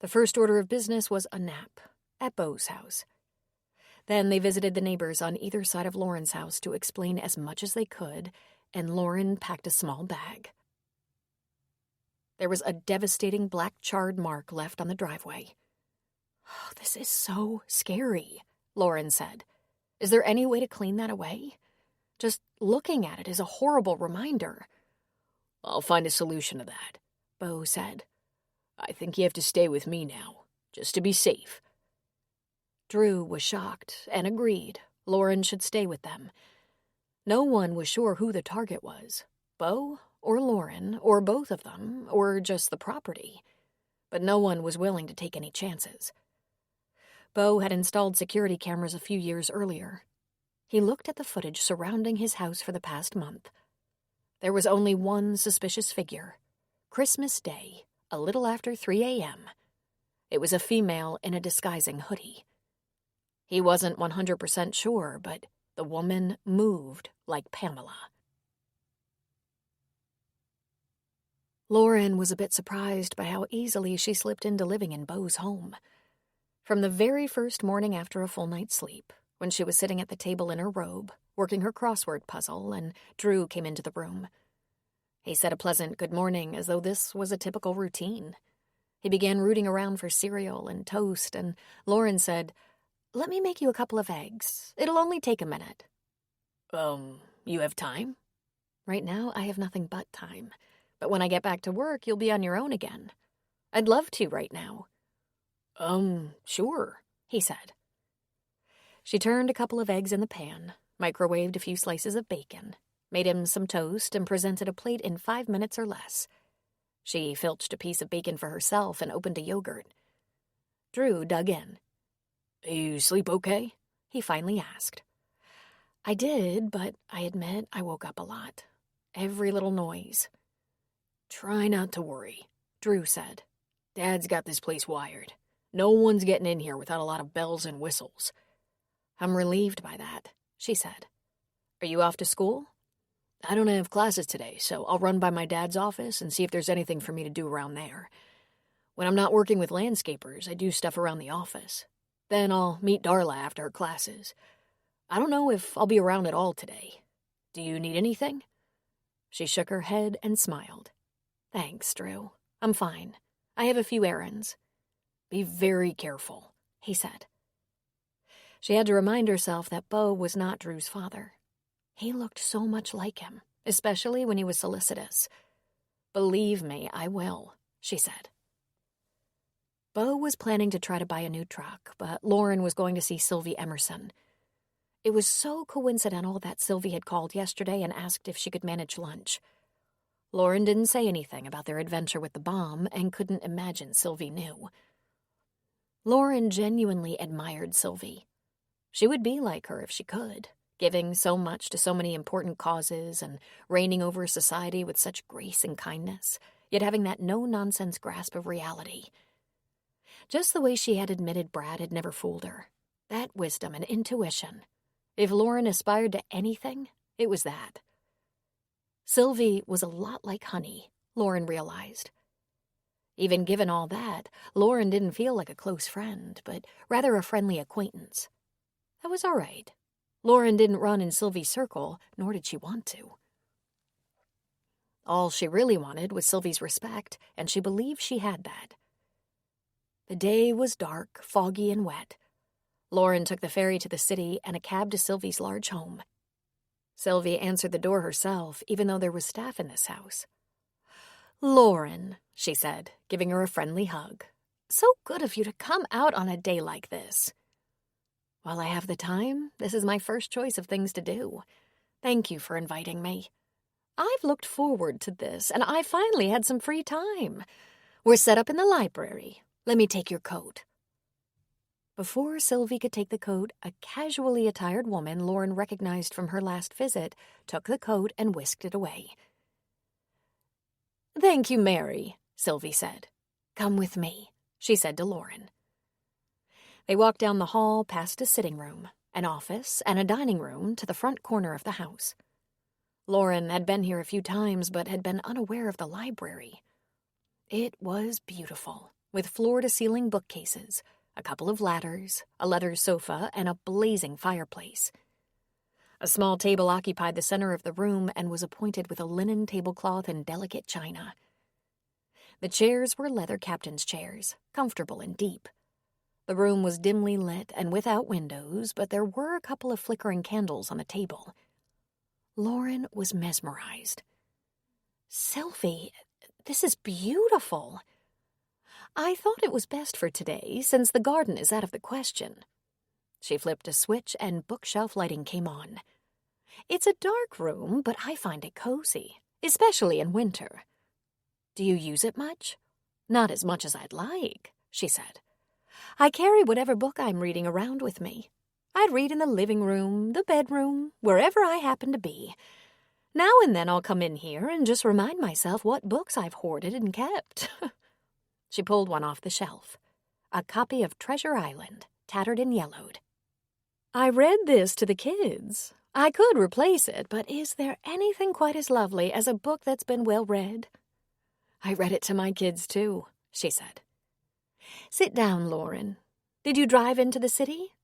The first order of business was a nap at Bo's house. Then they visited the neighbors on either side of Lauren's house to explain as much as they could, and Lauren packed a small bag. There was a devastating black charred mark left on the driveway. "Oh, this is so scary," Lauren said. "Is there any way to clean that away? Just looking at it is a horrible reminder." "I'll find a solution to that," Bo said. "I think you have to stay with me now, just to be safe." Drew was shocked and agreed Lauren should stay with them. No one was sure who the target was, Bo or Lauren, or both of them, or just the property. But no one was willing to take any chances. Bo had installed security cameras a few years earlier. He looked at the footage surrounding his house for the past month. There was only one suspicious figure. Christmas Day, a little after 3 a.m. It was a female in a disguising hoodie. He wasn't 100% sure, but the woman moved like Pamela. Lauren was a bit surprised by how easily she slipped into living in Bo's home. From the very first morning after a full night's sleep, when she was sitting at the table in her robe, working her crossword puzzle, and Drew came into the room. He said a pleasant good morning as though this was a typical routine. He began rooting around for cereal and toast, and Lauren said, "Let me make you a couple of eggs. It'll only take a minute." You have time?" "Right now, I have nothing but time. But when I get back to work, you'll be on your own again. I'd love to right now." Sure, he said. She turned a couple of eggs in the pan, microwaved a few slices of bacon, made him some toast, and presented a plate in 5 minutes or less. She filched a piece of bacon for herself and opened a yogurt. Drew dug in. You sleep okay? He finally asked. I did, but I admit I woke up a lot. Every little noise. Try not to worry, Drew said. Dad's got this place wired. No one's getting in here without a lot of bells and whistles. I'm relieved by that, she said. Are you off to school? I don't have classes today, so I'll run by my dad's office and see if there's anything for me to do around there. When I'm not working with landscapers, I do stuff around the office. Then I'll meet Darla after her classes. I don't know if I'll be around at all today. Do you need anything? She shook her head and smiled. Thanks, Drew. I'm fine. I have a few errands. Be very careful, he said. She had to remind herself that Beau was not Drew's father. He looked so much like him, especially when he was solicitous. Believe me, I will, she said. Beau was planning to try to buy a new truck, but Lauren was going to see Sylvie Emerson. It was so coincidental that Sylvie had called yesterday and asked if she could manage lunch. Lauren didn't say anything about their adventure with the bomb and couldn't imagine Sylvie knew. Lauren genuinely admired Sylvie. She would be like her if she could, giving so much to so many important causes and reigning over society with such grace and kindness, yet having that no-nonsense grasp of reality. Just the way she had admitted Brad had never fooled her. That wisdom and intuition. If Lauren aspired to anything, it was that. Sylvie was a lot like honey, Lauren realized. Even given all that, Lauren didn't feel like a close friend, but rather a friendly acquaintance. That was all right. Lauren didn't run in Sylvie's circle, nor did she want to. All she really wanted was Sylvie's respect, and she believed she had that. The day was dark, foggy, and wet. Lauren took the ferry to the city and a cab to Sylvie's large home. Sylvie answered the door herself, even though there was staff in this house. "Lauren," she said, giving her a friendly hug. "So good of you to come out on a day like this." "While I have the time, this is my first choice of things to do. Thank you for inviting me. I've looked forward to this, and I finally had some free time. We're set up in the library. Let me take your coat." Before Sylvie could take the coat, a casually attired woman Lauren recognized from her last visit took the coat and whisked it away. "Thank you, Mary," Sylvie said. "Come with me," she said to Lauren. They walked down the hall past a sitting room, an office, and a dining room to the front corner of the house. Lauren had been here a few times but had been unaware of the library. It was beautiful, with floor-to-ceiling bookcases, a couple of ladders, a leather sofa, and a blazing fireplace. A small table occupied the center of the room and was appointed with a linen tablecloth and delicate china. The chairs were leather captain's chairs, comfortable and deep. The room was dimly lit and without windows, but there were a couple of flickering candles on the table. Lauren was mesmerized. "Sylvie, this is beautiful. I thought it was best for today, since the garden is out of the question." She flipped a switch and bookshelf lighting came on. "It's a dark room, but I find it cozy, especially in winter. Do you use it much?" "Not as much as I'd like," she said. "I carry whatever book I'm reading around with me. I'd read in the living room, the bedroom, wherever I happen to be. Now and then I'll come in here and just remind myself what books I've hoarded and kept." She pulled one off the shelf. A copy of Treasure Island, tattered and yellowed. "I read this to the kids. I could replace it, but is there anything quite as lovely as a book that's been well read?" "I read it to my kids, too," she said. "Sit down, Lauren. Did you drive into the city?"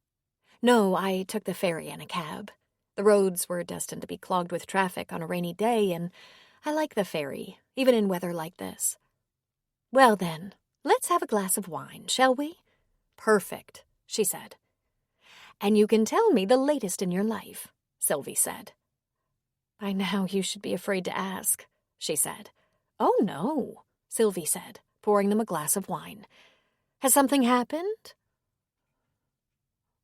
"No, I took the ferry and a cab. The roads were destined to be clogged with traffic on a rainy day, and I like the ferry, even in weather like this." "Well then, let's have a glass of wine, shall we?" "Perfect," she said. "And you can tell me the latest in your life," Sylvie said. "By now you should be afraid to ask," she said. "Oh no," Sylvie said, pouring them a glass of wine. Has something happened?"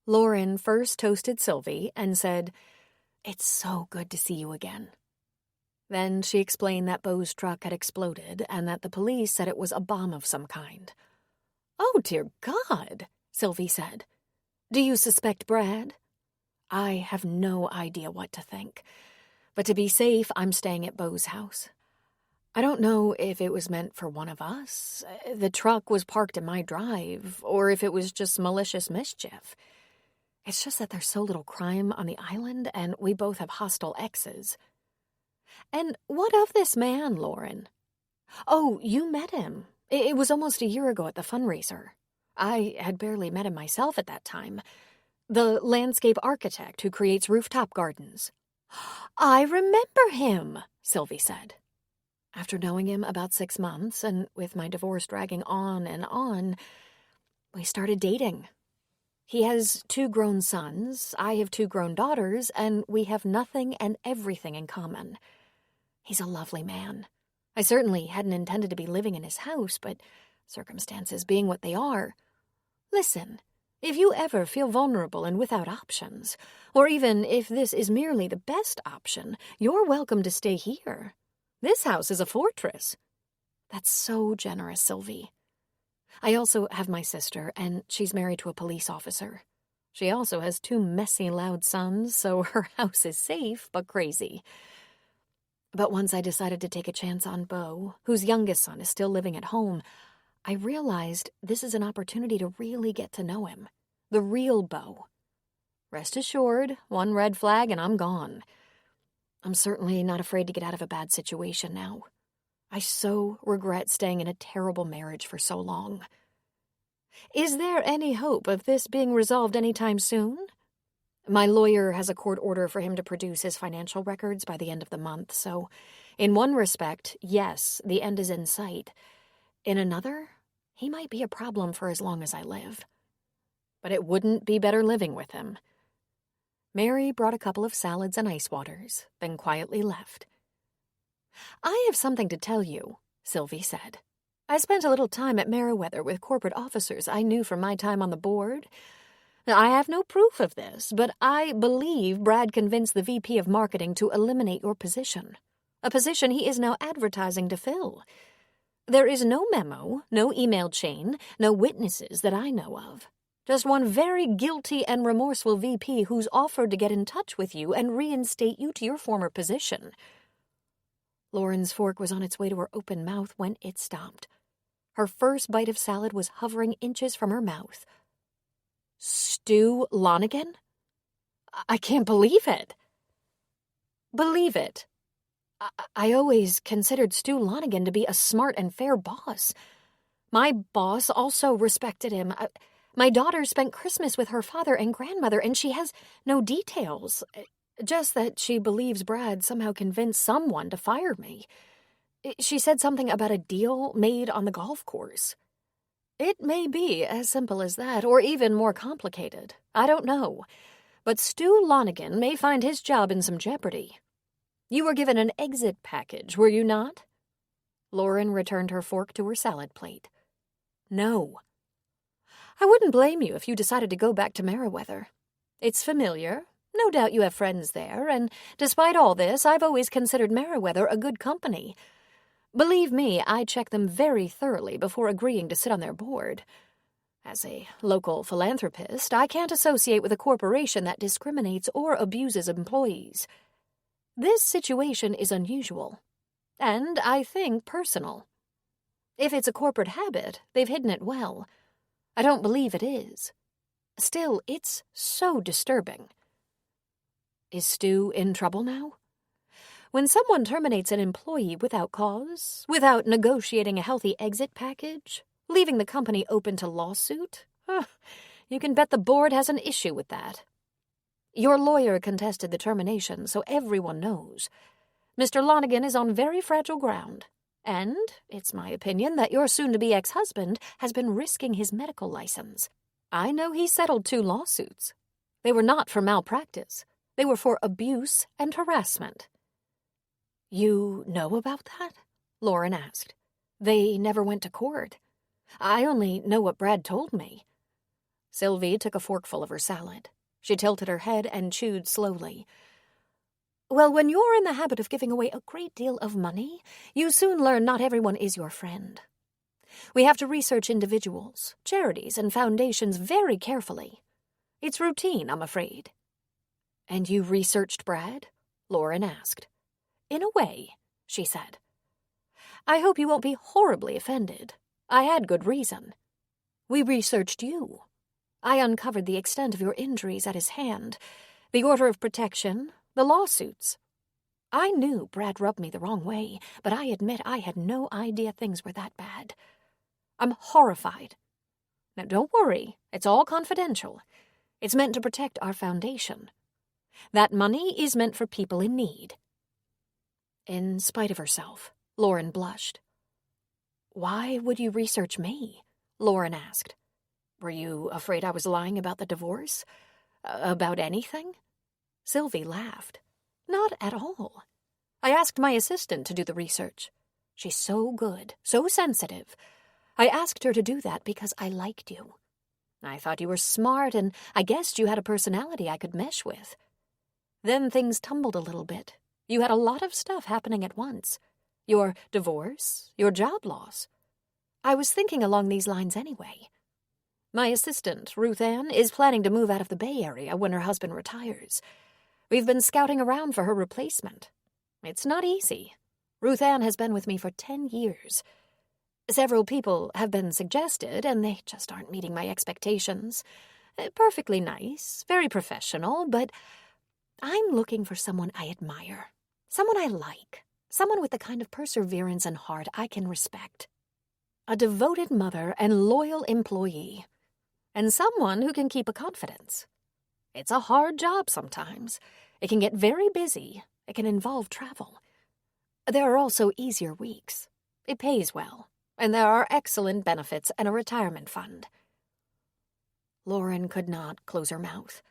Lauren first toasted Sylvie and said, "It's so good to see you again." Then she explained that Beau's truck had exploded and that the police said it was a bomb of some kind. "Oh, dear God," Sylvie said. "Do you suspect Brad?" "I have no idea what to think. But to be safe, I'm staying at Beau's house. I don't know if it was meant for one of us. The truck was parked in my drive, or if it was just malicious mischief. It's just that there's so little crime on the island, and we both have hostile exes." "And what of this man, Lauren?" "Oh, you met him. It was almost a year ago at the fundraiser. I had barely met him myself at that time. The landscape architect who creates rooftop gardens." "I remember him," Sylvie said. "After knowing him about 6 months, and with my divorce dragging on and on, we started dating. He has 2 grown sons, I have 2 grown daughters, and we have nothing and everything in common. He's a lovely man. I certainly hadn't intended to be living in his house, but circumstances being what they are. Listen, if you ever feel vulnerable and without options, or even if this is merely the best option, you're welcome to stay here. This house is a fortress." "That's so generous, Sylvie. I also have my sister, and she's married to a police officer. She also has 2 messy, loud sons, so her house is safe but crazy. But once I decided to take a chance on Beau, whose youngest son is still living at home, I realized this is an opportunity to really get to know him. The real Beau. Rest assured, one red flag and I'm gone. I'm certainly not afraid to get out of a bad situation now. I so regret staying in a terrible marriage for so long. Is there any hope of this being resolved anytime soon? My lawyer has a court order for him to produce his financial records by the end of the month, so in one respect, yes, the end is in sight. In another, he might be a problem for as long as I live. But it wouldn't be better living with him." Mary brought a couple of salads and ice waters, then quietly left. "I have something to tell you," Sylvie said. "I spent a little time at Meriwether with corporate officers I knew from my time on the board. I have no proof of this, but I believe Brad convinced the VP of Marketing to eliminate your position, a position he is now advertising to fill. There is no memo, no email chain, no witnesses that I know of. Just one very guilty and remorseful VP who's offered to get in touch with you and reinstate you to your former position." Lauren's fork was on its way to her open mouth when it stopped. Her first bite of salad was hovering inches from her mouth. "Stu Lonigan? I can't believe it." "Believe it. I always considered Stu Lonigan to be a smart and fair boss. My boss also respected him. My daughter spent Christmas with her father and grandmother, and she has no details. Just that she believes Brad somehow convinced someone to fire me. She said something about a deal made on the golf course. It may be as simple as that, or even more complicated. I don't know. But Stu Lonigan may find his job in some jeopardy. You were given an exit package, were you not?" Lauren returned her fork to her salad plate. "No." "I wouldn't blame you if you decided to go back to Meriwether. It's familiar. No doubt you have friends there, and despite all this, I've always considered Meriwether a good company. Believe me, I check them very thoroughly before agreeing to sit on their board. As a local philanthropist, I can't associate with a corporation that discriminates or abuses employees. This situation is unusual, and I think personal. If it's a corporate habit, they've hidden it well. I don't believe it is. Still, it's so disturbing." "Is Stu in trouble now?" "When someone terminates an employee without cause, without negotiating a healthy exit package, leaving the company open to lawsuit, you can bet the board has an issue with that. Your lawyer contested the termination, so everyone knows. Mr. Lonigan is on very fragile ground, and it's my opinion that your soon-to-be ex-husband has been risking his medical license. I know he settled 2 lawsuits. They were not for malpractice. They were for abuse and harassment." "You know about that?" Lauren asked. "They never went to court." I only know what Brad told me. Sylvie took a forkful of her salad. She tilted her head and chewed slowly. Well, when you're in the habit of giving away a great deal of money, you soon learn not everyone is your friend. We have to research individuals, charities, and foundations very carefully. It's routine, I'm afraid. And you researched Brad? Lauren asked. In a way, she said. I hope you won't be horribly offended. I had good reason. We researched you. I uncovered the extent of your injuries at his hand, the order of protection, the lawsuits. I knew Brad rubbed me the wrong way, but I admit I had no idea things were that bad. I'm horrified. Now, don't worry. It's all confidential. It's meant to protect our foundation. That money is meant for people in need. In spite of herself, Lauren blushed. Why would you research me? Lauren asked. Were you afraid I was lying about the divorce? About anything? Sylvie laughed. Not at all. I asked my assistant to do the research. She's so good, so sensitive. I asked her to do that because I liked you. I thought you were smart, and I guessed you had a personality I could mesh with. Then things tumbled a little bit. You had a lot of stuff happening at once. Your divorce, your job loss. I was thinking along these lines anyway. My assistant, Ruth Ann, is planning to move out of the Bay Area when her husband retires. We've been scouting around for her replacement. It's not easy. Ruth Ann has been with me for 10 years. Several people have been suggested, and they just aren't meeting my expectations. Perfectly nice, very professional, but I'm looking for someone I admire, someone I like, someone with the kind of perseverance and heart I can respect. A devoted mother and loyal employee, and someone who can keep a confidence. It's a hard job sometimes. It can get very busy. It can involve travel. There are also easier weeks. It pays well, and there are excellent benefits and a retirement fund. Lauren could not close her mouth.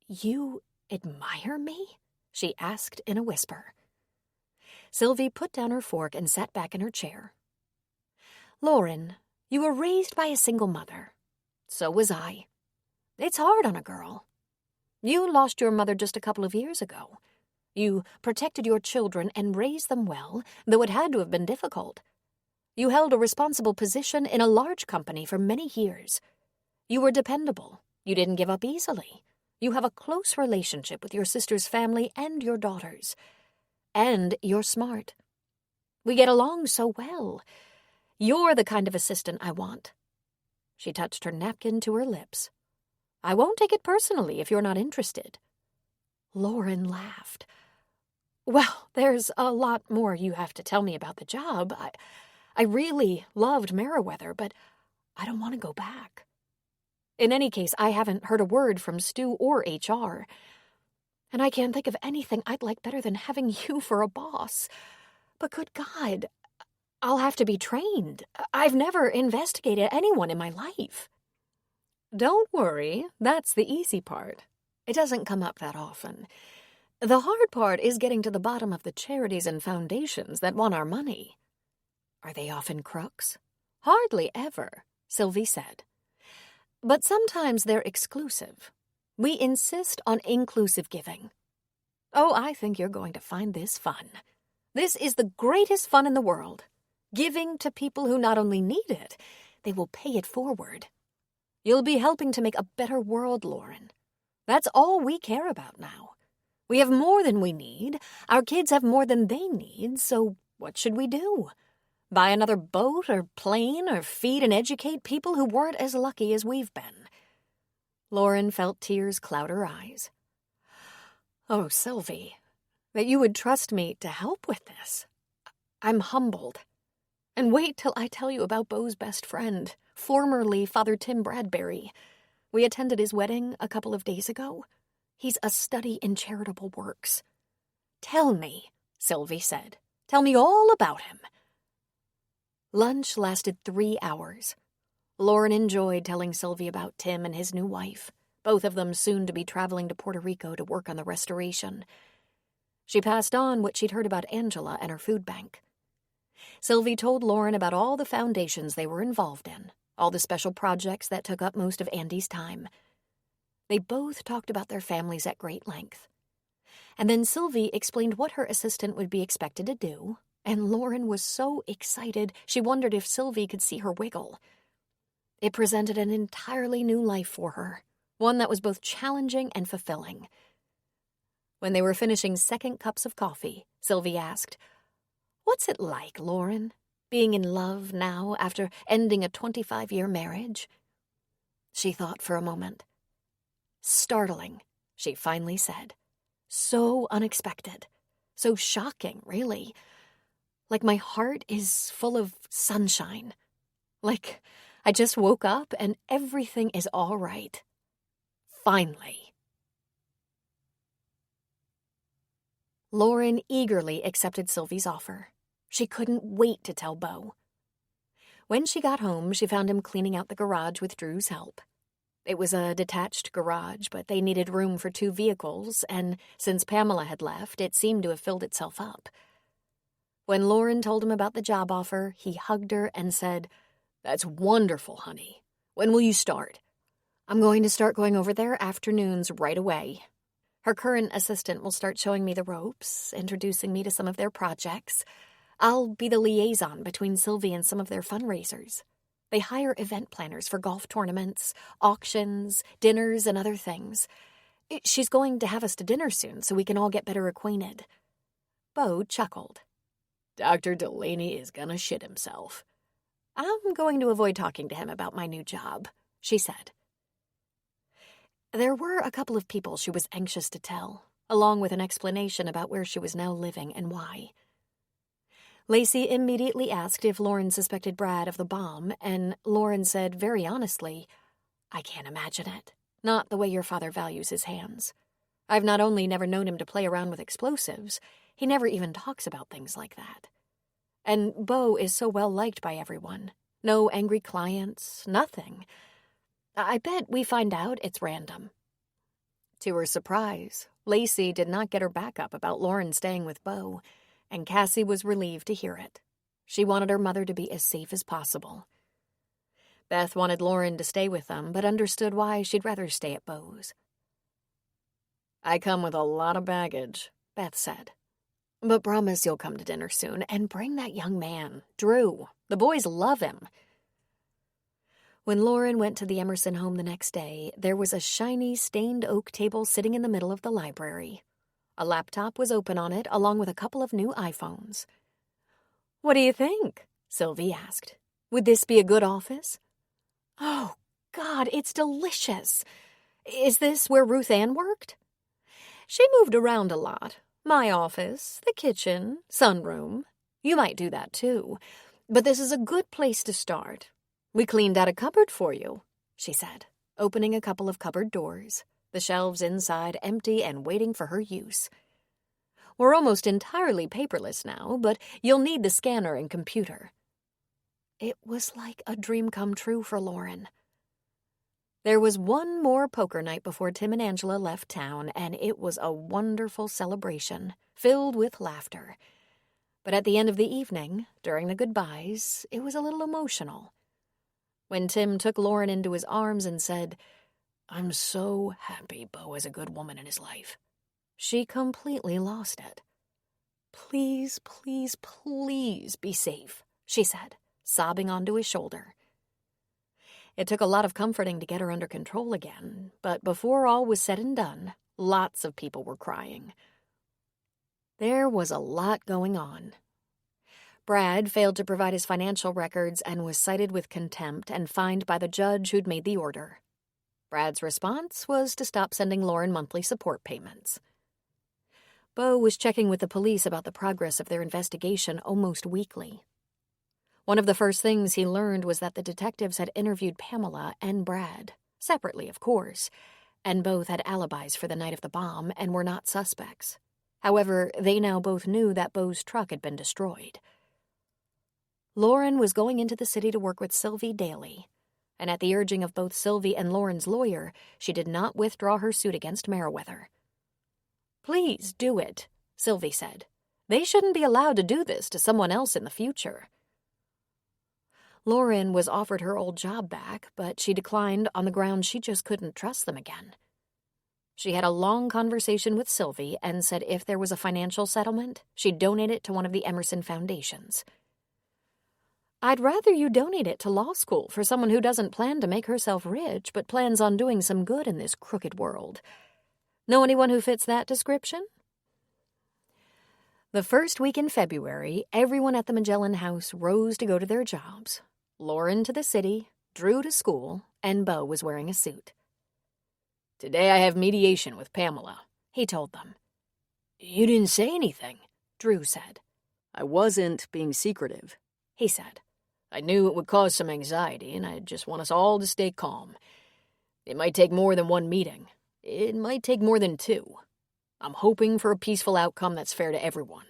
You admire me? She asked in a whisper. Sylvie put down her fork and sat back in her chair. Lauren, you were raised by a single mother. So was I. It's hard on a girl. You lost your mother just a couple of years ago. You protected your children and raised them well, though it had to have been difficult. You held a responsible position in a large company for many years. You were dependable. You didn't give up easily. You have a close relationship with your sister's family and your daughters. And you're smart. We get along so well. You're the kind of assistant I want. She touched her napkin to her lips. I won't take it personally if you're not interested. Lauren laughed. Well, there's a lot more you have to tell me about the job. I really loved Meriwether, but I don't want to go back. In any case, I haven't heard a word from Stu or HR. And I can't think of anything I'd like better than having you for a boss. But good God, I'll have to be trained. I've never investigated anyone in my life. Don't worry, that's the easy part. It doesn't come up that often. The hard part is getting to the bottom of the charities and foundations that want our money. Are they often crooks? Hardly ever, Sylvie said. But sometimes they're exclusive. We insist on inclusive giving. Oh, I think you're going to find this fun. This is the greatest fun in the world. Giving to people who not only need it, they will pay it forward. You'll be helping to make a better world, Lauren. That's all we care about now. We have more than we need. Our kids have more than they need, so what should we do? Buy another boat or plane or feed and educate people who weren't as lucky as we've been? Lauren felt tears cloud her eyes. Oh, Sylvie, that you would trust me to help with this. I'm humbled. And wait till I tell you about Beau's best friend, formerly Father Tim Bradbury. We attended his wedding a couple of days ago. He's a study in charitable works. Tell me, Sylvie said. Tell me all about him. Lunch lasted 3 hours. Lauren enjoyed telling Sylvie about Tim and his new wife, both of them soon to be traveling to Puerto Rico to work on the restoration. She passed on what she'd heard about Angela and her food bank. Sylvie told Lauren about all the foundations they were involved in, all the special projects that took up most of Andy's time. They both talked about their families at great length. And then Sylvie explained what her assistant would be expected to do, and Lauren was so excited she wondered if Sylvie could see her wiggle. It presented an entirely new life for her, one that was both challenging and fulfilling. When they were finishing second cups of coffee, Sylvie asked, "What's it like, Lauren, being in love now after ending a 25-year marriage?" She thought for a moment. "Startling," she finally said. "So unexpected. So shocking, really. Like my heart is full of sunshine. Like I just woke up and everything is all right. Finally." Lauren eagerly accepted Sylvie's offer. She couldn't wait to tell Beau. When she got home, she found him cleaning out the garage with Drew's help. It was a detached garage, but they needed room for 2 vehicles, and since Pamela had left, it seemed to have filled itself up. When Lauren told him about the job offer, he hugged her and said, "That's wonderful, honey. When will you start?" "I'm going to start going over there afternoons right away. Her current assistant will start showing me the ropes, introducing me to some of their projects. I'll be the liaison between Sylvie and some of their fundraisers. They hire event planners for golf tournaments, auctions, dinners, and other things. She's going to have us to dinner soon so we can all get better acquainted." Beau chuckled. "Dr. Delaney is gonna shit himself." "I'm going to avoid talking to him about my new job," she said. There were a couple of people she was anxious to tell, along with an explanation about where she was now living and why. Lacey immediately asked if Lauren suspected Brad of the bomb, and Lauren said very honestly, "I can't imagine it. Not the way your father values his hands. I've not only never known him to play around with explosives, he never even talks about things like that. And Beau is so well liked by everyone. No angry clients, nothing. I bet we find out it's random." To her surprise, Lacey did not get her back up about Lauren staying with Beau, and Cassie was relieved to hear it. She wanted her mother to be as safe as possible. Beth wanted Lauren to stay with them, but understood why she'd rather stay at Beau's. "I come with a lot of baggage," Beth said. "But promise you'll come to dinner soon, and bring that young man, Drew. The boys love him." When Lauren went to the Emerson home the next day, there was a shiny stained oak table sitting in the middle of the library. A laptop was open on it, along with a couple of new iPhones. "What do you think?" Sylvie asked. "Would this be a good office?" "Oh, God, it's delicious. Is this where Ruth Ann worked?" "She moved around a lot. My office, the kitchen, sunroom. You might do that, too. But this is a good place to start. We cleaned out a cupboard for you," she said, opening a couple of cupboard doors, the shelves inside empty and waiting for her use. "We're almost entirely paperless now, but you'll need the scanner and computer." It was like a dream come true for Lauren. There was one more poker night before Tim and Angela left town, and it was a wonderful celebration, filled with laughter. But at the end of the evening, during the goodbyes, it was a little emotional. When Tim took Lauren into his arms and said, "I'm so happy Beau has a good woman in his life," she completely lost it. "Please, please, please be safe," she said, sobbing onto his shoulder. It took a lot of comforting to get her under control again, but before all was said and done, lots of people were crying. There was a lot going on. Brad failed to provide his financial records and was cited with contempt and fined by the judge who'd made the order. Brad's response was to stop sending Lauren monthly support payments. Beau was checking with the police about the progress of their investigation almost weekly. One of the first things he learned was that the detectives had interviewed Pamela and Brad, separately of course, and both had alibis for the night of the bomb and were not suspects. However, they now both knew that Beau's truck had been destroyed. Lauren was going into the city to work with Sylvie daily, and at the urging of both Sylvie and Lauren's lawyer, she did not withdraw her suit against Meriwether. "Please do it," Sylvie said. They shouldn't be allowed to do this to someone else in the future. Lauren was offered her old job back, but she declined on the ground she just couldn't trust them again. She had a long conversation with Sylvie and said if there was a financial settlement, she'd donate it to one of the Emerson foundations. "I'd rather you donate it to law school for someone who doesn't plan to make herself rich but plans on doing some good in this crooked world. Know anyone who fits that description?" The first week in February, everyone at the Magellan house rose to go to their jobs. Lauren to the city, Drew to school, and Beau was wearing a suit. "Today I have mediation with Pamela," he told them. "You didn't say anything," Drew said. "I wasn't being secretive," he said. "I knew it would cause some anxiety, and I just want us all to stay calm. It might take more than one meeting. It might take more than two. I'm hoping for a peaceful outcome that's fair to everyone.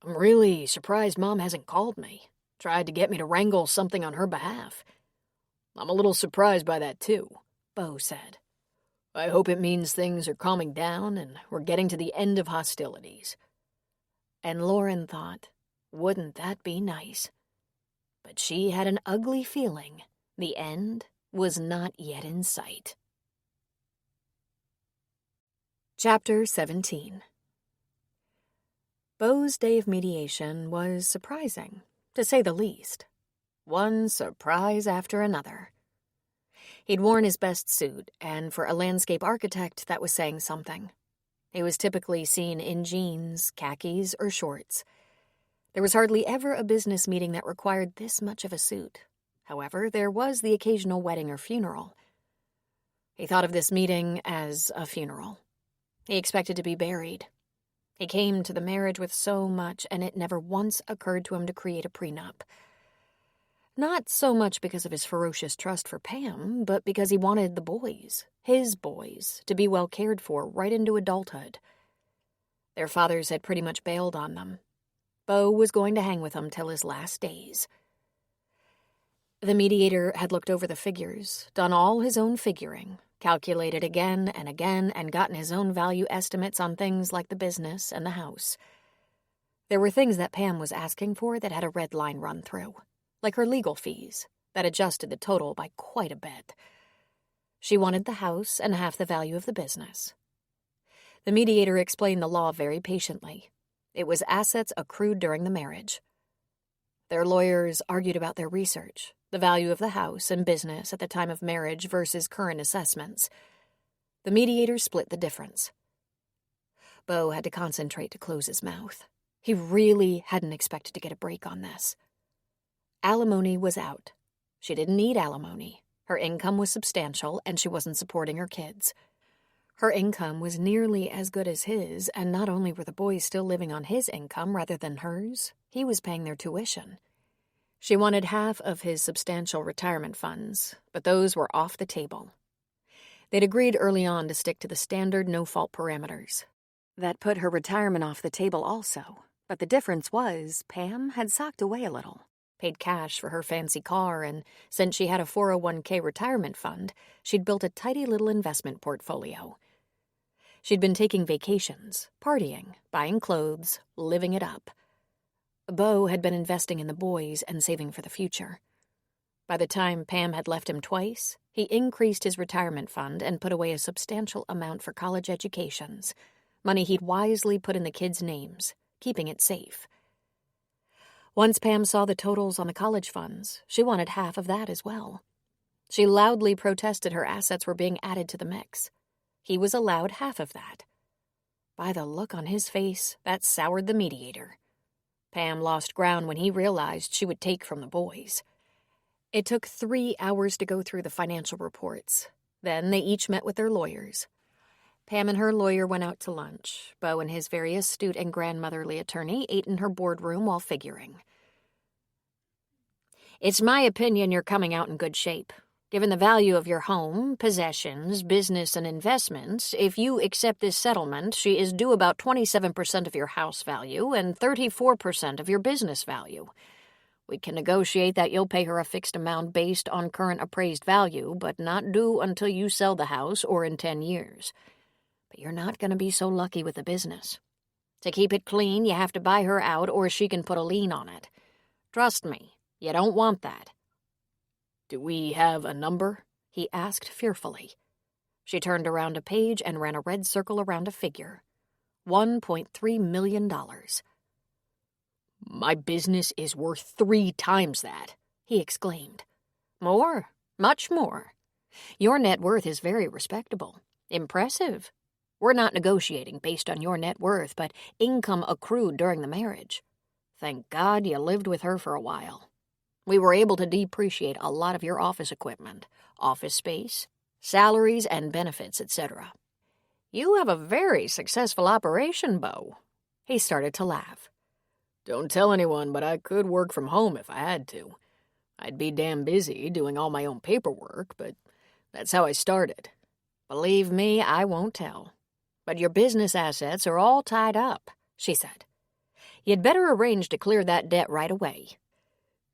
I'm really surprised Mom hasn't called me, tried to get me to wrangle something on her behalf. I'm a little surprised by that, too," Beau said. "I hope it means things are calming down and we're getting to the end of hostilities." And Lauren thought, wouldn't that be nice? But she had an ugly feeling the end was not yet in sight. Chapter 17. Beau's day of mediation was surprising, to say the least. One surprise after another. He'd worn his best suit, and for a landscape architect, that was saying something. He was typically seen in jeans, khakis, or shorts. There was hardly ever a business meeting that required this much of a suit. However, there was the occasional wedding or funeral. He thought of this meeting as a funeral. He expected to be buried. He came to the marriage with so much, and it never once occurred to him to create a prenup. Not so much because of his ferocious trust for Pam, but because he wanted the boys, his boys, to be well cared for right into adulthood. Their fathers had pretty much bailed on them. Beau was going to hang with them till his last days. The mediator had looked over the figures, done all his own figuring, calculated again, and gotten his own value estimates on things like the business and the house. There were things that Pam was asking for that had a red line run through, like her legal fees, that adjusted the total by quite a bit. She wanted the house and half the value of the business. The mediator explained the law very patiently. It was assets accrued during the marriage. Their lawyers argued about their research, the value of the house and business at the time of marriage versus current assessments. The mediator split the difference. Beau had to concentrate to close his mouth. He really hadn't expected to get a break on this. Alimony was out. She didn't need alimony. Her income was substantial, and she wasn't supporting her kids. Her income was nearly as good as his, and not only were the boys still living on his income rather than hers, he was paying their tuition. She wanted half of his substantial retirement funds, but those were off the table. They'd agreed early on to stick to the standard no-fault parameters. That put her retirement off the table also, but the difference was Pam had socked away a little, paid cash for her fancy car, and since she had a 401k retirement fund, she'd built a tidy little investment portfolio. She'd been taking vacations, partying, buying clothes, living it up. Beau had been investing in the boys and saving for the future. By the time Pam had left him twice, he increased his retirement fund and put away a substantial amount for college educations, money he'd wisely put in the kids' names, keeping it safe. Once Pam saw the totals on the college funds, she wanted half of that as well. She loudly protested her assets were being added to the mix. He was allowed half of that. By the look on his face, that soured the mediator. Pam lost ground when he realized she would take from the boys. It took 3 hours to go through the financial reports. Then they each met with their lawyers. Pam and her lawyer went out to lunch. Beau and his very astute and grandmotherly attorney ate in her boardroom while figuring. "It's my opinion you're coming out in good shape. Given the value of your home, possessions, business, and investments, if you accept this settlement, she is due about 27% of your house value and 34% of your business value. We can negotiate that you'll pay her a fixed amount based on current appraised value, but not due until you sell the house or in 10 years. But you're not going to be so lucky with the business. To keep it clean, you have to buy her out or she can put a lien on it. Trust me, you don't want that." "Do we have a number?" he asked fearfully. She turned around a page and ran a red circle around a figure. $1.3 million. "My business is worth 3 times that," he exclaimed. "More, much more. Your net worth is very respectable. Impressive. We're not negotiating based on your net worth, but income accrued during the marriage. Thank God you lived with her for a while. We were able to depreciate a lot of your office equipment, office space, salaries and benefits, etc. You have a very successful operation, Beau." He started to laugh. "Don't tell anyone, but I could work from home if I had to. I'd be damn busy doing all my own paperwork, but that's how I started." "Believe me, I won't tell. But your business assets are all tied up," she said. "You'd better arrange to clear that debt right away."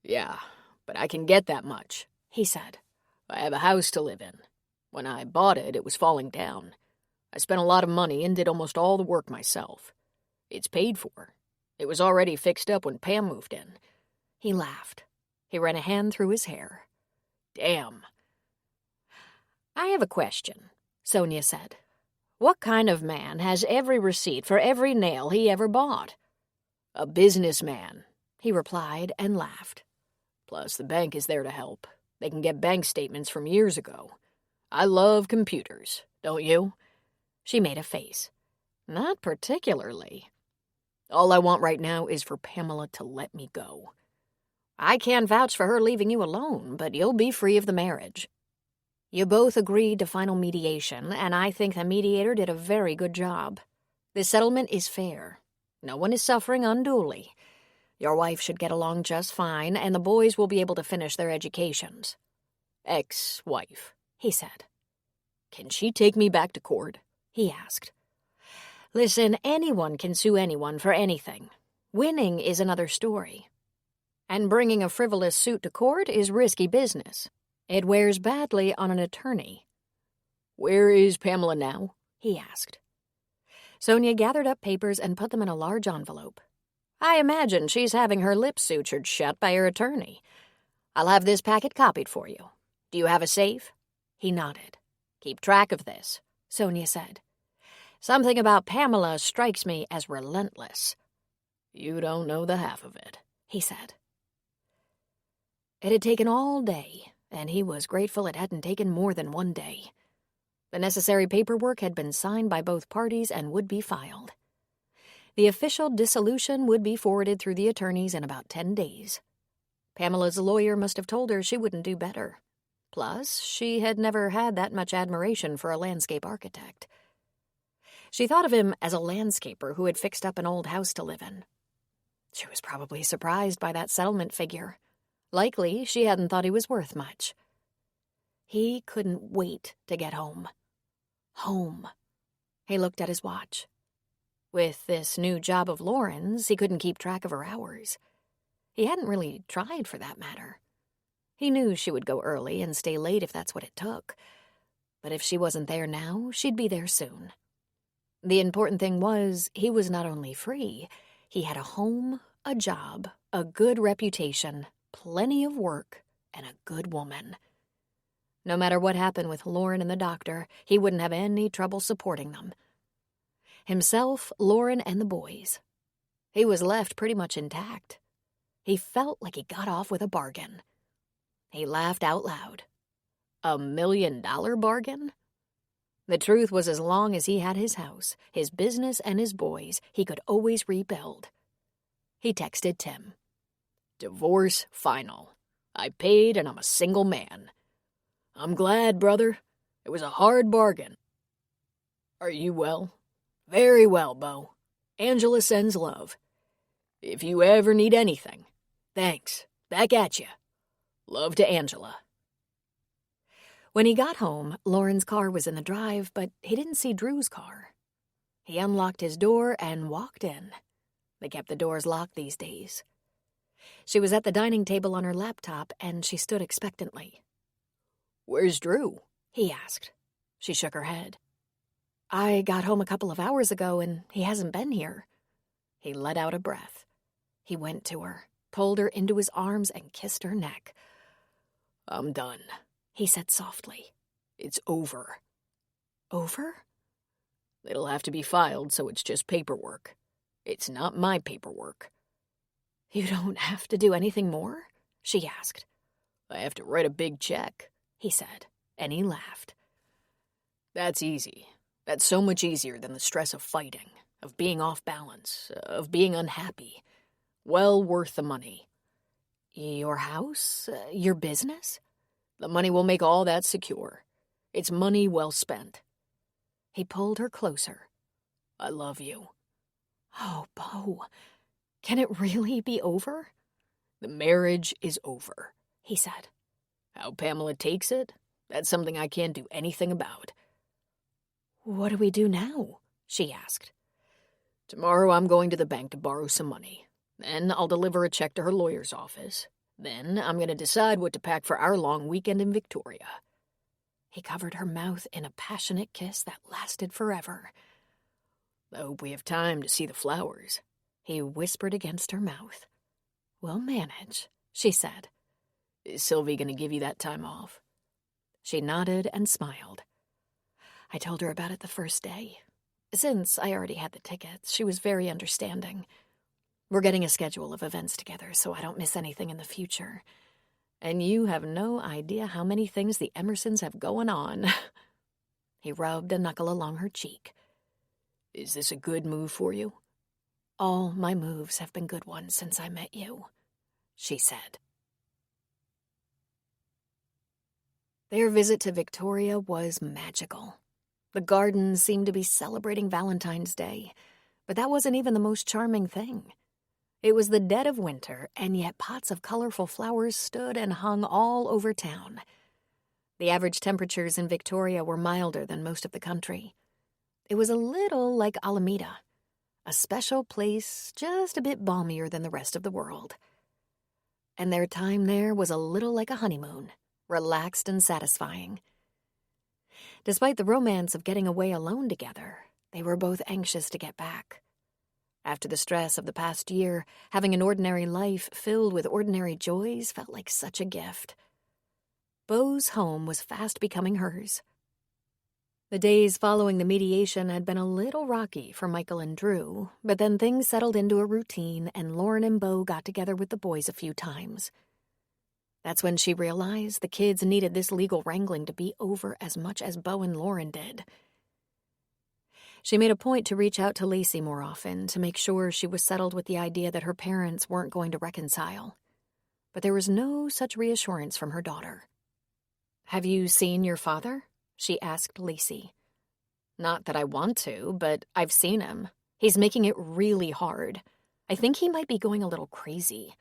"Yeah, but I can get that much," he said. "I have a house to live in. When I bought it, it was falling down. I spent a lot of money and did almost all the work myself. It's paid for. It was already fixed up when Pam moved in." He laughed. He ran a hand through his hair. "Damn." "I have a question," Sonia said. "What kind of man has every receipt for every nail he ever bought?" "A businessman," he replied and laughed. "Plus the bank is there to help. They can get bank statements from years ago. I love computers, don't you?" She made a face. "Not particularly." "All I want right now is for Pamela to let me go." "I can't vouch for her leaving you alone, but you'll be free of the marriage. You both agreed to final mediation, and I think the mediator did a very good job. The settlement is fair. No one is suffering unduly. Your wife should get along just fine, and the boys will be able to finish their educations." "Ex-wife," he said. "Can she take me back to court?" he asked. "Listen, anyone can sue anyone for anything. Winning is another story. And bringing a frivolous suit to court is risky business. It wears badly on an attorney." "Where is Pamela now?" he asked. Sonia gathered up papers and put them in a large envelope. "I imagine she's having her lips sutured shut by her attorney. I'll have this packet copied for you. Do you have a safe?" He nodded. "Keep track of this," Sonia said. "Something about Pamela strikes me as relentless." "You don't know the half of it," he said. It had taken all day, and he was grateful it hadn't taken more than one day. The necessary paperwork had been signed by both parties and would be filed. The official dissolution would be forwarded through the attorneys in about 10 days. Pamela's lawyer must have told her she wouldn't do better. Plus, she had never had that much admiration for a landscape architect. She thought of him as a landscaper who had fixed up an old house to live in. She was probably surprised by that settlement figure. Likely, she hadn't thought he was worth much. He couldn't wait to get home. Home. He looked at his watch. With this new job of Lauren's, he couldn't keep track of her hours. He hadn't really tried, for that matter. He knew she would go early and stay late if that's what it took. But if she wasn't there now, she'd be there soon. The important thing was, he was not only free, he had a home, a job, a good reputation, plenty of work, and a good woman. No matter what happened with Lauren and the doctor, he wouldn't have any trouble supporting them. Himself, Lauren, and the boys. He was left pretty much intact. He felt like he got off with a bargain. He laughed out loud. $1 million bargain? The truth was, as long as he had his house, his business, and his boys, he could always rebuild. He texted Tim. "Divorce final. I paid and I'm a single man. I'm glad, brother. It was a hard bargain. Are you well?" "Very well, Beau. Angela sends love. If you ever need anything." "Thanks. Back at you. Love to Angela." When he got home, Lauren's car was in the drive, but he didn't see Drew's car. He unlocked his door and walked in. They kept the doors locked these days. She was at the dining table on her laptop, and she stood expectantly. "Where's Drew?" he asked. She shook her head. "I got home a couple of hours ago, and he hasn't been here." He let out a breath. He went to her, pulled her into his arms, and kissed her neck. "I'm done," he said softly. "It's over." Over? "It'll have to be filed, so it's just paperwork. It's not my paperwork." You don't have to do anything more? She asked. "I have to write a big check," he said, and he laughed. "That's easy. That's so much easier than the stress of fighting, of being off balance, of being unhappy. Well worth the money." Your house? Your business? "The money will make all that secure. It's money well spent." He pulled her closer. "I love you." Oh, Bo, can it really be over? "The marriage is over," he said. "How Pamela takes it, that's something I can't do anything about." What do we do now? She asked. "Tomorrow I'm going to the bank to borrow some money. Then I'll deliver a check to her lawyer's office. Then I'm going to decide what to pack for our long weekend in Victoria." He covered her mouth in a passionate kiss that lasted forever. "I hope we have time to see the flowers," he whispered against her mouth. "We'll manage," she said. "Is Sylvie going to give you that time off?" She nodded and smiled. I told her about it the first day. Since I already had the tickets, she was very understanding. We're getting a schedule of events together so I don't miss anything in the future. And you have no idea how many things the Emersons have going on." He rubbed a knuckle along her cheek. "Is this a good move for you?" All my moves have been good ones since I met you, she said. Their visit to Victoria was magical. The gardens seemed to be celebrating Valentine's Day, but that wasn't even the most charming thing. It was the dead of winter, and yet pots of colorful flowers stood and hung all over town. The average temperatures in Victoria were milder than most of the country. It was a little like Alameda, a special place just a bit balmier than the rest of the world. And their time there was a little like a honeymoon, relaxed and satisfying. Despite the romance of getting away alone together, they were both anxious to get back. After the stress of the past year, having an ordinary life filled with ordinary joys felt like such a gift. Beau's home was fast becoming hers. The days following the mediation had been a little rocky for Michael and Drew, but then things settled into a routine and Lauren and Beau got together with the boys a few times. That's when she realized the kids needed this legal wrangling to be over as much as Beau and Lauren did. She made a point to reach out to Lacey more often to make sure she was settled with the idea that her parents weren't going to reconcile. But there was no such reassurance from her daughter. "Have you seen your father?" she asked Lacey. "Not that I want to, but I've seen him. He's making it really hard. I think he might be going a little crazy."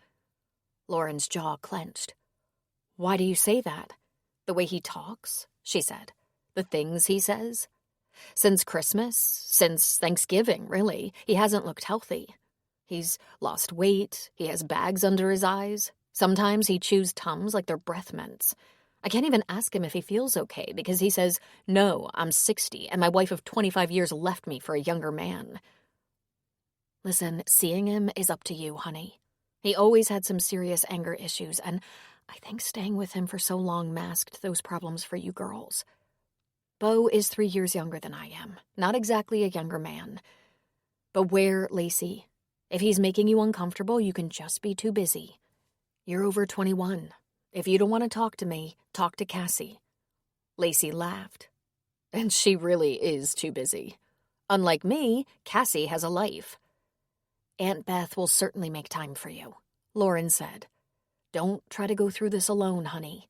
Lauren's jaw clenched. "Why do you say that?" "The way he talks," she said. "The things he says. Since Christmas, since Thanksgiving, really, he hasn't looked healthy. He's lost weight, he has bags under his eyes. Sometimes he chews Tums like they're breath mints. I can't even ask him if he feels okay because he says, 'No, I'm 60 and my wife of 25 years left me for a younger man.' Listen, seeing him is up to you, honey. He always had some serious anger issues, and I think staying with him for so long masked those problems for you girls. Beau is 3 years younger than I am, not exactly a younger man. Beware, Lacey. If he's making you uncomfortable, you can just be too busy. You're over 21. If you don't want to talk to me, talk to Cassie." Lacey laughed. "And she really is too busy. Unlike me, Cassie has a life." "Aunt Beth will certainly make time for you," Lauren said. "Don't try to go through this alone, honey."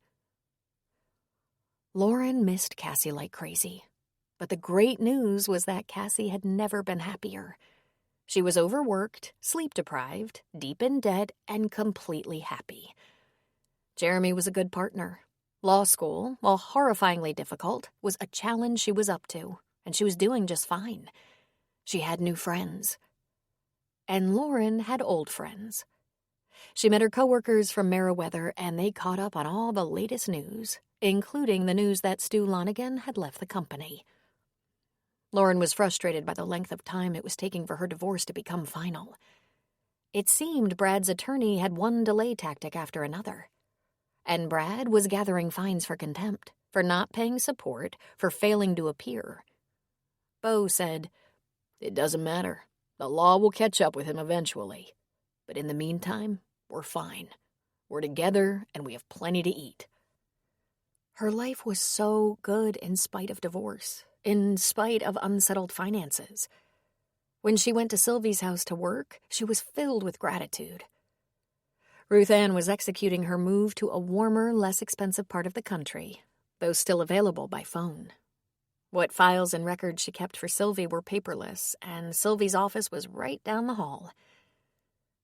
Lauren missed Cassie like crazy. But the great news was that Cassie had never been happier. She was overworked, sleep-deprived, deep in debt, and completely happy. Jeremy was a good partner. Law school, while horrifyingly difficult, was a challenge she was up to, and she was doing just fine. She had new friends. And Lauren had old friends. She met her coworkers from Meriwether, and they caught up on all the latest news, including the news that Stu Lonigan had left the company. Lauren was frustrated by the length of time it was taking for her divorce to become final. It seemed Brad's attorney had one delay tactic after another. And Brad was gathering fines for contempt, for not paying support, for failing to appear. Bo said, "It doesn't matter. The law will catch up with him eventually. But in the meantime, we're fine. We're together, and we have plenty to eat." Her life was so good in spite of divorce, in spite of unsettled finances. When she went to Sylvie's house to work, she was filled with gratitude. Ruth Ann was executing her move to a warmer, less expensive part of the country, though still available by phone. What files and records she kept for Sylvie were paperless, and Sylvie's office was right down the hall.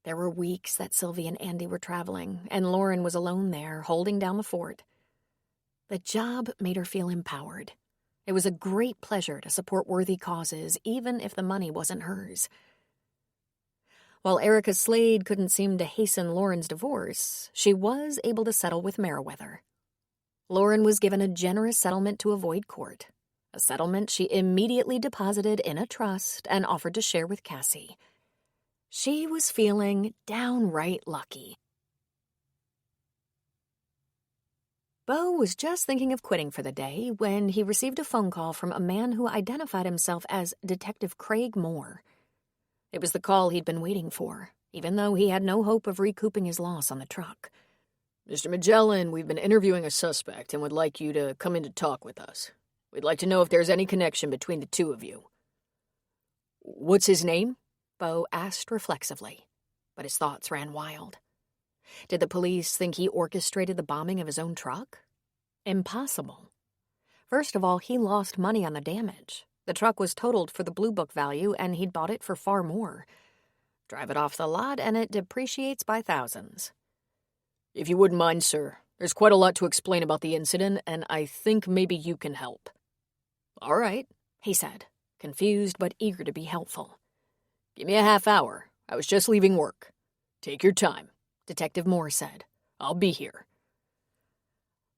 There were weeks that Sylvie and Andy were traveling, and Lauren was alone there, holding down the fort. The job made her feel empowered. It was a great pleasure to support worthy causes, even if the money wasn't hers. While Erica Slade couldn't seem to hasten Lauren's divorce, she was able to settle with Meriwether. Lauren was given a generous settlement to avoid court, a settlement she immediately deposited in a trust and offered to share with Cassie. She was feeling downright lucky. Bo was just thinking of quitting for the day when he received a phone call from a man who identified himself as Detective Craig Moore. It was the call he'd been waiting for, even though he had no hope of recouping his loss on the truck. "Mr. Magellan, we've been interviewing a suspect and would like you to come in to talk with us. We'd like to know if there's any connection between the two of you." "What's his name?" Bo asked reflexively, but his thoughts ran wild. Did the police think he orchestrated the bombing of his own truck? Impossible. First of all, he lost money on the damage. The truck was totaled for the Blue Book value, and he'd bought it for far more. Drive it off the lot, and it depreciates by thousands. "If you wouldn't mind, sir, there's quite a lot to explain about the incident, and I think maybe you can help." "All right," he said, confused but eager to be helpful. "Give me a half hour. I was just leaving work." "Take your time," Detective Moore said. "I'll be here."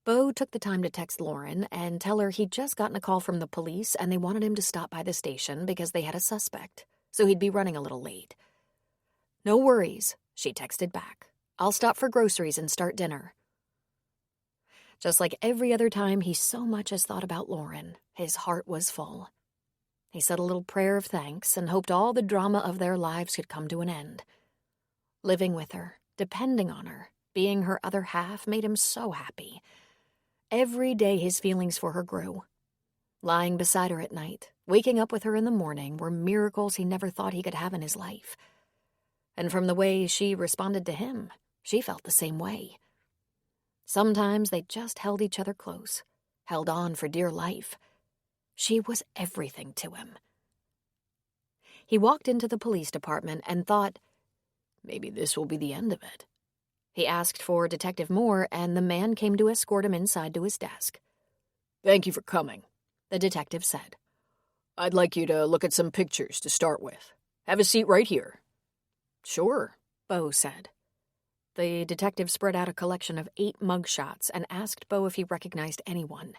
Bo took the time to text Lauren and tell her he'd just gotten a call from the police and they wanted him to stop by the station because they had a suspect, so he'd be running a little late. "No worries," she texted back. "I'll stop for groceries and start dinner." Just like every other time he so much as thought about Lauren, his heart was full. He said a little prayer of thanks and hoped all the drama of their lives could come to an end. Living with her, depending on her, being her other half made him so happy. Every day his feelings for her grew. Lying beside her at night, waking up with her in the morning were miracles he never thought he could have in his life. And from the way she responded to him, she felt the same way. Sometimes they just held each other close, held on for dear life. She was everything to him. He walked into the police department and thought, maybe this will be the end of it. He asked for Detective Moore, and the man came to escort him inside to his desk. "Thank you for coming," the detective said. "I'd like you to look at some pictures to start with. Have a seat right here." "Sure," Bo said. The detective spread out a collection of 8 mugshots and asked Bo if he recognized anyone.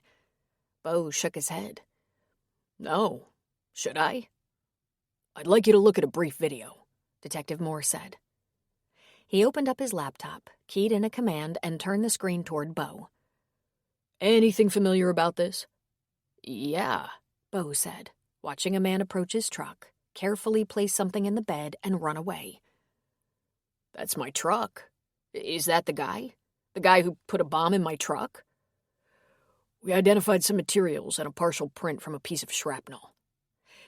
Bo shook his head. "No. Should I?" "I'd like you to look at a brief video," Detective Moore said. He opened up his laptop, keyed in a command, and turned the screen toward Bo. "Anything familiar about this?" "Yeah," Bo said, watching a man approach his truck, carefully place something in the bed, and run away. "That's my truck. Is that the guy? The guy who put a bomb in my truck?" "We identified some materials and a partial print from a piece of shrapnel.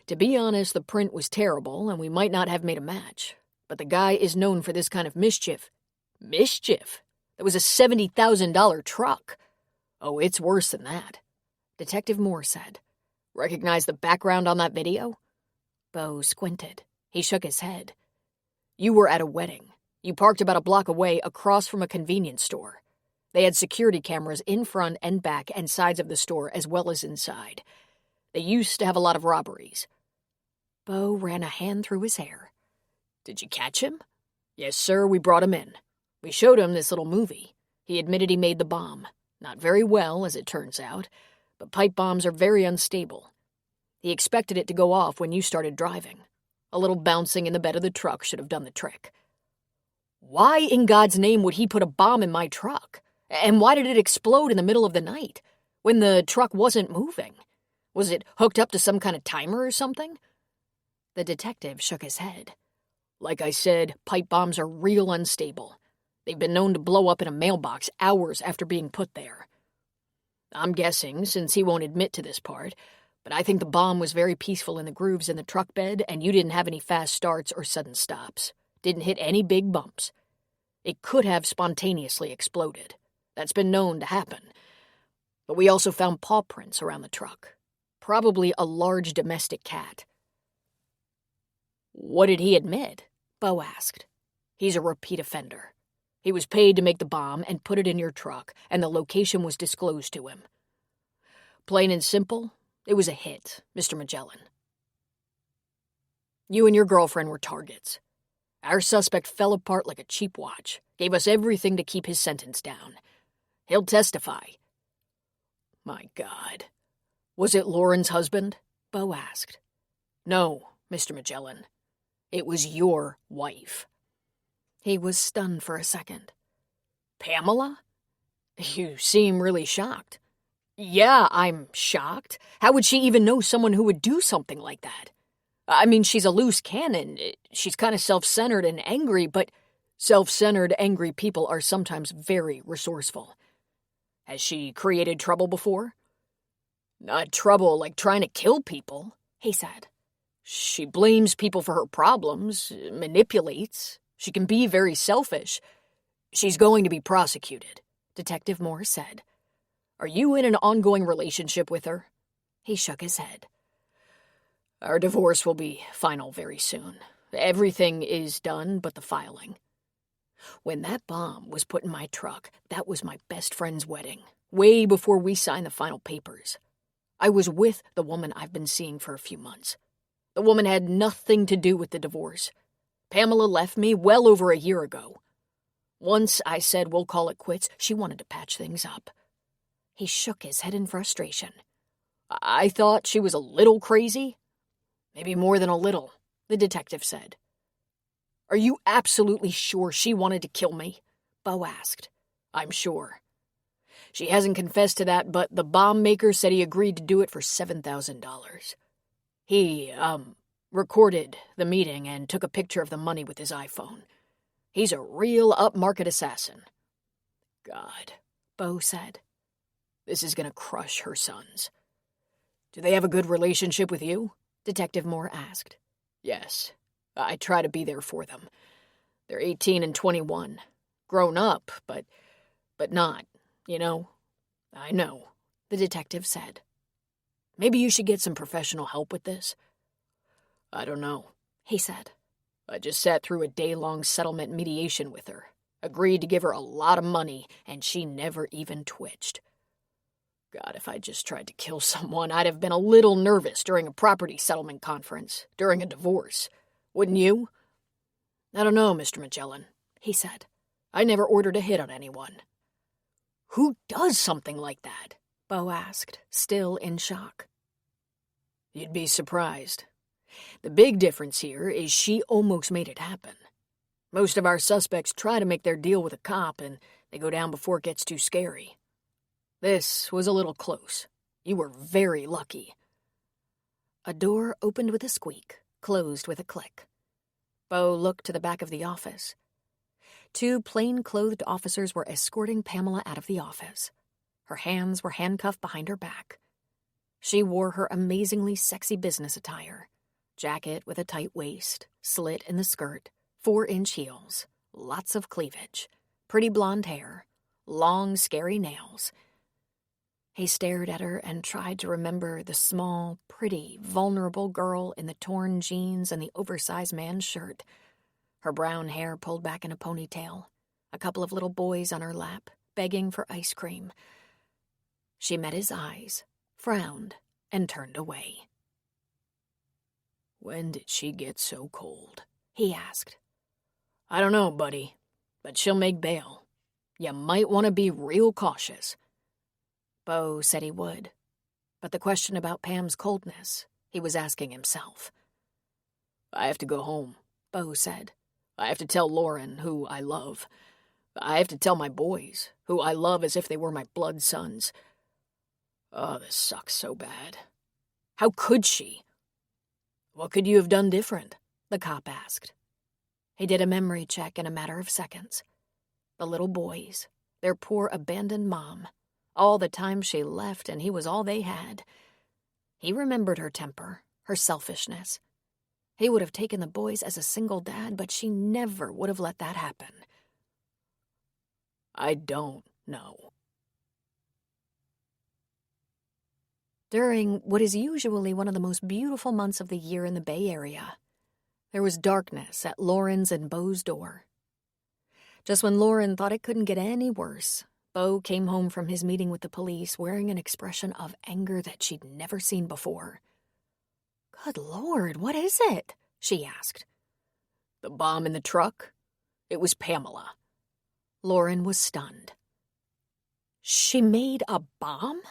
To be honest, the print was terrible, and we might not have made a match. But the guy is known for this kind of mischief." "Mischief? That was a $70,000 truck." "Oh, it's worse than that," Detective Moore said. "Recognize the background on that video?" Bo squinted. He shook his head. "You were at a wedding. You parked about a block away across from a convenience store. They had security cameras in front and back and sides of the store as well as inside. They used to have a lot of robberies." Bo ran a hand through his hair. "Did you catch him?" "Yes, sir, we brought him in. We showed him this little movie. He admitted he made the bomb. Not very well, as it turns out, but pipe bombs are very unstable. He expected it to go off when you started driving. A little bouncing in the bed of the truck should have done the trick. Why in God's name would he put a bomb in my truck? And why did it explode in the middle of the night, when the truck wasn't moving? Was it hooked up to some kind of timer or something? The detective shook his head. Like I said, pipe bombs are real unstable. They've been known to blow up in a mailbox hours after being put there. I'm guessing, since he won't admit to this part, but I think the bomb was very peaceful in the grooves in the truck bed, and you didn't have any fast starts or sudden stops. Didn't hit any big bumps. It could have spontaneously exploded. That's been known to happen. But we also found paw prints around the truck. Probably a large domestic cat. What did he admit? Bo asked. He's a repeat offender. He was paid to make the bomb and put it in your truck, and the location was disclosed to him. Plain and simple, it was a hit, Mr. Magellan. You and your girlfriend were targets. Our suspect fell apart like a cheap watch, gave us everything to keep his sentence down. He'll testify. My God. Was it Lauren's husband? Bo asked. No, Mr. Magellan. It was your wife. He was stunned for a second. Pamela? You seem really shocked. Yeah, I'm shocked. How would she even know someone who would do something like that? I mean, she's a loose cannon. She's kind of self-centered and angry, but self-centered, angry people are sometimes very resourceful. Has she created trouble before? Not trouble like trying to kill people, he said. She blames people for her problems, manipulates. She can be very selfish. She's going to be prosecuted, Detective Moore said. Are you in an ongoing relationship with her? He shook his head. Our divorce will be final very soon. Everything is done but the filing. When that bomb was put in my truck, that was my best friend's wedding, way before we signed the final papers. I was with the woman I've been seeing for a few months. The woman had nothing to do with the divorce. Pamela left me well over a year ago. Once I said we'll call it quits, she wanted to patch things up. He shook his head in frustration. I thought she was a little crazy. Maybe more than a little, the detective said. Are you absolutely sure she wanted to kill me? Bo asked. I'm sure. She hasn't confessed to that, but the bomb maker said he agreed to do it for $7,000. He, recorded the meeting and took a picture of the money with his iPhone. He's a real upmarket assassin. God, Bo said. This is going to crush her sons. Do they have a good relationship with you? Detective Moore asked. Yes, I try to be there for them. They're 18 and 21. Grown up, but not, you know. I know, the detective said. Maybe you should get some professional help with this. I don't know, he said. I just sat through a day-long settlement mediation with her. Agreed to give her a lot of money, and she never even twitched. God, if I just tried to kill someone, I'd have been a little nervous during a property settlement conference, during a divorce. Wouldn't you? I don't know, Mr. Magellan, he said. I never ordered a hit on anyone. Who does something like that? Bo asked, still in shock. You'd be surprised. The big difference here is she almost made it happen. Most of our suspects try to make their deal with a cop, and they go down before it gets too scary. This was a little close. You were very lucky. A door opened with a squeak, closed with a click. Bo looked to the back of the office. 2 plain-clothed officers were escorting Pamela out of the office. Her hands were handcuffed behind her back. She wore her amazingly sexy business attire. Jacket with a tight waist, slit in the skirt, 4-inch heels, lots of cleavage, pretty blonde hair, long, scary nails. He stared at her and tried to remember the small, pretty, vulnerable girl in the torn jeans and the oversized man's shirt. Her brown hair pulled back in a ponytail, a couple of little boys on her lap, begging for ice cream. She met his eyes, frowned, and turned away. When did she get so cold? He asked. I don't know, buddy, but she'll make bail. You might want to be real cautious. Bo said he would, but the question about Pam's coldness, he was asking himself. I have to go home, Bo said. I have to tell Lauren, who I love. I have to tell my boys, who I love as if they were my blood sons. Oh, this sucks so bad. How could she? What could you have done different? The cop asked. He did a memory check in a matter of seconds. The little boys, their poor abandoned mom, all the time she left and he was all they had. He remembered her temper, her selfishness. He would have taken the boys as a single dad, but she never would have let that happen. I don't know. During what is usually one of the most beautiful months of the year in the Bay Area, there was darkness at Lauren's and Bo's door. Just when Lauren thought it couldn't get any worse, Bo came home from his meeting with the police wearing an expression of anger that she'd never seen before. "Good Lord, what is it?" she asked. "The bomb in the truck? It was Pamela." Lauren was stunned. "She made a bomb?"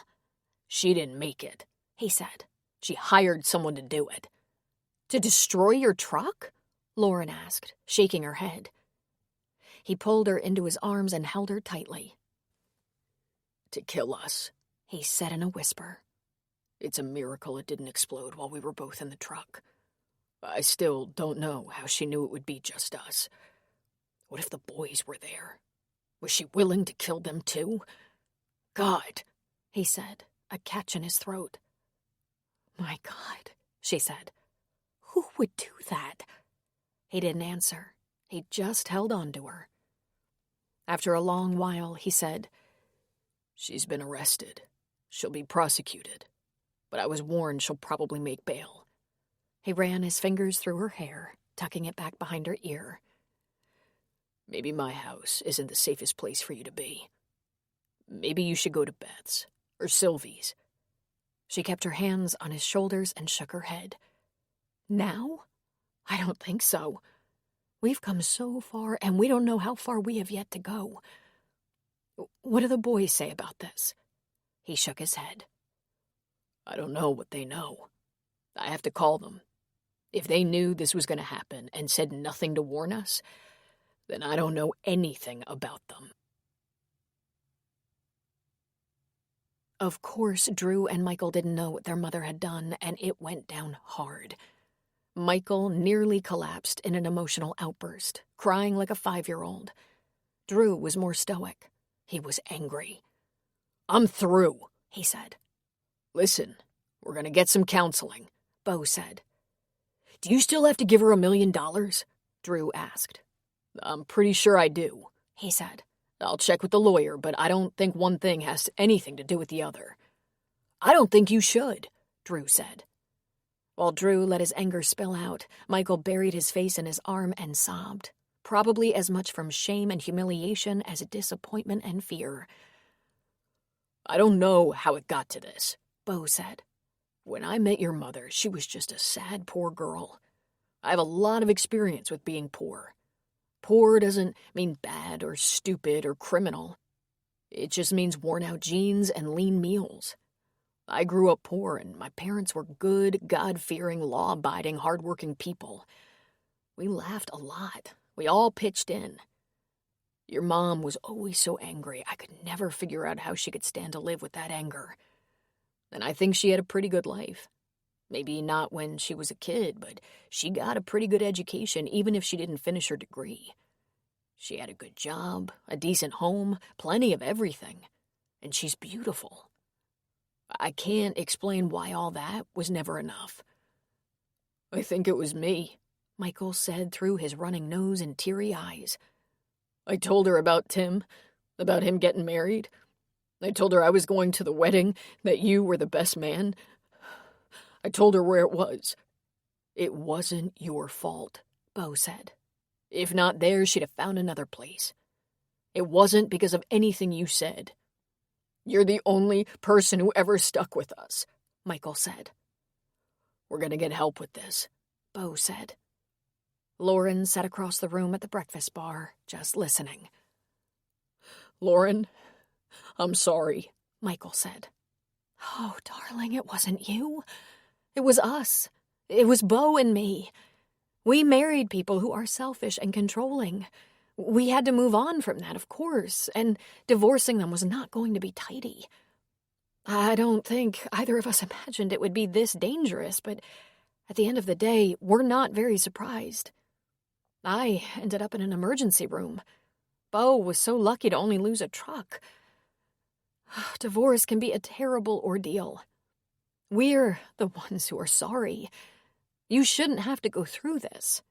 "She didn't make it," he said. "She hired someone to do it." "To destroy your truck?" Lauren asked, shaking her head. He pulled her into his arms and held her tightly. "To kill us," he said in a whisper. "It's a miracle it didn't explode while we were both in the truck. I still don't know how she knew it would be just us. What if the boys were there? Was she willing to kill them too? God," he said, a catch in his throat. "My God," she said. "Who would do that?" He didn't answer. He just held on to her. After a long while, he said, "She's been arrested. She'll be prosecuted. But I was warned she'll probably make bail." He ran his fingers through her hair, tucking it back behind her ear. "Maybe my house isn't the safest place for you to be. Maybe you should go to Beth's or Sylvie's." She kept her hands on his shoulders and shook her head. "Now? I don't think so. We've come so far, and we don't know how far we have yet to go. What do the boys say about this?" He shook his head. "I don't know what they know. I have to call them. If they knew this was going to happen and said nothing to warn us, then I don't know anything about them." Of course, Drew and Michael didn't know what their mother had done, and it went down hard. Michael nearly collapsed in an emotional outburst, crying like a 5-year-old. Drew was more stoic. He was angry. "I'm through," he said. "Listen, we're going to get some counseling," Bo said. "Do you still have to give her $1 million?" Drew asked. "I'm pretty sure I do," he said. "I'll check with the lawyer, but I don't think one thing has anything to do with the other." "I don't think you should," Drew said. While Drew let his anger spill out, Michael buried his face in his arm and sobbed, probably as much from shame and humiliation as disappointment and fear. "I don't know how it got to this," Bo said. "When I met your mother, she was just a sad, poor girl. I have a lot of experience with being poor. Poor doesn't mean bad or stupid or criminal. It just means worn-out jeans and lean meals. I grew up poor, and my parents were good, God-fearing, law-abiding, hard-working people. We laughed a lot. We all pitched in. Your mom was always so angry. I could never figure out how she could stand to live with that anger. And I think she had a pretty good life. Maybe not when she was a kid, but she got a pretty good education even if she didn't finish her degree. She had a good job, a decent home, plenty of everything. And she's beautiful. I can't explain why all that was never enough." "I think it was me," Michael said through his running nose and teary eyes. "I told her about Tim, about him getting married. I told her I was going to the wedding, that you were the best man. I told her where it was. It wasn't your fault," Bo said. "If not there, she'd have found another place. It wasn't because of anything you said. You're the only person who ever stuck with us," Michael said. "We're going to get help with this," Bo said. Lauren sat across the room at the breakfast bar, just listening. "Lauren, I'm sorry," Michael said. "Oh, darling, it wasn't you," It was us. It was Beau and me. We married people who are selfish and controlling. We had to move on from that, of course, and divorcing them was not going to be tidy. I don't think either of us imagined it would be this dangerous, but at the end of the day, we're not very surprised. I ended up in an emergency room. Beau was so lucky to only lose a truck. Divorce can be a terrible ordeal. We're the ones who are sorry. You shouldn't have to go through this.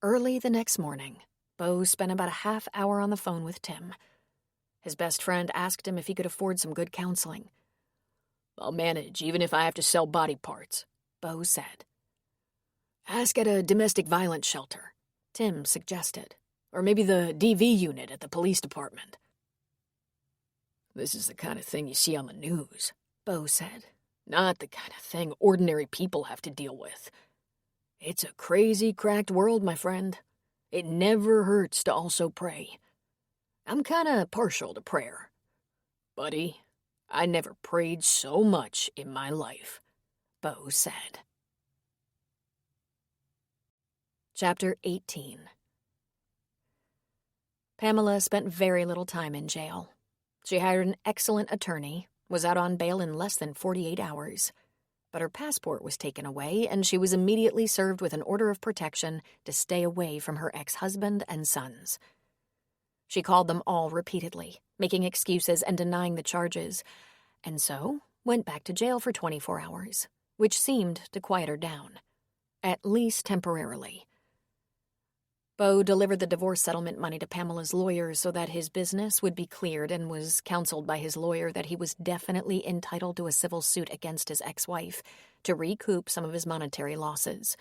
Early the next morning, Beau spent about a half hour on the phone with Tim. His best friend asked him if he could afford some good counseling. I'll manage, even if I have to sell body parts, Beau said. Ask at a domestic violence shelter, Tim suggested. Or maybe the DV unit at the police department. This is the kind of thing you see on the news, Beau said. Not the kind of thing ordinary people have to deal with. It's a crazy, cracked world, my friend. It never hurts to also pray. I'm kinda partial to prayer. Buddy, I never prayed so much in my life, Beau said. Chapter 18. Pamela spent very little time in jail. She hired an excellent attorney, was out on bail in less than 48 hours. But her passport was taken away, and she was immediately served with an order of protection to stay away from her ex-husband and sons. She called them all repeatedly, making excuses and denying the charges, and so went back to jail for 24 hours, which seemed to quiet her down, at least temporarily. Beau delivered the divorce settlement money to Pamela's lawyer so that his business would be cleared and was counseled by his lawyer that he was definitely entitled to a civil suit against his ex-wife to recoup some of his monetary losses.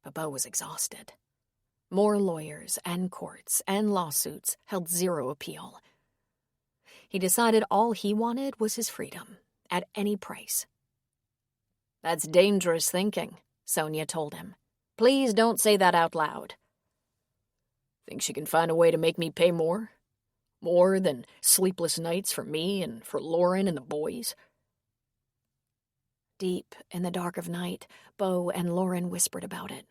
But Beau was exhausted. More lawyers and courts and lawsuits held zero appeal. He decided all he wanted was his freedom, at any price. That's dangerous thinking, Sonia told him. Please don't say that out loud. Think she can find a way to make me pay more? More than sleepless nights for me and for Lauren and the boys? Deep in the dark of night, Beau and Lauren whispered about it.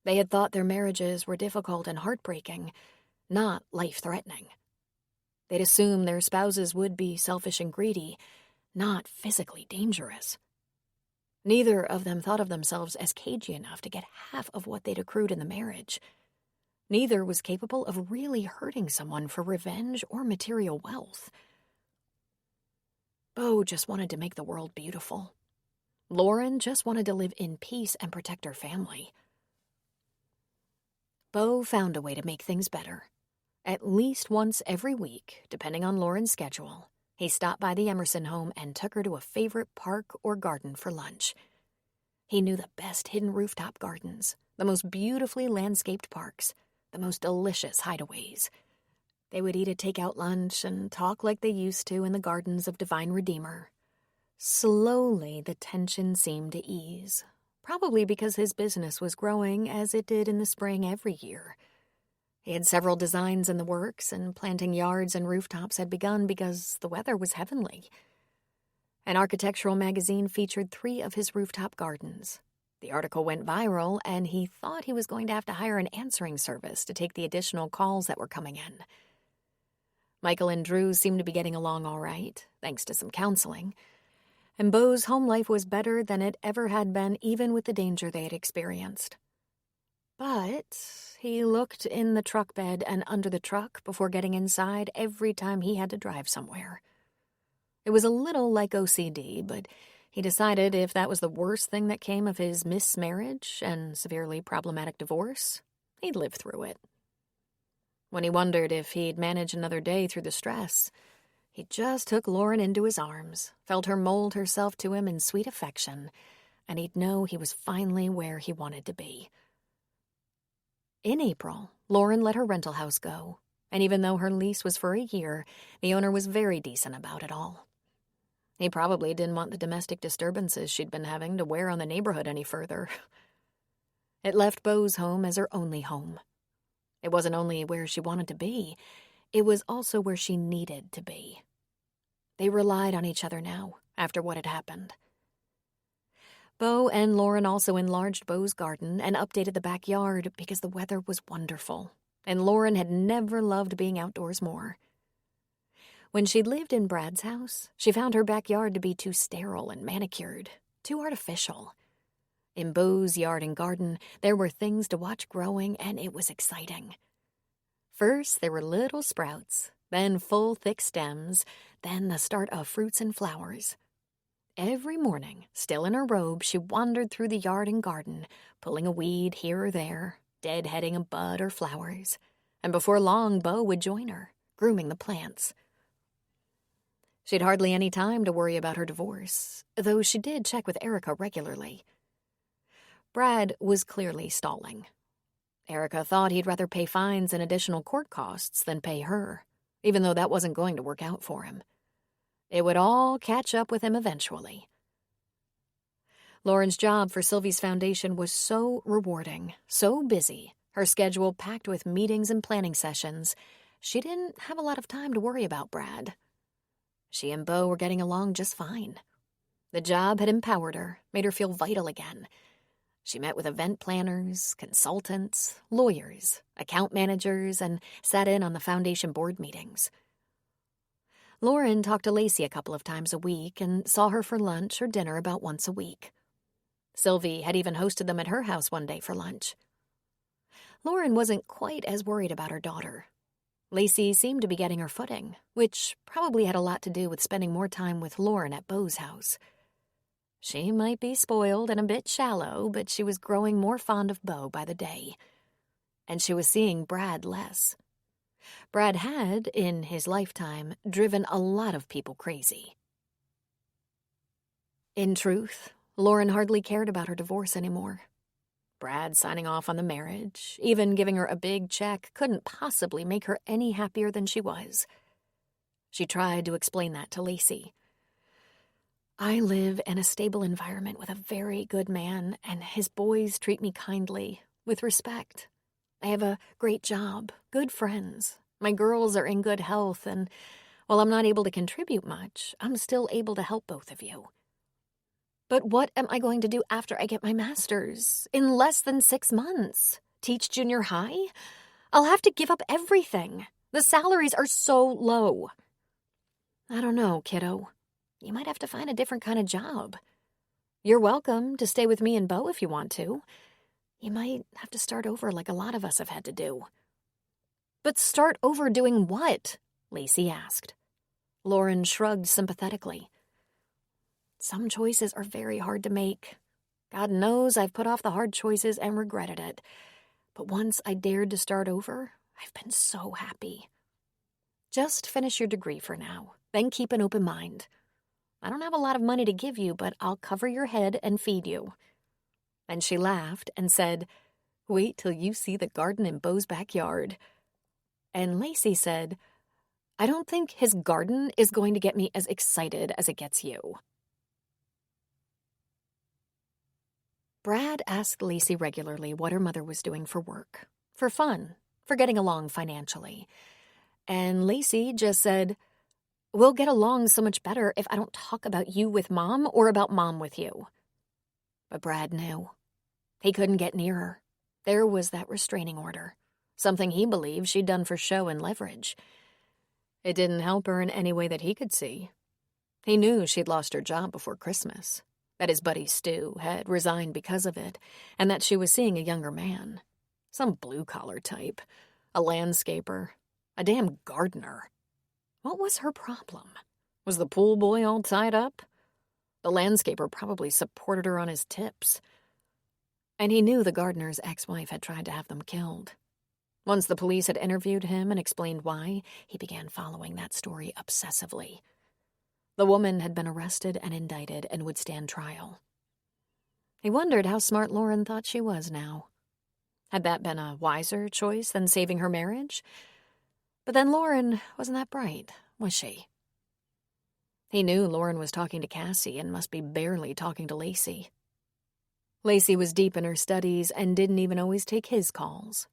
They had thought their marriages were difficult and heartbreaking, not life-threatening. They'd assumed their spouses would be selfish and greedy, not physically dangerous. Neither of them thought of themselves as cagey enough to get half of what they'd accrued in the marriage. Neither was capable of really hurting someone for revenge or material wealth. Beau just wanted to make the world beautiful. Lauren just wanted to live in peace and protect her family. Beau found a way to make things better. At least once every week, depending on Lauren's schedule, he stopped by the Emerson home and took her to a favorite park or garden for lunch. He knew the best hidden rooftop gardens, the most beautifully landscaped parks, the most delicious hideaways. They would eat a takeout lunch and talk like they used to in the gardens of Divine Redeemer. Slowly, the tension seemed to ease, probably because his business was growing as it did in the spring every year. He had several designs in the works, and planting yards and rooftops had begun because the weather was heavenly. An architectural magazine featured 3 of his rooftop gardens. The article went viral, and he thought he was going to have to hire an answering service to take the additional calls that were coming in. Michael and Drew seemed to be getting along all right, thanks to some counseling, and Beau's home life was better than it ever had been, even with the danger they had experienced. But he looked in the truck bed and under the truck before getting inside every time he had to drive somewhere. It was a little like OCD, but he decided if that was the worst thing that came of his mismarriage and severely problematic divorce, he'd live through it. When he wondered if he'd manage another day through the stress, he just took Lauren into his arms, felt her mold herself to him in sweet affection, and he'd know he was finally where he wanted to be. In April, Lauren let her rental house go, and even though her lease was for a year, the owner was very decent about it all. He probably didn't want the domestic disturbances she'd been having to wear on the neighborhood any further. It left Beau's home as her only home. It wasn't only where she wanted to be, it was also where she needed to be. They relied on each other now, after what had happened. Beau and Lauren also enlarged Beau's garden and updated the backyard because the weather was wonderful, and Lauren had never loved being outdoors more. When she'd lived in Brad's house, she found her backyard to be too sterile and manicured, too artificial. In Beau's yard and garden, there were things to watch growing, and it was exciting. First, there were little sprouts, then full, thick stems, then the start of fruits and flowers. Every morning, still in her robe, she wandered through the yard and garden, pulling a weed here or there, deadheading a bud or flowers. And before long, Beau would join her, grooming the plants. She'd hardly any time to worry about her divorce, though she did check with Erica regularly. Brad was clearly stalling. Erica thought he'd rather pay fines and additional court costs than pay her, even though that wasn't going to work out for him. It would all catch up with him eventually. Lauren's job for Sylvie's foundation was so rewarding, so busy, her schedule packed with meetings and planning sessions, she didn't have a lot of time to worry about Brad. She and Beau were getting along just fine. The job had empowered her, made her feel vital again. She met with event planners, consultants, lawyers, account managers, and sat in on the foundation board meetings. Lauren talked to Lacey a couple of times a week and saw her for lunch or dinner about once a week. Sylvie had even hosted them at her house one day for lunch. Lauren wasn't quite as worried about her daughter. Lacey seemed to be getting her footing, which probably had a lot to do with spending more time with Lauren at Beau's house. She might be spoiled and a bit shallow, but she was growing more fond of Beau by the day. And she was seeing Brad less. Brad had, in his lifetime, driven a lot of people crazy. In truth, Lauren hardly cared about her divorce anymore. Brad signing off on the marriage, even giving her a big check, couldn't possibly make her any happier than she was. She tried to explain that to Lacey. I live in a stable environment with a very good man, and his boys treat me kindly, with respect. I have a great job, good friends. My girls are in good health, and while I'm not able to contribute much, I'm still able to help both of you. But what am I going to do after I get my master's? In less than 6 months? Teach junior high? I'll have to give up everything. The salaries are so low. I don't know, kiddo. You might have to find a different kind of job. You're welcome to stay with me and Beau if you want to. You might have to start over like a lot of us have had to do. But start over doing what? Lacey asked. Lauren shrugged sympathetically. Some choices are very hard to make. God knows I've put off the hard choices and regretted it. But once I dared to start over, I've been so happy. Just finish your degree for now, then keep an open mind. I don't have a lot of money to give you, but I'll cover your head and feed you. And she laughed and said, Wait till you see the garden in Beau's backyard. And Lacey said, I don't think his garden is going to get me as excited as it gets you. Brad asked Lacey regularly what her mother was doing for work, for fun, for getting along financially. And Lacey just said, We'll get along so much better if I don't talk about you with Mom or about Mom with you. But Brad knew. He couldn't get near her. There was that restraining order, something he believed she'd done for show and leverage. It didn't help her in any way that he could see. He knew she'd lost her job before Christmas, that his buddy Stu had resigned because of it, and that she was seeing a younger man. Some blue-collar type, a landscaper, a damn gardener. What was her problem? Was the pool boy all tied up? The landscaper probably supported her on his tips. And he knew the gardener's ex-wife had tried to have them killed. Once the police had interviewed him and explained why, he began following that story obsessively. The woman had been arrested and indicted and would stand trial. He wondered how smart Lauren thought she was now. Had that been a wiser choice than saving her marriage? But then Lauren wasn't that bright, was she? He knew Lauren was talking to Cassie and must be barely talking to Lacey. Lacey was deep in her studies and didn't even always take his calls.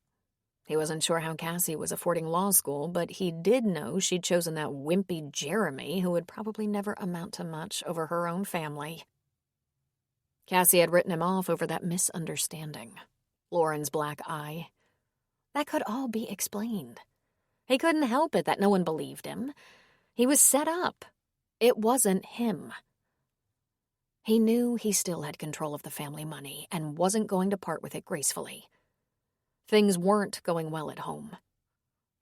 He wasn't sure how Cassie was affording law school, but he did know she'd chosen that wimpy Jeremy who would probably never amount to much over her own family. Cassie had written him off over that misunderstanding. Lauren's black eye. That could all be explained. He couldn't help it that no one believed him. He was set up. It wasn't him. He knew he still had control of the family money and wasn't going to part with it gracefully. Things weren't going well at home.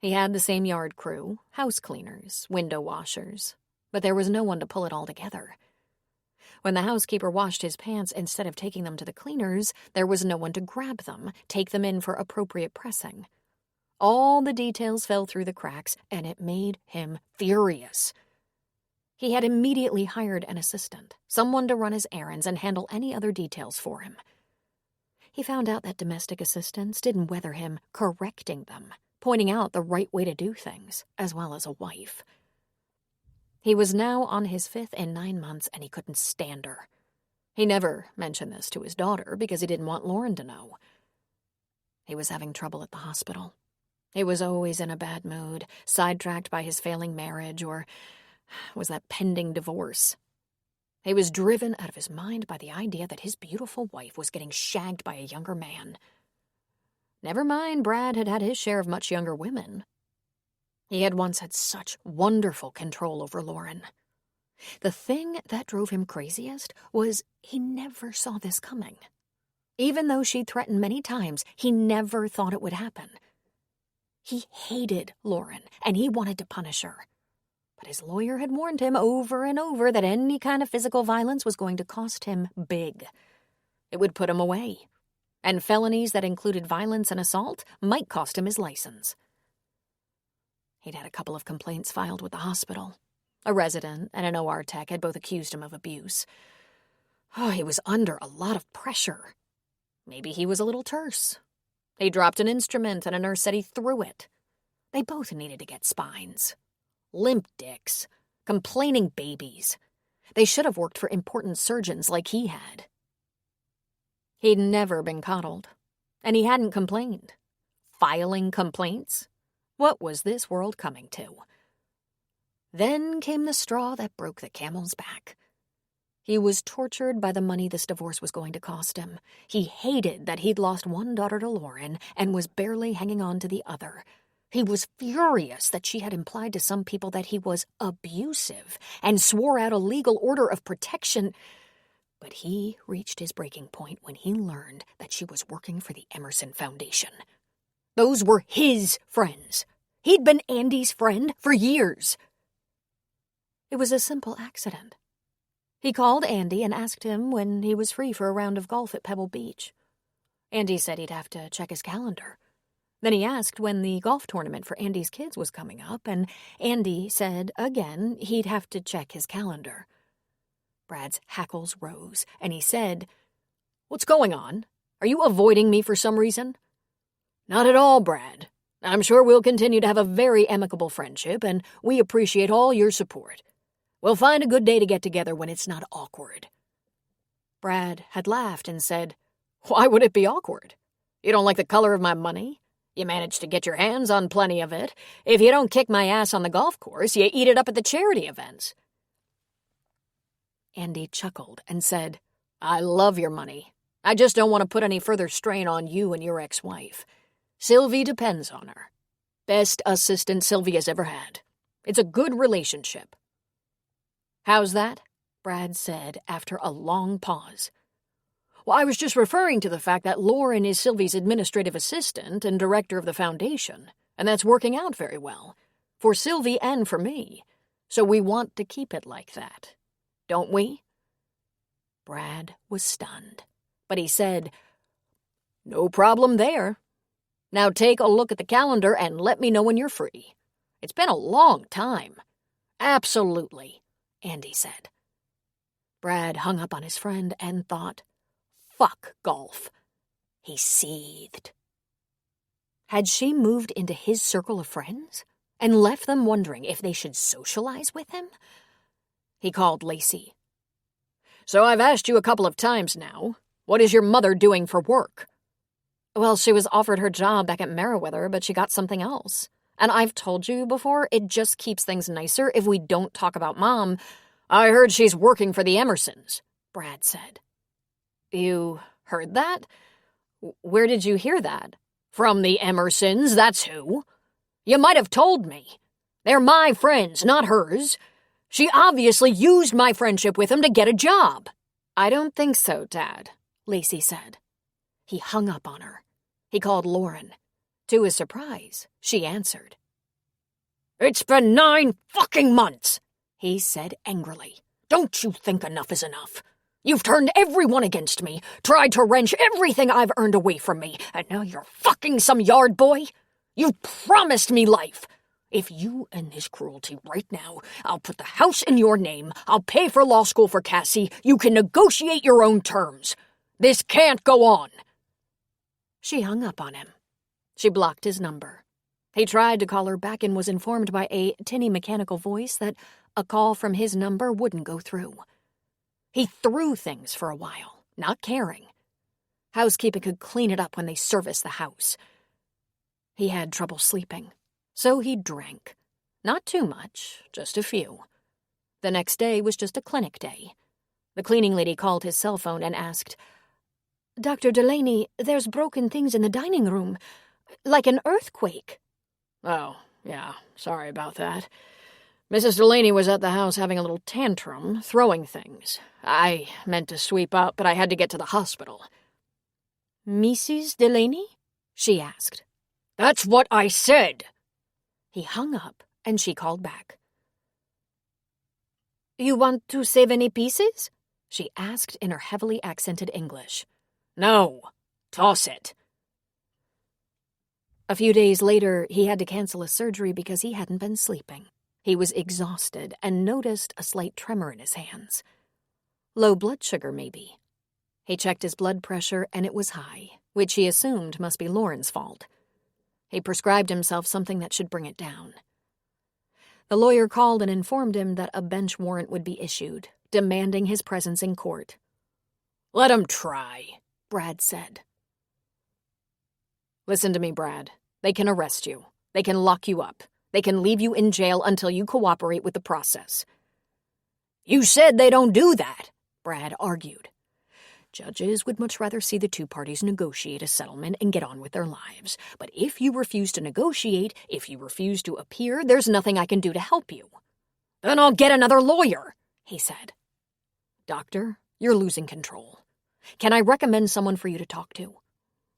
He had the same yard crew, house cleaners, window washers, but there was no one to pull it all together. When the housekeeper washed his pants, instead of taking them to the cleaners, there was no one to grab them, take them in for appropriate pressing. All the details fell through the cracks, and it made him furious. He had immediately hired an assistant, someone to run his errands and handle any other details for him. He found out that domestic assistants didn't weather him correcting them, pointing out the right way to do things, as well as a wife. He was now on his 5th in 9 months, and he couldn't stand her. He never mentioned this to his daughter because he didn't want Lauren to know. He was having trouble at the hospital. He was always in a bad mood, sidetracked by his failing marriage, or was that pending divorce. He was driven out of his mind by the idea that his beautiful wife was getting shagged by a younger man. Never mind, Brad had had his share of much younger women. He had once had such wonderful control over Lauren. The thing that drove him craziest was he never saw this coming. Even though she threatened many times, he never thought it would happen. He hated Lauren, and he wanted to punish her. But his lawyer had warned him over and over that any kind of physical violence was going to cost him big. It would put him away, and felonies that included violence and assault might cost him his license. He'd had a couple of complaints filed with the hospital. A resident and an OR tech had both accused him of abuse. He was under a lot of pressure. Maybe he was a little terse. He dropped an instrument and a nurse said he threw it. They both needed to get spines. Limp dicks. Complaining babies. They should have worked for important surgeons like he had. He'd never been coddled, and he hadn't complained. Filing complaints? What was this world coming to? Then came the straw that broke the camel's back. He was tortured by the money this divorce was going to cost him. He hated that he'd lost one daughter to Lauren and was barely hanging on to the other. He was furious that she had implied to some people that he was abusive and swore out a legal order of protection. But he reached his breaking point when he learned that she was working for the Emerson Foundation. Those were his friends. He'd been Andy's friend for years. It was a simple accident. He called Andy and asked him when he was free for a round of golf at Pebble Beach. Andy said he'd have to check his calendar. Then he asked when the golf tournament for Andy's kids was coming up, and Andy said again he'd have to check his calendar. Brad's hackles rose, and he said, "What's going on? Are you avoiding me for some reason?" "Not at all, Brad. I'm sure we'll continue to have a very amicable friendship, and we appreciate all your support. We'll find a good day to get together when it's not awkward." Brad had laughed and said, "Why would it be awkward? You don't like the color of my money? You managed to get your hands on plenty of it. If you don't kick my ass on the golf course, you eat it up at the charity events." Andy chuckled and said, "I love your money. I just don't want to put any further strain on you and your ex-wife. Sylvie depends on her. Best assistant Sylvie has ever had. It's a good relationship." "How's that?" Brad said after a long pause. "Well, I was just referring to the fact that Lauren is Sylvie's administrative assistant and director of the foundation, and that's working out very well, for Sylvie and for me. So we want to keep it like that. Don't we?" Brad was stunned, but he said, "No problem there. Now take a look at the calendar and let me know when you're free. It's been a long time." "Absolutely," Andy said. Brad hung up on his friend and thought, fuck golf. He seethed. Had she moved into his circle of friends and left them wondering if they should socialize with him? He called Lacey. "So I've asked you a couple of times now, what is your mother doing for work?" Well, she was offered her job back at Meriwether, but she got something else. And I've told you before, it just keeps things nicer if we don't talk about Mom. I heard she's working for the Emersons, Brad said. You heard that? Where did you hear that? From the Emersons, that's who. You might have told me. They're my friends, not hers. She obviously used my friendship with them to get a job. I don't think so, Dad, Lacey said. He hung up on her. He called Lauren. To his surprise, she answered. It's been 9 fucking months, he said angrily. Don't you think enough is enough? You've turned everyone against me, tried to wrench everything I've earned away from me, and now you're fucking some yard boy? You promised me life. If you end this cruelty right now, I'll put the house in your name, I'll pay for law school for Cassie, you can negotiate your own terms. This can't go on. She hung up on him. She blocked his number. He tried to call her back and was informed by a tinny mechanical voice that a call from his number wouldn't go through. He threw things for a while, not caring. Housekeeping could clean it up when they serviced the house. He had trouble sleeping, so he drank. Not too much, just a few. The next day was just a clinic day. The cleaning lady called his cell phone and asked, Dr. Delaney, there's broken things in the dining room, like an earthquake. Oh, yeah, sorry about that. Mrs. Delaney was at the house having a little tantrum, throwing things. I meant to sweep up, but I had to get to the hospital. Mrs. Delaney? She asked. That's what I said. He hung up, and she called back. You want to save any pieces? She asked in her heavily accented English. No, toss it. A few days later, he had to cancel a surgery because he hadn't been sleeping. He was exhausted and noticed a slight tremor in his hands. Low blood sugar, maybe. He checked his blood pressure, and it was high, which he assumed must be Lauren's fault. He prescribed himself something that should bring it down. The lawyer called and informed him that a bench warrant would be issued, demanding his presence in court. Let him try, Brad said. Listen to me, Brad. They can arrest you. They can lock you up. They can leave you in jail until you cooperate with the process. You said they don't do that, Brad argued. Judges would much rather see the two parties negotiate a settlement and get on with their lives. But if you refuse to negotiate, if you refuse to appear, there's nothing I can do to help you. Then I'll get another lawyer, he said. Doctor, you're losing control. Can I recommend someone for you to talk to?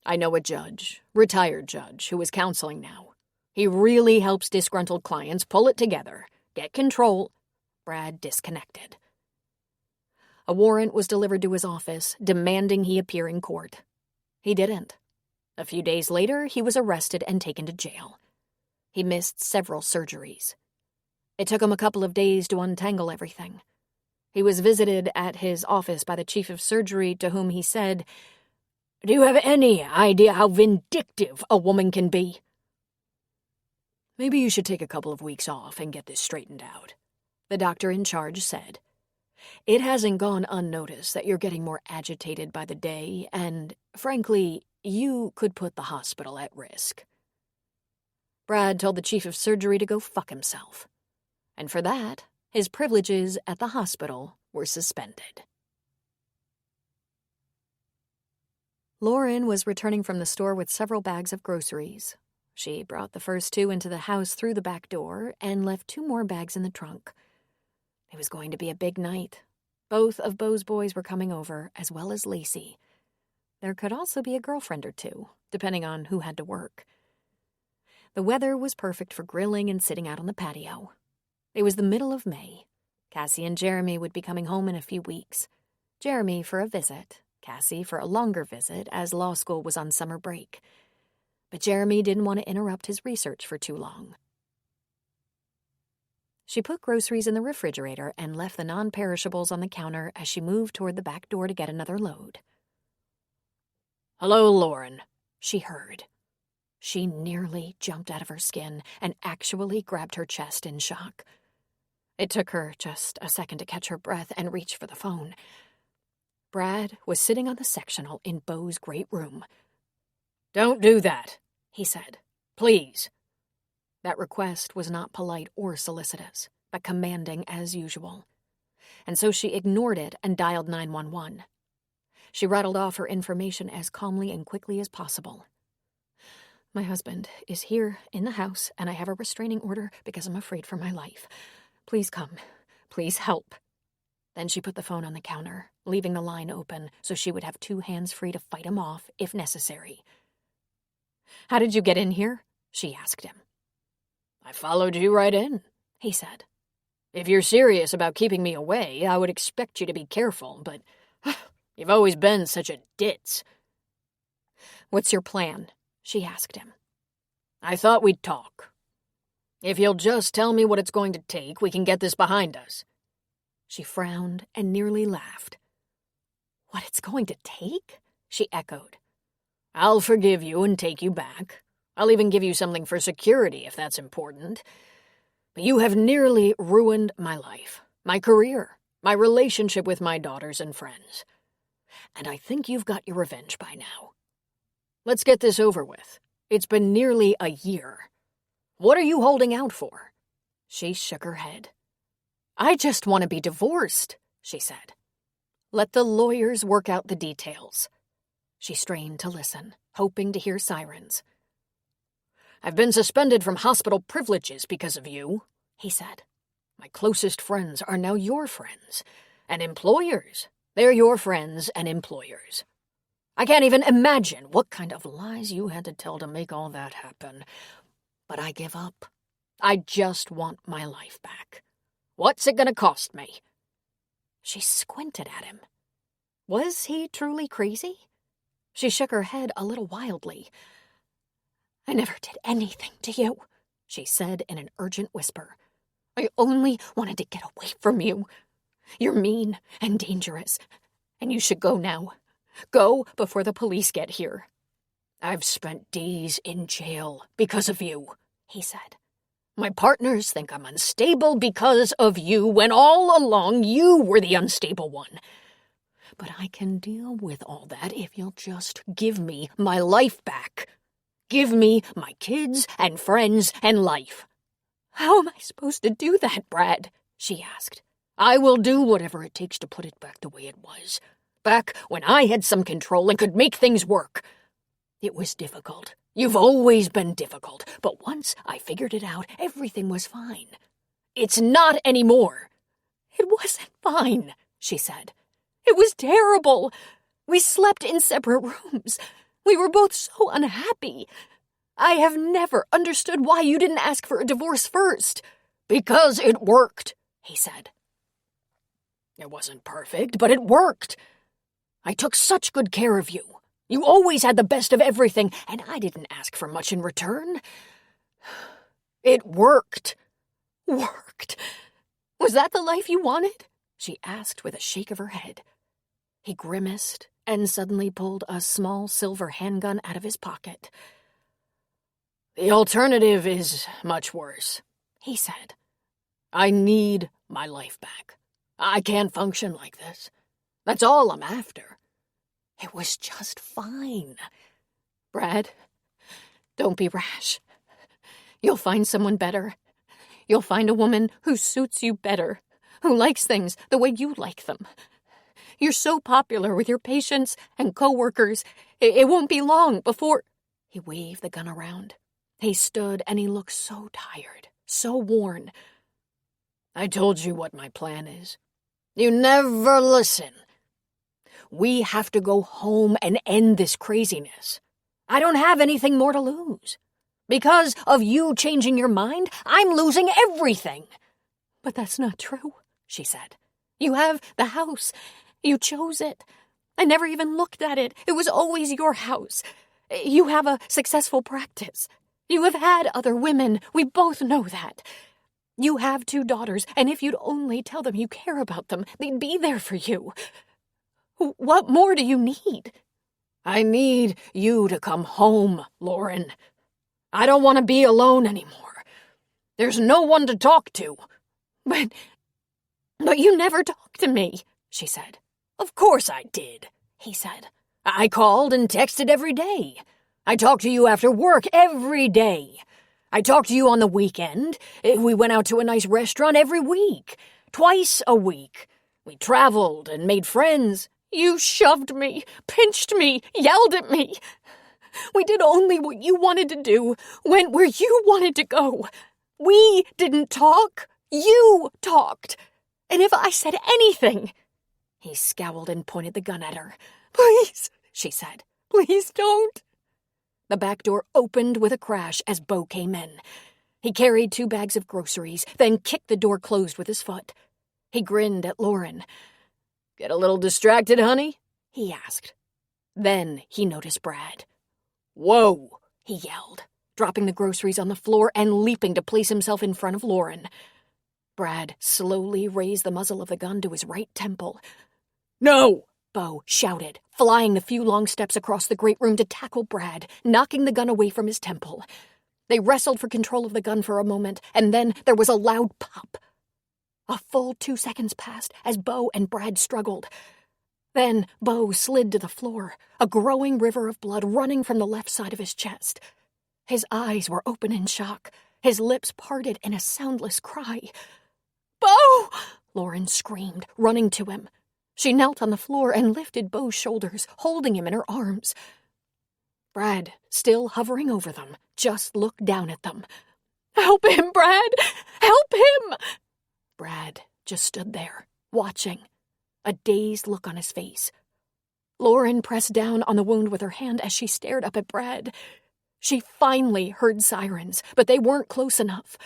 I know a judge, retired judge, who is counseling now. He really helps disgruntled clients pull it together, get control. Brad disconnected. A warrant was delivered to his office, demanding he appear in court. He didn't. A few days later, he was arrested and taken to jail. He missed several surgeries. It took him a couple of days to untangle everything. He was visited at his office by the chief of surgery, to whom he said, Do you have any idea how vindictive a woman can be? Maybe you should take a couple of weeks off and get this straightened out, the doctor in charge said. It hasn't gone unnoticed that you're getting more agitated by the day, and, frankly, you could put the hospital at risk. Brad told the chief of surgery to go fuck himself. And for that, his privileges at the hospital were suspended. Lauren was returning from the store with several bags of groceries. She brought the first 2 into the house through the back door and left 2 more bags in the trunk. It was going to be a big night. Both of Beau's boys were coming over, as well as Lacey. There could also be a girlfriend or 2, depending on who had to work. The weather was perfect for grilling and sitting out on the patio. It was the middle of May. Cassie and Jeremy would be coming home in a few weeks. Jeremy for a visit, Cassie for a longer visit as law school was on summer break. But Jeremy didn't want to interrupt his research for too long. She put groceries in the refrigerator and left the non-perishables on the counter as she moved toward the back door to get another load. Hello, Lauren, she heard. She nearly jumped out of her skin and actually grabbed her chest in shock. It took her just a second to catch her breath and reach for the phone. Brad was sitting on the sectional in Beau's great room. Don't do that, he said. Please. That request was not polite or solicitous, but commanding as usual. And so she ignored it and dialed 911. She rattled off her information as calmly and quickly as possible. My husband is here in the house, and I have a restraining order because I'm afraid for my life. Please come. Please help. Then she put the phone on the counter, leaving the line open so she would have 2 hands free to fight him off if necessary. How did you get in here? She asked him. I followed you right in, he said. If you're serious about keeping me away, I would expect you to be careful, but you've always been such a ditz. What's your plan? She asked him. I thought we'd talk. If you'll just tell me what it's going to take, we can get this behind us. She frowned and nearly laughed. What it's going to take? She echoed. I'll forgive you and take you back. I'll even give you something for security if that's important. But you have nearly ruined my life, my career, my relationship with my daughters and friends. And I think you've got your revenge by now. Let's get this over with. It's been nearly a year. What are you holding out for? She shook her head. I just want to be divorced, she said. Let the lawyers work out the details. She strained to listen, hoping to hear sirens. I've been suspended from hospital privileges because of you, he said. My closest friends are now your friends, and employers. They're your friends and employers. I can't even imagine what kind of lies you had to tell to make all that happen. But I give up. I just want my life back. What's it gonna cost me? She squinted at him. Was he truly crazy? She shook her head a little wildly. I never did anything to you, she said in an urgent whisper. I only wanted to get away from you. You're mean and dangerous, and you should go now. Go before the police get here. I've spent days in jail because of you, he said. My partners think I'm unstable because of you, when all along you were the unstable one. But I can deal with all that if you'll just give me my life back. Give me my kids and friends and life. How am I supposed to do that, Brad? She asked. I will do whatever it takes to put it back the way it was. Back when I had some control and could make things work. It was difficult. You've always been difficult. But once I figured it out, everything was fine. It's not anymore. It wasn't fine, she said. It was terrible. We slept in separate rooms. We were both so unhappy. I have never understood why you didn't ask for a divorce first. Because it worked, he said. It wasn't perfect, but it worked. I took such good care of you. You always had the best of everything, and I didn't ask for much in return. It worked. Worked? Was that the life you wanted? She asked with a shake of her head. He grimaced and suddenly pulled a small silver handgun out of his pocket. The alternative is much worse, he said. I need my life back. I can't function like this. That's all I'm after. It was just fine. Brad, don't be rash. You'll find someone better. You'll find a woman who suits you better, who likes things the way you like them. You're so popular with your patients and coworkers. It won't be long before... He waved the gun around. He stood and he looked so tired, so worn. I told you what my plan is. You never listen. We have to go home and end this craziness. I don't have anything more to lose. Because of you changing your mind, I'm losing everything. But that's not true, she said. You have the house. You chose it. I never even looked at it. It was always your house. You have a successful practice. You have had other women. We both know that. You have 2 daughters, and if you'd only tell them you care about them, they'd be there for you. What more do you need? I need you to come home, Lauren. I don't want to be alone anymore. There's no one to talk to. But you never talked to me, she said. Of course I did, he said. I called and texted every day. I talk to you after work every day. I talk to you on the weekend. We went out to a nice restaurant every week. Twice a week. We traveled and made friends. You shoved me, pinched me, yelled at me. We did only what you wanted to do, went where you wanted to go. We didn't talk. You talked. And if I said anything... He scowled and pointed the gun at her. Please, she said. Please don't. The back door opened with a crash as Beau came in. He carried 2 bags of groceries, then kicked the door closed with his foot. He grinned at Lauren. Get a little distracted, honey? He asked. Then he noticed Brad. Whoa, he yelled, dropping the groceries on the floor and leaping to place himself in front of Lauren. Brad slowly raised the muzzle of the gun to his right temple. No! Beau shouted, flying the few long steps across the great room to tackle Brad, knocking the gun away from his temple. They wrestled for control of the gun for a moment, and then there was a loud pop. A full 2 seconds passed as Beau and Brad struggled. Then Beau slid to the floor, a growing river of blood running from the left side of his chest. His eyes were open in shock, his lips parted in a soundless cry. Beau! Lauren screamed, running to him. She knelt on the floor and lifted Beau's shoulders, holding him in her arms. Brad, still hovering over them, just looked down at them. Help him, Brad! Help him! Brad just stood there, watching, a dazed look on his face. Lauren pressed down on the wound with her hand as she stared up at Brad. She finally heard sirens, but they weren't close enough.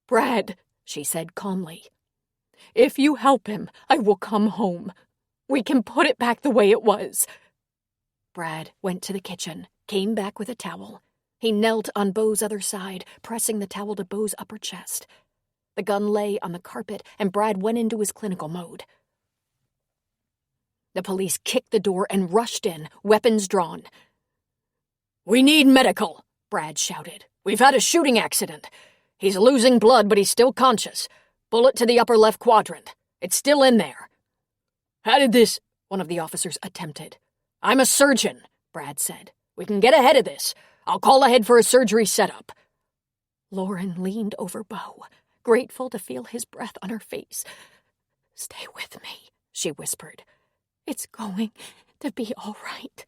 Brad, she said calmly, if you help him, I will come home. We can put it back the way it was. Brad went to the kitchen, came back with a towel. He knelt on Beau's other side, pressing the towel to Beau's upper chest. The gun lay on the carpet, and Brad went into his clinical mode. The police kicked the door and rushed in, weapons drawn. We need medical, Brad shouted. We've had a shooting accident. He's losing blood, but he's still conscious. Bullet to the upper left quadrant. It's still in there. How did this... one of the officers attempted. I'm a surgeon, Brad said. We can get ahead of this. I'll call ahead for a surgery setup. Lauren leaned over Beau, grateful to feel his breath on her face. Stay with me, she whispered. It's going to be all right.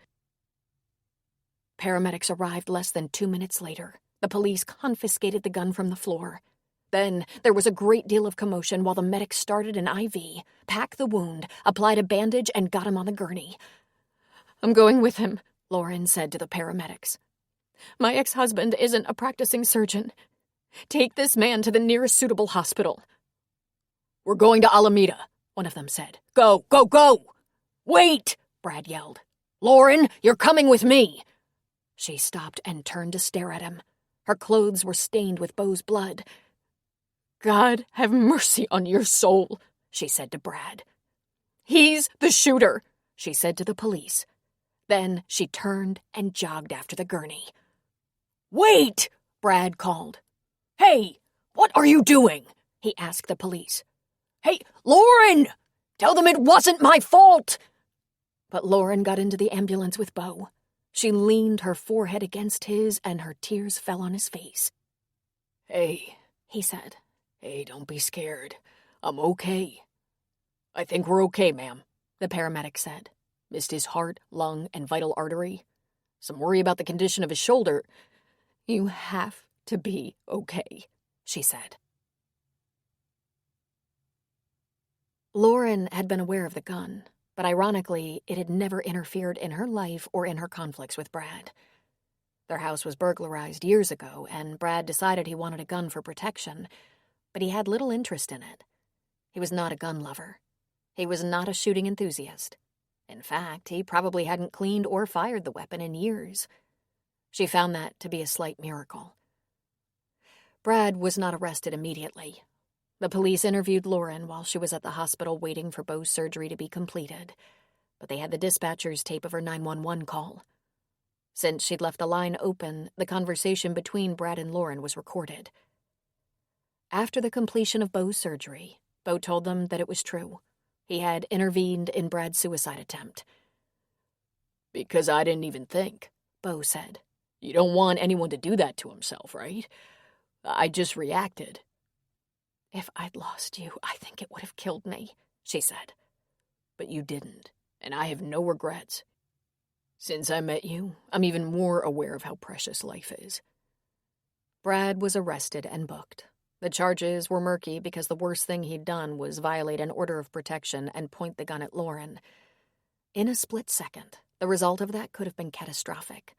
Paramedics arrived less than 2 minutes later. The police confiscated the gun from the floor. Then there was a great deal of commotion while the medics started an IV, packed the wound, applied a bandage, and got him on the gurney. I'm going with him, Lauren said to the paramedics. My ex-husband isn't a practicing surgeon. Take this man to the nearest suitable hospital. We're going to Alameda, one of them said. Go, go, go! Wait, Brad yelled. Lauren, you're coming with me. She stopped and turned to stare at him. Her clothes were stained with Beau's blood. God have mercy on your soul, she said to Brad. He's the shooter, she said to the police. Then she turned and jogged after the gurney. Wait, Brad called. Hey, what are you doing? He asked the police. Hey, Lauren! Tell them it wasn't my fault! But Lauren got into the ambulance with Beau. She leaned her forehead against his, and her tears fell on his face. Hey, he said. Hey, don't be scared. I'm okay. I think we're okay, ma'am, the paramedic said. Missed his heart, lung, and vital artery. Some worry about the condition of his shoulder. You have to be okay, she said. Lauren had been aware of the gun, but ironically, it had never interfered in her life or in her conflicts with Brad. Their house was burglarized years ago, and Brad decided he wanted a gun for protection, but he had little interest in it. He was not a gun lover. He was not a shooting enthusiast. In fact, he probably hadn't cleaned or fired the weapon in years. She found that to be a slight miracle. Brad was not arrested immediately. The police interviewed Lauren while she was at the hospital waiting for Beau's surgery to be completed, but they had the dispatcher's tape of her 911 call. Since she'd left the line open, the conversation between Brad and Lauren was recorded. After the completion of Beau's surgery, Beau told them that it was true. He had intervened in Brad's suicide attempt. Because I didn't even think. Bo said. You don't want anyone to do that to himself, right? I just reacted. If I'd lost you, I think it would have killed me, she said. But you didn't, and I have no regrets. Since I met you, I'm even more aware of how precious life is. Brad was arrested and booked. The charges were murky because the worst thing he'd done was violate an order of protection and point the gun at Lauren. In a split second, the result of that could have been catastrophic.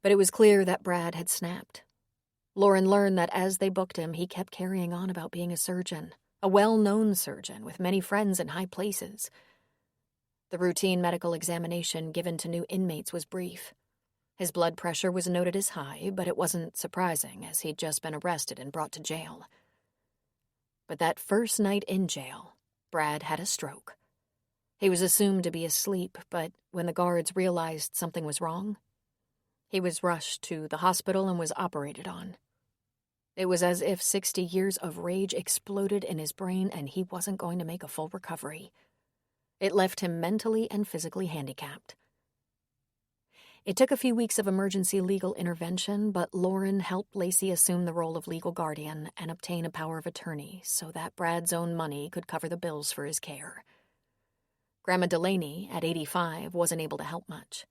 But it was clear that Brad had snapped. Lauren learned that as they booked him, he kept carrying on about being a surgeon, a well-known surgeon with many friends in high places. The routine medical examination given to new inmates was brief. His blood pressure was noted as high, but it wasn't surprising as he'd just been arrested and brought to jail. But that first night in jail, Brad had a stroke. He was assumed to be asleep, but when the guards realized something was wrong, he was rushed to the hospital and was operated on. It was as if 60 years of rage exploded in his brain and he wasn't going to make a full recovery. It left him mentally and physically handicapped. It took a few weeks of emergency legal intervention, but Lauren helped Lacey assume the role of legal guardian and obtain a power of attorney so that Brad's own money could cover the bills for his care. Grandma Delaney, at 85, wasn't able to help much.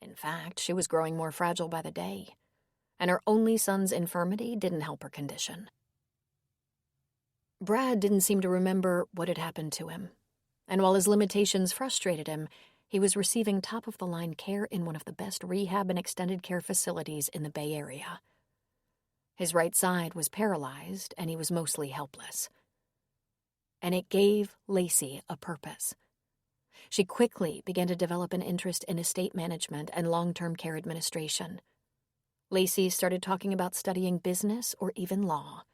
In fact, she was growing more fragile by the day, and her only son's infirmity didn't help her condition. Brad didn't seem to remember what had happened to him, and while his limitations frustrated him, he was receiving top-of-the-line care in one of the best rehab and extended care facilities in the Bay Area. His right side was paralyzed, and he was mostly helpless. And it gave Lacey a purpose. She quickly began to develop an interest in estate management and long-term care administration. Lacey started talking about studying business or even law.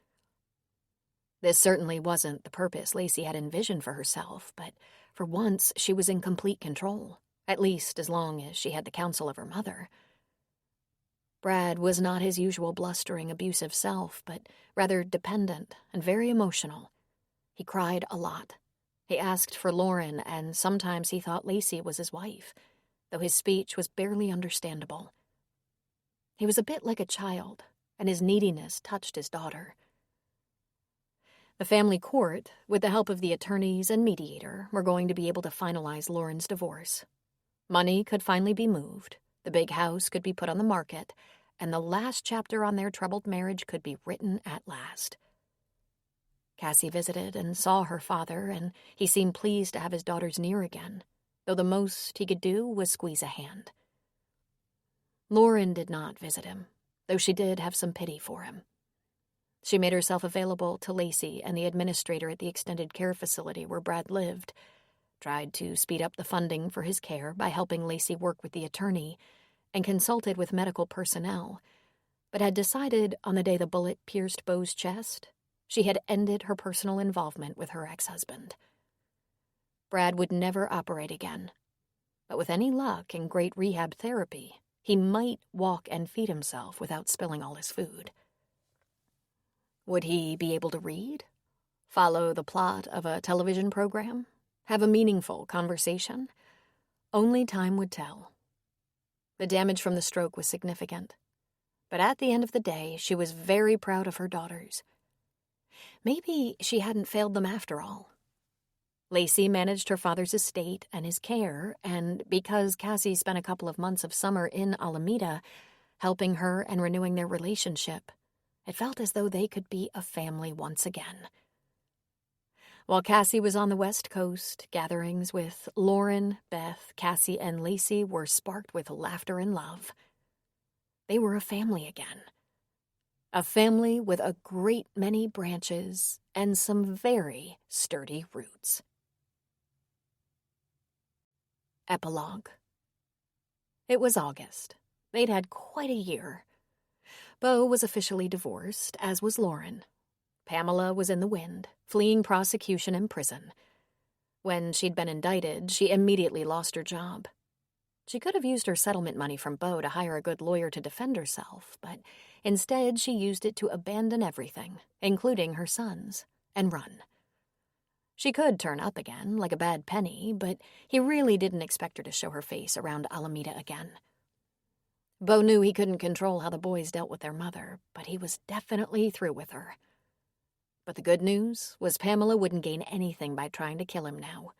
This certainly wasn't the purpose Lacey had envisioned for herself, but for once she was in complete control, at least as long as she had the counsel of her mother. Brad was not his usual blustering, abusive self, but rather dependent and very emotional. He cried a lot. He asked for Lauren, and sometimes he thought Lacey was his wife, though his speech was barely understandable. He was a bit like a child, and his neediness touched his daughter. The family court, with the help of the attorneys and mediator, were going to be able to finalize Lauren's divorce. Money could finally be moved, the big house could be put on the market, and the last chapter on their troubled marriage could be written at last. Cassie visited and saw her father, and he seemed pleased to have his daughters near again, though the most he could do was squeeze a hand. Lauren did not visit him, though she did have some pity for him. She made herself available to Lacey and the administrator at the extended care facility where Brad lived, tried to speed up the funding for his care by helping Lacey work with the attorney, and consulted with medical personnel, but had decided on the day the bullet pierced Beau's chest, she had ended her personal involvement with her ex-husband. Brad would never operate again, but with any luck and great rehab therapy, he might walk and feed himself without spilling all his food. Would he be able to read? Follow the plot of a television program? Have a meaningful conversation? Only time would tell. The damage from the stroke was significant, but at the end of the day, she was very proud of her daughters. Maybe she hadn't failed them after all. Lacey managed her father's estate and his care, and because Cassie spent a couple of months of summer in Alameda, helping her and renewing their relationship, it felt as though they could be a family once again. While Cassie was on the West Coast, gatherings with Lauren, Beth, Cassie, and Lacey were sparked with laughter and love. They were a family again. A family with a great many branches and some very sturdy roots. Epilogue. It was August. They'd had quite a year. Beau was officially divorced, as was Lauren. Pamela was in the wind, fleeing prosecution and prison. When she'd been indicted, she immediately lost her job. She could have used her settlement money from Beau to hire a good lawyer to defend herself, but instead she used it to abandon everything, including her sons, and run. She could turn up again, like a bad penny, but he really didn't expect her to show her face around Alameda again. Beau knew he couldn't control how the boys dealt with their mother, but he was definitely through with her. But the good news was Pamela wouldn't gain anything by trying to kill him now.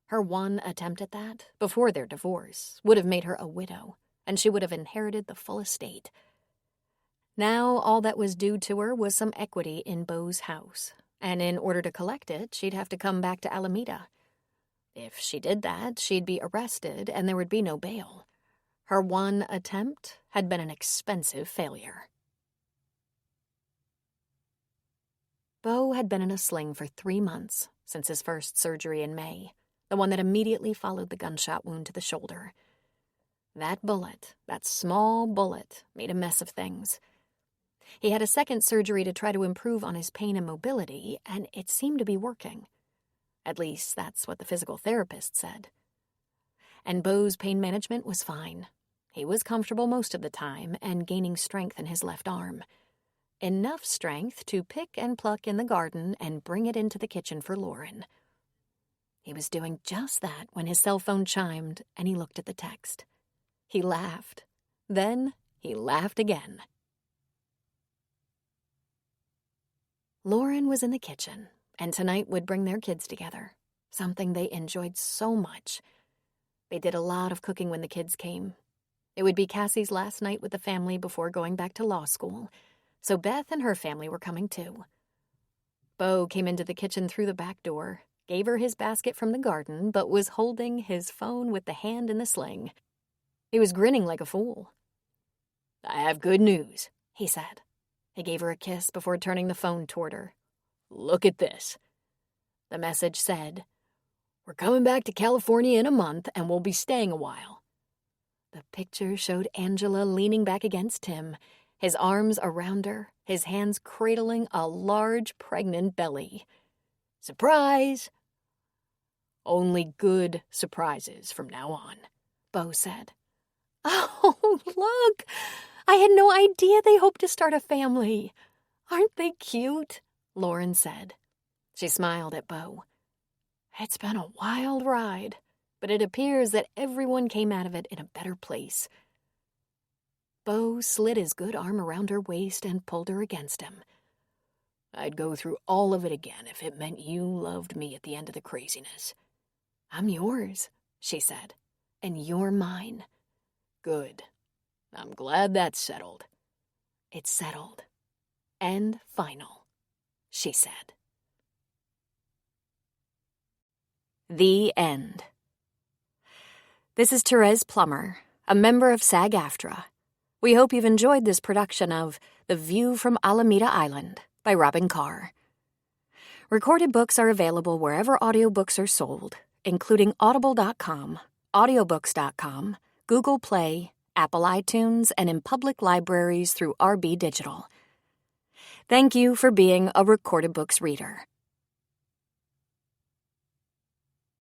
Her one attempt at that, before their divorce, would have made her a widow, and she would have inherited the full estate. Now all that was due to her was some equity in Beau's house, and in order to collect it, she'd have to come back to Alameda. If she did that, she'd be arrested and there would be no bail. Her one attempt had been an expensive failure. Beau had been in a sling for 3 months since his first surgery in May, the one that immediately followed the gunshot wound to the shoulder. That bullet, that small bullet, made a mess of things. He had a second surgery to try to improve on his pain and mobility, and it seemed to be working. At least that's what the physical therapist said. And Beau's pain management was fine. He was comfortable most of the time and gaining strength in his left arm. Enough strength to pick and pluck in the garden and bring it into the kitchen for Lauren. He was doing just that when his cell phone chimed and he looked at the text. He laughed. Then he laughed again. Lauren was in the kitchen, and tonight would bring their kids together, something they enjoyed so much. They did a lot of cooking when the kids came. It would be Cassie's last night with the family before going back to law school, so Beth and her family were coming too. Beau came into the kitchen through the back door, gave her his basket from the garden, but was holding his phone with the hand in the sling. He was grinning like a fool. "I have good news," he said. He gave her a kiss before turning the phone toward her. "Look at this." The message said, "We're coming back to California in a month, and we'll be staying a while." The picture showed Angela leaning back against him, his arms around her, his hands cradling a large, pregnant belly. "Surprise!" "Only good surprises from now on," Beau said. "Oh, look! I had no idea they hoped to start a family. Aren't they cute?" Lauren said. She smiled at Beau. "It's been a wild ride, but it appears that everyone came out of it in a better place." Beau slid his good arm around her waist and pulled her against him. "I'd go through all of it again if it meant you loved me at the end of the craziness." "I'm yours," she said, "and you're mine." "Good. I'm glad that's settled." "It's settled. And final," she said. The end. This is Therese Plummer, a member of SAG-AFTRA. We hope you've enjoyed this production of The View from Alameda Island by Robin Carr. Recorded books are available wherever audiobooks are sold, including Audible.com, Audiobooks.com, Google Play, Apple iTunes, and in public libraries through RB Digital. Thank you for being a Recorded Books reader.